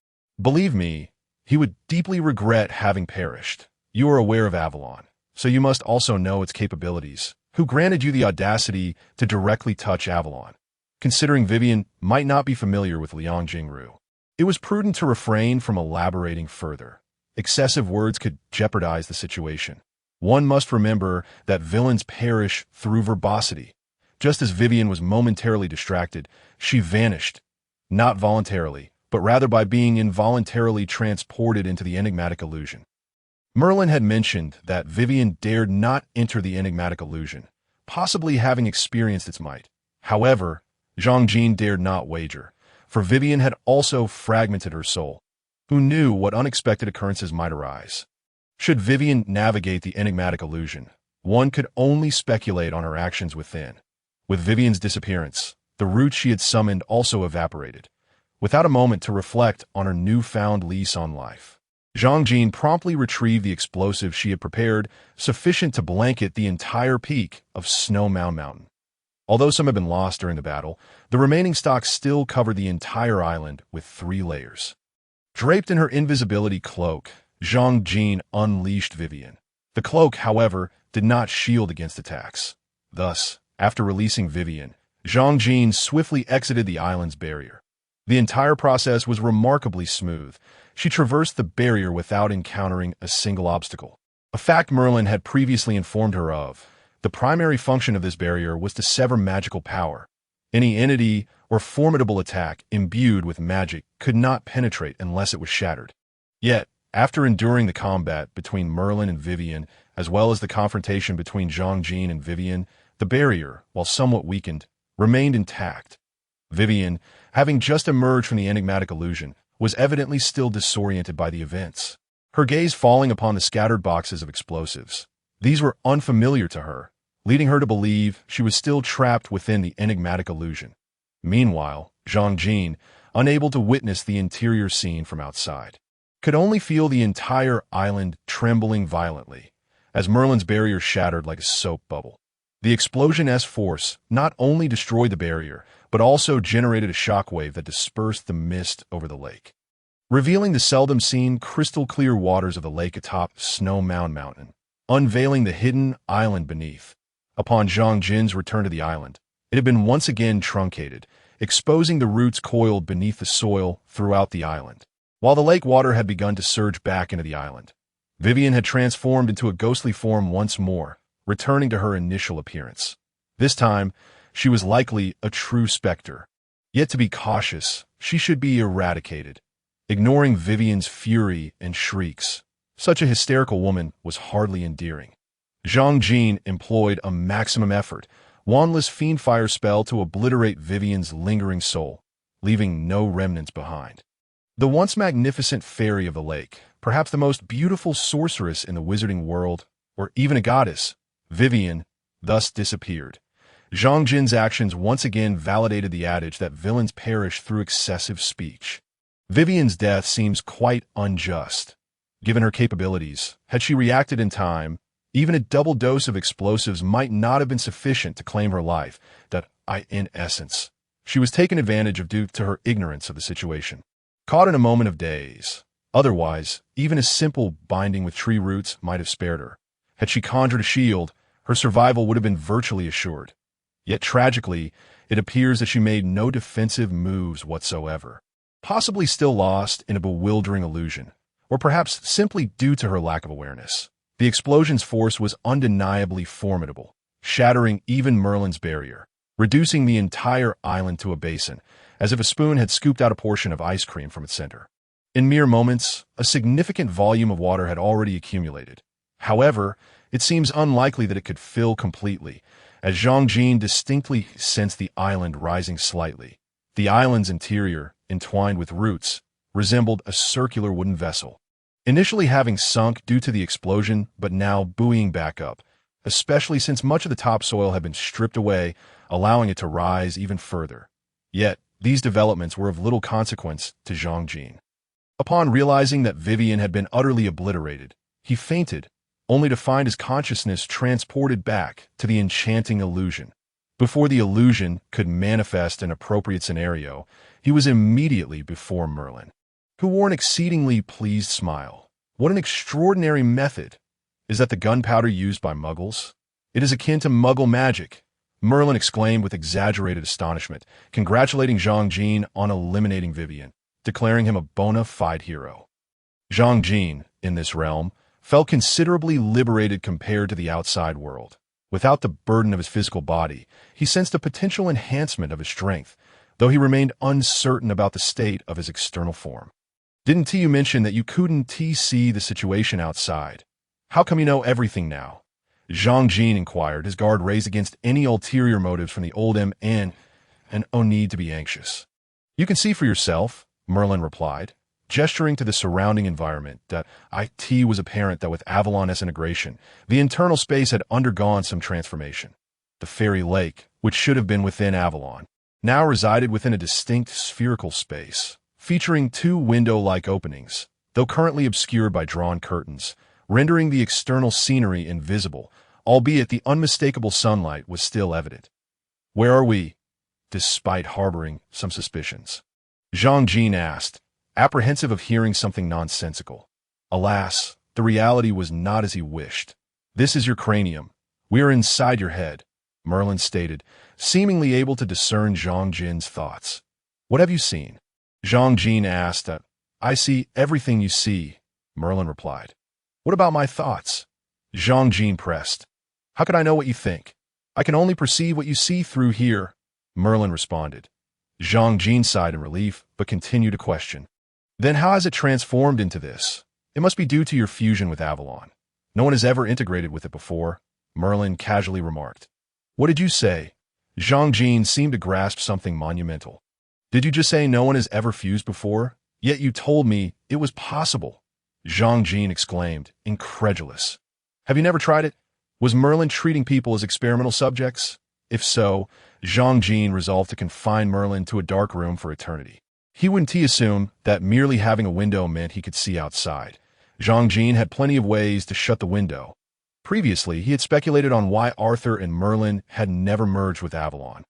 believe me, he would deeply regret having perished. You are aware of Avalon, so you must also know its capabilities. Who granted you the audacity to directly touch Avalon? Considering Vivian might not be familiar with Liang Jingru, it was prudent to refrain from elaborating further. Excessive words could jeopardize the situation. One must remember that villains perish through verbosity. Just as Vivian was momentarily distracted, she vanished, not voluntarily, but rather by being involuntarily transported into the enigmatic illusion. Merlin had mentioned that Vivian dared not enter the enigmatic illusion, possibly having experienced its might. However, Zhang Jin dared not wager, for Vivian had also fragmented her soul. Who knew what unexpected occurrences might arise? Should Vivian navigate the enigmatic illusion, one could only speculate on her actions within. With Vivian's disappearance, the roots she had summoned also evaporated, without a moment to reflect on her newfound lease on life. Zhang Jin promptly retrieved the explosive she had prepared, sufficient to blanket the entire peak of Snow Mountain. Although some had been lost during the battle, the remaining stock still covered the entire island with 3 layers. Draped in her invisibility cloak, Zhang Jin unleashed Vivian. The cloak, however, did not shield against attacks. Thus, after releasing Vivian, Zhang Jin swiftly exited the island's barrier. The entire process was remarkably smooth. She traversed the barrier without encountering a single obstacle, a fact Merlin had previously informed her of. The primary function of this barrier was to sever magical power. Any entity or formidable attack imbued with magic could not penetrate unless it was shattered. Yet, after enduring the combat between Merlin and Vivian, as well as the confrontation between Zhang Jin and Vivian, the barrier, while somewhat weakened, remained intact. Vivian, having just emerged from the enigmatic illusion, was evidently still disoriented by the events, her gaze falling upon the scattered boxes of explosives. These were unfamiliar to her, leading her to believe she was still trapped within the enigmatic illusion. Meanwhile, Zhang Jin, unable to witness the interior scene from outside, could only feel the entire island trembling violently, as Merlin's barrier shattered like a soap bubble. The explosion's force not only destroyed the barrier, but also generated a shockwave that dispersed the mist over the lake, revealing the seldom-seen crystal-clear waters of the lake atop Snow Mountain, unveiling the hidden island beneath. Upon Zhang Jin's return to the island, it had been once again truncated, exposing the roots coiled beneath the soil throughout the island. While the lake water had begun to surge back into the island, Vivian had transformed into a ghostly form once more, returning to her initial appearance. This time, she was likely a true specter. Yet to be cautious, she should be eradicated. Ignoring Vivian's fury and shrieks, such a hysterical woman was hardly endearing. Zhang Jin employed a maximum effort, wandless fiendfire spell to obliterate Vivian's lingering soul, leaving no remnants behind. The once magnificent fairy of the lake, perhaps the most beautiful sorceress in the wizarding world, or even a goddess, Vivian, thus disappeared. Zhang Jin's actions once again validated the adage that villains perish through excessive speech. Vivian's death seems quite unjust. Given her capabilities, had she reacted in time, even a double dose of explosives might not have been sufficient to claim her life. In essence, she was taken advantage of due to her ignorance of the situation. Caught in a moment of daze. Otherwise, even a simple binding with tree roots might have spared her. Had she conjured a shield, her survival would have been virtually assured. Yet tragically, it appears that she made no defensive moves whatsoever, possibly still lost in a bewildering illusion, or perhaps simply due to her lack of awareness. The explosion's force was undeniably formidable, shattering even Merlin's barrier, reducing the entire island to a basin, as if a spoon had scooped out a portion of ice cream from its center. In mere moments, a significant volume of water had already accumulated. However, it seems unlikely that it could fill completely, as Zhang Jin distinctly sensed the island rising slightly. The island's interior, entwined with roots, resembled a circular wooden vessel, initially having sunk due to the explosion but now buoying back up, especially since much of the topsoil had been stripped away, allowing it to rise even further. Yet, these developments were of little consequence to Zhang Jin. Upon realizing that Vivian had been utterly obliterated, he fainted, only to find his consciousness transported back to the enchanting illusion. Before the illusion could manifest an appropriate scenario, he was immediately before Merlin, who wore an exceedingly pleased smile. What an extraordinary method! Is that the gunpowder used by Muggles? It is akin to Muggle magic, Merlin exclaimed with exaggerated astonishment, congratulating Zhang Jin on eliminating Vivian, declaring him a bona fide hero. Zhang Jin, in this realm, felt considerably liberated compared to the outside world. Without the burden of his physical body, he sensed a potential enhancement of his strength, though he remained uncertain about the state of his external form. Didn't you mention that you couldn't see the situation outside? How come you know everything now? Zhang Jin inquired, his guard raised against any ulterior motives from the old M and no need to be anxious. You can see for yourself, Merlin replied, gesturing to the surrounding environment. That it was apparent that with Avalon-S integration, the internal space had undergone some transformation. The fairy lake, which should have been within Avalon, now resided within a distinct spherical space, featuring two window-like openings, though currently obscured by drawn curtains, rendering the external scenery invisible, albeit the unmistakable sunlight was still evident. Where are we? Despite harboring some suspicions, Zhang Jin asked, apprehensive of hearing something nonsensical. Alas, the reality was not as he wished. This is your cranium. We are inside your head, Merlin stated, seemingly able to discern Zhang Jin's thoughts. What have you seen? Zhang Jin asked. I see everything you see, Merlin replied. What about my thoughts? Zhang Jin pressed. How could I know what you think? I can only perceive what you see through here, Merlin responded. Zhang Jin sighed in relief, but continued to question. Then how has it transformed into this? It must be due to your fusion with Avalon. No one has ever integrated with it before, Merlin casually remarked. What did you say? Zhang Jin seemed to grasp something monumental. Did you just say no one has ever fused before? Yet you told me it was possible, Zhang Jin exclaimed, incredulous. Have you never tried it? Was Merlin treating people as experimental subjects? If so, Zhang Jin resolved to confine Merlin to a dark room for eternity. He wouldn't assume that merely having a window meant he could see outside. Zhang Jin had plenty of ways to shut the window. Previously, he had speculated on why Arthur and Merlin had never merged with Avalon,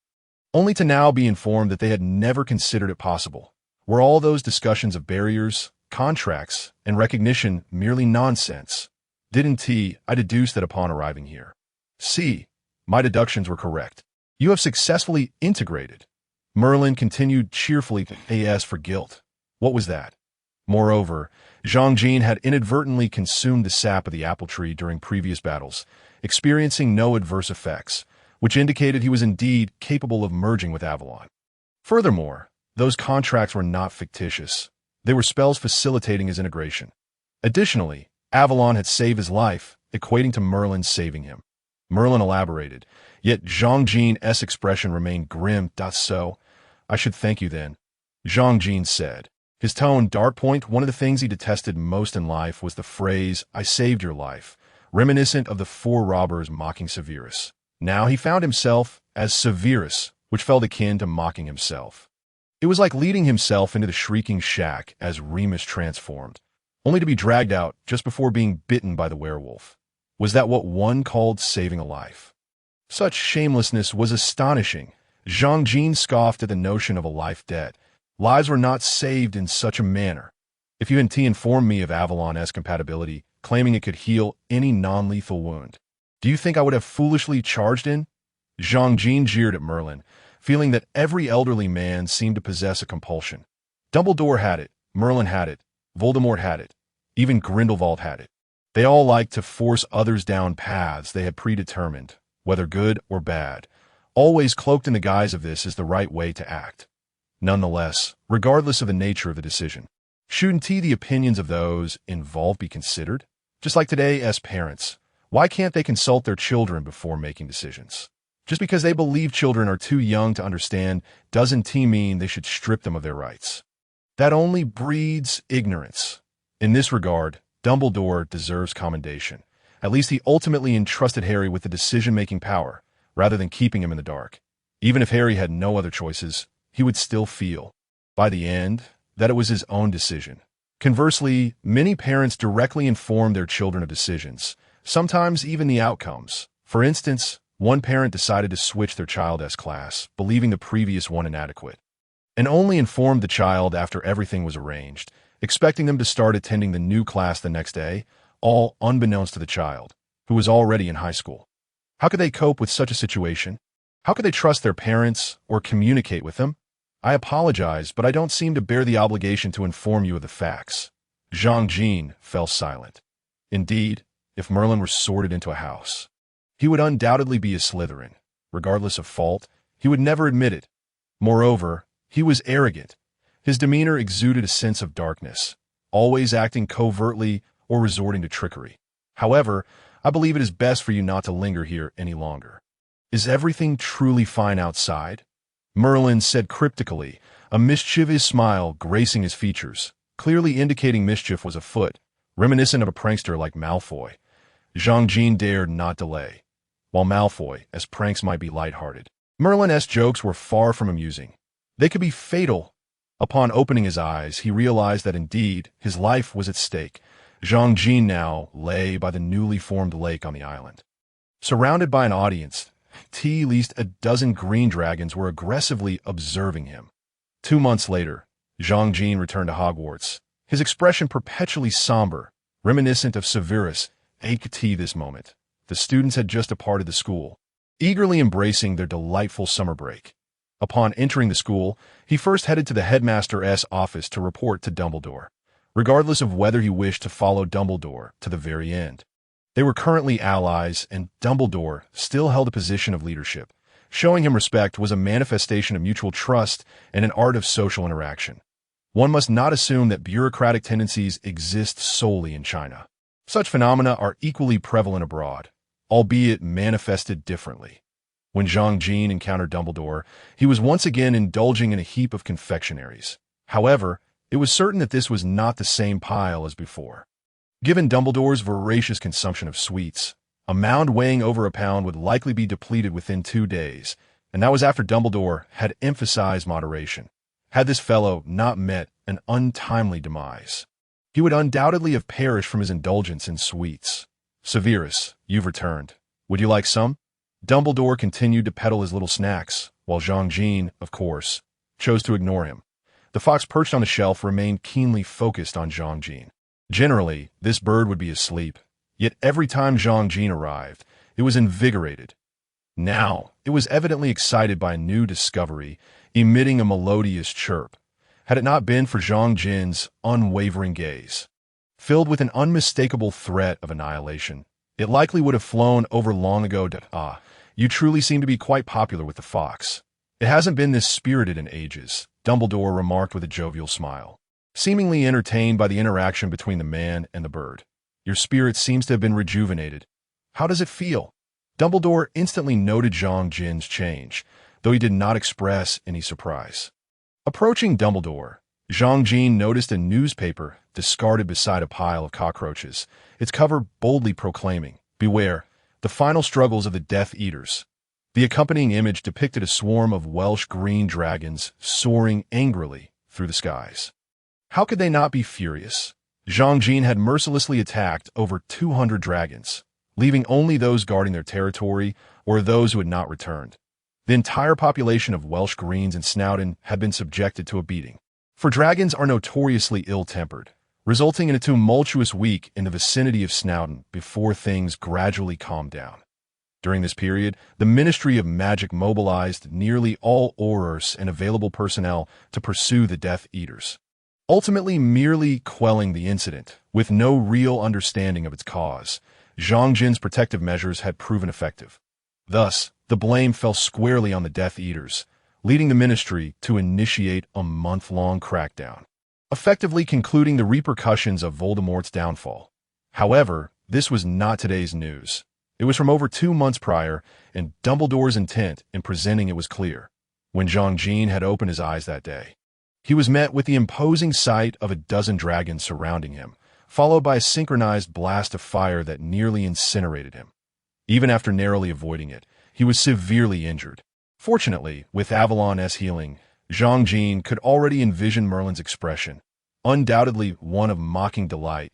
only to now be informed that they had never considered it possible. Were all those discussions of barriers, contracts, and recognition merely nonsense? I deduced that upon arriving here. See, my deductions were correct. You have successfully integrated. Merlin continued cheerfully as for guilt. What was that? Moreover, Zhang Jin had inadvertently consumed the sap of the apple tree during previous battles, experiencing no adverse effects, which indicated he was indeed capable of merging with Avalon. Furthermore, those contracts were not fictitious. They were spells facilitating his integration. Additionally, Avalon had saved his life, equating to Merlin saving him. Merlin elaborated, yet Zhang Jin's expression remained grim. So, I should thank you then, Zhang Jin said. His tone dark. One of the things he detested most in life was the phrase, I saved your life, reminiscent of the four robbers mocking Severus. Now he found himself as Severus, which felt akin to mocking himself. It was like leading himself into the shrieking shack as Remus transformed, only to be dragged out just before being bitten by the werewolf. Was that what one called saving a life? Such shamelessness was astonishing. Zhang Jin scoffed at the notion of a life debt. Lives were not saved in such a manner. If you hadn't informed me of Avalon-S compatibility, claiming it could heal any non-lethal wound, do you think I would have foolishly charged in? Zhang Jin jeered at Merlin, feeling that every elderly man seemed to possess a compulsion. Dumbledore had it, Merlin had it, Voldemort had it, even Grindelwald had it. They all liked to force others down paths they had predetermined, whether good or bad, always cloaked in the guise of this as the right way to act. Nonetheless, regardless of the nature of the decision, shouldn't the opinions of those involved be considered? Just like today as parents, why can't they consult their children before making decisions? Just because they believe children are too young to understand doesn't mean they should strip them of their rights. That only breeds ignorance. In this regard, Dumbledore deserves commendation. At least he ultimately entrusted Harry with the decision-making power, rather than keeping him in the dark. Even if Harry had no other choices, he would still feel, by the end, that it was his own decision. Conversely, many parents directly inform their children of decisions, sometimes even the outcomes. For instance, one parent decided to switch their child's class, believing the previous one inadequate, and only informed the child after everything was arranged, expecting them to start attending the new class the next day, all unbeknownst to the child, who was already in high school. How could they cope with such a situation? How could they trust their parents or communicate with them? I apologize, but I don't seem to bear the obligation to inform you of the facts. Zhang Jin fell silent. Indeed, if Merlin were sorted into a house, he would undoubtedly be a Slytherin. Regardless of fault, he would never admit it. Moreover, he was arrogant. His demeanor exuded a sense of darkness, always acting covertly or resorting to trickery. However, I believe it is best for you not to linger here any longer. Is everything truly fine outside? Merlin said cryptically, a mischievous smile gracing his features, clearly indicating mischief was afoot, reminiscent of a prankster like Malfoy. Zhang Jin dared not delay. While Malfoy, as pranks might be lighthearted, Merlin's jokes were far from amusing. They could be fatal. Upon opening his eyes, he realized that indeed his life was at stake. Zhang Jin now lay by the newly formed lake on the island. Surrounded by an audience, at least a dozen green dragons were aggressively observing him. 2 months later, Zhang Jin returned to Hogwarts, his expression perpetually somber, reminiscent of Severus. This moment, the students had just departed the school, eagerly embracing their delightful summer break. Upon entering the school, he first headed to the headmaster's office to report to Dumbledore, regardless of whether he wished to follow Dumbledore to the very end. They were currently allies, and Dumbledore still held a position of leadership. Showing him respect was a manifestation of mutual trust and an art of social interaction. One must not assume that bureaucratic tendencies exist solely in China. Such phenomena are equally prevalent abroad, albeit manifested differently. When Zhang Jin encountered Dumbledore, he was once again indulging in a heap of confectionaries. However, it was certain that this was not the same pile as before. Given Dumbledore's voracious consumption of sweets, a mound weighing over a pound would likely be depleted within 2 days, and that was after Dumbledore had emphasized moderation. Had this fellow not met an untimely demise, he would undoubtedly have perished from his indulgence in sweets. Severus, you've returned. Would you like some? Dumbledore continued to peddle his little snacks, while Zhang Jin, of course, chose to ignore him. The fox perched on a shelf remained keenly focused on Zhang Jin. Generally, this bird would be asleep, yet every time Zhang Jin arrived, it was invigorated. Now, it was evidently excited by a new discovery, emitting a melodious chirp. Had it not been for Zhang Jin's unwavering gaze, filled with an unmistakable threat of annihilation, it likely would have flown over long ago. You truly seem to be quite popular with the fox. It hasn't been this spirited in ages, Dumbledore remarked with a jovial smile, seemingly entertained by the interaction between the man and the bird. Your spirit seems to have been rejuvenated. How does it feel? Dumbledore instantly noted Zhang Jin's change, though he did not express any surprise. Approaching Dumbledore, Zhang Jin noticed a newspaper discarded beside a pile of cockroaches, its cover boldly proclaiming, "Beware, the final struggles of the Death Eaters." The accompanying image depicted a swarm of Welsh green dragons soaring angrily through the skies. How could they not be furious? Zhang Jin had mercilessly attacked over 200 dragons, leaving only those guarding their territory or those who had not returned. The entire population of Welsh Greens and Snowdon had been subjected to a beating. For dragons are notoriously ill-tempered, resulting in a tumultuous week in the vicinity of Snowdon before things gradually calmed down. During this period, the Ministry of Magic mobilized nearly all Aurors and available personnel to pursue the Death Eaters, ultimately merely quelling the incident, with no real understanding of its cause. Zhang Jin's protective measures had proven effective. Thus, the blame fell squarely on the Death Eaters, leading the Ministry to initiate a month-long crackdown, effectively concluding the repercussions of Voldemort's downfall. However, this was not today's news. It was from over 2 months prior, and Dumbledore's intent in presenting it was clear. When Zhang Jin had opened his eyes that day, he was met with the imposing sight of a dozen dragons surrounding him, followed by a synchronized blast of fire that nearly incinerated him. Even after narrowly avoiding it, he was severely injured. Fortunately, with Avalon's healing, Zhang Jin could already envision Merlin's expression, undoubtedly one of mocking delight.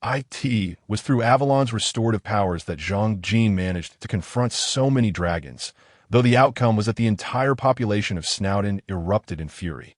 It was through Avalon's restorative powers that Zhang Jin managed to confront so many dragons, though the outcome was that the entire population of Snowdon erupted in fury.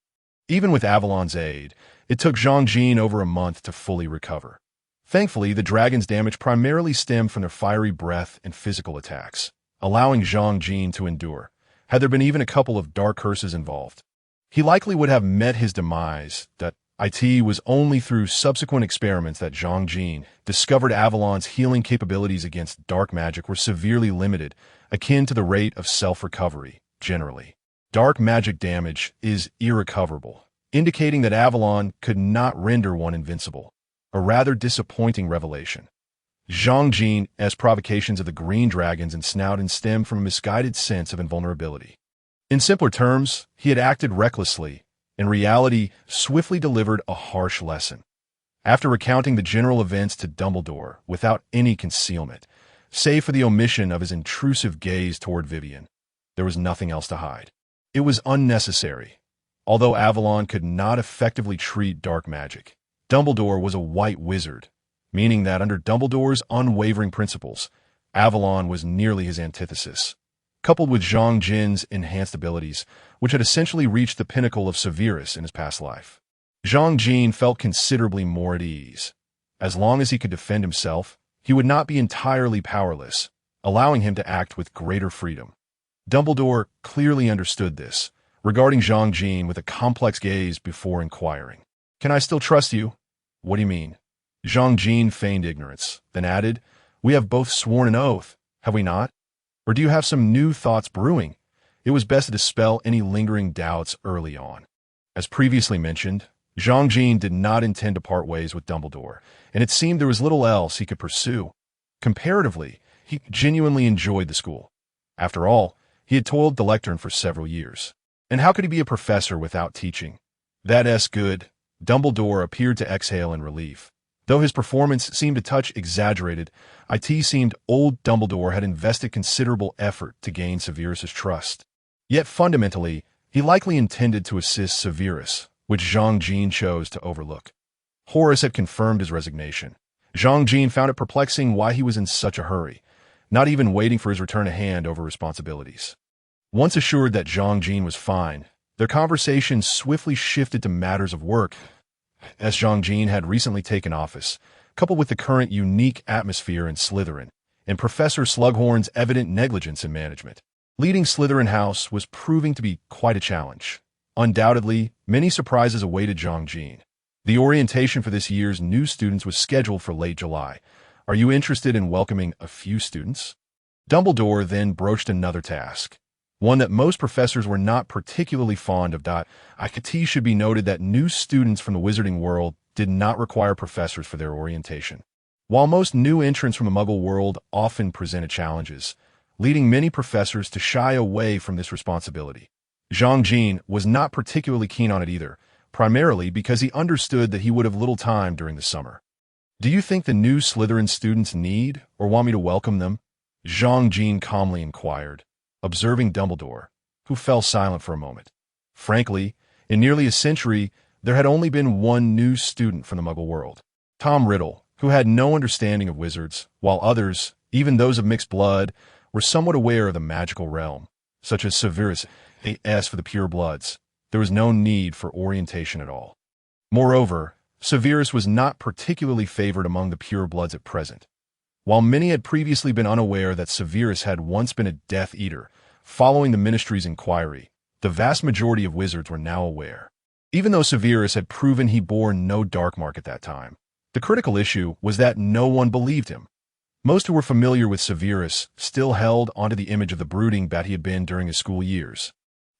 Even with Avalon's aid, it took Zhang Jin over a month to fully recover. Thankfully, the dragon's damage primarily stemmed from their fiery breath and physical attacks, allowing Zhang Jin to endure. Had there been even a couple of dark curses involved, he likely would have met his demise. That it was only through subsequent experiments that Zhang Jin discovered Avalon's healing capabilities against dark magic were severely limited, akin to the rate of self-recovery, generally. Dark magic damage is irrecoverable, indicating that Avalon could not render one invincible, a rather disappointing revelation. Zhang Jin's provocations of the green dragons and Snowdon stemmed from a misguided sense of invulnerability. In simpler terms, he had acted recklessly, in reality, swiftly delivered a harsh lesson. After recounting the general events to Dumbledore without any concealment, save for the omission of his intrusive gaze toward Vivian, there was nothing else to hide. It was unnecessary. Although Avalon could not effectively treat dark magic, Dumbledore was a white wizard, meaning that under Dumbledore's unwavering principles, Avalon was nearly his antithesis. Coupled with Zhang Jin's enhanced abilities, which had essentially reached the pinnacle of Severus in his past life, Zhang Jin felt considerably more at ease. As long as he could defend himself, he would not be entirely powerless, allowing him to act with greater freedom. Dumbledore clearly understood this, regarding Zhang Jin with a complex gaze before inquiring. "Can I still trust you?" "What do you mean?" Zhang Jin feigned ignorance, then added, "We have both sworn an oath, have we not? Or do you have some new thoughts brewing?" It was best to dispel any lingering doubts early on. As previously mentioned, Zhang Jin did not intend to part ways with Dumbledore, and it seemed there was little else he could pursue. Comparatively, he genuinely enjoyed the school. After all, he had toiled the lectern for several years. And how could he be a professor without teaching? That's good. Dumbledore appeared to exhale in relief. Though his performance seemed a touch exaggerated, it seemed old Dumbledore had invested considerable effort to gain Severus's trust. Yet fundamentally, he likely intended to assist Severus, which Zhang Jin chose to overlook. Horace had confirmed his resignation. Zhang Jin found it perplexing why he was in such a hurry, not even waiting for his return to hand over responsibilities. Once assured that Zhang Jin was fine, their conversation swiftly shifted to matters of work. As Zhang Jin had recently taken office, coupled with the current unique atmosphere in Slytherin, and Professor Slughorn's evident negligence in management, leading Slytherin House was proving to be quite a challenge. Undoubtedly, many surprises awaited Zhang Jin. The orientation for this year's new students was scheduled for late July. Are you interested in welcoming a few students? Dumbledore then broached another task, one that most professors were not particularly fond of. It should be noted that new students from the wizarding world did not require professors for their orientation. While most new entrants from the Muggle world often presented challenges, leading many professors to shy away from this responsibility, Zhang Jin was not particularly keen on it either, primarily because he understood that he would have little time during the summer. "Do you think the new Slytherin students need or want me to welcome them?" Zhang Jin calmly inquired, observing Dumbledore, who fell silent for a moment. Frankly, in nearly a century, there had only been one new student from the Muggle world, Tom Riddle, who had no understanding of wizards, while others, even those of mixed blood, were somewhat aware of the magical realm, such as Severus. As for the purebloods, there was no need for orientation at all. Moreover, Severus was not particularly favored among the purebloods at present. While many had previously been unaware that Severus had once been a Death Eater, following the Ministry's inquiry, the vast majority of wizards were now aware. Even though Severus had proven he bore no dark mark at that time, the critical issue was that no one believed him. Most who were familiar with Severus still held onto the image of the brooding bat he had been during his school years,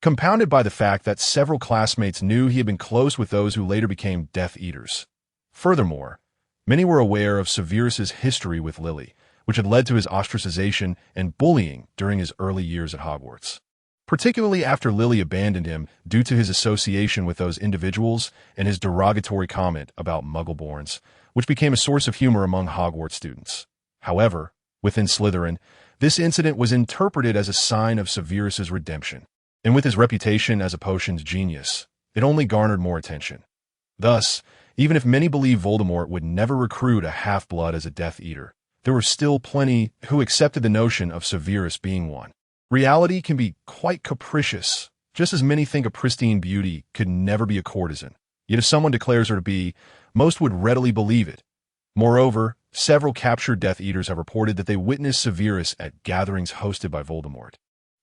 compounded by the fact that several classmates knew he had been close with those who later became Death Eaters. Furthermore, many were aware of Severus's history with Lily, which had led to his ostracization and bullying during his early years at Hogwarts. Particularly after Lily abandoned him due to his association with those individuals and his derogatory comment about Muggleborns, which became a source of humor among Hogwarts students. However, within Slytherin, this incident was interpreted as a sign of Severus's redemption, and with his reputation as a potions genius, it only garnered more attention. Thus, even if many believe Voldemort would never recruit a half-blood as a Death Eater, there were still plenty who accepted the notion of Severus being one. Reality can be quite capricious, just as many think a pristine beauty could never be a courtesan. Yet if someone declares her to be, most would readily believe it. Moreover, several captured Death Eaters have reported that they witnessed Severus at gatherings hosted by Voldemort,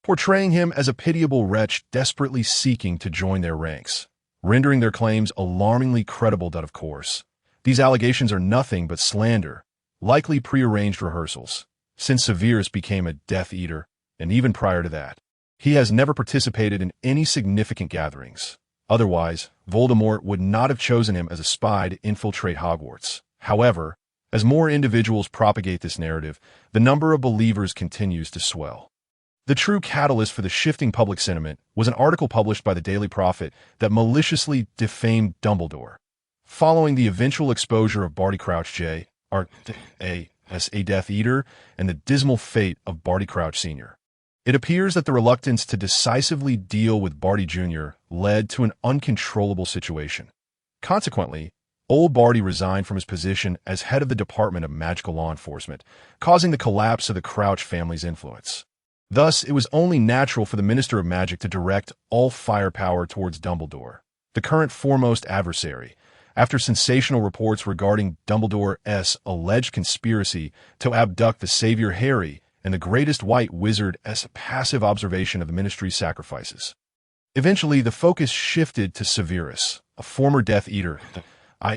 portraying him as a pitiable wretch desperately seeking to join their ranks, rendering their claims alarmingly credible that, of course, these allegations are nothing but slander, likely prearranged rehearsals. Since Severus became a Death Eater, and even prior to that, he has never participated in any significant gatherings. Otherwise, Voldemort would not have chosen him as a spy to infiltrate Hogwarts. However, as more individuals propagate this narrative, the number of believers continues to swell. The true catalyst for the shifting public sentiment was an article published by the Daily Prophet that maliciously defamed Dumbledore. Following the eventual exposure of Barty Crouch Jr. as a Death Eater and the dismal fate of Barty Crouch Sr., it appears that the reluctance to decisively deal with Barty Jr. led to an uncontrollable situation. Consequently, old Barty resigned from his position as head of the Department of Magical Law Enforcement, causing the collapse of the Crouch family's influence. Thus, it was only natural for the Minister of Magic to direct all firepower towards Dumbledore, the current foremost adversary, after sensational reports regarding Dumbledore's alleged conspiracy to abduct the Savior Harry and the greatest white wizard as a passive observation of the Ministry's sacrifices. Eventually, the focus shifted to Severus, a former Death Eater,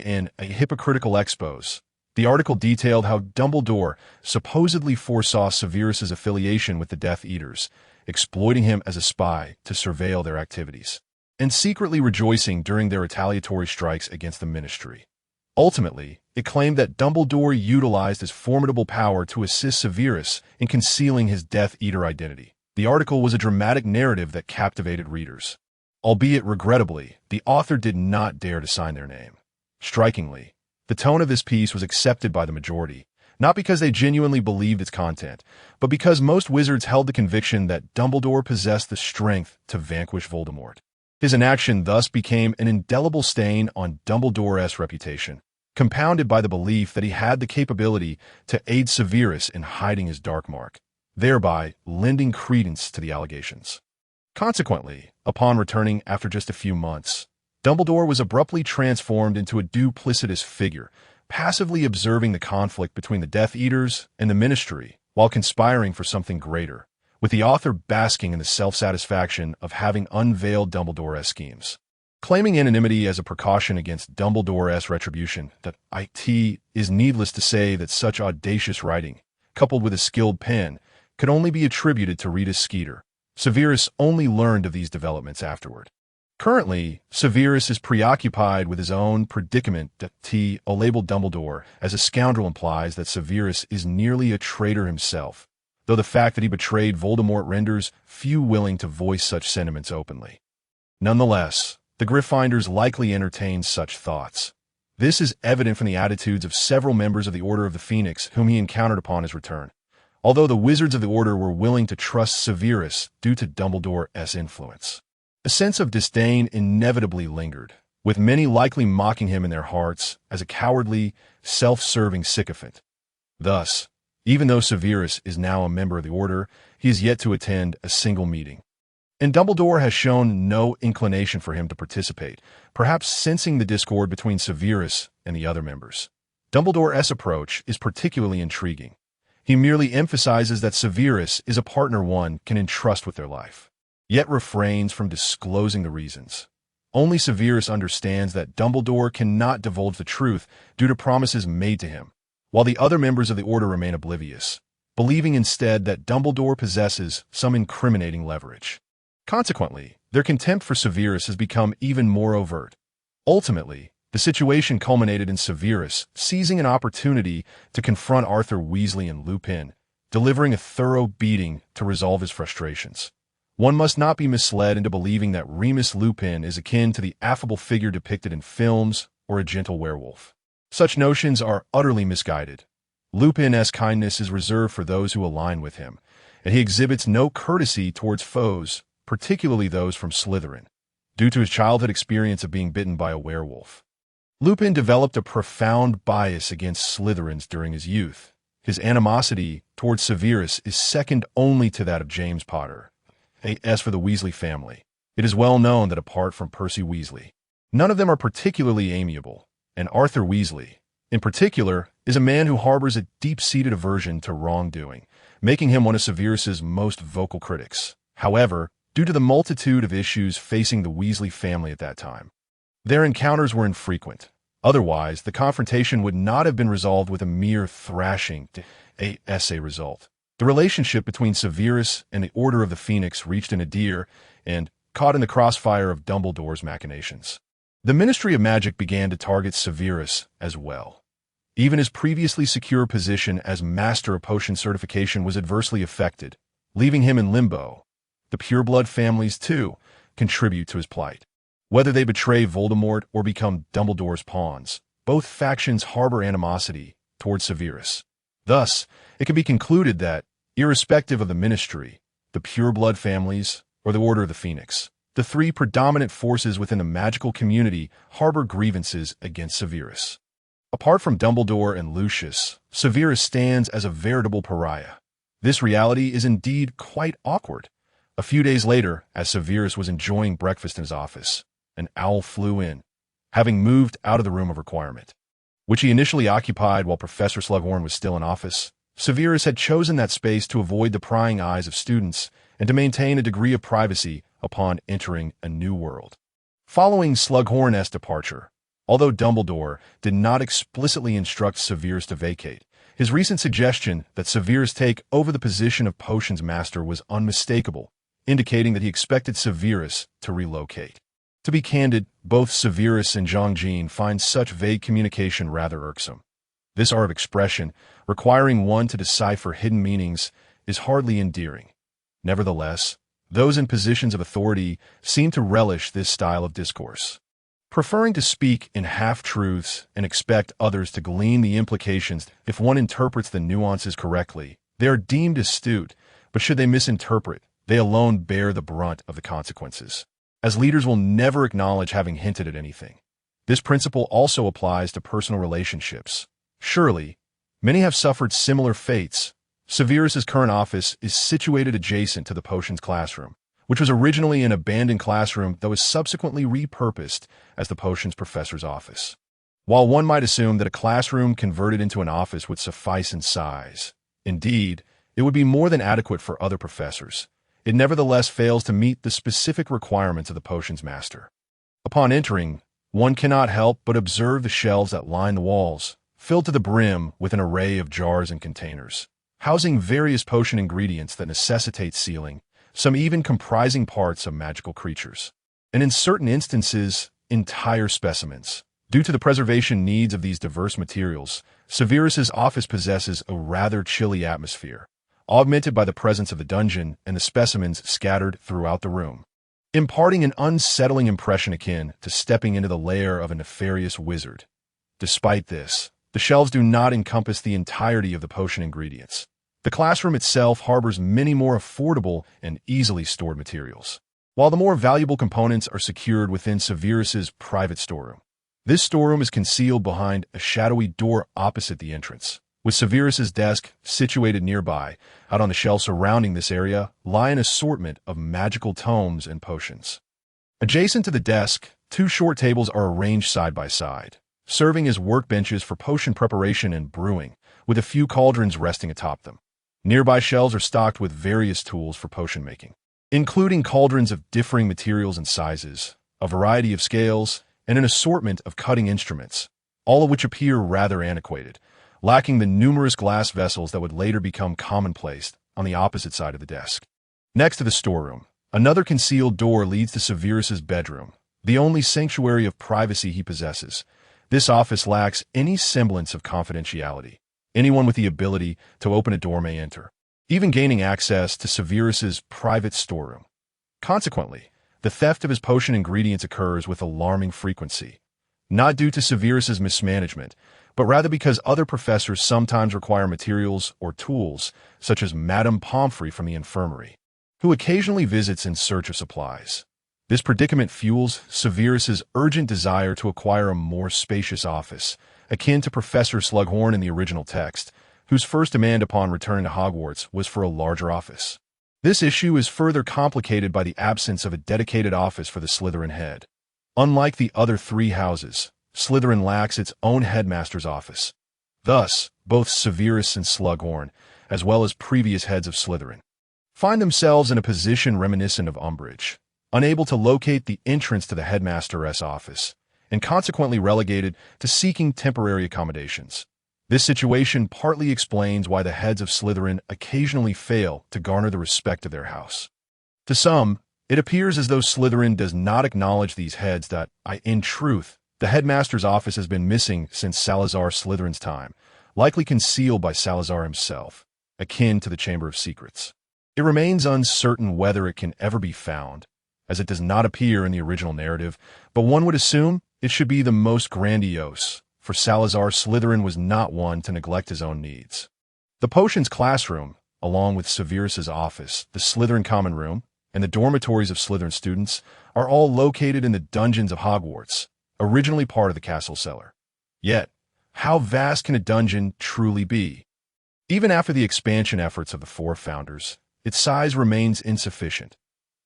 in a hypocritical expose. The article detailed how Dumbledore supposedly foresaw Severus's affiliation with the Death Eaters, exploiting him as a spy to surveil their activities, and secretly rejoicing during their retaliatory strikes against the Ministry. Ultimately, it claimed that Dumbledore utilized his formidable power to assist Severus in concealing his Death Eater identity. The article was a dramatic narrative that captivated readers. Albeit regrettably, the author did not dare to sign their name. Strikingly, the tone of this piece was accepted by the majority, not because they genuinely believed its content, but because most wizards held the conviction that Dumbledore possessed the strength to vanquish Voldemort. His inaction thus became an indelible stain on Dumbledore's reputation, compounded by the belief that he had the capability to aid Severus in hiding his dark mark, thereby lending credence to the allegations. Consequently, upon returning after just a few months, Dumbledore was abruptly transformed into a duplicitous figure, passively observing the conflict between the Death Eaters and the Ministry while conspiring for something greater, with the author basking in the self-satisfaction of having unveiled Dumbledore's schemes. Claiming anonymity as a precaution against Dumbledore's retribution, that it is needless to say that such audacious writing, coupled with a skilled pen, could only be attributed to Rita Skeeter. Severus only learned of these developments afterward. Currently, Severus is preoccupied with his own predicament that labeled Dumbledore as a scoundrel implies that Severus is nearly a traitor himself, though the fact that he betrayed Voldemort renders few willing to voice such sentiments openly. Nonetheless, the Gryffindors likely entertained such thoughts. This is evident from the attitudes of several members of the Order of the Phoenix whom he encountered upon his return, although the Wizards of the Order were willing to trust Severus due to Dumbledore's influence. A sense of disdain inevitably lingered, with many likely mocking him in their hearts as a cowardly, self-serving sycophant. Thus, even though Severus is now a member of the Order, he is yet to attend a single meeting. And Dumbledore has shown no inclination for him to participate, perhaps sensing the discord between Severus and the other members. Dumbledore's approach is particularly intriguing. He merely emphasizes that Severus is a partner one can entrust with their life, yet refrains from disclosing the reasons. Only Severus understands that Dumbledore cannot divulge the truth due to promises made to him, while the other members of the Order remain oblivious, believing instead that Dumbledore possesses some incriminating leverage. Consequently, their contempt for Severus has become even more overt. Ultimately, the situation culminated in Severus seizing an opportunity to confront Arthur Weasley and Lupin, delivering a thorough beating to resolve his frustrations. One must not be misled into believing that Remus Lupin is akin to the affable figure depicted in films or a gentle werewolf. Such notions are utterly misguided. Lupin's kindness is reserved for those who align with him, and he exhibits no courtesy towards foes, particularly those from Slytherin, due to his childhood experience of being bitten by a werewolf. Lupin developed a profound bias against Slytherins during his youth. His animosity towards Severus is second only to that of James Potter. As for the Weasley family, it is well known that apart from Percy Weasley, none of them are particularly amiable, and Arthur Weasley, in particular, is a man who harbors a deep-seated aversion to wrongdoing, making him one of Severus's most vocal critics. However, due to the multitude of issues facing the Weasley family at that time, their encounters were infrequent. Otherwise, the confrontation would not have been resolved with a mere thrashing essay result. The relationship between Severus and the Order of the Phoenix reached a nadir and, caught in the crossfire of Dumbledore's machinations, the Ministry of Magic began to target Severus as well. Even his previously secure position as Master of Potion certification was adversely affected, leaving him in limbo. The pureblood families, too, contribute to his plight. Whether they betray Voldemort or become Dumbledore's pawns, both factions harbor animosity towards Severus. Thus, it can be concluded that, irrespective of the Ministry, the pureblood families, or the Order of the Phoenix, the three predominant forces within the magical community harbor grievances against Severus. Apart from Dumbledore and Lucius, Severus stands as a veritable pariah. This reality is indeed quite awkward. A few days later, as Severus was enjoying breakfast in his office, an owl flew in, having moved out of the room of requirement, which he initially occupied while Professor Slughorn was still in office. Severus had chosen that space to avoid the prying eyes of students and to maintain a degree of privacy upon entering a new world. Following Slughorn's departure, although Dumbledore did not explicitly instruct Severus to vacate, his recent suggestion that Severus take over the position of Potions Master was unmistakable, indicating that he expected Severus to relocate. To be candid, both Severus and Zhang find such vague communication rather irksome. This art of expression, requiring one to decipher hidden meanings, is hardly endearing. Nevertheless, those in positions of authority seem to relish this style of discourse. Preferring to speak in half-truths and expect others to glean the implications if one interprets the nuances correctly, they are deemed astute, but should they misinterpret, they alone bear the brunt of the consequences, as leaders will never acknowledge having hinted at anything. This principle also applies to personal relationships. Surely, many have suffered similar fates. Severus's current office is situated adjacent to the potions classroom, which was originally an abandoned classroom that was subsequently repurposed as the potions professor's office. While one might assume that a classroom converted into an office would suffice in size, indeed, it would be more than adequate for other professors, it nevertheless fails to meet the specific requirements of the potions master. Upon entering, one cannot help but observe the shelves that line the walls, filled to the brim with an array of jars and containers, housing various potion ingredients that necessitate sealing, some even comprising parts of magical creatures, and in certain instances, entire specimens. Due to the preservation needs of these diverse materials, Severus's office possesses a rather chilly atmosphere, augmented by the presence of the dungeon and the specimens scattered throughout the room, imparting an unsettling impression akin to stepping into the lair of a nefarious wizard. Despite this, the shelves do not encompass the entirety of the potion ingredients. The classroom itself harbors many more affordable and easily stored materials, while the more valuable components are secured within Severus's private storeroom. This storeroom is concealed behind a shadowy door opposite the entrance, with Severus's desk situated nearby. Out on the shelves surrounding this area lie an assortment of magical tomes and potions. Adjacent to the desk, two short tables are arranged side by side, serving as workbenches for potion preparation and brewing, with a few cauldrons resting atop them. Nearby shelves are stocked with various tools for potion making, including cauldrons of differing materials and sizes, a variety of scales, and an assortment of cutting instruments, all of which appear rather antiquated, lacking the numerous glass vessels that would later become commonplace on the opposite side of the desk. Next to the storeroom, another concealed door leads to Severus's bedroom, the only sanctuary of privacy he possesses. This office lacks any semblance of confidentiality. Anyone with the ability to open a door may enter, even gaining access to Severus's private storeroom. Consequently, the theft of his potion ingredients occurs with alarming frequency, not due to Severus's mismanagement, but rather because other professors sometimes require materials or tools, such as Madame Pomfrey from the infirmary, who occasionally visits in search of supplies. This predicament fuels Severus's urgent desire to acquire a more spacious office, akin to Professor Slughorn in the original text, whose first demand upon returning to Hogwarts was for a larger office. This issue is further complicated by the absence of a dedicated office for the Slytherin head. Unlike the other three houses, Slytherin lacks its own headmaster's office. Thus, both Severus and Slughorn, as well as previous heads of Slytherin, find themselves in a position reminiscent of Umbridge, unable to locate the entrance to the headmaster's office, and consequently relegated to seeking temporary accommodations. This situation partly explains why the heads of Slytherin occasionally fail to garner the respect of their house. To some, it appears as though Slytherin does not acknowledge these heads that, in truth, the headmaster's office has been missing since Salazar Slytherin's time, likely concealed by Salazar himself, akin to the Chamber of Secrets. It remains uncertain whether it can ever be found, as it does not appear in the original narrative, but one would assume it should be the most grandiose, for Salazar Slytherin was not one to neglect his own needs. The potions classroom, along with Severus's office, the Slytherin common room, and the dormitories of Slytherin students, are all located in the dungeons of Hogwarts, originally part of the castle cellar. Yet, how vast can a dungeon truly be? Even after the expansion efforts of the four founders, its size remains insufficient.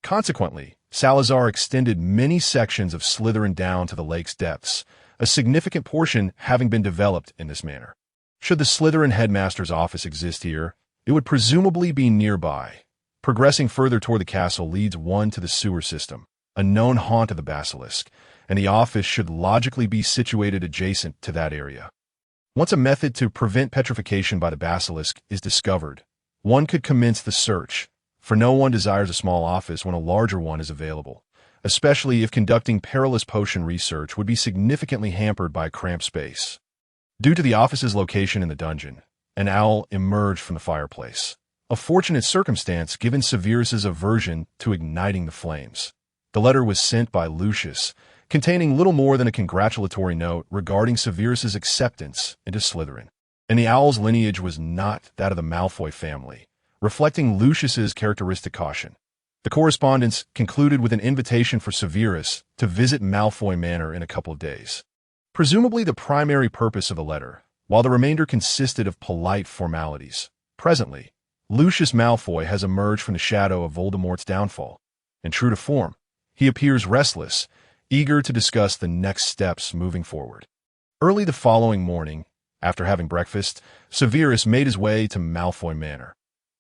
Consequently, Salazar extended many sections of Slytherin down to the lake's depths, a significant portion having been developed in this manner. Should the Slytherin headmaster's office exist here, it would presumably be nearby. Progressing further toward the castle leads one to the sewer system, a known haunt of the basilisk, and the office should logically be situated adjacent to that area. Once a method to prevent petrification by the basilisk is discovered, one could commence the search, for no one desires a small office when a larger one is available, especially if conducting perilous potion research would be significantly hampered by a cramped space. Due to the office's location in the dungeon, an owl emerged from the fireplace, a fortunate circumstance given Severus's aversion to igniting the flames. The letter was sent by Lucius, containing little more than a congratulatory note regarding Severus's acceptance into Slytherin, and the owl's lineage was not that of the Malfoy family, reflecting Lucius's characteristic caution. The correspondence concluded with an invitation for Severus to visit Malfoy Manor in a couple of days. Presumably the primary purpose of the letter, while the remainder consisted of polite formalities. Presently, Lucius Malfoy has emerged from the shadow of Voldemort's downfall, and true to form, he appears restless, eager to discuss the next steps moving forward. Early the following morning, after having breakfast, Severus made his way to Malfoy Manor.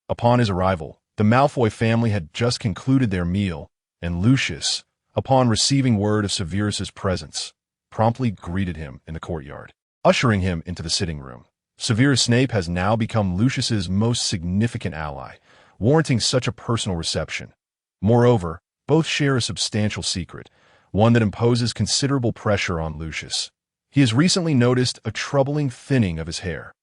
Upon his arrival, the Malfoy family had just concluded their meal, and Lucius, upon receiving word of Severus's presence, promptly greeted him in the courtyard, ushering him into the sitting room. Severus Snape has now become Lucius's most significant ally, warranting such a personal reception. Moreover, both share a substantial secret, one that imposes considerable pressure on Lucius. He has recently noticed a troubling thinning of his hair.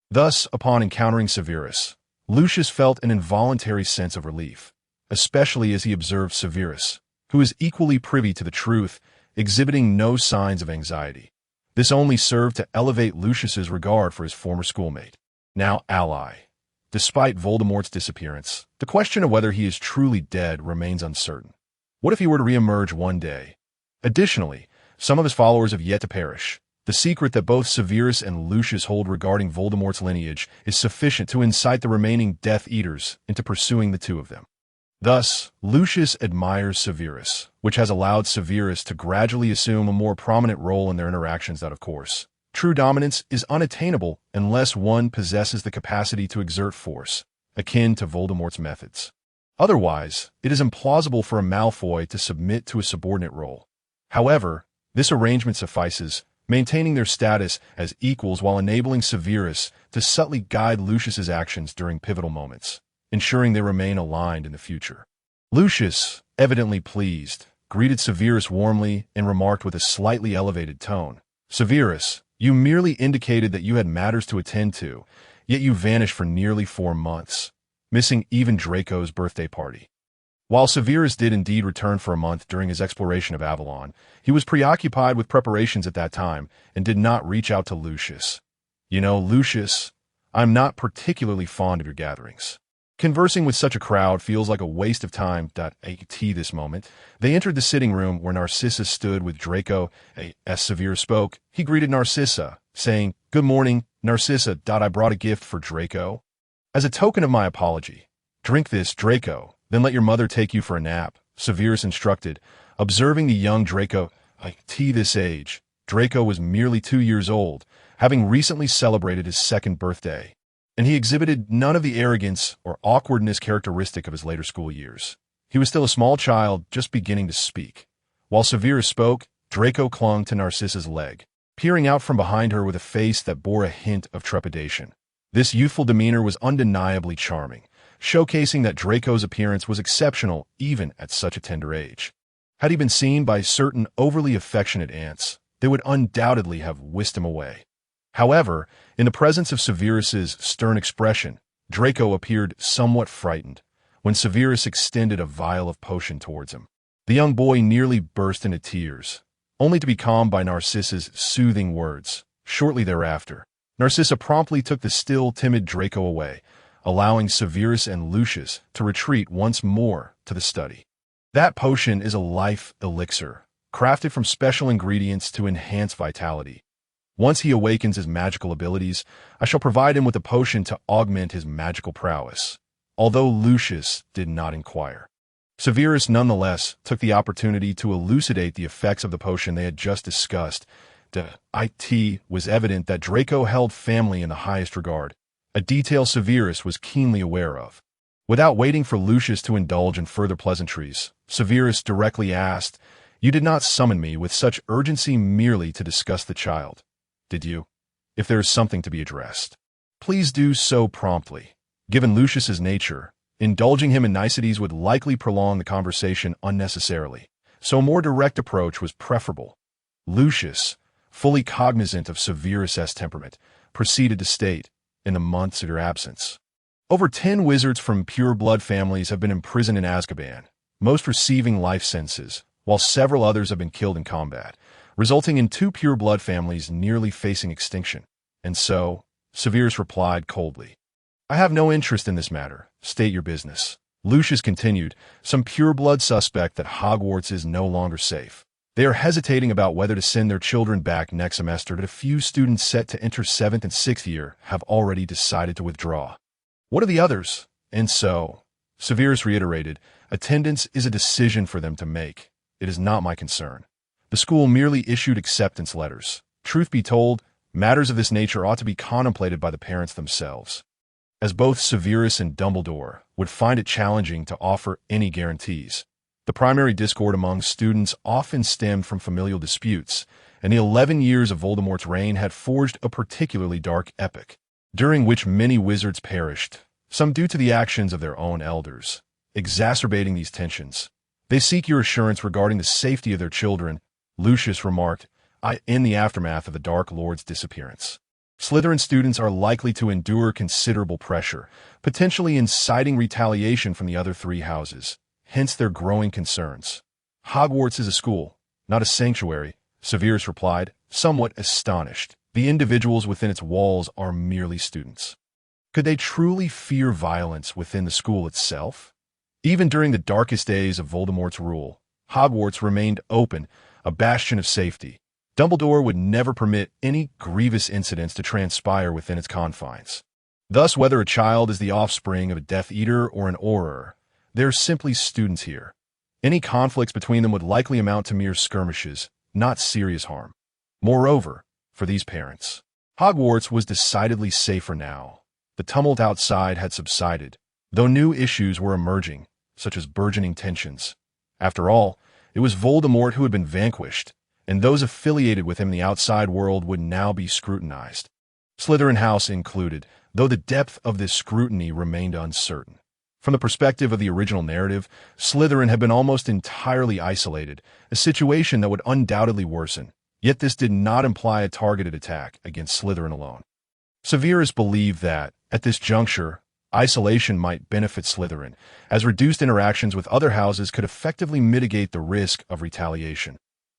Thus, upon encountering Severus, Lucius felt an involuntary sense of relief, especially as he observed Severus, who is equally privy to the truth, exhibiting no signs of anxiety. This only served to elevate Lucius's regard for his former schoolmate, now ally. Despite Voldemort's disappearance, the question of whether he is truly dead remains uncertain. What if he were to re-emerge one day? Additionally, some of his followers have yet to perish. The secret that both Severus and Lucius hold regarding Voldemort's lineage is sufficient to incite the remaining Death Eaters into pursuing the two of them. Thus, Lucius admires Severus, which has allowed Severus to gradually assume a more prominent role in their interactions that, of course, true dominance is unattainable unless one possesses the capacity to exert force, akin to Voldemort's methods. Otherwise, it is implausible for a Malfoy to submit to a subordinate role. However, this arrangement suffices, maintaining their status as equals while enabling Severus to subtly guide Lucius's actions during pivotal moments, ensuring they remain aligned in the future. Lucius, evidently pleased, greeted Severus warmly and remarked with a slightly elevated tone, "Severus, you merely indicated that you had matters to attend to, yet you vanished for nearly 4 months, missing even Draco's birthday party." While Severus did indeed return for a month during his exploration of Avalon, he was preoccupied with preparations at that time and did not reach out to Lucius. "You know, Lucius, I'm not particularly fond of your gatherings." Conversing with such a crowd feels like a waste of time. At this moment, they entered the sitting room where Narcissa stood with Draco. As Severus spoke, he greeted Narcissa, saying, "Good morning, Narcissa. I brought a gift for Draco. As a token of my apology, drink this, Draco, then let your mother take you for a nap," Severus instructed, observing the young Draco. At this age, Draco was merely 2 years old, having recently celebrated his second birthday, and he exhibited none of the arrogance or awkwardness characteristic of his later school years. He was still a small child, just beginning to speak. While Severus spoke, Draco clung to Narcissa's leg, peering out from behind her with a face that bore a hint of trepidation. This youthful demeanor was undeniably charming, showcasing that Draco's appearance was exceptional even at such a tender age. Had he been seen by certain overly affectionate aunts, they would undoubtedly have whisked him away. However, in the presence of Severus's stern expression, Draco appeared somewhat frightened. When Severus extended a vial of potion towards him, the young boy nearly burst into tears, only to be calmed by Narcissa's soothing words. Shortly thereafter, Narcissa promptly took the still timid Draco away, allowing Severus and Lucius to retreat once more to the study. That potion is a life elixir, crafted from special ingredients to enhance vitality. Once he awakens his magical abilities, I shall provide him with a potion to augment his magical prowess. Although Lucius did not inquire, Severus nonetheless took the opportunity to elucidate the effects of the potion they had just discussed. It was evident that Draco held family in the highest regard, a detail Severus was keenly aware of. Without waiting for Lucius to indulge in further pleasantries, Severus directly asked, "You did not summon me with such urgency merely to discuss the child, did you? If there is something to be addressed, please do so promptly." Given Lucius's nature, indulging him in niceties would likely prolong the conversation unnecessarily, so a more direct approach was preferable. Lucius, fully cognizant of Severus's temperament, proceeded to state, "In the months of your absence, over 10 wizards from pure-blood families have been imprisoned in Azkaban, most receiving life sentences, while several others have been killed in combat, resulting in 2 pure-blood families nearly facing extinction. And so," Severus replied coldly, "I have no interest in this matter. State your business." Lucius continued, "Some pure-blood suspect that Hogwarts is no longer safe. They are hesitating about whether to send their children back next semester, and a few students set to enter 7th and 6th year have already decided to withdraw. What are the others?" And so, Severus reiterated, "Attendance is a decision for them to make. It is not my concern. The school merely issued acceptance letters. Truth be told, matters of this nature ought to be contemplated by the parents themselves." As both Severus and Dumbledore would find it challenging to offer any guarantees, the primary discord among students often stemmed from familial disputes, and the 11 years of Voldemort's reign had forged a particularly dark epoch, during which many wizards perished, some due to the actions of their own elders. Exacerbating these tensions, "They seek your assurance regarding the safety of their children," Lucius remarked, in the aftermath of the Dark Lord's disappearance. Slytherin students are likely to endure considerable pressure, potentially inciting retaliation from the other 3 houses, hence their growing concerns. "Hogwarts is a school, not a sanctuary," Severus replied, somewhat astonished. "The individuals within its walls are merely students." Could they truly fear violence within the school itself? Even during the darkest days of Voldemort's rule, Hogwarts remained open, a bastion of safety. Dumbledore would never permit any grievous incidents to transpire within its confines. Thus, whether a child is the offspring of a Death Eater or an Auror, they are simply students here. Any conflicts between them would likely amount to mere skirmishes, not serious harm. Moreover, for these parents, Hogwarts was decidedly safer now. The tumult outside had subsided, though new issues were emerging, such as burgeoning tensions. After all, it was Voldemort who had been vanquished, and those affiliated with him in the outside world would now be scrutinized, Slytherin House included, though the depth of this scrutiny remained uncertain. From the perspective of the original narrative, Slytherin had been almost entirely isolated, a situation that would undoubtedly worsen, yet this did not imply a targeted attack against Slytherin alone. Severus believed that, at this juncture, isolation might benefit Slytherin, as reduced interactions with other houses could effectively mitigate the risk of retaliation.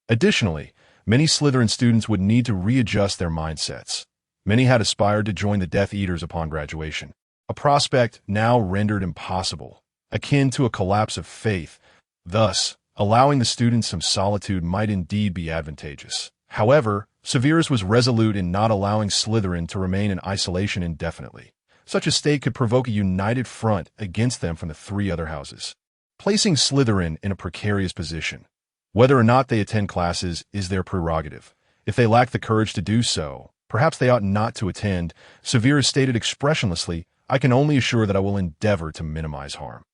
Additionally, many Slytherin students would need to readjust their mindsets. Many had aspired to join the Death Eaters upon graduation. a prospect now rendered impossible, akin to a collapse of faith. Thus, allowing the students some solitude might indeed be advantageous. However, Severus was resolute in not allowing Slytherin to remain in isolation indefinitely. Such a state could provoke a united front against them from the three other houses, placing Slytherin in a precarious position. Whether or not they attend classes is their prerogative. If they lack the courage to do so, perhaps they ought not to attend. Severus stated expressionlessly, "I can only assure that I will endeavor to minimize harm."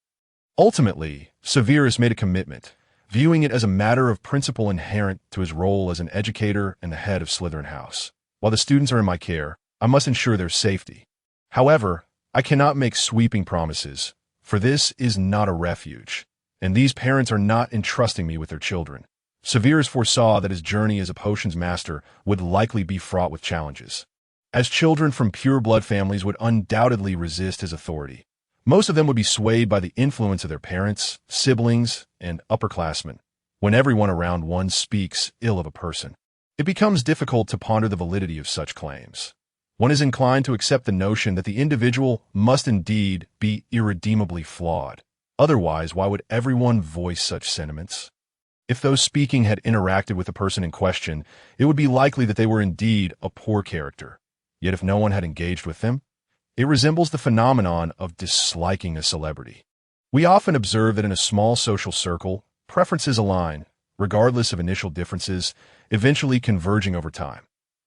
Ultimately, Severus made a commitment, viewing it as a matter of principle inherent to his role as an educator and the head of Slytherin House. While the students are in my care, I must ensure their safety. However, I cannot make sweeping promises, for this is not a refuge, and these parents are not entrusting me with their children. Severus foresaw that his journey as a potions master would likely be fraught with challenges, as children from pure-blood families would undoubtedly resist his authority. Most of them would be swayed by the influence of their parents, siblings, and upperclassmen. When everyone around one speaks ill of a person, it becomes difficult to ponder the validity of such claims. One is inclined to accept the notion that the individual must indeed be irredeemably flawed. Otherwise, why would everyone voice such sentiments? If those speaking had interacted with the person in question, it would be likely that they were indeed a poor character. Yet if no one had engaged with them, it resembles the phenomenon of disliking a celebrity. We often observe that in a small social circle, preferences align, regardless of initial differences, eventually converging over time.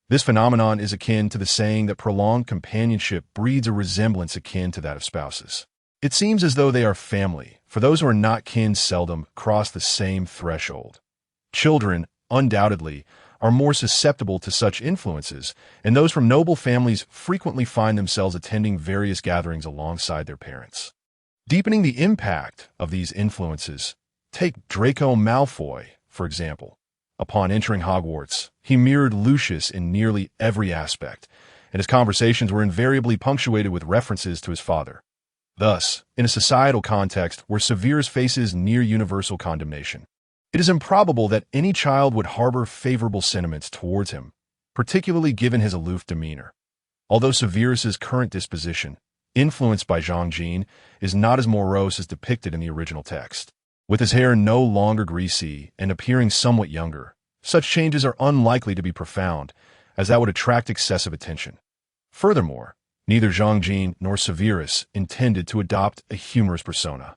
This phenomenon is akin to the saying that prolonged companionship breeds a resemblance akin to that of spouses. It seems as though they are family, for those who are not kin seldom cross the same threshold. Children, undoubtedly, are more susceptible to such influences, and those from noble families frequently find themselves attending various gatherings alongside their parents. Deepening the impact of these influences, take Draco Malfoy, for example. Upon entering Hogwarts, he mirrored Lucius in nearly every aspect, and his conversations were invariably punctuated with references to his father. Thus, in a societal context where Severus faces near-universal condemnation, it is improbable that any child would harbor favorable sentiments towards him, particularly given his aloof demeanor. Although Severus's current disposition, influenced by Zhang Jin, is not as morose as depicted in the original text. With his hair no longer greasy and appearing somewhat younger, such changes are unlikely to be profound, as that would attract excessive attention. Furthermore, neither Zhang Jin nor Severus intended to adopt a humorous persona.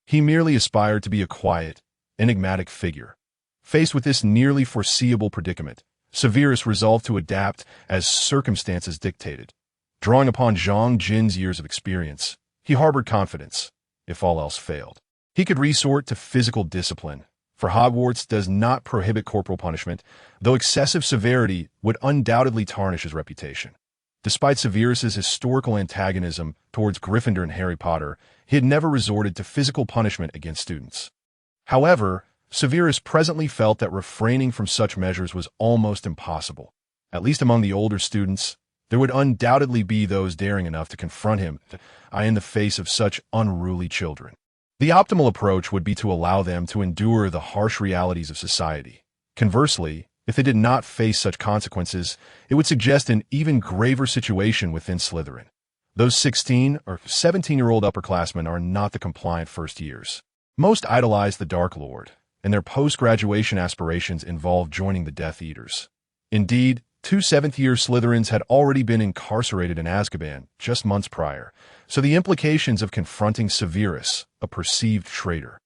He merely aspired to be a quiet, enigmatic figure. Faced with this nearly foreseeable predicament, Severus resolved to adapt as circumstances dictated. Drawing upon Zhang Jin's years of experience, he harbored confidence. If all else failed, he could resort to physical discipline, for Hogwarts does not prohibit corporal punishment, though excessive severity would undoubtedly tarnish his reputation. Despite Severus's historical antagonism towards Gryffindor and Harry Potter, he had never resorted to physical punishment against students. However, Severus presently felt that refraining from such measures was almost impossible. At least among the older students, there would undoubtedly be those daring enough to confront him in the face of such unruly children. The optimal approach would be to allow them to endure the harsh realities of society. Conversely, if they did not face such consequences, it would suggest an even graver situation within Slytherin. Those 16 or 17-year-old upperclassmen are not the compliant first years. Most idolize the Dark Lord, and their post-graduation aspirations involve joining the Death Eaters. Indeed, 2 seventh-year Slytherins had already been incarcerated in Azkaban just months prior, so the implications of confronting Severus, a perceived traitor,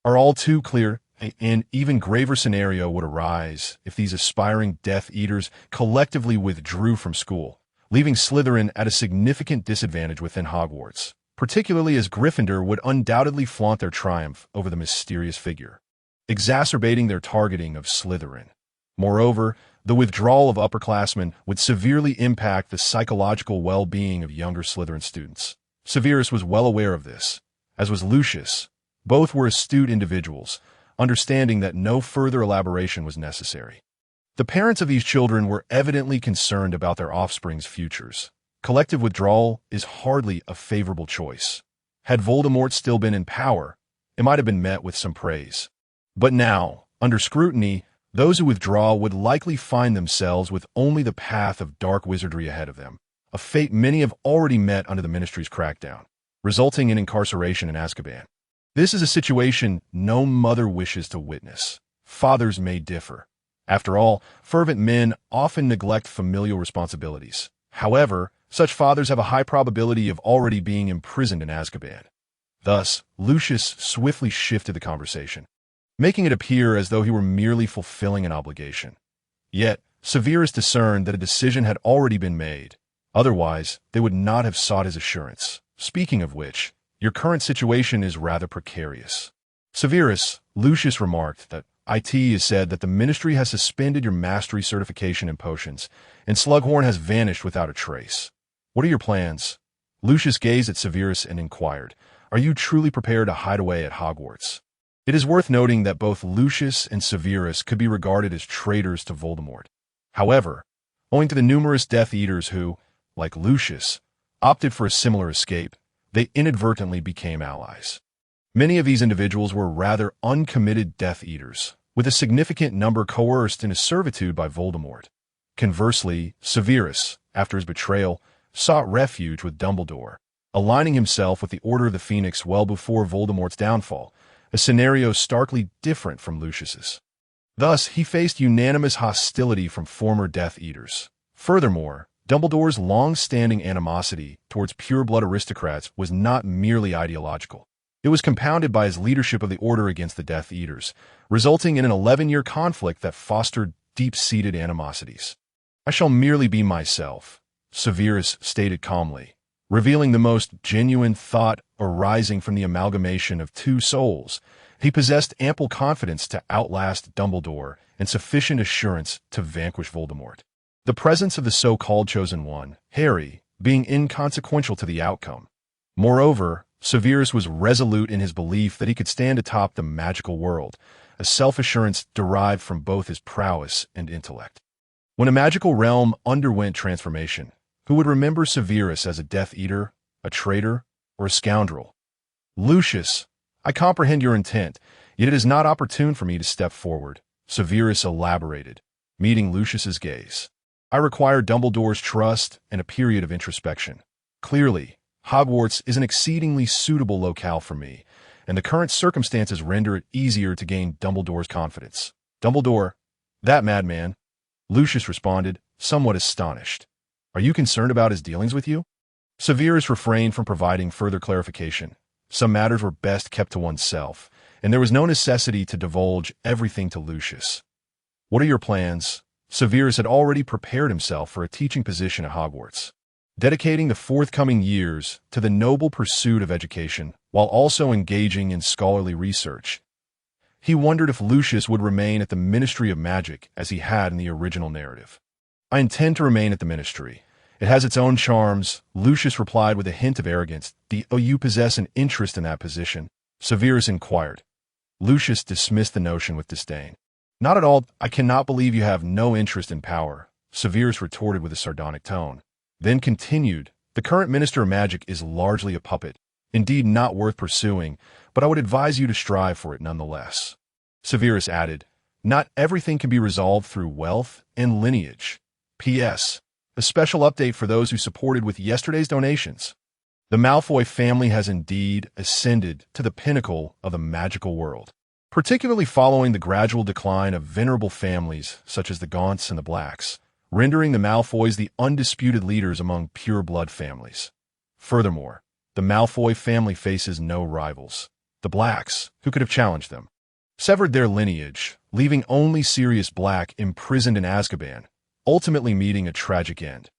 are all too clear. An even graver scenario would arise if these aspiring Death Eaters collectively withdrew from school, leaving Slytherin at a significant disadvantage within Hogwarts, particularly as Gryffindor would undoubtedly flaunt their triumph over the mysterious figure, exacerbating their targeting of Slytherin. Moreover, the withdrawal of upperclassmen would severely impact the psychological well-being of younger Slytherin students. Severus was well aware of this, as was Lucius. Both were astute individuals, understanding that no further elaboration was necessary. The parents of these children were evidently concerned about their offspring's futures. Collective withdrawal is hardly a favorable choice. Had Voldemort still been in power, it might have been met with some praise. But now, under scrutiny, those who withdraw would likely find themselves with only the path of dark wizardry ahead of them. a fate many have already met under the ministry's crackdown, resulting in incarceration in Azkaban. This is a situation no mother wishes to witness. Fathers may differ. After all, fervent men often neglect familial responsibilities. However, such fathers have a high probability of already being imprisoned in Azkaban. Thus, Lucius swiftly shifted the conversation, making it appear as though he were merely fulfilling an obligation. Yet, Severus discerned that a decision had already been made. Otherwise, they would not have sought his assurance. Speaking of which, your current situation is rather precarious. Severus, Lucius remarked that it is said that the ministry has suspended your mastery certification in potions, and Slughorn has vanished without a trace. What are your plans? Lucius gazed at Severus and inquired, are you truly prepared to hide away at Hogwarts? It is worth noting that both Lucius and Severus could be regarded as traitors to Voldemort. However, owing to the numerous Death Eaters who, like Lucius, opted for a similar escape, they inadvertently became allies. Many of these individuals were rather uncommitted Death Eaters, with a significant number coerced into servitude by Voldemort. Conversely, Severus, after his betrayal, sought refuge with Dumbledore, aligning himself with the Order of the Phoenix well before Voldemort's downfall, a scenario starkly different from Lucius's. Thus, he faced unanimous hostility from former Death Eaters. Furthermore, Dumbledore's long-standing animosity towards pure-blood aristocrats was not merely ideological. It was compounded by his leadership of the Order against the Death Eaters, resulting in an 11-year conflict that fostered deep-seated animosities. I shall merely be myself, Severus stated calmly, revealing the most genuine thought arising from the amalgamation of two souls. He possessed ample confidence to outlast Dumbledore and sufficient assurance to vanquish Voldemort. The presence of the so-called Chosen One, Harry, being inconsequential to the outcome. Moreover, Severus was resolute in his belief that he could stand atop the magical world, a self-assurance derived from both his prowess and intellect. When a magical realm underwent transformation, who would remember Severus as a Death Eater, a traitor, or a scoundrel? Lucius, I comprehend your intent, yet it is not opportune for me to step forward, Severus elaborated, meeting Lucius's gaze. I require Dumbledore's trust and a period of introspection. Clearly, Hogwarts is an exceedingly suitable locale for me, and the current circumstances render it easier to gain Dumbledore's confidence. Dumbledore, that madman, Lucius responded, somewhat astonished. Are you concerned about his dealings with you? Severus refrained from providing further clarification. Some matters were best kept to oneself, and there was no necessity to divulge everything to Lucius. What are your plans? Severus had already prepared himself for a teaching position at Hogwarts, dedicating the forthcoming years to the noble pursuit of education while also engaging in scholarly research. He wondered if Lucius would remain at the Ministry of Magic as he had in the original narrative. I intend to remain at the Ministry. It has its own charms, Lucius replied with a hint of arrogance. Do you possess an interest in that position? Severus inquired. Lucius dismissed the notion with disdain. Not at all. I cannot believe you have no interest in power, Severus retorted with a sardonic tone. Then continued, the current Minister of Magic is largely a puppet, indeed not worth pursuing, but I would advise you to strive for it nonetheless. Severus added, not everything can be resolved through wealth and lineage. P.S. A special update for those who supported with yesterday's donations. The Malfoy family has indeed ascended to the pinnacle of the magical world, particularly following the gradual decline of venerable families such as the Gaunts and the Blacks, rendering the Malfoys the undisputed leaders among pure-blood families. Furthermore, the Malfoy family faces no rivals. The Blacks, who could have challenged them, severed their lineage, leaving only Sirius Black imprisoned in Azkaban, ultimately meeting a tragic end.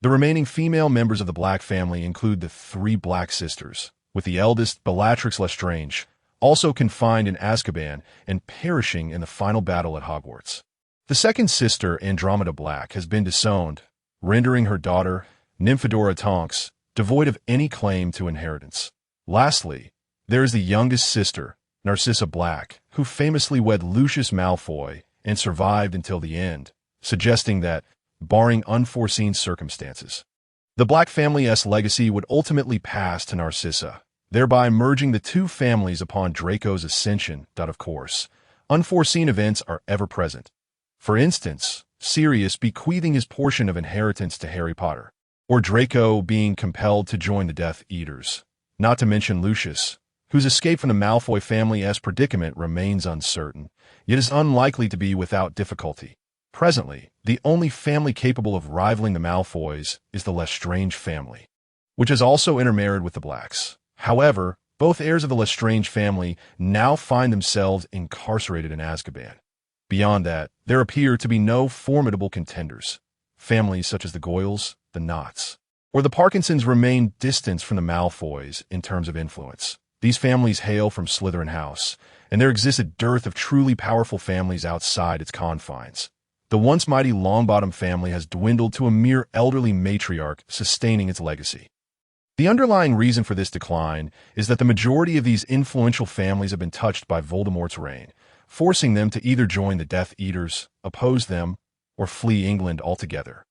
The remaining female members of the Black family include the three Black sisters, with the eldest, Bellatrix Lestrange, also confined in Azkaban and perishing in the final battle at Hogwarts. The second sister, Andromeda Black, has been disowned, rendering her daughter, Nymphadora Tonks, devoid of any claim to inheritance. Lastly, there is the youngest sister, Narcissa Black, who famously wed Lucius Malfoy and survived until the end, suggesting that, barring unforeseen circumstances, the Black family's legacy would ultimately pass to Narcissa, thereby merging the two families upon Draco's ascension. Of course, unforeseen events are ever present. For instance, Sirius bequeathing his portion of inheritance to Harry Potter. or Draco being compelled to join the Death Eaters. Not to mention Lucius, whose escape from the Malfoy family's predicament remains uncertain, yet is unlikely to be without difficulty. Presently, the only family capable of rivaling the Malfoys is the Lestrange family, which is also intermarried with the Blacks. However, both heirs of the Lestrange family now find themselves incarcerated in Azkaban. Beyond that, there appear to be no formidable contenders. Families such as the Goyles, the Knotts, or the Parkinsons remain distant from the Malfoys in terms of influence. These families hail from Slytherin House, and there exists a dearth of truly powerful families outside its confines. The once mighty Longbottom family has dwindled to a mere elderly matriarch sustaining its legacy. The underlying reason for this decline is that the majority of these influential families have been touched by Voldemort's reign, forcing them to either join the Death Eaters, oppose them, or flee England altogether.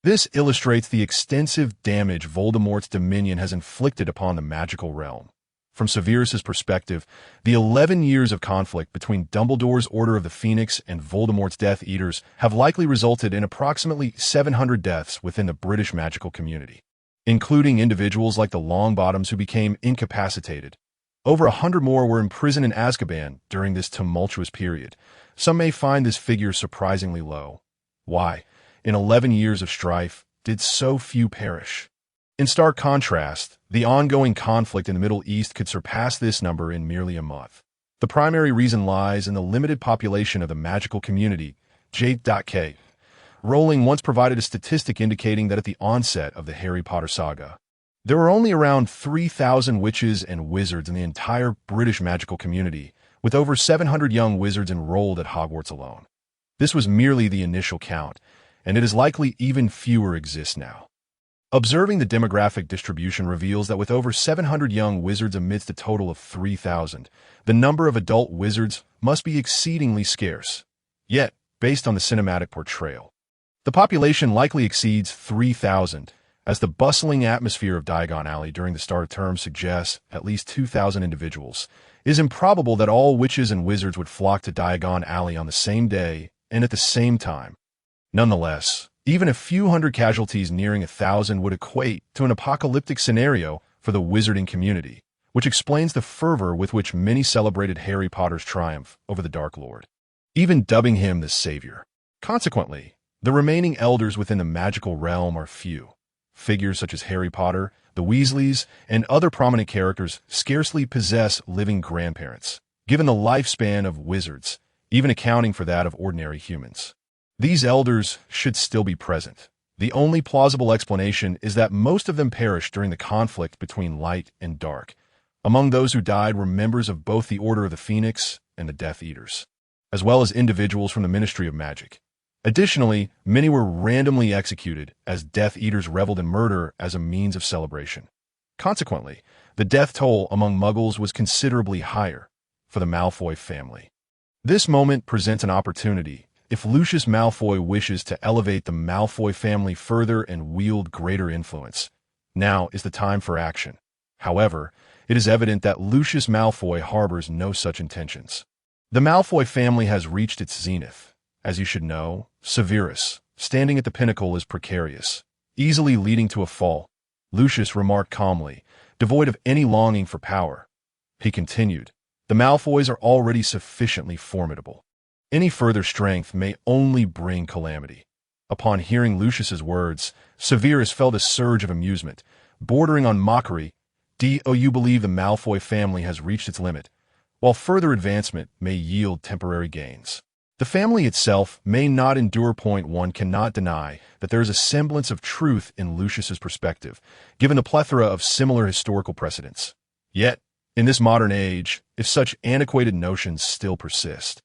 This illustrates the extensive damage Voldemort's dominion has inflicted upon the magical realm. From Severus's perspective, the 11 years of conflict between Dumbledore's Order of the Phoenix and Voldemort's Death Eaters have likely resulted in approximately 700 deaths within the British magical community, including individuals like the Longbottoms who became incapacitated. Over 100 more were imprisoned in Azkaban during this tumultuous period. Some may find this figure surprisingly low. Why, in 11 years of strife, did so few perish? In stark contrast, the ongoing conflict in the Middle East could surpass this number in merely a month. The primary reason lies in the limited population of the magical community. J.K. Rowling once provided a statistic indicating that at the onset of the Harry Potter saga, there were only around 3,000 witches and wizards in the entire British magical community, with over 700 young wizards enrolled at Hogwarts alone. This was merely the initial count, and it is likely even fewer exist now. Observing the demographic distribution reveals that with over 700 young wizards amidst a total of 3,000, the number of adult wizards must be exceedingly scarce. Yet, based on the cinematic portrayal, the population likely exceeds 3,000, as the bustling atmosphere of Diagon Alley during the start of term suggests at least 2,000 individuals. It is improbable that all witches and wizards would flock to Diagon Alley on the same day and at the same time. Nonetheless, even a few hundred casualties nearing 1,000 would equate to an apocalyptic scenario for the wizarding community, which explains the fervor with which many celebrated Harry Potter's triumph over the Dark Lord, even dubbing him the savior. Consequently, the remaining elders within the magical realm are few. Figures such as Harry Potter, the Weasleys, and other prominent characters scarcely possess living grandparents, given the lifespan of wizards, even accounting for that of ordinary humans. These elders should still be present. The only plausible explanation is that most of them perished during the conflict between light and dark. Among those who died were members of both the Order of the Phoenix and the Death Eaters, as well as individuals from the Ministry of Magic. Additionally, many were randomly executed as Death Eaters reveled in murder as a means of celebration. Consequently, the death toll among Muggles was considerably higher for the Malfoy family. This moment presents an opportunity if Lucius Malfoy wishes to elevate the Malfoy family further and wield greater influence. Now is the time for action. However, it is evident that Lucius Malfoy harbors no such intentions. The Malfoy family has reached its zenith. As you should know, Severus, standing at the pinnacle, is precarious, easily leading to a fall. Lucius remarked calmly, devoid of any longing for power. He continued, "The Malfoys are already sufficiently formidable. Any further strength may only bring calamity." Upon hearing Lucius's words, Severus felt a surge of amusement, bordering on mockery. "Do you believe the Malfoy family has reached its limit, while further advancement may yield temporary gains? The family itself may not endure. One cannot deny that there is a semblance of truth in Lucius's perspective, given the plethora of similar historical precedents. Yet, in this modern age, if such antiquated notions still persist,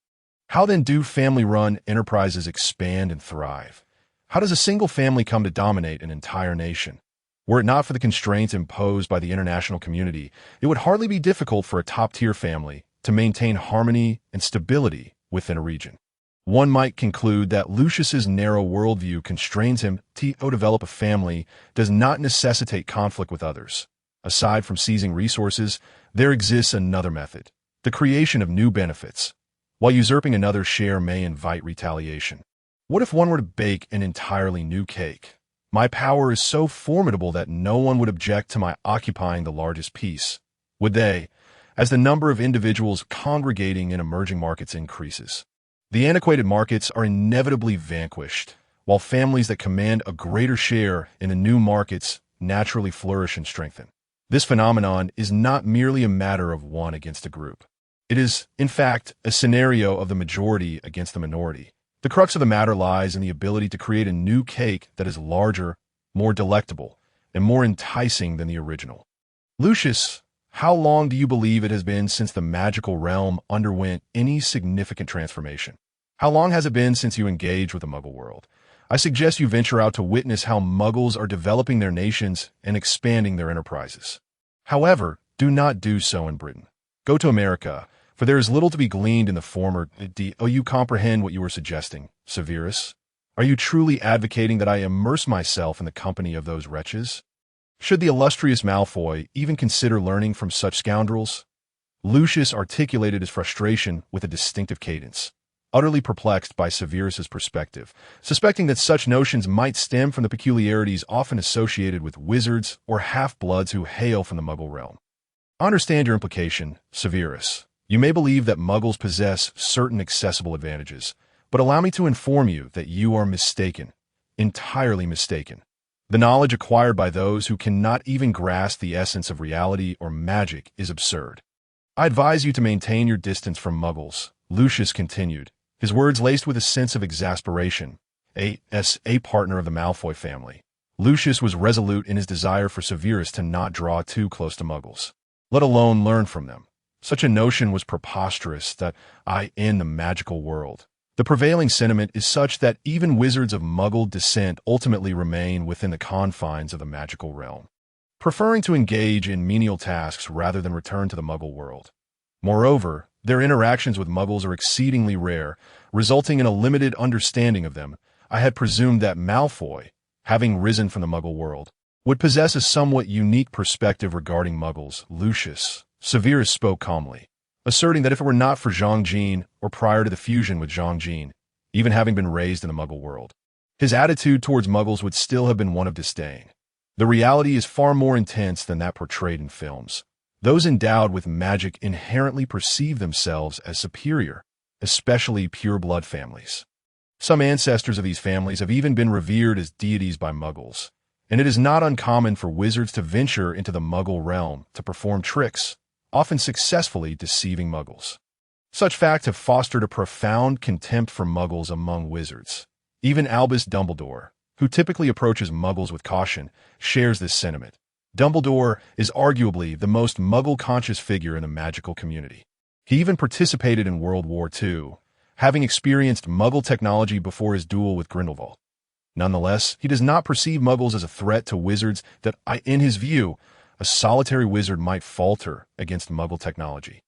how then do family-run enterprises expand and thrive? How does a single family come to dominate an entire nation? Were it not for the constraints imposed by the international community, it would hardly be difficult for a top-tier family to maintain harmony and stability within a region. One might conclude that Lucius's narrow worldview constrains him to develop a family does not necessitate conflict with others. Aside from seizing resources, there exists another method, the creation of new benefits. While usurping another's share may invite retaliation. What if one were to bake an entirely new cake? My power is so formidable that no one would object to my occupying the largest piece, would they, as the number of individuals congregating in emerging markets increases? The antiquated markets are inevitably vanquished, while families that command a greater share in the new markets naturally flourish and strengthen. This phenomenon is not merely a matter of one against a group. It is, in fact, a scenario of the majority against the minority. The crux of the matter lies in the ability to create a new cake that is larger, more delectable, and more enticing than the original. Lucius, how long do you believe it has been since the magical realm underwent any significant transformation? How long has it been since you engaged with the Muggle world? I suggest you venture out to witness how Muggles are developing their nations and expanding their enterprises. However, do not do so in Britain. Go to America, for there is little to be gleaned in the former. Do you comprehend what you are suggesting, Severus? Are you truly advocating that I immerse myself in the company of those wretches? Should the illustrious Malfoy even consider learning from such scoundrels? Lucius articulated his frustration with a distinctive cadence, utterly perplexed by Severus's perspective, suspecting that such notions might stem from the peculiarities often associated with wizards or half-bloods who hail from the Muggle realm. I understand your implication, Severus. You may believe that Muggles possess certain accessible advantages, but allow me to inform you that you are mistaken, entirely mistaken. The knowledge acquired by those who cannot even grasp the essence of reality or magic is absurd. I advise you to maintain your distance from Muggles, Lucius continued, his words laced with a sense of exasperation. A partner of the Malfoy family, Lucius was resolute in his desire for Severus to not draw too close to Muggles, let alone learn from them. Such a notion was preposterous that in the magical world. The prevailing sentiment is such that even wizards of Muggle descent ultimately remain within the confines of the magical realm, preferring to engage in menial tasks rather than return to the Muggle world. Moreover, their interactions with Muggles are exceedingly rare, resulting in a limited understanding of them. I had presumed that Malfoy, having risen from the Muggle world, would possess a somewhat unique perspective regarding Muggles. Lucius, Severus spoke calmly, asserting that if it were not for Zhang Jin, or prior to the fusion with Zhang Jin, even having been raised in the Muggle world, his attitude towards Muggles would still have been one of disdain. The reality is far more intense than that portrayed in films. Those endowed with magic inherently perceive themselves as superior, especially pure-blood families. Some ancestors of these families have even been revered as deities by Muggles, and it is not uncommon for wizards to venture into the Muggle realm to perform tricks, often successfully deceiving Muggles. Such facts have fostered a profound contempt for Muggles among wizards. Even Albus Dumbledore, who typically approaches Muggles with caution, shares this sentiment. Dumbledore is arguably the most Muggle-conscious figure in the magical community. He even participated in World War II, having experienced Muggle technology before his duel with Grindelwald. Nonetheless, he does not perceive Muggles as a threat to wizards that, in his view, a solitary wizard might falter against Muggle technology.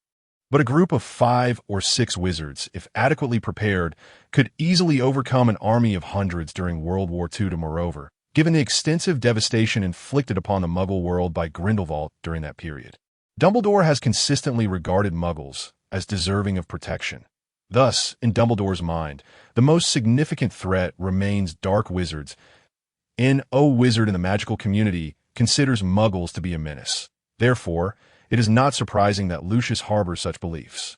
But a group of 5 or 6 wizards, if adequately prepared, could easily overcome an army of hundreds during World War II. Moreover, given the extensive devastation inflicted upon the Muggle world by Grindelwald during that period, Dumbledore has consistently regarded Muggles as deserving of protection. Thus, in Dumbledore's mind, the most significant threat remains dark wizards. No wizard in the magical community considers Muggles to be a menace. Therefore, it is not surprising that Lucius harbors such beliefs.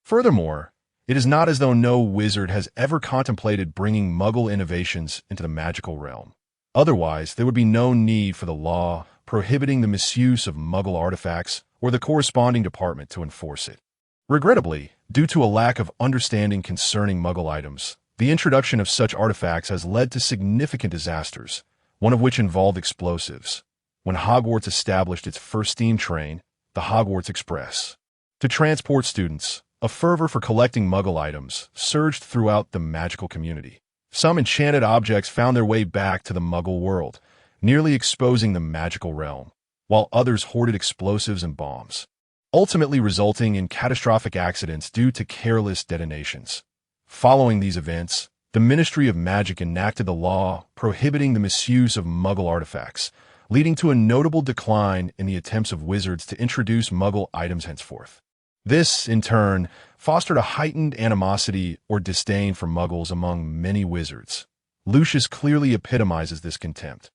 Furthermore, it is not as though no wizard has ever contemplated bringing Muggle innovations into the magical realm. Otherwise, there would be no need for the law prohibiting the misuse of Muggle artifacts or the corresponding department to enforce it. Regrettably, due to a lack of understanding concerning Muggle items, the introduction of such artifacts has led to significant disasters, one of which involved explosives, when Hogwarts established its first steam train, the Hogwarts Express. To transport students, a fervor for collecting Muggle items surged throughout the magical community. Some enchanted objects found their way back to the Muggle world, nearly exposing the magical realm, while others hoarded explosives and bombs, ultimately resulting in catastrophic accidents due to careless detonations. Following these events, the Ministry of Magic enacted the law prohibiting the misuse of Muggle artifacts, leading to a notable decline in the attempts of wizards to introduce Muggle items henceforth. This, in turn, fostered a heightened animosity or disdain for Muggles among many wizards. Lucius clearly epitomizes this contempt.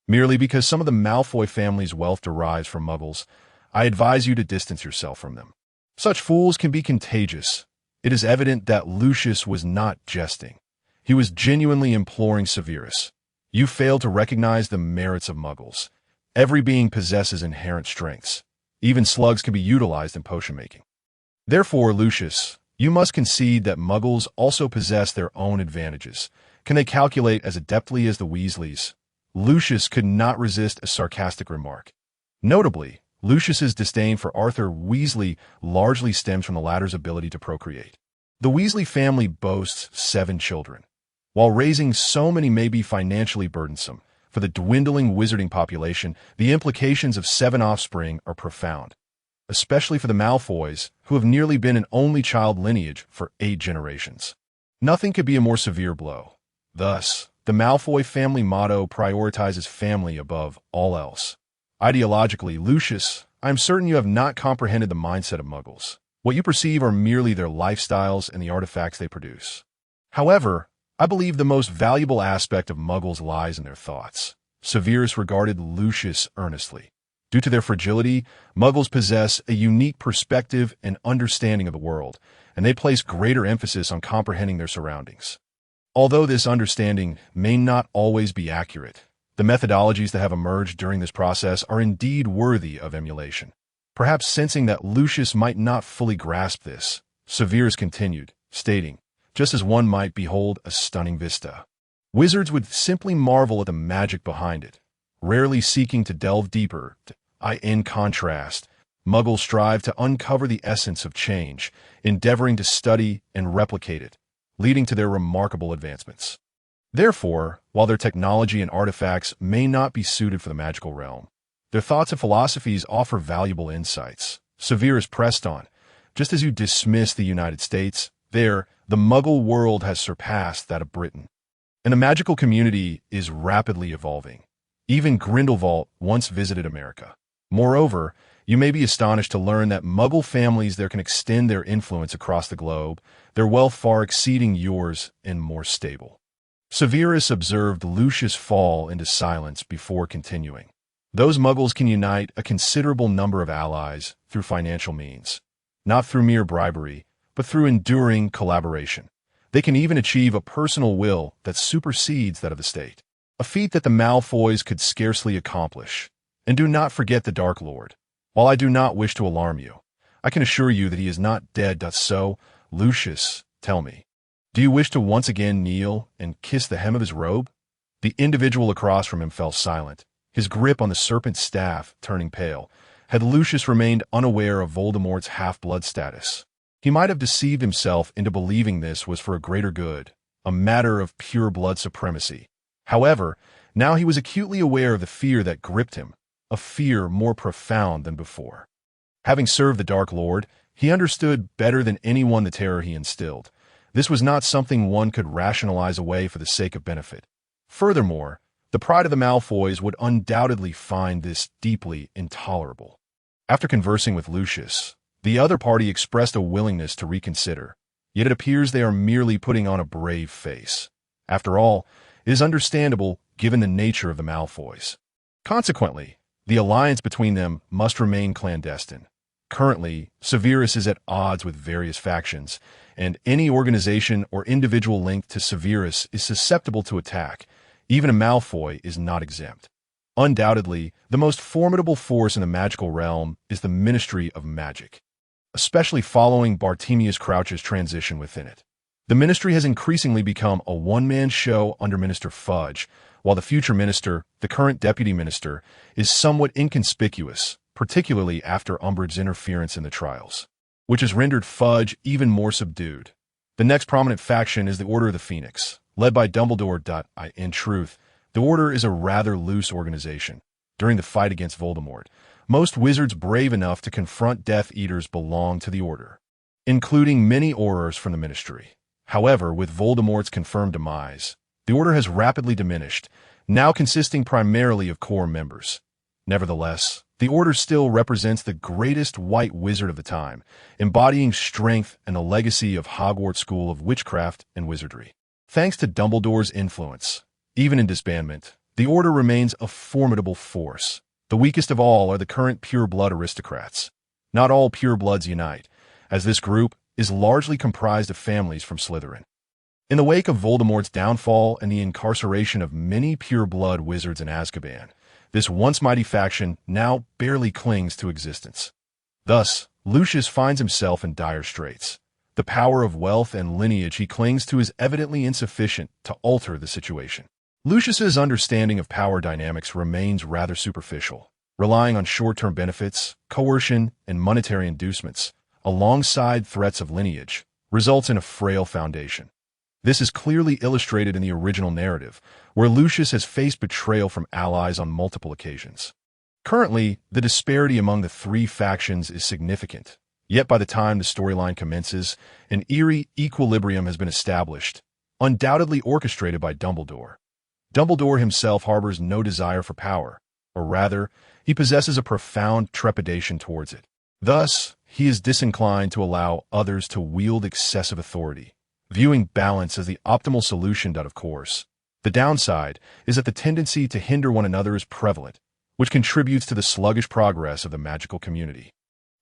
Merely because some of the Malfoy family's wealth derives from muggles, I advise you to distance yourself from them. Such fools can be contagious. It is evident that Lucius was not jesting. He was genuinely imploring Severus. You fail to recognize the merits of muggles. Every being possesses inherent strengths. Even slugs can be utilized in potion making. Therefore, Lucius, you must concede that muggles also possess their own advantages. Can they calculate as adeptly as the Weasleys? Lucius could not resist a sarcastic remark. Notably, Lucius's disdain for Arthur Weasley largely stems from the latter's ability to procreate. The Weasley family boasts 7 children. While raising so many may be financially burdensome, for the dwindling wizarding population, the implications of 7 offspring are profound, especially for the Malfoys, who have nearly been an only child lineage for 8 generations. Nothing could be a more severe blow. Thus, the Malfoy family motto prioritizes family above all else. Ideologically, Lucius, I am certain you have not comprehended the mindset of muggles. What you perceive are merely their lifestyles and the artifacts they produce. However, I believe the most valuable aspect of muggles lies in their thoughts. Severus regarded Lucius earnestly. Due to their fragility, muggles possess a unique perspective and understanding of the world, and they place greater emphasis on comprehending their surroundings. Although this understanding may not always be accurate, the methodologies that have emerged during this process are indeed worthy of emulation. Perhaps sensing that Lucius might not fully grasp this, Severus continued, stating, just as one might behold a stunning vista, wizards would simply marvel at the magic behind it, rarely seeking to delve deeper. In contrast, muggles strive to uncover the essence of change, endeavoring to study and replicate it, leading to their remarkable advancements. Therefore, while their technology and artifacts may not be suited for the magical realm, their thoughts and philosophies offer valuable insights. Severus pressed on, just as you dismiss the United States, the Muggle world has surpassed that of Britain. And the magical community is rapidly evolving. Even Grindelwald once visited America. Moreover, you may be astonished to learn that Muggle families there can extend their influence across the globe, their wealth far exceeding yours and more stable. Severus observed Lucius fall into silence before continuing. Those Muggles can unite a considerable number of allies through financial means, not through mere bribery, but through enduring collaboration. They can even achieve a personal will that supersedes that of the state, a feat that the Malfoys could scarcely accomplish. And do not forget the Dark Lord. While I do not wish to alarm you, I can assure you that he is not dead. So, Lucius, tell me, do you wish to once again kneel and kiss the hem of his robe? The individual across from him fell silent, his grip on the serpent's staff turning pale. Had Lucius remained unaware of Voldemort's half-blood status, he might have deceived himself into believing this was for a greater good, a matter of pure blood supremacy. However, now he was acutely aware of the fear that gripped him, a fear more profound than before. Having served the Dark Lord, he understood better than anyone the terror he instilled. This was not something one could rationalize away for the sake of benefit. Furthermore, the pride of the Malfoys would undoubtedly find this deeply intolerable. After conversing with Lucius, the other party expressed a willingness to reconsider, yet it appears they are merely putting on a brave face. After all, it is understandable given the nature of the Malfoys. Consequently, the alliance between them must remain clandestine. Currently, Severus is at odds with various factions, and any organization or individual linked to Severus is susceptible to attack. Even a Malfoy is not exempt. Undoubtedly, the most formidable force in the magical realm is the Ministry of Magic, especially following Bartemius Crouch's transition within it. The ministry has increasingly become a one-man show under Minister Fudge, while the future minister, the current deputy minister, is somewhat inconspicuous, particularly after Umbridge's interference in the trials, which has rendered Fudge even more subdued. The next prominent faction is the Order of the Phoenix, led by Dumbledore. In truth, the Order is a rather loose organization. During the fight against Voldemort, most wizards brave enough to confront Death Eaters belong to the Order, including many Aurors from the Ministry. However, with Voldemort's confirmed demise, the Order has rapidly diminished, now consisting primarily of core members. Nevertheless, the Order still represents the greatest white wizard of the time, embodying strength and the legacy of Hogwarts School of Witchcraft and Wizardry. Thanks to Dumbledore's influence, even in disbandment, the Order remains a formidable force. The weakest of all are the current pure-blood aristocrats. Not all purebloods unite, as this group is largely comprised of families from Slytherin. In the wake of Voldemort's downfall and the incarceration of many pure-blood wizards in Azkaban, this once mighty faction now barely clings to existence. Thus, Lucius finds himself in dire straits. The power of wealth and lineage he clings to is evidently insufficient to alter the situation. Lucius's understanding of power dynamics remains rather superficial, relying on short-term benefits, coercion, and monetary inducements, alongside threats of lineage, results in a frail foundation. This is clearly illustrated in the original narrative, where Lucius has faced betrayal from allies on multiple occasions. Currently, the disparity among the three factions is significant, yet by the time the storyline commences, an eerie equilibrium has been established, undoubtedly orchestrated by Dumbledore. Dumbledore himself harbors no desire for power, or rather, he possesses a profound trepidation towards it. Thus, he is disinclined to allow others to wield excessive authority, viewing balance as the optimal solution. Of course, the downside is that the tendency to hinder one another is prevalent, which contributes to the sluggish progress of the magical community.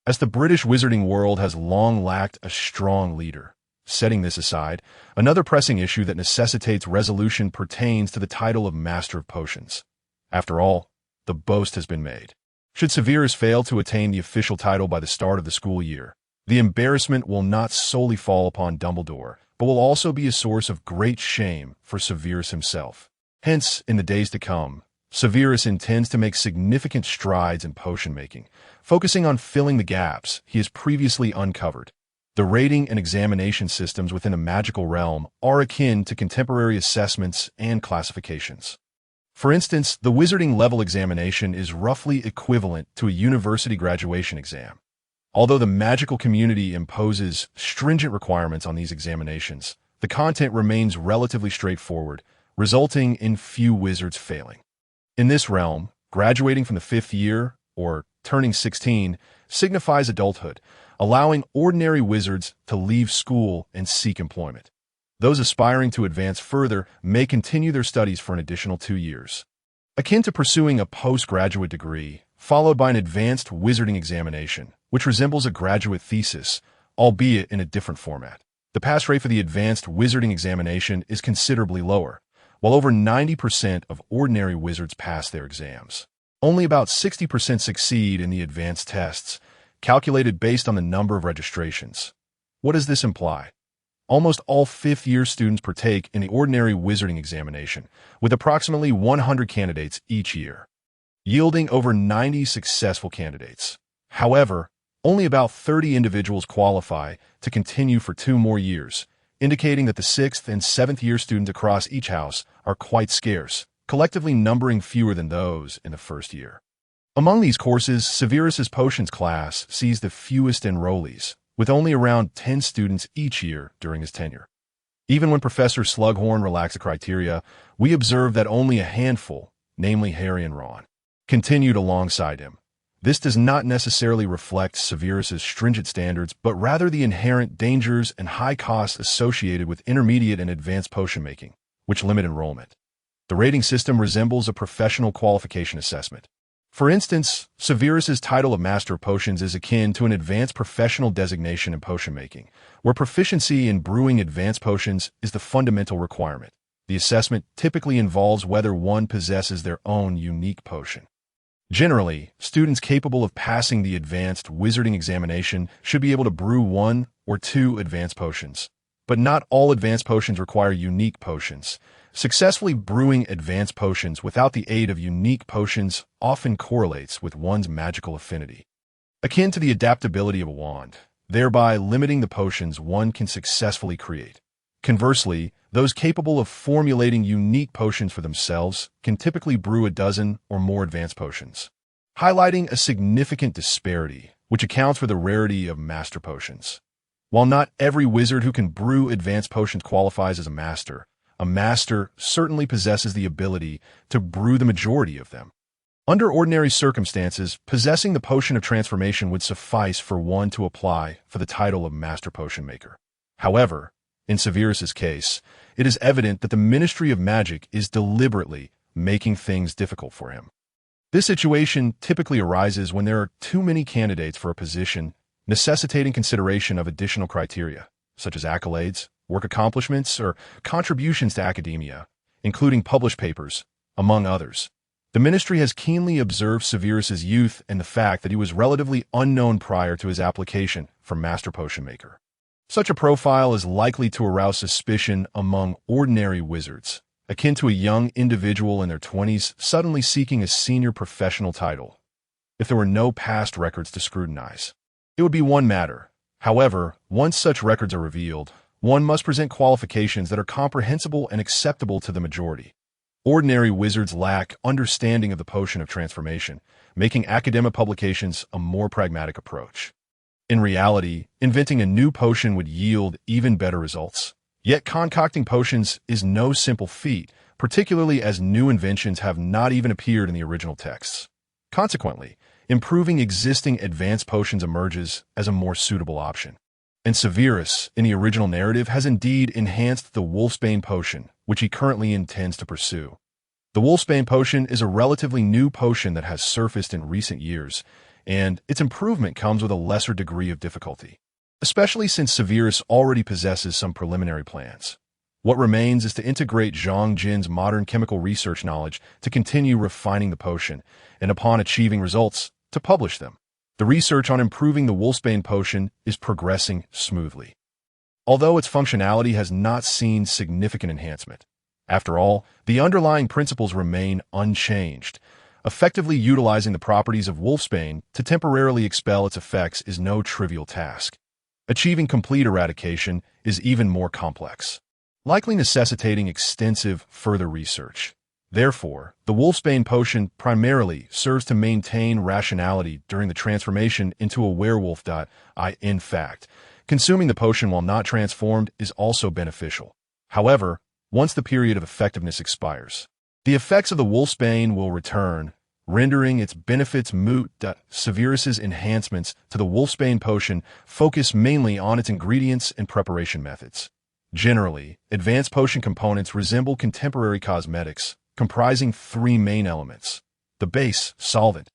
As the British wizarding world has long lacked a strong leader. Setting this aside, another pressing issue that necessitates resolution pertains to the title of Master of Potions. After all, the boast has been made. Should Severus fail to attain the official title by the start of the school year, the embarrassment will not solely fall upon Dumbledore, but will also be a source of great shame for Severus himself. Hence, in the days to come, Severus intends to make significant strides in potion making, focusing on filling the gaps he has previously uncovered. The rating and examination systems within a magical realm are akin to contemporary assessments and classifications. For instance, the wizarding level examination is roughly equivalent to a university graduation exam. Although the magical community imposes stringent requirements on these examinations, the content remains relatively straightforward, resulting in few wizards failing. In this realm, graduating from the 5th year, or turning 16, signifies adulthood, allowing ordinary wizards to leave school and seek employment. Those aspiring to advance further may continue their studies for an additional 2 years. Akin to pursuing a postgraduate degree, followed by an advanced wizarding examination, which resembles a graduate thesis, albeit in a different format. The pass rate for the advanced wizarding examination is considerably lower, while over 90% of ordinary wizards pass their exams. Only about 60% succeed in the advanced tests, calculated based on the number of registrations. What does this imply? Almost all 5th-year students partake in the ordinary wizarding examination, with approximately 100 candidates each year, yielding over 90 successful candidates. However, only about 30 individuals qualify to continue for 2 more years, indicating that the 6th and 7th-year students across each house are quite scarce, collectively numbering fewer than those in the first year. Among these courses, Severus's Potions class sees the fewest enrollees, with only around 10 students each year during his tenure. Even when Professor Slughorn relaxed the criteria, we observe that only a handful, namely Harry and Ron, continued alongside him. This does not necessarily reflect Severus's stringent standards, but rather the inherent dangers and high costs associated with intermediate and advanced potion making, which limit enrollment. The rating system resembles a professional qualification assessment. For instance, Severus's title of Master of Potions is akin to an advanced professional designation in potion making, where proficiency in brewing advanced potions is the fundamental requirement. The assessment typically involves whether one possesses their own unique potion. Generally, students capable of passing the advanced wizarding examination should be able to brew 1 or 2 advanced potions. But not all advanced potions require unique potions. Successfully brewing advanced potions without the aid of unique potions often correlates with one's magical affinity, akin to the adaptability of a wand, thereby limiting the potions one can successfully create. Conversely, those capable of formulating unique potions for themselves can typically brew a dozen or more advanced potions, highlighting a significant disparity, which accounts for the rarity of master potions. While not every wizard who can brew advanced potions qualifies as a master certainly possesses the ability to brew the majority of them. Under ordinary circumstances, possessing the potion of transformation would suffice for one to apply for the title of Master Potion Maker. However, In Severus's case, it is evident that the Ministry of Magic is deliberately making things difficult for him. This situation typically arises when there are too many candidates for a position, necessitating consideration of additional criteria, such as accolades, work accomplishments, or contributions to academia, including published papers, among others. The ministry has keenly observed Severus's youth and the fact that he was relatively unknown prior to his application for Master Potion Maker. Such a profile is likely to arouse suspicion among ordinary wizards, akin to a young individual in their 20s suddenly seeking a senior professional title. If there were no past records to scrutinize, it would be one matter. However, once such records are revealed, one must present qualifications that are comprehensible and acceptable to the majority. Ordinary wizards lack understanding of the potion of transformation, making academic publications a more pragmatic approach. In reality, inventing a new potion would yield even better results. Yet concocting potions is no simple feat, particularly as new inventions have not even appeared in the original texts. Consequently, improving existing advanced potions emerges as a more suitable option. And Severus, in the original narrative, has indeed enhanced the Wolfsbane potion, which he currently intends to pursue. The Wolfsbane potion is a relatively new potion that has surfaced in recent years, and its improvement comes with a lesser degree of difficulty, especially since Severus already possesses some preliminary plans. What remains is to integrate Zhang Jin's modern chemical research knowledge to continue refining the potion, and upon achieving results, to publish them. The research on improving the Wolfsbane potion is progressing smoothly, although its functionality has not seen significant enhancement. After all, the underlying principles remain unchanged. Effectively utilizing the properties of Wolfsbane to temporarily expel its effects is no trivial task. Achieving complete eradication is even more complex, likely necessitating extensive further research. Therefore, the Wolfsbane potion primarily serves to maintain rationality during the transformation into a werewolf. In fact, consuming the potion while not transformed is also beneficial. However, once the period of effectiveness expires, the effects of the Wolfsbane will return, rendering its benefits moot. Severus's enhancements to the Wolfsbane potion focus mainly on its ingredients and preparation methods. Generally, advanced potion components resemble contemporary cosmetics, comprising three main elements: the base, solvent,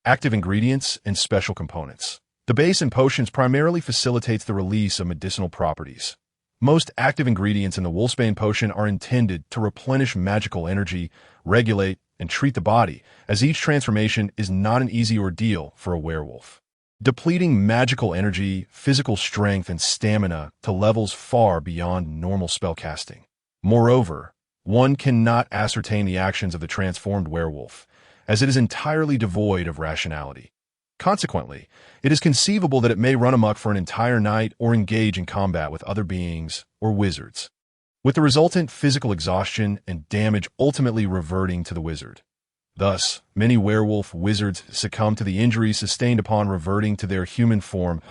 active ingredients, and special components. The base in potions primarily facilitates the release of medicinal properties. Most active ingredients in the Wolfsbane potion are intended to replenish magical energy, regulate, and treat the body, as each transformation is not an easy ordeal for a werewolf, depleting magical energy, physical strength, and stamina to levels far beyond normal spellcasting. Moreover, one cannot ascertain the actions of the transformed werewolf, as it is entirely devoid of rationality. Consequently, it is conceivable that it may run amok for an entire night or engage in combat with other beings or wizards, with the resultant physical exhaustion and damage ultimately reverting to the wizard. Thus, many werewolf wizards succumb to the injuries sustained upon reverting to their human form.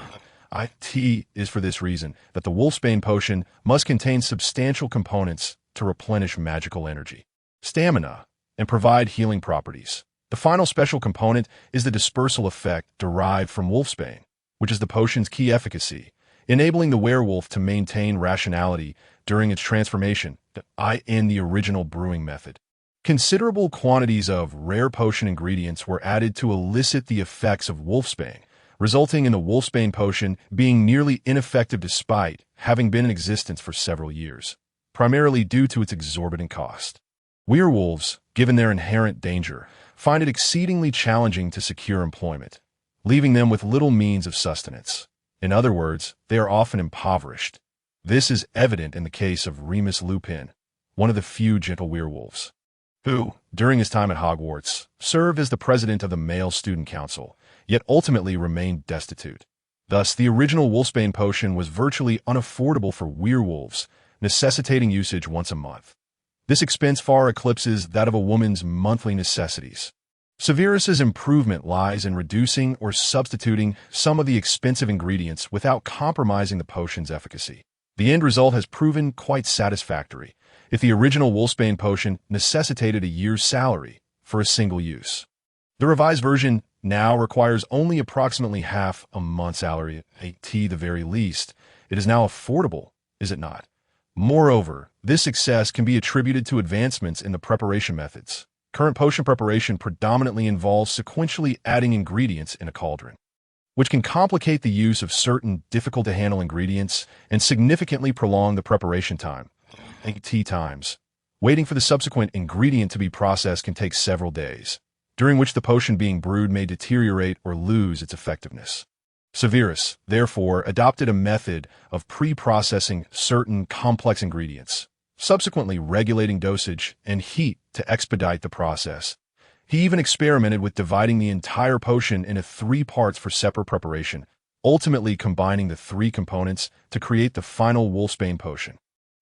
It is for this reason that the Wolfsbane potion must contain substantial components to replenish magical energy, stamina, and provide healing properties. The final special component is the dispersal effect derived from Wolfsbane, which is the potion's key efficacy, enabling the werewolf to maintain rationality during its transformation, in the original brewing method. Considerable quantities of rare potion ingredients were added to elicit the effects of Wolfsbane, resulting in the Wolfsbane potion being nearly ineffective despite having been in existence for several years, primarily due to its exorbitant cost. Werewolves, given their inherent danger, find it exceedingly challenging to secure employment, leaving them with little means of sustenance. In other words, they are often impoverished. This is evident in the case of Remus Lupin, one of the few gentle werewolves, who, during his time at Hogwarts, served as the president of the male student council, yet ultimately remained destitute. Thus, the original Wolfsbane potion was virtually unaffordable for werewolves, necessitating usage once a month. This expense far eclipses that of a woman's monthly necessities. Severus's improvement lies in reducing or substituting some of the expensive ingredients without compromising the potion's efficacy. The end result has proven quite satisfactory. If the original Wolfsbane potion necessitated a year's salary for a single use, the revised version now requires only approximately half a month's salary, at the very least. It is now affordable, is it not? Moreover, this success can be attributed to advancements in the preparation methods. Current potion preparation predominantly involves sequentially adding ingredients in a cauldron, which can complicate the use of certain difficult-to-handle ingredients and significantly prolong the preparation time, tea times. Waiting for the subsequent ingredient to be processed can take several days, during which the potion being brewed may deteriorate or lose its effectiveness. Severus, therefore, adopted a method of pre-processing certain complex ingredients, subsequently regulating dosage and heat to expedite the process. He even experimented with dividing the entire potion into 3 parts for separate preparation, ultimately combining the 3 components to create the final wolfsbane potion.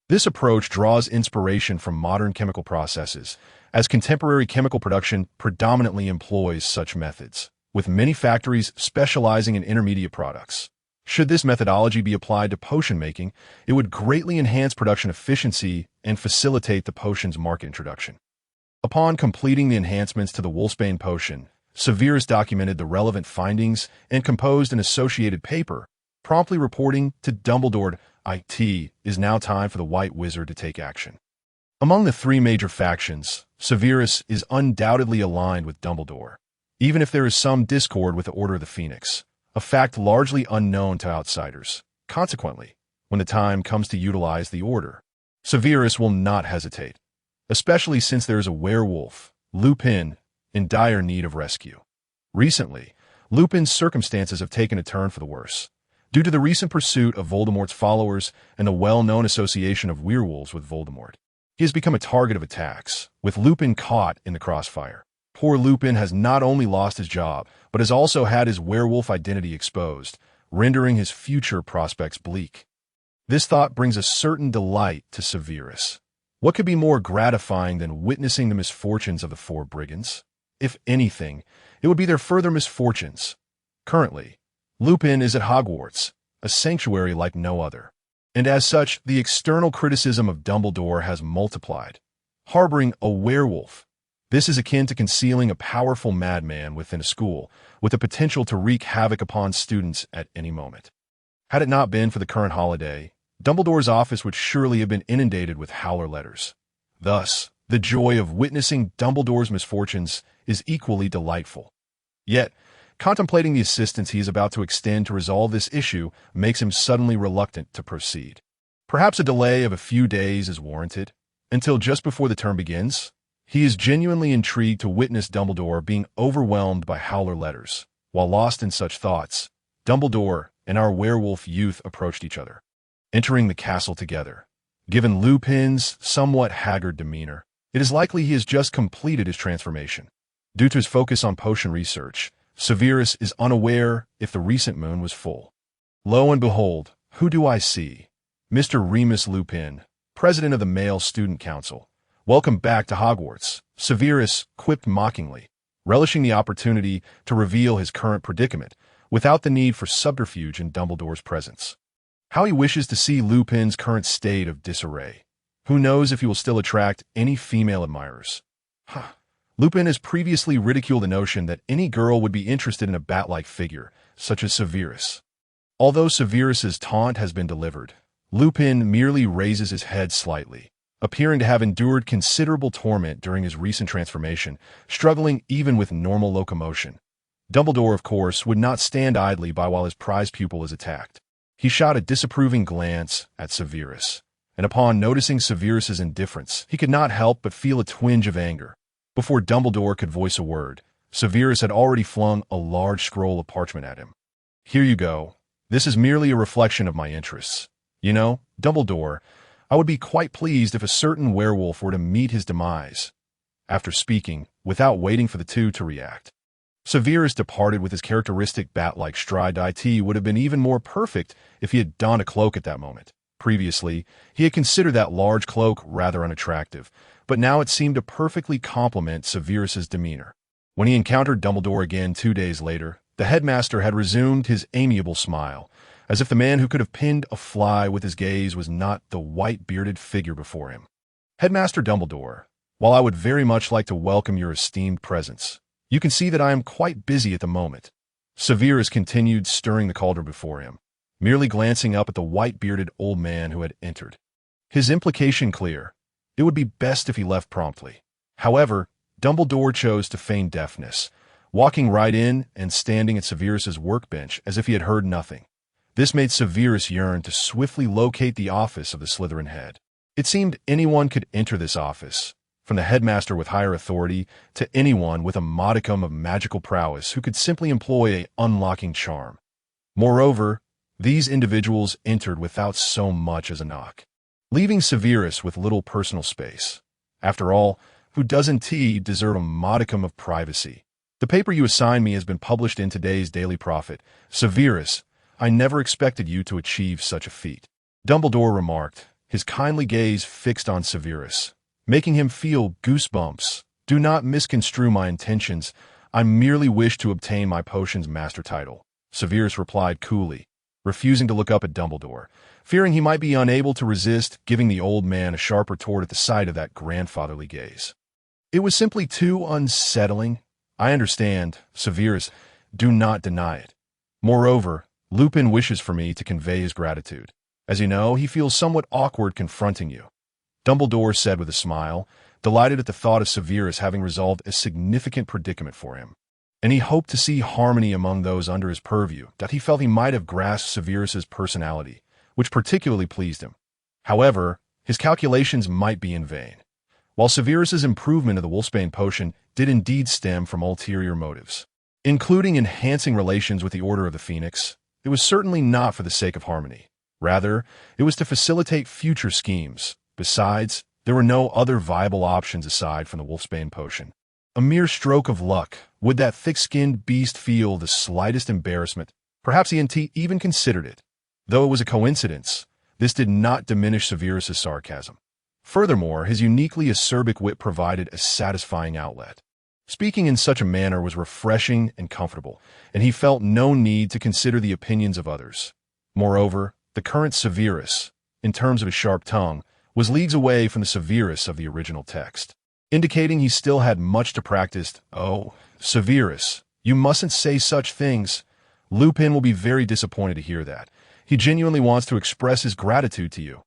This approach draws inspiration from modern chemical processes, as contemporary chemical production predominantly employs such methods, with many factories specializing in intermediate products. Should this methodology be applied to potion making, it would greatly enhance production efficiency and facilitate the potion's market introduction. Upon completing the enhancements to the wolfsbane potion, Severus documented the relevant findings and composed an associated paper, promptly reporting to Dumbledore, "It is now time for the White Wizard to take action." Among the 3 major factions, Severus is undoubtedly aligned with Dumbledore, even if there is some discord with the Order of the Phoenix, a fact largely unknown to outsiders. Consequently, when the time comes to utilize the Order, Severus will not hesitate, especially since there is a werewolf, Lupin, in dire need of rescue. Recently, Lupin's circumstances have taken a turn for the worse, due to the recent pursuit of Voldemort's followers and the well-known association of werewolves with Voldemort. He has become a target of attacks, with Lupin caught in the crossfire. Poor Lupin has not only lost his job, but has also had his werewolf identity exposed, rendering his future prospects bleak. This thought brings a certain delight to Severus. What could be more gratifying than witnessing the misfortunes of the 4 brigands? If anything, it would be their further misfortunes. Currently, Lupin is at Hogwarts, a sanctuary like no other, and as such, the external criticism of Dumbledore has multiplied. Harboring a werewolf, this is akin to concealing a powerful madman within a school, with the potential to wreak havoc upon students at any moment. Had it not been for the current holiday, Dumbledore's office would surely have been inundated with howler letters. Thus, the joy of witnessing Dumbledore's misfortunes is equally delightful. Yet, contemplating the assistance he is about to extend to resolve this issue makes him suddenly reluctant to proceed. Perhaps a delay of a few days is warranted, until just before the term begins. He is genuinely intrigued to witness Dumbledore being overwhelmed by howler letters. While lost in such thoughts, Dumbledore and our werewolf youth approached each other, entering the castle together. Given Lupin's somewhat haggard demeanor, it is likely he has just completed his transformation. Due to his focus on potion research, Severus is unaware if the recent moon was full. Lo and behold, who do I see? Mr. Remus Lupin, president of the Male Student Council. Welcome back to Hogwarts, Severus quipped mockingly, relishing the opportunity to reveal his current predicament without the need for subterfuge in Dumbledore's presence. How he wishes to see Lupin's current state of disarray. Who knows if he will still attract any female admirers? Lupin has previously ridiculed the notion that any girl would be interested in a bat-like figure, such as Severus. Although Severus's taunt has been delivered, Lupin merely raises his head slightly, appearing to have endured considerable torment during his recent transformation, struggling even with normal locomotion. Dumbledore, of course, would not stand idly by while his prize pupil is attacked. He shot a disapproving glance at Severus, and upon noticing Severus's indifference, he could not help but feel a twinge of anger. Before Dumbledore could voice a word, Severus had already flung a large scroll of parchment at him. "Here you go. This is merely a reflection of my interests. You know, Dumbledore, I would be quite pleased if a certain werewolf were to meet his demise." After speaking, without waiting for the 2 to react, Severus departed with his characteristic bat-like stride. It would have been even more perfect if he had donned a cloak at that moment. Previously, he had considered that large cloak rather unattractive, but now it seemed to perfectly complement Severus's demeanor. When he encountered Dumbledore again 2 days later, the headmaster had resumed his amiable smile, as if the man who could have pinned a fly with his gaze was not the white-bearded figure before him. "Headmaster Dumbledore, while I would very much like to welcome your esteemed presence, you can see that I am quite busy at the moment." Severus continued stirring the cauldron before him, merely glancing up at the white-bearded old man who had entered. His implication clear. It would be best if he left promptly. However, Dumbledore chose to feign deafness, walking right in and standing at Severus's workbench as if he had heard nothing. This made Severus yearn to swiftly locate the office of the Slytherin head. It seemed anyone could enter this office, from the headmaster with higher authority to anyone with a modicum of magical prowess who could simply employ an unlocking charm. Moreover, these individuals entered without so much as a knock, leaving Severus with little personal space. After all, who doesn't deserve a modicum of privacy? The paper you assigned me has been published in today's Daily Prophet. Severus, I never expected you to achieve such a feat. Dumbledore remarked, his kindly gaze fixed on Severus, making him feel goosebumps. Do not misconstrue my intentions. I merely wish to obtain my potion's master title. Severus replied coolly, refusing to look up at Dumbledore, fearing he might be unable to resist giving the old man a sharp retort at the sight of that grandfatherly gaze. It was simply too unsettling. I understand, Severus, do not deny it. Moreover, Lupin wishes for me to convey his gratitude. As you know, he feels somewhat awkward confronting you. Dumbledore said with a smile, delighted at the thought of Severus having resolved a significant predicament for him. And he hoped to see harmony among those under his purview, that he felt he might have grasped Severus's personality, which particularly pleased him. However, his calculations might be in vain. While Severus's improvement of the Wolfsbane potion did indeed stem from ulterior motives, including enhancing relations with the Order of the Phoenix, it was certainly not for the sake of harmony. Rather, it was to facilitate future schemes. Besides, there were no other viable options aside from the Wolfsbane potion. A mere stroke of luck. Would that thick-skinned beast feel the slightest embarrassment? Perhaps he even considered it. Though it was a coincidence, this did not diminish Severus's sarcasm. Furthermore, his uniquely acerbic wit provided a satisfying outlet. Speaking in such a manner was refreshing and comfortable, and he felt no need to consider the opinions of others. Moreover, the current Severus, in terms of his sharp tongue, was leagues away from the Severus of the original text, indicating he still had much to practice. Oh, Severus, you mustn't say such things. Lupin will be very disappointed to hear that. He genuinely wants to express his gratitude to you.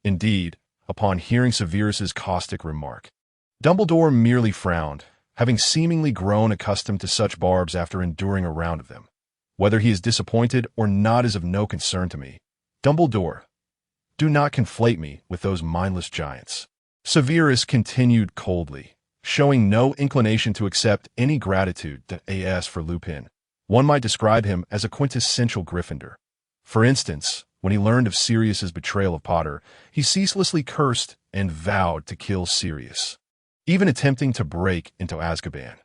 Indeed, upon hearing Severus's caustic remark, Dumbledore merely frowned, having seemingly grown accustomed to such barbs after enduring a round of them. Whether he is disappointed or not is of no concern to me. Dumbledore, do not conflate me with those mindless giants. Severus continued coldly, showing no inclination to accept any gratitude for Lupin. One might describe him as a quintessential Gryffindor. For instance, when he learned of Sirius's betrayal of Potter, he ceaselessly cursed and vowed to kill Sirius, even attempting to break into Azkaban.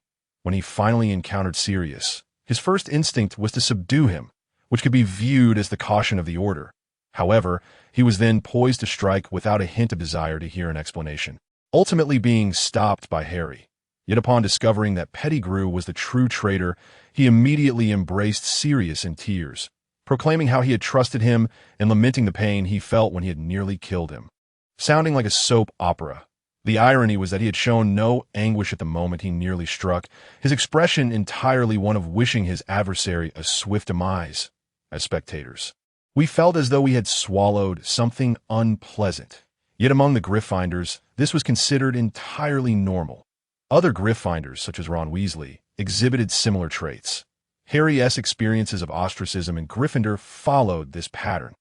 When he finally encountered Sirius, his first instinct was to subdue him, which could be viewed as the caution of the Order. However, he was then poised to strike without a hint of desire to hear an explanation, ultimately being stopped by Harry. Yet upon discovering that Pettigrew was the true traitor, he immediately embraced Sirius in tears, proclaiming how he had trusted him and lamenting the pain he felt when he had nearly killed him. Sounding like a soap opera, the irony was that he had shown no anguish at the moment he nearly struck, his expression entirely one of wishing his adversary a swift demise. As spectators, we felt as though we had swallowed something unpleasant. Yet among the Gryffindors, this was considered entirely normal. Other Gryffindors, such as Ron Weasley, exhibited similar traits. Harry's experiences of ostracism in Gryffindor followed this pattern.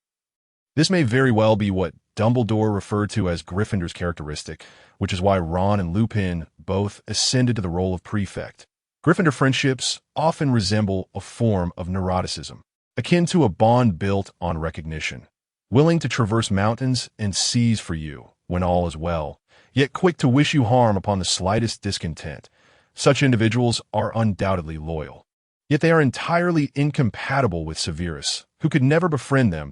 This may very well be what Dumbledore referred to as Gryffindor's characteristic, which is why Ron and Lupin both ascended to the role of prefect. Gryffindor friendships often resemble a form of neuroticism, akin to a bond built on recognition, willing to traverse mountains and seas for you when all is well, yet quick to wish you harm upon the slightest discontent. Such individuals are undoubtedly loyal. Yet they are entirely incompatible with Severus, who could never befriend them.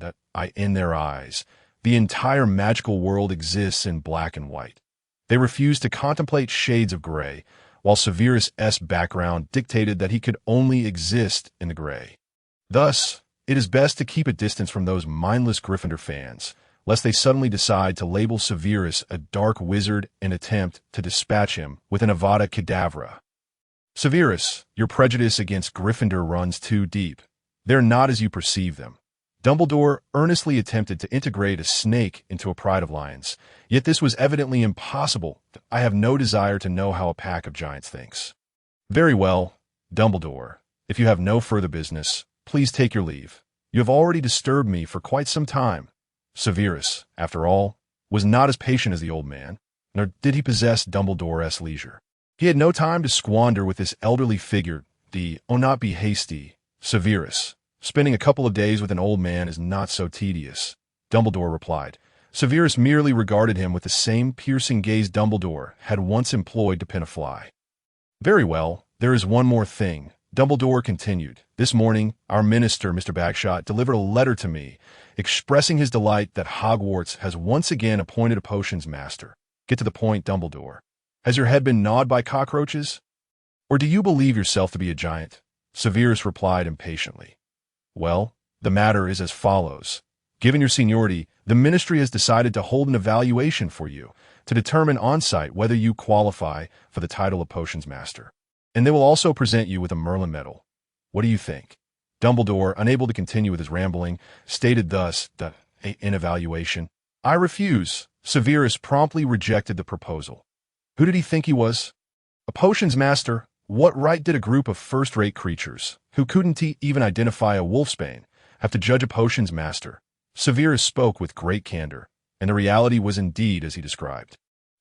In their eyes, the entire magical world exists in black and white. They refused to contemplate shades of gray, while Severus' background dictated that he could only exist in the gray. Thus, it is best to keep a distance from those mindless Gryffindor fans, lest they suddenly decide to label Severus a dark wizard and attempt to dispatch him with an Avada Kedavra. Severus, your prejudice against Gryffindor runs too deep. They're not as you perceive them. Dumbledore earnestly attempted to integrate a snake into a pride of lions, yet this was evidently impossible. I have no desire to know how a pack of giants thinks. Very well, Dumbledore. If you have no further business, please take your leave. You have already disturbed me for quite some time. Severus, after all, was not as patient as the old man, nor did he possess Dumbledore's leisure. He had no time to squander with this elderly figure, not be hasty, Severus. Spending a couple of days with an old man is not so tedious, Dumbledore replied. Severus merely regarded him with the same piercing gaze Dumbledore had once employed to pin a fly. Very well, there is one more thing, Dumbledore continued. This morning, our minister, Mr. Bagshot, delivered a letter to me, expressing his delight that Hogwarts has once again appointed a potions master. Get to the point, Dumbledore. Has your head been gnawed by cockroaches? Or do you believe yourself to be a giant? Severus replied impatiently. Well, the matter is as follows. Given your seniority, the ministry has decided to hold an evaluation for you to determine on-site whether you qualify for the title of Potions Master. And they will also present you with a Merlin Medal. What do you think? Dumbledore, unable to continue with his rambling, stated thus, in evaluation. I refuse. Severus promptly rejected the proposal. Who did he think he was? A Potions Master? What right did a group of first-rate creatures, who couldn't even identify a wolfsbane, have to judge a Potions Master? Severus spoke with great candor, and the reality was indeed as he described.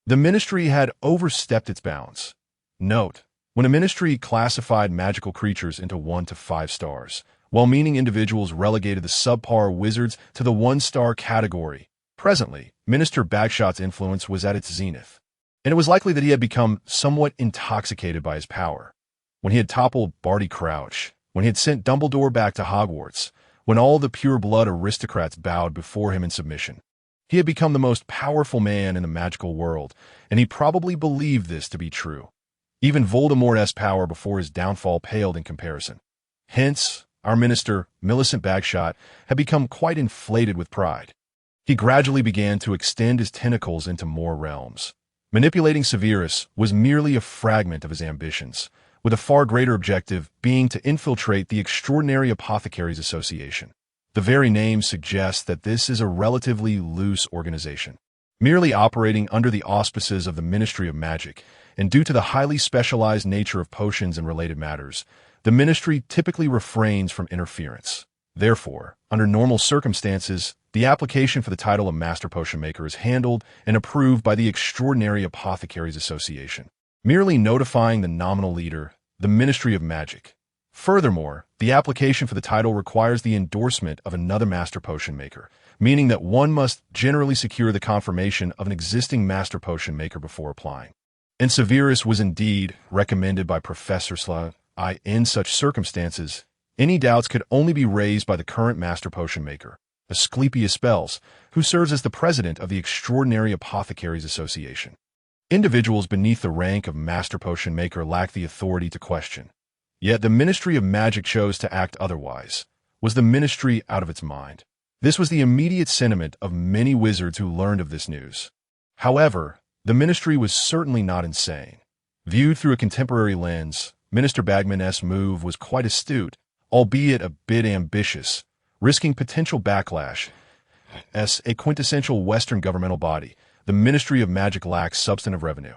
The ministry had overstepped its bounds. Note, when a ministry classified magical creatures into 1 to 5 stars, well-meaning individuals relegated the subpar wizards to the 1-star category. Presently, Minister Bagshot's influence was at its zenith, and it was likely that he had become somewhat intoxicated by his power. When he had toppled Barty Crouch, when he had sent Dumbledore back to Hogwarts, when all the pure-blood aristocrats bowed before him in submission, he had become the most powerful man in the magical world, and he probably believed this to be true. Even Voldemort's power before his downfall paled in comparison. Hence, our minister, Millicent Bagshot, had become quite inflated with pride. He gradually began to extend his tentacles into more realms. Manipulating Severus was merely a fragment of his ambitions, with a far greater objective being to infiltrate the Extraordinary Apothecaries Association. The very name suggests that this is a relatively loose organization, merely operating under the auspices of the Ministry of Magic, and due to the highly specialized nature of potions and related matters, the ministry typically refrains from interference. Therefore, under normal circumstances, the application for the title of Master Potion Maker is handled and approved by the Extraordinary Apothecaries Association, merely notifying the nominal leader, the Ministry of Magic. Furthermore, the application for the title requires the endorsement of another Master Potion Maker, meaning that one must generally secure the confirmation of an existing Master Potion Maker before applying. And Severus was indeed recommended by Professor Slug. In such circumstances, any doubts could only be raised by the current Master Potion Maker, Asclepius Spells, who serves as the president of the Extraordinary Apothecaries Association. Individuals beneath the rank of Master Potion Maker lack the authority to question. Yet the Ministry of Magic chose to act otherwise. Was the ministry out of its mind? This was the immediate sentiment of many wizards who learned of this news. However, the ministry was certainly not insane. Viewed through a contemporary lens, Minister Bagman's move was quite astute, albeit a bit ambitious, risking potential backlash. As a quintessential Western governmental body, the Ministry of Magic lacks substantive revenue,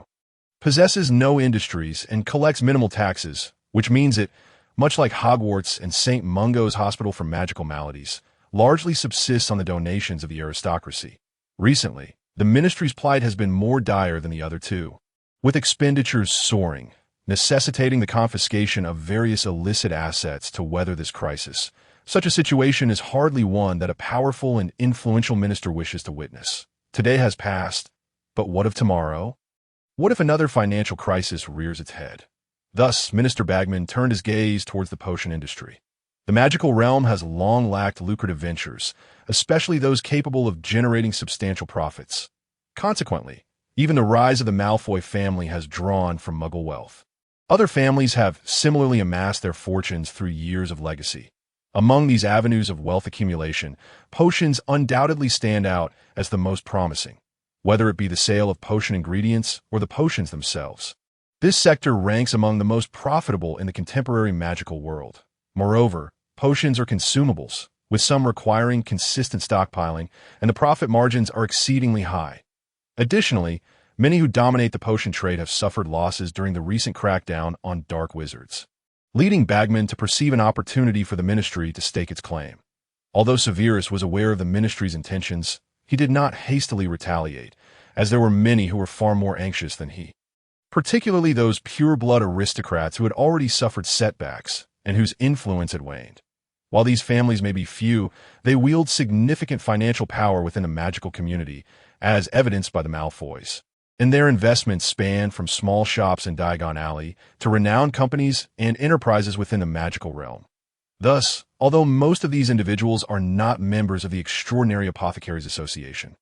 possesses no industries, and collects minimal taxes, which means it, much like Hogwarts and St. Mungo's Hospital for Magical Maladies, largely subsists on the donations of the aristocracy. Recently, the ministry's plight has been more dire than the other two, with expenditures soaring, necessitating the confiscation of various illicit assets to weather this crisis. Such a situation is hardly one that a powerful and influential minister wishes to witness. Today has passed, but what of tomorrow? What if another financial crisis rears its head? Thus, Minister Bagman turned his gaze towards the potion industry. The magical realm has long lacked lucrative ventures, especially those capable of generating substantial profits. Consequently, even the rise of the Malfoy family has drawn from Muggle wealth. Other families have similarly amassed their fortunes through years of legacy. Among these avenues of wealth accumulation, potions undoubtedly stand out as the most promising, whether it be the sale of potion ingredients or the potions themselves. This sector ranks among the most profitable in the contemporary magical world. Moreover, potions are consumables, with some requiring consistent stockpiling, and the profit margins are exceedingly high. Additionally, many who dominate the potion trade have suffered losses during the recent crackdown on dark wizards, leading Bagman to perceive an opportunity for the ministry to stake its claim. Although Severus was aware of the ministry's intentions, he did not hastily retaliate, as there were many who were far more anxious than he, particularly those pure-blood aristocrats who had already suffered setbacks and whose influence had waned. While these families may be few, they wield significant financial power within the magical community, as evidenced by the Malfoys. And their investments span from small shops in Diagon Alley to renowned companies and enterprises within the magical realm. Thus, although most of these individuals are not members of the Extraordinary Apothecaries Association,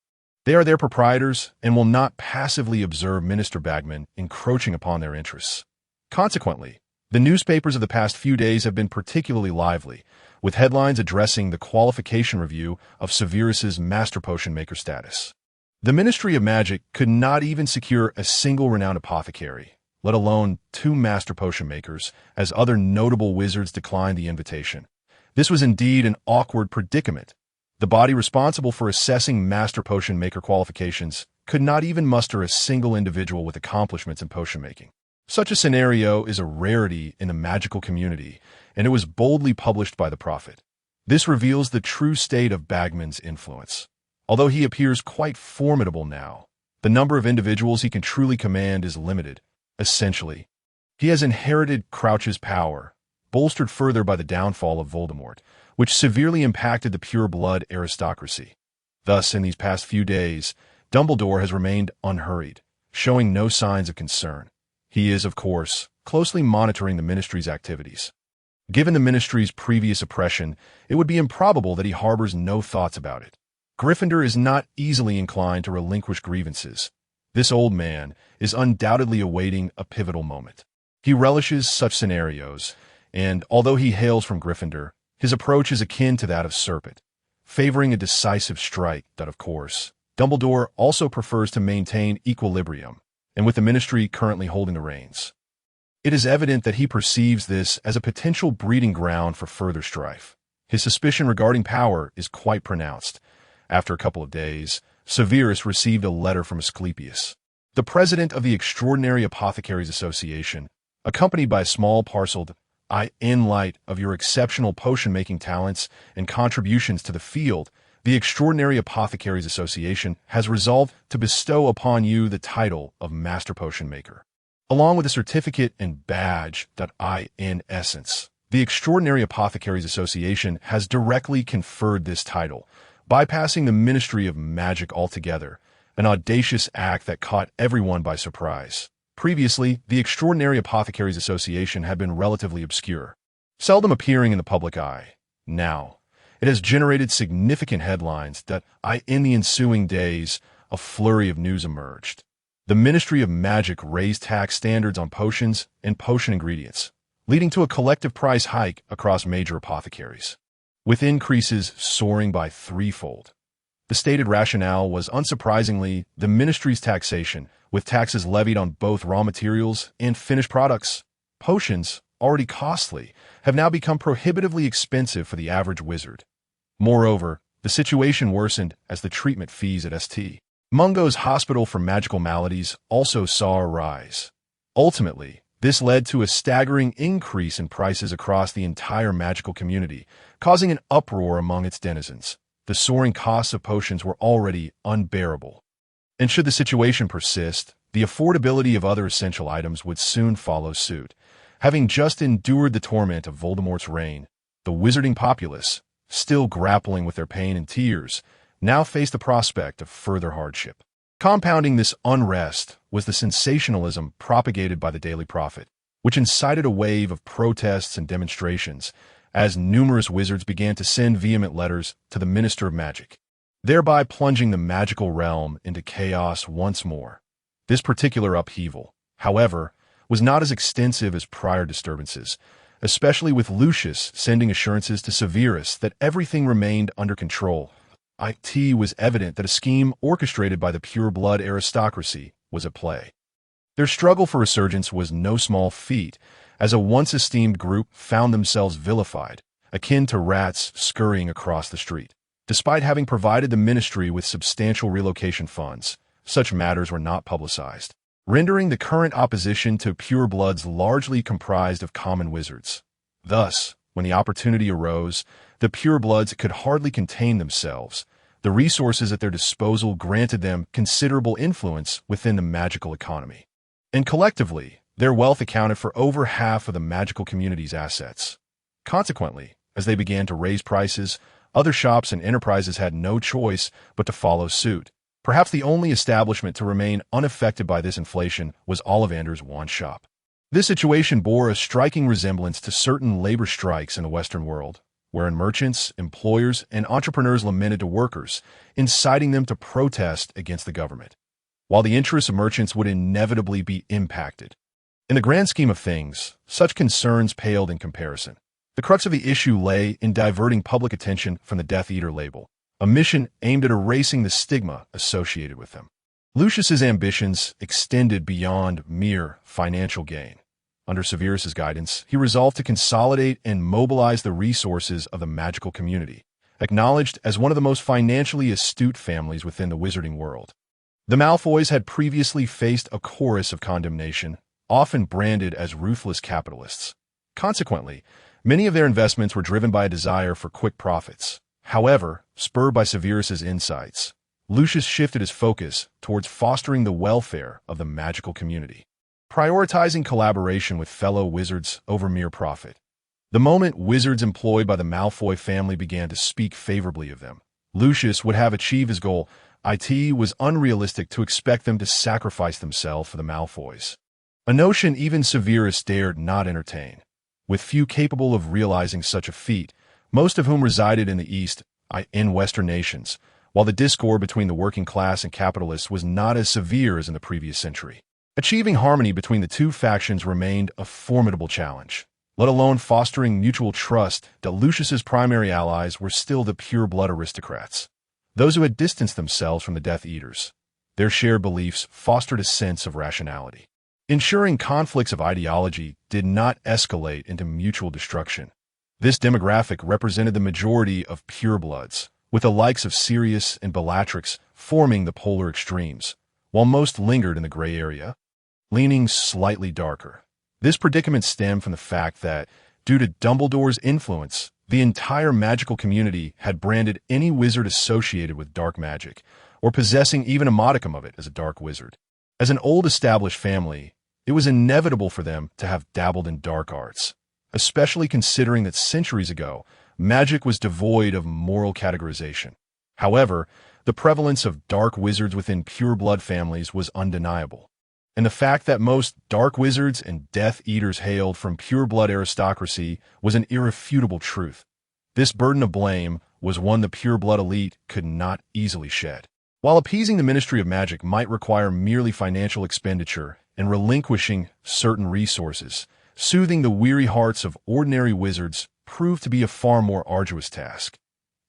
they are their proprietors and will not passively observe Minister Bagman encroaching upon their interests. Consequently, the newspapers of the past few days have been particularly lively, with headlines addressing the qualification review of Severus's master potion maker status. The Ministry of Magic could not even secure a single renowned apothecary, let alone 2 master potion makers, as other notable wizards declined the invitation. This was indeed an awkward predicament. The body responsible for assessing master potion maker qualifications could not even muster a single individual with accomplishments in potion making. Such a scenario is a rarity in the magical community, and it was boldly published by the prophet. This reveals the true state of Bagman's influence. Although he appears quite formidable now, the number of individuals he can truly command is limited. Essentially, he has inherited Crouch's power, bolstered further by the downfall of Voldemort, which severely impacted the pure-blood aristocracy. Thus, in these past few days, Dumbledore has remained unhurried, showing no signs of concern. He is, of course, closely monitoring the Ministry's activities. Given the Ministry's previous oppression, it would be improbable that he harbors no thoughts about it. Gryffindor is not easily inclined to relinquish grievances. This old man is undoubtedly awaiting a pivotal moment. He relishes such scenarios, and although he hails from Gryffindor, his approach is akin to that of Serpent, favoring a decisive strike that, of course, Dumbledore also prefers to maintain equilibrium, and with the Ministry currently holding the reins. It is evident that he perceives this as a potential breeding ground for further strife. His suspicion regarding power is quite pronounced. After a couple of days, Severus received a letter from Asclepius, the president of the Extraordinary Apothecaries Association, accompanied by a small parcel in light of your exceptional potion-making talents and contributions to the field. The Extraordinary Apothecaries Association has resolved to bestow upon you the title of Master Potion Maker, along with a certificate and badge. In essence, the Extraordinary Apothecaries Association has directly conferred this title, bypassing the Ministry of Magic altogether, an audacious act that caught everyone by surprise. Previously, the Extraordinary Apothecaries Association had been relatively obscure, seldom appearing in the public eye. Now, it has generated significant headlines in the ensuing days, a flurry of news emerged. The Ministry of Magic raised tax standards on potions and potion ingredients, leading to a collective price hike across major apothecaries, with increases soaring by threefold. The stated rationale was, unsurprisingly, the Ministry's taxation, with taxes levied on both raw materials and finished products. Potions, already costly, have now become prohibitively expensive for the average wizard. Moreover, the situation worsened as the treatment fees at St. Mungo's Hospital for Magical Maladies also saw a rise. Ultimately, this led to a staggering increase in prices across the entire magical community, causing an uproar among its denizens. The soaring costs of potions were already unbearable. And should the situation persist, the affordability of other essential items would soon follow suit. Having just endured the torment of Voldemort's reign, the wizarding populace, still grappling with their pain and tears, now faced the prospect of further hardship. Compounding this unrest was the sensationalism propagated by the Daily Prophet, which incited a wave of protests and demonstrations, as numerous wizards began to send vehement letters to the Minister of Magic, thereby plunging the magical realm into chaos once more. This particular upheaval, however, was not as extensive as prior disturbances, especially with Lucius sending assurances to Severus that everything remained under control. It was evident that a scheme orchestrated by the pure-blood aristocracy was at play. Their struggle for resurgence was no small feat, as a once-esteemed group found themselves vilified, akin to rats scurrying across the street. Despite having provided the ministry with substantial relocation funds, such matters were not publicized, rendering the current opposition to purebloods largely comprised of common wizards. Thus, when the opportunity arose, the purebloods could hardly contain themselves. The resources at their disposal granted them considerable influence within the magical economy. And collectively, their wealth accounted for over half of the magical community's assets. Consequently, as they began to raise prices, other shops and enterprises had no choice but to follow suit. Perhaps the only establishment to remain unaffected by this inflation was Ollivander's wand shop. This situation bore a striking resemblance to certain labor strikes in the Western world, wherein merchants, employers, and entrepreneurs lamented to workers, inciting them to protest against the government. While the interests of merchants would inevitably be impacted, in the grand scheme of things, such concerns paled in comparison. The crux of the issue lay in diverting public attention from the Death Eater label, a mission aimed at erasing the stigma associated with them. Lucius's ambitions extended beyond mere financial gain. Under Severus's guidance, he resolved to consolidate and mobilize the resources of the magical community, acknowledged as one of the most financially astute families within the wizarding world. The Malfoys had previously faced a chorus of condemnation, often branded as ruthless capitalists. Consequently, many of their investments were driven by a desire for quick profits. However, spurred by Severus's insights, Lucius shifted his focus towards fostering the welfare of the magical community, prioritizing collaboration with fellow wizards over mere profit. The moment wizards employed by the Malfoy family began to speak favorably of them, Lucius would have achieved his goal. It was unrealistic to expect them to sacrifice themselves for the Malfoys, a notion even Severus dared not entertain. With few capable of realizing such a feat, most of whom resided in the East, in Western nations, while the discord between the working class and capitalists was not as severe as in the previous century. Achieving harmony between the two factions remained a formidable challenge, let alone fostering mutual trust that Lucius's primary allies were still the pure-blood aristocrats, those who had distanced themselves from the Death Eaters. Their shared beliefs fostered a sense of rationality, ensuring conflicts of ideology did not escalate into mutual destruction. This demographic represented the majority of purebloods, with the likes of Sirius and Bellatrix forming the polar extremes, while most lingered in the gray area, leaning slightly darker. This predicament stemmed from the fact that, due to Dumbledore's influence, the entire magical community had branded any wizard associated with dark magic, or possessing even a modicum of it, as a dark wizard. As an old established family, it was inevitable for them to have dabbled in dark arts, especially considering that centuries ago, magic was devoid of moral categorization. However, the prevalence of dark wizards within pure-blood families was undeniable, and the fact that most dark wizards and Death Eaters hailed from pure-blood aristocracy was an irrefutable truth. This burden of blame was one the pure-blood elite could not easily shed. While appeasing the Ministry of Magic might require merely financial expenditure and relinquishing certain resources, soothing the weary hearts of ordinary wizards proved to be a far more arduous task.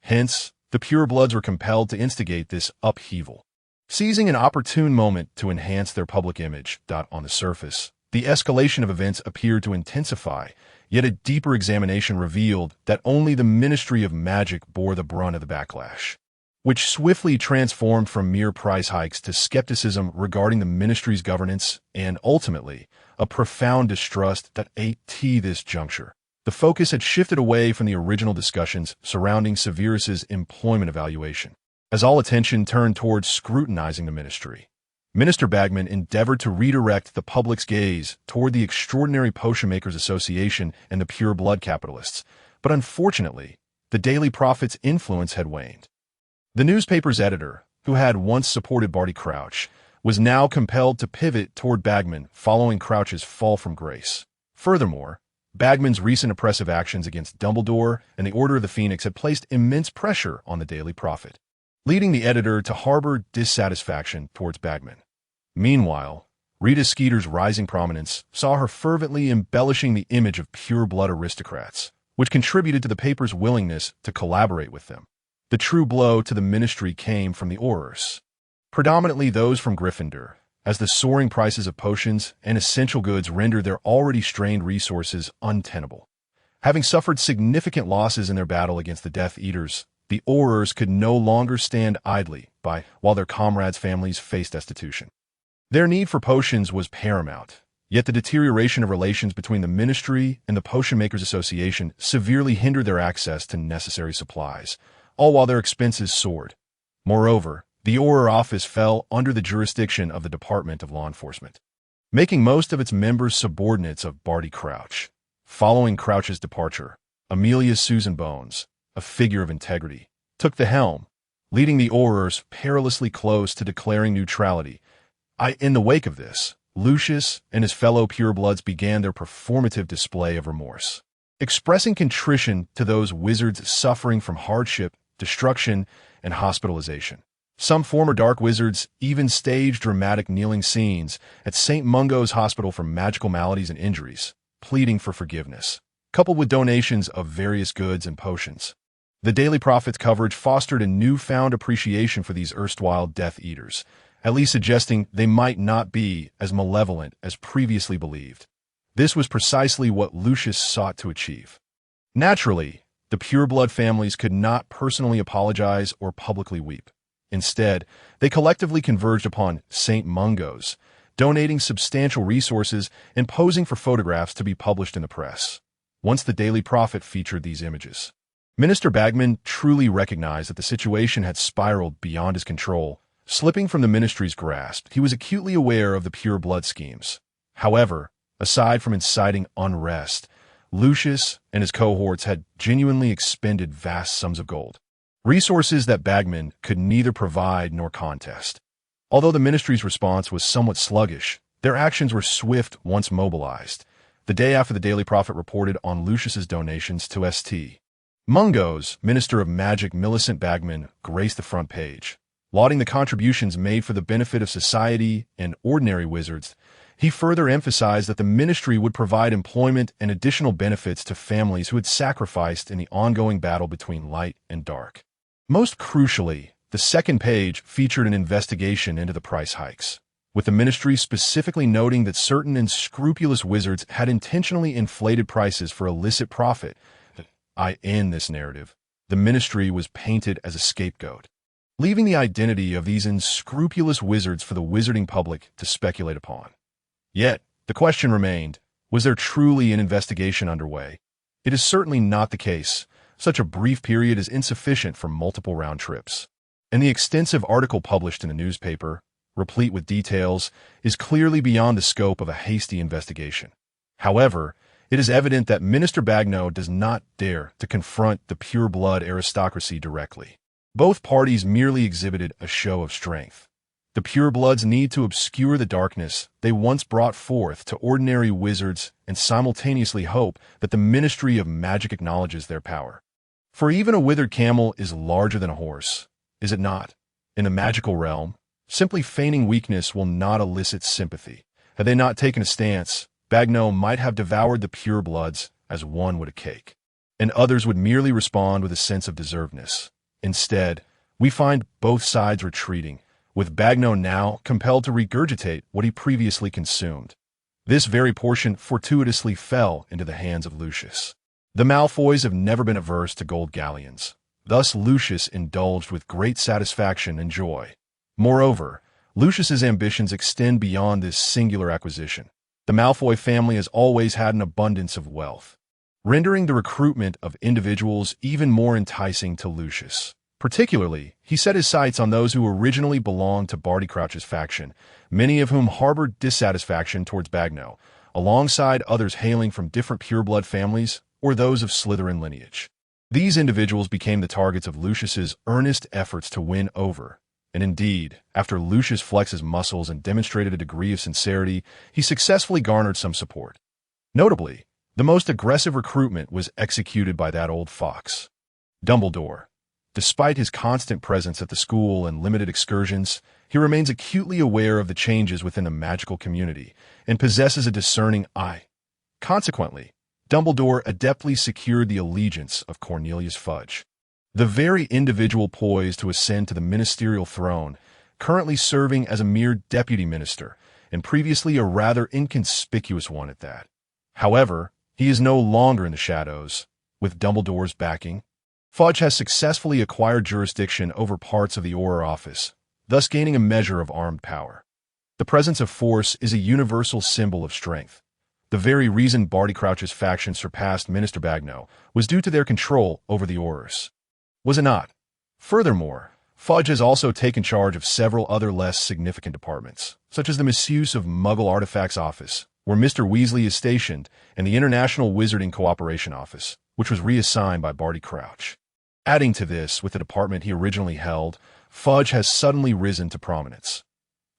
Hence, the purebloods were compelled to instigate this upheaval, seizing an opportune moment to enhance their public image. On the surface, the escalation of events appeared to intensify, yet a deeper examination revealed that only the Ministry of Magic bore the brunt of the backlash, which swiftly transformed from mere price hikes to skepticism regarding the ministry's governance and, ultimately, a profound distrust that at this juncture. The focus had shifted away from the original discussions surrounding Severus's employment evaluation, as all attention turned towards scrutinizing the ministry. Minister Bagman endeavored to redirect the public's gaze toward the Extraordinary Potion Makers Association and the pure blood capitalists, but unfortunately, the Daily Prophet's influence had waned. The newspaper's editor, who had once supported Barty Crouch, was now compelled to pivot toward Bagman following Crouch's fall from grace. Furthermore, Bagman's recent oppressive actions against Dumbledore and the Order of the Phoenix had placed immense pressure on the Daily Prophet, leading the editor to harbor dissatisfaction towards Bagman. Meanwhile, Rita Skeeter's rising prominence saw her fervently embellishing the image of pure-blood aristocrats, which contributed to the paper's willingness to collaborate with them. The true blow to the ministry came from the Aurors, predominantly those from Gryffindor, as the soaring prices of potions and essential goods rendered their already strained resources untenable. Having suffered significant losses in their battle against the Death Eaters, the Aurors could no longer stand idly by while their comrades' families faced destitution. Their need for potions was paramount, yet the deterioration of relations between the Ministry and the Potion Makers Association severely hindered their access to necessary supplies, all while their expenses soared. Moreover, the Auror office fell under the jurisdiction of the Department of Law Enforcement, making most of its members subordinates of Barty Crouch. Following Crouch's departure, Amelia Susan Bones, a figure of integrity, took the helm, leading the Aurors perilously close to declaring neutrality. In the wake of this, Lucius and his fellow purebloods began their performative display of remorse, expressing contrition to those wizards suffering from hardship, destruction, and hospitalization. Some former Dark Wizards even staged dramatic kneeling scenes at St. Mungo's Hospital for Magical Maladies and Injuries, pleading for forgiveness, coupled with donations of various goods and potions. The Daily Prophet's coverage fostered a newfound appreciation for these erstwhile Death Eaters, at least suggesting they might not be as malevolent as previously believed. This was precisely what Lucius sought to achieve. Naturally, the pureblood families could not personally apologize or publicly weep. Instead, they collectively converged upon St. Mungo's, donating substantial resources and posing for photographs to be published in the press. Once the Daily Prophet featured these images, Minister Bagman truly recognized that the situation had spiraled beyond his control. Slipping from the ministry's grasp, he was acutely aware of the pure blood schemes. However, aside from inciting unrest, Lucius and his cohorts had genuinely expended vast sums of gold, resources that Bagman could neither provide nor contest. Although the ministry's response was somewhat sluggish, their actions were swift once mobilized. The day after the Daily Prophet reported on Lucius's donations to St. Mungo's, Minister of Magic Millicent Bagman graced the front page. Lauding the contributions made for the benefit of society and ordinary wizards, he further emphasized that the ministry would provide employment and additional benefits to families who had sacrificed in the ongoing battle between light and dark. Most crucially, the second page featured an investigation into the price hikes, with the ministry specifically noting that certain unscrupulous wizards had intentionally inflated prices for illicit profit. In this narrative, the ministry was painted as a scapegoat, leaving the identity of these unscrupulous wizards for the wizarding public to speculate upon. Yet, the question remained, was there truly an investigation underway? It is certainly not the case. Such a brief period is insufficient for multiple round trips. And the extensive article published in the newspaper, replete with details, is clearly beyond the scope of a hasty investigation. However, it is evident that Minister Bagno does not dare to confront the pure-blood aristocracy directly. Both parties merely exhibited a show of strength. The purebloods need to obscure the darkness they once brought forth to ordinary wizards and simultaneously hope that the Ministry of Magic acknowledges their power. For even a withered camel is larger than a horse, is it not? In the magical realm, simply feigning weakness will not elicit sympathy. Had they not taken a stance, Bagno might have devoured the purebloods as one would a cake, and others would merely respond with a sense of deservedness. Instead, we find both sides retreating, with Bagno now compelled to regurgitate what he previously consumed. This very portion fortuitously fell into the hands of Lucius. The Malfoys have never been averse to gold galleons. Thus Lucius indulged with great satisfaction and joy. Moreover, Lucius's ambitions extend beyond this singular acquisition. The Malfoy family has always had an abundance of wealth, rendering the recruitment of individuals even more enticing to Lucius. Particularly, he set his sights on those who originally belonged to Barty Crouch's faction, many of whom harbored dissatisfaction towards Bagno, alongside others hailing from different pureblood families or those of Slytherin lineage. These individuals became the targets of Lucius's earnest efforts to win over, and indeed, after Lucius flexed his muscles and demonstrated a degree of sincerity, he successfully garnered some support. Notably, the most aggressive recruitment was executed by that old fox, Dumbledore. Despite his constant presence at the school and limited excursions, he remains acutely aware of the changes within the magical community and possesses a discerning eye. Consequently, Dumbledore adeptly secured the allegiance of Cornelius Fudge, the very individual poised to ascend to the ministerial throne, currently serving as a mere deputy minister, and previously a rather inconspicuous one at that. However, He is no longer in the shadows, with Dumbledore's backing. Fudge has successfully acquired jurisdiction over parts of the Auror office, thus gaining a measure of armed power. The presence of force is a universal symbol of strength. The very reason Barty Crouch's faction surpassed Minister Bagno was due to their control over the Aurors. Was it not? Furthermore, Fudge has also taken charge of several other less significant departments, such as the Misuse of Muggle Artifacts Office, where Mr. Weasley is stationed, and the International Wizarding Cooperation Office, which was reassigned by Barty Crouch. Adding to this, with the department he originally held, Fudge has suddenly risen to prominence.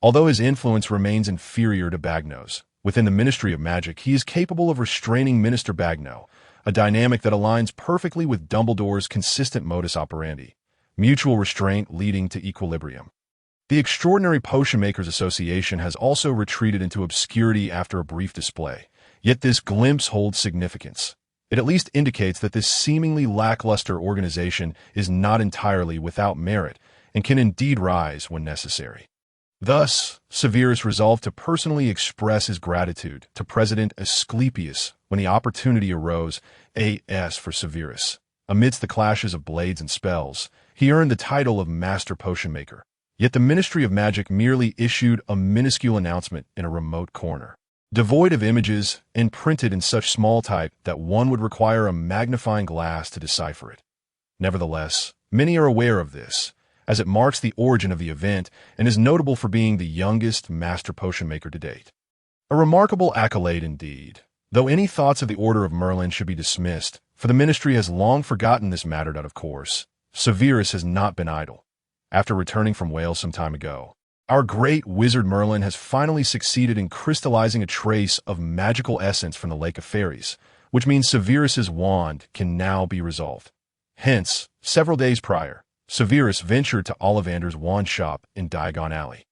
Although his influence remains inferior to Bagno's, within the Ministry of Magic he is capable of restraining Minister Bagno, a dynamic that aligns perfectly with Dumbledore's consistent modus operandi, mutual restraint leading to equilibrium. The Extraordinary Potion Makers Association has also retreated into obscurity after a brief display, yet this glimpse holds significance. It at least indicates that this seemingly lackluster organization is not entirely without merit and can indeed rise when necessary. Thus, Severus resolved to personally express his gratitude to President Asclepius when the opportunity arose. As for Severus, amidst the clashes of blades and spells, he earned the title of Master Potion Maker. Yet the Ministry of Magic merely issued a minuscule announcement in a remote corner, devoid of images and printed in such small type that one would require a magnifying glass to decipher it. Nevertheless, many are aware of this, as it marks the origin of the event and is notable for being the youngest Master Potion Maker to date. A remarkable accolade indeed, though any thoughts of the Order of Merlin should be dismissed, for the Ministry has long forgotten this matter out of course. Severus has not been idle. After returning from Wales some time ago, our great wizard Merlin has finally succeeded in crystallizing a trace of magical essence from the Lake of Fairies, which means Severus's wand can now be resolved. Hence, several days prior, Severus ventured to Ollivander's wand shop in Diagon Alley,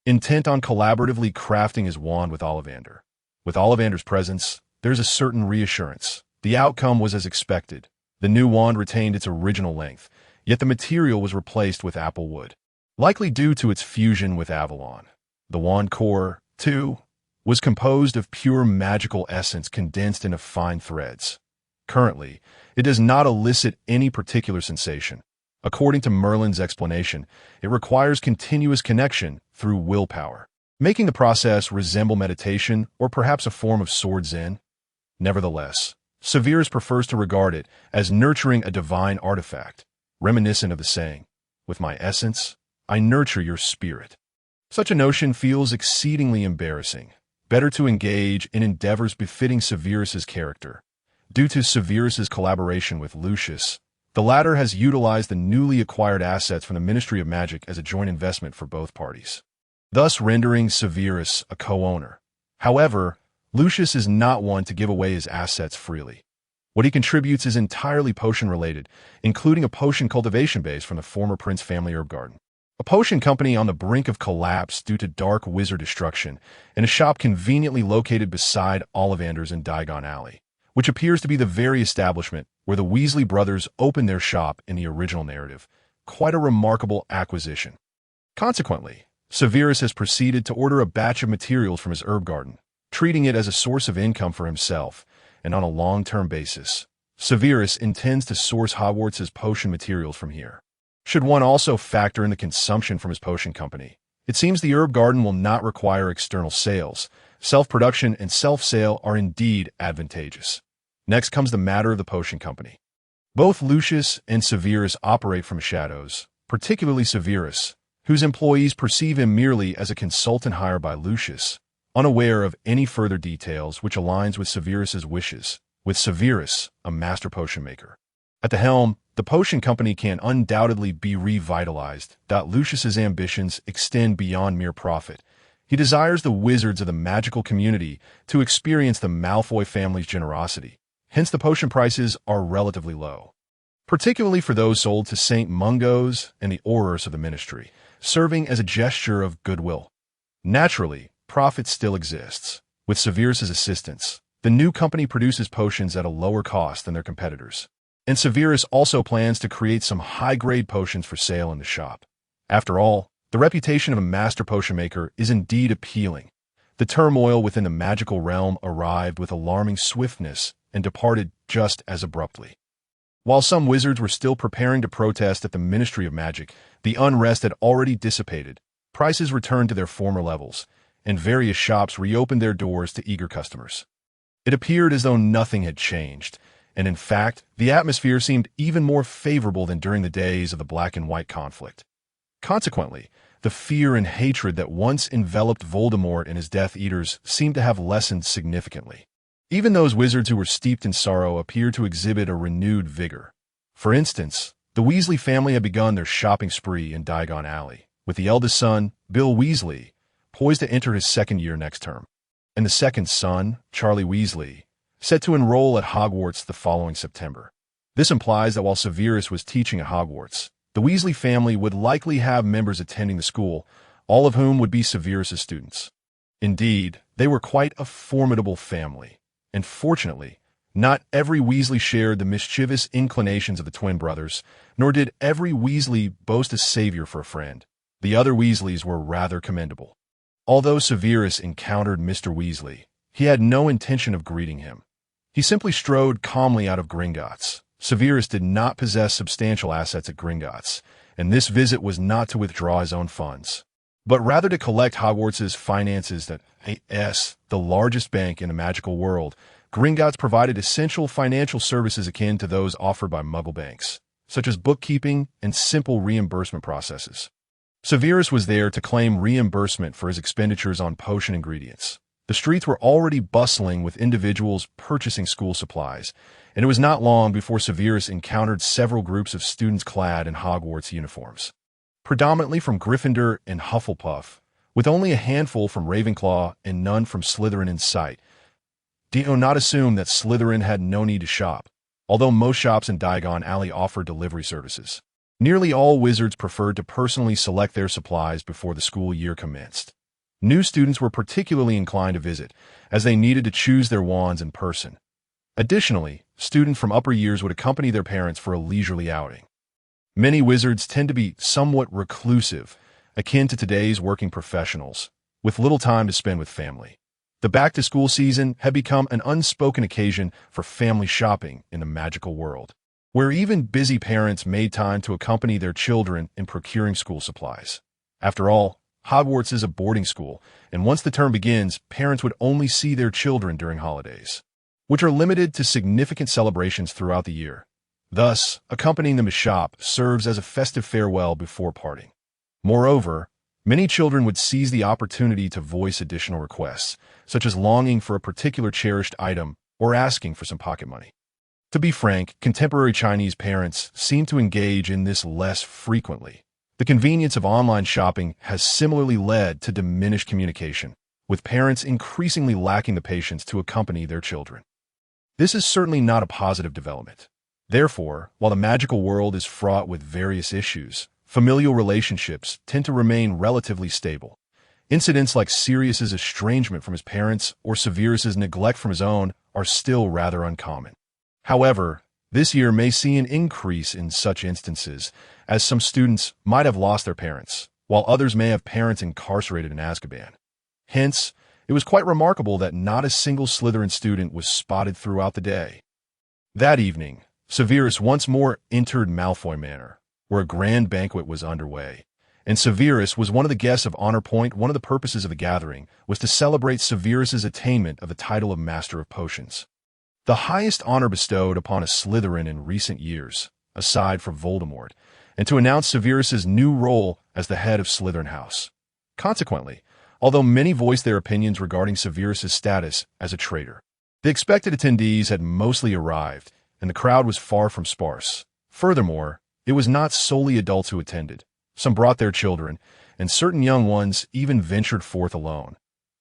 intent on collaboratively crafting his wand with Ollivander. With Ollivander's presence, there's a certain reassurance. The outcome was as expected. The new wand retained its original length, yet the material was replaced with apple wood, likely due to its fusion with Avalon. The wand core, too, was composed of pure magical essence condensed into fine threads. Currently, it does not elicit any particular sensation. According to Merlin's explanation, it requires continuous connection through willpower, making the process resemble meditation or perhaps a form of sword zen. Nevertheless, Severus prefers to regard it as nurturing a divine artifact, reminiscent of the saying, "With my essence, I nurture your spirit." Such a notion feels exceedingly embarrassing. Better to engage in endeavors befitting Severus's character. Due to Severus's collaboration with Lucius, the latter has utilized the newly acquired assets from the Ministry of Magic as a joint investment for both parties, thus rendering Severus a co-owner. However, Lucius is not one to give away his assets freely. What he contributes is entirely potion-related, including a potion cultivation base from the former Prince family herb garden, a potion company on the brink of collapse due to dark wizard destruction, and a shop conveniently located beside Ollivander's in Diagon Alley, which appears to be the very establishment where the Weasley brothers opened their shop in the original narrative. Quite a remarkable acquisition. Consequently, Severus has proceeded to order a batch of materials from his herb garden, treating it as a source of income for himself, and on a long-term basis, Severus intends to source Hogwarts' potion materials from here. Should one also factor in the consumption from his potion company, it seems the herb garden will not require external sales. Self-production and self-sale are indeed advantageous. Next comes the matter of the potion company. Both Lucius and Severus operate from shadows, particularly Severus, whose employees perceive him merely as a consultant hired by Lucius, unaware of any further details which aligns with Severus's wishes, with Severus, a master potion maker. At the helm, the potion company can undoubtedly be revitalized. Lucius's ambitions extend beyond mere profit. He desires the wizards of the magical community to experience the Malfoy family's generosity. Hence the potion prices are relatively low, particularly for those sold to St. Mungo's and the Aurors of the Ministry, serving as a gesture of goodwill. Naturally, profit still exists. With Severus's assistance, the new company produces potions at a lower cost than their competitors, and Severus also plans to create some high-grade potions for sale in the shop. After all, the reputation of a master potion maker is indeed appealing. The turmoil within the magical realm arrived with alarming swiftness and departed just as abruptly. While some wizards were still preparing to protest at the Ministry of Magic, the unrest had already dissipated, prices returned to their former levels, and various shops reopened their doors to eager customers. It appeared as though nothing had changed, and in fact, the atmosphere seemed even more favorable than during the days of the black and white conflict. Consequently, the fear and hatred that once enveloped Voldemort and his Death Eaters seemed to have lessened significantly. Even those wizards who were steeped in sorrow appeared to exhibit a renewed vigor. For instance, the Weasley family had begun their shopping spree in Diagon Alley, with the eldest son, Bill Weasley, poised to enter his second year next term, and the second son, Charlie Weasley, set to enroll at Hogwarts the following September. This implies that while Severus was teaching at Hogwarts, the Weasley family would likely have members attending the school, all of whom would be Severus's students. Indeed, they were quite a formidable family, and fortunately, not every Weasley shared the mischievous inclinations of the twin brothers, nor did every Weasley boast a savior for a friend. The other Weasleys were rather commendable. Although Severus encountered Mr. Weasley, he had no intention of greeting him. He simply strode calmly out of Gringotts. Severus did not possess substantial assets at Gringotts, and this visit was not to withdraw his own funds, but rather to collect Hogwarts's finances that, the largest bank in the magical world. Gringotts provided essential financial services akin to those offered by Muggle banks, such as bookkeeping and simple reimbursement processes. Severus was there to claim reimbursement for his expenditures on potion ingredients. The streets were already bustling with individuals purchasing school supplies, and it was not long before Severus encountered several groups of students clad in Hogwarts uniforms, predominantly from Gryffindor and Hufflepuff, with only a handful from Ravenclaw and none from Slytherin in sight. Do not assume that Slytherin had no need to shop, although most shops in Diagon Alley offered delivery services. Nearly all wizards preferred to personally select their supplies before the school year commenced. New students were particularly inclined to visit, as they needed to choose their wands in person. Additionally, students from upper years would accompany their parents for a leisurely outing. Many wizards tend to be somewhat reclusive, akin to today's working professionals, with little time to spend with family. The back-to-school season had become an unspoken occasion for family shopping in the magical world, where even busy parents made time to accompany their children in procuring school supplies. After all, Hogwarts is a boarding school, and once the term begins, parents would only see their children during holidays, which are limited to significant celebrations throughout the year. Thus, accompanying them to shop serves as a festive farewell before parting. Moreover, many children would seize the opportunity to voice additional requests, such as longing for a particular cherished item or asking for some pocket money. To be frank, contemporary Chinese parents seem to engage in this less frequently. The convenience of online shopping has similarly led to diminished communication, with parents increasingly lacking the patience to accompany their children. This is certainly not a positive development. Therefore, while the magical world is fraught with various issues, familial relationships tend to remain relatively stable. Incidents like Sirius's estrangement from his parents or Severus's neglect from his own are still rather uncommon. However, this year may see an increase in such instances, as some students might have lost their parents, while others may have parents incarcerated in Azkaban. Hence, it was quite remarkable that not a single Slytherin student was spotted throughout the day. That evening, Severus once more entered Malfoy Manor, where a grand banquet was underway, and Severus was one of the guests of Honor Point. One of the purposes of the gathering was to celebrate Severus's attainment of the title of Master of Potions, the highest honor bestowed upon a Slytherin in recent years, aside from Voldemort, and to announce Severus's new role as the head of Slytherin House. Consequently, although many voiced their opinions regarding Severus's status as a traitor, the expected attendees had mostly arrived, and the crowd was far from sparse. Furthermore, it was not solely adults who attended. Some brought their children, and certain young ones even ventured forth alone.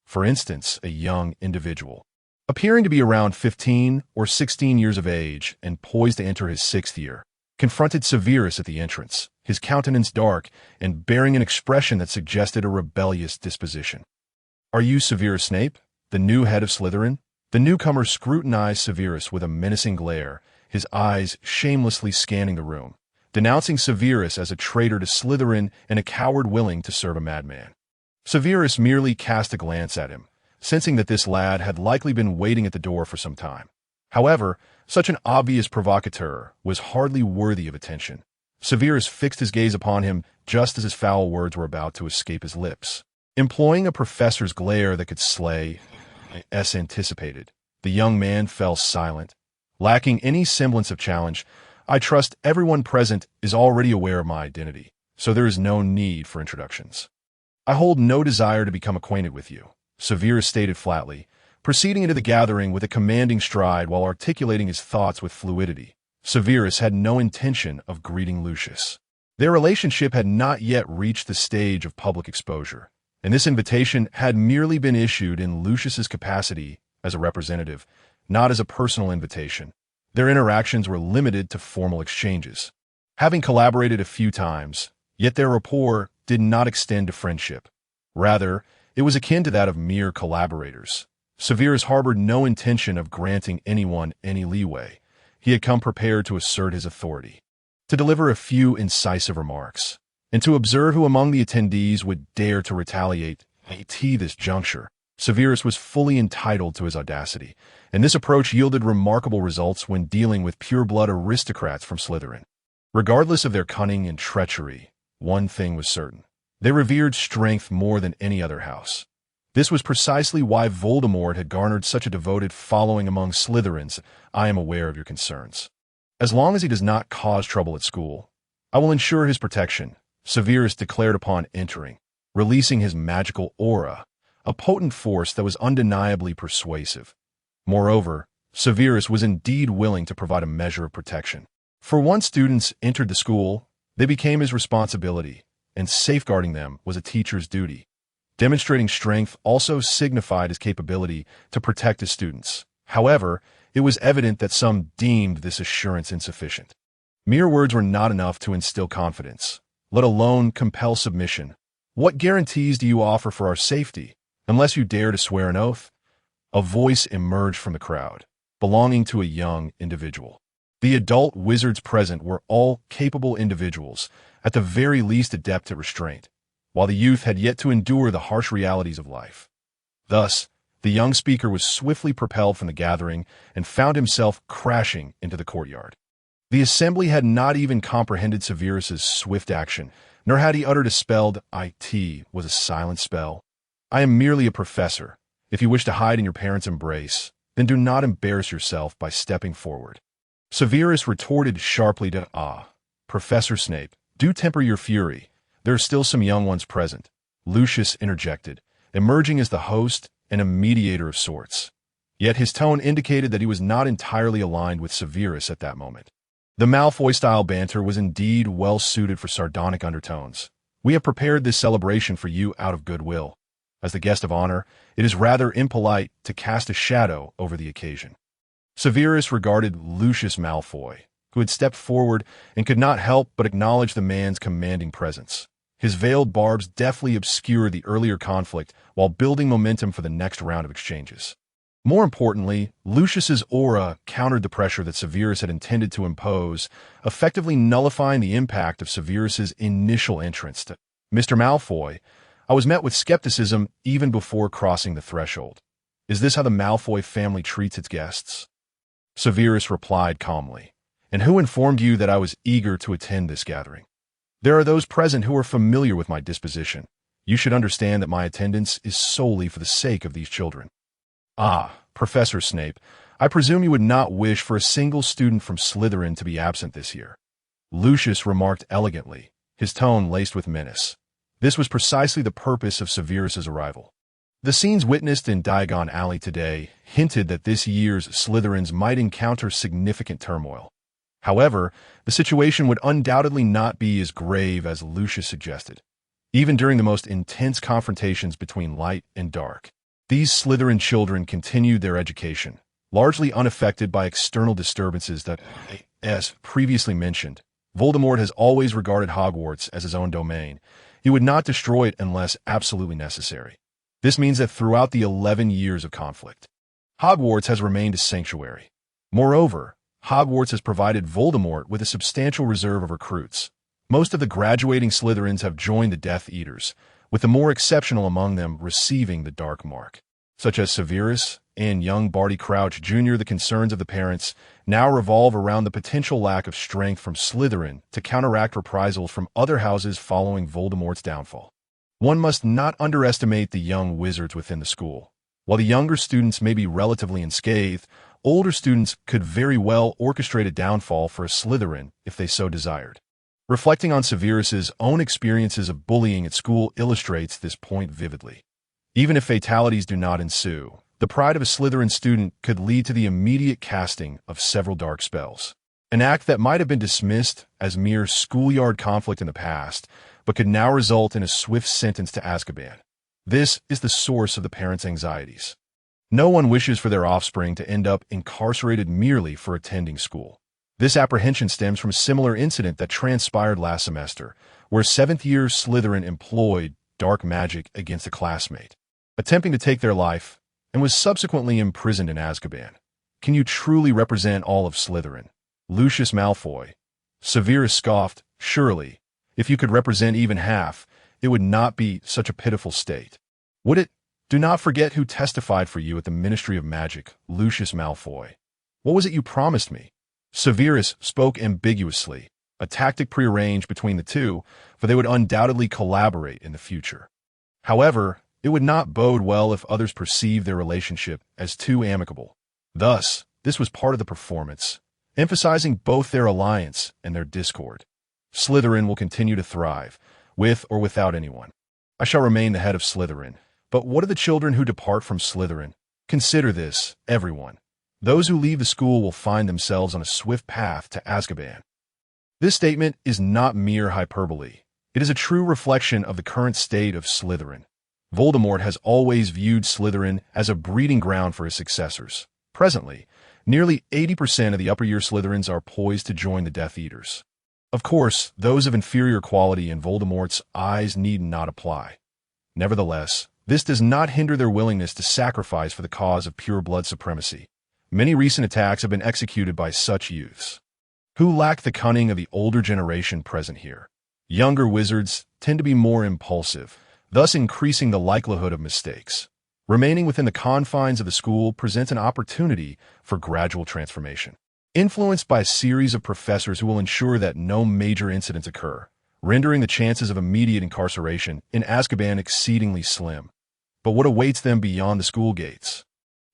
For instance, a young individual, appearing to be around 15 or 16 years of age and poised to enter his sixth year, confronted Severus at the entrance, his countenance dark and bearing an expression that suggested a rebellious disposition. "Are you Severus Snape, the new head of Slytherin?" The newcomer scrutinized Severus with a menacing glare, his eyes shamelessly scanning the room, denouncing Severus as a traitor to Slytherin and a coward willing to serve a madman. Severus merely cast a glance at him, sensing that this lad had likely been waiting at the door for some time. However, such an obvious provocateur was hardly worthy of attention. Severus fixed his gaze upon him just as his foul words were about to escape his lips. Employing a professor's glare that could slay, as anticipated, the young man fell silent. Lacking any semblance of challenge, I trust everyone present is already aware of my identity, so there is no need for introductions. I hold no desire to become acquainted with you, Severus stated flatly, proceeding into the gathering with a commanding stride while articulating his thoughts with fluidity. Severus had no intention of greeting Lucius. Their relationship had not yet reached the stage of public exposure, and this invitation had merely been issued in Lucius's capacity as a representative, not as a personal invitation. Their interactions were limited to formal exchanges. Having collaborated a few times, yet their rapport did not extend to friendship. Rather, it was akin to that of mere collaborators. Severus harbored no intention of granting anyone any leeway. He had come prepared to assert his authority, to deliver a few incisive remarks, and to observe who among the attendees would dare to retaliate. At this juncture, Severus was fully entitled to his audacity, and this approach yielded remarkable results when dealing with pure-blood aristocrats from Slytherin. Regardless of their cunning and treachery, one thing was certain. They revered strength more than any other house. This was precisely why Voldemort had garnered such a devoted following among Slytherins. I am aware of your concerns. As long as he does not cause trouble at school, I will ensure his protection, Severus declared upon entering, releasing his magical aura, a potent force that was undeniably persuasive. Moreover, Severus was indeed willing to provide a measure of protection. For once students entered the school, they became his responsibility, and safeguarding them was a teacher's duty. Demonstrating strength also signified his capability to protect his students. However, it was evident that some deemed this assurance insufficient. Mere words were not enough to instill confidence, let alone compel submission. What guarantees do you offer for our safety, unless you dare to swear an oath? A voice emerged from the crowd, belonging to a young individual. The adult wizards present were all capable individuals, at the very least adept at restraint, while the youth had yet to endure the harsh realities of life. Thus, the young speaker was swiftly propelled from the gathering and found himself crashing into the courtyard. The assembly had not even comprehended Severus's swift action, nor had he uttered a spelled "it" was a silent spell. I am merely a professor. If you wish to hide in your parents' embrace, then do not embarrass yourself by stepping forward. Severus retorted sharply to Professor Snape, do temper your fury. There are still some young ones present. Lucius interjected, emerging as the host and a mediator of sorts. Yet his tone indicated that he was not entirely aligned with Severus at that moment. The Malfoy-style banter was indeed well suited for sardonic undertones. We have prepared this celebration for you out of goodwill. As the guest of honor, it is rather impolite to cast a shadow over the occasion. Severus regarded Lucius Malfoy, who had stepped forward and could not help but acknowledge the man's commanding presence. His veiled barbs deftly obscured the earlier conflict while building momentum for the next round of exchanges. More importantly, Lucius's aura countered the pressure that Severus had intended to impose, effectively nullifying the impact of Severus's initial entrance. To Mr. Malfoy, I was met with skepticism even before crossing the threshold. Is this how the Malfoy family treats its guests? Severus replied calmly. And who informed you that I was eager to attend this gathering? There are those present who are familiar with my disposition. You should understand that my attendance is solely for the sake of these children. Professor Snape, I presume you would not wish for a single student from Slytherin to be absent this year. Lucius remarked elegantly, his tone laced with menace. This was precisely the purpose of Severus's arrival. The scenes witnessed in Diagon Alley today hinted that this year's Slytherins might encounter significant turmoil. However, the situation would undoubtedly not be as grave as Lucius suggested. Even during the most intense confrontations between light and dark, these Slytherin children continued their education, largely unaffected by external disturbances that, as previously mentioned, Voldemort has always regarded Hogwarts as his own domain. He would not destroy it unless absolutely necessary. This means that throughout the 11 years of conflict, Hogwarts has remained a sanctuary. Moreover, Hogwarts has provided Voldemort with a substantial reserve of recruits. Most of the graduating Slytherins have joined the Death Eaters, with the more exceptional among them receiving the Dark Mark. such as Severus and young Barty Crouch Jr., the concerns of the parents now revolve around the potential lack of strength from Slytherin to counteract reprisals from other houses following Voldemort's downfall. One must not underestimate the young wizards within the school. While the younger students may be relatively unscathed, older students could very well orchestrate a downfall for a Slytherin if they so desired. Reflecting on Severus's own experiences of bullying at school illustrates this point vividly. Even if fatalities do not ensue, the pride of a Slytherin student could lead to the immediate casting of several dark spells. An act that might have been dismissed as mere schoolyard conflict in the past, but could now result in a swift sentence to Azkaban. This is the source of the parents' anxieties. No one wishes for their offspring to end up incarcerated merely for attending school. This apprehension stems from a similar incident that transpired last semester, where 7th-year Slytherin employed dark magic against a classmate, attempting to take their life, and was subsequently imprisoned in Azkaban. Can you truly represent all of Slytherin? Lucius Malfoy. Severus scoffed, surely, if you could represent even half, it would not be such a pitiful state. Would it? Do not forget who testified for you at the Ministry of Magic, Lucius Malfoy. What was it you promised me? Severus spoke ambiguously, a tactic prearranged between the two, for they would undoubtedly collaborate in the future. However, it would not bode well if others perceived their relationship as too amicable. Thus, this was part of the performance, emphasizing both their alliance and their discord. Slytherin will continue to thrive, with or without anyone. I shall remain the head of Slytherin. But what of the children who depart from Slytherin? Consider this, everyone. Those who leave the school will find themselves on a swift path to Azkaban. This statement is not mere hyperbole. It is a true reflection of the current state of Slytherin. Voldemort has always viewed Slytherin as a breeding ground for his successors. Presently, nearly 80% of the upper-year Slytherins are poised to join the Death Eaters. Of course, those of inferior quality in Voldemort's eyes need not apply. Nevertheless, this does not hinder their willingness to sacrifice for the cause of pure blood supremacy. Many recent attacks have been executed by such youths, who lack the cunning of the older generation present here. Younger wizards tend to be more impulsive, thus increasing the likelihood of mistakes. Remaining within the confines of the school presents an opportunity for gradual transformation, influenced by a series of professors who will ensure that no major incidents occur, rendering the chances of immediate incarceration in Azkaban exceedingly slim. But what awaits them beyond the school gates?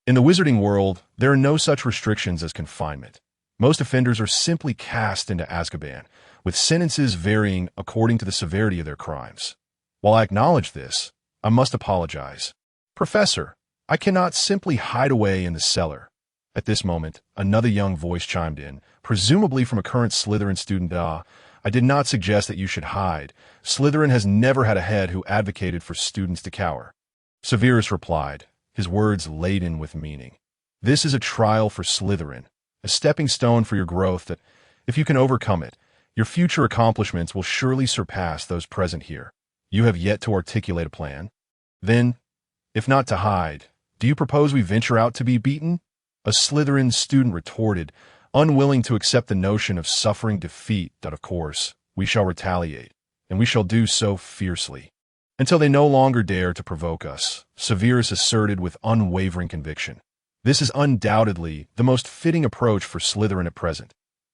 In the wizarding world, there are no such restrictions as confinement. Most offenders are simply cast into Azkaban, with sentences varying according to the severity of their crimes. While I acknowledge this, I must apologize. Professor, I cannot simply hide away in the cellar. At this moment, another young voice chimed in, presumably from a current Slytherin student. I did not suggest that you should hide. Slytherin has never had a head who advocated for students to cower. Severus replied, his words laden with meaning. This is a trial for Slytherin, a stepping stone for your growth that, if you can overcome it, your future accomplishments will surely surpass those present here. You have yet to articulate a plan? Then, if not to hide, do you propose we venture out to be beaten? A Slytherin student retorted, unwilling to accept the notion of suffering defeat, that of course, we shall retaliate, and we shall do so fiercely. Until they no longer dare to provoke us, Severus asserted with unwavering conviction. This is undoubtedly the most fitting approach for Slytherin at present,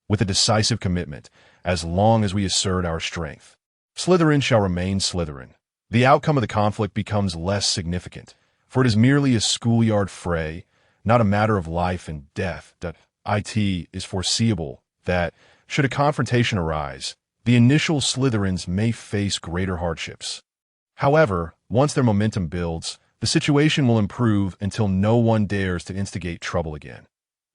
with a decisive commitment, as long as we assert our strength. Slytherin shall remain Slytherin. The outcome of the conflict becomes less significant, for it is merely a schoolyard fray, not a matter of life and death. It is foreseeable that, should a confrontation arise, the initial Slytherins may face greater hardships. However, once their momentum builds, the situation will improve until no one dares to instigate trouble again.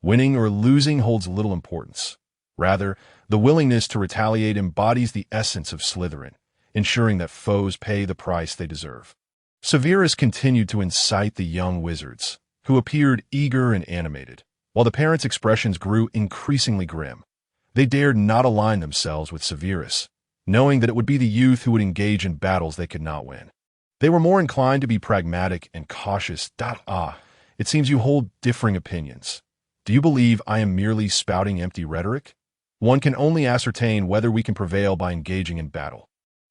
Winning or losing holds little importance. Rather, the willingness to retaliate embodies the essence of Slytherin, ensuring that foes pay the price they deserve. Severus continued to incite the young wizards, who appeared eager and animated, while the parents' expressions grew increasingly grim. They dared not align themselves with Severus, knowing that it would be the youth who would engage in battles they could not win. They were more inclined to be pragmatic and cautious. It seems you hold differing opinions. Do you believe I am merely spouting empty rhetoric? One can only ascertain whether we can prevail by engaging in battle.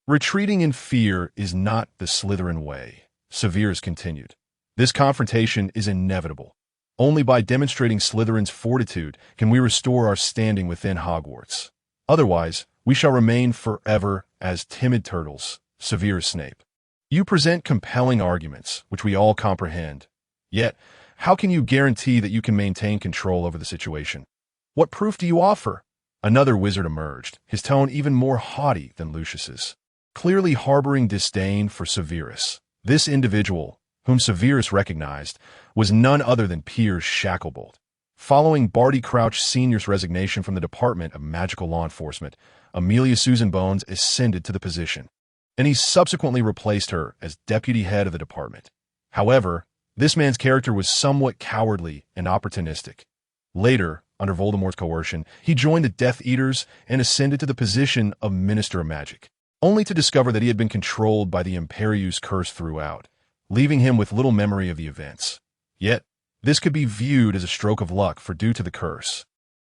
Retreating in fear is not the Slytherin way, Severus continued. This confrontation is inevitable. Only by demonstrating Slytherin's fortitude can we restore our standing within Hogwarts. Otherwise, we shall remain forever as timid turtles. Severus Snape. You present compelling arguments, which we all comprehend. Yet, how can you guarantee that you can maintain control over the situation? What proof do you offer? Another wizard emerged, his tone even more haughty than Lucius's, clearly harboring disdain for Severus. This individual, whom Severus recognized, was none other than Piers Shacklebolt. Following Barty Crouch Sr.'s resignation from the Department of Magical Law Enforcement, Amelia Susan Bones ascended to the position, and he subsequently replaced her as deputy head of the department. However, this man's character was somewhat cowardly and opportunistic. Later, under Voldemort's coercion, he joined the Death Eaters and ascended to the position of Minister of Magic, only to discover that he had been controlled by the Imperius curse throughout, leaving him with little memory of the events. Yet, this could be viewed as a stroke of luck, for due to the curse,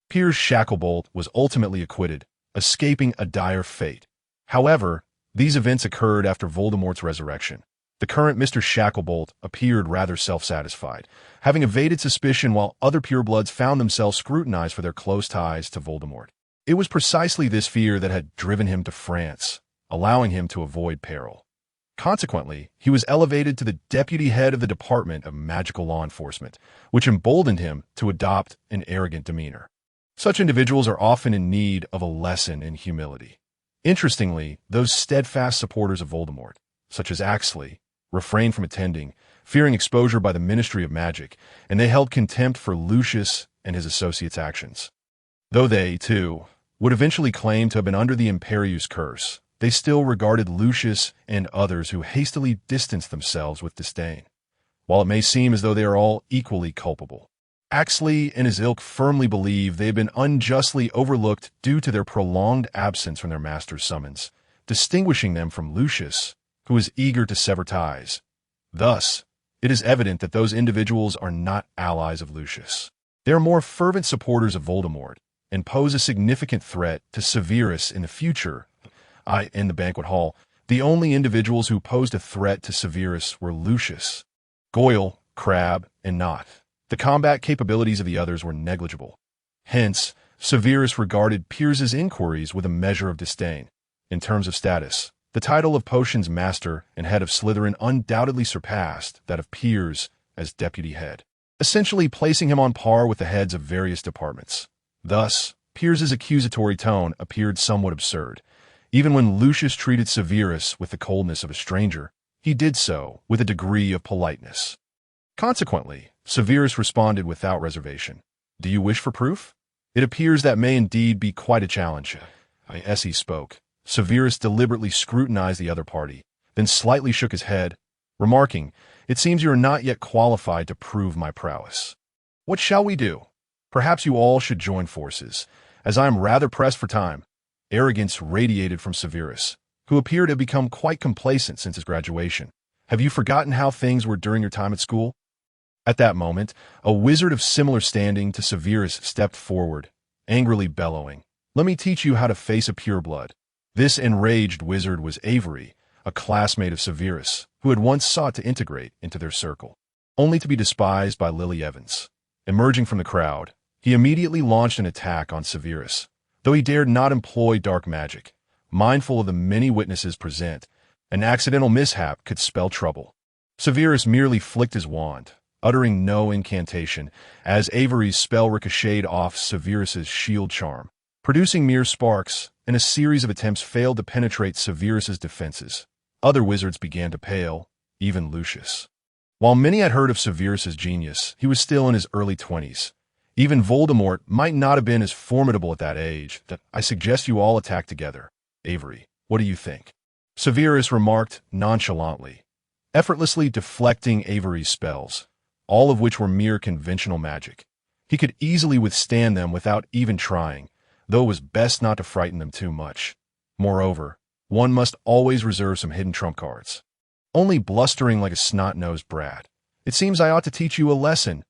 Piers Shacklebolt was ultimately acquitted, escaping a dire fate. However, these events occurred after Voldemort's resurrection. The current Mr. Shacklebolt appeared rather self-satisfied, having evaded suspicion while other purebloods found themselves scrutinized for their close ties to Voldemort. It was precisely this fear that had driven him to France, allowing him to avoid peril. Consequently, he was elevated to the deputy head of the Department of Magical Law Enforcement, which emboldened him to adopt an arrogant demeanor. Such individuals are often in need of a lesson in humility. Interestingly, those steadfast supporters of Voldemort, such as Axley, refrained from attending, fearing exposure by the Ministry of Magic, and they held contempt for Lucius and his associates' actions. Though they, too, would eventually claim to have been under the Imperius curse, they still regarded Lucius and others who hastily distanced themselves with disdain. While it may seem as though they are all equally culpable, Axley and his ilk firmly believe they have been unjustly overlooked due to their prolonged absence from their master's summons, distinguishing them from Lucius, who is eager to sever ties. Thus, it is evident that those individuals are not allies of Lucius. They are more fervent supporters of Voldemort and pose a significant threat to Severus in the future. In the banquet hall, the only individuals who posed a threat to Severus were Lucius, Goyle, Crabbe, and Knott. The combat capabilities of the others were negligible. Hence, Severus regarded Piers's inquiries with a measure of disdain. In terms of status, the title of Potions Master and Head of Slytherin undoubtedly surpassed that of Piers as Deputy Head, essentially placing him on par with the heads of various departments. Thus, Piers's accusatory tone appeared somewhat absurd. Even when Lucius treated Severus with the coldness of a stranger, he did so with a degree of politeness. Consequently, Severus responded without reservation. "Do you wish for proof? It appears that may indeed be quite a challenge." As he spoke, Severus deliberately scrutinized the other party, then slightly shook his head, remarking, "It seems you are not yet qualified to prove my prowess. What shall we do? Perhaps you all should join forces, as I am rather pressed for time." Arrogance radiated from Severus, who appeared to have become quite complacent since his graduation. "Have you forgotten how things were during your time at school?" At that moment, a wizard of similar standing to Severus stepped forward, angrily bellowing, "Let me teach you how to face a pureblood." This enraged wizard was Avery, a classmate of Severus, who had once sought to integrate into their circle, only to be despised by Lily Evans. Emerging from the crowd, he immediately launched an attack on Severus, though he dared not employ dark magic. Mindful of the many witnesses present, an accidental mishap could spell trouble. Severus merely flicked his wand, uttering no incantation, as Avery's spell ricocheted off Severus's shield charm, producing mere sparks, and a series of attempts failed to penetrate Severus's defenses. Other wizards began to pale, even Lucius. While many had heard of Severus's genius, he was still in his early 20s. Even Voldemort might not have been as formidable at that age. "I suggest you all attack together. Avery, what do you think?" Severus remarked nonchalantly, effortlessly deflecting Avery's spells, all of which were mere conventional magic. He could easily withstand them without even trying, though it was best not to frighten them too much. Moreover, one must always reserve some hidden trump cards. Only blustering like a snot-nosed brat. "It seems I ought to teach you a lesson."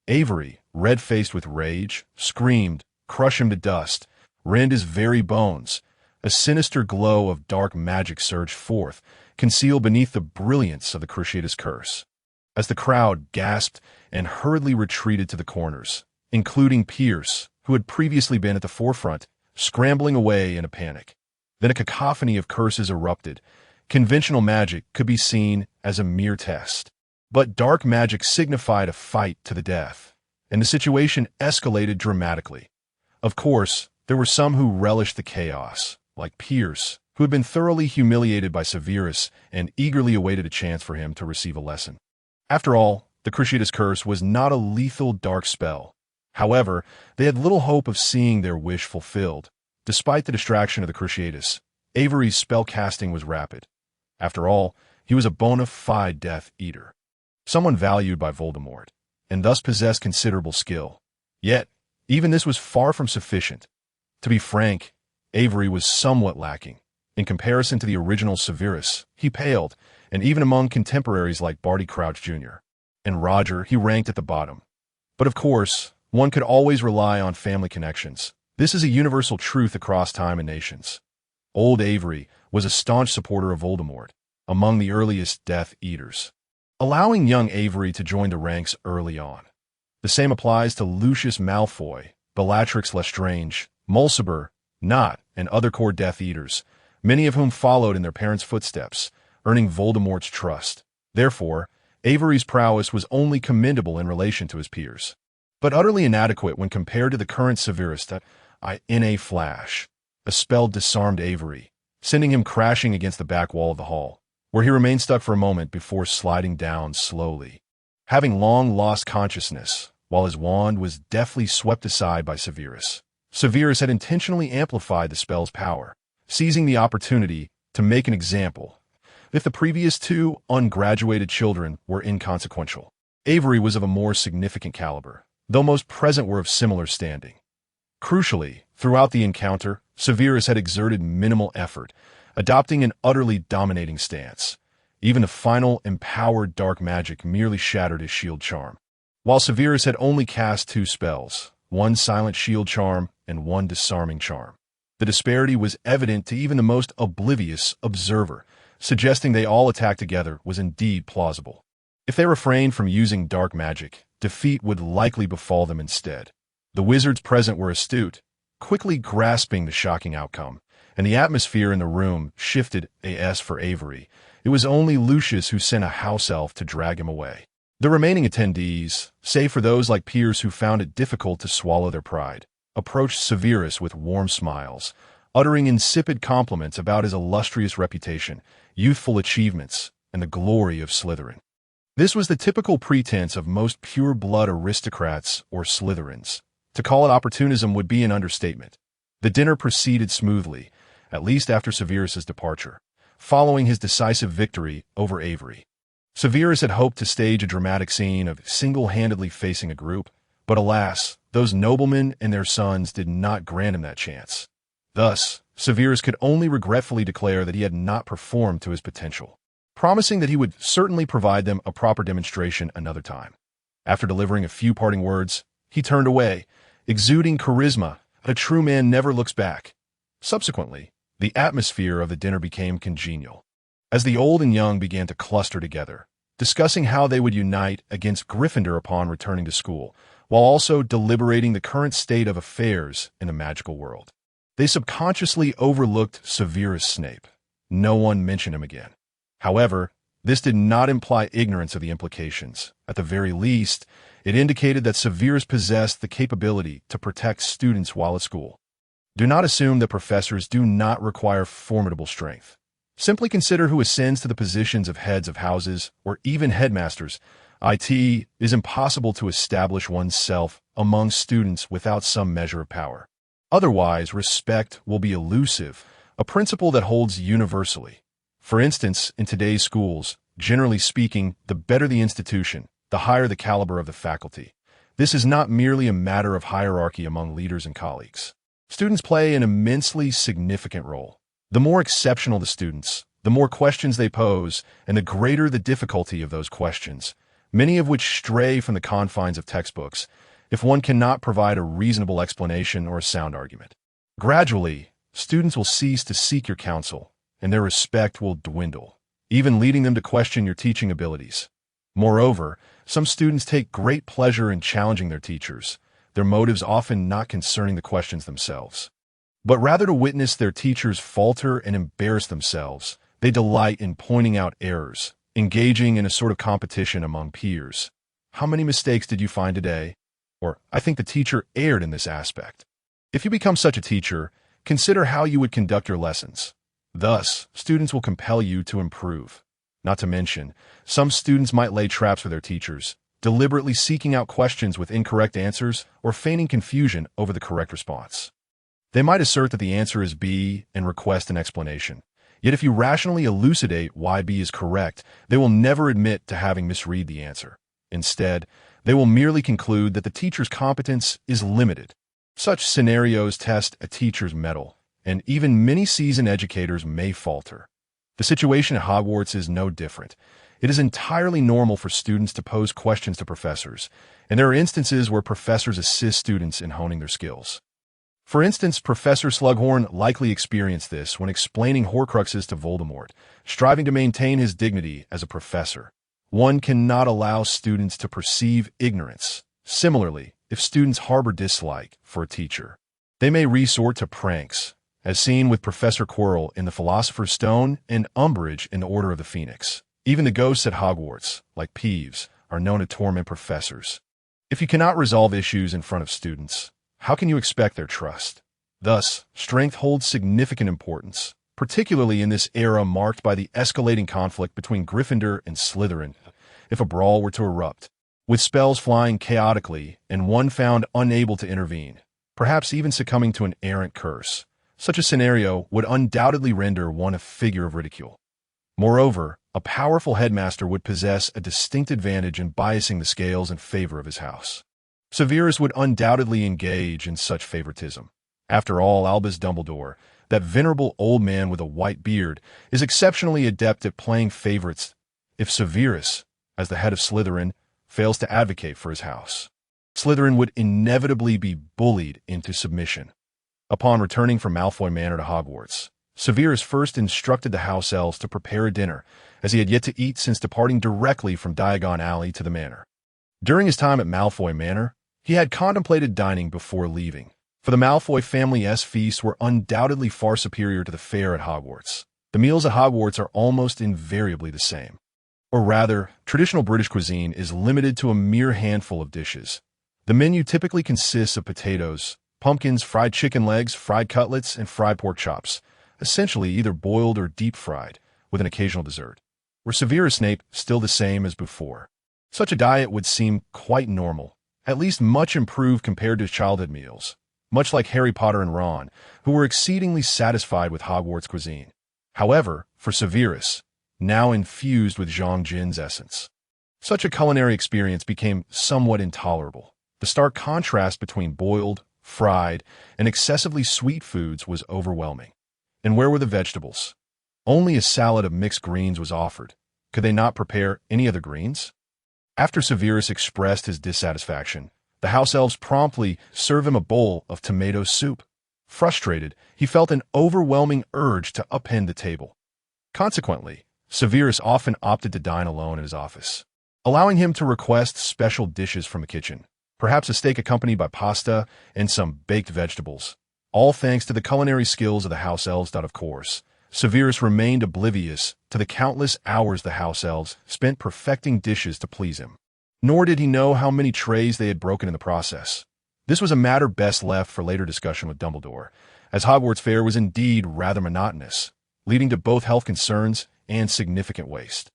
Avery, red-faced with rage, screamed, "Crush him to dust," rend his very bones. A sinister glow of dark magic surged forth, concealed beneath the brilliance of the Cruciatus curse. as the crowd gasped and hurriedly retreated to the corners, including Pierce, who had previously been at the forefront, scrambling away in a panic. Then a cacophony of curses erupted. Conventional magic could be seen as a mere test, but dark magic signified a fight to the death, and the situation escalated dramatically. Of course, there were some who relished the chaos, like Pierce, who had been thoroughly humiliated by Severus and eagerly awaited a chance for him to receive a lesson. After all, the Cruciatus Curse was not a lethal dark spell. However, they had little hope of seeing their wish fulfilled. Despite the distraction of the Cruciatus, Avery's spell casting was rapid. After all, he was a bona fide Death Eater, someone valued by Voldemort, and thus possessed considerable skill. Yet, even this was far from sufficient. To be frank, Avery was somewhat lacking. In comparison to the original Severus, he paled, and even among contemporaries like Barty Crouch Jr. and Roger, he ranked at the bottom. But of course, one could always rely on family connections. This is a universal truth across time and nations. Old Avery was a staunch supporter of Voldemort, among the earliest Death Eaters, allowing young Avery to join the ranks early on. The same applies to Lucius Malfoy, Bellatrix Lestrange, Mulciber, Nott, and other core Death Eaters, many of whom followed in their parents' footsteps, earning Voldemort's trust. Therefore, Avery's prowess was only commendable in relation to his peers, but utterly inadequate when compared to the current Severus that, in a flash, a spell disarmed Avery, sending him crashing against the back wall of the hall, where he remained stuck for a moment before sliding down slowly. Having long lost consciousness, while his wand was deftly swept aside by Severus, Severus had intentionally amplified the spell's power, seizing the opportunity to make an example. If the previous two ungraduated children were inconsequential, Avery was of a more significant caliber, though most present were of similar standing. Crucially, throughout the encounter, Severus had exerted minimal effort, adopting an utterly dominating stance. Even the final empowered dark magic merely shattered his shield charm. While Severus had only cast 2 spells, one silent shield charm and one disarming charm, the disparity was evident to even the most oblivious observer, suggesting they all attacked together was indeed plausible. If they refrained from using dark magic, defeat would likely befall them instead. The wizards present were astute, quickly grasping the shocking outcome, and the atmosphere in the room shifted as for Avery. It was only Lucius who sent a house elf to drag him away. The remaining attendees, save for those like Pierce who found it difficult to swallow their pride, approached Severus with warm smiles, uttering insipid compliments about his illustrious reputation, youthful achievements, and the glory of Slytherin. This was the typical pretense of most pure-blood aristocrats or Slytherins. To call it opportunism would be an understatement. The dinner proceeded smoothly, at least after Severus's departure, following his decisive victory over Avery. Severus had hoped to stage a dramatic scene of single-handedly facing a group, but alas, those noblemen and their sons did not grant him that chance. Thus, Severus could only regretfully declare that he had not performed to his potential, promising that he would certainly provide them a proper demonstration another time. After delivering a few parting words, he turned away, exuding charisma. A true man never looks back. Subsequently, the atmosphere of the dinner became congenial, as the old and young began to cluster together, discussing how they would unite against Gryffindor upon returning to school, while also deliberating the current state of affairs in the magical world. They subconsciously overlooked Severus Snape. No one mentioned him again. However, this did not imply ignorance of the implications. At the very least, it indicated that Severus possessed the capability to protect students while at school. Do not assume that professors do not require formidable strength. Simply consider who ascends to the positions of heads of houses or even headmasters. It is impossible to establish oneself among students without some measure of power. Otherwise, respect will be elusive, a principle that holds universally. For instance, in today's schools, generally speaking, the better the institution, the higher the caliber of the faculty. This is not merely a matter of hierarchy among leaders and colleagues. Students play an immensely significant role. The more exceptional the students, the more questions they pose, and the greater the difficulty of those questions, many of which stray from the confines of textbooks, if one cannot provide a reasonable explanation or a sound argument. Gradually, students will cease to seek your counsel, and their respect will dwindle, even leading them to question your teaching abilities. Moreover, some students take great pleasure in challenging their teachers, their motives often not concerning the questions themselves, but rather to witness their teachers falter and embarrass themselves. They delight in pointing out errors, engaging in a sort of competition among peers. How many mistakes did you find today? Or, I think the teacher erred in this aspect. If you become such a teacher, consider how you would conduct your lessons. Thus, students will compel you to improve. Not to mention, some students might lay traps for their teachers, deliberately seeking out questions with incorrect answers or feigning confusion over the correct response. They might assert that the answer is B and request an explanation. Yet if you rationally elucidate why B is correct, they will never admit to having misread the answer. Instead, they will merely conclude that the teacher's competence is limited. Such scenarios test a teacher's mettle, and even many seasoned educators may falter. The situation at Hogwarts is no different. It is entirely normal for students to pose questions to professors, and there are instances where professors assist students in honing their skills. For instance, Professor Slughorn likely experienced this when explaining Horcruxes to Voldemort, striving to maintain his dignity as a professor. One cannot allow students to perceive ignorance. Similarly, if students harbor dislike for a teacher, they may resort to pranks, as seen with Professor Quirrell in The Philosopher's Stone and Umbridge in the Order of the Phoenix. Even the ghosts at Hogwarts, like Peeves, are known to torment professors. If you cannot resolve issues in front of students, how can you expect their trust? Thus, strength holds significant importance, particularly in this era marked by the escalating conflict between Gryffindor and Slytherin, if a brawl were to erupt, with spells flying chaotically and one found unable to intervene, perhaps even succumbing to an errant curse. Such a scenario would undoubtedly render one a figure of ridicule. Moreover, a powerful headmaster would possess a distinct advantage in biasing the scales in favor of his house. Severus would undoubtedly engage in such favoritism. After all, Albus Dumbledore, that venerable old man with a white beard, is exceptionally adept at playing favorites. If Severus, as the head of Slytherin, fails to advocate for his house, Slytherin would inevitably be bullied into submission. Upon returning from Malfoy Manor to Hogwarts, Severus first instructed the house elves to prepare a dinner, as he had yet to eat since departing directly from Diagon Alley to the manor. During his time at Malfoy Manor, he had contemplated dining before leaving, for the Malfoy family's feasts were undoubtedly far superior to the fare at Hogwarts. The meals at Hogwarts are almost invariably the same. Or rather, traditional British cuisine is limited to a mere handful of dishes. The menu typically consists of potatoes, pumpkins, fried chicken legs, fried cutlets, and fried pork chops, essentially either boiled or deep-fried, with an occasional dessert. Were Severus Snape still the same as before? Such a diet would seem quite normal, at least much improved compared to his childhood meals, much like Harry Potter and Ron, who were exceedingly satisfied with Hogwarts cuisine. However, for Severus, now infused with Zhang Jin's essence, such a culinary experience became somewhat intolerable. The stark contrast between boiled, fried, and excessively sweet foods was overwhelming. And where were the vegetables? Only a salad of mixed greens was offered. Could they not prepare any other greens? After Severus expressed his dissatisfaction, the house elves promptly served him a bowl of tomato soup. Frustrated, he felt an overwhelming urge to upend the table. Consequently, Severus often opted to dine alone in his office, allowing him to request special dishes from the kitchen, perhaps a steak accompanied by pasta and some baked vegetables. All thanks to the culinary skills of the house elves. Of course, Severus remained oblivious to the countless hours the house elves spent perfecting dishes to please him. Nor did he know how many trays they had broken in the process. This was a matter best left for later discussion with Dumbledore, as Hogwarts fare was indeed rather monotonous, leading to both health concerns and significant waste.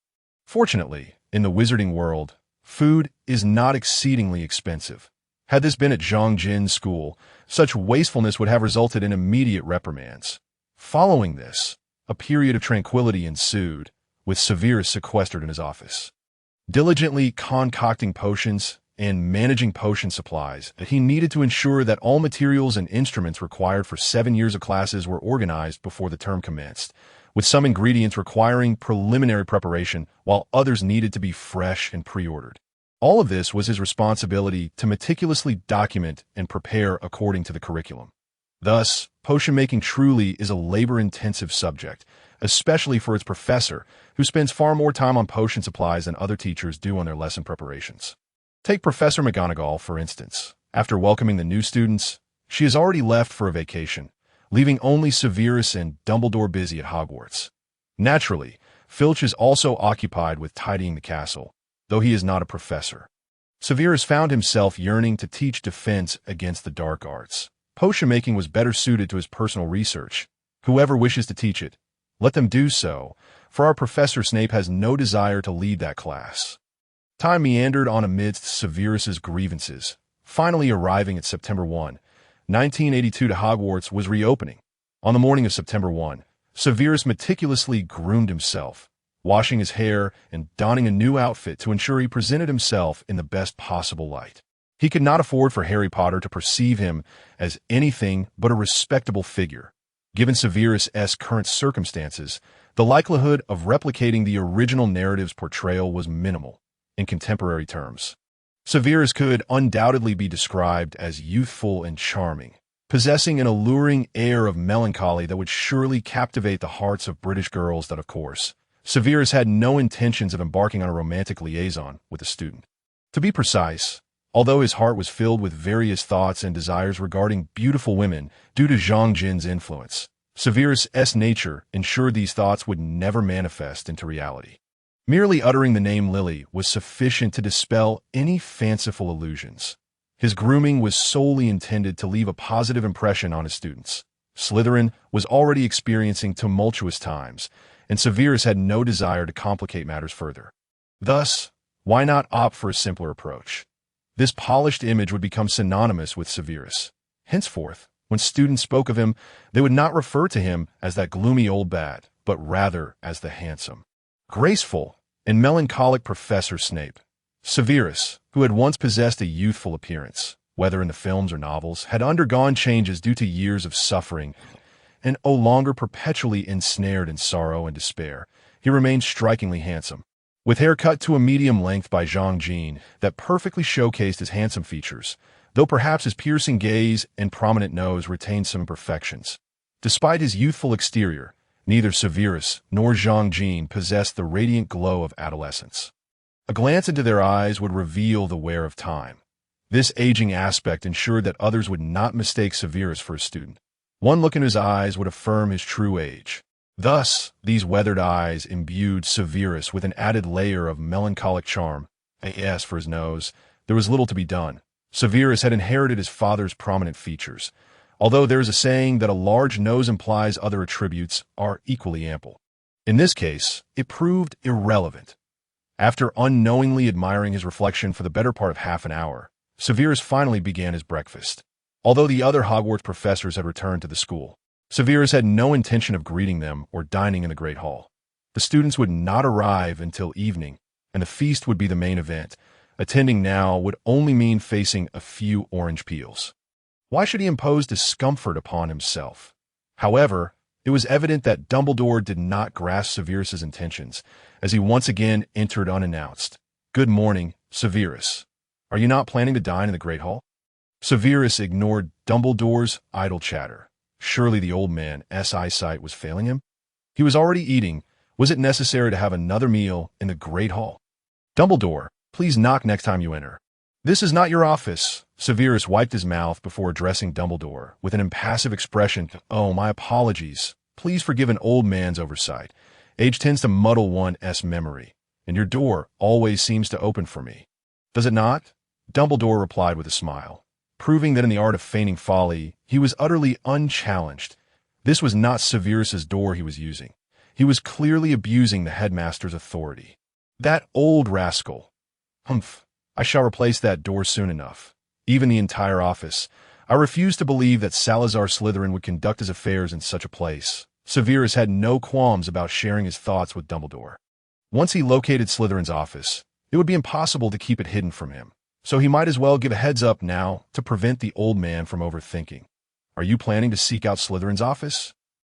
Fortunately, in the wizarding world, food is not exceedingly expensive. Had this been at Zhang Jin's school, such wastefulness would have resulted in immediate reprimands. Following this, a period of tranquility ensued, with Severus sequestered in his office, diligently concocting potions and managing potion supplies that he needed to ensure that all materials and instruments required for 7 years of classes were organized before the term commenced, with some ingredients requiring preliminary preparation while others needed to be fresh and pre-ordered. All of this was his responsibility to meticulously document and prepare according to the curriculum. Thus, potion making truly is a labor-intensive subject, especially for its professor, who spends far more time on potion supplies than other teachers do on their lesson preparations. Take Professor McGonagall, for instance. After welcoming the new students, she has already left for a vacation, leaving only Severus and Dumbledore busy at Hogwarts. Naturally, Filch is also occupied with tidying the castle, though he is not a professor. Severus found himself yearning to teach defense against the dark arts. Potion making was better suited to his personal research. Whoever wishes to teach it, let them do so, for our Professor Snape has no desire to lead that class. Time meandered on amidst Severus's grievances. Finally arriving at September 1, 1982 to Hogwarts was reopening. On the morning of September 1, Severus meticulously groomed himself, washing his hair and donning a new outfit to ensure he presented himself in the best possible light. He could not afford for Harry Potter to perceive him as anything but a respectable figure. Given Severus's current circumstances, the likelihood of replicating the original narrative's portrayal was minimal. In contemporary terms, Severus could undoubtedly be described as youthful and charming, possessing an alluring air of melancholy that would surely captivate the hearts of British girls that, of course, Severus had no intentions of embarking on a romantic liaison with a student. To be precise, although his heart was filled with various thoughts and desires regarding beautiful women due to Zhang Jin's influence, Severus's nature ensured these thoughts would never manifest into reality. Merely uttering the name Lily was sufficient to dispel any fanciful illusions. His grooming was solely intended to leave a positive impression on his students. Slytherin was already experiencing tumultuous times, and Severus had no desire to complicate matters further. Thus, why not opt for a simpler approach? This polished image would become synonymous with Severus. Henceforth, when students spoke of him, they would not refer to him as that gloomy old bat, but rather as the handsome, graceful, and melancholic Professor Snape. Severus, who had once possessed a youthful appearance, whether in the films or novels, had undergone changes due to years of suffering, and no longer perpetually ensnared in sorrow and despair, he remained strikingly handsome. With hair cut to a medium length by Zhang Jin that perfectly showcased his handsome features, though perhaps his piercing gaze and prominent nose retained some imperfections. Despite his youthful exterior, neither Severus nor Zhang Jin possessed the radiant glow of adolescence. A glance into their eyes would reveal the wear of time. This aging aspect ensured that others would not mistake Severus for a student. One look in his eyes would affirm his true age. Thus, these weathered eyes imbued Severus with an added layer of melancholic charm. As for his nose, there was little to be done. Severus had inherited his father's prominent features, although there is a saying that a large nose implies other attributes are equally ample. In this case, it proved irrelevant. After unknowingly admiring his reflection for the better part of half an hour, Severus finally began his breakfast. Although the other Hogwarts professors had returned to the school, Severus had no intention of greeting them or dining in the Great Hall. The students would not arrive until evening, and the feast would be the main event. Attending now would only mean facing a few orange peels. Why should he impose discomfort upon himself? However, it was evident that Dumbledore did not grasp Severus's intentions, as he once again entered unannounced. "Good morning, Severus. Are you not planning to dine in the Great Hall?" Severus ignored Dumbledore's idle chatter. Surely the old man's eyesight was failing him? He was already eating. Was it necessary to have another meal in the Great Hall? "Dumbledore, please knock next time you enter." "This is not your office." Severus wiped his mouth before addressing Dumbledore with an impassive expression. "Oh, my apologies. Please forgive an old man's oversight. Age tends to muddle one's memory, and your door always seems to open for me." "Does it not?" Dumbledore replied with a smile, proving that in the art of feigning folly, he was utterly unchallenged. This was not Severus's door he was using. He was clearly abusing the headmaster's authority. "That old rascal. Humph. I shall replace that door soon enough. Even the entire office. I refuse to believe that Salazar Slytherin would conduct his affairs in such a place." Severus had no qualms about sharing his thoughts with Dumbledore. Once he located Slytherin's office, it would be impossible to keep it hidden from him, so he might as well give a heads up now to prevent the old man from overthinking. "Are you planning to seek out Slytherin's office?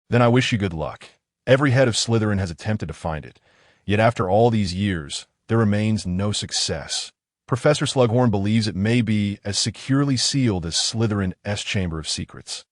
Then I wish you good luck. Every head of Slytherin has attempted to find it, yet after all these years, there remains no success. Professor Slughorn believes it may be as securely sealed as Slytherin's Chamber of Secrets."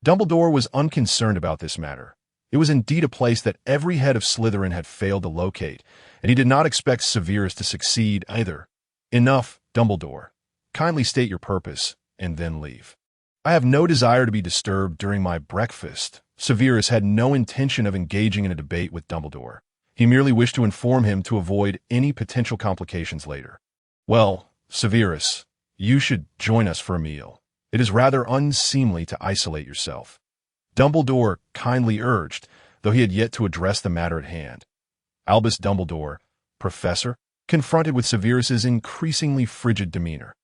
Dumbledore was unconcerned about this matter. It was indeed a place that every head of Slytherin had failed to locate, and he did not expect Severus to succeed either. Enough, Dumbledore. Kindly state your purpose, and then leave. I have no desire to be disturbed during my breakfast. Severus had no intention of engaging in a debate with Dumbledore. He merely wished to inform him to avoid any potential complications later. Well, Severus, you should join us for a meal. It is rather unseemly to isolate yourself. Dumbledore kindly urged, though he had yet to address the matter at hand. Albus Dumbledore, Professor, confronted with Severus's increasingly frigid demeanor.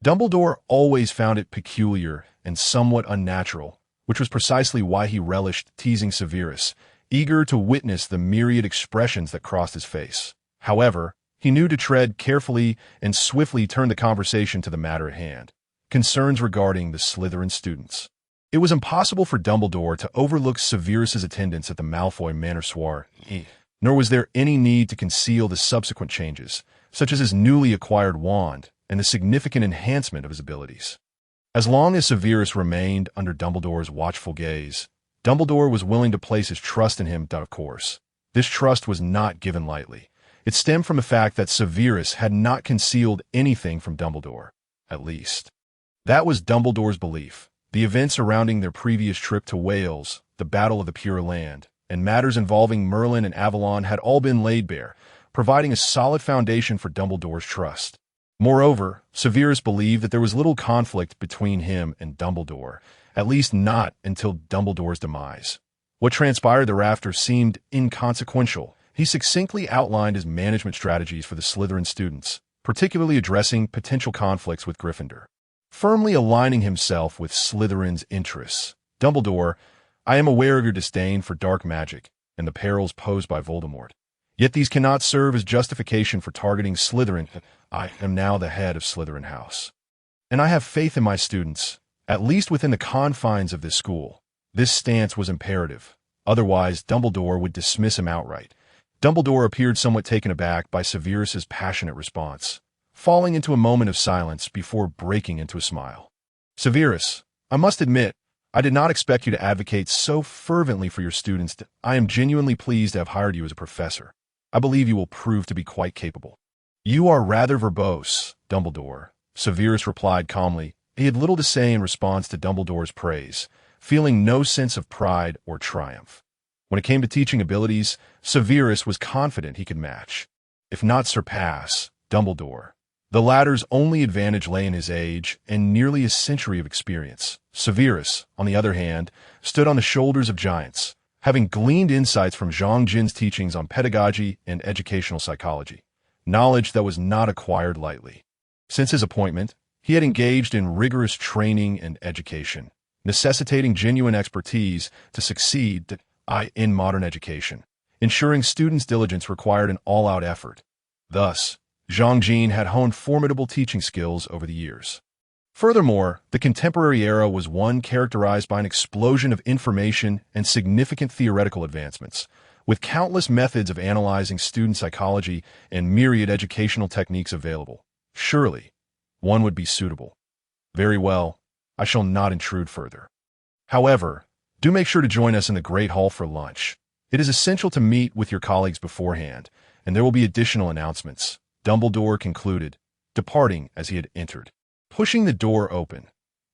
Dumbledore always found it peculiar and somewhat unnatural, which was precisely why he relished teasing Severus, eager to witness the myriad expressions that crossed his face. However, he knew to tread carefully and swiftly turn the conversation to the matter at hand, concerns regarding the Slytherin students. It was impossible for Dumbledore to overlook Severus's attendance at the Malfoy Manor soiree, nor was there any need to conceal the subsequent changes, such as his newly acquired wand and the significant enhancement of his abilities. As long as Severus remained under Dumbledore's watchful gaze, Dumbledore was willing to place his trust in him, of course. This trust was not given lightly. It stemmed from the fact that Severus had not concealed anything from Dumbledore, at least. That was Dumbledore's belief. The events surrounding their previous trip to Wales, the Battle of the Pure Land, and matters involving Merlin and Avalon had all been laid bare, providing a solid foundation for Dumbledore's trust. Moreover, Severus believed that there was little conflict between him and Dumbledore, at least not until Dumbledore's demise. What transpired thereafter seemed inconsequential. He succinctly outlined his management strategies for the Slytherin students, particularly addressing potential conflicts with Gryffindor. Firmly aligning himself with Slytherin's interests. Dumbledore, I am aware of your disdain for dark magic and the perils posed by Voldemort. Yet these cannot serve as justification for targeting Slytherin. I am now the head of Slytherin House. And I have faith in my students, at least within the confines of this school. This stance was imperative. Otherwise, Dumbledore would dismiss him outright. Dumbledore appeared somewhat taken aback by Severus's passionate response, falling into a moment of silence before breaking into a smile. Severus, I must admit, I did not expect you to advocate so fervently for your students. I am genuinely pleased to have hired you as a professor. I believe you will prove to be quite capable. You are rather verbose, Dumbledore, Severus replied calmly. He had little to say in response to Dumbledore's praise, feeling no sense of pride or triumph. When it came to teaching abilities, Severus was confident he could match, if not surpass, Dumbledore. The latter's only advantage lay in his age and nearly a century of experience. Severus, on the other hand, stood on the shoulders of giants, having gleaned insights from Zhang Jin's teachings on pedagogy and educational psychology, knowledge that was not acquired lightly. Since his appointment, he had engaged in rigorous training and education, necessitating genuine expertise to succeed in modern education, ensuring students' diligence required an all-out effort. Thus, Zhang Jin had honed formidable teaching skills over the years. Furthermore, the contemporary era was one characterized by an explosion of information and significant theoretical advancements, with countless methods of analyzing student psychology and myriad educational techniques available. Surely, one would be suitable. Very well, I shall not intrude further. However, do make sure to join us in the Great Hall for lunch. It is essential to meet with your colleagues beforehand, and there will be additional announcements, Dumbledore concluded, departing as he had entered. Pushing the door open.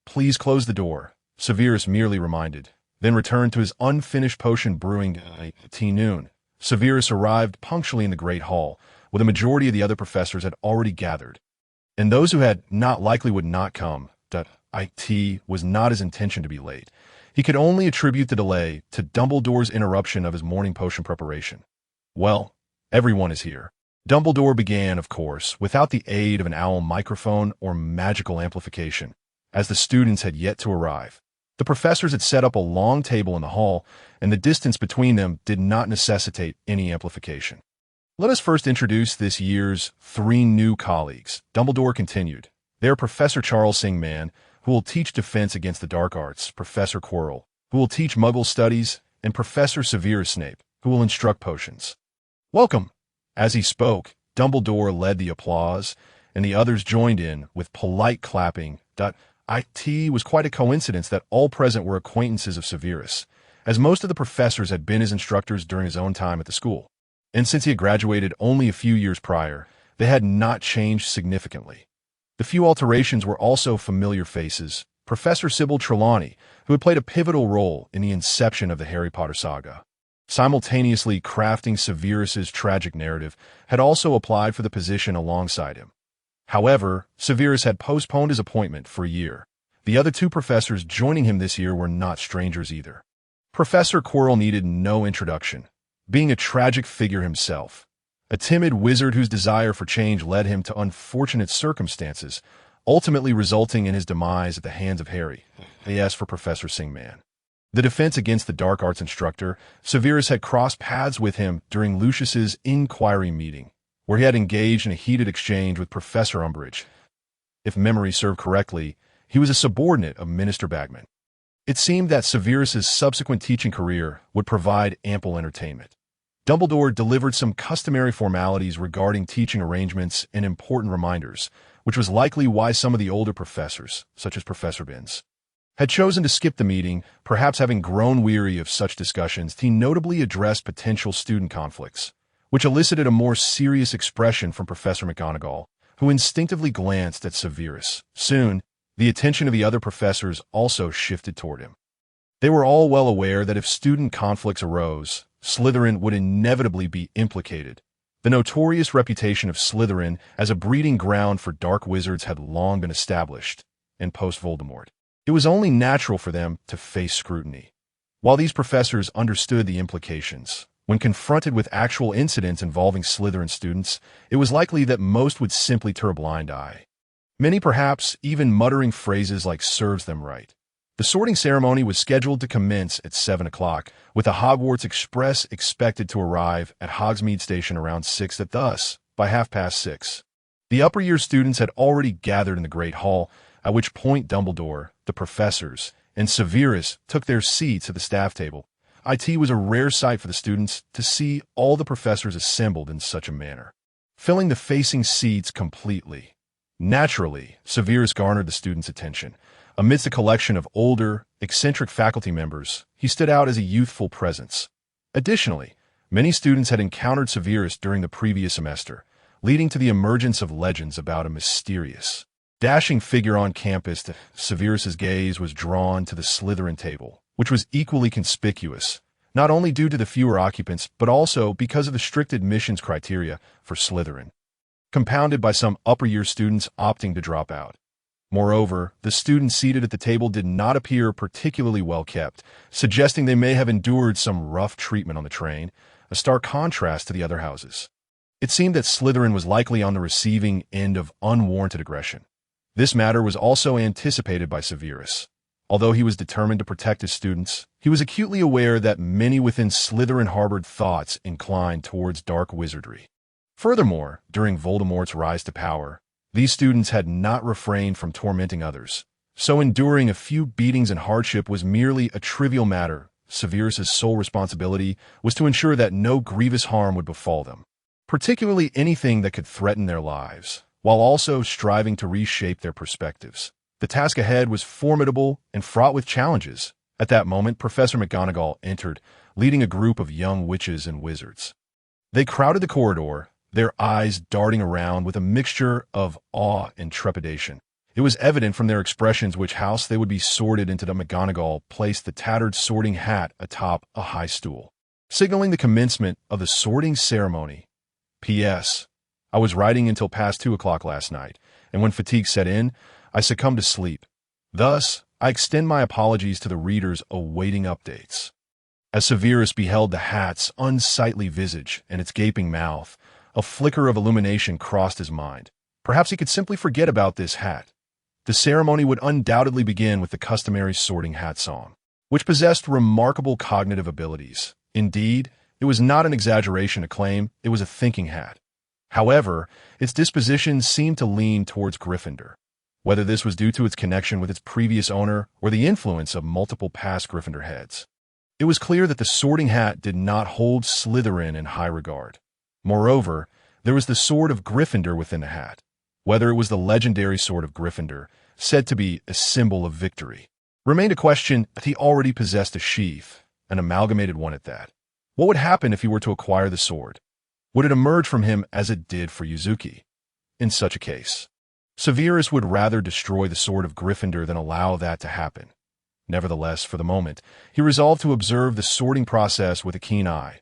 Please close the door, Severus merely reminded, then returned to his unfinished potion brewing tea noon. Severus arrived punctually in the Great Hall, where the majority of the other professors had already gathered. And those who had not likely would not come. It was not his intention to be late. He could only attribute the delay to Dumbledore's interruption of his morning potion preparation. Well, everyone is here. Dumbledore began, of course, without the aid of an owl microphone or magical amplification, as the students had yet to arrive. The professors had set up a long table in the hall, and the distance between them did not necessitate any amplification. Let us first introduce this year's 3 new colleagues, Dumbledore continued. They are Professor Charles Singman, who will teach defense against the dark arts, Professor Quirrell, who will teach Muggle studies, and Professor Severus Snape, who will instruct potions. Welcome! As he spoke, Dumbledore led the applause, and the others joined in with polite clapping. It was quite a coincidence that all present were acquaintances of Severus, as most of the professors had been his instructors during his own time at the school. And since he had graduated only a few years prior, they had not changed significantly. The few alterations were also familiar faces: Professor Sybil Trelawney, who had played a pivotal role in the inception of the Harry Potter saga. Simultaneously crafting Severus's tragic narrative, had also applied for the position alongside him. However, Severus had postponed his appointment for a year. The other two professors joining him this year were not strangers either. Professor Quirrell needed no introduction, being a tragic figure himself. A timid wizard whose desire for change led him to unfortunate circumstances, ultimately resulting in his demise at the hands of Harry. As for Professor Singman, the defense against the dark arts instructor, Severus had crossed paths with him during Lucius's inquiry meeting, where he had engaged in a heated exchange with Professor Umbridge. If memory served correctly, he was a subordinate of Minister Bagman. It seemed that Severus's subsequent teaching career would provide ample entertainment. Dumbledore delivered some customary formalities regarding teaching arrangements and important reminders, which was likely why some of the older professors, such as Professor Binns, had chosen to skip the meeting. Perhaps having grown weary of such discussions, he notably addressed potential student conflicts, which elicited a more serious expression from Professor McGonagall, who instinctively glanced at Severus. Soon, the attention of the other professors also shifted toward him. They were all well aware that if student conflicts arose, Slytherin would inevitably be implicated. The notorious reputation of Slytherin as a breeding ground for dark wizards had long been established, and post-Voldemort, it was only natural for them to face scrutiny. While these professors understood the implications, when confronted with actual incidents involving Slytherin students, it was likely that most would simply turn a blind eye. Many perhaps even muttering phrases like "serves them right." The sorting ceremony was scheduled to commence at 7 o'clock, with the Hogwarts Express expected to arrive at Hogsmeade Station around 6. Thus, by 6:30, the upper year students had already gathered in the Great Hall, at which point Dumbledore, the professors, and Severus took their seats at the staff table. It was a rare sight for the students to see all the professors assembled in such a manner, filling the facing seats completely. Naturally, Severus garnered the students' attention. Amidst a collection of older, eccentric faculty members, he stood out as a youthful presence. Additionally, many students had encountered Severus during the previous semester, leading to the emergence of legends about a mysterious, dashing figure on campus. Severus's gaze was drawn to the Slytherin table, which was equally conspicuous, not only due to the fewer occupants, but also because of the strict admissions criteria for Slytherin, compounded by some upper-year students opting to drop out. Moreover, the students seated at the table did not appear particularly well kept, suggesting they may have endured some rough treatment on the train, a stark contrast to the other houses. It seemed that Slytherin was likely on the receiving end of unwarranted aggression. This matter was also anticipated by Severus. Although he was determined to protect his students, he was acutely aware that many within Slytherin harbored thoughts inclined towards dark wizardry. Furthermore, during Voldemort's rise to power, these students had not refrained from tormenting others, so enduring a few beatings and hardship was merely a trivial matter. Severus's sole responsibility was to ensure that no grievous harm would befall them, particularly anything that could threaten their lives, while also striving to reshape their perspectives. The task ahead was formidable and fraught with challenges. At that moment, Professor McGonagall entered, leading a group of young witches and wizards. They crowded the corridor, their eyes darting around with a mixture of awe and trepidation. It was evident from their expressions which house they would be sorted into. The McGonagall placed the tattered sorting hat atop a high stool, signaling the commencement of the sorting ceremony. P.S. I was writing until past 2 o'clock last night, and when fatigue set in, I succumbed to sleep. Thus, I extend my apologies to the readers awaiting updates. As Severus beheld the hat's unsightly visage and its gaping mouth, a flicker of illumination crossed his mind. Perhaps he could simply forget about this hat. The ceremony would undoubtedly begin with the customary sorting hat song, which possessed remarkable cognitive abilities. Indeed, it was not an exaggeration to claim it was a thinking hat. However, its disposition seemed to lean towards Gryffindor, whether this was due to its connection with its previous owner or the influence of multiple past Gryffindor heads. It was clear that the sorting hat did not hold Slytherin in high regard. Moreover, there was the sword of Gryffindor within the hat. Whether it was the legendary sword of Gryffindor, said to be a symbol of victory, remained a question. That he already possessed a sheath, an amalgamated one at that. What would happen if he were to acquire the sword? Would it emerge from him as it did for Yuzuki? In such a case, Severus would rather destroy the sword of Gryffindor than allow that to happen. Nevertheless, for the moment, he resolved to observe the sorting process with a keen eye.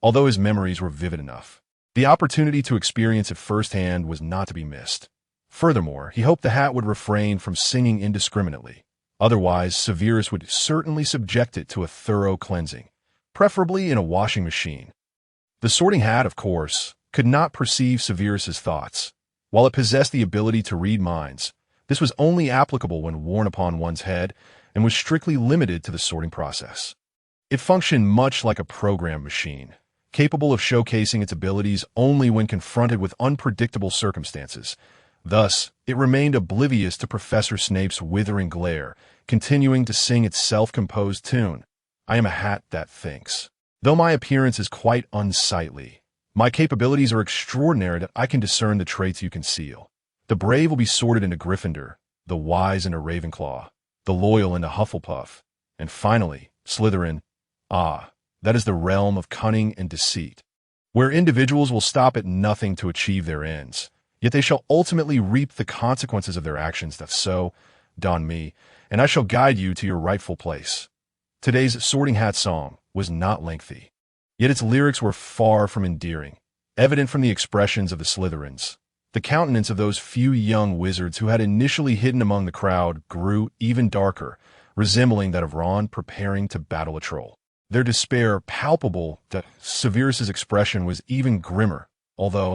Although his memories were vivid enough, the opportunity to experience it firsthand was not to be missed. Furthermore, he hoped the hat would refrain from singing indiscriminately. Otherwise, Severus would certainly subject it to a thorough cleansing, preferably in a washing machine. The sorting hat, of course, could not perceive Severus's thoughts. While it possessed the ability to read minds, this was only applicable when worn upon one's head and was strictly limited to the sorting process. It functioned much like a program machine, capable of showcasing its abilities only when confronted with unpredictable circumstances. Thus, it remained oblivious to Professor Snape's withering glare, continuing to sing its self-composed tune. I am a hat that thinks. Though my appearance is quite unsightly, my capabilities are extraordinary that I can discern the traits you conceal. The brave will be sorted into Gryffindor, the wise into Ravenclaw, the loyal into Hufflepuff, and finally, Slytherin. Ah, that is the realm of cunning and deceit, where individuals will stop at nothing to achieve their ends, yet they shall ultimately reap the consequences of their actions. That's so, don me, and I shall guide you to your rightful place. Today's Sorting Hat song was not lengthy, yet its lyrics were far from endearing, evident from the expressions of the Slytherins. The countenance of those few young wizards who had initially hidden among the crowd grew even darker, resembling that of Ron preparing to battle a troll. Their despair palpable that Severus's expression was even grimmer, although